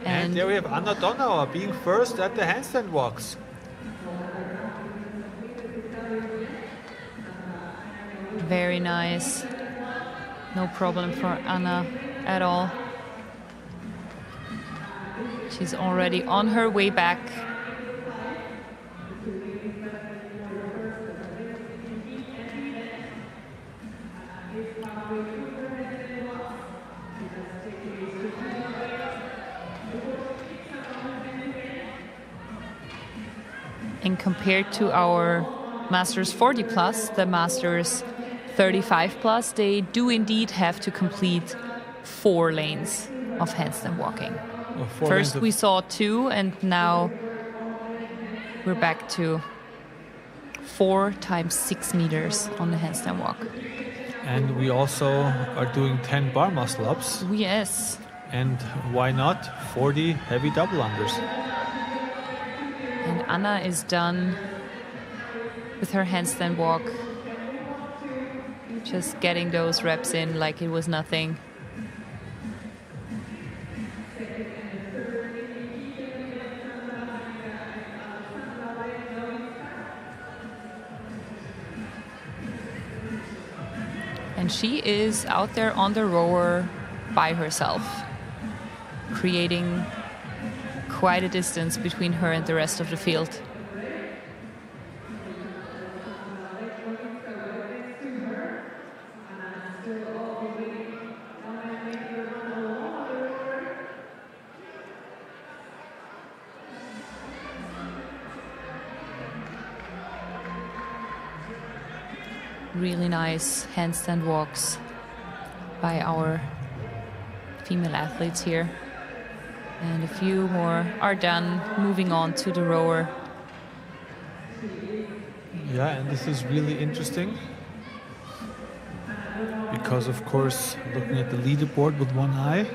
[SPEAKER 6] And there we have Anna Donauer being first at the handstand walks.
[SPEAKER 10] Very nice. No problem for Anna at all. She's already on her way back. And compared to our Masters 40 Plus, the Masters 35 Plus, they do indeed have to complete 4 lanes of handstand walking.
[SPEAKER 6] Well,
[SPEAKER 10] First we saw 2, and now we're back to 4 times 6 meters on the handstand walk.
[SPEAKER 6] And we also are doing 10 bar muscle ups.
[SPEAKER 10] Yes.
[SPEAKER 6] And why not 40 heavy double unders?
[SPEAKER 10] And Anna is done with her handstand walk. Just getting those reps in like it was nothing. And she is out there on the rower by herself, creating quite a distance between her and the rest of the field. Really nice handstand walks by our female athletes here. And a few more are done, moving on to the rower.
[SPEAKER 6] Yeah, and this is really interesting because, of course, looking at the leaderboard with one eye,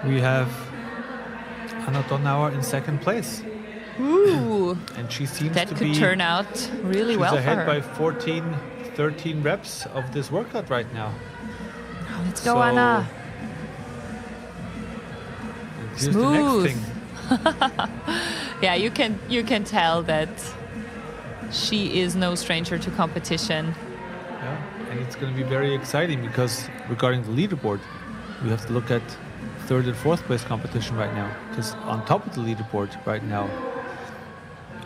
[SPEAKER 6] we have Anna Donauer in second place.
[SPEAKER 10] Ooh.
[SPEAKER 6] And she seems
[SPEAKER 10] that
[SPEAKER 6] to
[SPEAKER 10] could
[SPEAKER 6] be
[SPEAKER 10] turn out really well for
[SPEAKER 6] her. She's ahead by
[SPEAKER 10] her.
[SPEAKER 6] 14, 13 reps of this workout right now.
[SPEAKER 10] Let's go, Anna.
[SPEAKER 6] Here's
[SPEAKER 10] Smooth.
[SPEAKER 6] the next thing.
[SPEAKER 10] Yeah, you can tell that she is no stranger to competition.
[SPEAKER 6] Yeah, and it's going to be very exciting because regarding the leaderboard, we have to look at third and fourth place competition right now. Because on top of the leaderboard right now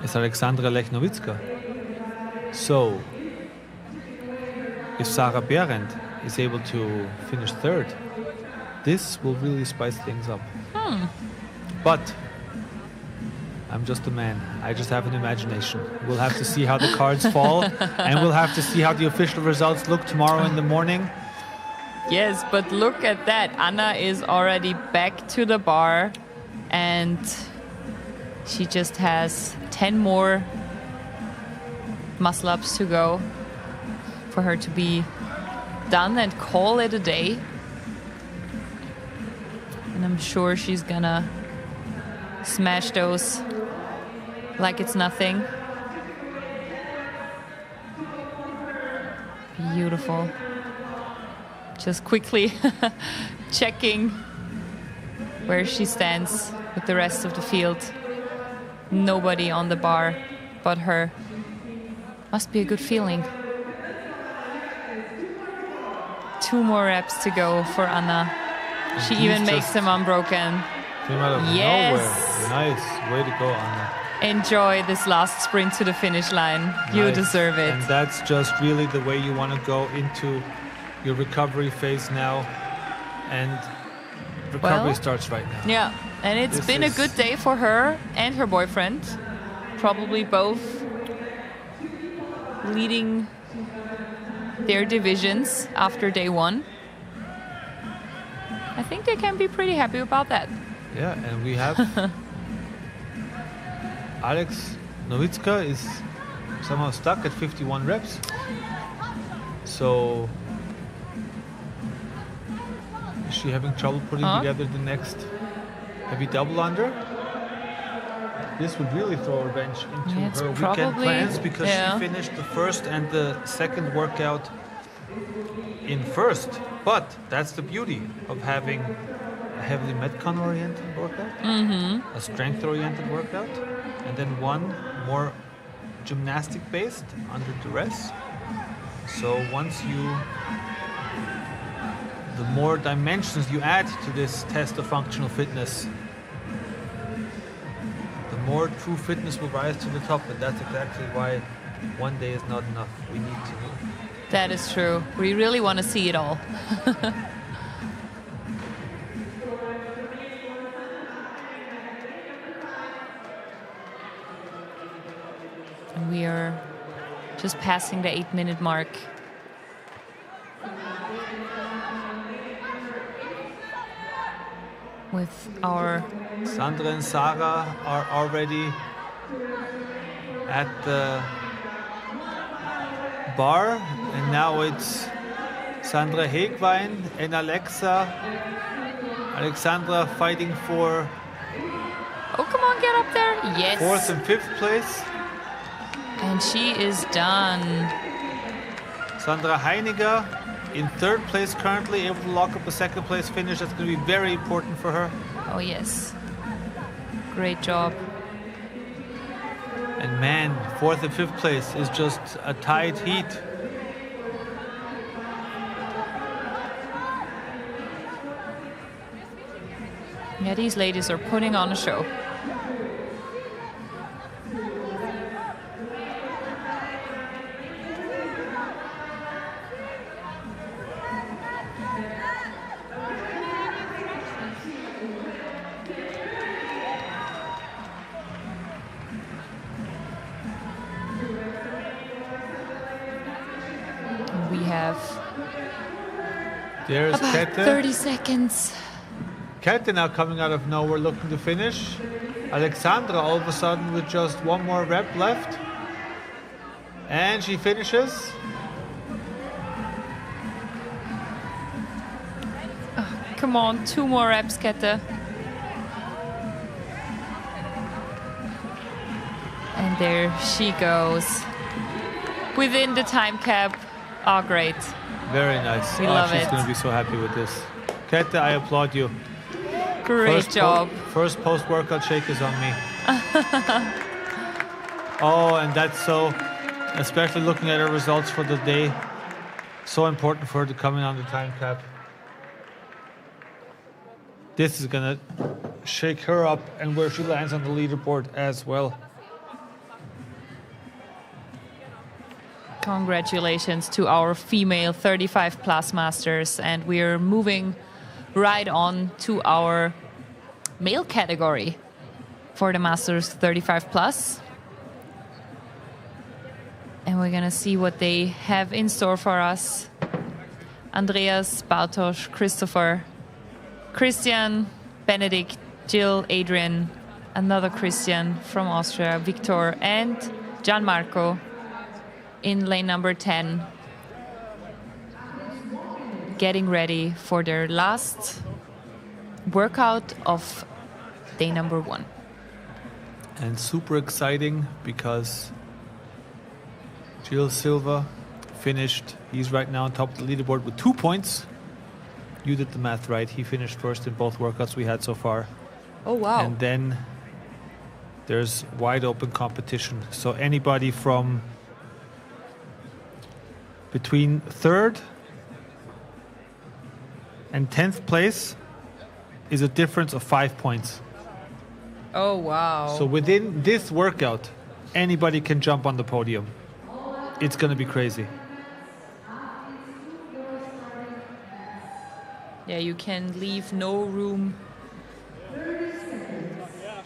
[SPEAKER 6] is Alexandra Lechnowicka. So if Sarah Behrendt is able to finish third, this will really spice things up. But I'm just a man. I just have an imagination. We'll have to see how the cards fall, and we'll have to see how the official results look tomorrow in the morning.
[SPEAKER 10] Yes, but look at that. Anna is already back to the bar, and she just has 10 more muscle-ups to go for her to be done and call it a day. And I'm sure she's gonna smash those like it's nothing. Beautiful. Just quickly checking where she stands with the rest of the field. Nobody on the bar but her. Must be a good feeling. 2 more reps to go for Anna. She even makes them unbroken.
[SPEAKER 6] Came out of nowhere. Nice. Way to go, Anna.
[SPEAKER 10] Enjoy this last sprint to the finish line. You deserve it.
[SPEAKER 6] And that's just really the way you want to go into your recovery phase now. And recovery starts right now.
[SPEAKER 10] Yeah, and it's been a good day for her and her boyfriend. Probably both leading their divisions after day 1. I think they can be pretty happy about that.
[SPEAKER 6] Yeah, and we have Alex Nowicka is somehow stuck at 51 reps. So is she having trouble putting together the next heavy double under? This would really throw a wrench into her weekend plans because she finished the first and the second workout in first. But that's the beauty of having a heavily Metcon-oriented workout, a strength-oriented workout, and then one more gymnastic-based under duress. So the more dimensions you add to this test of functional fitness, the more true fitness will rise to the top, and that's exactly why one day is not enough. We need to do.
[SPEAKER 10] That is true. We really want to see it all. We are just passing the 8-minute mark. With our...
[SPEAKER 6] Sandra and Sarah are already at the bar, and now it's Sandra Hegwein and Alexandra fighting for...
[SPEAKER 10] Oh, come on, get up there. Yes.
[SPEAKER 6] 4th and 5th place.
[SPEAKER 10] And she is done.
[SPEAKER 6] Sandra Heiniger in 3rd place currently, able to lock up a 2nd place finish. That's going to be very important for her.
[SPEAKER 10] Oh, yes. Great job.
[SPEAKER 6] And man, 4th and 5th place is just a tight heat.
[SPEAKER 10] Yeah, these ladies are putting on a show.
[SPEAKER 6] There's
[SPEAKER 10] about
[SPEAKER 6] Kette.
[SPEAKER 10] 30 seconds.
[SPEAKER 6] Kette now coming out of nowhere looking to finish. Alexandra all of a sudden with just 1 more rep left. And she finishes.
[SPEAKER 10] Oh, come on, 2 more reps, Kette. And there she goes. Within the time cap. Oh, great.
[SPEAKER 6] Very nice.
[SPEAKER 10] We love
[SPEAKER 6] she's
[SPEAKER 10] it.
[SPEAKER 6] going to be so happy with this. Kette, I applaud you.
[SPEAKER 10] Great job.
[SPEAKER 6] First post-workout shake is on me. Oh, and that's so, especially looking at her results for the day, so important for her to come in on the time cap. This is going to shake her up and where she lands on the leaderboard as well.
[SPEAKER 10] Congratulations to our female 35 plus masters, and we're moving right on to our male category for the masters 35 plus. And we're gonna see what they have in store for us. Andreas, Bartosz, Christopher, Christian, Benedikt, Jill, Adrian, another Christian from Austria, Victor, and Gianmarco in lane number 10, getting ready for their last workout of day number 1.
[SPEAKER 6] And super exciting because Gil Silva finished. He's right now on top of the leaderboard with 2 points. You did the math right. He finished first in both workouts we had so far.
[SPEAKER 10] Oh, wow.
[SPEAKER 6] And then there's wide open competition. So anybody from between 3rd and 10th place is a difference of 5 points.
[SPEAKER 10] Oh, wow.
[SPEAKER 6] So within this workout, anybody can jump on the podium. It's going to be crazy.
[SPEAKER 10] Yeah, you can leave no room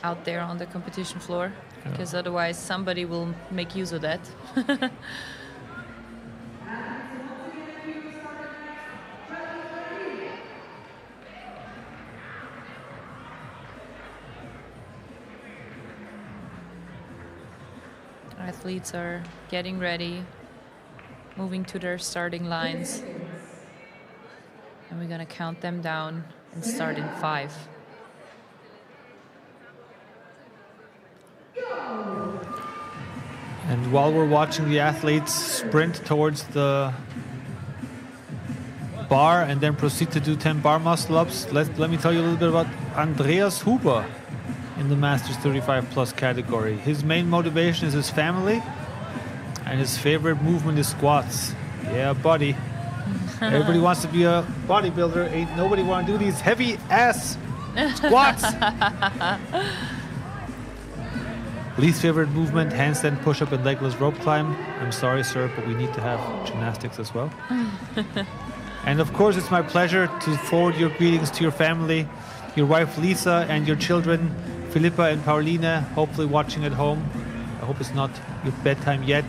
[SPEAKER 10] out there on the competition floor, because otherwise somebody will make use of that. Athletes are getting ready, moving to their starting lines. And we're going to count them down and start in 5.
[SPEAKER 6] And while we're watching the athletes sprint towards the bar and then proceed to do 10 bar muscle ups, let me tell you a little bit about Andreas Huber in the Masters 35 plus category. His main motivation is his family, and his favorite movement is squats. Yeah, buddy. Everybody wants to be a bodybuilder. Ain't nobody want to do these heavy ass squats. Least favorite movement, handstand, push-up, and legless rope climb. I'm sorry, sir, but we need to have gymnastics as well. And of course, it's my pleasure to forward your greetings to your family, your wife Lisa, and your children, Philippa and Paulina, hopefully watching at home. I hope it's not your bedtime yet.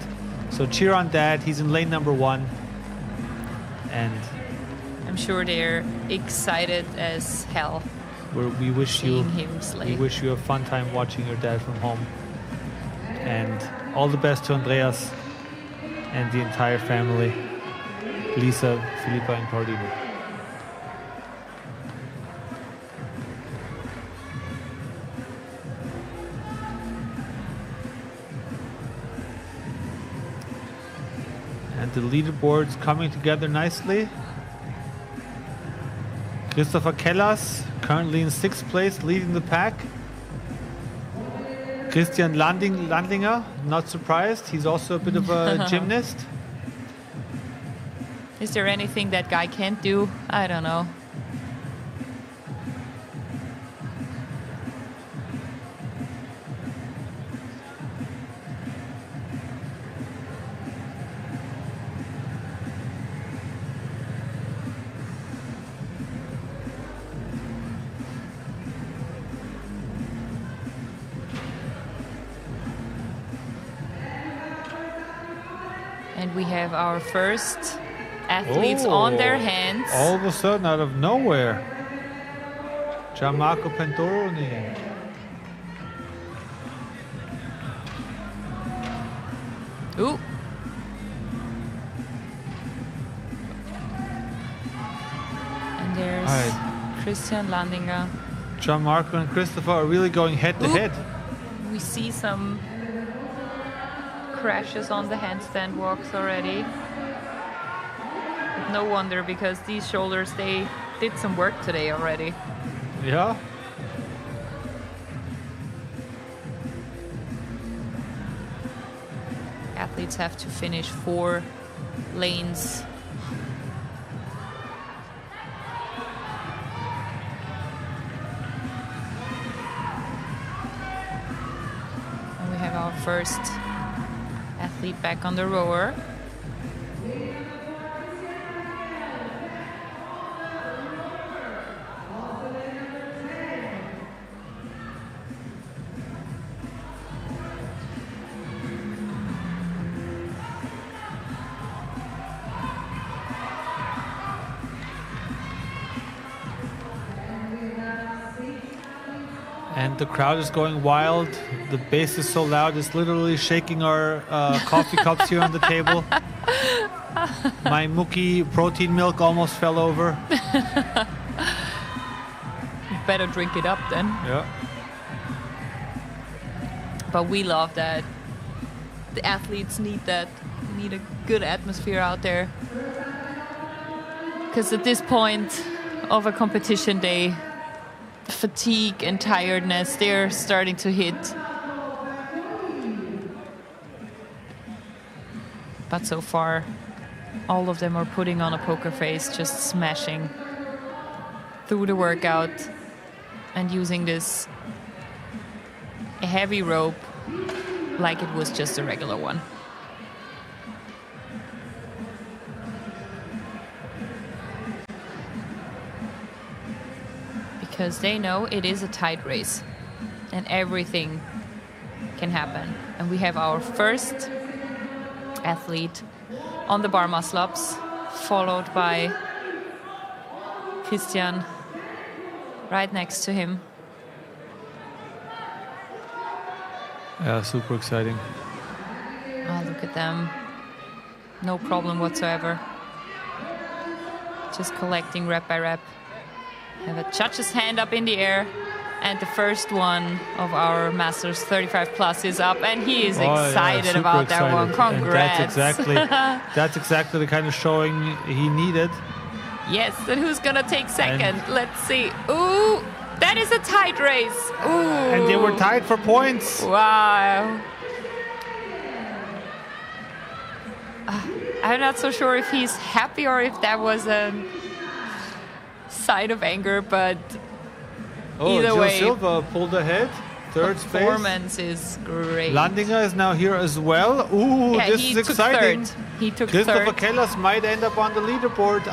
[SPEAKER 6] So cheer on Dad. He's in lane number 1. And
[SPEAKER 10] I'm sure they're excited as hell.
[SPEAKER 6] We wish you
[SPEAKER 10] him slay.
[SPEAKER 6] We wish you a fun time watching your dad from home. And all the best to Andreas and the entire family, Lisa, Philippa, and Paulina. And the leaderboard's coming together nicely. Christopher Kellas, currently in 6th place, leading the pack. Christian Landlinger, not surprised. He's also a bit of a gymnast.
[SPEAKER 10] Is there anything that guy can't do? I don't know. And we have our first athletes on their hands.
[SPEAKER 6] All of a sudden, out of nowhere, Gianmarco Pentoroni.
[SPEAKER 10] Ooh. And there's Christian Landinger.
[SPEAKER 6] Gianmarco and Christopher are really going head to head.
[SPEAKER 10] We see some crashes on the handstand walks already. No wonder, because these shoulders, they did some work today already.
[SPEAKER 6] Yeah.
[SPEAKER 10] Athletes have to finish 4 lanes. And we have our first athlete back on the rower.
[SPEAKER 6] And the crowd is going wild. The bass is so loud, it's literally shaking our coffee cups here on the table. My Mookie protein milk almost fell over.
[SPEAKER 10] Better drink it up then.
[SPEAKER 6] Yeah.
[SPEAKER 10] But we love that. The athletes need that. Need a good atmosphere out there. Because at this point of a competition day, fatigue and tiredness, they're starting to hit. But so far, all of them are putting on a poker face, just smashing through the workout and using this heavy rope like it was just a regular one. Because they know it is a tight race and everything can happen. And we have our first athlete on the bar muscle ups, followed by Christian right next to him.
[SPEAKER 6] Yeah, super exciting.
[SPEAKER 10] Oh, look at them. No problem whatsoever. Just collecting rep by rep. Have a judge's hand up in the air, and the first one of our Masters 35 Plus is up, and he is excited about that one. Congrats!
[SPEAKER 6] That's exactly the kind of showing he needed.
[SPEAKER 10] Yes, and who's gonna take second? Let's see. Ooh, that is a tight race. Ooh,
[SPEAKER 6] and they were tied for points.
[SPEAKER 10] Wow. I'm not so sure if he's happy or if that was a side of anger, but either
[SPEAKER 6] Joe
[SPEAKER 10] way,
[SPEAKER 6] Silva pulled ahead, third space.
[SPEAKER 10] Performance is great.
[SPEAKER 6] Landinger is now here as well. Ooh,
[SPEAKER 10] yeah,
[SPEAKER 6] this is exciting.
[SPEAKER 10] He took
[SPEAKER 6] Christopher
[SPEAKER 10] third.
[SPEAKER 6] Kellas might end up on the leaderboard.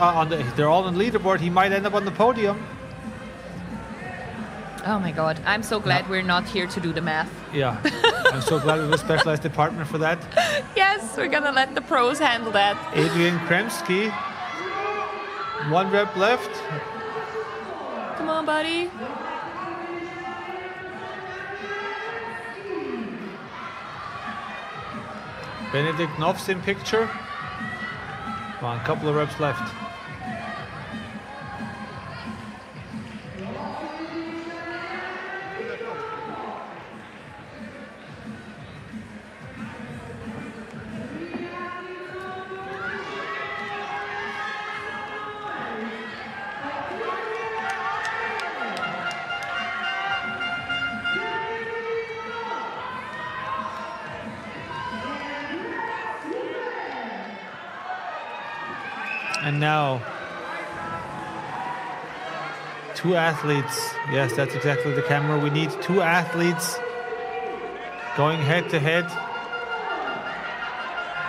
[SPEAKER 6] They're all on the leaderboard. He might end up on the podium.
[SPEAKER 10] Oh my God, I'm so glad we're not here to do the math.
[SPEAKER 6] Yeah, I'm so glad we have a specialized department for that.
[SPEAKER 10] Yes, we're gonna let the pros handle that.
[SPEAKER 6] Adrian Kremski, 1 rep left.
[SPEAKER 10] Come on, buddy.
[SPEAKER 6] Benedikt Knopf's in picture. Come on, a couple of reps left. And now, 2 athletes. Yes, that's exactly the camera. We need 2 athletes going head to head.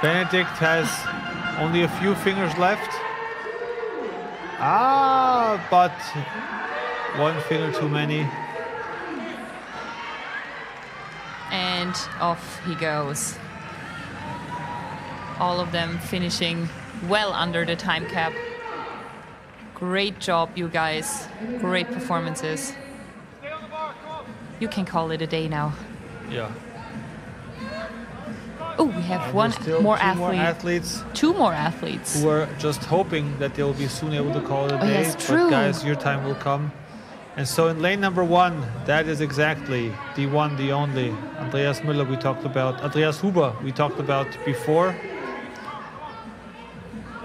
[SPEAKER 6] Benedikt has only a few fingers left. But 1 finger too many.
[SPEAKER 10] And off he goes. All of them finishing well under the time cap. Great job, you guys. Great performances. You can call it a day now.
[SPEAKER 6] Yeah.
[SPEAKER 10] Oh, we have
[SPEAKER 6] And
[SPEAKER 10] one
[SPEAKER 6] still
[SPEAKER 10] more
[SPEAKER 6] 2
[SPEAKER 10] athlete.
[SPEAKER 6] more athletes.
[SPEAKER 10] 2 more athletes.
[SPEAKER 6] Who are just hoping that they'll be soon able to call it a day.
[SPEAKER 10] yes, true.
[SPEAKER 6] But guys, your time will come. And so in lane number 1, that is exactly the one, the only Andreas Müller Andreas Huber we talked about before.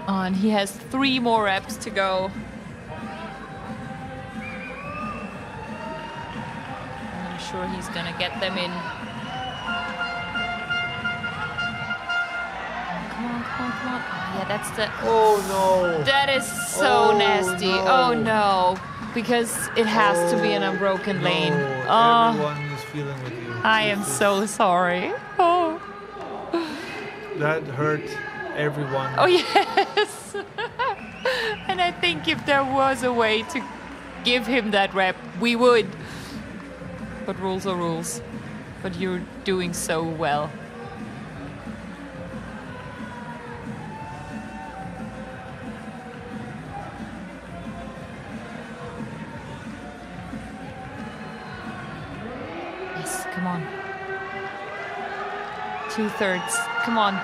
[SPEAKER 10] And he has 3 more reps to go. And I'm sure he's gonna get them in. Come on. Oh, yeah, that's the...
[SPEAKER 6] Oh, no.
[SPEAKER 10] That is so nasty.
[SPEAKER 6] No.
[SPEAKER 10] Oh, no. Because it has to be an unbroken lane.
[SPEAKER 6] Everyone is feeling with you.
[SPEAKER 10] I am so sorry. Oh.
[SPEAKER 6] That hurt everyone.
[SPEAKER 10] Oh, yes. And I think if there was a way to give him that rep, we would. But rules are rules. But you're doing so well. Yes, come on. 2/3. Come on.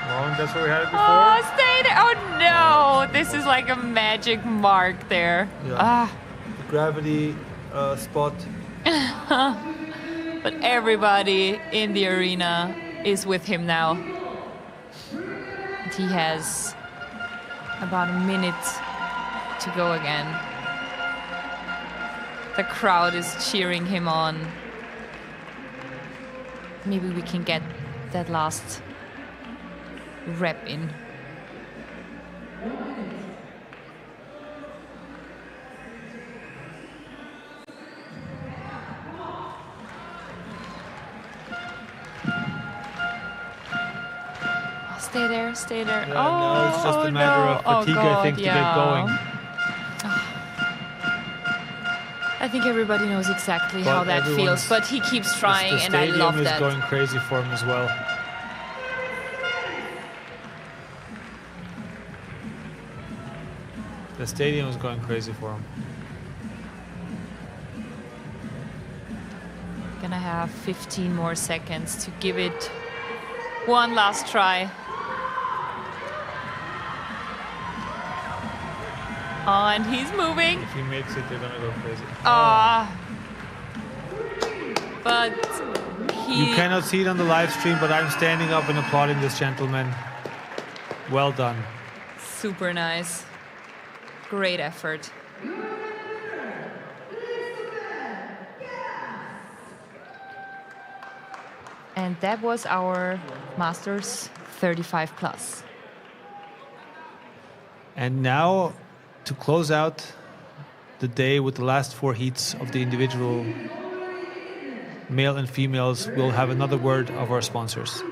[SPEAKER 6] Oh, that's where we had it before?
[SPEAKER 10] Oh, stay there. Oh, no. This is like a magic mark there.
[SPEAKER 6] Yeah. The gravity spot.
[SPEAKER 10] But everybody in the arena is with him now. And he has about a minute to go again. The crowd is cheering him on. Maybe we can get that last rep in. Oh, stay there, stay there.
[SPEAKER 6] Yeah, no, it's just a matter of fatigue, I think, to get going.
[SPEAKER 10] I think everybody knows exactly how that feels, but he keeps trying, and I love that.
[SPEAKER 6] The stadium is going crazy for him as well. The stadium is going crazy for him.
[SPEAKER 10] Gonna have 15 more seconds to give it one last try. Oh, and he's moving.
[SPEAKER 6] If he makes it, they're gonna go crazy.
[SPEAKER 10] But he...
[SPEAKER 6] You cannot see it on the live stream, but I'm standing up and applauding this gentleman. Well done.
[SPEAKER 10] Super nice. Great effort. And that was our Masters 35 plus.
[SPEAKER 6] And now, to close out the day with the last 4 heats of the individual male and females, we'll have another word of our sponsors.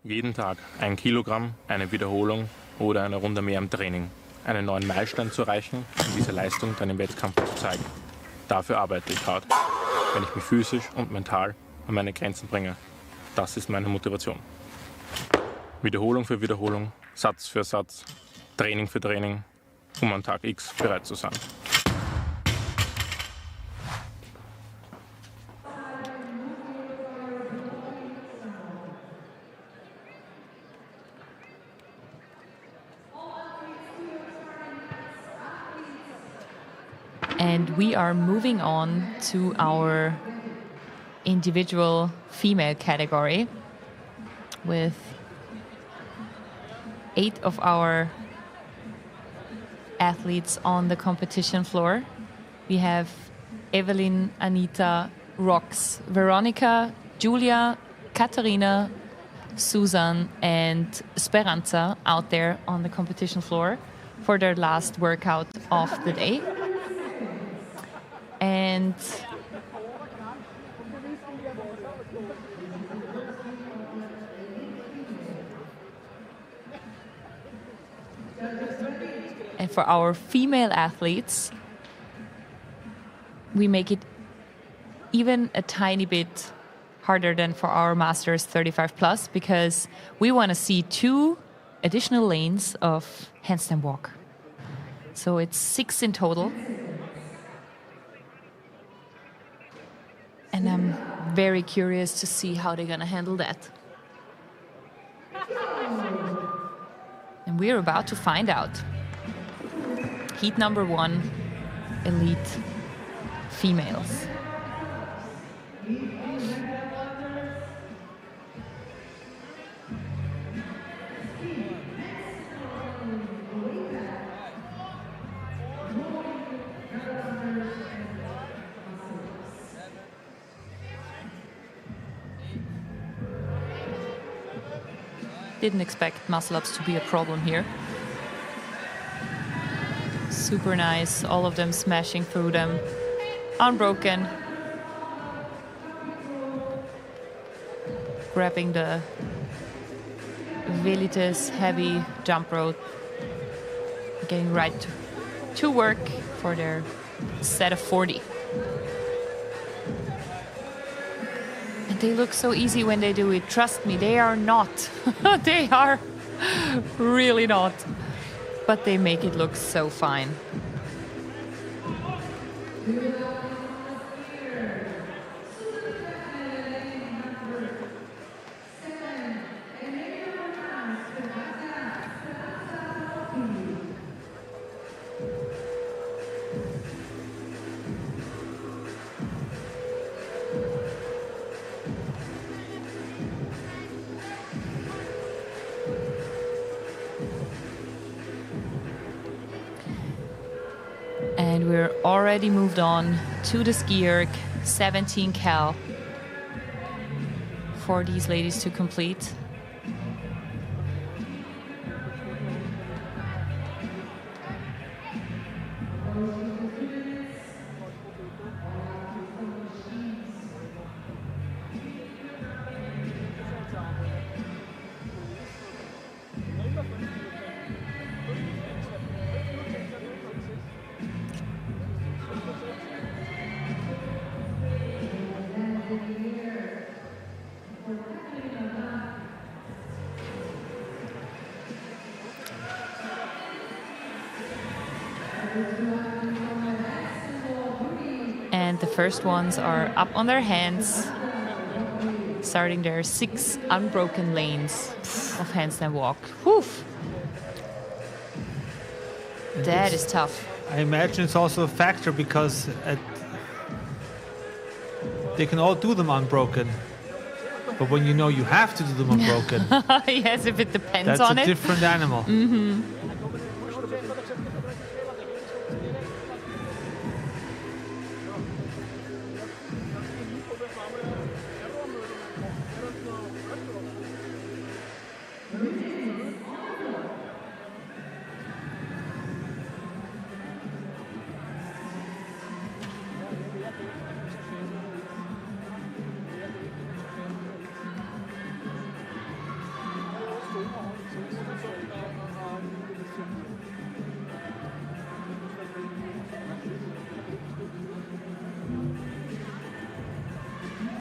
[SPEAKER 11] Jeden Tag 1 Kilogramm, eine Wiederholung oder eine Runde mehr im Training. Einen neuen Meilenstein zu erreichen und diese Leistung dann im Wettkampf zu zeigen. Dafür arbeite ich hart. Wenn ich mich physisch und mental an meine Grenzen bringe. Das ist meine Motivation. Wiederholung für Wiederholung, Satz für Satz, Training für Training, um an Tag X bereit zu sein.
[SPEAKER 10] And we are moving on to our individual female category with 8 of our athletes on the competition floor. We have Evelyn, Anita, Rox, Veronica, Julia, Katarina, Susan, and Speranza out there on the competition floor for their last workout of the day. And for our female athletes, we make it even a tiny bit harder than for our Masters 35 plus, because we want to see 2 additional lanes of handstand walk. So it's 6 in total. And I'm very curious to see how they're going to handle that. And We're about to find out. Heat number 1, elite females. Didn't expect muscle-ups to be a problem here. Super nice, all of them smashing through them. Unbroken. Grabbing the Velites heavy jump rope. Getting right to work for their set of 40. They look so easy when they do it. Trust me, they are not. They are really not. But they make it look so fine. And we're already moved on to the ski erg, 17 cal for these ladies to complete. And the first ones are up on their hands, starting their 6 unbroken lanes of handstand walk. Whew. That is tough.
[SPEAKER 6] I imagine it's also a factor because they can all do them unbroken. But when you know you have to do them unbroken,
[SPEAKER 10] yes, if it depends on it.
[SPEAKER 6] That's a different animal.
[SPEAKER 10] Mm-hmm.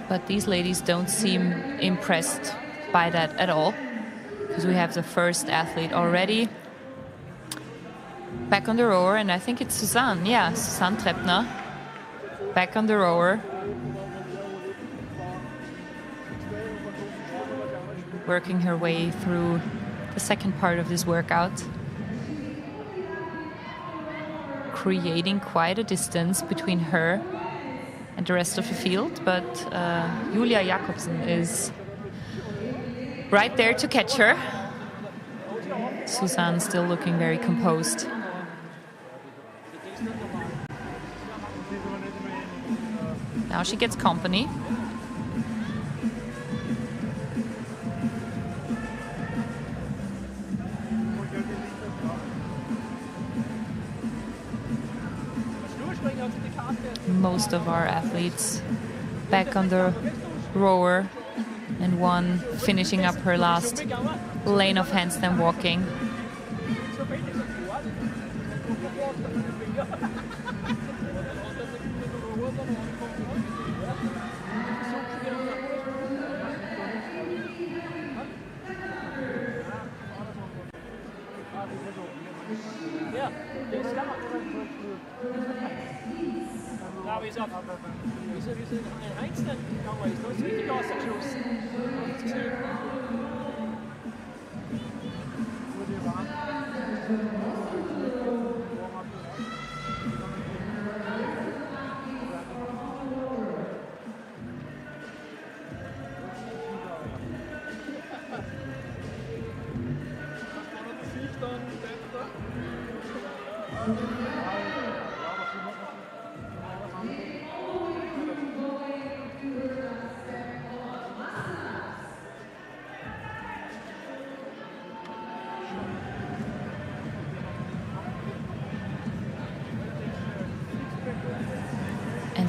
[SPEAKER 10] But these ladies don't seem impressed by that at all, because we have the first athlete already back on the rower, and I think it's Susanne. Yeah, Susanne Treppner back on the rower. Working her way through the second part of this workout. Creating quite a distance between her and the rest of the field, but Julia Jakobsen is right there to catch her. Susanne still looking very composed. Now she gets company. Most of our athletes back on the rower, and one finishing up her last lane of handstand walking.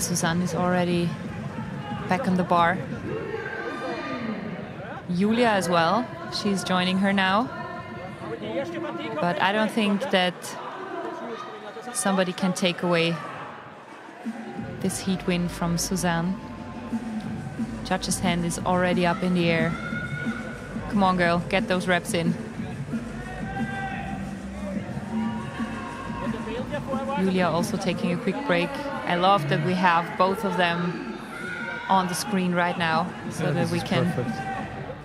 [SPEAKER 10] And Suzanne is already back on the bar. Julia as well. She's joining her now. But I don't think that somebody can take away this heat win from Suzanne. Judge's hand is already up in the air. Come on, girl, get those reps in. Julia also taking a quick break. I love that we have both of them on the screen right now so that we can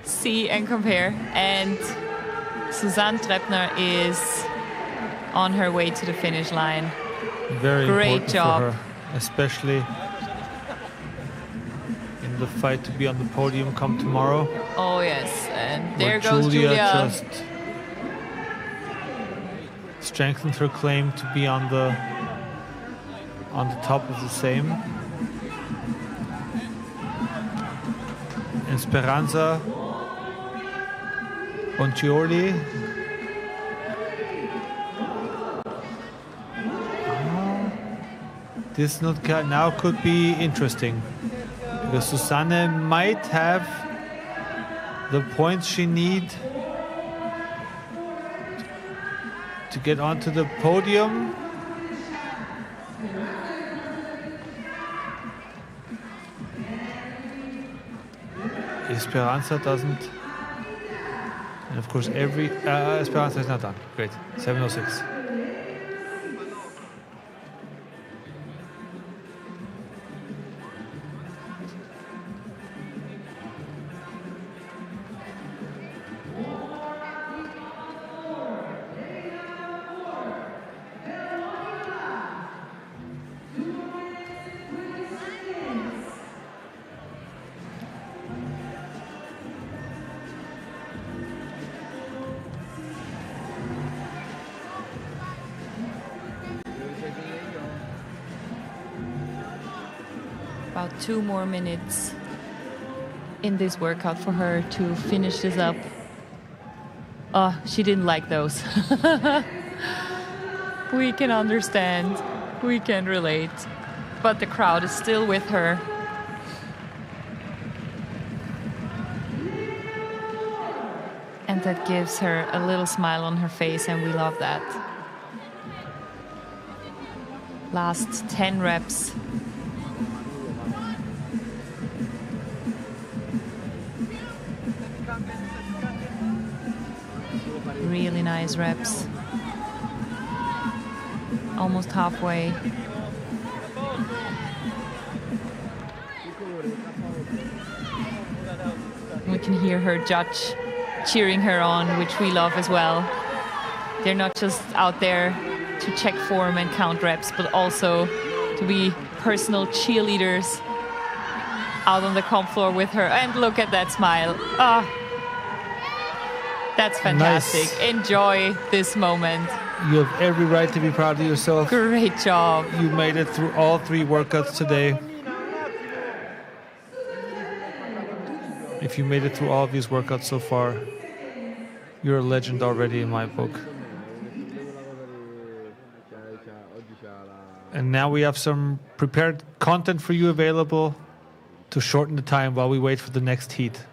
[SPEAKER 10] see and compare. And Suzanne Treppner is on her way to the finish line.
[SPEAKER 6] Very
[SPEAKER 10] great
[SPEAKER 6] important
[SPEAKER 10] job
[SPEAKER 6] for her, especially in the fight to be on the podium come tomorrow.
[SPEAKER 10] Oh yes, and there
[SPEAKER 6] where
[SPEAKER 10] goes Julia.
[SPEAKER 6] just strengthened her claim to be on the top of the same. Esperanza Bonchioli. This now could be interesting because Susanne might have the points she needs to get onto the podium. Esperanza doesn't. And of course, Esperanza is not done. Great. 7:06.
[SPEAKER 10] About 2 more minutes in this workout for her to finish this up. Oh, she didn't like those. We can understand, we can relate, but the crowd is still with her. And that gives her a little smile on her face, and we love that. Last 10 reps. Really nice reps. Almost halfway. We can hear her judge cheering her on, which we love as well. They're not just out there to check form and count reps, but also to be personal cheerleaders out on the comp floor with her. And look at that smile. Ah. That's fantastic. Nice. Enjoy this moment.
[SPEAKER 6] You have every right to be proud of yourself.
[SPEAKER 10] Great job.
[SPEAKER 6] You made it through all 3 workouts today. If you made it through all of these workouts so far, you're a legend already in my book. And now we have some prepared content for you available to shorten the time while we wait for the next heat.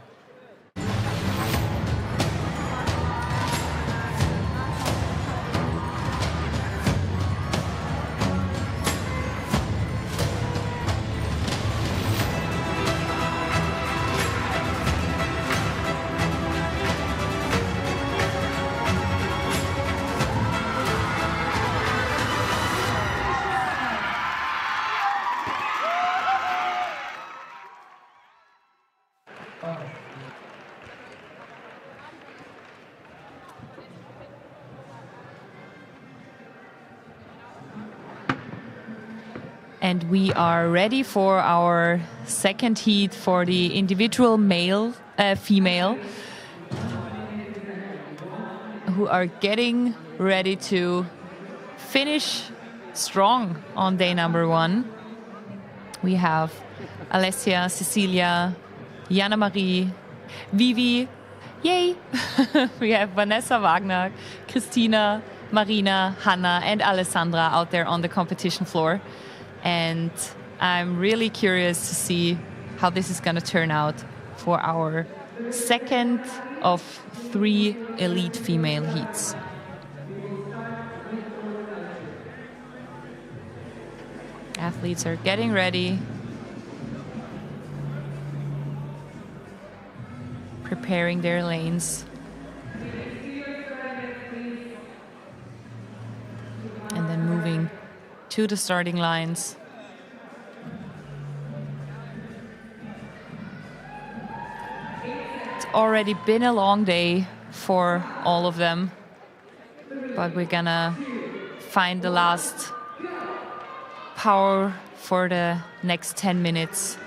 [SPEAKER 10] And we are ready for our second heat for the individual female, who are getting ready to finish strong on day number 1. We have Alessia, Cecilia, Jana Marie, Vivi, yay! We have Vanessa Wagner, Christina, Marina, Hanna, and Alessandra out there on the competition floor. And I'm really curious to see how this is going to turn out for our second of 3 elite female heats. Athletes are getting ready, preparing their lanes. And then moving to the starting lines. It's already been a long day for all of them, but we're gonna find the last power for the next 10 minutes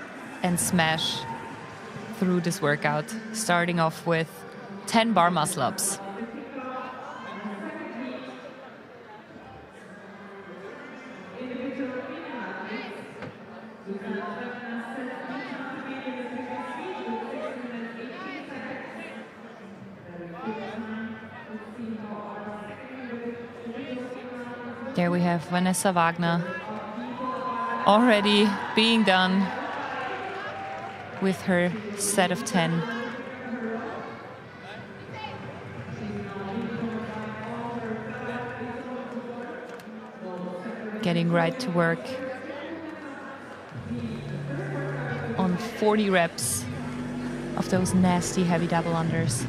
[SPEAKER 10] and smash through this workout, starting off with 10 bar muscle-ups. There we have Vanessa Wagner already being done with her set of 10. Getting right to work on 40 reps of those nasty heavy double unders.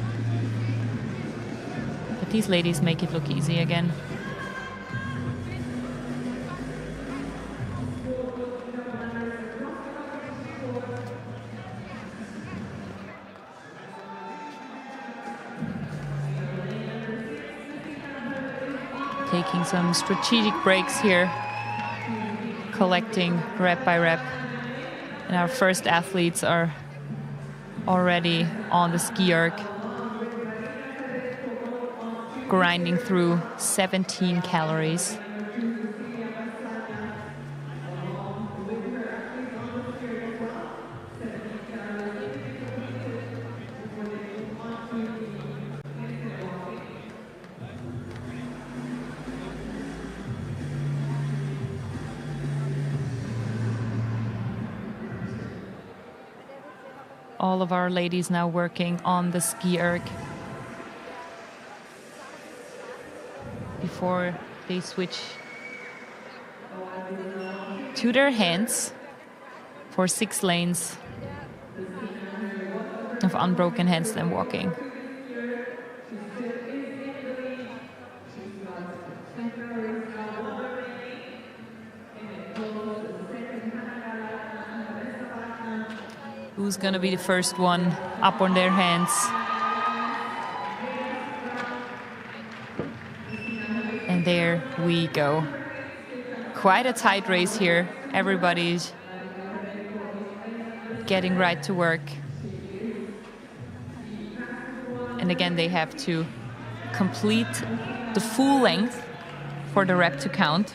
[SPEAKER 10] But these ladies make it look easy again. Taking some strategic breaks here, collecting rep by rep. And our first athletes are already on the ski erg, grinding through 17 calories. All of our ladies now working on the ski erg before they switch to their hands for 6 lanes of unbroken handstand walking. Who's going to be the first one up on their hands? And there we go. Quite a tight race here. Everybody's getting right to work. And again, they have to complete the full length for the rep to count.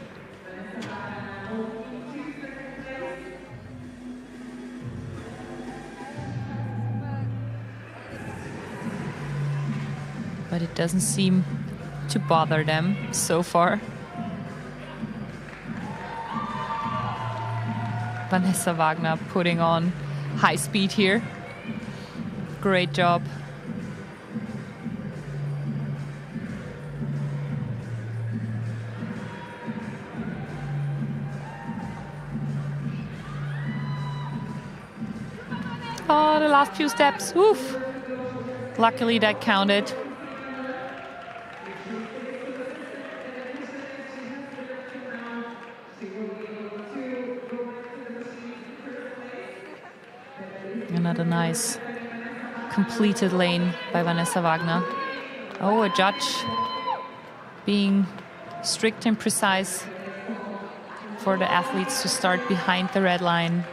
[SPEAKER 10] But it doesn't seem to bother them so far. Vanessa Wagner putting on high speed here. Great job. Oh, the last few steps. Oof. Luckily that counted. Another nice completed lane by Vanessa Wagner. Oh, a judge being strict and precise for the athletes to start behind the red line.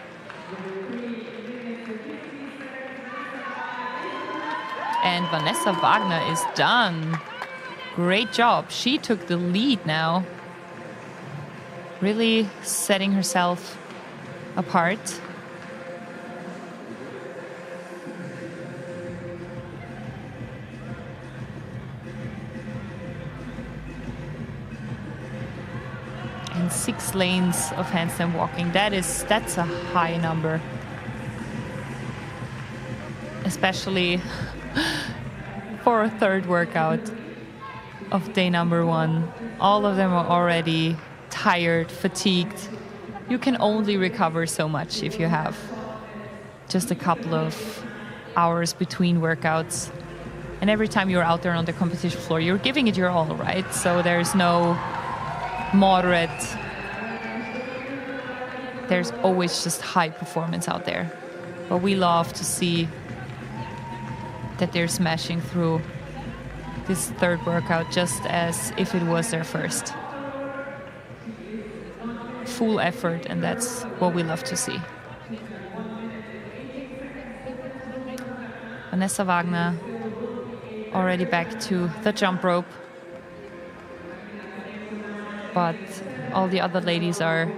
[SPEAKER 10] And Vanessa Wagner is done. Great job. She took the lead now. Really setting herself apart. 6 lanes of handstand walking. That's a high number. Especially for a third workout of day number 1. All of them are already tired, fatigued. You can only recover so much if you have just a couple of hours between workouts. And every time you're out there on the competition floor, you're giving it your all, right? So there's no moderate. There's always just high performance out there. But we love to see that they're smashing through this third workout just as if it was their first. Full effort, and that's what we love to see. Vanessa Wagner already back to the jump rope. But all the other ladies are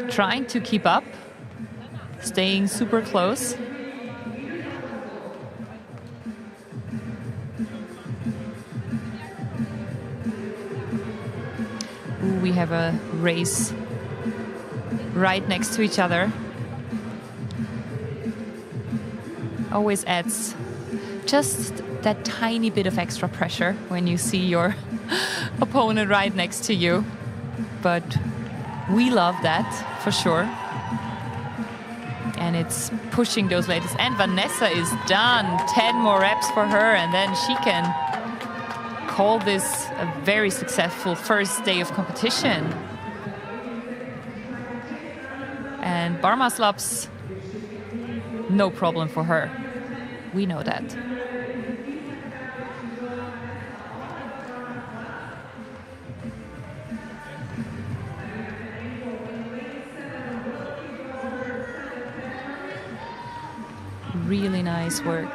[SPEAKER 10] trying to keep up, staying super close. Ooh, we have a race right next to each other. Always adds just that tiny bit of extra pressure when you see your opponent right next to you. But we love that for sure. And it's pushing those ladies. And Vanessa is done. 10 more reps for her, and then she can call this a very successful first day of competition. And bar muscle ups, no problem for her. We know that. Really nice work.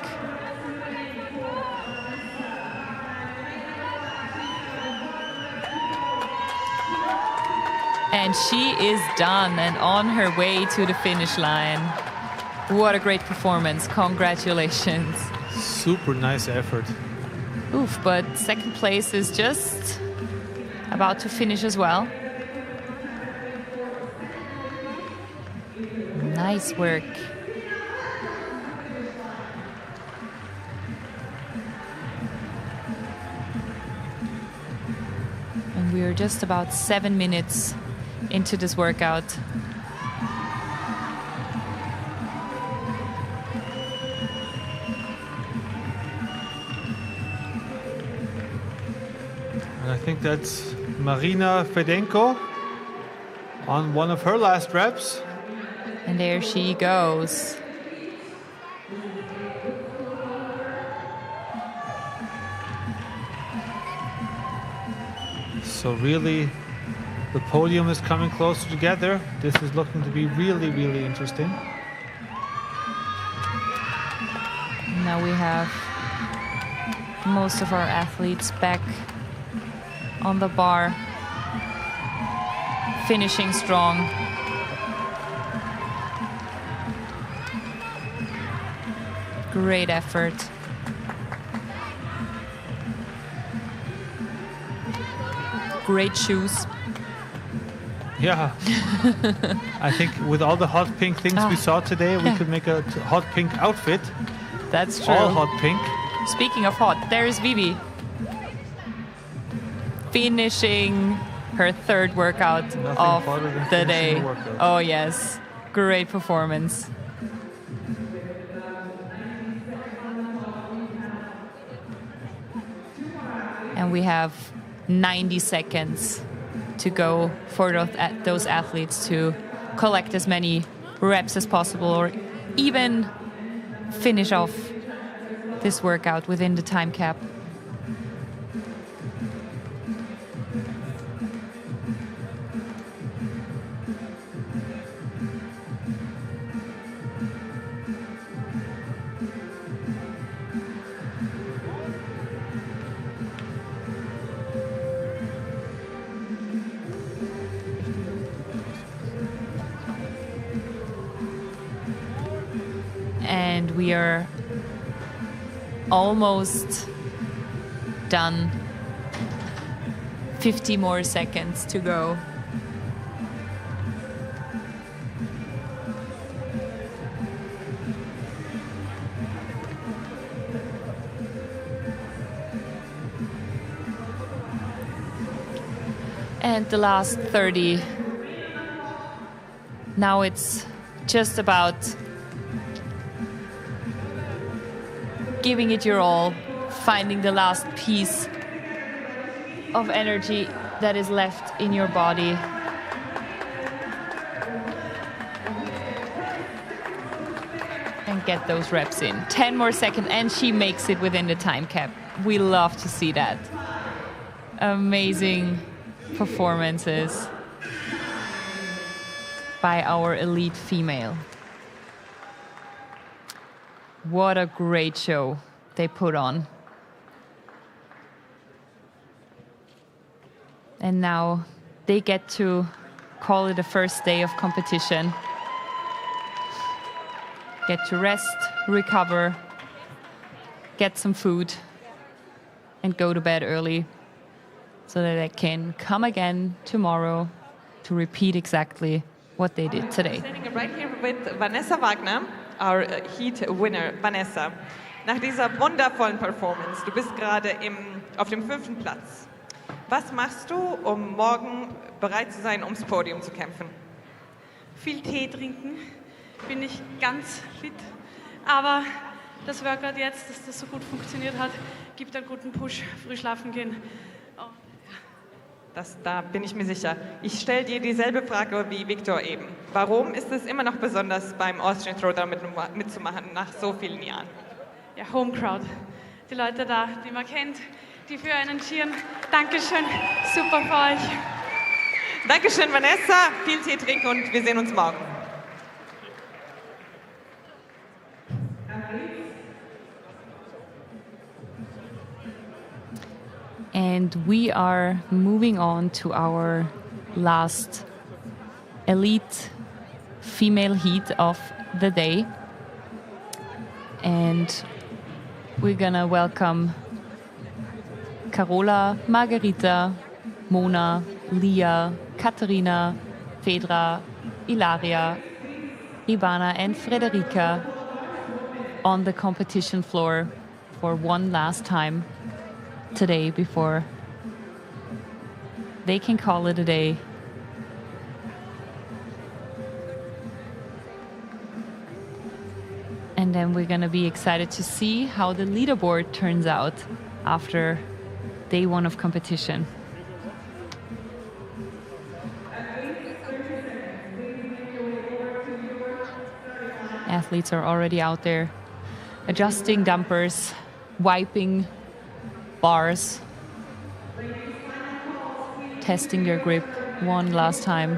[SPEAKER 10] And she is done and on her way to the finish line. What a great performance. Congratulations.
[SPEAKER 6] Super nice effort.
[SPEAKER 10] Oof, but second place is just about to finish as well. Nice work. And we're just about 7 minutes into this workout.
[SPEAKER 6] And I think that's Marina Fedenko on one of her last reps.
[SPEAKER 10] And there she goes.
[SPEAKER 6] So really, the podium is coming closer together. This is looking to be really, really interesting.
[SPEAKER 10] Now we have most of our athletes back on the bar, finishing strong. Great effort. Great shoes.
[SPEAKER 6] Yeah. I think with all the hot pink things we saw today, we could make a hot pink outfit.
[SPEAKER 10] That's true.
[SPEAKER 6] All hot pink.
[SPEAKER 10] Speaking of hot, there is Vivi. Finishing her third workout of the day. Oh yes, great performance. And we have 90 seconds to go for those athletes to collect as many reps as possible, or even finish off this workout within the time cap. And we are almost done. 50 more seconds to go. And the last 30. Now it's just about giving it your all, finding the last piece of energy that is left in your body. And get those reps in. 10 more seconds, and she makes it within the time cap. We love to see that. Amazing performances by our elite female. What a great show they put on. And now they get to call it the first day of competition. Get to rest, recover, get some food, and go to bed early so that they can come again tomorrow to repeat exactly what they did today.
[SPEAKER 13] Standing right here with Vanessa Wagner, our Heat winner. Vanessa, nach dieser wundervollen Performance, du bist gerade auf dem 5. Platz. Was machst du, um morgen bereit zu sein, ums Podium zu kämpfen?
[SPEAKER 15] Viel Tee trinken, bin ich ganz fit. Aber das Workout jetzt, dass das so gut funktioniert hat, gibt einen guten Push, früh schlafen gehen. Oh, ja.
[SPEAKER 13] Da bin ich mir sicher. Ich stelle dir dieselbe Frage wie Viktor eben. Warum ist es immer noch besonders beim Austrian Throwdown mitzumachen nach so vielen Jahren?
[SPEAKER 15] Ja, Home Crowd. Die Leute da, die man kennt, die für einen cheeren. Dankeschön, super für euch.
[SPEAKER 13] Dankeschön, Vanessa. Viel Tee trinken und wir sehen uns morgen.
[SPEAKER 10] And we are moving on to our last elite female heat of the day. And we're gonna welcome Carola, Margarita, Mona, Lia, Katharina, Fedra, Ilaria, Ivana and Frederica on the competition floor for one last time today before they can call it a day. And then we're going to be excited to see how the leaderboard turns out after day 1 of competition. Athletes are already out there adjusting dumpers, wiping bars, testing their grip one last time.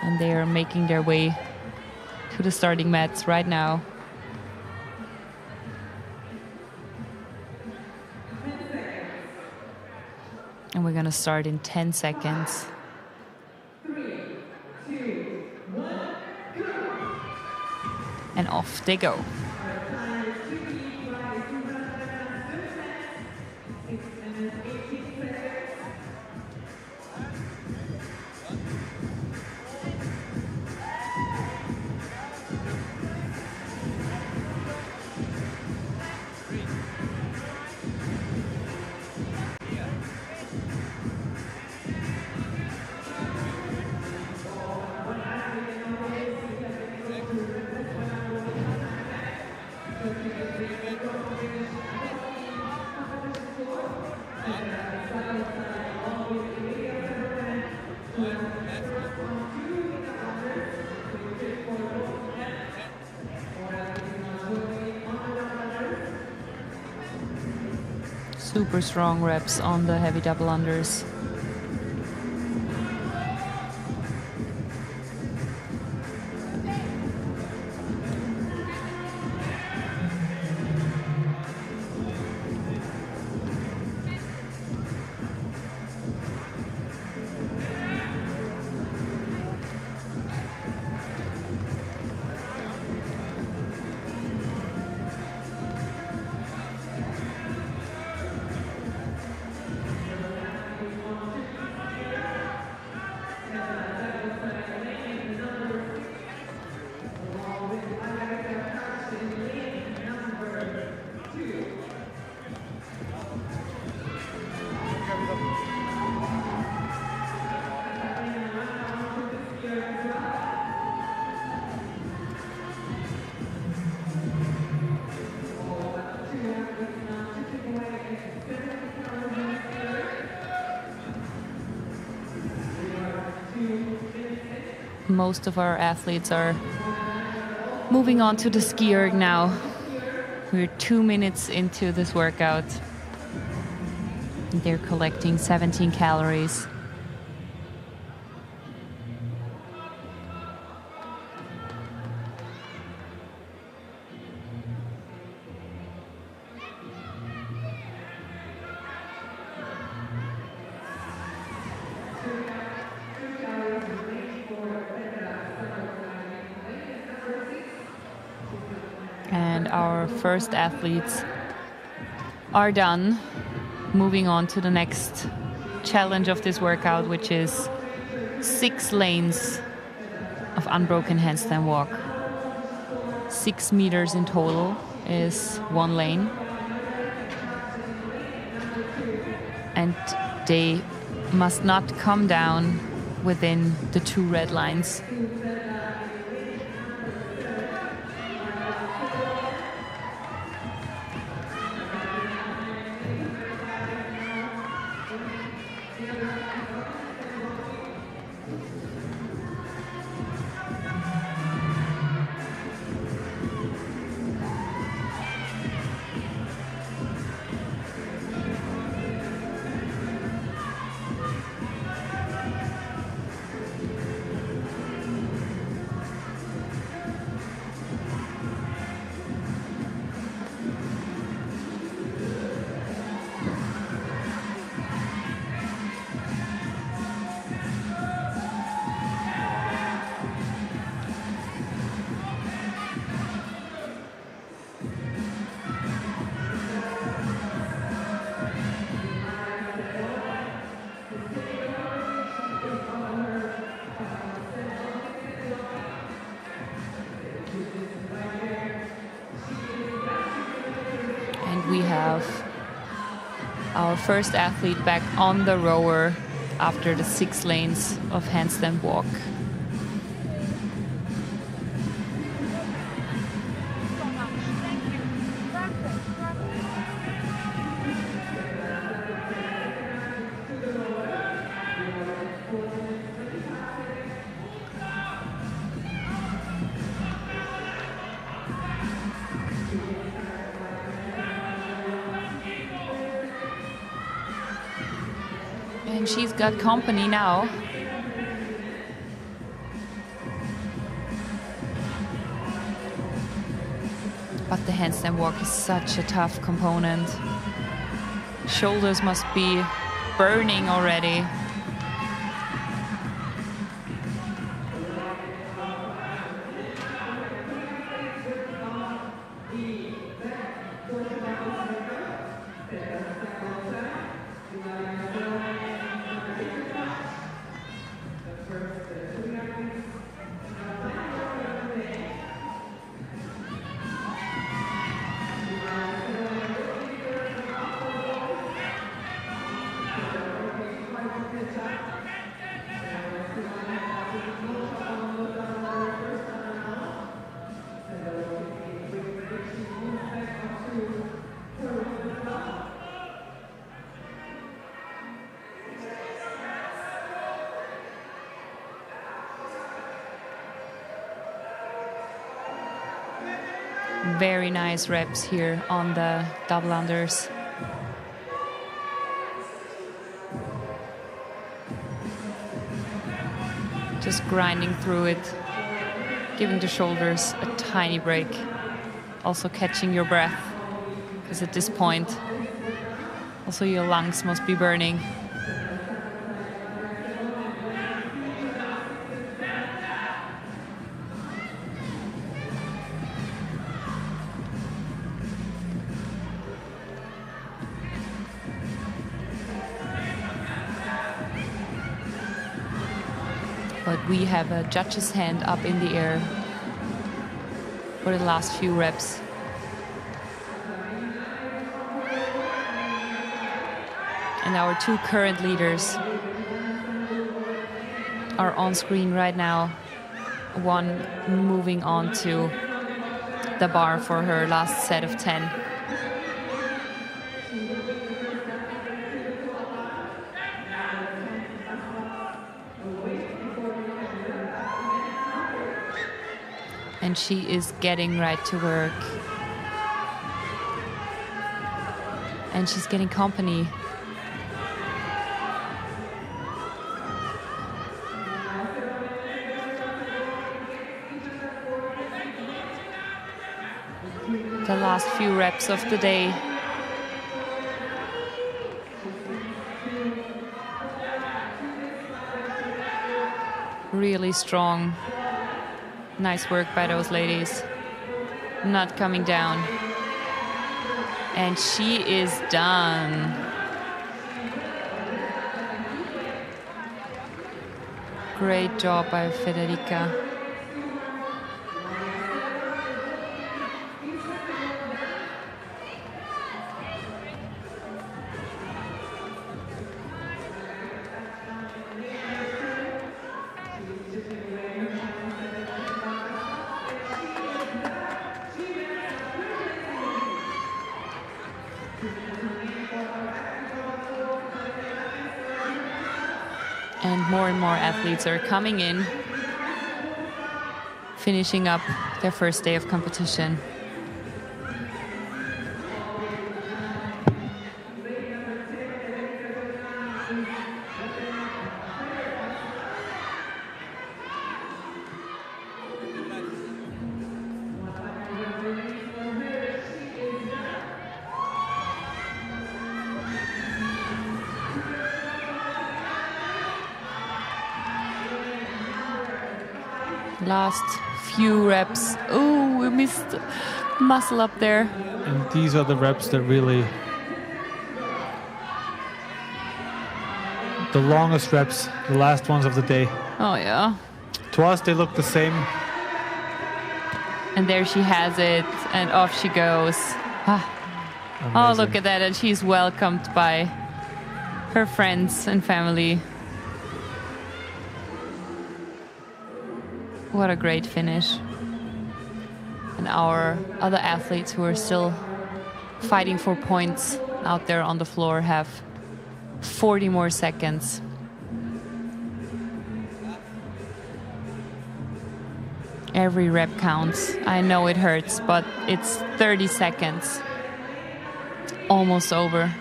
[SPEAKER 10] And they are making their way to the starting mats right now. And we're gonna start in 10 seconds.
[SPEAKER 9] 3, 2, 1, go!
[SPEAKER 10] And off they go. Super strong reps on the heavy double unders. most of our athletes are moving on to the ski erg now. We're 2 minutes into this workout. They're collecting 17 calories. And our first athletes are done. Moving on to the next challenge of this workout, which is 6 lanes of unbroken handstand walk. 6 meters in total is 1 lane. And they must not come down within the 2 red lines. We have our first athlete back on the rower after the 6 lanes of handstand walk. And she's got company now. But the handstand walk is such a tough component. Shoulders must be burning already. Very nice reps here on the double unders. Just grinding through it, giving the shoulders a tiny break. Also catching your breath, because at this point, also your lungs must be burning. But we have a judge's hand up in the air for the last few reps. And our 2 current leaders are on screen right now. One moving on to the bar for her last set of 10. And she is getting right to work. And she's getting company. The last few reps of the day. Really strong. Nice work by those ladies. Not coming down. And she is done. Great job by Federica. And more athletes are coming in, finishing up their first day of competition. Last few reps. Oh, we missed muscle up there.
[SPEAKER 6] And these are the reps that really... the longest reps, the last ones of the day.
[SPEAKER 10] Oh, yeah.
[SPEAKER 6] To us, they look the same.
[SPEAKER 10] And there she has it, and off she goes. Ah. Oh, look at that, and she's welcomed by her friends and family. What a great finish. And our other athletes who are still fighting for points out there on the floor have 40 more seconds. Every rep counts. I know it hurts, but it's 30 seconds. Almost over.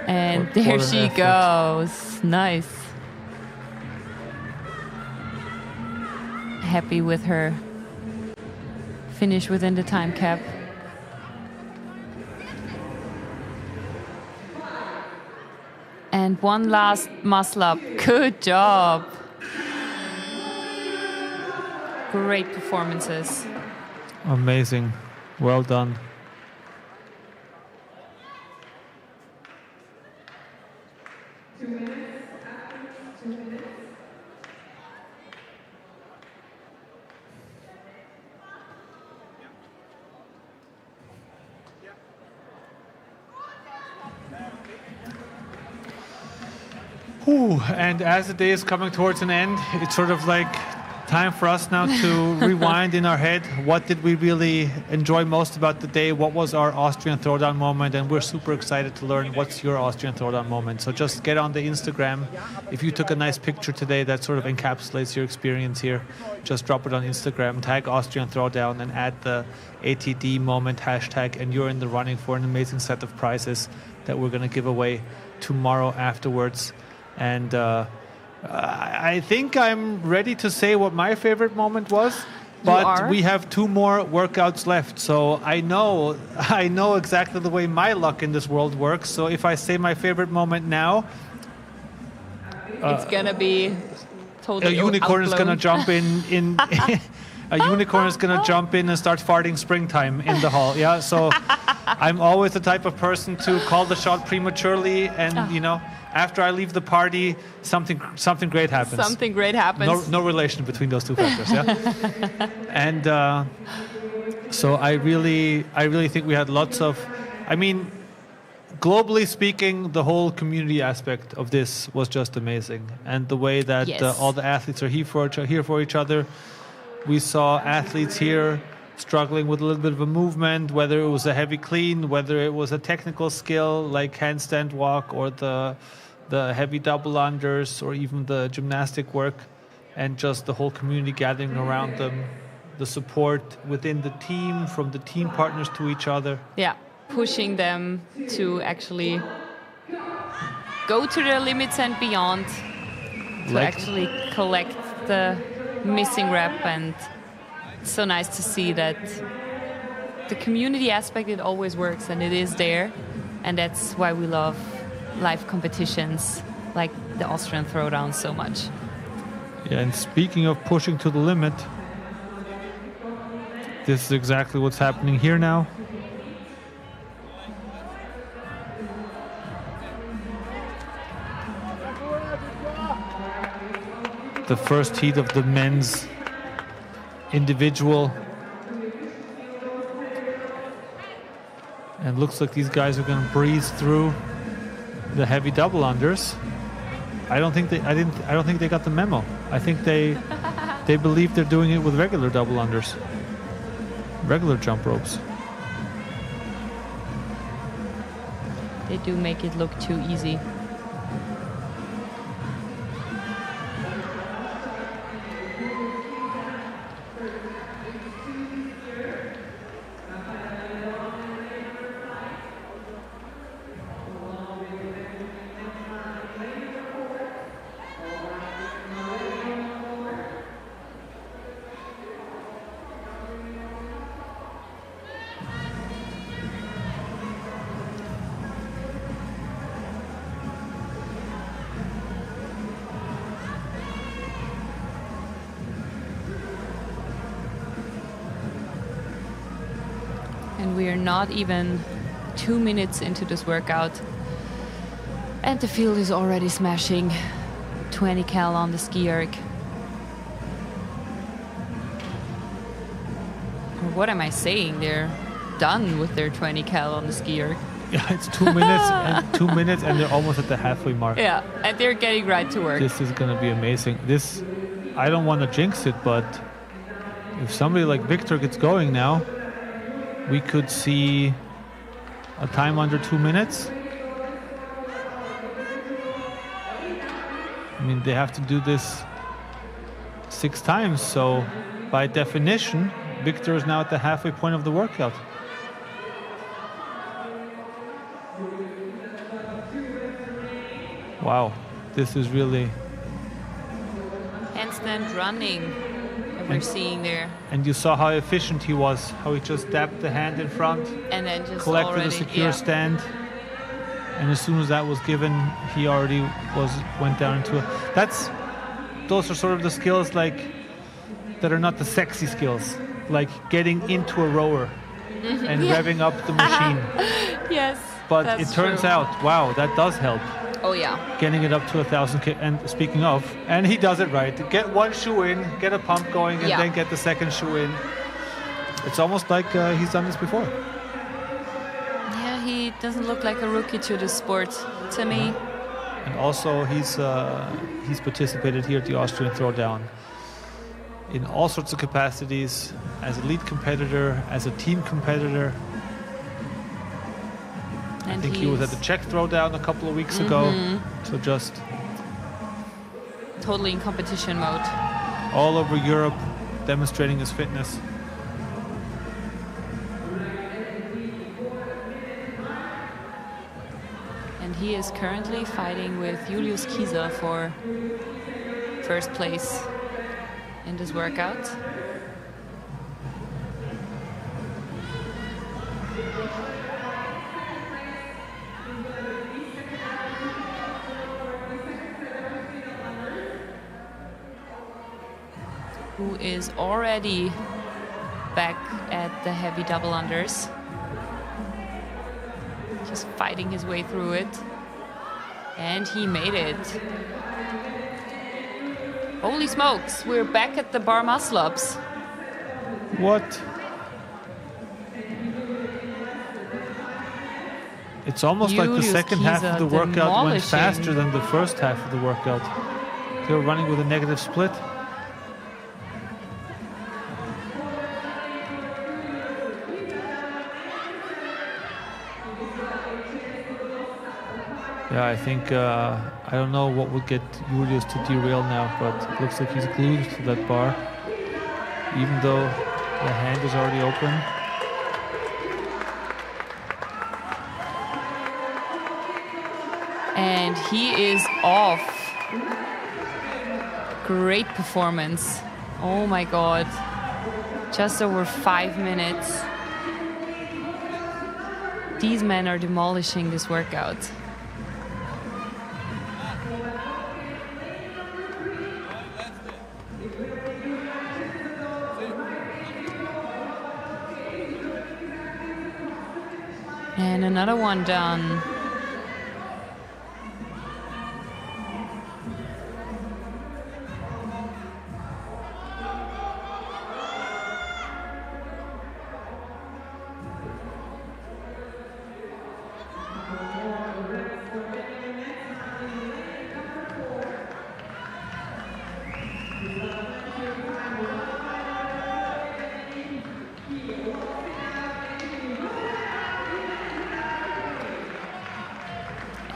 [SPEAKER 10] And there she goes. Nice. Happy with her finish within the time cap. And one last muscle up. Good job. Great performances.
[SPEAKER 6] Amazing. Well done. And as the day is coming towards an end, it's sort of like time for us now to rewind in our head. What did we really enjoy most about the day? What was our Austrian Throwdown moment? And we're super excited to learn what's your Austrian Throwdown moment. So just get on the Instagram. If you took a nice picture today that sort of encapsulates your experience here, just drop it on Instagram, tag Austrian Throwdown, and add the ATD moment hashtag, and you're in the running for an amazing set of prizes that we're going to give away tomorrow afterwards. And I think I'm ready to say what my favorite moment was, but we have 2 more workouts left. So I know exactly the way my luck in this world works. So if I say my favorite moment now,
[SPEAKER 10] it's gonna be totally
[SPEAKER 6] a unicorn
[SPEAKER 10] outblown.
[SPEAKER 6] is gonna jump in a unicorn is gonna jump in and start farting springtime in the hall. Yeah. So I'm always the type of person to call the shot prematurely, and you know, after I leave the party, something great happens.
[SPEAKER 10] Something great happens.
[SPEAKER 6] No relation between those two factors, yeah. And so I really think we had lots of. I mean, globally speaking, the whole community aspect of this was just amazing, and the way that all the athletes are here for each other. We saw athletes here struggling with a little bit of a movement, whether it was a heavy clean, whether it was a technical skill like handstand walk or the the heavy double unders or even the gymnastic work, and just the whole community gathering around them, the support within the team, from the team partners to each other.
[SPEAKER 10] Yeah, pushing them to actually go to their limits and beyond, to actually collect the missing rep. And it's so nice to see that the community aspect, it always works and it is there. And that's why we love live competitions like the Austrian Throwdown so much.
[SPEAKER 6] Yeah, and speaking of pushing to the limit, this is exactly what's happening here now. The first heat of the men's individual. And looks like these guys are going to breeze through the heavy double unders. I don't think they got the memo. I think they believe they're doing it with regular double unders, regular jump ropes.
[SPEAKER 10] They do make it look too easy. And we are not even 2 minutes into this workout. And the field is already smashing 20 cal on the ski erg. Or what am I saying? They're done with their 20 cal on the ski erg.
[SPEAKER 6] Yeah, it's 2 minutes and 2 minutes and they're almost at the halfway mark.
[SPEAKER 10] Yeah, and they're getting right to work.
[SPEAKER 6] This is going to be amazing. This, I don't want to jinx it, but if somebody like Victor gets going now, we could see a time under 2 minutes. I mean, they have to do this 6 times, so by definition, Victor is now at the halfway point of the workout. Wow, this is really...
[SPEAKER 10] Handstand running. We're seeing there.
[SPEAKER 6] And you saw how efficient he was, how he just dabbed the hand in front,
[SPEAKER 10] and then just
[SPEAKER 6] collected a secure stand, and as soon as that was given, he already went down into a... Those are sort of the skills like that are not the sexy skills, like getting into a rower and revving up the machine.
[SPEAKER 10] Yes.
[SPEAKER 6] But it turns out, wow, that does help.
[SPEAKER 10] Oh yeah.
[SPEAKER 6] Getting it up to 1,000 K. And speaking of, and he does it right. Get one shoe in, get a pump going, and then get the second shoe in. It's almost like he's done this before.
[SPEAKER 10] Yeah, he doesn't look like a rookie to the sport to me.
[SPEAKER 6] And also, he's participated here at the Austrian Throwdown in all sorts of capacities, as a lead competitor, as a team competitor.
[SPEAKER 10] And
[SPEAKER 6] I think he was at the Czech Throwdown a couple of weeks ago. So just
[SPEAKER 10] totally in competition mode.
[SPEAKER 6] All over Europe, demonstrating his fitness.
[SPEAKER 10] And he is currently fighting with Julius Kieser for first place in this workout. Who is already back at the heavy double unders. Just fighting his way through it. And he made it. Holy smokes, we're back at the bar muscle-ups.
[SPEAKER 6] What? It's almost like the second half of the workout went faster than the first half of the workout. They were running with a negative split. Yeah, I think, I don't know what would get Julius to derail now, but it looks like he's glued to that bar, even though the hand is already open.
[SPEAKER 10] And he is off. Great performance. Oh my God. Just over 5 minutes. These men are demolishing this workout. And another one done.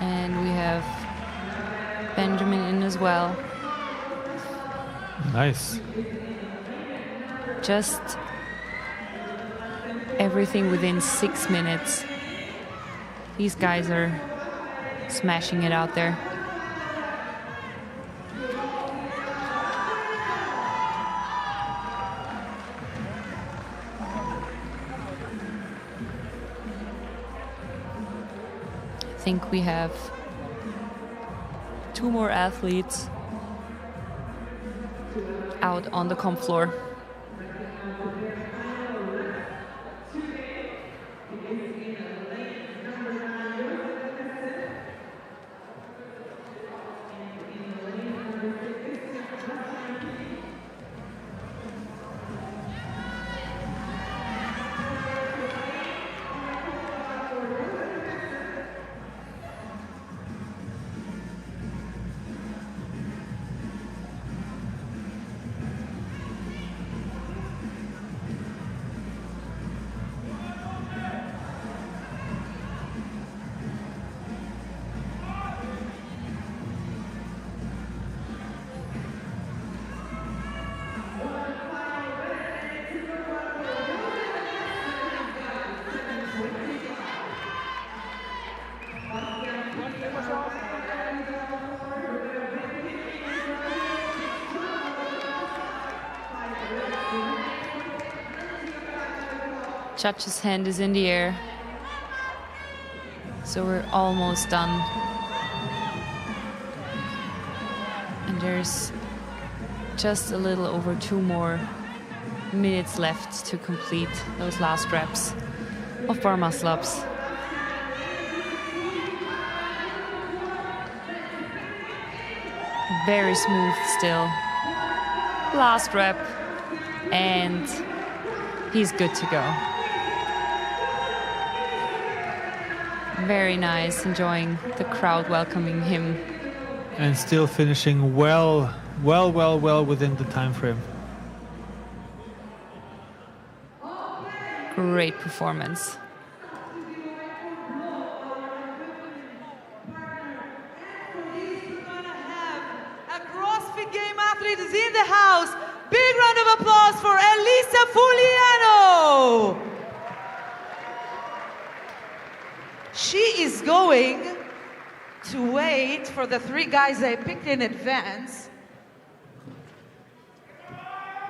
[SPEAKER 10] And we have Benjamin in as well.
[SPEAKER 6] Nice.
[SPEAKER 10] Just everything within 6 minutes. These guys are smashing it out there. I think we have 2 more athletes out on the comp floor. Judge's hand is in the air. So we're almost done. And there's just a little over 2 more minutes left to complete those last reps of bar muscle-ups. Very smooth still. Last rep, and he's good to go. Very nice, enjoying the crowd welcoming him.
[SPEAKER 6] And still finishing well within the time frame.
[SPEAKER 10] Great performance.
[SPEAKER 9] A CrossFit Game athlete is in the house. Big round of applause for Elisa Fuliano. She is going to wait for the 3 guys I picked in advance.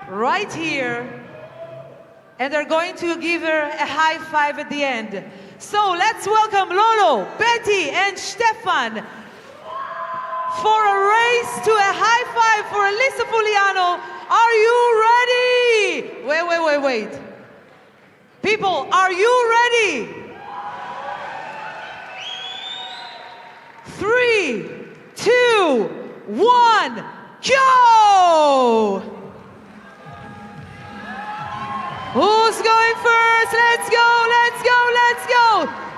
[SPEAKER 9] Right here. And they're going to give her a high five at the end. So let's welcome Lolo, Betty, and Stefan for a race to a high five for Elisa Fuliano. Are you ready? Wait. People, are you ready? 3, 2, 1, go! Who's going first? Let's go!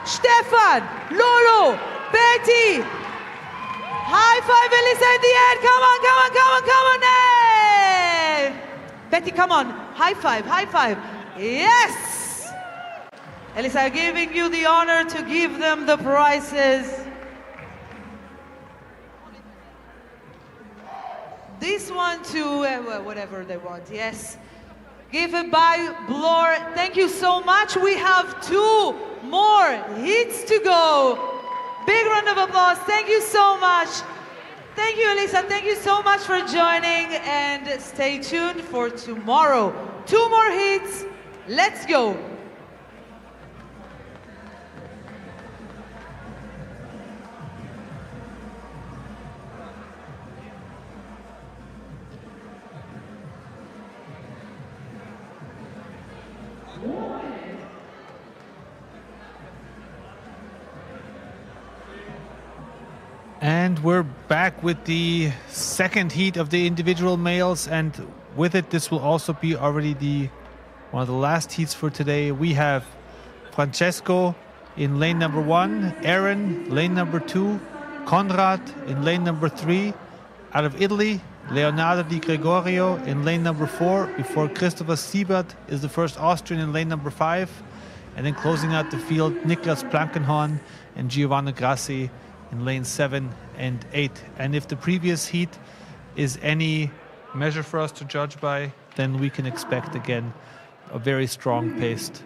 [SPEAKER 9] Stefan, Lolo, Betty. High five, Elisa, in the end. Come on. Hey! Betty, come on. High five. Yes! Elisa, I'm giving you the honor to give them the prizes. this one to whatever they want. Yes. Give it by Blore. Thank you so much. We have 2 more heats to go. Big round of applause. Thank you so much. Thank you, Elisa. Thank you so much for joining, and stay tuned for tomorrow. 2 more heats. Let's go.
[SPEAKER 6] And we're back with the second heat of the individual males, and with it, this will also be already one of the last heats for today. We have Francesco in lane number 1, Aaron, lane number 2, Conrad in lane number 3. Out of Italy, Leonardo Di Gregorio in lane number 4, before Christopher Siebert is the first Austrian in lane number 5. And then closing out the field, Niklas Plankenhorn and Giovanni Grassi in lane 7 and 8. And if the previous heat is any measure for us to judge by, then we can expect again a very strong paced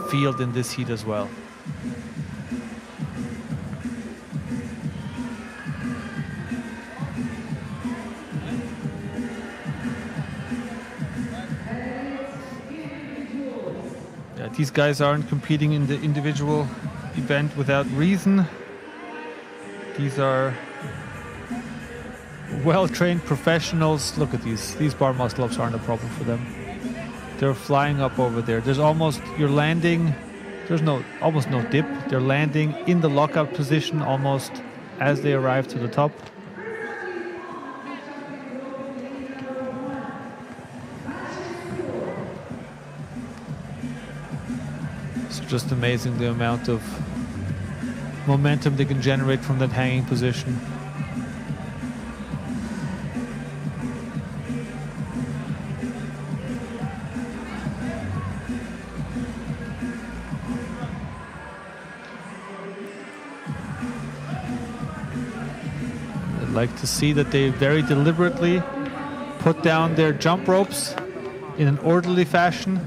[SPEAKER 6] field in this heat as well. Yeah, these guys aren't competing in the individual event without reason. These are well-trained professionals. Look at these bar muscle-ups aren't a problem for them. They're flying up over there. There's almost, you're landing, there's almost no dip. They're landing in the lockout position almost as they arrive to the top. It's just amazing the amount of momentum they can generate from that hanging position. I'd like to see that they very deliberately put down their jump ropes in an orderly fashion.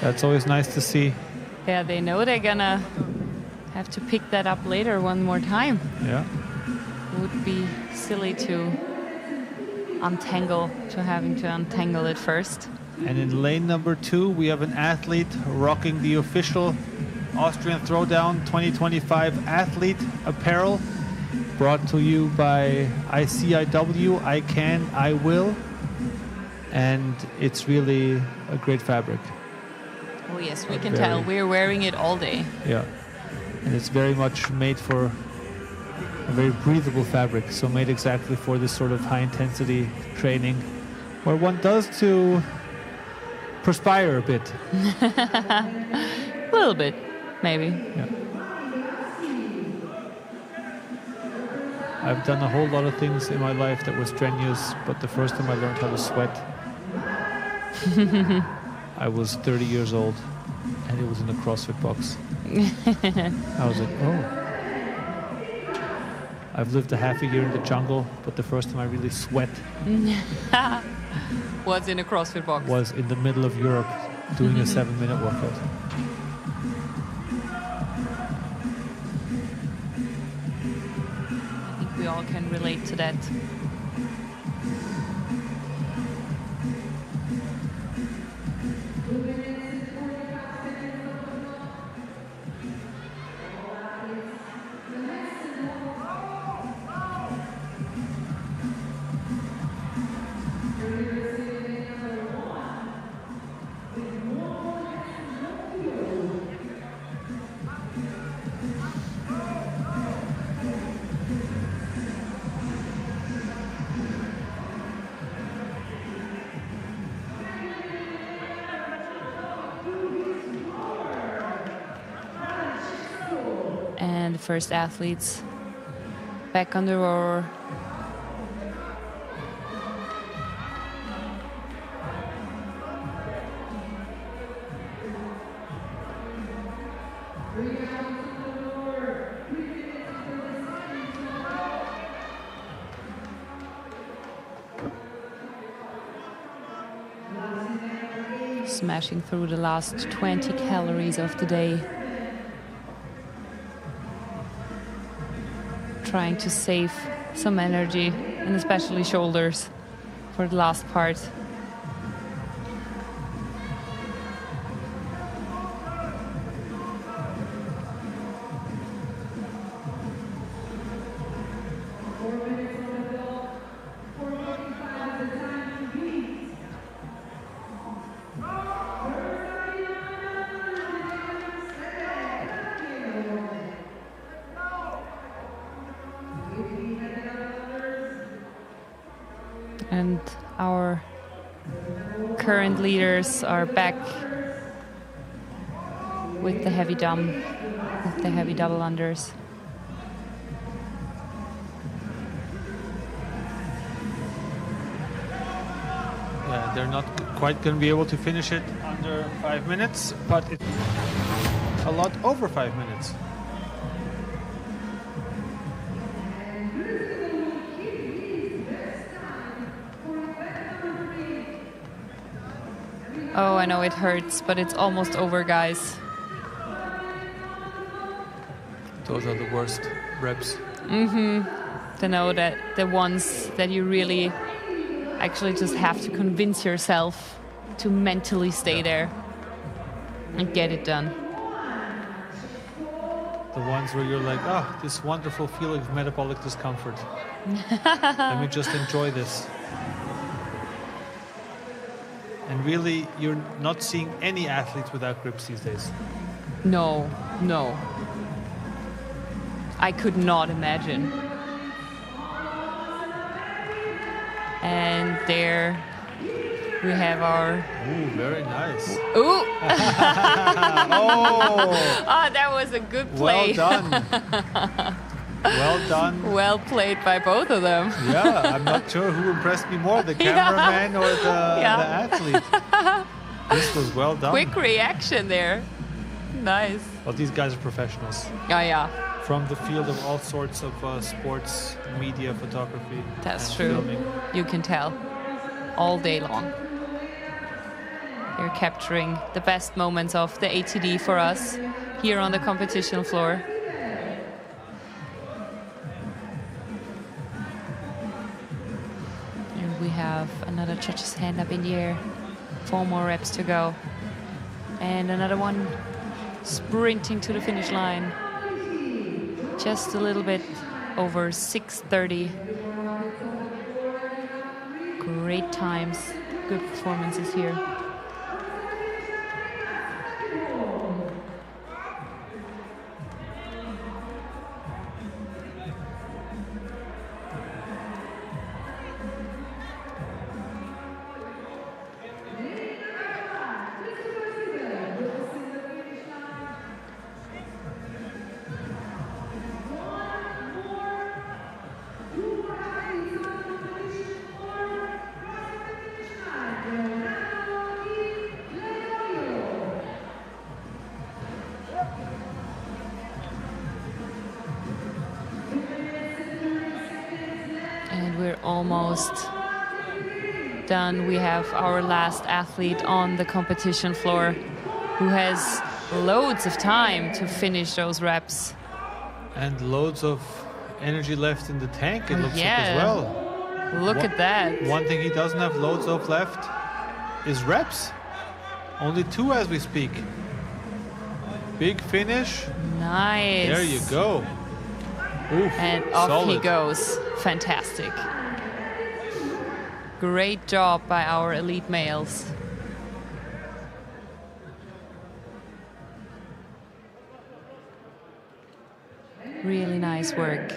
[SPEAKER 6] That's always nice to see.
[SPEAKER 10] Yeah, they know they're gonna have to pick that up later one more time.
[SPEAKER 6] Yeah.
[SPEAKER 10] It would be silly to having to untangle it first.
[SPEAKER 6] And in lane number 2, we have an athlete rocking the official Austrian Throwdown 2025 athlete apparel, brought to you by ICIW, I Can, I Will. And it's really a great fabric.
[SPEAKER 10] Oh yes, we can tell. We're wearing it all day.
[SPEAKER 6] Yeah. And it's very much made for a very breathable fabric, so made exactly for this sort of high-intensity training, where one does to perspire a bit.
[SPEAKER 10] A little bit, maybe.
[SPEAKER 6] Yeah. I've done a whole lot of things in my life that were strenuous, but the first time I learned how to sweat, I was 30 years old, and it was in a CrossFit box. I was like, oh. I've lived a half a year in the jungle, but the first time I really sweat
[SPEAKER 10] was in a CrossFit box.
[SPEAKER 6] Was in the middle of Europe doing a 7-minute workout.
[SPEAKER 10] I think we all can relate to that. And the first athletes back on the rower. smashing through the last 20 calories of the day. Trying to save some energy, and especially shoulders, for the last part. And our current leaders are back with the heavy dumb, with the heavy double unders.
[SPEAKER 6] Yeah, they're not quite going to be able to finish it under 5 minutes, but it's a lot over 5 minutes.
[SPEAKER 10] Oh, I know it hurts, but it's almost over, guys.
[SPEAKER 6] Those are the worst reps.
[SPEAKER 10] To know that the ones that you really actually just have to convince yourself to mentally stay there and get it done.
[SPEAKER 6] The ones where you're like, oh, this wonderful feeling of metabolic discomfort. Let me just enjoy this. And really, you're not seeing any athletes without grips these days.
[SPEAKER 10] No. I could not imagine. And there we have our...
[SPEAKER 6] Ooh, very nice.
[SPEAKER 10] Ooh!
[SPEAKER 6] Oh!
[SPEAKER 10] Ah, that was a good play.
[SPEAKER 6] Well done. Well done.
[SPEAKER 10] Well played by both of them.
[SPEAKER 6] Yeah, I'm not sure who impressed me more, the cameraman or the athlete. This was well done.
[SPEAKER 10] Quick reaction there. Nice.
[SPEAKER 6] Well, these guys are professionals.
[SPEAKER 10] Oh, yeah.
[SPEAKER 6] From the field of all sorts of sports, media, photography.
[SPEAKER 10] That's true.
[SPEAKER 6] Filming.
[SPEAKER 10] You can tell. All day long. They're capturing the best moments of the ATD for us here on the competition floor. We have another judge's hand up in the air. 4 more reps to go. And another one sprinting to the finish line. Just a little bit over 6:30. Great times, good performances here. Almost done. We have our last athlete on the competition floor who has loads of time to finish those reps.
[SPEAKER 6] And loads of energy left in the tank, it looks like as well.
[SPEAKER 10] Look at that.
[SPEAKER 6] One thing he doesn't have loads of left is reps. Only 2 as we speak. Big finish.
[SPEAKER 10] Nice.
[SPEAKER 6] There you go. Oof,
[SPEAKER 10] and off
[SPEAKER 6] solid.
[SPEAKER 10] He goes. Fantastic. Great job by our elite males. Really nice work.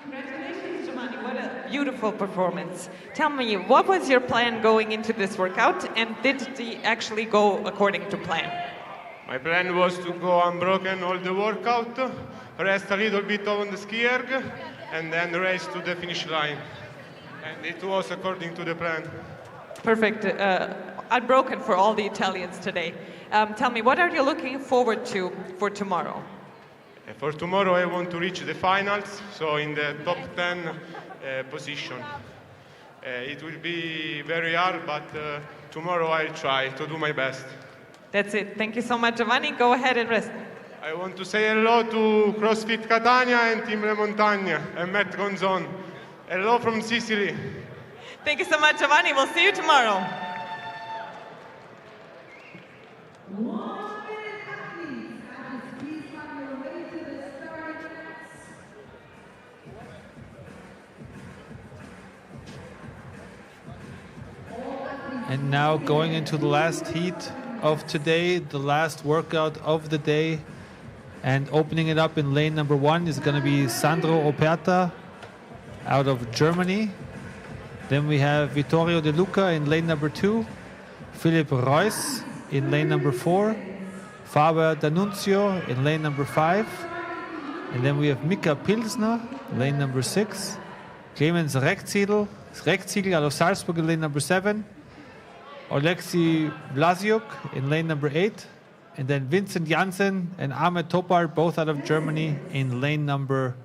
[SPEAKER 13] Congratulations, Giovanni. What a beautiful performance. Tell me, what was your plan going into this workout, and did it actually go according to plan?
[SPEAKER 20] My plan was to go unbroken all the workout, rest a little bit on the ski erg, and then race to the finish line. And it was according to the plan.
[SPEAKER 13] Perfect. Unbroken for all the Italians today. Tell me, what are you looking forward to for tomorrow?
[SPEAKER 20] For tomorrow, I want to reach the finals, so in the top 10 position. It will be very hard, but tomorrow I'll try to do my best.
[SPEAKER 13] That's it. Thank you so much, Giovanni. Go ahead and rest.
[SPEAKER 20] I want to say hello to CrossFit Catania and Team Le Montagne and Matt Gonzon. Hello from Sicily.
[SPEAKER 13] Thank you so much, Giovanni. We'll see you tomorrow.
[SPEAKER 6] And now going into the last heat of today, the last workout of the day, and opening it up in lane number 1 is going to be Sandro Operta out of Germany. Then we have Vittorio De Luca in lane number 2, Philipp Reuss in lane number 4, Faber D'Annunzio in lane number 5, and then we have Mika Pilsner, lane number 6, Clemens Rechtziegel out of Salzburg in lane number 7, Oleksiy Vlasiuk in lane number 8, and then Vincent Janssen and Ahmed Topar, both out of Germany, in lane number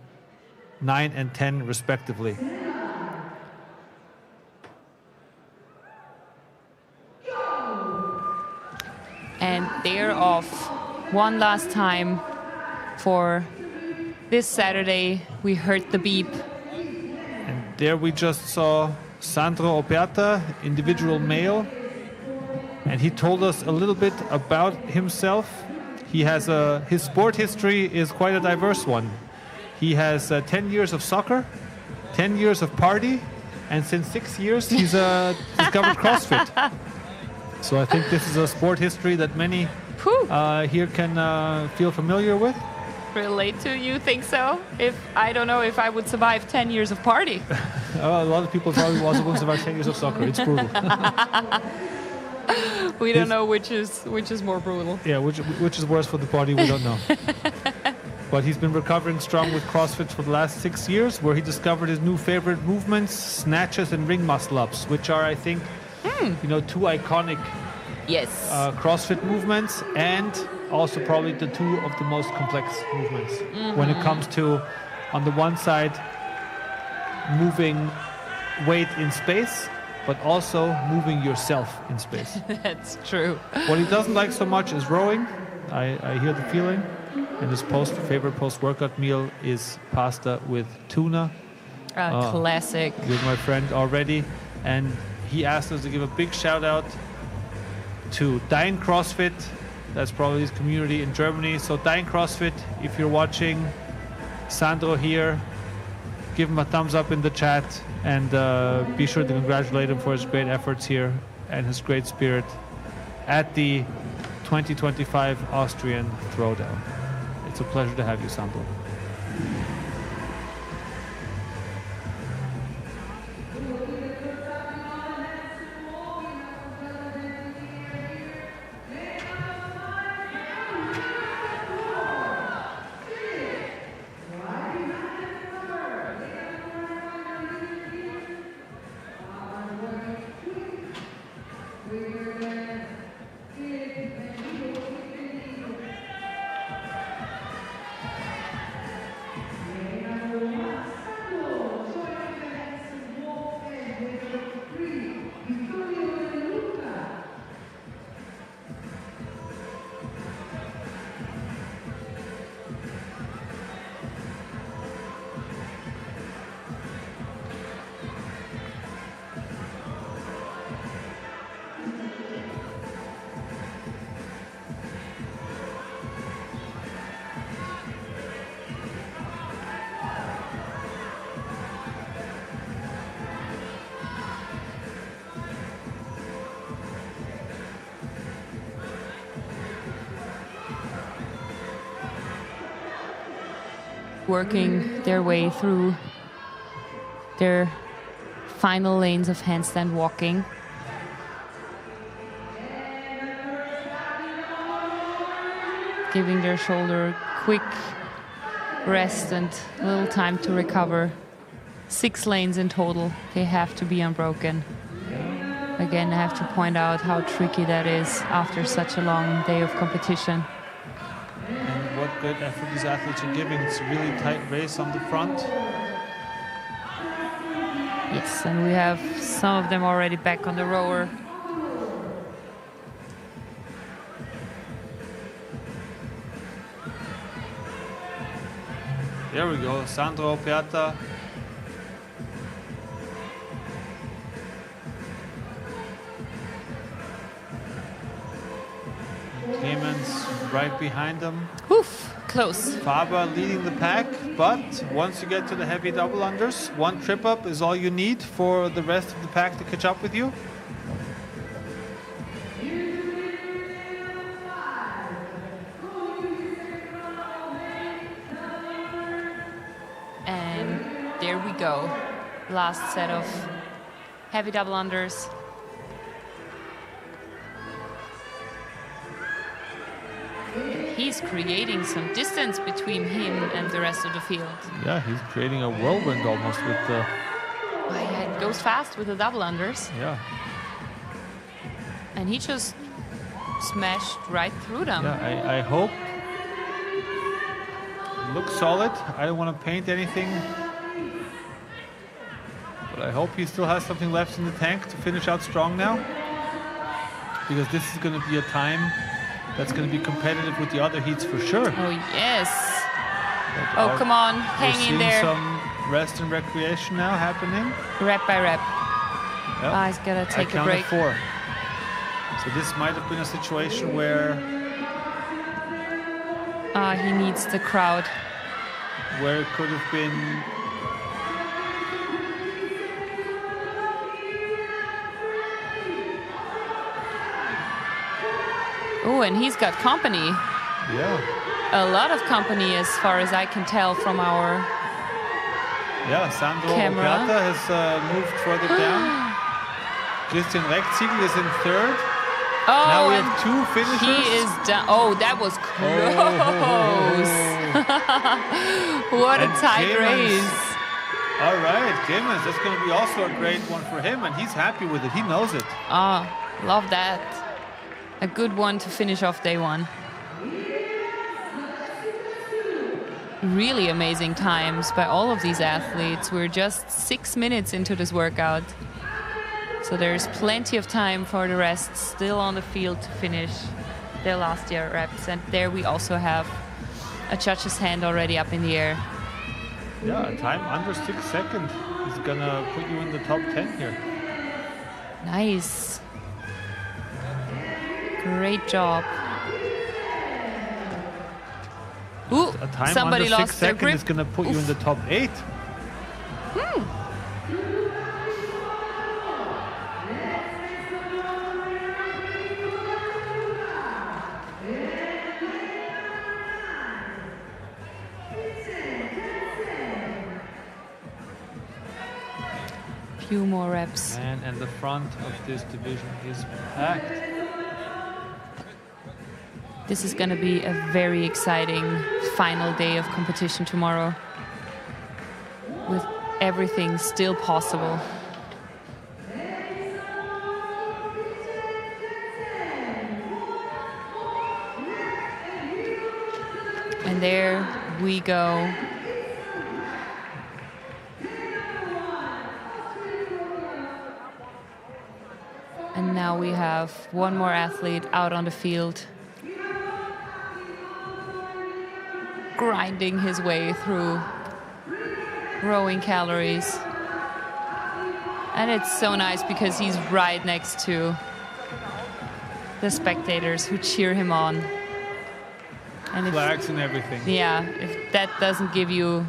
[SPEAKER 6] 9 and 10, respectively.
[SPEAKER 10] And they're off one last time for this Saturday. We heard the beep.
[SPEAKER 6] And there we just saw Sandro Operta, individual male. And he told us a little bit about himself. He has his sport history is quite a diverse one. He has 10 years of soccer, 10 years of party, and since 6 years he's discovered CrossFit. So I think this is a sport history that many here can feel familiar with.
[SPEAKER 10] Relate to? You think so? I don't know if I would survive 10 years of party.
[SPEAKER 6] A lot of people probably also won't survive 10 years of soccer. It's brutal.
[SPEAKER 10] We don't know which is more brutal.
[SPEAKER 6] Yeah, which is worse for the body, we don't know. But he's been recovering strong with CrossFit for the last 6 years, where he discovered his new favorite movements, snatches and ring muscle ups, which are, I think, two iconic CrossFit movements, and also probably the two of the most complex movements when it comes to, on the one side, moving weight in space, but also moving yourself in space.
[SPEAKER 10] That's true.
[SPEAKER 6] What he doesn't like so much is rowing. I hear the feeling. And his favorite post-workout meal is pasta with tuna.
[SPEAKER 10] Classic.
[SPEAKER 6] With my friend already. And he asked us to give a big shout out to Dein CrossFit. That's probably his community in Germany. So Dein CrossFit, if you're watching, Sandro here, give him a thumbs up in the chat, and be sure to congratulate him for his great efforts here and his great spirit at the 2025 Austrian Throwdown. It's a pleasure to have you, Sandro.
[SPEAKER 10] Working their way through their final lanes of handstand walking. Giving their shoulder quick rest and a little time to recover. 6 lanes in total. They have to be unbroken. Again, I have to point out how tricky that is after such a long day of competition.
[SPEAKER 6] And what great effort these athletes are giving. It's a really tight race on the front.
[SPEAKER 10] Yes, and we have some of them already back on the rower.
[SPEAKER 6] There we go, Sandro Piatta. Clemens right behind them.
[SPEAKER 10] Oof, close.
[SPEAKER 6] Faber leading the pack, but once you get to the heavy double unders, one trip up is all you need for the rest of the pack to catch up with you.
[SPEAKER 10] And there we go. Last set of heavy double unders. He's creating some distance between him and the rest of the field.
[SPEAKER 6] Yeah, he's creating a whirlwind almost with the...
[SPEAKER 10] It goes fast with the double unders.
[SPEAKER 6] Yeah.
[SPEAKER 10] And he just smashed right through them.
[SPEAKER 6] Yeah, I hope. Looks solid. I don't want to paint anything. But I hope he still has something left in the tank to finish out strong now. Because this is going to be a time that's going to be competitive with the other heats for sure.
[SPEAKER 10] Oh, yes. Oh, come on. Hang in there.
[SPEAKER 6] Some rest and recreation now happening.
[SPEAKER 10] Rep by rep.
[SPEAKER 6] Yep.
[SPEAKER 10] He's got to take a
[SPEAKER 6] I
[SPEAKER 10] break.
[SPEAKER 6] counted 4. So this might have been a situation where...
[SPEAKER 10] he needs the crowd.
[SPEAKER 6] Where it could have been...
[SPEAKER 10] Oh, and he's got company.
[SPEAKER 6] Yeah.
[SPEAKER 10] A lot of company, as far as I can tell from our
[SPEAKER 6] Sandro
[SPEAKER 10] camera.
[SPEAKER 6] Piatta has moved further down. Christian Rechziegel is in 3rd.
[SPEAKER 10] Oh,
[SPEAKER 6] now we have 2 finishers.
[SPEAKER 10] He is down. Oh, that was close. What a tight race.
[SPEAKER 6] All right, Clemens, that's going to be also a great one for him, and he's happy with it. He knows it.
[SPEAKER 10] Love that. A good one to finish off day one. Really amazing times by all of these athletes. We're just 6 minutes into this workout. So there's plenty of time for the rest still on the field to finish their last year reps. And there we also have a judge's hand already up in the air.
[SPEAKER 6] Yeah, a time under 6 seconds is gonna put you in the top 10 here.
[SPEAKER 10] Nice. Great job. Ooh,
[SPEAKER 6] a time
[SPEAKER 10] somebody
[SPEAKER 6] under 6
[SPEAKER 10] lost their
[SPEAKER 6] seconds
[SPEAKER 10] grip.
[SPEAKER 6] is gonna put you in the top 8.
[SPEAKER 10] Few more reps.
[SPEAKER 6] And the front of this division is packed.
[SPEAKER 10] This is going to be a very exciting final day of competition tomorrow, with everything still possible. And there we go. And now we have one more athlete out on the field, grinding his way through rowing calories. And it's so nice because he's right next to the spectators who cheer him on. And
[SPEAKER 6] flags and everything.
[SPEAKER 10] Yeah, if that doesn't give you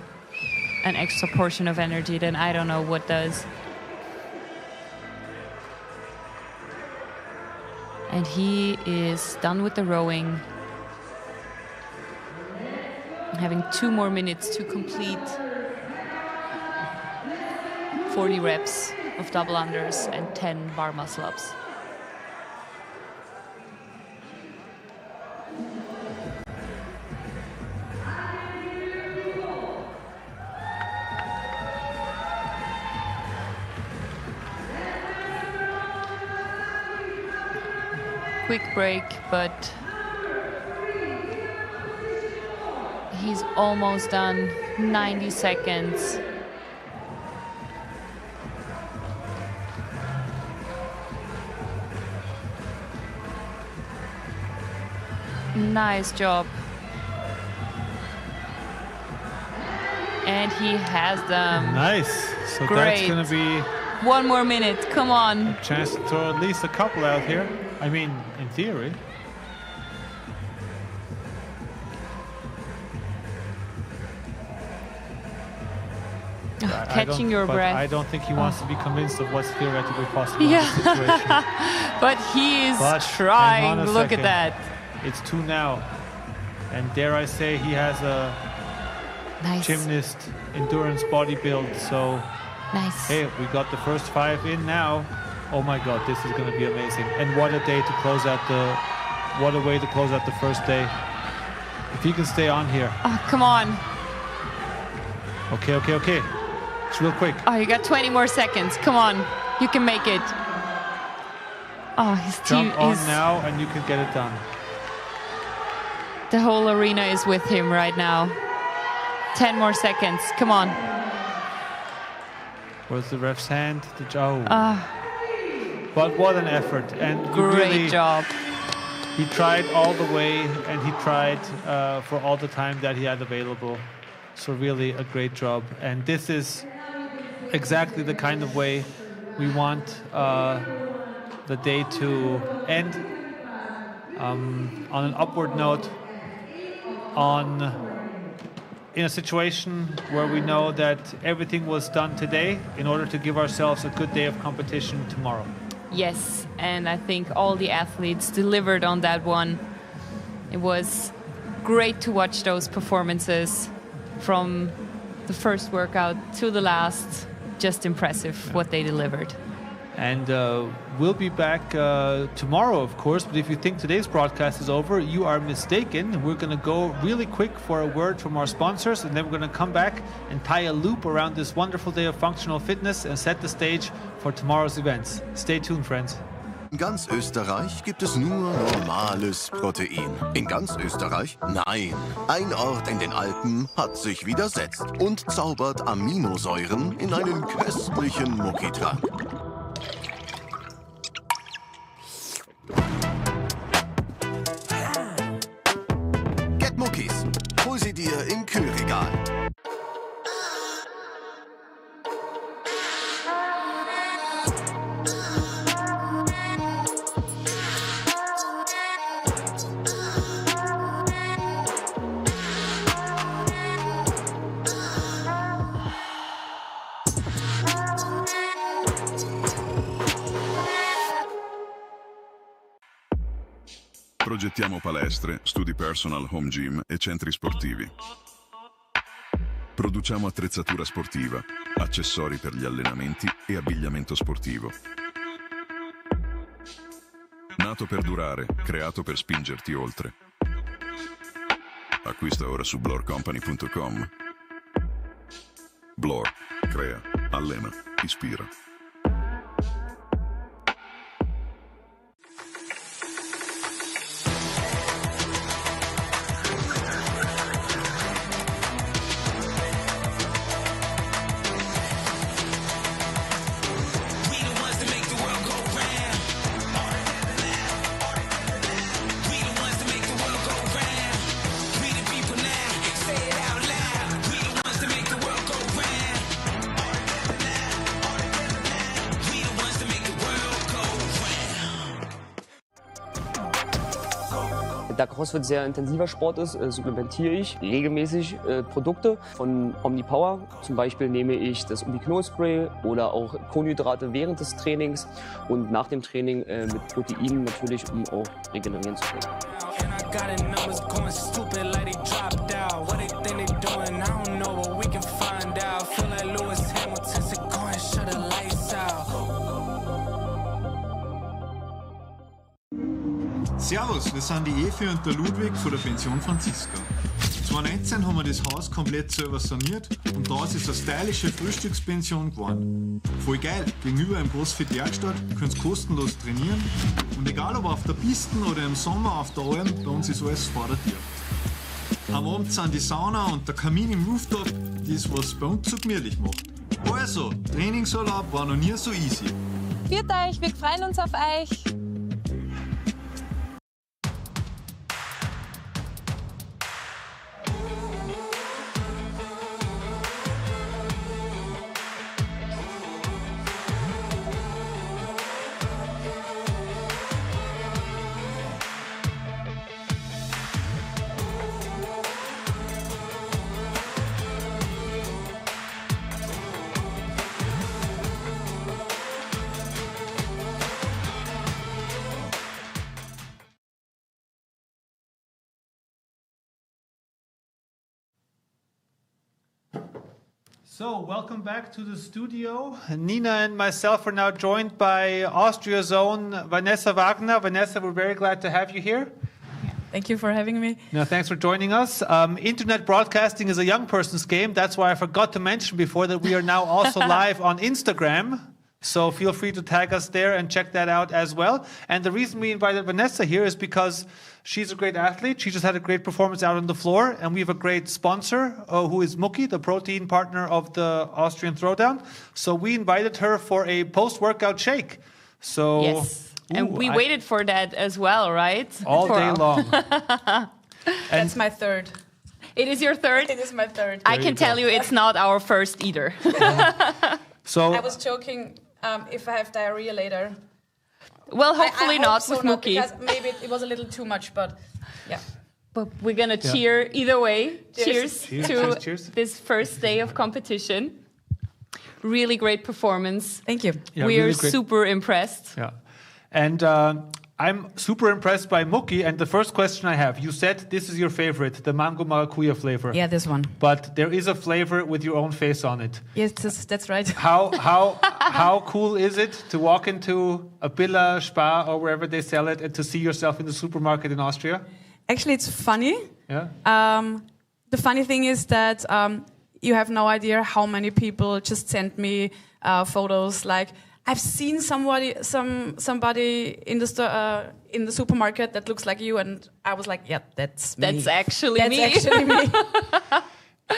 [SPEAKER 10] an extra portion of energy, then I don't know what does. And he is done with the rowing. Having 2 more minutes to complete 40 reps of double unders and 10 bar muscle ups. Quick break, but he's almost done. 90 seconds. Nice job. And he has them.
[SPEAKER 6] Nice. So
[SPEAKER 10] Great.
[SPEAKER 6] that's going to be
[SPEAKER 10] 1 more minute. Come on.
[SPEAKER 6] a chance to throw at least a couple out here. I mean, in theory.
[SPEAKER 10] Catching your breath.
[SPEAKER 6] I don't think he wants to be convinced of what's theoretically possible in this situation.
[SPEAKER 10] But he is
[SPEAKER 6] But
[SPEAKER 10] trying.
[SPEAKER 6] hang on a
[SPEAKER 10] Look
[SPEAKER 6] second.
[SPEAKER 10] at that.
[SPEAKER 6] It's 2 now. And dare I say, he has a
[SPEAKER 10] Nice.
[SPEAKER 6] gymnast endurance body build. So,
[SPEAKER 10] Nice.
[SPEAKER 6] hey, we got the first 5 in now. Oh my God, this is going to be amazing. And what a day to close out what a way to close out the first day. If he can stay on here.
[SPEAKER 10] Oh, come on.
[SPEAKER 6] Okay. It's real quick.
[SPEAKER 10] Oh, you got 20 more seconds. Come on. You can make it. Oh, his team
[SPEAKER 6] Jump on
[SPEAKER 10] is...
[SPEAKER 6] now and you can get it done.
[SPEAKER 10] The whole arena is with him right now. 10 more seconds. Come on.
[SPEAKER 6] Where's the ref's hand? Oh.
[SPEAKER 10] Ah.
[SPEAKER 6] But what an effort. And
[SPEAKER 10] Great
[SPEAKER 6] really,
[SPEAKER 10] job.
[SPEAKER 6] He tried all the way and he tried for all the time that he had available. So really a great job. And this is exactly the kind of way we want the day to end on an upward note, in a situation where we know that everything was done today in order to give ourselves a good day of competition tomorrow.
[SPEAKER 10] Yes, and I think all the athletes delivered on that one. It was great to watch those performances from the first workout to the last. Just impressive what they delivered.
[SPEAKER 6] And we'll be back tomorrow, of course. But if you think today's broadcast is over, you are mistaken. We're going to go really quick for a word from our sponsors, and then we're going to come back and tie a loop around this wonderful day of functional fitness and set the stage for tomorrow's events. Stay tuned, friends.
[SPEAKER 1] In ganz Österreich gibt es nur normales Protein. In ganz Österreich? Nein. Ein Ort in den Alpen hat sich widersetzt und zaubert Aminosäuren in einen köstlichen Muckitrank. Get Muckis. Hol sie dir im Kühlregal.
[SPEAKER 2] Progettiamo palestre, studi personal, home gym e centri sportivi. Produciamo attrezzatura sportiva, accessori per gli allenamenti e abbigliamento sportivo. Nato per durare, creato per spingerti oltre. Acquista ora su blorcompany.com. Blor, crea, allena, ispira.
[SPEAKER 3] Da CrossFit sehr intensiver Sport ist, supplementiere ich regelmäßig Produkte von Omnipower. Zum Beispiel nehme ich das Ubiquinol-Spray oder auch Kohlenhydrate während des Trainings und nach dem Training mit Proteinen natürlich, um auch regenerieren zu können.
[SPEAKER 4] Servus, wir sind die Evi und der Ludwig von der Pension Franziska. 2019 haben wir das Haus komplett selber saniert und daraus ist eine stylische Frühstückspension geworden. Voll geil, gegenüber einem CrossFit-Werkstatt, ihr könnt kostenlos trainieren und egal ob auf der Piste oder im Sommer auf der Alm, bei uns ist alles vor der Tür. Am Abend sind die Sauna und der Kamin im Rooftop, das was bei uns so gemütlich macht. Also, Trainingsurlaub war noch nie so easy.
[SPEAKER 5] Viert euch, wir freuen uns auf euch.
[SPEAKER 6] So, welcome back to the studio. Nina and myself are now joined by Austria's own Vanessa Wagner. Vanessa, we're very glad to have you here.
[SPEAKER 7] Thank you for having me.
[SPEAKER 6] No, thanks for joining us. Internet broadcasting is a young person's game. That's why I forgot to mention before that we are now also live on Instagram. So feel free to tag us there and check that out as well. And the reason we invited Vanessa here is because she's a great athlete. She just had a great performance out on the floor. And we have a great sponsor who is Muki, the protein partner of the Austrian Throwdown. So we invited her for a post-workout shake. So,
[SPEAKER 10] yes. And we waited for that as well, right?
[SPEAKER 6] All day long.
[SPEAKER 7] That's my third.
[SPEAKER 10] It is your third?
[SPEAKER 7] It is my third.
[SPEAKER 10] I can tell you it's not our first either.
[SPEAKER 6] So
[SPEAKER 7] I was joking if I have diarrhea later.
[SPEAKER 10] Well, hopefully
[SPEAKER 7] I
[SPEAKER 10] not
[SPEAKER 7] hope
[SPEAKER 10] with
[SPEAKER 7] so,
[SPEAKER 10] Muki.
[SPEAKER 7] Because maybe it was a little too much, but yeah.
[SPEAKER 10] But we're going to cheer either way.
[SPEAKER 7] Cheers.
[SPEAKER 10] Cheers to this first day of competition. Really great performance.
[SPEAKER 7] Thank you.
[SPEAKER 6] Yeah,
[SPEAKER 10] we
[SPEAKER 6] really
[SPEAKER 10] are
[SPEAKER 6] great.
[SPEAKER 10] super impressed.
[SPEAKER 6] Yeah. And I'm super impressed by Muki. And the first question I have, you said this is your favorite, the mango maracuya flavor.
[SPEAKER 7] Yeah, this one.
[SPEAKER 6] But there is a flavor with your own face on it.
[SPEAKER 7] Yes, that's right.
[SPEAKER 6] How cool is it to walk into a Billa, Spar, or wherever they sell it and to see yourself in the supermarket in Austria?
[SPEAKER 7] Actually, it's funny.
[SPEAKER 6] Yeah.
[SPEAKER 7] The funny thing is that you have no idea how many people just send me photos like, I've seen somebody in the supermarket that looks like you, and I was like, yeah, that's me.
[SPEAKER 10] That's actually me.
[SPEAKER 7] That's actually me.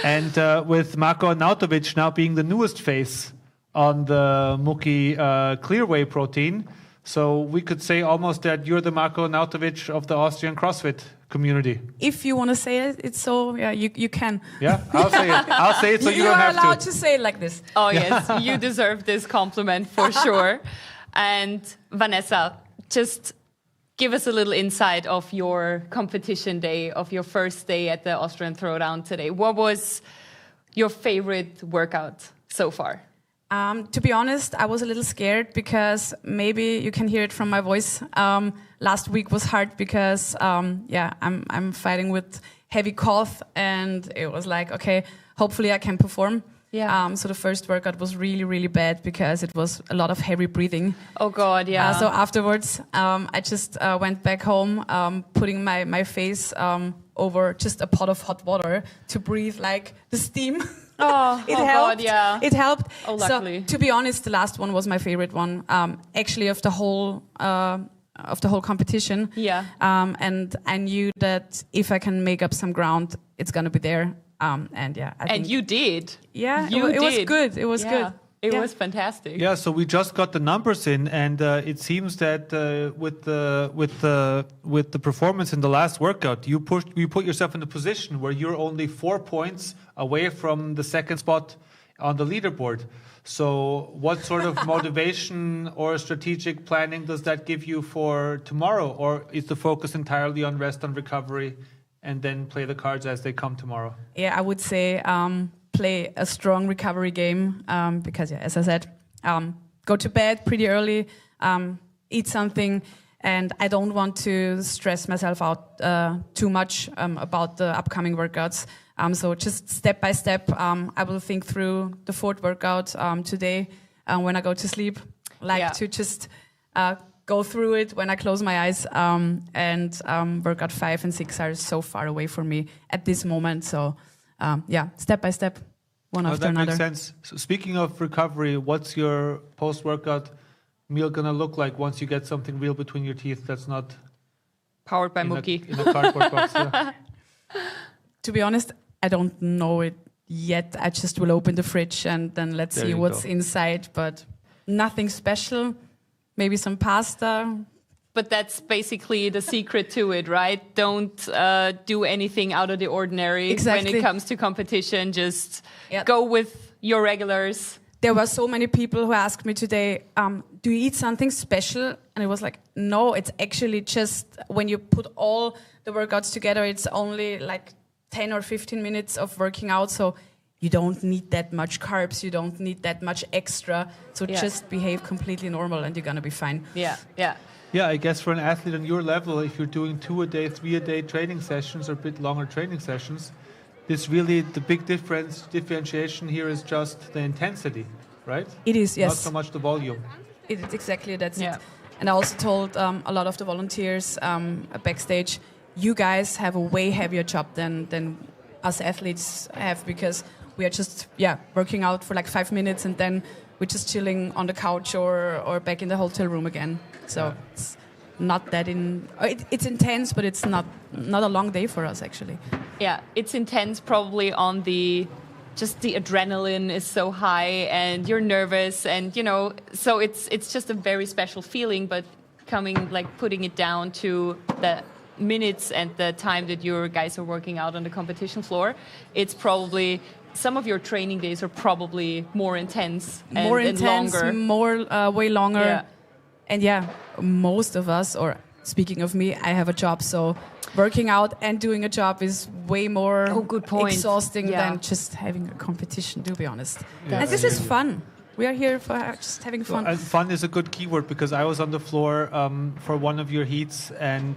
[SPEAKER 6] And with Marko Nautovic now being the newest face on the Muki Clearway protein, so we could say almost that you're the Marko Nautovic of the Austrian CrossFit community.
[SPEAKER 7] If you want to say it, it's so, yeah, you can.
[SPEAKER 6] Yeah, I'll say it. I'll say it so you don't have to.
[SPEAKER 7] You're allowed to say it like this.
[SPEAKER 10] Oh, yes, you deserve this compliment for sure. And Vanessa, just give us a little insight of your competition day, of your first day at the Austrian Throwdown today. What was your favorite workout so far?
[SPEAKER 7] To be honest, I was a little scared because maybe you can hear it from my voice. Last week was hard because, I'm fighting with heavy cough, and it was like, okay, hopefully I can perform.
[SPEAKER 10] Yeah.
[SPEAKER 7] So the first workout was really, really bad because it was a lot of heavy breathing.
[SPEAKER 10] Oh God, yeah.
[SPEAKER 7] So afterwards, I just went back home, putting my face over just a pot of hot water to breathe like the steam.
[SPEAKER 10] Oh,
[SPEAKER 7] it helped.
[SPEAKER 10] God, yeah.
[SPEAKER 7] It helped.
[SPEAKER 10] Oh, luckily.
[SPEAKER 7] So to be honest, the last one was my favorite one. Actually, of the whole competition.
[SPEAKER 10] Yeah.
[SPEAKER 7] And I knew that if I can make up some ground, it's gonna be there. And yeah. I think
[SPEAKER 10] you did.
[SPEAKER 7] Yeah.
[SPEAKER 10] You
[SPEAKER 7] it was
[SPEAKER 10] did.
[SPEAKER 7] good. It was good.
[SPEAKER 10] It was fantastic.
[SPEAKER 6] Yeah, so we just got the numbers in, and it seems that with the performance in the last workout, you put yourself in a position where you're only 4 points away from the second spot on the leaderboard. So, what sort of motivation or strategic planning does that give you for tomorrow, or is the focus entirely on rest and recovery, and then play the cards as they come tomorrow?
[SPEAKER 7] Yeah, I would say. Play a strong recovery game because, yeah, as I said, go to bed pretty early, eat something, and I don't want to stress myself out too much about the upcoming workouts. So just step by step, I will think through the fourth workout today when I go to sleep. To just go through it when I close my eyes, and workout 5 and 6 are so far away from me at this moment. So. Step by step, one after another.
[SPEAKER 6] That makes sense. So speaking of recovery, what's your post-workout meal gonna look like once you get something real between your teeth that's not
[SPEAKER 10] powered by Muki
[SPEAKER 6] in a cardboard box? Yeah.
[SPEAKER 7] To be honest, I don't know it yet. I just will open the fridge and then let's see what's inside. But nothing special. Maybe some pasta.
[SPEAKER 10] But that's basically the secret to it, right? Don't do anything out of the ordinary when it comes to competition. Just go with your regulars.
[SPEAKER 7] There were so many people who asked me today, do you eat something special? And it was like, no, it's actually just when you put all the workouts together, it's only like 10 or 15 minutes of working out. So you don't need that much carbs. You don't need that much extra. So just behave completely normal and you're going to be fine.
[SPEAKER 6] Yeah, I guess for an athlete on your level, if you're doing 2 a day, 3 a day training sessions or a bit longer training sessions, this really, the big differentiation here is just the intensity, right?
[SPEAKER 7] It is, yes.
[SPEAKER 6] Not so much the volume.
[SPEAKER 7] It's exactly, that's it. And I also told a lot of the volunteers backstage, you guys have a way heavier job than us athletes have, because we are just working out for like 5 minutes and then we're just chilling on the couch or back in the hotel room again. So it's not that it's intense, but it's not a long day for us actually.
[SPEAKER 10] Yeah, it's intense probably on just the adrenaline is so high and you're nervous and so it's just a very special feeling, but putting it down to the minutes and the time that your guys are working out on the competition floor, it's probably some of your training days are probably more intense and longer.
[SPEAKER 7] Way longer. Yeah. And most of us, or speaking of me, I have a job, so working out and doing a job is way more exhausting than just having a competition, to be honest.
[SPEAKER 6] Yeah.
[SPEAKER 7] And this is fun. We are here for just having fun.
[SPEAKER 6] Well, fun is a good keyword, because I was on the floor for one of your heats and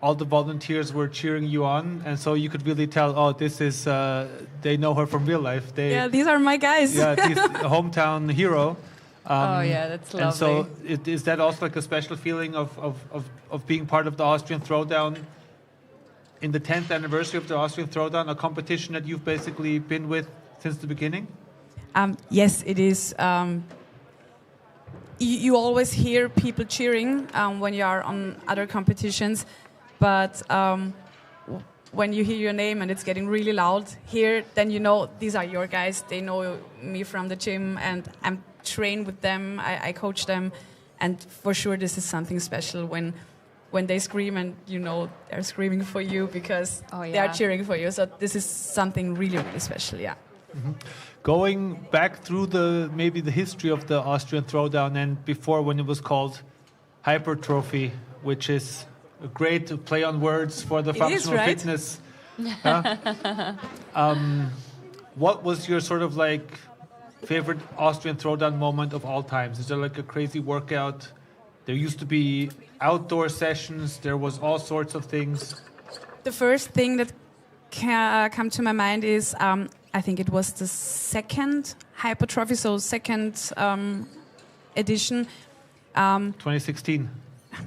[SPEAKER 6] all the volunteers were cheering you on, and so you could really tell, this is, they know her from real life.
[SPEAKER 7] These are my guys.
[SPEAKER 6] Yeah, he's a hometown hero.
[SPEAKER 10] That's lovely.
[SPEAKER 6] And so is that also like a special feeling of being part of the Austrian Throwdown in the 10th anniversary of the Austrian Throwdown, a competition that you've basically been with since the beginning?
[SPEAKER 7] Yes, it is. You always hear people cheering when you are on other competitions, but when you hear your name and it's getting really loud here, then you know these are your guys. They know me from the gym, and I'm trained with them. I coach them, and for sure this is something special when they scream, and they're screaming for you because they are cheering for you. So this is something really, really special. Yeah.
[SPEAKER 6] Mm-hmm. Going back through maybe the history of the Austrian Throwdown, and before, when it was called Hypertrophy, which is a great play on words for the functional fitness. What was your sort of like favorite Austrian Throwdown moment of all times? Is there like a crazy workout? There used to be outdoor sessions. There was all sorts of things.
[SPEAKER 7] The first thing that come to my mind is I think it was the second Hypertrophy, so second edition.
[SPEAKER 6] 2016.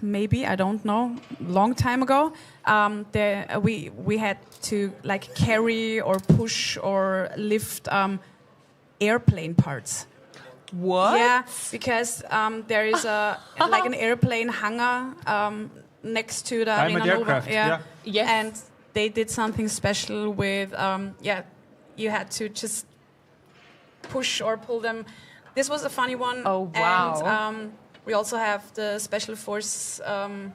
[SPEAKER 7] Maybe, I don't know. Long time ago, we had to like carry or push or lift airplane parts.
[SPEAKER 10] What?
[SPEAKER 7] Yeah, because there is like an airplane hangar next to the Arena Nova.
[SPEAKER 6] Yeah.
[SPEAKER 7] Yes. And they did something special with you had to just push or pull them. This was a funny one.
[SPEAKER 10] Oh wow.
[SPEAKER 7] And we also have the special force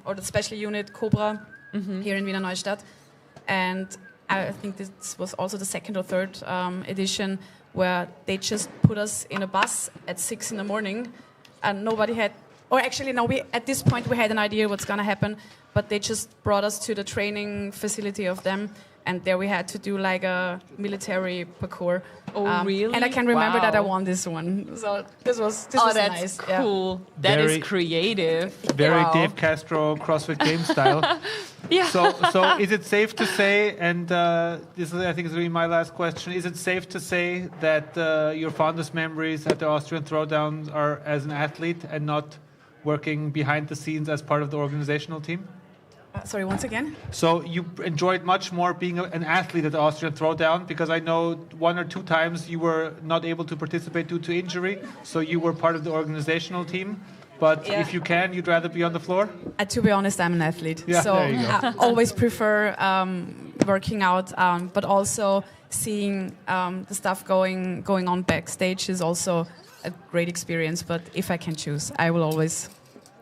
[SPEAKER 7] or the special unit Cobra here in Wiener Neustadt, and I think this was also the second or third edition, where they just put us in a bus at 6 a.m. and nobody had, or actually no, at this point we had an idea what's gonna happen, but they just brought us to the training facility of them, and there we had to do like a military parkour.
[SPEAKER 10] Oh, really?
[SPEAKER 7] And I can remember that I won this one. So this was
[SPEAKER 10] that's
[SPEAKER 7] nice.
[SPEAKER 10] Cool. Yeah. That is creative.
[SPEAKER 6] Very Dave Castro CrossFit Games style.
[SPEAKER 10] Yeah.
[SPEAKER 6] So is it safe to say, and this is, I think, is really my last question, is it safe to say that your fondest memories at the Austrian Throwdown are as an athlete and not working behind the scenes as part of the organizational team?
[SPEAKER 7] Sorry, once again?
[SPEAKER 6] So you enjoyed much more being an athlete at the Austrian Throwdown, because I know 1 or 2 times you were not able to participate due to injury, so you were part of the organizational team. But if you can, you'd rather be on the floor?
[SPEAKER 7] To be honest, I'm an athlete.
[SPEAKER 6] Yeah,
[SPEAKER 7] so I always prefer working out, but also seeing the stuff going on backstage is also a great experience. But if I can choose, I will always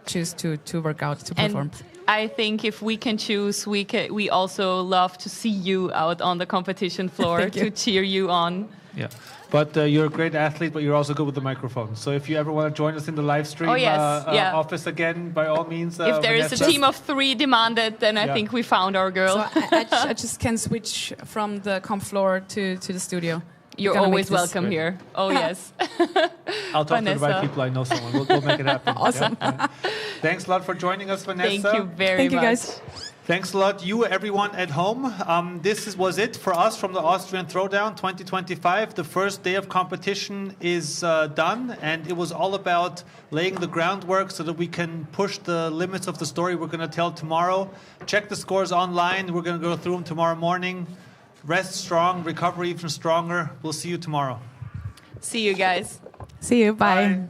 [SPEAKER 7] choose to work out, to perform.
[SPEAKER 10] I think if we can choose, we also love to see you out on the competition floor to cheer you on.
[SPEAKER 6] Yeah, but you're a great athlete, but you're also good with the microphone. So if you ever want to join us in the live stream office again, by all means.
[SPEAKER 10] If there is a team of 3 demanded, then I think we found our girl.
[SPEAKER 7] So I just can switch from the comp floor to the studio.
[SPEAKER 10] You're always welcome here. Oh, yes.
[SPEAKER 6] I'll talk to the right people. I know someone. We'll make it happen.
[SPEAKER 7] Awesome.
[SPEAKER 6] Yeah. Thanks a lot for joining us, Vanessa.
[SPEAKER 10] Thank you very much.
[SPEAKER 7] Thank you, guys.
[SPEAKER 6] Thanks a lot, you, everyone at home. Was it for us from the Austrian Throwdown 2025. The first day of competition is done, and it was all about laying the groundwork so that we can push the limits of the story we're going to tell tomorrow. Check the scores online. We're going to go through them tomorrow morning. Rest strong, recover even stronger. We'll see you tomorrow.
[SPEAKER 10] See you guys.
[SPEAKER 7] See you. Bye.